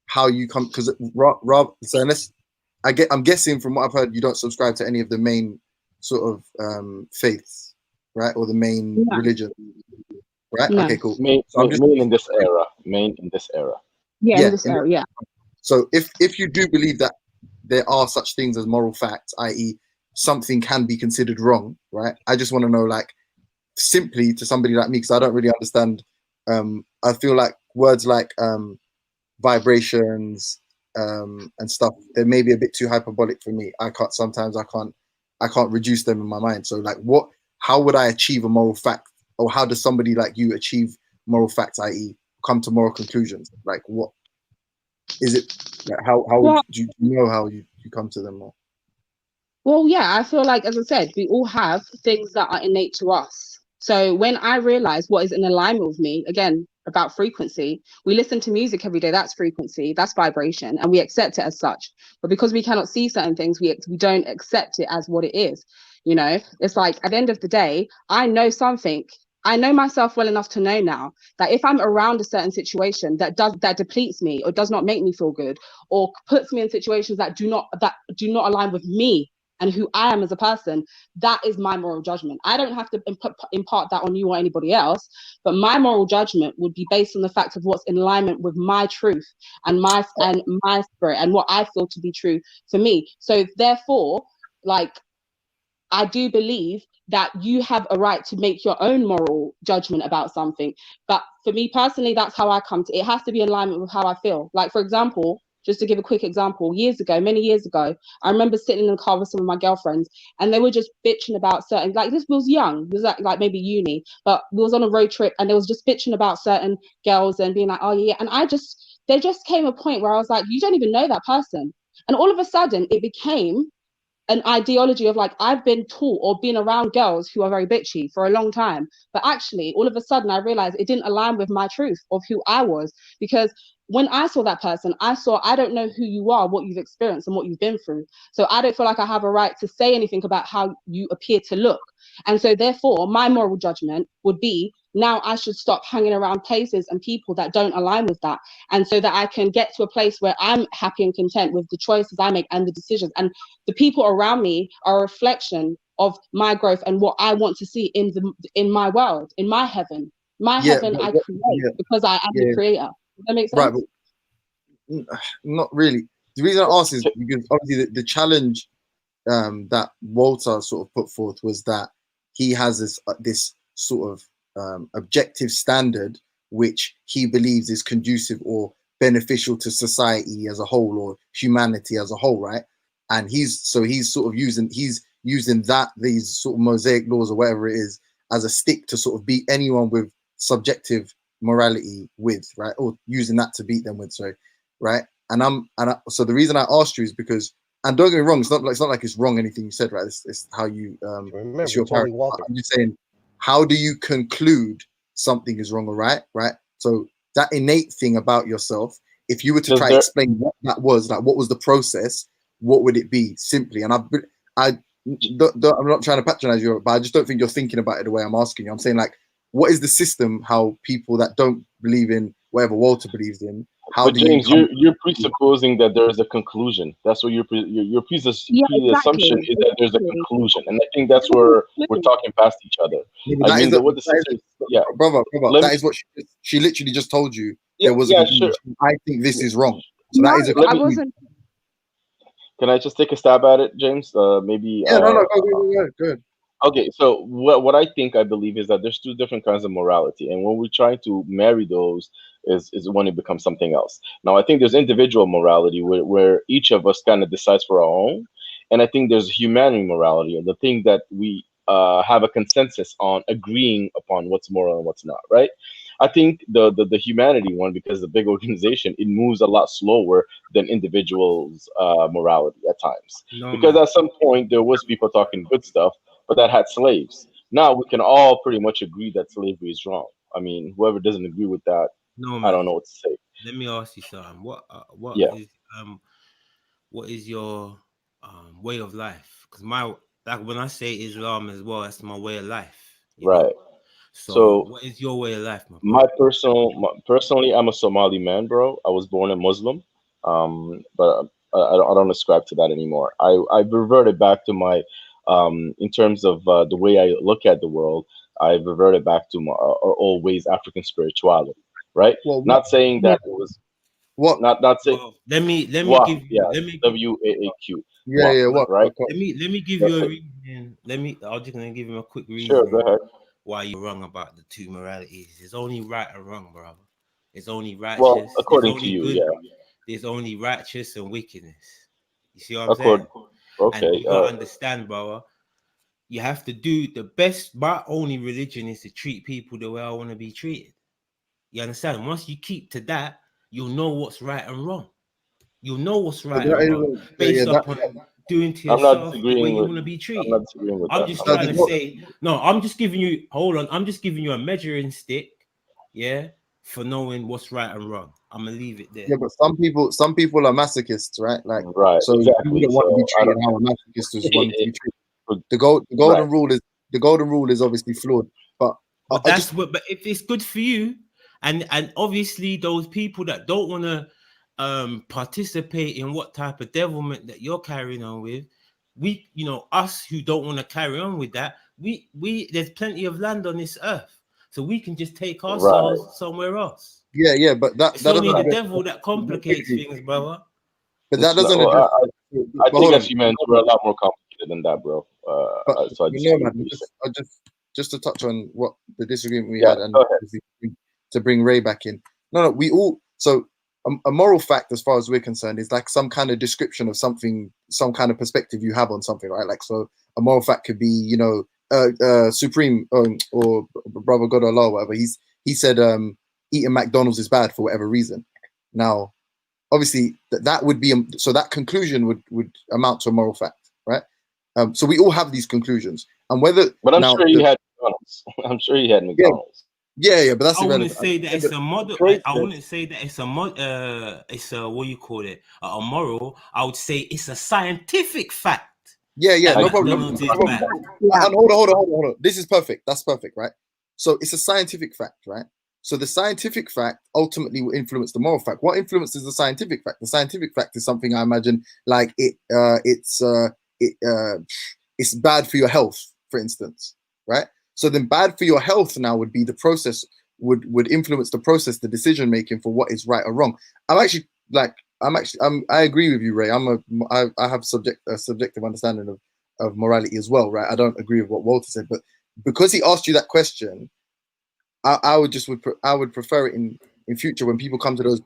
how you come, because Rob. So I'm guessing from what I've heard, you don't subscribe to any of the main sort of faiths, right, or the main religion, right? No. Okay, cool. Main in this era. Yeah, in this era. Yeah. So if you do believe that there are such things as moral facts, i.e., something can be considered wrong, right? I just want to know, like, simply to somebody like me, because I don't really understand. I feel like words like vibrations and stuff, they may be a bit too hyperbolic for me. I can't reduce them in my mind. So like, how would I achieve a moral fact, or how does somebody like you achieve moral facts, i.e., come to moral conclusions? Like, what is it? Like, how do you know how you come to them? Or? Well, yeah, I feel like, as I said, we all have things that are innate to us. So when I realize what is in alignment with me, again, about frequency, we listen to music every day, that's frequency, that's vibration, and we accept it as such. But because we cannot see certain things, we don't accept it as what it is. You know, it's like, at the end of the day, I know something. I know myself well enough to know now that if I'm around a certain situation that depletes me or does not make me feel good, or puts me in situations that do not align with me and who I am as a person, that is my moral judgment. I don't have to impart that on you or anybody else, but my moral judgment would be based on the fact of what's in alignment with my truth and my spirit and what I feel to be true for me. So therefore, like, I do believe that you have a right to make your own moral judgment about something. But for me personally, that's how I come to it. It has to be in alignment with how I feel. Like, for example, just to give a quick example, many years ago, I remember sitting in the car with some of my girlfriends, and they were just bitching about certain, like, this was young, it was like maybe uni, but we was on a road trip, and they was just bitching about certain girls and being like, oh yeah, and there just came a point where I was like, you don't even know that person. And all of a sudden it became an ideology of like, I've been taught or been around girls who are very bitchy for a long time, but actually all of a sudden I realized it didn't align with my truth of who I was. Because when I saw that person, I saw, I don't know who you are, what you've experienced and what you've been through. So I don't feel like I have a right to say anything about how you appear to look. And so therefore my moral judgment would be, now I should stop hanging around places and people that don't align with that. And so that I can get to a place where I'm happy and content with the choices I make and the decisions. And the people around me are a reflection of my growth and what I want to see in my world, in my heaven. My heaven I create because I am the creator. Does that make sense? Right, but not really. The reason I asked is because obviously the challenge that Walter sort of put forth was that he has this sort of objective standard which he believes is conducive or beneficial to society as a whole or humanity as a whole, right? And he's sort of using these sort of Mosaic laws or whatever it is as a stick to sort of beat anyone with subjective morality with, right? Or using that to beat them with, sorry, right? So the reason I asked you is because, and don't get me wrong, it's not like it's wrong anything you said, right? It's how you it's your character. I'm just saying, how do you conclude something is wrong or right? Right. So that innate thing about yourself, if you were to try to explain what that was, like what was the process, what would it be simply? And I'm not trying to patronize you, but I just don't think you're thinking about it the way I'm asking you. I'm saying, like, what is the system? How people that don't believe in whatever Walter believes in, how but do James, you you're presupposing that there is a conclusion. That's what your preassumption is, that there's a conclusion, and I think that's where we're talking past each other. I mean, what the sisters, brother, that is what she literally just told you. There was a conclusion. Sure. I think this is wrong. So that is a conclusion. Can I just take a stab at it, James? Maybe. Yeah, no, good. Okay, so what I believe is that there's two different kinds of morality, and when we're trying to marry those is when it becomes something else. Now, I think there's individual morality where each of us kind of decides for our own, and I think there's humanity morality, and the thing that we have a consensus on agreeing upon what's moral and what's not, right? I think the humanity one, because the big organization, it moves a lot slower than individuals' morality at times. Because at some point there was people talking good stuff, but that had slaves. Now we can all pretty much agree that slavery is wrong. I mean, whoever doesn't agree with that, I don't know what to say. Let me ask you something. What is your way of life? Because when I say Islam as well, that's my way of life. Right. So what is your way of life, personally, I'm a Somali man, bro. I was born a Muslim, but I don't ascribe to that anymore. I've reverted back to my, in terms of the way I look at the world, I've reverted back to my always African spirituality, right? Not saying that it was not saying. Well, let me give you WAAQ. right? Let me give you a reason. I'm just gonna give him a quick reason. Sure, go ahead. Why you're wrong about the two moralities. There's only right and wrong, brother. It's only righteous. Well, according to you, There's only righteous and wickedness. You see what I'm saying? Okay. And you gotta understand, brother. You have to do the best. My only religion is to treat people the way I want to be treated. You understand? Once you keep to that, you'll know what's right and wrong. You'll know what's right and wrong based upon doing to yourself the way you want to be treated. I'm just trying to say, no, I'm just giving you, hold on, I'm just giving you a measuring stick, for knowing what's right and wrong. I'm gonna leave it there. Yeah, but some people are masochists, right? Like, so exactly. You don't want to be treated how a masochist is wanting to be treated. The golden rule is obviously flawed, but if it's good for you, and obviously those people that don't want to participate in what type of devilment that you're carrying on with, us who don't want to carry on with that, we there's plenty of land on this earth, so we can just take ourselves somewhere else. Yeah, but it's only the devil that complicates things, brother. But that doesn't. I think as humans, we're a lot more complicated than that, bro. So just to touch on what the disagreement we had, and to bring Ray back in. No, we all. So a moral fact, as far as we're concerned, is like some kind of description of something, some kind of perspective you have on something, right? Like, so a moral fact could be, Supreme or Brother God Allah, whatever. He said eating McDonald's is bad for whatever reason. Now, obviously, that would be so that conclusion would amount to a moral fact, right? So we all have these conclusions, and whether But I'm now sure he had McDonald's. I'm sure he had McDonald's. yeah, but that's I wouldn't irrelevant. say that it's a model. I wouldn't say that it's a it's a, what you call it, a moral. I would say it's a scientific fact. Yeah, that no problem. McDonald's is No problem. bad. And hold on. This is perfect. That's perfect, right? So it's a scientific fact, right? So the scientific fact ultimately will influence the moral fact. What influences the scientific fact? The scientific fact is something I imagine like it's bad for your health, for instance, right? So then bad for your health now would be the process, would influence the process, the decision making for what is right or wrong. I agree with you, Ray. I have a subjective understanding of morality as well, right? I don't agree with what Walter said, but because he asked you that question, I would prefer it in future when people come to those.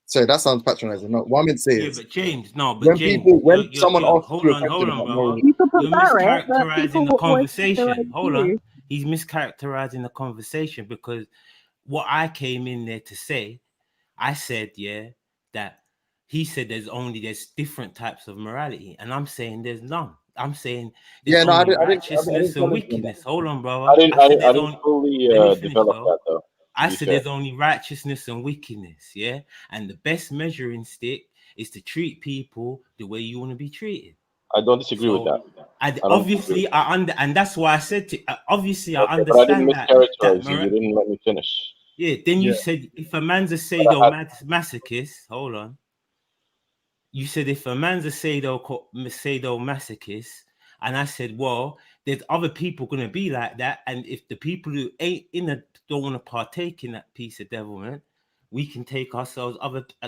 Sorry, that sounds patronizing. No, what I meant to say is, But James, no, but when James, when someone asks hold you a on, question brother. about You could You're prefer it, but people mischaracterizing the will always conversation. categorize Hold you. on, he's mischaracterizing the conversation because what I came in there to say, I said, that he said there's different types of morality, and I'm saying there's none. I'm saying there's only righteousness and wickedness. Hold on, brother. I didn't fully Let me finish, develop bro. that though. I said there's only righteousness and wickedness, and the best measuring stick is to treat people the way you want to be treated. I don't disagree with that. Obviously, and that's why I said obviously I Okay, but I didn't understand that mischaracterize you. You didn't let me finish. then you said if a man's a sadomasochist, hold on. You said if a man's a sadomasochist, and I said, well, there's other people gonna be like that, and if the people who ain't don't want to partake in that piece of devilment, we can take ourselves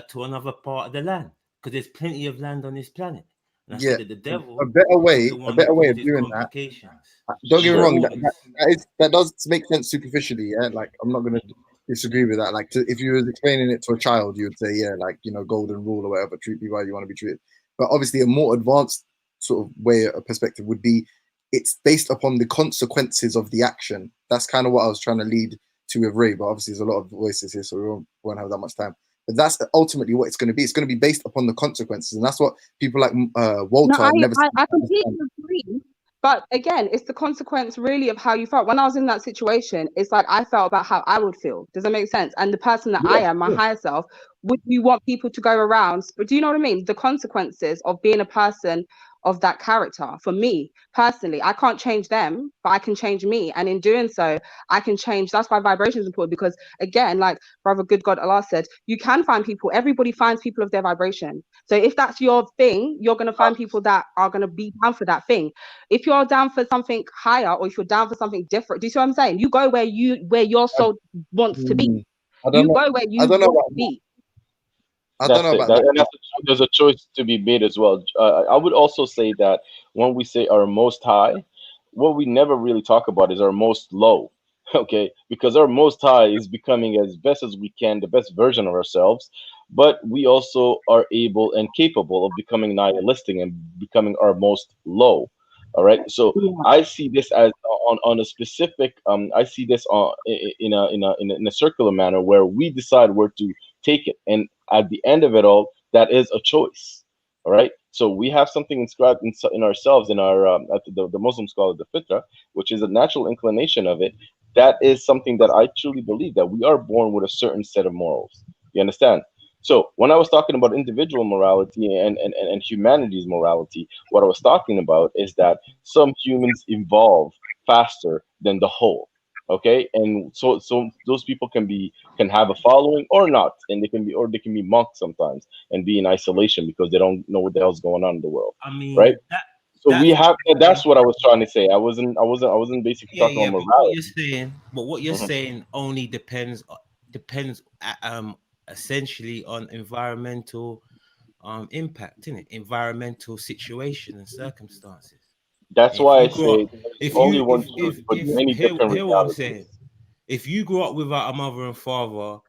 to another part of the land because there's plenty of land on this planet. And I said that the devil a better way is the one who of causes doing that. complications. Don't get me wrong, that does make sense superficially, like I'm not gonna disagree with that. Like if you were explaining it to a child, you would say, like, golden rule or whatever, treat people how you want to be treated. But obviously a more advanced sort of way or perspective would be it's based upon the consequences of the action. That's kind of what I was trying to lead to with Ray, but obviously there's a lot of voices here, so we won't have that much time. But that's ultimately what it's going to be. It's going to be based upon the consequences, and that's what people like Walter No, never. I completely agree. But again, it's the consequence really of how you felt. When I was in that situation, it's like I felt about how I would feel. Does that make sense? And the person that I am, my higher self, would you want people to go around? But do you know what I mean? The consequences of being a person of that character. For me personally, I can't change them, but I can change me. And in doing so, I can change. That's why vibration is important, because again, like Brother Good God Allah said, you can find people, everybody finds people of their vibration. So if that's your thing, you're going to find people that are going to be down for that thing. If you're down for something higher, or if you're down for something different, do you see what I'm saying? You go where your soul wants to be. You go where you want to be. That's it. There's a choice to be made as well. I would also say that when we say our most high, what we never really talk about is our most low. Okay, because our most high is becoming as best as we can, the best version of ourselves, but we also are able and capable of becoming nihilistic and becoming our most low. All right, so I see this as on a specific. I see this in a circular manner where we decide where to take it, and at the end of it all, that is a choice. All right, so we have something inscribed in ourselves, in our the Muslims call it the fitra, which is a natural inclination of it. That is something that I truly believe, that we are born with a certain set of morals. You understand? So when I was talking about individual morality and humanity's morality, what I was talking about is that some humans evolve faster than the whole. Okay, and so those people can have a following or not, and they can be monks sometimes and be in isolation because they don't know what the hell's going on in the world. I mean, right? So we have. That's what I was trying to say. I wasn't basically talking about morality. But what you're saying only depends essentially on environmental impact, innit? Environmental situation and circumstances. That's why I say there's only one truth, but many different hear what I'm realities. saying. If you grew up without a mother and father,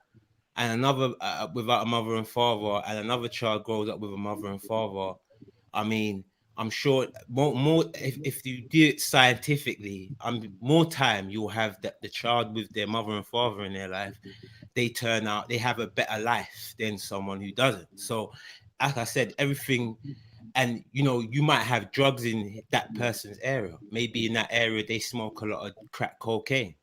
and another without a mother and father, and another child grows up with a mother and father, I mean, I'm sure more if you do it scientifically, more time you'll have the child with their mother and father in their life. They have a better life than someone who doesn't. So, like I said, everything and you know, you might have drugs in that person's area. Maybe in that area they smoke a lot of crack cocaine.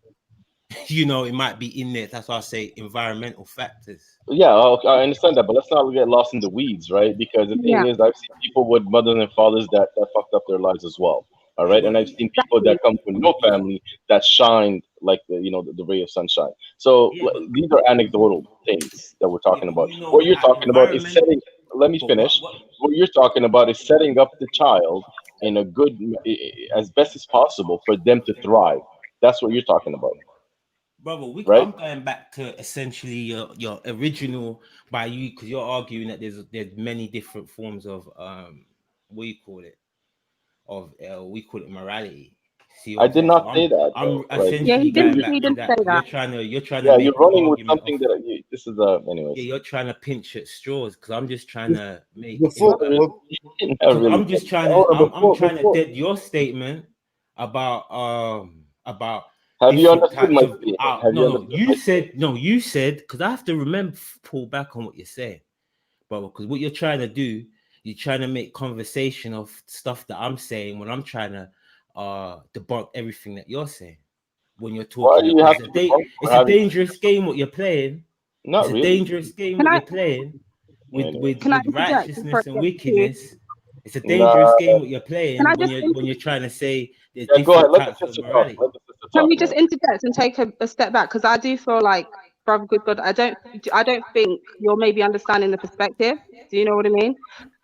You know, it might be in there. That's why I say environmental factors. Yeah, I understand that, but let's not get lost in the weeds, right? Because the thing is, I've seen people with mothers and fathers that fucked up their lives as well. All right, and I've seen people that come from no family that shined like the ray of sunshine. So these are anecdotal things that we're talking about. What you're talking about is setting. Let me finish. What you're talking about is setting up the child in a good, as best as possible for them to thrive. That's what you're talking about. Brother, Right? I'm going back to essentially your original by you, because you're arguing that there's many different forms of what do you call it, of we call it morality. See what I I'm did saying? not So say that. I'm Though, right? essentially going back to that. You're trying to Yeah, make you're the running with argument something of, that this is anyways. yeah, you're trying to pinch at straws, because I'm just trying to make Not really. I'm just trying to I'm trying to dead your statement about Have you different understood types my of statement? Have you understood my you said, because I have to remember, pull back on what you're saying, but because what you're trying to do, you're trying to make conversation of stuff that I'm saying when I'm trying to debunk everything that you're saying when you're Why talking do you about have to debunk it's for a having? dangerous game what you're playing. Not It's a really. dangerous game Can what I you're playing with can I interject before righteousness it and gets too? wickedness. It's a dangerous Nah. game what you're Can playing I when just you're trying to say there's Yeah, go ahead. different Let the types of sister talk. morality. Let the sister Can talk, we just man. interject and take a step back? Because I do feel like, brother, good God, I don't think you're maybe understanding the perspective. Do you know what I mean?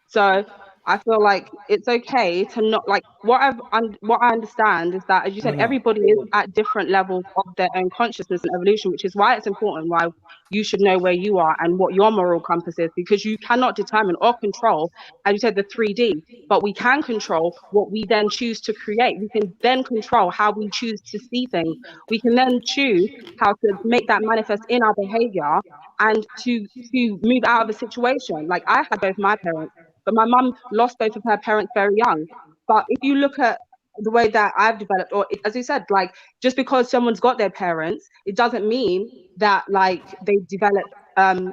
So I feel like it's okay to not, like, what I understand is that, as you said, everybody is at different levels of their own consciousness and evolution, which is why it's important, why you should know where you are and what your moral compass is, because you cannot determine or control, as you said, the 3D, but we can control what we then choose to create. We can then control how we choose to see things. We can then choose how to make that manifest in our behavior and to move out of a situation. Like, I had both my parents, but my mum lost both of her parents very young. But if you look at the way that I've developed, or as you said, like, just because someone's got their parents, it doesn't mean that, like, they develop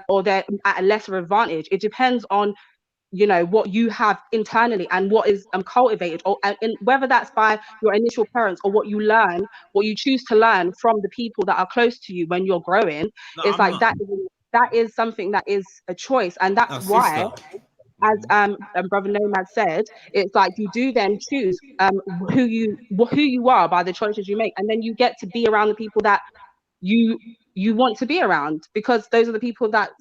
or they're at a lesser advantage. It depends on, you know, what you have internally and what is cultivated, or and whether that's by your initial parents or what you learn, what you choose to learn from the people that are close to you when you're growing. It's like that is something that is a choice, and that's why, as brother Nomad said, it's like you do then choose who you are by the choices you make, and then you get to be around the people that you want to be around, because those are the people that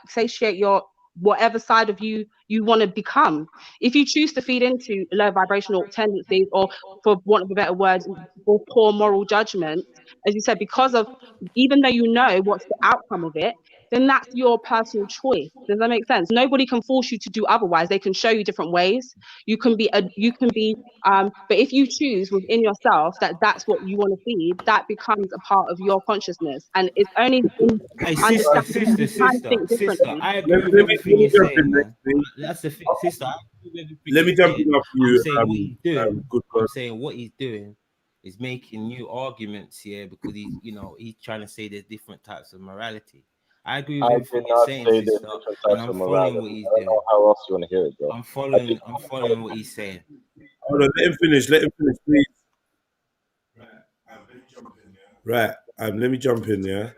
satiate your whatever side of you want to become. If you choose to feed into low vibrational tendencies, or, for want of a better word, or poor moral judgment, as you said, because of, even though you know what's the outcome of it, then that's your personal choice. Does that make sense? Nobody can force you to do otherwise. They can show you different ways. You can be but if you choose within yourself that that's what you want to be, that becomes a part of your consciousness. And it's only in Hey, understanding when you can think sister, differently. I agree with everything you're saying, man. That's the thing, sister. I agree with everything Let me you're jump saying. in after I'm you. saying what he's doing. Good I'm God. saying what he's doing is making new arguments here, because he's trying to say there's different types of morality. I agree with I everything did you're not saying, say there's sister, different and types I'm of following morality. what he's I don't doing. know how else you want to hear it, bro. I'm following what he's saying. Hold on, let him finish, please. Right, let me jump in, yeah?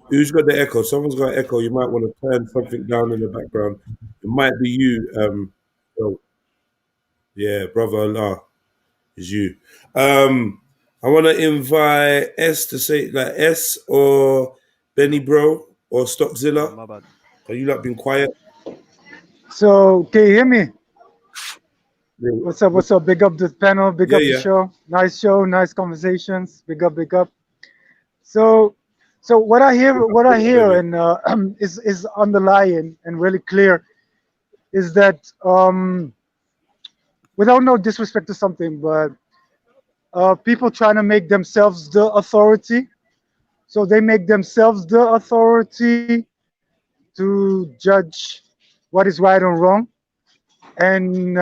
Who's got the echo? Someone's got an echo. You might want to turn something down in the background. It might be you. Yeah, brother Allah is you. I want to invite S to say, like, S or Benny Bro or Stockzilla. My bad. Are you like been quiet? So, can you hear me? Yeah. What's up? What's up? Big up the panel. Big up the Yeah. show. Nice conversations. Big up. Big up. So what I hear, and is underlying and really clear, is that without no disrespect to something, but people trying to make themselves the authority. So they make themselves the authority to judge what is right and wrong, and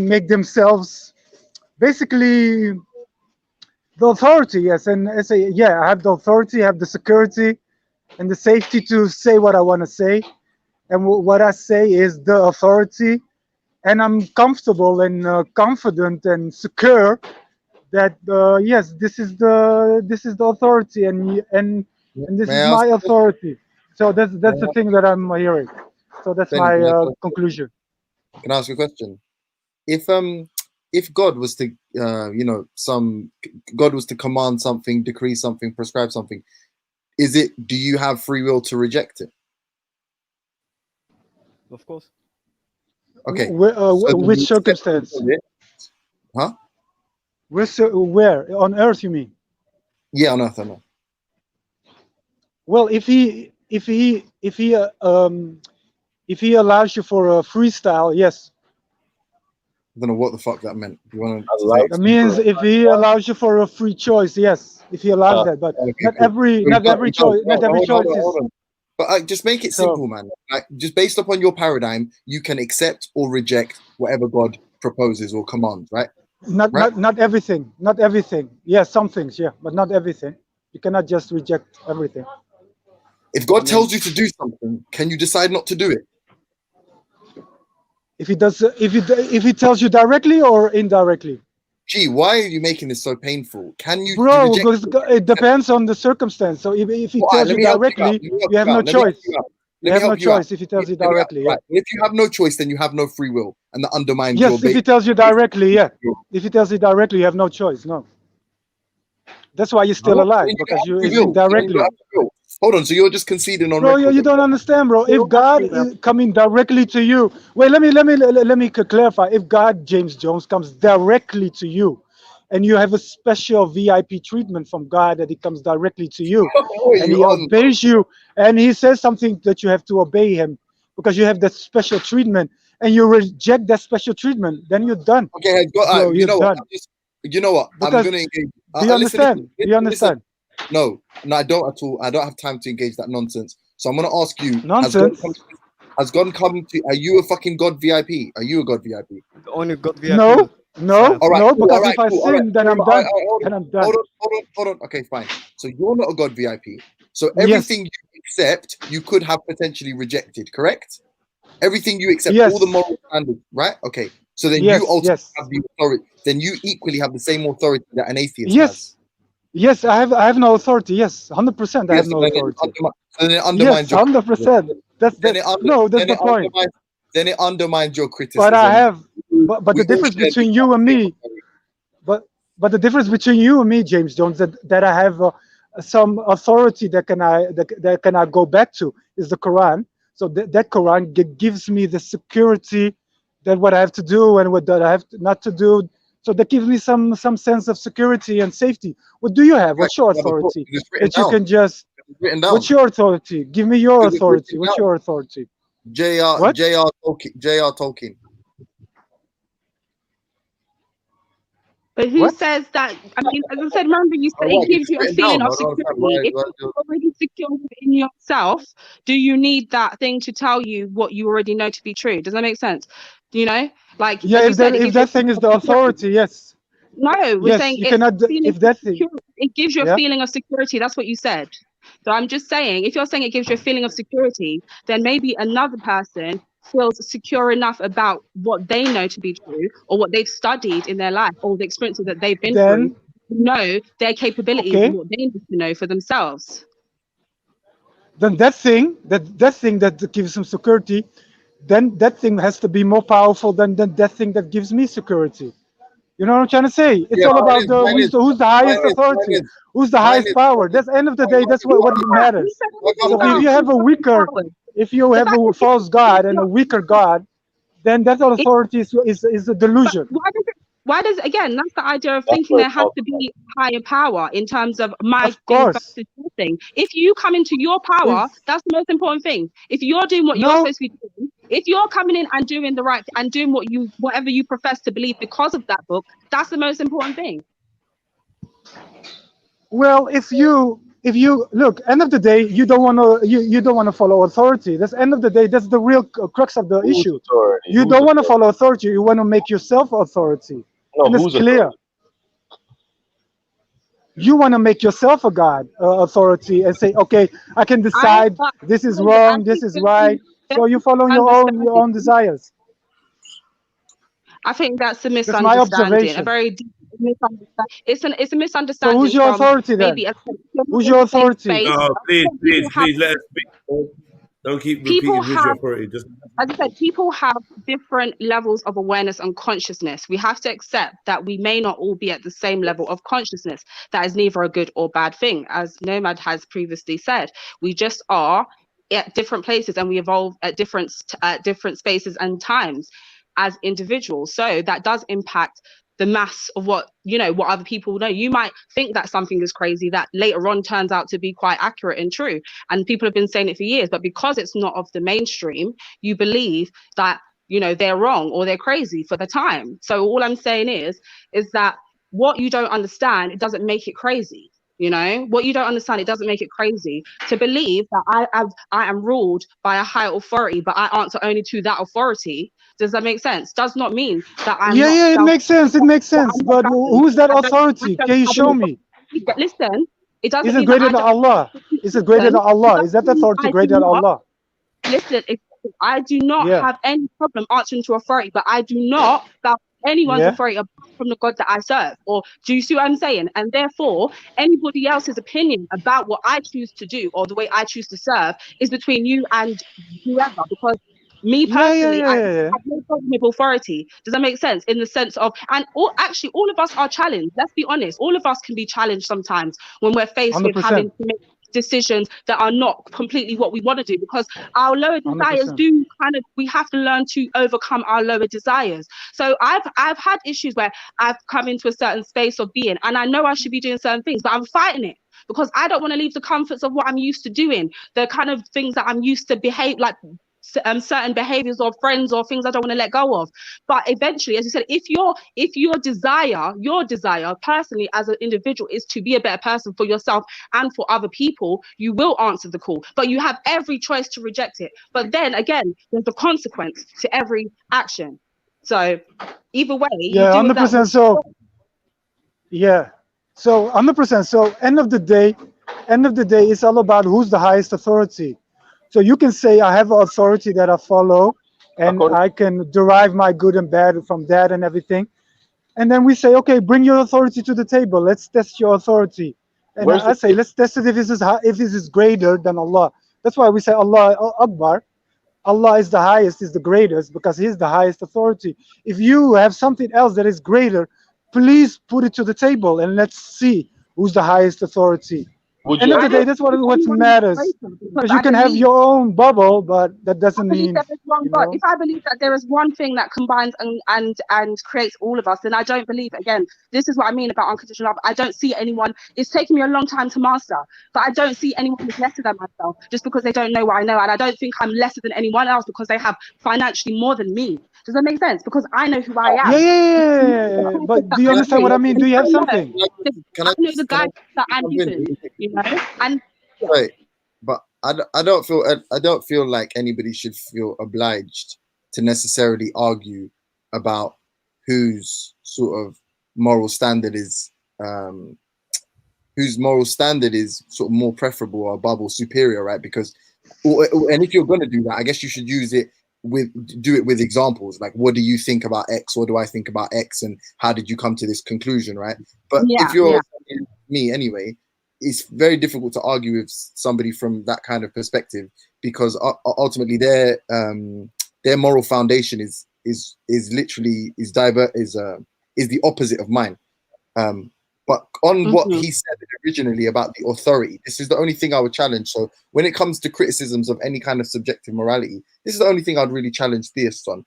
make themselves basically the authority. Yes, and I say, yeah, I have the authority, I have the security and the safety to say what I want to say, and what I say is the authority, and I'm comfortable and confident and secure that yes, this is the authority, and this May is I ask my a question? authority. So that's May the I thing that I'm hearing. So that's Benny, my can I ask conclusion. can I ask you a question? If God was to God was to command something, decree something, prescribe something, do you have free will to reject it? Of course. Okay. So then Which you accept circumstance? it, huh? Where on earth you mean? Yeah, on earth, I know. Well, if he allows you for a freestyle, yes. I don't know what the fuck that meant. You want to say? That means if he allows you for a free choice, yes. If he allows that, but Okay, not cool. every So choice, not every hold choice on, is. hold on. But just make it So- simple, man. Like, just based upon your paradigm, you can accept or reject whatever God proposes or commands, right? Not everything, not everything. Yes, some things, yeah, but not everything. You cannot just reject everything. If God tells you to do something, can you decide not to do it? If he does, if he tells you directly or indirectly. Gee, why are you making this so painful? Can you Bro, reject because it depends on the circumstance. So if he Well, tells let you me help you out. directly, Let me help you have you no out. Let me help choice. you out. You Let me have no help you out. choice if he tells you Let me help- directly. Yeah. Right. If you have no choice, then you have no free will, and that undermines your Yes, if he tells you directly, yeah. If he tells you directly, you have no choice. No. That's why you're still alive, because you it's indirectly. Hold on, so you're just conceding on Bro, record. you don't understand, bro. If God is coming directly to you, wait, let me clarify. If God, James Jones, comes directly to you, and you have a special VIP treatment from God that he comes directly to you, and he obeys you, and he says something that you have to obey him because you have that special treatment, and you reject that special treatment, then you're done. Okay, Bro, you you're know what? done. You know what? I'm Because gonna engage. do you understand? Do you understand? No, I don't at all. I don't have time to engage that nonsense. So I'm gonna ask you: Nonsense. Has God come to? Are you a fucking God VIP? Are you a God VIP? Only God VIP. No, All right, no, cool, because all right, if I cool, all right. sin, then I'm Hold done. on, Then I'm done. hold on. Okay, fine. So you're not a God VIP. So Yes. everything you accept, you could have potentially rejected. Correct? Everything you accept, Yes. all the moral standards, right? Okay. So then Yes, you ultimately yes. have the authority. Then you equally have the same authority that an atheist has. Yes. Yes, I have no authority. Yes, 100%. I have no authority. Then it undermines Yes, 100%. That's the point. Then it undermines your criticism. But I have, but We the all difference share between the you and same me, but the difference between you and me, James Jones, that I have some authority that can I go back to is the Quran. So that Quran gives me the security that what I have to do and what that I have not to do. So that gives me some sense of security and safety. What do you have? What's your authority? That you can just. What's your authority? Give me your authority. What's your authority? J.R. Tolkien. But who says that? I mean, as I said, remember you said it gives you a feeling of security. If you're already secure within yourself, do you need that thing to tell you what you already know to be true? Does that make sense? You know, like Yeah, as you said, if that thing is the authority, yes. No, we're Yes, saying you it's cannot. If that thing, it gives you a feeling of security. That's what you said. So I'm just saying, if you're saying it gives you a feeling of security, then maybe another person feels secure enough about what they know to be true or what they've studied in their life or the experiences that they've been through, to know their capabilities and what they need to know for themselves. Then that thing that gives them security, then that thing has to be more powerful than that thing that gives me security. You know what I'm trying to say? It's all about who's the highest authority, who's the highest power. That's end of the day. That's what matters. So if you have if you have a false god and a weaker god, then that authority is a delusion. Why does again? That's the idea of thinking there has to be higher power in terms of my thing versus your thing. If you come into your power, that's the most important thing. If you're doing what you're supposed to be doing, if you're coming in and doing the right and doing whatever you profess to believe because of that book, that's the most important thing. Well, if you look, end of the day, you don't want to follow authority. That's end of the day. That's the real crux of the issue. You don't want to follow authority. You want to make yourself authority. And it's clear. You want to make yourself a god, authority, and say, okay, I can decide this is wrong, this is right. So you're following your own desires. I think that's a That's my misunderstanding. A observation. very deep misunderstanding. It's a So misunderstanding who's your from authority then? maybe Who's your authority? No, please, People have let us speak. Don't keep people repeating who's your have, authority. Just as I said, people have different levels of awareness and consciousness. We have to accept that we may not all be at the same level of consciousness. That is neither a good or bad thing. As Nomad has previously said, we just are at different places and we evolve at different spaces and times as individuals. So that does impact the mass of what other people know. You might think that something is crazy that later on turns out to be quite accurate and true, and people have been saying it for years, but because it's not of the mainstream, you believe that they're wrong or they're crazy for the time. So all I'm saying is that what you don't understand, it doesn't make it crazy. What you don't understand, it doesn't make it crazy. To believe that I am ruled by a higher authority, but I answer only to that authority, does that make sense? Does not mean that I'm not. Yeah, it makes sense. It makes sense. But who's that authority? Can you show me? Listen, it doesn't Is it mean greater that than Allah? Is it greater than Allah? Is that authority greater than Allah? Listen, I do not Yeah. have any problem answering to authority, but I do not bow anyone's Yeah. authority apart from the God that I serve. Or do you see what I'm saying? And therefore, anybody else's opinion about what I choose to do or the way I choose to serve is between you and whoever. Because me personally, I have no problem with authority. Does that make sense? In the sense of, and all of us are challenged. Let's be honest. All of us can be challenged sometimes when we're faced with 100%. having to make decisions that are not completely what we want to do, because our lower desires 100%. we have to learn to overcome our lower desires. So I've had issues where I've come into a certain space of being and I know I should be doing certain things, but I'm fighting it because I don't want to leave the comforts of what I'm used to doing, the kind of things that I'm used to behave like, certain behaviors or friends or things I don't want to let go of. But eventually, as you said, if your desire personally as an individual is to be a better person for yourself and for other people, you will answer the call, but you have every choice to reject it. But then again, there's a consequence to every action. So either way, Yeah, you deal with that 100%. So yeah, so 100%. So end of the day, it's all about who's the highest authority. So you can say I have an authority that I follow, and I can derive my good and bad from that and everything. And then we say, okay, bring your authority to the table. Let's test your authority. And I say, let's test it if this is greater than Allah. That's why we say Allah Akbar. Allah is the highest, is the greatest, because He's the highest authority. If you have something else that is greater, please put it to the table and let's see who's the highest authority. End of the day, that's what matters. Because you can have your own bubble, but that doesn't mean. There is one God. If I believe that there is one thing that combines and creates all of us, then I don't believe. Again, this is what I mean about unconditional love. I don't see anyone. It's taken me a long time to master, but I don't see anyone who's lesser than myself just because they don't know what I know, and I don't think I'm lesser than anyone else because they have financially more than me. Does that make sense? Because I know who I am. Yeah. But do you understand what I mean? Do you have something? Can I know the guy that I'm given, and right, but I don't feel like anybody should feel obliged to necessarily argue about whose sort of moral standard is sort of more preferable or above or superior, right? Because and if you're going to do that, I guess you should do it with examples, like what do you think about X, what do I think about X, and how did you come to this conclusion, right? But if you're me anyway, it's very difficult to argue with somebody from that kind of perspective, because ultimately their moral foundation is the opposite of mine. But on what he said originally about the authority, this is the only thing I would challenge. So when it comes to criticisms of any kind of subjective morality, this is the only thing I'd really challenge theists on.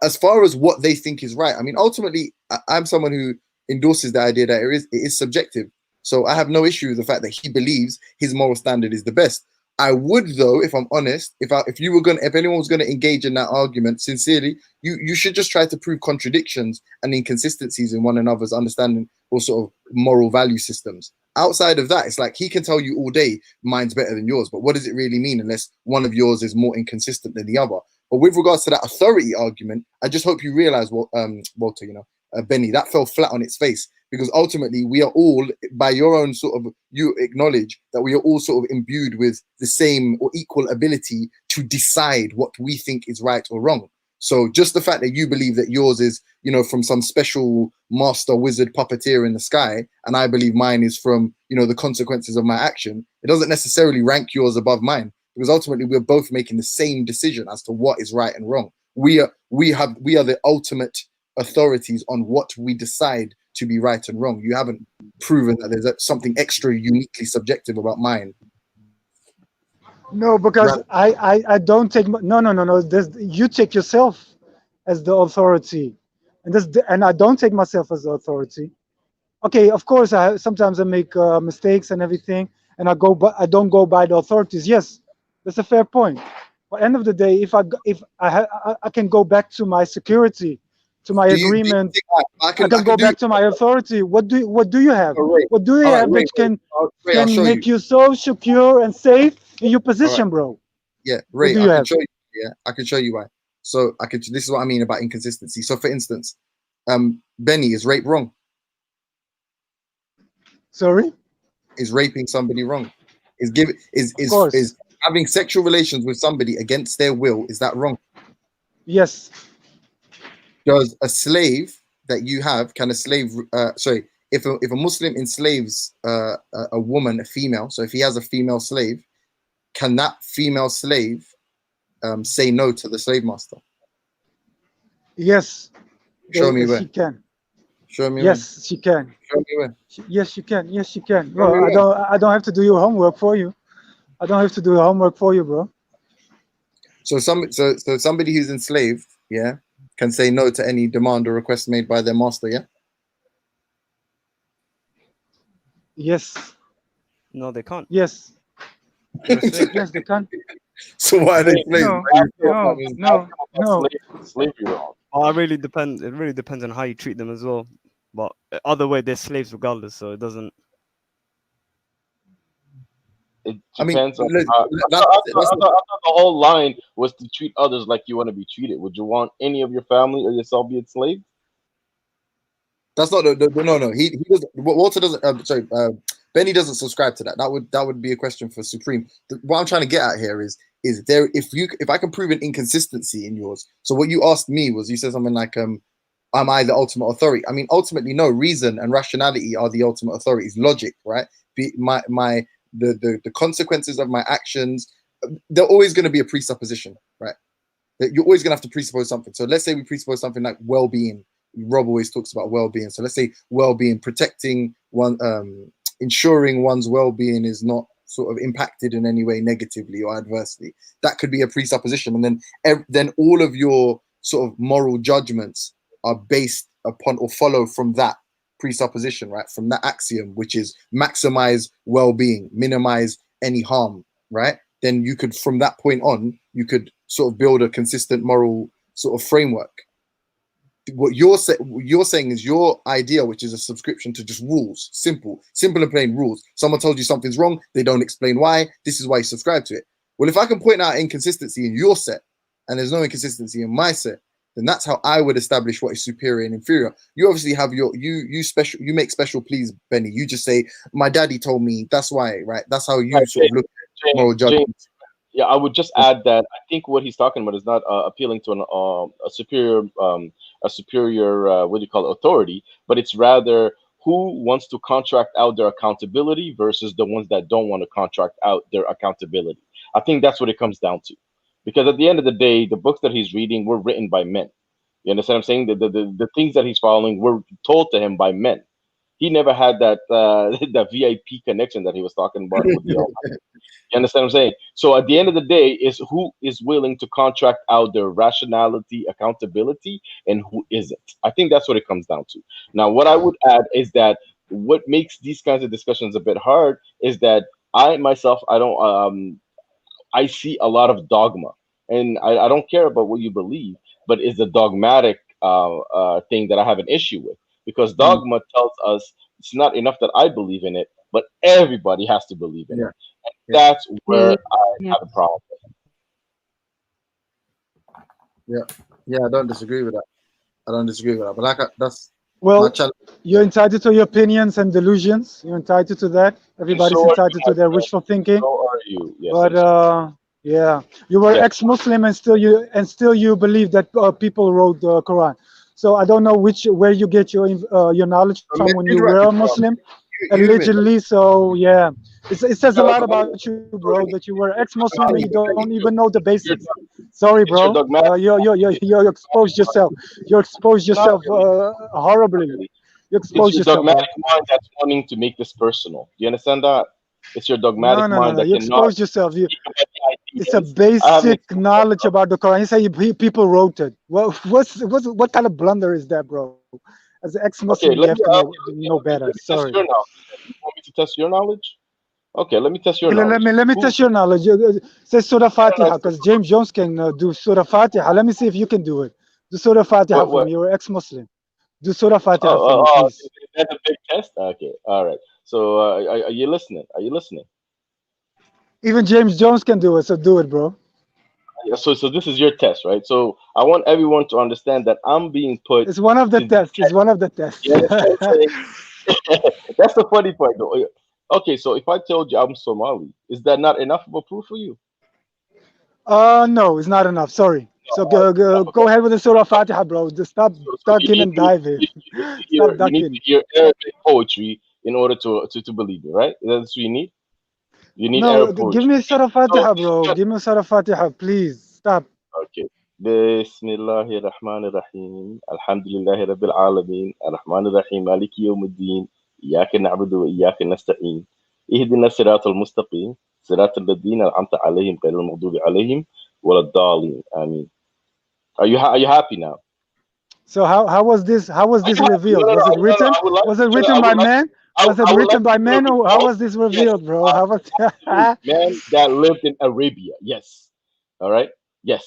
As far as what they think is right, I mean, ultimately, I'm someone who endorses the idea that it is subjective. So I have no issue with the fact that he believes his moral standard is the best. I would, though, if I'm honest, if anyone was gonna engage in that argument sincerely, you should just try to prove contradictions and inconsistencies in one another's understanding or sort of moral value systems. Outside of that, it's like he can tell you all day mine's better than yours, but what does it really mean unless one of yours is more inconsistent than the other? But with regards to that authority argument, I just hope you realize, Walter, Benny, that fell flat on its face, because ultimately we are all, by your own sort of, you acknowledge that we are all sort of imbued with the same or equal ability to decide what we think is right or wrong. So just the fact that you believe that yours is, you know, from some special master wizard puppeteer in the sky, and I believe mine is from, you know, the consequences of my action, it doesn't necessarily rank yours above mine, because ultimately we're both making the same decision as to what is right and wrong. We are the ultimate authorities on what we decide to be right and wrong. You haven't proven that there's something extra uniquely subjective about mine. No, because I don't take no. You take yourself as the authority, and I don't take myself as the authority. Okay, of course, sometimes I make mistakes and everything, and I don't go by the authorities. Yes, that's a fair point. But end of the day, if I can go back to my security, to my agreement, I can go back to my authority. What do you have? What do you have that can make you so secure and safe in your position, bro? Yeah, Ray, I can show you. Yeah, I can show you why. So this is what I mean about inconsistency. So for instance, Benny, is rape wrong? Sorry? Is raping somebody wrong? Is having sexual relations with somebody against their will, is that wrong? Yes. Does a slave that you have, can a slave, if a Muslim enslaves a woman, a female, so if he has a female slave, can that female slave say no to the slave master? Yes. Show me where. She can. Show me yes, where. she can. Show me where. Yes, she can. Yes, she can. Bro, I don't have to do your homework for you. I don't have to do your homework for you, bro. So somebody who's enslaved, yeah, can say no to any demand or request made by their master, yeah? Yes. No, they can't. Yes. Yes, they can. So why are they slaves? No. Slavery wrong. Oh, it really depends. It really depends on how you treat them as well. But other way, they're slaves regardless, so it doesn't. It depends on how. I thought the whole line was to treat others like you want to be treated. Would you want any of your family or yourself be enslaved? That's not no. He doesn't. Walter doesn't. Benny doesn't subscribe to that. That would be a question for Supreme. What I'm trying to get at here is there, if I can prove an inconsistency in yours. So what you asked me was, you said something like, am I the ultimate authority? I mean, ultimately, no. Reason and rationality are the ultimate authorities. Logic, right? The consequences of my actions, they're always going to be a presupposition, right? You're always going to have to presuppose something. So let's say we presuppose something like well-being. Rob always talks about well-being. So let's say well-being, protecting one, ensuring one's well-being is not sort of impacted in any way negatively or adversely. That could be a presupposition, and then all of your sort of moral judgments are based upon or follow from that presupposition, right? From that axiom, which is maximize well-being, minimize any harm, right? Then you could, from that point on, you could sort of build a consistent moral sort of framework. What you're saying is your idea, which is a subscription to just rules, simple and plain rules. Someone told you something's wrong, they don't explain why. This is why you subscribe to it. Well, if I can point out inconsistency in your set, and there's no inconsistency in my set, then that's how I would establish what is superior and inferior. You obviously have you make special pleas, Benny. You just say, my daddy told me, that's why, right? That's how you sort of look at moral judgment. Yeah, I would just add that I think what he's talking about is not appealing to a superior what do you call it, authority, but it's rather who wants to contract out their accountability versus the ones that don't want to contract out their accountability. I think that's what it comes down to, because at the end of the day, the books that he's reading were written by men. You understand what I'm saying? The things that he's following were told to him by men. He never had that that VIP connection that he was talking about with the Almighty. You understand what I'm saying? So at the end of the day, is who is willing to contract out their rationality, accountability, and who isn't. I think that's what it comes down to. Now, what I would add is that what makes these kinds of discussions a bit hard is that I myself, I see a lot of dogma, and I don't care about what you believe, but it's the dogmatic thing that I have an issue with, because dogma tells us it's not enough that I believe in it, but everybody has to believe in it. And that's where I have a problem. Yeah, I don't disagree with that. But Well, you're entitled to your opinions and delusions. You're entitled to that. Everybody's So are entitled to their wishful thinking. So are you. Yes. But yeah, you were ex-Muslim and still you believe that people wrote the Quran. So I don't know where you get your knowledge from when you were a Muslim, allegedly. So yeah, it says a lot about you, bro, that you were ex-Muslim and you don't even know the basics. Sorry, bro. You exposed yourself. You exposed yourself horribly. You It's exposed your yourself, bro. dogmatic mind that's wanting to make this personal. Do you understand that? It's your dogmatic No. mind that You cannot exposed yourself. It's a ideas. I haven't basic knowledge about the Quran. You say people wrote it. Well, what kind of blunder is that, bro? As an ex-Muslim, Okay, you let have me to know better. let me test Sorry. your knowledge. You want me to test your knowledge? Okay, let me test your Okay, knowledge. let me test your knowledge. Say Surah Fatiha, because James Jones can do Surah Fatiha. Let me see if you can do it. Do Surah Fatiha for me. You're an ex-Muslim. Do Surah Fatiha for me, please. Is that a big test? Okay, all right. So are you listening? Are you listening? Even James Jones can do it, so do it, bro. Yeah, so this is your test, right? So I want everyone to understand that I'm being put. It's one of the tests. It's one of the tests. You understand what I'm saying? That's the funny part, though. Okay, so if I told you I'm Somali, is that not enough of a proof for you? No, it's not enough. Sorry. So go ahead with the Surah Fatiha, bro. Just stop ducking and diving. Stop You need ducking. to hear Arabic poetry in order to believe me, right? That's what you need. You need No, Arab poetry. give me Surah Fatiha, bro. Give me Surah Fatiha, please. Stop. Okay. بسم الله الرحمن الرحيم الحمد لله رب العالمين الرحمن الرحيم مالك يوم الدين إياك نعبد وإياك نستعين اهدنا الصراط المستقيم صراط الذين أنعمت عليهم غير المغضوب عليهم ولا الضالين آمين. Are you happy now? So how was this revealed? Was it written? Was it written by man? Was it written by man, or how was this revealed, bro? How was Man that lived in Arabia? Yes. All right. Yes.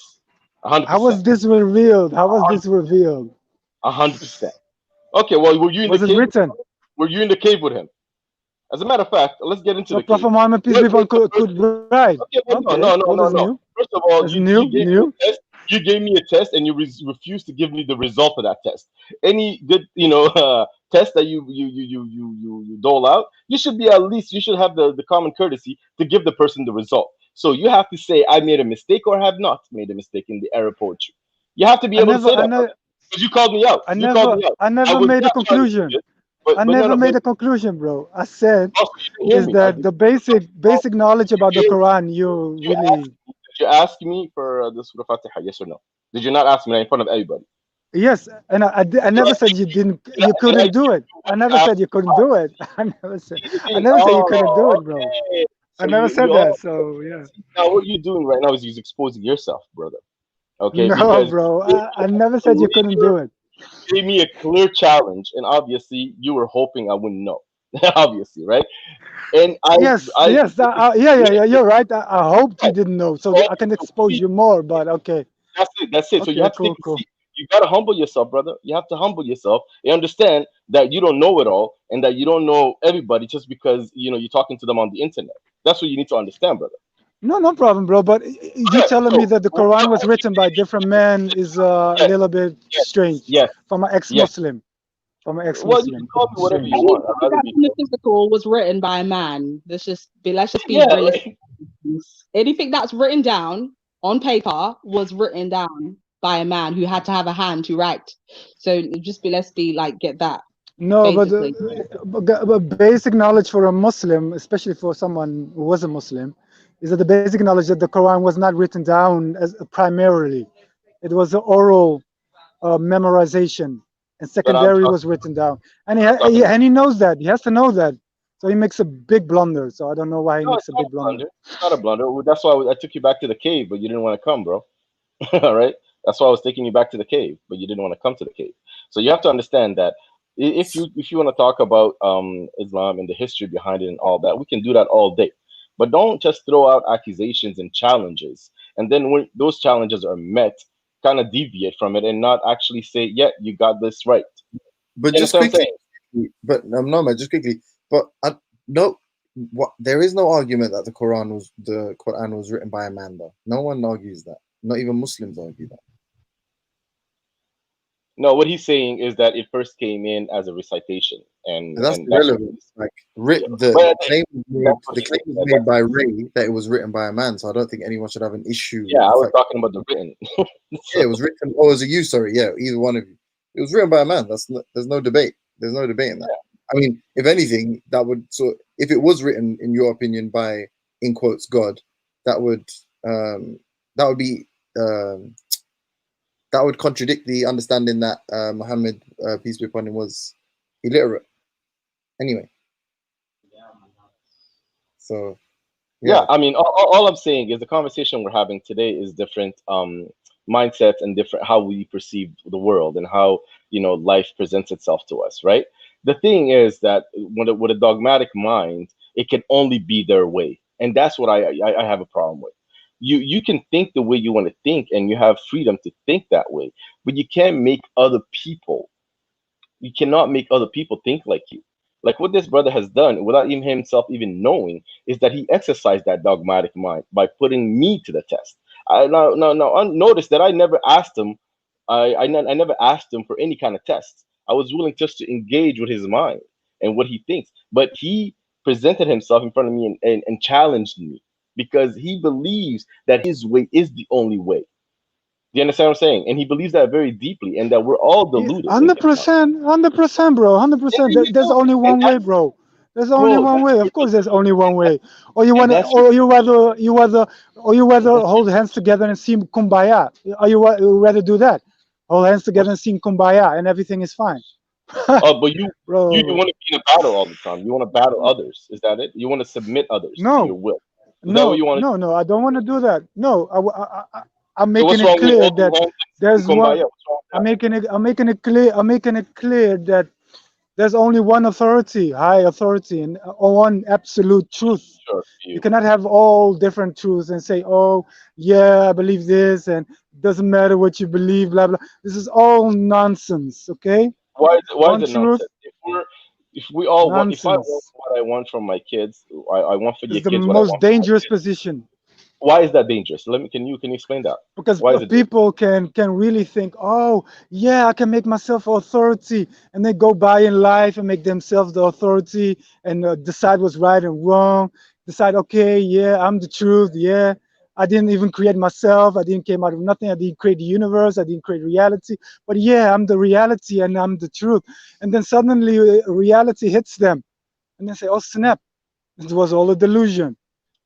100%. How was this revealed? How was this revealed? 100%. Okay. Well, were you in Was the it cave? written? Were you in the cave with him? As a matter of fact, let's get into So the cave. Prophet Muhammad, peace be upon him, could write. Okay, Okay, no. well, that's new. First of all, That's you new. gave me a test. You gave me a test, and you refused to give me the result of that test. Any good, test that you dole out, you should be at least you should have the common courtesy to give the person the result. So you have to say I made a mistake or have not made a mistake in the Arab poetry. You have to be able to say that because you called me out. I never made a conclusion. I never made a conclusion, bro. I said is that the basic knowledge about the Quran you really. Did you ask me for the Surah Fatiha? Yes or no? Did you not ask me that in front of everybody? Yes, and I never said you couldn't do it. I never said you couldn't do it. I never said you couldn't do it, bro. I never said that. So yeah. Now what you're doing right now is you're exposing yourself, brother. Okay. No, bro. I never said you couldn't do it. You gave me a clear challenge, and obviously you were hoping I wouldn't know. Obviously, right? And yeah. You're right. I hoped you didn't know, so I can expose you more. But okay. That's it. So you have to take a seat. You gotta humble yourself, brother. You have to humble yourself and understand that you don't know it all, and that you don't know everybody just because you're talking to them on the internet. That's what you need to understand, brother. No problem, bro. But you telling me that the Quran was written by different men is a little bit strange. Yes. From an ex-Muslim. From an ex-Muslim. Well, you can call me whatever you want. The physical was written by a man. Let's just be realistic. Anything that's written down on paper was written down by a man who had to have a hand to write. So get that. No, but basic knowledge for a Muslim, especially for someone who was a Muslim, is that the basic knowledge that the Quran was not written down as primarily. It was an oral memorization, and secondary was written down. And he knows that. He has to know that. So he makes a big blunder. So I don't know why he makes a big blunder. It's not a blunder. That's why I took you back to the cave, but you didn't want to come, bro. All right? That's why I was taking you back to the cave, but you didn't want to come to the cave. So you have to understand that if you want to talk about Islam and the history behind it and all that, we can do that all day. But don't just throw out accusations and challenges, and then when those challenges are met, kind of deviate from it and not actually say, "Yeah, you got this right." But just quickly, just quickly. But no, there is no argument that the Quran was written by a man, though. No one argues that. Not even Muslims argue that. No, what he's saying is that it first came in as a recitation, But that's and that's what irrelevant. Like But the claim was made, that's what the he claim said. was made by Ray that it was written by a man. So I don't think anyone should have an issue Yeah, with I the was fact. talking about the written. Yeah, it was written. Oh, was it you? Sorry. Yeah, either one of you. It was written by a man. There's no debate. There's no debate in that. I mean, if anything, that would if it was written in your opinion by in quotes God, that would be that would contradict the understanding that Muhammad peace be upon him was illiterate. Anyway, so Yeah, I mean, all I'm saying is the conversation we're having today is different mindsets and different how we perceive the world and how life presents itself to us, right? The thing is that with a dogmatic mind, it can only be their way, and that's what I have a problem with. You can think the way you want to think, and you have freedom to think that way, but you can't make other people. You cannot make other people think like you. Like what this brother has done without even himself even knowing is that he exercised that dogmatic mind by putting me to the test. Notice that I never asked him. I never asked him for any kind of test. I was willing just to engage with his mind and what he thinks. But he presented himself in front of me and challenged me because he believes that his way is the only way. Do you understand what I'm saying? And he believes that very deeply, and that we're all deluded. 100%, bro. 100%. There's only one way, bro. There's only one way. Of course, there's only one way. Or you want, or you rather hold hands together and sing kumbaya. Or you rather do that? Hold hands together and sing kumbaya, and everything is fine. But you want to be in a battle all the time. You want to battle others. Is that it? You want to submit others to your will. Is that what you want to do? No. I don't want to do that. No, I'm So making what's wrong it clear with holding that hands and there's singing one. kumbaya? What's wrong with that? I'm making it clear that there's only one authority, high authority, and one absolute truth. Sure, You cannot have all different truths and say, "Oh, yeah, I believe this," and it doesn't matter what you believe, blah blah. This is all nonsense. Okay? Why One is it truth, nonsense? If we all want, if I want nonsense. what I want from my kids, I want for your It's the kids what I most want for my dangerous kids. position. Why is that dangerous? Can you explain that? Because Why is it dangerous? people can really think, oh yeah, I can make myself authority, and they go by in life and make themselves the authority and decide what's right and wrong. Decide, okay, yeah, I'm the truth. Yeah, I didn't even create myself. I didn't came out of nothing. I didn't create the universe. I didn't create reality. But yeah, I'm the reality and I'm the truth. And then suddenly reality hits them, and they say, oh snap, it was all a delusion.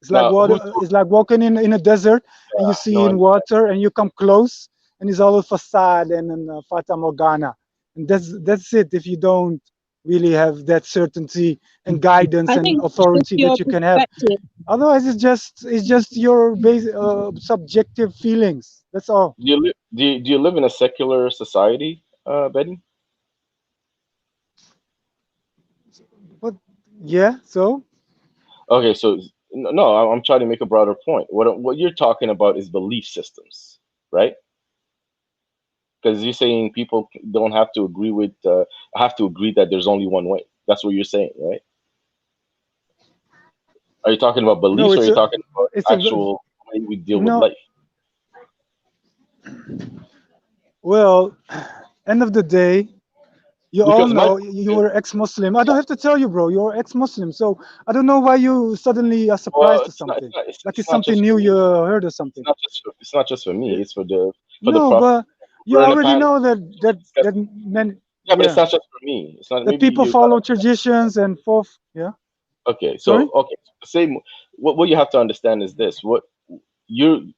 It's like Now, water. It's like walking in a desert, and you see in water, and you come close, and it's all a facade and fata morgana, and that's it. If you don't really have that certainty and guidance I and think it's just authority that your you can have, perspective. otherwise it's just your subjective feelings. That's all. do you live in a secular society, Betty? But yeah, so Okay, so no, I'm trying to make a broader point. What you're talking about is belief systems, right? Because you're saying people don't have to agree with have to agree that there's only one way. That's what you're saying, right? Are you talking about no, beliefs, or are you talking about actual way we deal with no. life? Well, end of the day, you all Because my know you were ex-Muslim. I don't have to tell you, bro. You're ex-Muslim, so I don't know why you suddenly are surprised to something. Like it's not something just new for me. you heard or something. It's not just for me. It's for the No, prophet. but you We're in a already panel. know that men. Yeah, but it's Yeah, not just for me. It's not. that Maybe people you gotta. follow traditions and forth. Yeah. Okay, Sorry. the same. What you have to understand is this: you,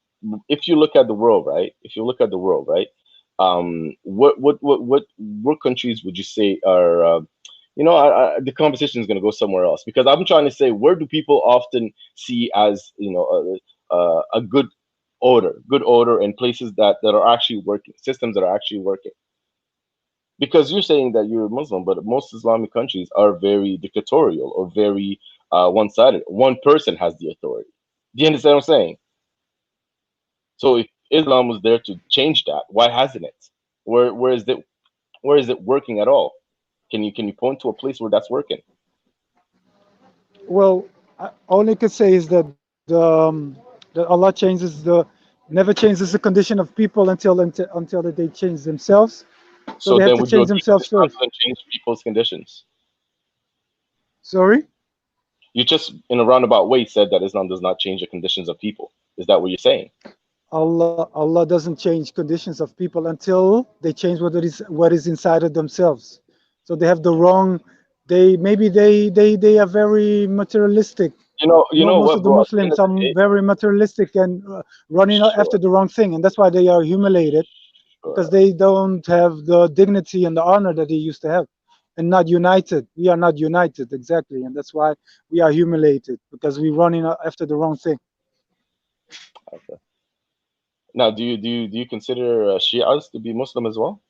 if you look at the world, right? If you look at the world, right? What countries would you say are? The conversation is going to go somewhere else because I'm trying to say where do people often see as a good order and places that are actually working, systems that are actually working. Because you're saying that you're Muslim, but most Islamic countries are very dictatorial or very one-sided. One person has the authority. Do you understand what I'm saying? So if Islam was there to change that, why hasn't it? Where is it? Where is it working at all? Can you point to a place where that's working? Well, all I can say is that Allah never changes the condition of people until that they change themselves. So they have then to would you change agree that themselves Islam first. doesn't change people's conditions? Sorry? You just, in a roundabout way, said that Islam does not change the conditions of people. Is that what you're saying? Allah doesn't change conditions of people until they change what is inside of themselves. So they have the wrong. They are very materialistic. You know Most what, of the bro? At the end Muslims of the are day, very materialistic and running sure, after the wrong thing, and that's why they are humiliated, because they don't have the dignity and the honor that they used to have, and not united. We are not united, exactly, and that's why we are humiliated, because we're running after the wrong thing. okay. Now, do you consider Shias to be Muslim as well?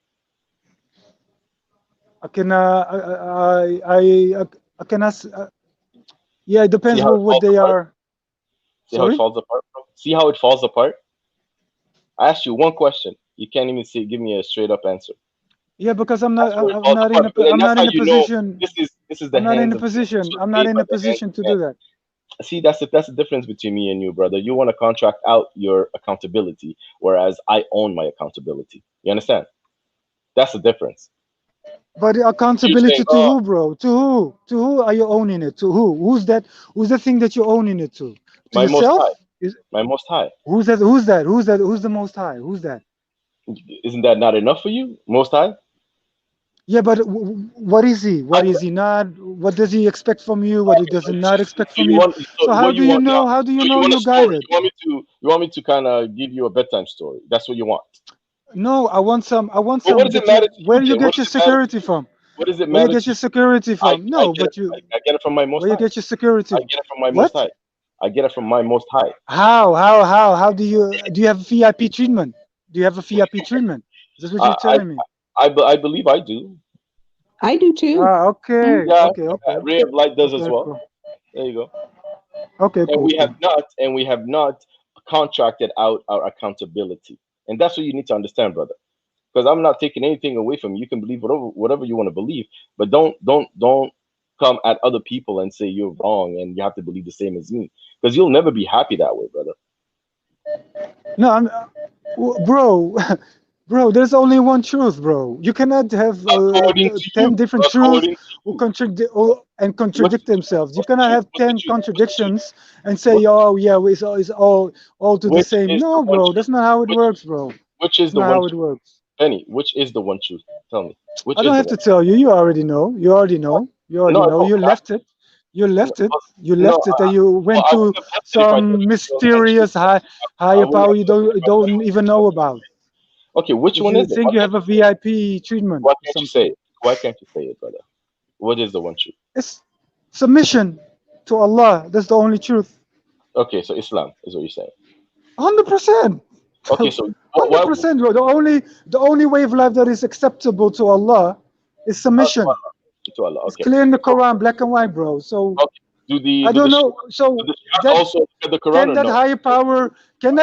I can I can ask. Yeah, it See depends how it what falls they apart? are. See how it Sorry? falls apart, bro? See how it falls apart? I asked you one question. You can't even give me a straight up answer. Yeah, because I'm That's not where it I'm falls not apart. And I'm that's not how in a you know position. this is the I'm not in hands a of men. This position. was I'm not made in by a the hands position of to men. do that. See, that's the difference between me and you, brother. You want to contract out your accountability, whereas I own my accountability. You understand? That's the difference. But You're accountability saying, to who, bro? To who? To who are you owning it? To who? Who's that? Who's the thing that you're owning it to? To my most yourself? high. My most high. Who's that? Who's that? Who's that? Who's the most high? Who's that? Isn't that not enough for you? Most high? Yeah, but what is he? What is he not? What does he expect from you? What he does not expect So from you you? want So how what do you you want now? know? How do you So you know want a you're story? guided? You want me to kind of give you a bedtime story? That's what you want. No, I want some. I want But what some does it that you. matter to you Where you then? What get does your it matter to security you? from? What does it Where you matter get to your you? security from? I No, get it. but you. I get it from my most Where you high. get your security? I get it from my most What? high. I get it from my most high. How do you have VIP treatment? Do you have a VIP treatment? Is this what you're I telling me? I believe I do. I do too. Ah, okay, Yeah, okay, Ray of Light does as okay, well. cool. There you go. Okay, And cool, we cool. have not contracted out our accountability, and that's what you need to understand, brother. Because I'm not taking anything away from you. You can believe whatever you want to believe, but don't come at other people and say you're wrong and you have to believe the same as me, because you'll never be happy that way, brother. No, bro, bro. There's only one truth, bro. You cannot have According to 10 you, different truths according who to contradict themselves. You what's the cannot truth? have 10 contradictions and say, oh yeah, it's all to the Which same. is the No, one bro. truth? That's not how it works, bro. Which is That's the not one how it truth? works. Benny, which is the one truth? Tell me. Which I is don't the have one? to tell you. You already know. You already know. You already No, I know. don't. You left it. You left it. You No, left it, and you well, went I to wouldn't have left it if I didn't some feel intention. mysterious I higher wouldn't power have you left it if I don't even know about. Okay, which Because one you is it? think you have a VIP treatment Why or can't you something. say it? Why can't you say it, brother? What is the one truth? It's submission to Allah. That's the only truth. Okay, so Islam is what you're saying. 100%. Okay, so why 100%, bro. The only way of life that is acceptable to Allah is submission. to Allah? It's Okay. clear in the Quran, black and white, bro. So Okay. I don't know. So do the Shias that also look at the Quran can or that no?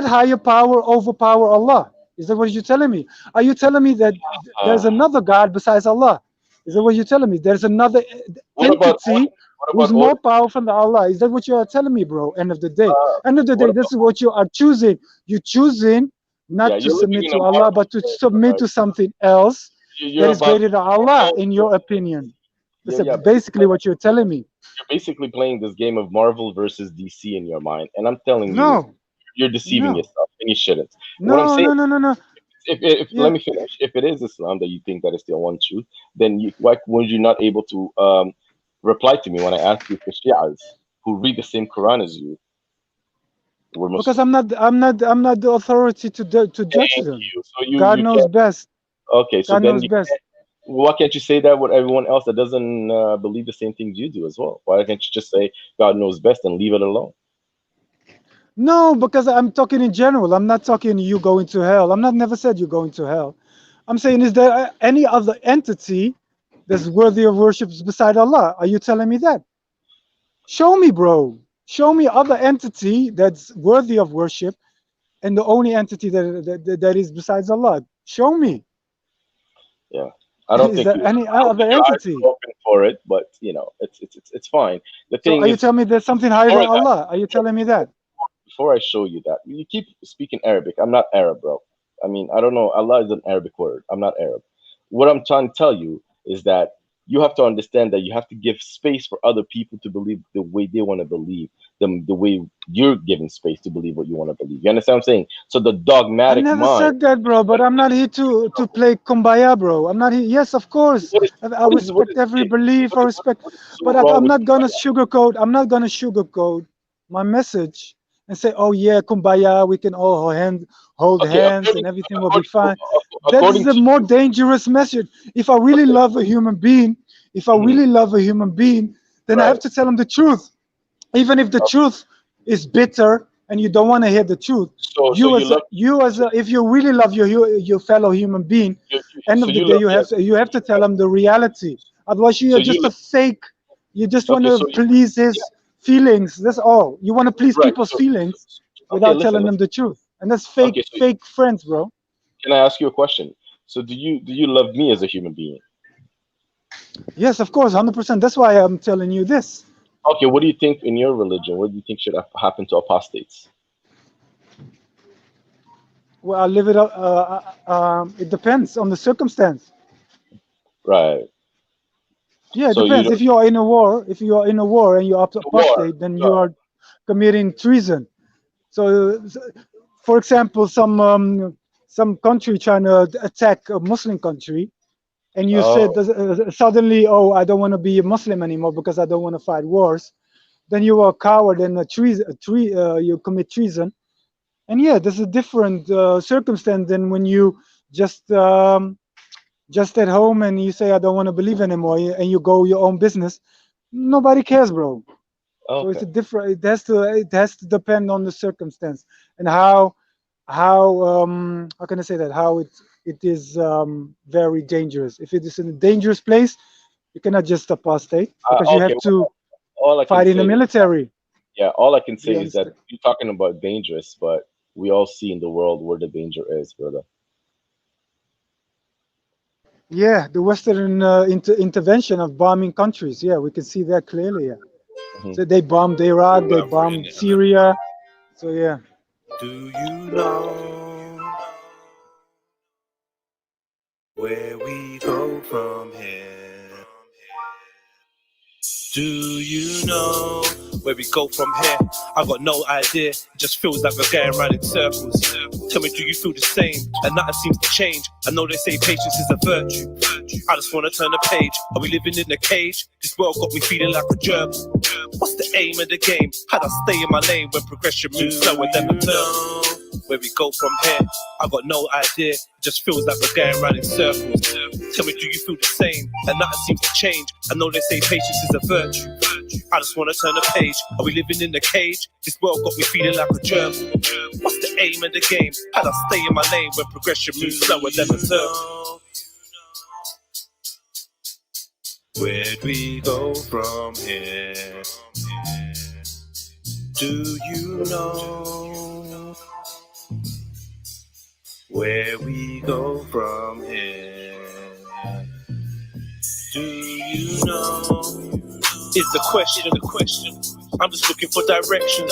higher power overpower Allah? Is that what you're telling me? Are you telling me that there's another God besides Allah? Is that what you're telling me? There's another entity who's more powerful than Allah. Is that what you are telling me, bro? End of the day. End of the day, this is what you are choosing. You're choosing Yeah, not to you're living submit in to a Allah, Marvel but to world, submit brother. to something else that You're is about greater than Allah, in your opinion. That's yeah, basically what you're telling me. you're basically playing this game of Marvel versus DC in your mind, and I'm telling you, No, you're deceiving no, yourself, and you shouldn't. What I'm no, saying, no, no, no, no. if Yeah. let me finish. If it is Islam that you think that is the one truth, then why were you not able to reply to me when I asked you for Shias who read the same Quran as you were Muslim? Because I'm not the authority to judge Thank them. you. So God you knows can't. best. Okay, so God then knows best. why can't you say that with everyone else that doesn't believe the same things you do as well? Why can't you just say God knows best and leave it alone? No, because I'm talking in general. I'm not talking you going to hell. I'm not never said you're going to hell. I'm saying, is there any other entity that's worthy of worship beside Allah? Are you telling me that? Show me, bro. Show me other entity that's worthy of worship, and the only entity that is besides Allah. Show me. Yeah, I don't Is think there any I don't other think your eyes entity? are open for it, but you know, it's fine. The So thing are you is, telling me there's something higher than before that, Allah? Are you telling me that? before I show you that, you keep speaking Arabic. I'm not Arab, bro. I mean, I don't know. Allah is an Arabic word. I'm not Arab. what I'm trying to tell you is that you have to understand that you have to give space for other people to believe the way they want to believe, the way you're giving space to believe what you want to believe. You understand what I'm saying? So the I dogmatic never mind. said that, bro. But I'm not here to play kumbaya, bro. I'm not here. Yes, of course. I respect every belief. I respect, but I'm not gonna sugarcoat. I'm not gonna sugarcoat my message and say, "Oh yeah, kumbaya. We can all hold hands and everything will be fine." That is a more dangerous message. If I really love a human being, then I have to tell him the truth, even if the truth is bitter and you don't want to hear the truth. If you really love your fellow human being, end of the day you have to tell him the reality. Otherwise, you're just a fake. You just want to please his feelings. That's all. You want to please people's feelings without telling them the truth, and that's fake friends, bro. Can I ask you a question? So do you love me as a human being? Yes, of course, 100%. That's why I'm telling you this. Okay, what do you think in your religion? What do you think should happen to apostates? Well, I live it up. It depends on the circumstance. Right. Yeah, it So depends. If you are in a war, and you're apostate, then you are committing treason. So, for example, some country trying to attack a Muslim country, and you said suddenly, "Oh, I don't want to be a Muslim anymore because I don't want to fight wars," then you are a coward and you commit treason. And yeah, there's a different circumstance than when you just at home and you say, "I don't want to believe anymore," and you go your own business. Nobody cares, bro. So it's a different. It has to depend on the circumstance and how can I say that? How it is very dangerous. If it is in a dangerous place, you cannot just apostate because you have to fight in the military. Yeah, all I can say is that you're talking about dangerous, but we all see in the world where the danger is, brother. Yeah, the Western intervention of bombing countries. Yeah, we can see that clearly. Yeah. So they bombed Iraq, they bombed Syria. So yeah. Do you know where we go from here? Do you know where we go from here? I got no idea. It just feels like we're going round in circles. Tell me, do you feel the same? And nothing seems to change. I know they say patience is a virtue. I just want to turn a page. Are we living in a cage? This world got me feeling like a germ. What's the aim of the game? How'd I stay in my lane when progression moves slower than a turn? Where we go from here, I got no idea. It just feels like we're going round in circles. Tell me, do you feel the same? And nothing seems to change. I know they say patience is a virtue. I just want to turn a page. Are we living in a cage? This world got me feeling like a germ. What's the aim of the game? How'd I stay in my lane when progression moves slower than a turn? Where'd we go from here? Do you know where we go from here? Do you know? Is the question. I'm just looking for directions.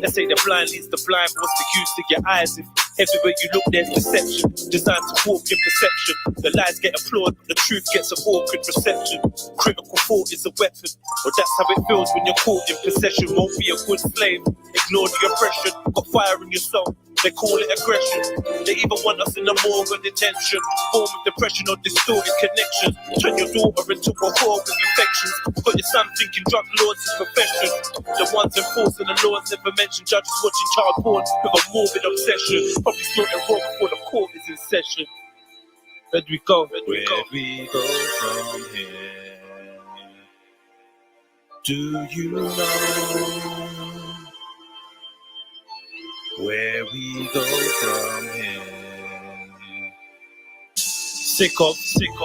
They say the blind leads the blind, but what's the use of your eyes if everywhere you look there's deception, designed to walk in perception. The lies get applauded, but the truth gets an awkward reception. Critical thought is a weapon, well that's how it feels when you're caught in possession. Won't be a good slave, ignore the oppression. Got fire in your soul, they call it aggression. They even want us in the morgue or detention. Form of depression or distorted connection. Turn your daughter into a whore with infections. Got your son thinking drug lords is profession. The ones enforcing the laws never mentioned. Judges watching child porn with a morbid obsession. Probably snorting raw before the court is in session. Where we go? Where we go from here? Do you know where we go from here? Sick of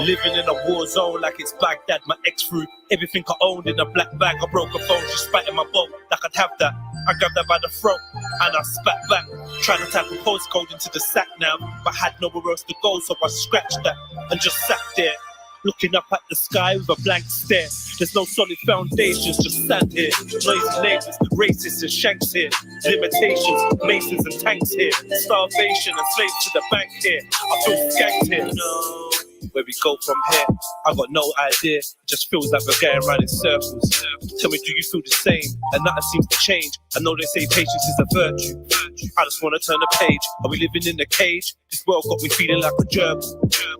living in a war zone like it's Baghdad. My ex threw everything I owned in a black bag. I broke a phone, she spat in my boat like I'd have that. I grabbed her by the throat and I spat back, trying to type a postcode into the sack now, but had nowhere else to go, so I scratched that and just sat there, looking up at the sky with a blank stare. There's no solid foundations, just stand here. Noisy neighbors, racists and shanks here. Limitations, masons and tanks here. Starvation and slaves to the bank here. I feel skanked here. Where we go from here, I got no idea. Just feels like we're going round in circles. Tell me, do you feel the same? And nothing seems to change. I know they say patience is a virtue. I just wanna turn the page. Are we living in a cage? This world got me feeling like a gerbil.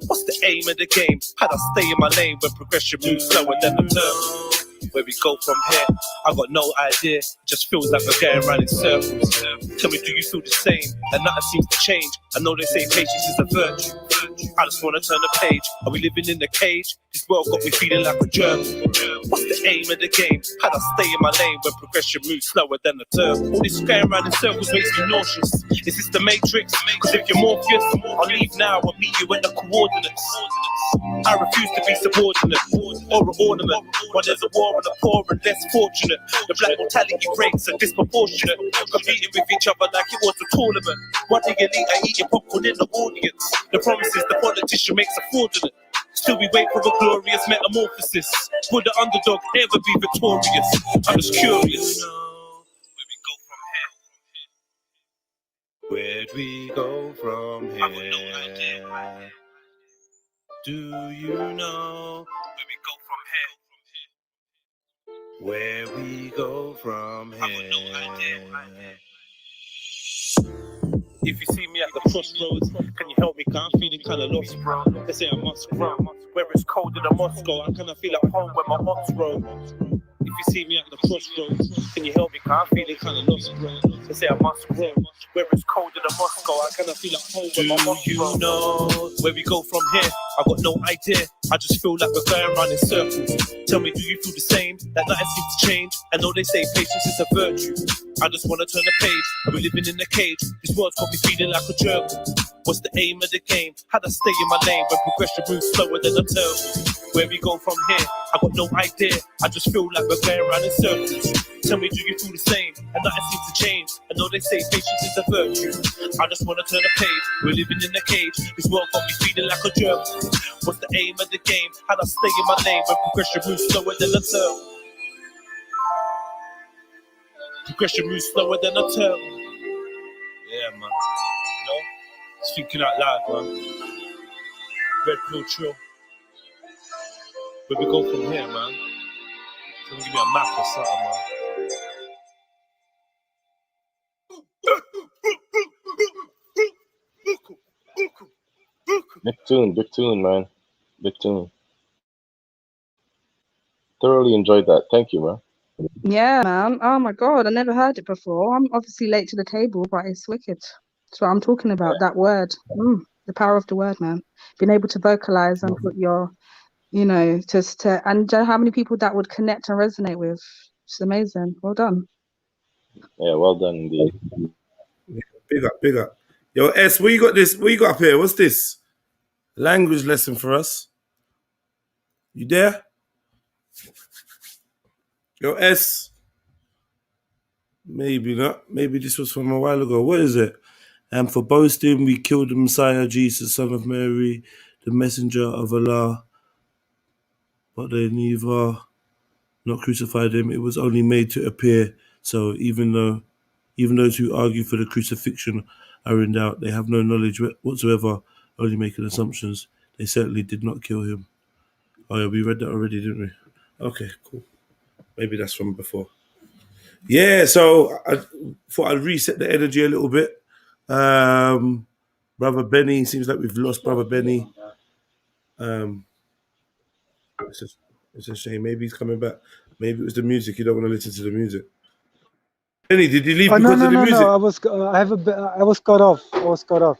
What's the aim of the game? How'd I stay in my lane when progression moves slower than the turbo? Where we go from here, I got no idea. Just feels like we're going round in circles. Tell me, do you feel the same? And nothing seems to change. I know they say patience is a virtue. I just wanna turn the page. Are we living in a cage? This world got me feeling like a gerbil. What's the aim of the game? How'd I stay in my lane when progression moves slower than the turbo? All this going round in circles makes me nauseous. Is this the Matrix? Cause if you're Morpheus, I'll leave now and meet you at the coordinates. I refuse to be subordinate or an ornament. When there's a war on the poor and less fortunate, the black mortality rates are disproportionate. Competing with each other like it was a tournament. While the elite are eating popcorn in the audience. The promises the politician makes are fraudulent. Still we wait for a glorious metamorphosis. Will the underdog ever be victorious? I'm just curious. Where'd we go from here? I got no idea. Do you know where we go from here? Where we go from here? I got no idea. If you see me at the crossroads, can you help me? Cause I'm feeling kinda lost, bro. They say I must grow. Where it's colder than Moscow, I kinda feel at home where my ops roam. If you see me at the crossroads, can you help me? Cause I'm feeling kinda lost, bro. They say I must grow. Where it's colder than Moscow, I kinda feel at home where my ops roam. Do you know where we go from here? I got no idea. I just feel like we're going round in circles. Tell me, do you feel the same? That nothing seems to change. I know they say patience is a virtue. I just wanna turn the page. Are we living in a cage? This world's got me feeling like a gerbil. What's the aim of the game? How'd I stay in my lane when progression moves slower than a turbo? Where we go from here? I got no idea. I just feel like we're going round in circles. Tell me, do you feel the same? And nothing seems to change. I know they say patience is a virtue. I just wanna turn the page. We're living in a cage. This world got me feeling like a gerbil. What's the aim of the game? How'd I stay in my lane when progression moves slower than a turbo? Progression moves slower than a turbo. Yeah, man. You know? Just thinking out loud, man. REDPILLTRILL. Where we go from here, man? Someone give me a map or something, man. Big tune, man. Big tune. Thoroughly enjoyed that. Thank you, man. Yeah, man. Oh my God, I never heard it before. I'm obviously late to the table, but it's wicked. That's what I'm talking about, that word. The power of the word, man. Being able to vocalize and put your, you know, just to, and do you know how many people that would connect and resonate with? It's amazing. Well done. Yeah, well done indeed. Big up, big up. Yo, S, what you got this? What you got up here? What's this? Language lesson for us. You there? Yo, S. Maybe not. Maybe this was from a while ago. What is it? And for boasting, we killed the Messiah, Jesus, son of Mary, the messenger of Allah. But they neither not crucified him. It was only made to appear. So even those who argue for the crucifixion are in doubt. They have no knowledge whatsoever, only making assumptions. They certainly did not kill him. Oh yeah, we read that already, didn't we? Okay, cool. Maybe that's from before. Yeah, so I thought I'd reset the energy a little bit. Brother Benny, seems like we've lost Brother Benny. It's a shame. Maybe he's coming back. Maybe it was the music. You don't want to listen to the music. Benny, did you leave because of the music? No. I was cut off.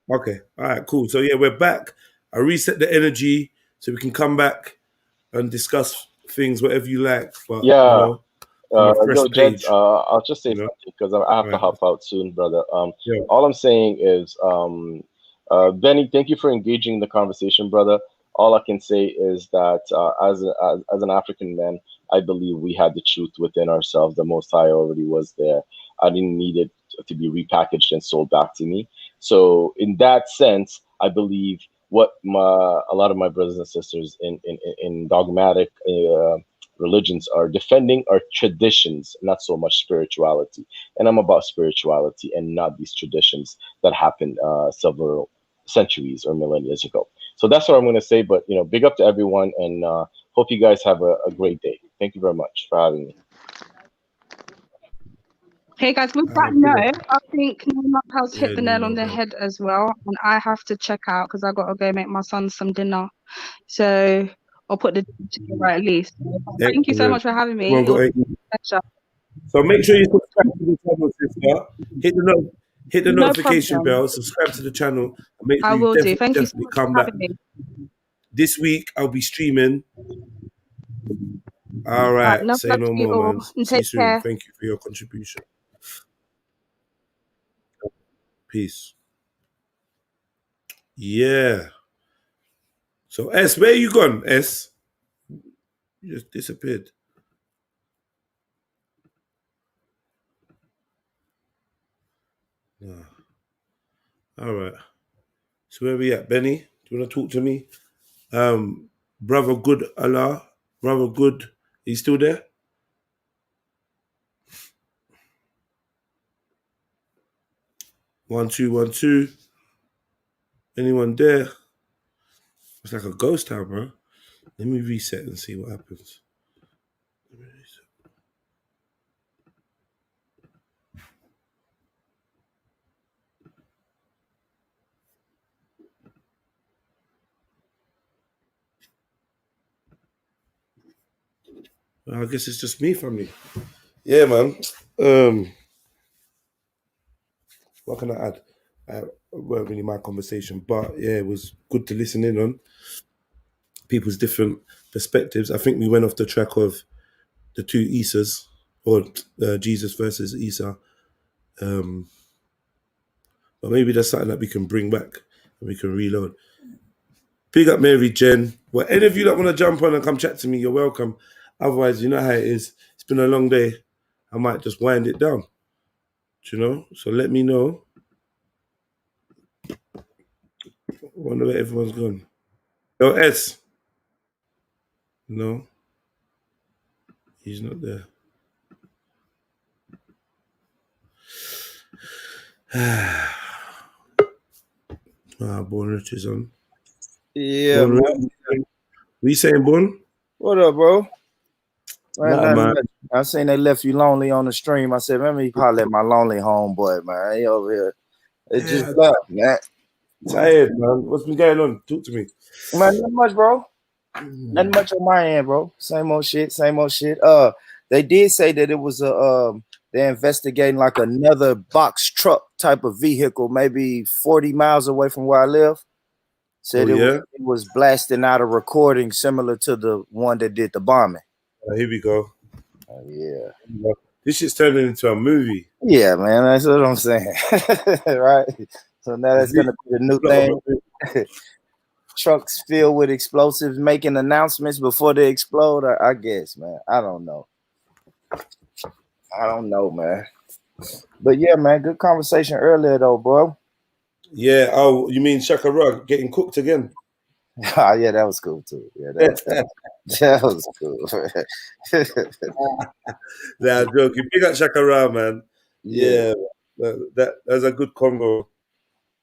Okay. All right, cool. So yeah, we're back. I reset the energy so we can come back and discuss things, whatever you like. But Yeah. fresh Jed, page. I'll just say something because I have to hop out soon, brother. All I'm saying is, Benny, thank you for engaging in the conversation, brother. All I can say is that as an African man, I believe we had the truth within ourselves. The Most High already was there. I didn't need it to be repackaged and sold back to me. So in that sense, I believe what a lot of my brothers and sisters in dogmatic religions are defending are traditions, not so much spirituality. And I'm about spirituality and not these traditions that happened several centuries or millennia ago. So that's what I'm going to say. But big up to everyone, and hope you guys have a great day. Thank you very much for having me. Hey guys, with that note, I think Nima has hit the nail on the head as well, and I have to check out because I got to go make my son some dinner. So I'll put the dinner together at least. Thank you so much for having me. It was a pleasure. So make sure you subscribe to the channel, sister. Hit the No notification problem. bell, subscribe to the channel, and make I sure you will do. Thank you so definitely much come for back. having me. This week I'll be streaming. All Right, right, love say to no you more, all, man. and See you take soon. care. Thank you for your contribution. Peace. Yeah. So S, where you gone? S, you just disappeared. No. All right. So where we at, Benny? Do you want to talk to me? Brother Good Allah, Brother Good, are you still there? One, two. Anyone there? It's like a ghost town, bro. Let me reset and see what happens. I guess it's just me, family. Yeah, man. What can I add? It weren't really my conversation, but yeah, it was good to listen in on people's different perspectives. I think we went off the track of the two Isas, or Jesus versus Isa. But maybe that's something that we can bring back and we can reload. Big up Mary Jen. Well, any of you that want to jump on and come chat to me, you're welcome. Otherwise, you know how it is. It's been a long day. I might just wind it down. Do you know? So let me know. I wonder where everyone's gone. Yo, S. No. He's not there. Born Rich is on. Yeah, Born man. What you saying, Born? What up, bro? Nah, man. I seen they left you lonely on the stream. I said, let me holler at my lonely homeboy, man. He over here. It just left, man. Tired, man. What's been going on? Talk to me. Man, not much, bro. Nothing much on my end, bro. Same old shit, same old shit. They did say that it was they're investigating like another box truck type of vehicle, maybe 40 miles away from where I live. Said it was blasting out a recording similar to the one that did the bombing. Here we go. Yeah. This shit's turning into a movie. Yeah, man. That's what I'm saying. Right. So now that's gonna be the new thing. Trucks filled with explosives making announcements before they explode. I guess, man. I don't know. Man. But yeah, man, good conversation earlier though, bro. Yeah. Oh, you mean Shakura getting cooked again? Oh, yeah, that was cool too. Yeah, that was cool. Nah, I'm joking. Big up Shakura, man. Yeah, that's a good combo.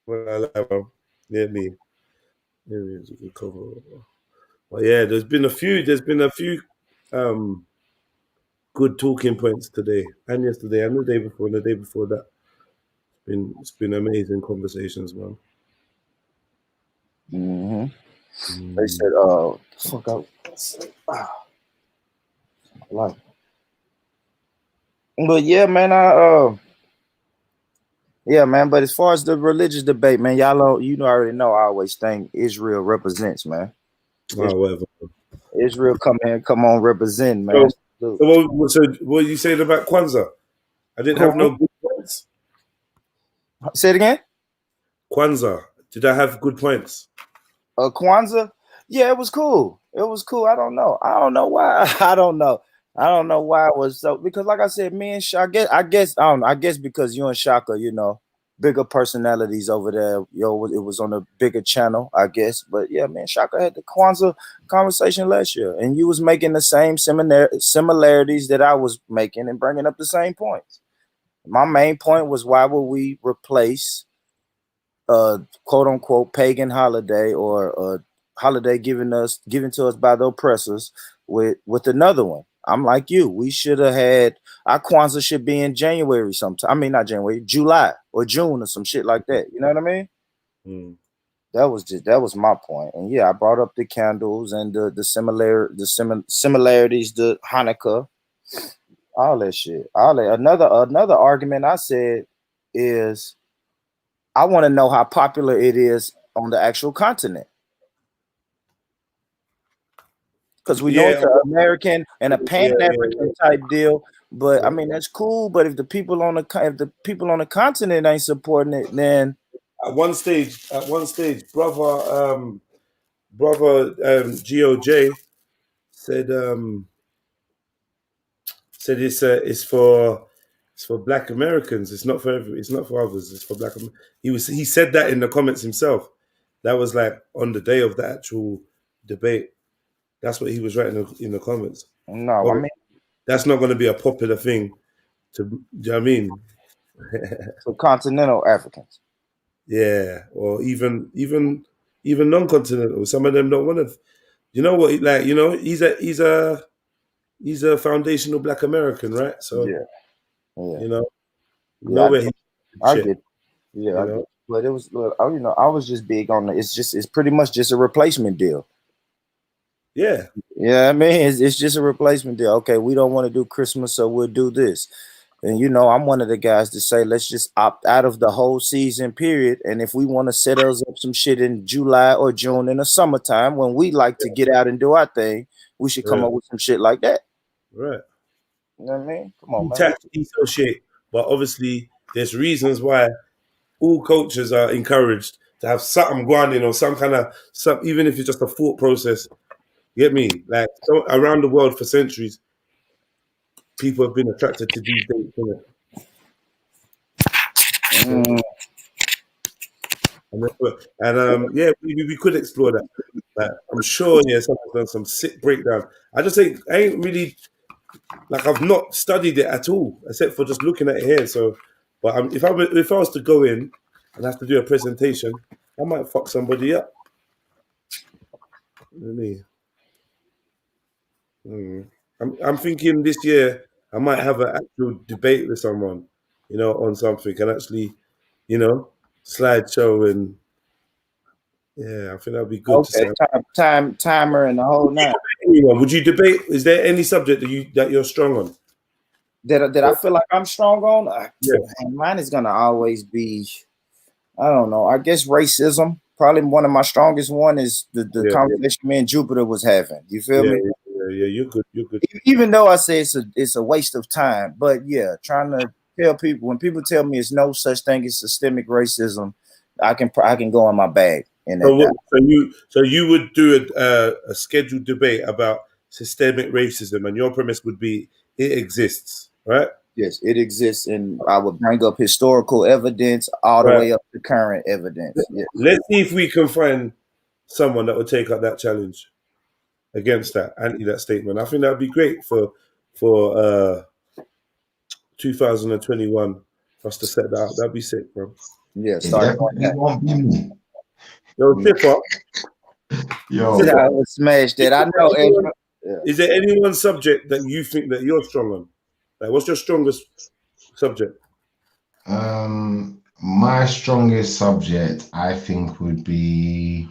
Yeah, me. Yeah, it's a good combo. But yeah, there's been a few good talking points today and yesterday and the day before and the day before that. It's been amazing conversations, man. Mm-hmm. They said, fuck up. Like, but yeah, man, yeah, man. But as far as the religious debate, man, you already know. I always think Israel represents, man. Whatever. Israel come on, represent, man. So what are you saying about Kwanzaa? I didn't have no good points. Say it again. Kwanzaa. Did I have good points? Kwanzaa? Yeah, it was cool. It was cool. I don't know why. I don't know why it was so, because like I said, me and Shaka, I guess because you and Shaka, bigger personalities over there. It was on a bigger channel, I guess. But yeah, man, Shaka had the Kwanzaa conversation last year, and you was making the same similarities that I was making and bringing up the same points. My main point was, why would we replace quote unquote pagan holiday or a holiday given to us by the oppressors with another one. I'm like you. We should have had our Kwanzaa should be in January sometime. I mean, not January, July or June or some shit like that. You know what I mean? Mm. That was my point. And yeah, I brought up the candles and the similarities, the Hanukkah, all that shit. Another argument I said is I want to know how popular it is on the actual continent. Because we know it's an American and a Pan-African type deal, but I mean that's cool. But if the people on the continent ain't supporting it, then at one stage, brother GOJ said it's for Black Americans. It's not for others. It's for Black. He said that in the comments himself. That was like on the day of the actual debate. That's what he was writing in the comments. No, I mean that's not going to be a popular thing. Do you know what I mean? For continental Africans. Yeah, or even non-continental. Some of them don't want to. You know what? Like he's a foundational Black American, right? So I get. But it was, I was just big on it. It's pretty much just a replacement deal. Yeah. Yeah, I mean, it's just a replacement deal. Okay, we don't want to do Christmas, so we'll do this. And I'm one of the guys to say, let's just opt out of the whole season period. And if we want to set us up some shit in July or June in the summertime when we like to get out and do our thing, we should come up with some shit like that. Right. You know what I mean? Come on, man. Dissociate, but obviously there's reasons why all cultures are encouraged to have something going in or some kind of even if it's just a thought process. You get me? Like around the world for centuries, people have been attracted to these dates, isn't it? We could explore that. Like, I'm sure, someone's done some sick breakdown. I just think I ain't really I've not studied it at all, except for just looking at it here. So, but if I was to go in and have to do a presentation, I might fuck somebody up. You know what I mean? I'm thinking this year I might have an actual debate with someone, on something, and actually, slideshow and I think that'd be good. Okay, timer and the whole nine. Would you debate? Is there any subject that you're strong on? That I feel like I'm strong on? And mine is gonna always be, I don't know. I guess racism. Probably one of my strongest one is the conversation me and Jupiter was having. You feel me? Yeah, you're good. You're good. Even though I say it's a waste of time, but trying to tell people, when people tell me it's no such thing as systemic racism, I can go in my bag. So you would do a scheduled debate about systemic racism, and your premise would be it exists, right? Yes, it exists, and I would bring up historical evidence all the way up to current evidence. Yes. Let's see if we can find someone that would take up that challenge against that, that statement. I think that would be great for 2021 for us to set that up. That'd be sick, bro. Yeah, it won't be me. Yo, Tipper. Yo, I would smash that. I know. Is there any one subject that you think that you're strong on? Like, what's your strongest subject? My strongest subject, I think, would be.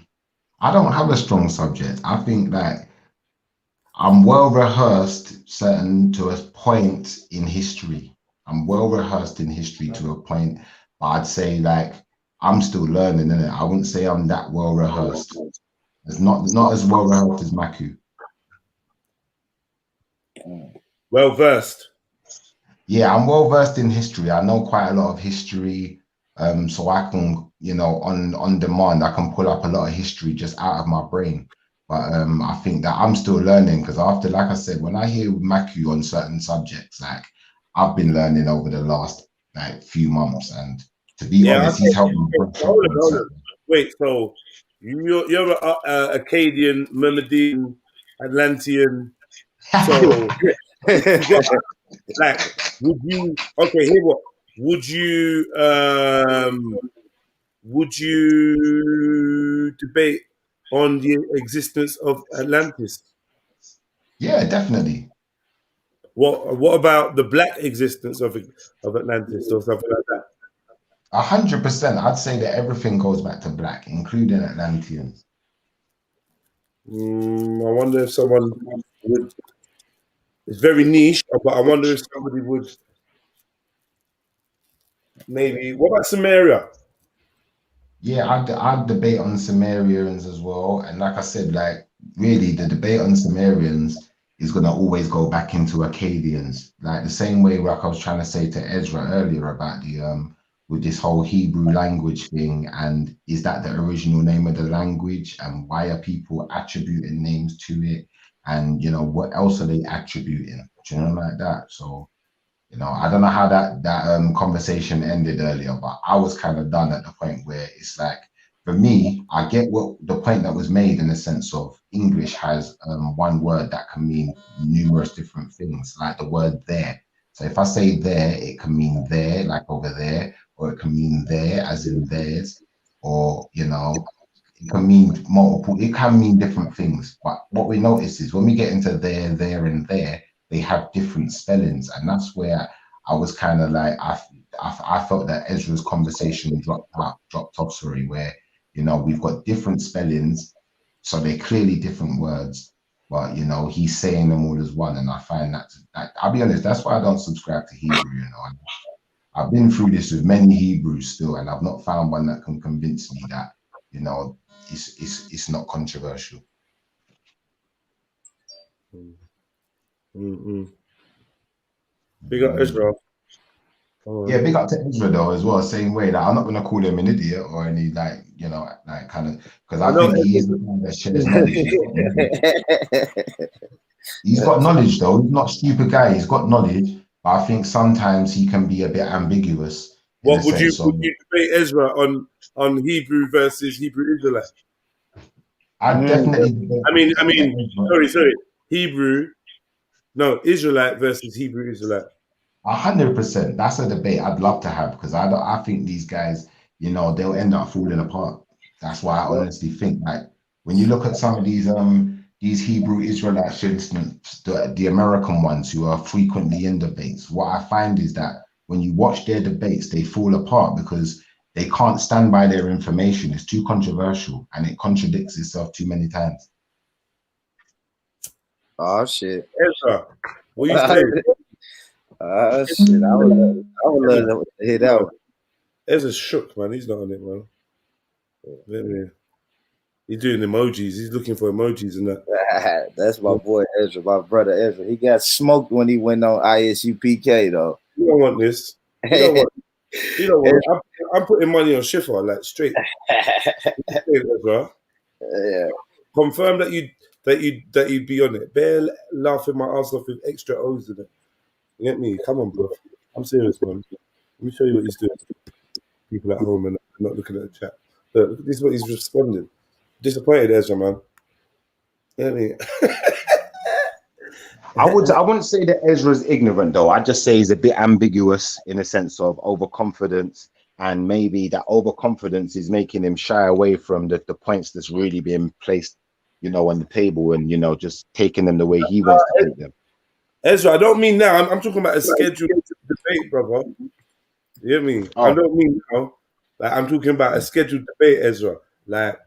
I don't have a strong subject. I think that I'm well rehearsed, to a point in history. I'm well rehearsed in history to a point, but I'd say I'm still learning, innit? I wouldn't say I'm that well rehearsed. It's not as well rehearsed as Maku. Well versed. Yeah, I'm well versed in history. I know quite a lot of history, so I can, on demand, I can pull up a lot of history just out of my brain. But I think that I'm still learning, because after, like I said, when I hear Maku on certain subjects, I've been learning over the last few months, and to be honest, he's helped me. Hold on. Wait, so you're a Akkadian, Myrmidine, Atlantean. So, would you? Okay, here what? Would you? would you debate on the existence of Atlantis? Yeah, definitely. What about the black existence of Atlantis or something like that? 100%. I'd say that everything goes back to black, including Atlanteans. I wonder if someone would. It's very niche, but I wonder if somebody would maybe. What about Samaria? Yeah, I'd debate on Sumerians as well. And like I said, like really the debate on Sumerians is gonna always go back into Akkadians. Like the same way like I was trying to say to Ezra earlier about the with this whole Hebrew language thing, and is that the original name of the language, and why are people attributing names to it? And you know, what else are they attributing? Do you know, like that? So you know, I don't know how that conversation ended earlier, but I was kind of done at the point where it's like, for me, I get what the point that was made in the sense of English has one word that can mean numerous different things, like the word there. So if I say there, it can mean there, like over there, or it can mean there, as in theirs, or you know, it can mean multiple. It can mean different things. But what we notice is when we get into there, and there, they have different spellings, and that's where I was kind of like I felt that Ezra's conversation dropped off. Sorry, where you know we've got different spellings, so they're clearly different words, but you know he's saying them all as one, and I find that I'll be honest, that's why I don't subscribe to Hebrew. You know, I've been through this with many Hebrews still, and I've not found one that can convince me that you know it's not controversial. Big up Ezra. Yeah, big up to Ezra though as well. Same way that I'm not gonna call him an idiot or any like you know like kind of because I think he's the one that shares knowledge. He's got knowledge though. He's not a stupid guy. He's got knowledge, but I think sometimes he can be a bit ambiguous. What would you debate Ezra on Hebrew versus Hebrew Israelite? I definitely. I mean, sorry, Hebrew. No, Israelite versus Hebrew Israelite. 100%. That's a debate I'd love to have because I think these guys, you know, they'll end up falling apart. That's why I honestly think like when you look at some of these Hebrew Israelites, for instance, the American ones who are frequently in debates, what I find is that when you watch their debates, they fall apart because they can't stand by their information. It's too controversial and it contradicts itself too many times. Oh shit. Ezra, what you saying? Shit. I would love to hear that one. Ezra's shook, man. He's not on it, man. He's doing emojis. He's looking for emojis and that. That's my boy Ezra, my brother Ezra. He got smoked when he went on ISUPK though. You don't want this. You don't want I'm putting money on Schiffer, like straight. Ezra. Yeah. Confirm that you'd be on it. Bare laughing my ass off with extra O's in it. You get me? Come on, bro. I'm serious, man. Let me show you what he's doing. People at home and not looking at the chat. Look, this is what he's responding. Disappointed, Ezra, man. You get me? I wouldn't say that Ezra's ignorant though. I'd just say he's a bit ambiguous in a sense of overconfidence, and maybe that overconfidence is making him shy away from the points that's really being placed, you know, on the table, and you know, just taking them the way he wants to take them. Ezra, I don't mean now. I'm talking about a scheduled debate, brother. You hear me? I don't mean now. Like I'm talking about a scheduled debate, Ezra. Like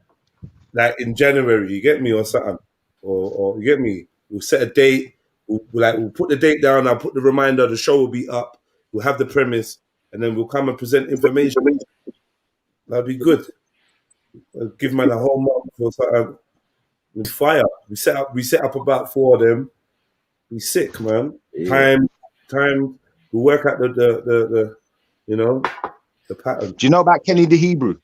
in January, you get me, or something, or you get me. We'll set a date. We'll put the date down. I'll put the reminder. The show will be up. We'll have the premise, and then we'll come and present information. That'd be good. I'll give man a whole month or something. With fire. We set up about 4 of them. Be sick, man. Yeah. Time. We work out the you know, the pattern. Do you know about Kenny the Hebrew?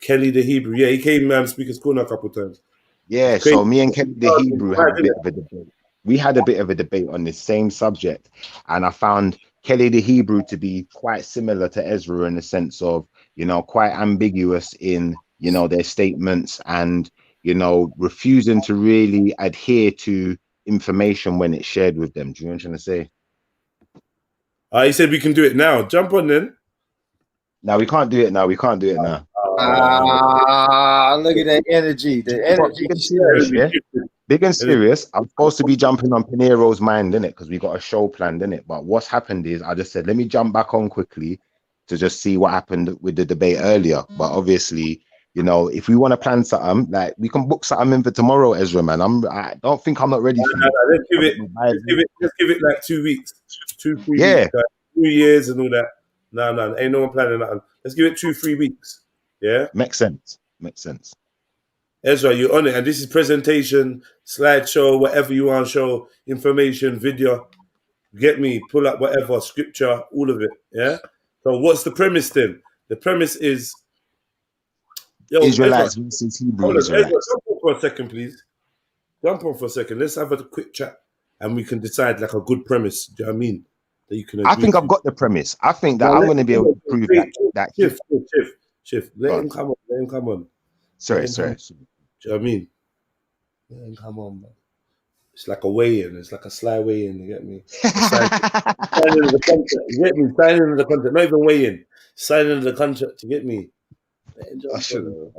Kelly the Hebrew, yeah, he came Speaker's Corner a couple of times. Yeah, so me and Kenny the Hebrew had a bit of a debate. We had a bit of a debate on this same subject, and I found Kelly the Hebrew to be quite similar to Ezra in the sense of, you know, quite ambiguous in, you know, their statements and, you know, refusing to really adhere to information when it's shared with them. Do you know what I'm trying to say? He said we can do it now. Jump on then. Now we can't do it now. We can't do it now. Look at that energy. The energy. Big and serious, yeah? Big and serious. I'm supposed to be jumping on Pinero's mind, innit? Because we got a show planned, innit? But what's happened is I just said, let me jump back on quickly to just see what happened with the debate earlier. But obviously, you know, if we want to plan something, like we can book something in for tomorrow, Ezra, man. I don't think I'm not ready for it. Let's give it like 2 weeks, 2-3 Yeah. weeks, like 2 years and all that. No, ain't no one planning nothing. Let's give it 2-3 weeks. Yeah, makes sense. Makes sense. Ezra, you're on it, and this is presentation, slideshow, whatever you want to show, information, video. Get me, pull up whatever, scripture, all of it. Yeah. So what's the premise then? The premise is, Israelites Ezra, versus Hebrew hold on, Israelites. Ezra, jump on for a second, please. Jump on for a second. Let's have a quick chat, and we can decide like a good premise. Do you know what I mean? That you can agree I think to. I've got the premise. I think that Well, I'm going to be able to prove that. Shift. Let him come on. Let him come on. Sorry. Do you know what I mean? Let him come on, man. It's like a weigh-in. It's like a sly weigh-in. You get me? Signing of the contract. You get me? Signing of the contract. Not even weigh-in. Signing of the contract. You get me? I shouldn't.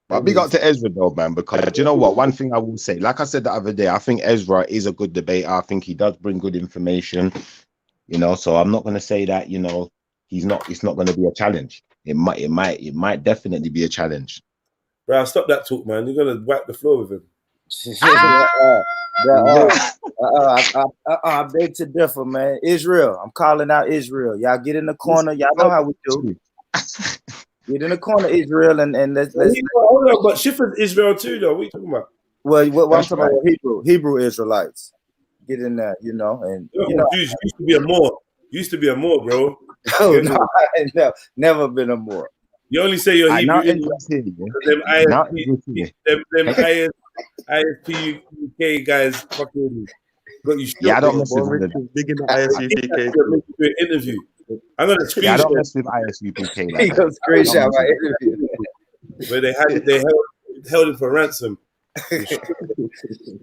But big up to Ezra though, man, because do you know what? One thing I will say, like I said the other day, I think Ezra is a good debater. I think he does bring good information, you know. So I'm not going to say that, you know, it's not going to be a challenge. It might definitely be a challenge. Bro, stop that talk, man. You're gonna wipe the floor with him. I beg to differ, man. Israel, I'm calling out Israel. Y'all get in the corner. Y'all know how we do. Get in the corner, Israel, and let's. Hold on, but Shiffer's Israel too, though. What are you talking about? Well, what I'm talking about, Hebrew Israelites. Get in there, you know, and you know, used to be a Moor. Used to be a Moor, bro. No, never been a Moor. You only say you're Hebrew. Them ISPUK guys fucking got you. Yeah, I don't mess with them. Big in the ISUPK. An interview. I'm gonna screenshot. Yeah, I don't mess with ISUPK. He gonna screenshot my interview. Where they held him for ransom.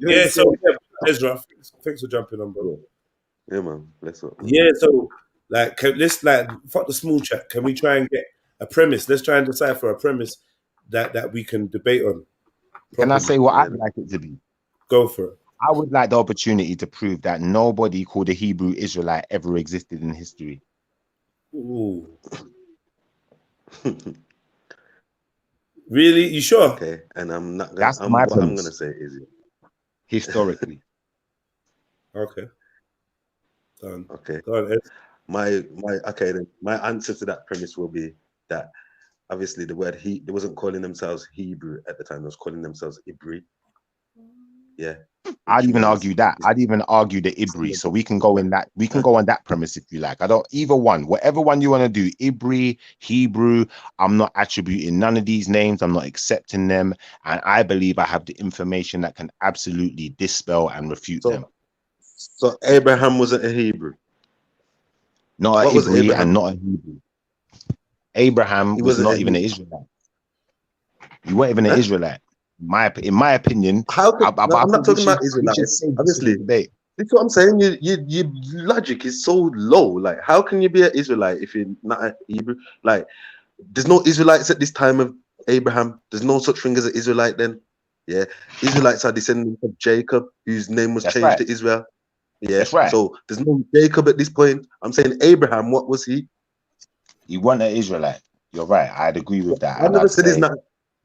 Yeah, so Ezra, thanks for jumping on, bro. Yeah, man. Let's go. Yeah, so like let's fuck the small chat. Can we try and get a premise? Let's try and decipher a premise that we can debate on. Can I say what I'd like it to be? Go for it. I would like the opportunity to prove that nobody called a Hebrew Israelite ever existed in history. Ooh. Really? You sure? Okay, and I'm not. That's what my I'm gonna say is historically. Okay. Done. Okay. Go on, Ed. My answer to that premise will be that obviously the word they wasn't calling themselves Hebrew at the time. They was calling themselves Ibri. Yeah. I'd even argue that. I'd even argue the Ibri. So we can go in that. We can go on that premise if you like. I don't either one. Whatever one you want to do, Ibri, Hebrew. I'm not attributing none of these names. I'm not accepting them. And I believe I have the information that can absolutely dispel and refute them. So Abraham wasn't a Hebrew. Not a Hebrew and not a Hebrew. Abraham was not even an Israelite. He wasn't even an Israelite. In my opinion, I'm not talking about Israelites. Obviously, that's what I'm saying. Your logic is so low. Like, how can you be an Israelite if you're not a Hebrew? Like, there's no Israelites at this time of Abraham. There's no such thing as an Israelite then. Yeah, Israelites are descendants of Jacob, whose name was changed to Israel. Yeah, that's right. So there's no Jacob at this point. I'm saying Abraham. What was he? He wasn't an Israelite. You're right. I'd agree with that. I never said he's not.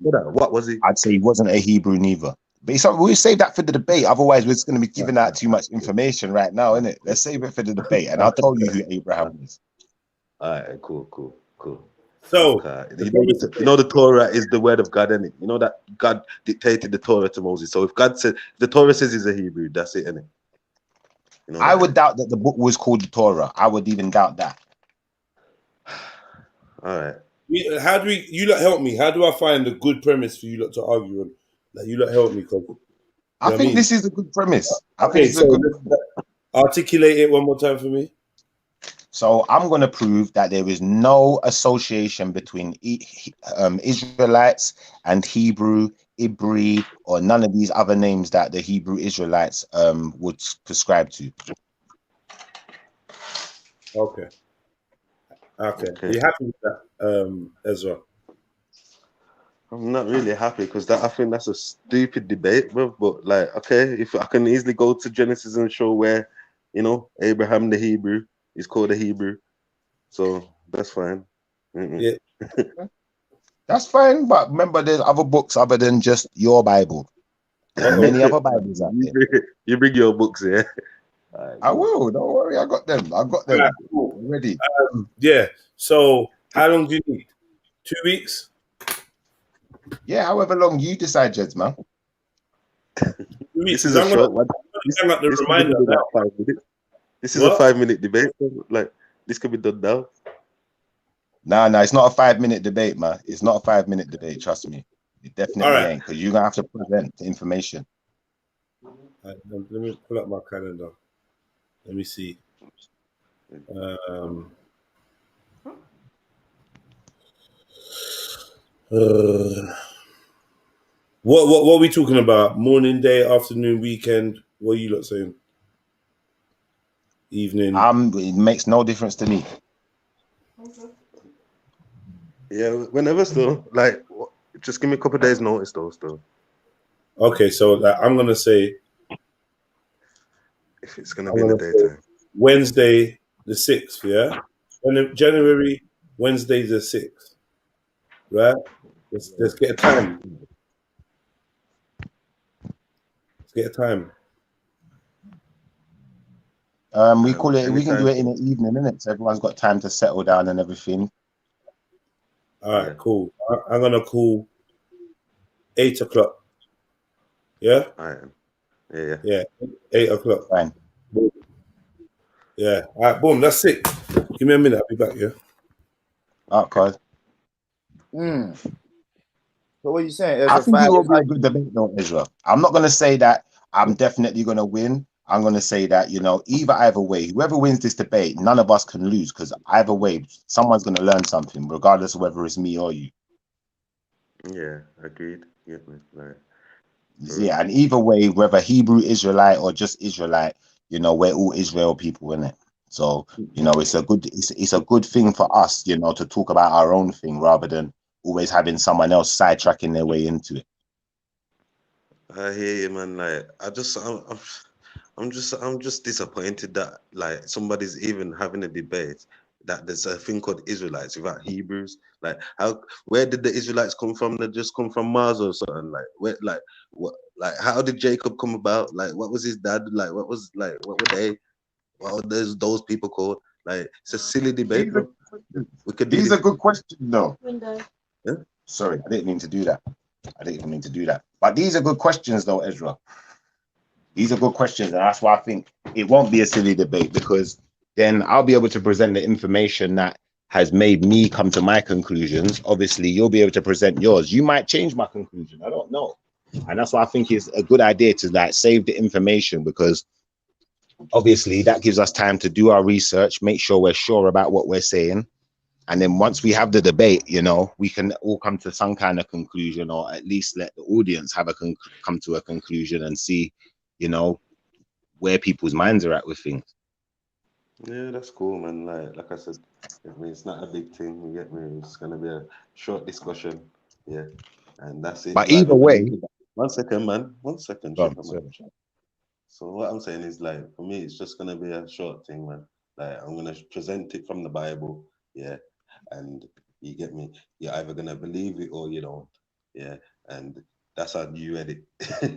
What was he? I'd say he wasn't a Hebrew neither. But we'll save that for the debate. Otherwise, we're just going to be giving out too much information right now, isn't it? Let's save it for the debate, and I'll tell you who Abraham is. All right, cool. So you know the Torah is the word of God, innit? You know that God dictated the Torah to Moses. So if the Torah says he's a Hebrew, that's it, innit? You know, I would doubt that the book was called the Torah. I would even doubt that. All right. How do you lot help me? How do I find a good premise for you lot to argue on? Like, you lot help me, because I think this is a good premise. Articulate it one more time for me. So I'm going to prove that there is no association between Israelites and Hebrew, Ibri, or none of these other names that the Hebrew Israelites would prescribe to. Okay. Okay. Okay. Are you happy with that, Ezra? I'm not really happy because I think that's a stupid debate, bro. But like, okay, if I can easily go to Genesis and show where, you know, Abraham the Hebrew is called a Hebrew, so that's fine. Yeah. That's fine, but remember, there's other books other than just your Bible. There's many other Bibles out there. You bring your books, yeah. I will. Don't worry. I got them. I got them. Alright, cool. Ready. Yeah. So, how long do you need? 2 weeks? Yeah, however long you decide, Jeds, man. 2 weeks. This is a I'm short gonna one. This hang up the could be reminder done in now. like 5 minutes. This is a What? 5-minute debate. So, like, this could be done now. No, it's not a 5-minute debate, man. It's not a 5-minute debate. Trust me. It definitely Alright. ain't, because you're gonna have to present the information. Let me pull up my calendar. Let me see. What are we talking about? Morning, day, afternoon, weekend? What are you lot saying? Evening? It makes no difference to me. Yeah, whenever still. Like, just give me a couple of days notice though, still. Okay, so like, I'm gonna say if it's gonna be in the daytime. Wednesday the 6th, yeah? January, Wednesday the 6th. Right? Let's get a time. Let's get a time. We call it. We can do anytime. it in the evening, innit? So everyone's got time to settle down and everything. All right, cool. I'm gonna call 8 o'clock. Yeah. All right. Yeah. Yeah. 8 o'clock. Fine. Boom. Yeah. All right. Boom. That's it. Give me a minute. I'll be back. Yeah. Okay. So what are you saying? I think it will be a good debate, though, Israel. I'm not gonna say that I'm definitely gonna win. I'm gonna say that, you know, either way, whoever wins this debate, none of us can lose, because either way, someone's gonna learn something, regardless of whether it's me or you. Yeah, agreed. Yeah, right. Yeah, and either way, whether Hebrew Israelite or just Israelite, you know, we're all Israel people, innit? So, you know, it's a good thing for us, you know, to talk about our own thing rather than always having someone else sidetracking their way into it. I hear you, man. Like, I'm just disappointed that like somebody's even having a debate that there's a thing called Israelites without Hebrews. Like, where did the Israelites come from? They just come from Mars or something. Like, how did Jacob come about? Like, what was his dad? Like, what were they? What were those people called? Like, it's a silly debate, bro. These are good questions, though. Yeah? Sorry, I didn't mean to do that. But these are good questions, though, Ezra. These are good questions, and that's why I think it won't be a silly debate, because then I'll be able to present the information that has made me come to my conclusions. Obviously, you'll be able to present yours. You might change my conclusion. I don't know. And that's why I think it's a good idea to like save the information, because obviously that gives us time to do our research, make sure we're sure about what we're saying. And then once we have the debate, you know, we can all come to some kind of conclusion, or at least let the audience have come to a conclusion and see, you know, where people's minds are at with things. Yeah, that's cool, man. Like I said, I mean, it's not a big thing. You get me? It's gonna be a short discussion, yeah, and that's it. But Like, either way, 1 second, man. 1 second. Go on, So what I'm saying is, like, for me, it's just gonna be a short thing, man. Like, I'm gonna present it from the Bible, yeah, and you get me. You're either gonna believe it or you don't, yeah, and that's how you read it.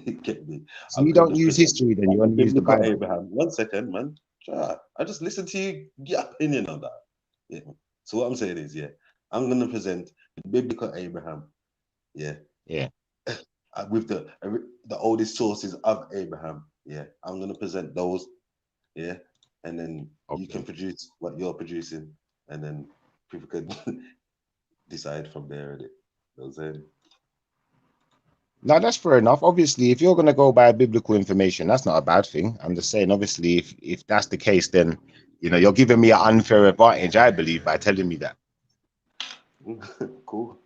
You get me? So you don't use history, then you only use the Biblical Bible. Abraham. 1 second, man. I just listen to you, your opinion on that. Yeah. So what I'm saying is, yeah, I'm gonna present biblical Abraham, yeah, with the oldest sources of Abraham, yeah. I'm gonna present those, yeah, and then you can produce what you're producing, and then people could decide from there. You know what I'm saying? No, that's fair enough. Obviously, if you're going to go by biblical information, that's not a bad thing. I'm just saying, obviously, if that's the case, then, you know, you're giving me an unfair advantage, I believe, by telling me that. Cool.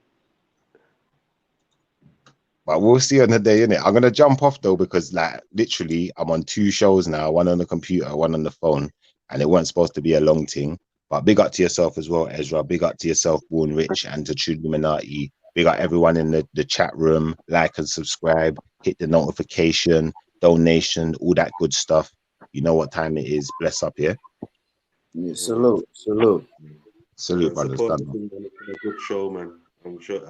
But we'll see on the day, innit? I'm going to jump off, though, because, like, literally, I'm on 2 shows now, one on the computer, one on the phone, and it wasn't supposed to be a long thing. But big up to yourself as well, Ezra. Big up to yourself, Born Rich, and to True Illuminati. Big up everyone in the chat room. Like and subscribe. Hit the notification, donation, all that good stuff. You know what time it is. Bless up here. Yeah, salute, salute. Salute, brothers. Support Done. has been a good show, man. I'm sure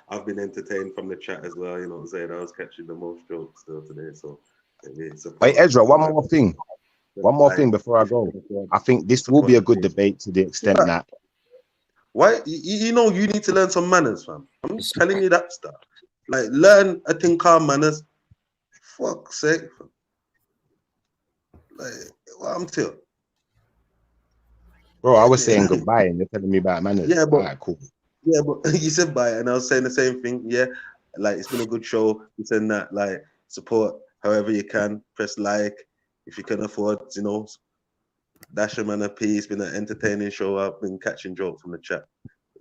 I've been entertained from the chat as well. You know what I'm saying? I was catching the most jokes still today. So, Hey, Ezra, one more thing. One more thing before I go. I think this will be a good debate to the extent that. Why? You know, you need to learn some manners, fam. I'm just telling you that stuff. Like, learn a thing called manners. Fuck's sake. Like, what I'm telling. Bro, I was saying goodbye and you're telling me about manners. Yeah, but right, cool. Yeah, but you said bye, and I was saying the same thing. Yeah, like it's been a good show. You said that, like, support however you can. Press like if you can afford. You know, dash a man a P. It's been an entertaining show. I've been catching jokes from the chat.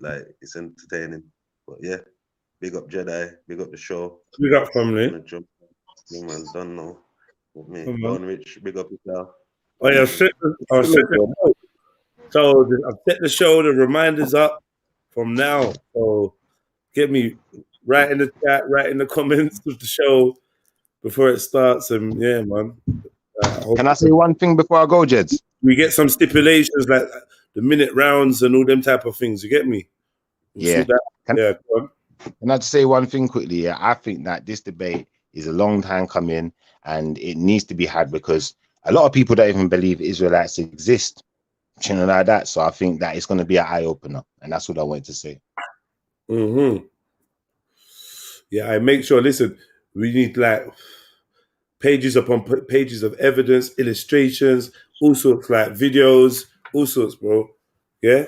Like, it's entertaining. But yeah, big up Jedi. Big up the show. Big up family. Yeah, man, don't know. With me, Come on. Born Rich. Big up yourself. Oh yeah, I've set the so I've set the show. The reminders up from now. So get me right in the chat, right in the comments of the show before it starts. And yeah, man. Can I say one thing before I go, Jeds? We get some stipulations like the minute rounds and all them type of things. You get me? We'll Yeah. sort that. Yeah. Go on. Can I just say one thing quickly? Yeah, I think that this debate is a long time coming and it needs to be had because a lot of people don't even believe Israelites exist. You know, like that. So I think that it's going to be an eye opener, and that's what I wanted to say. Yeah, I make sure. Listen, we need like pages upon pages of evidence, illustrations, all sorts, like videos, all sorts, bro. Yeah.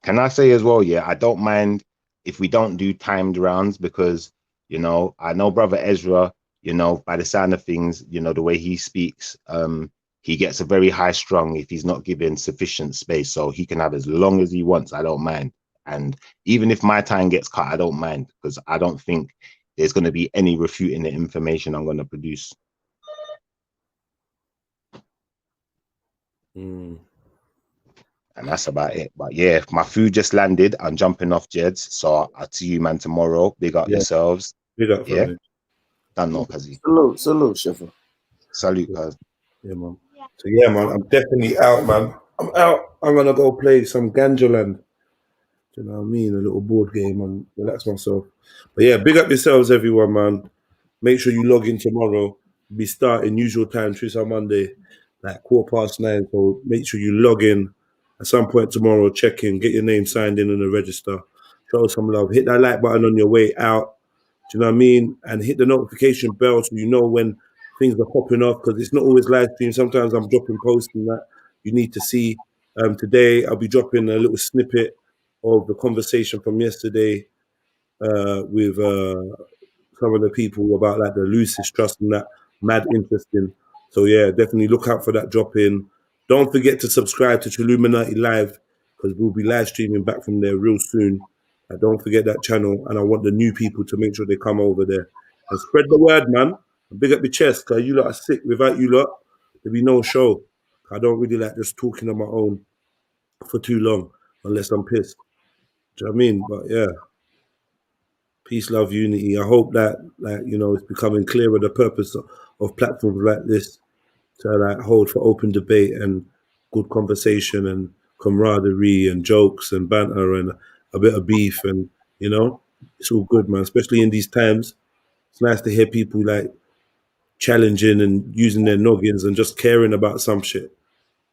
Can I say as well? Yeah, I don't mind if we don't do timed rounds because you know I know brother Ezra. You know, by the sound of things, you know the way he speaks, he gets a very high strung if he's not given sufficient space. So he can have as long as he wants. I don't mind. And even if my time gets cut, I don't mind because I don't think there's going to be any refuting the information I'm going to produce. And that's about it. But yeah, my food just landed. I'm jumping off, Jeds. So I'll see you, man, tomorrow. Big up yourselves. Big up, yeah. family. Done, no, Kazi. Salute, Sheffer. Salute, Kaz. Yeah, man. So yeah, man, I'm definitely out, man. I'm out. I'm gonna go play some Ganjaland. Do you know what I mean? A little board game and relax myself. But yeah, big up yourselves, everyone, man. Make sure you log in tomorrow. Be starting usual time, Tuesday, Monday, like 9:15. So make sure you log in at some point tomorrow. Check in, get your name signed in the register. Show some love. Hit that like button on your way out. Do you know what I mean? And hit the notification bell so you know when things are popping off because it's not always live stream. Sometimes I'm dropping posts and that you need to see. Today I'll be dropping a little snippet of the conversation from yesterday with some of the people about like the Lucis Trust and that. Mad interesting. So yeah, definitely look out for that drop in. Don't forget to subscribe to Illuminati Live because we'll be live streaming back from there real soon. Don't forget that channel, and I want the new people to make sure they come over there and spread the word, man. And big up your chest, because you lot are sick. Without you lot, there'll be no show. I don't really like just talking on my own for too long, unless I'm pissed. Do you know what I mean? But yeah, peace, love, unity. I hope that, like, you know, it's becoming clearer the purpose of platforms like this to like hold for open debate and good conversation and camaraderie and jokes and banter and a bit of beef, and you know, it's all good, man. Especially in these times, it's nice to hear people like challenging and using their noggins and just caring about some shit,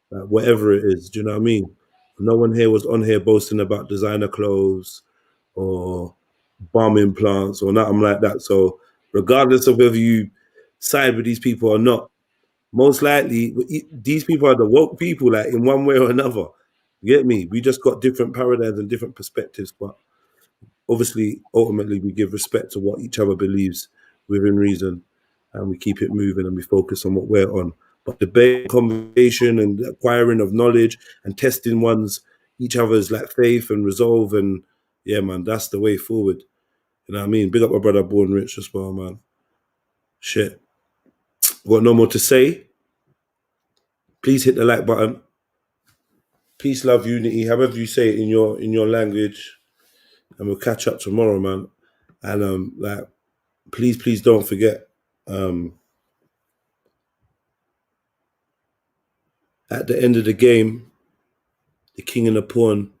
like whatever it is. Do you know what I mean? No one here was on here boasting about designer clothes or bomb implants or nothing like that. So regardless of whether you side with these people or not, most likely these people are the woke people, like in one way or another. You get me? We just got different paradigms and different perspectives, but obviously, ultimately, we give respect to what each other believes within reason, and we keep it moving and we focus on what we're on. But debate, conversation, and acquiring of knowledge and testing each other's like faith and resolve, and yeah, man, that's the way forward. You know what I mean? Big up my brother Born Rich as well, man. Shit. Got no more to say. Please hit the like button. peace, love, unity, however you say it in your language. And we'll catch up tomorrow, man. And like, please don't forget. At the end of the game, the king and the pawn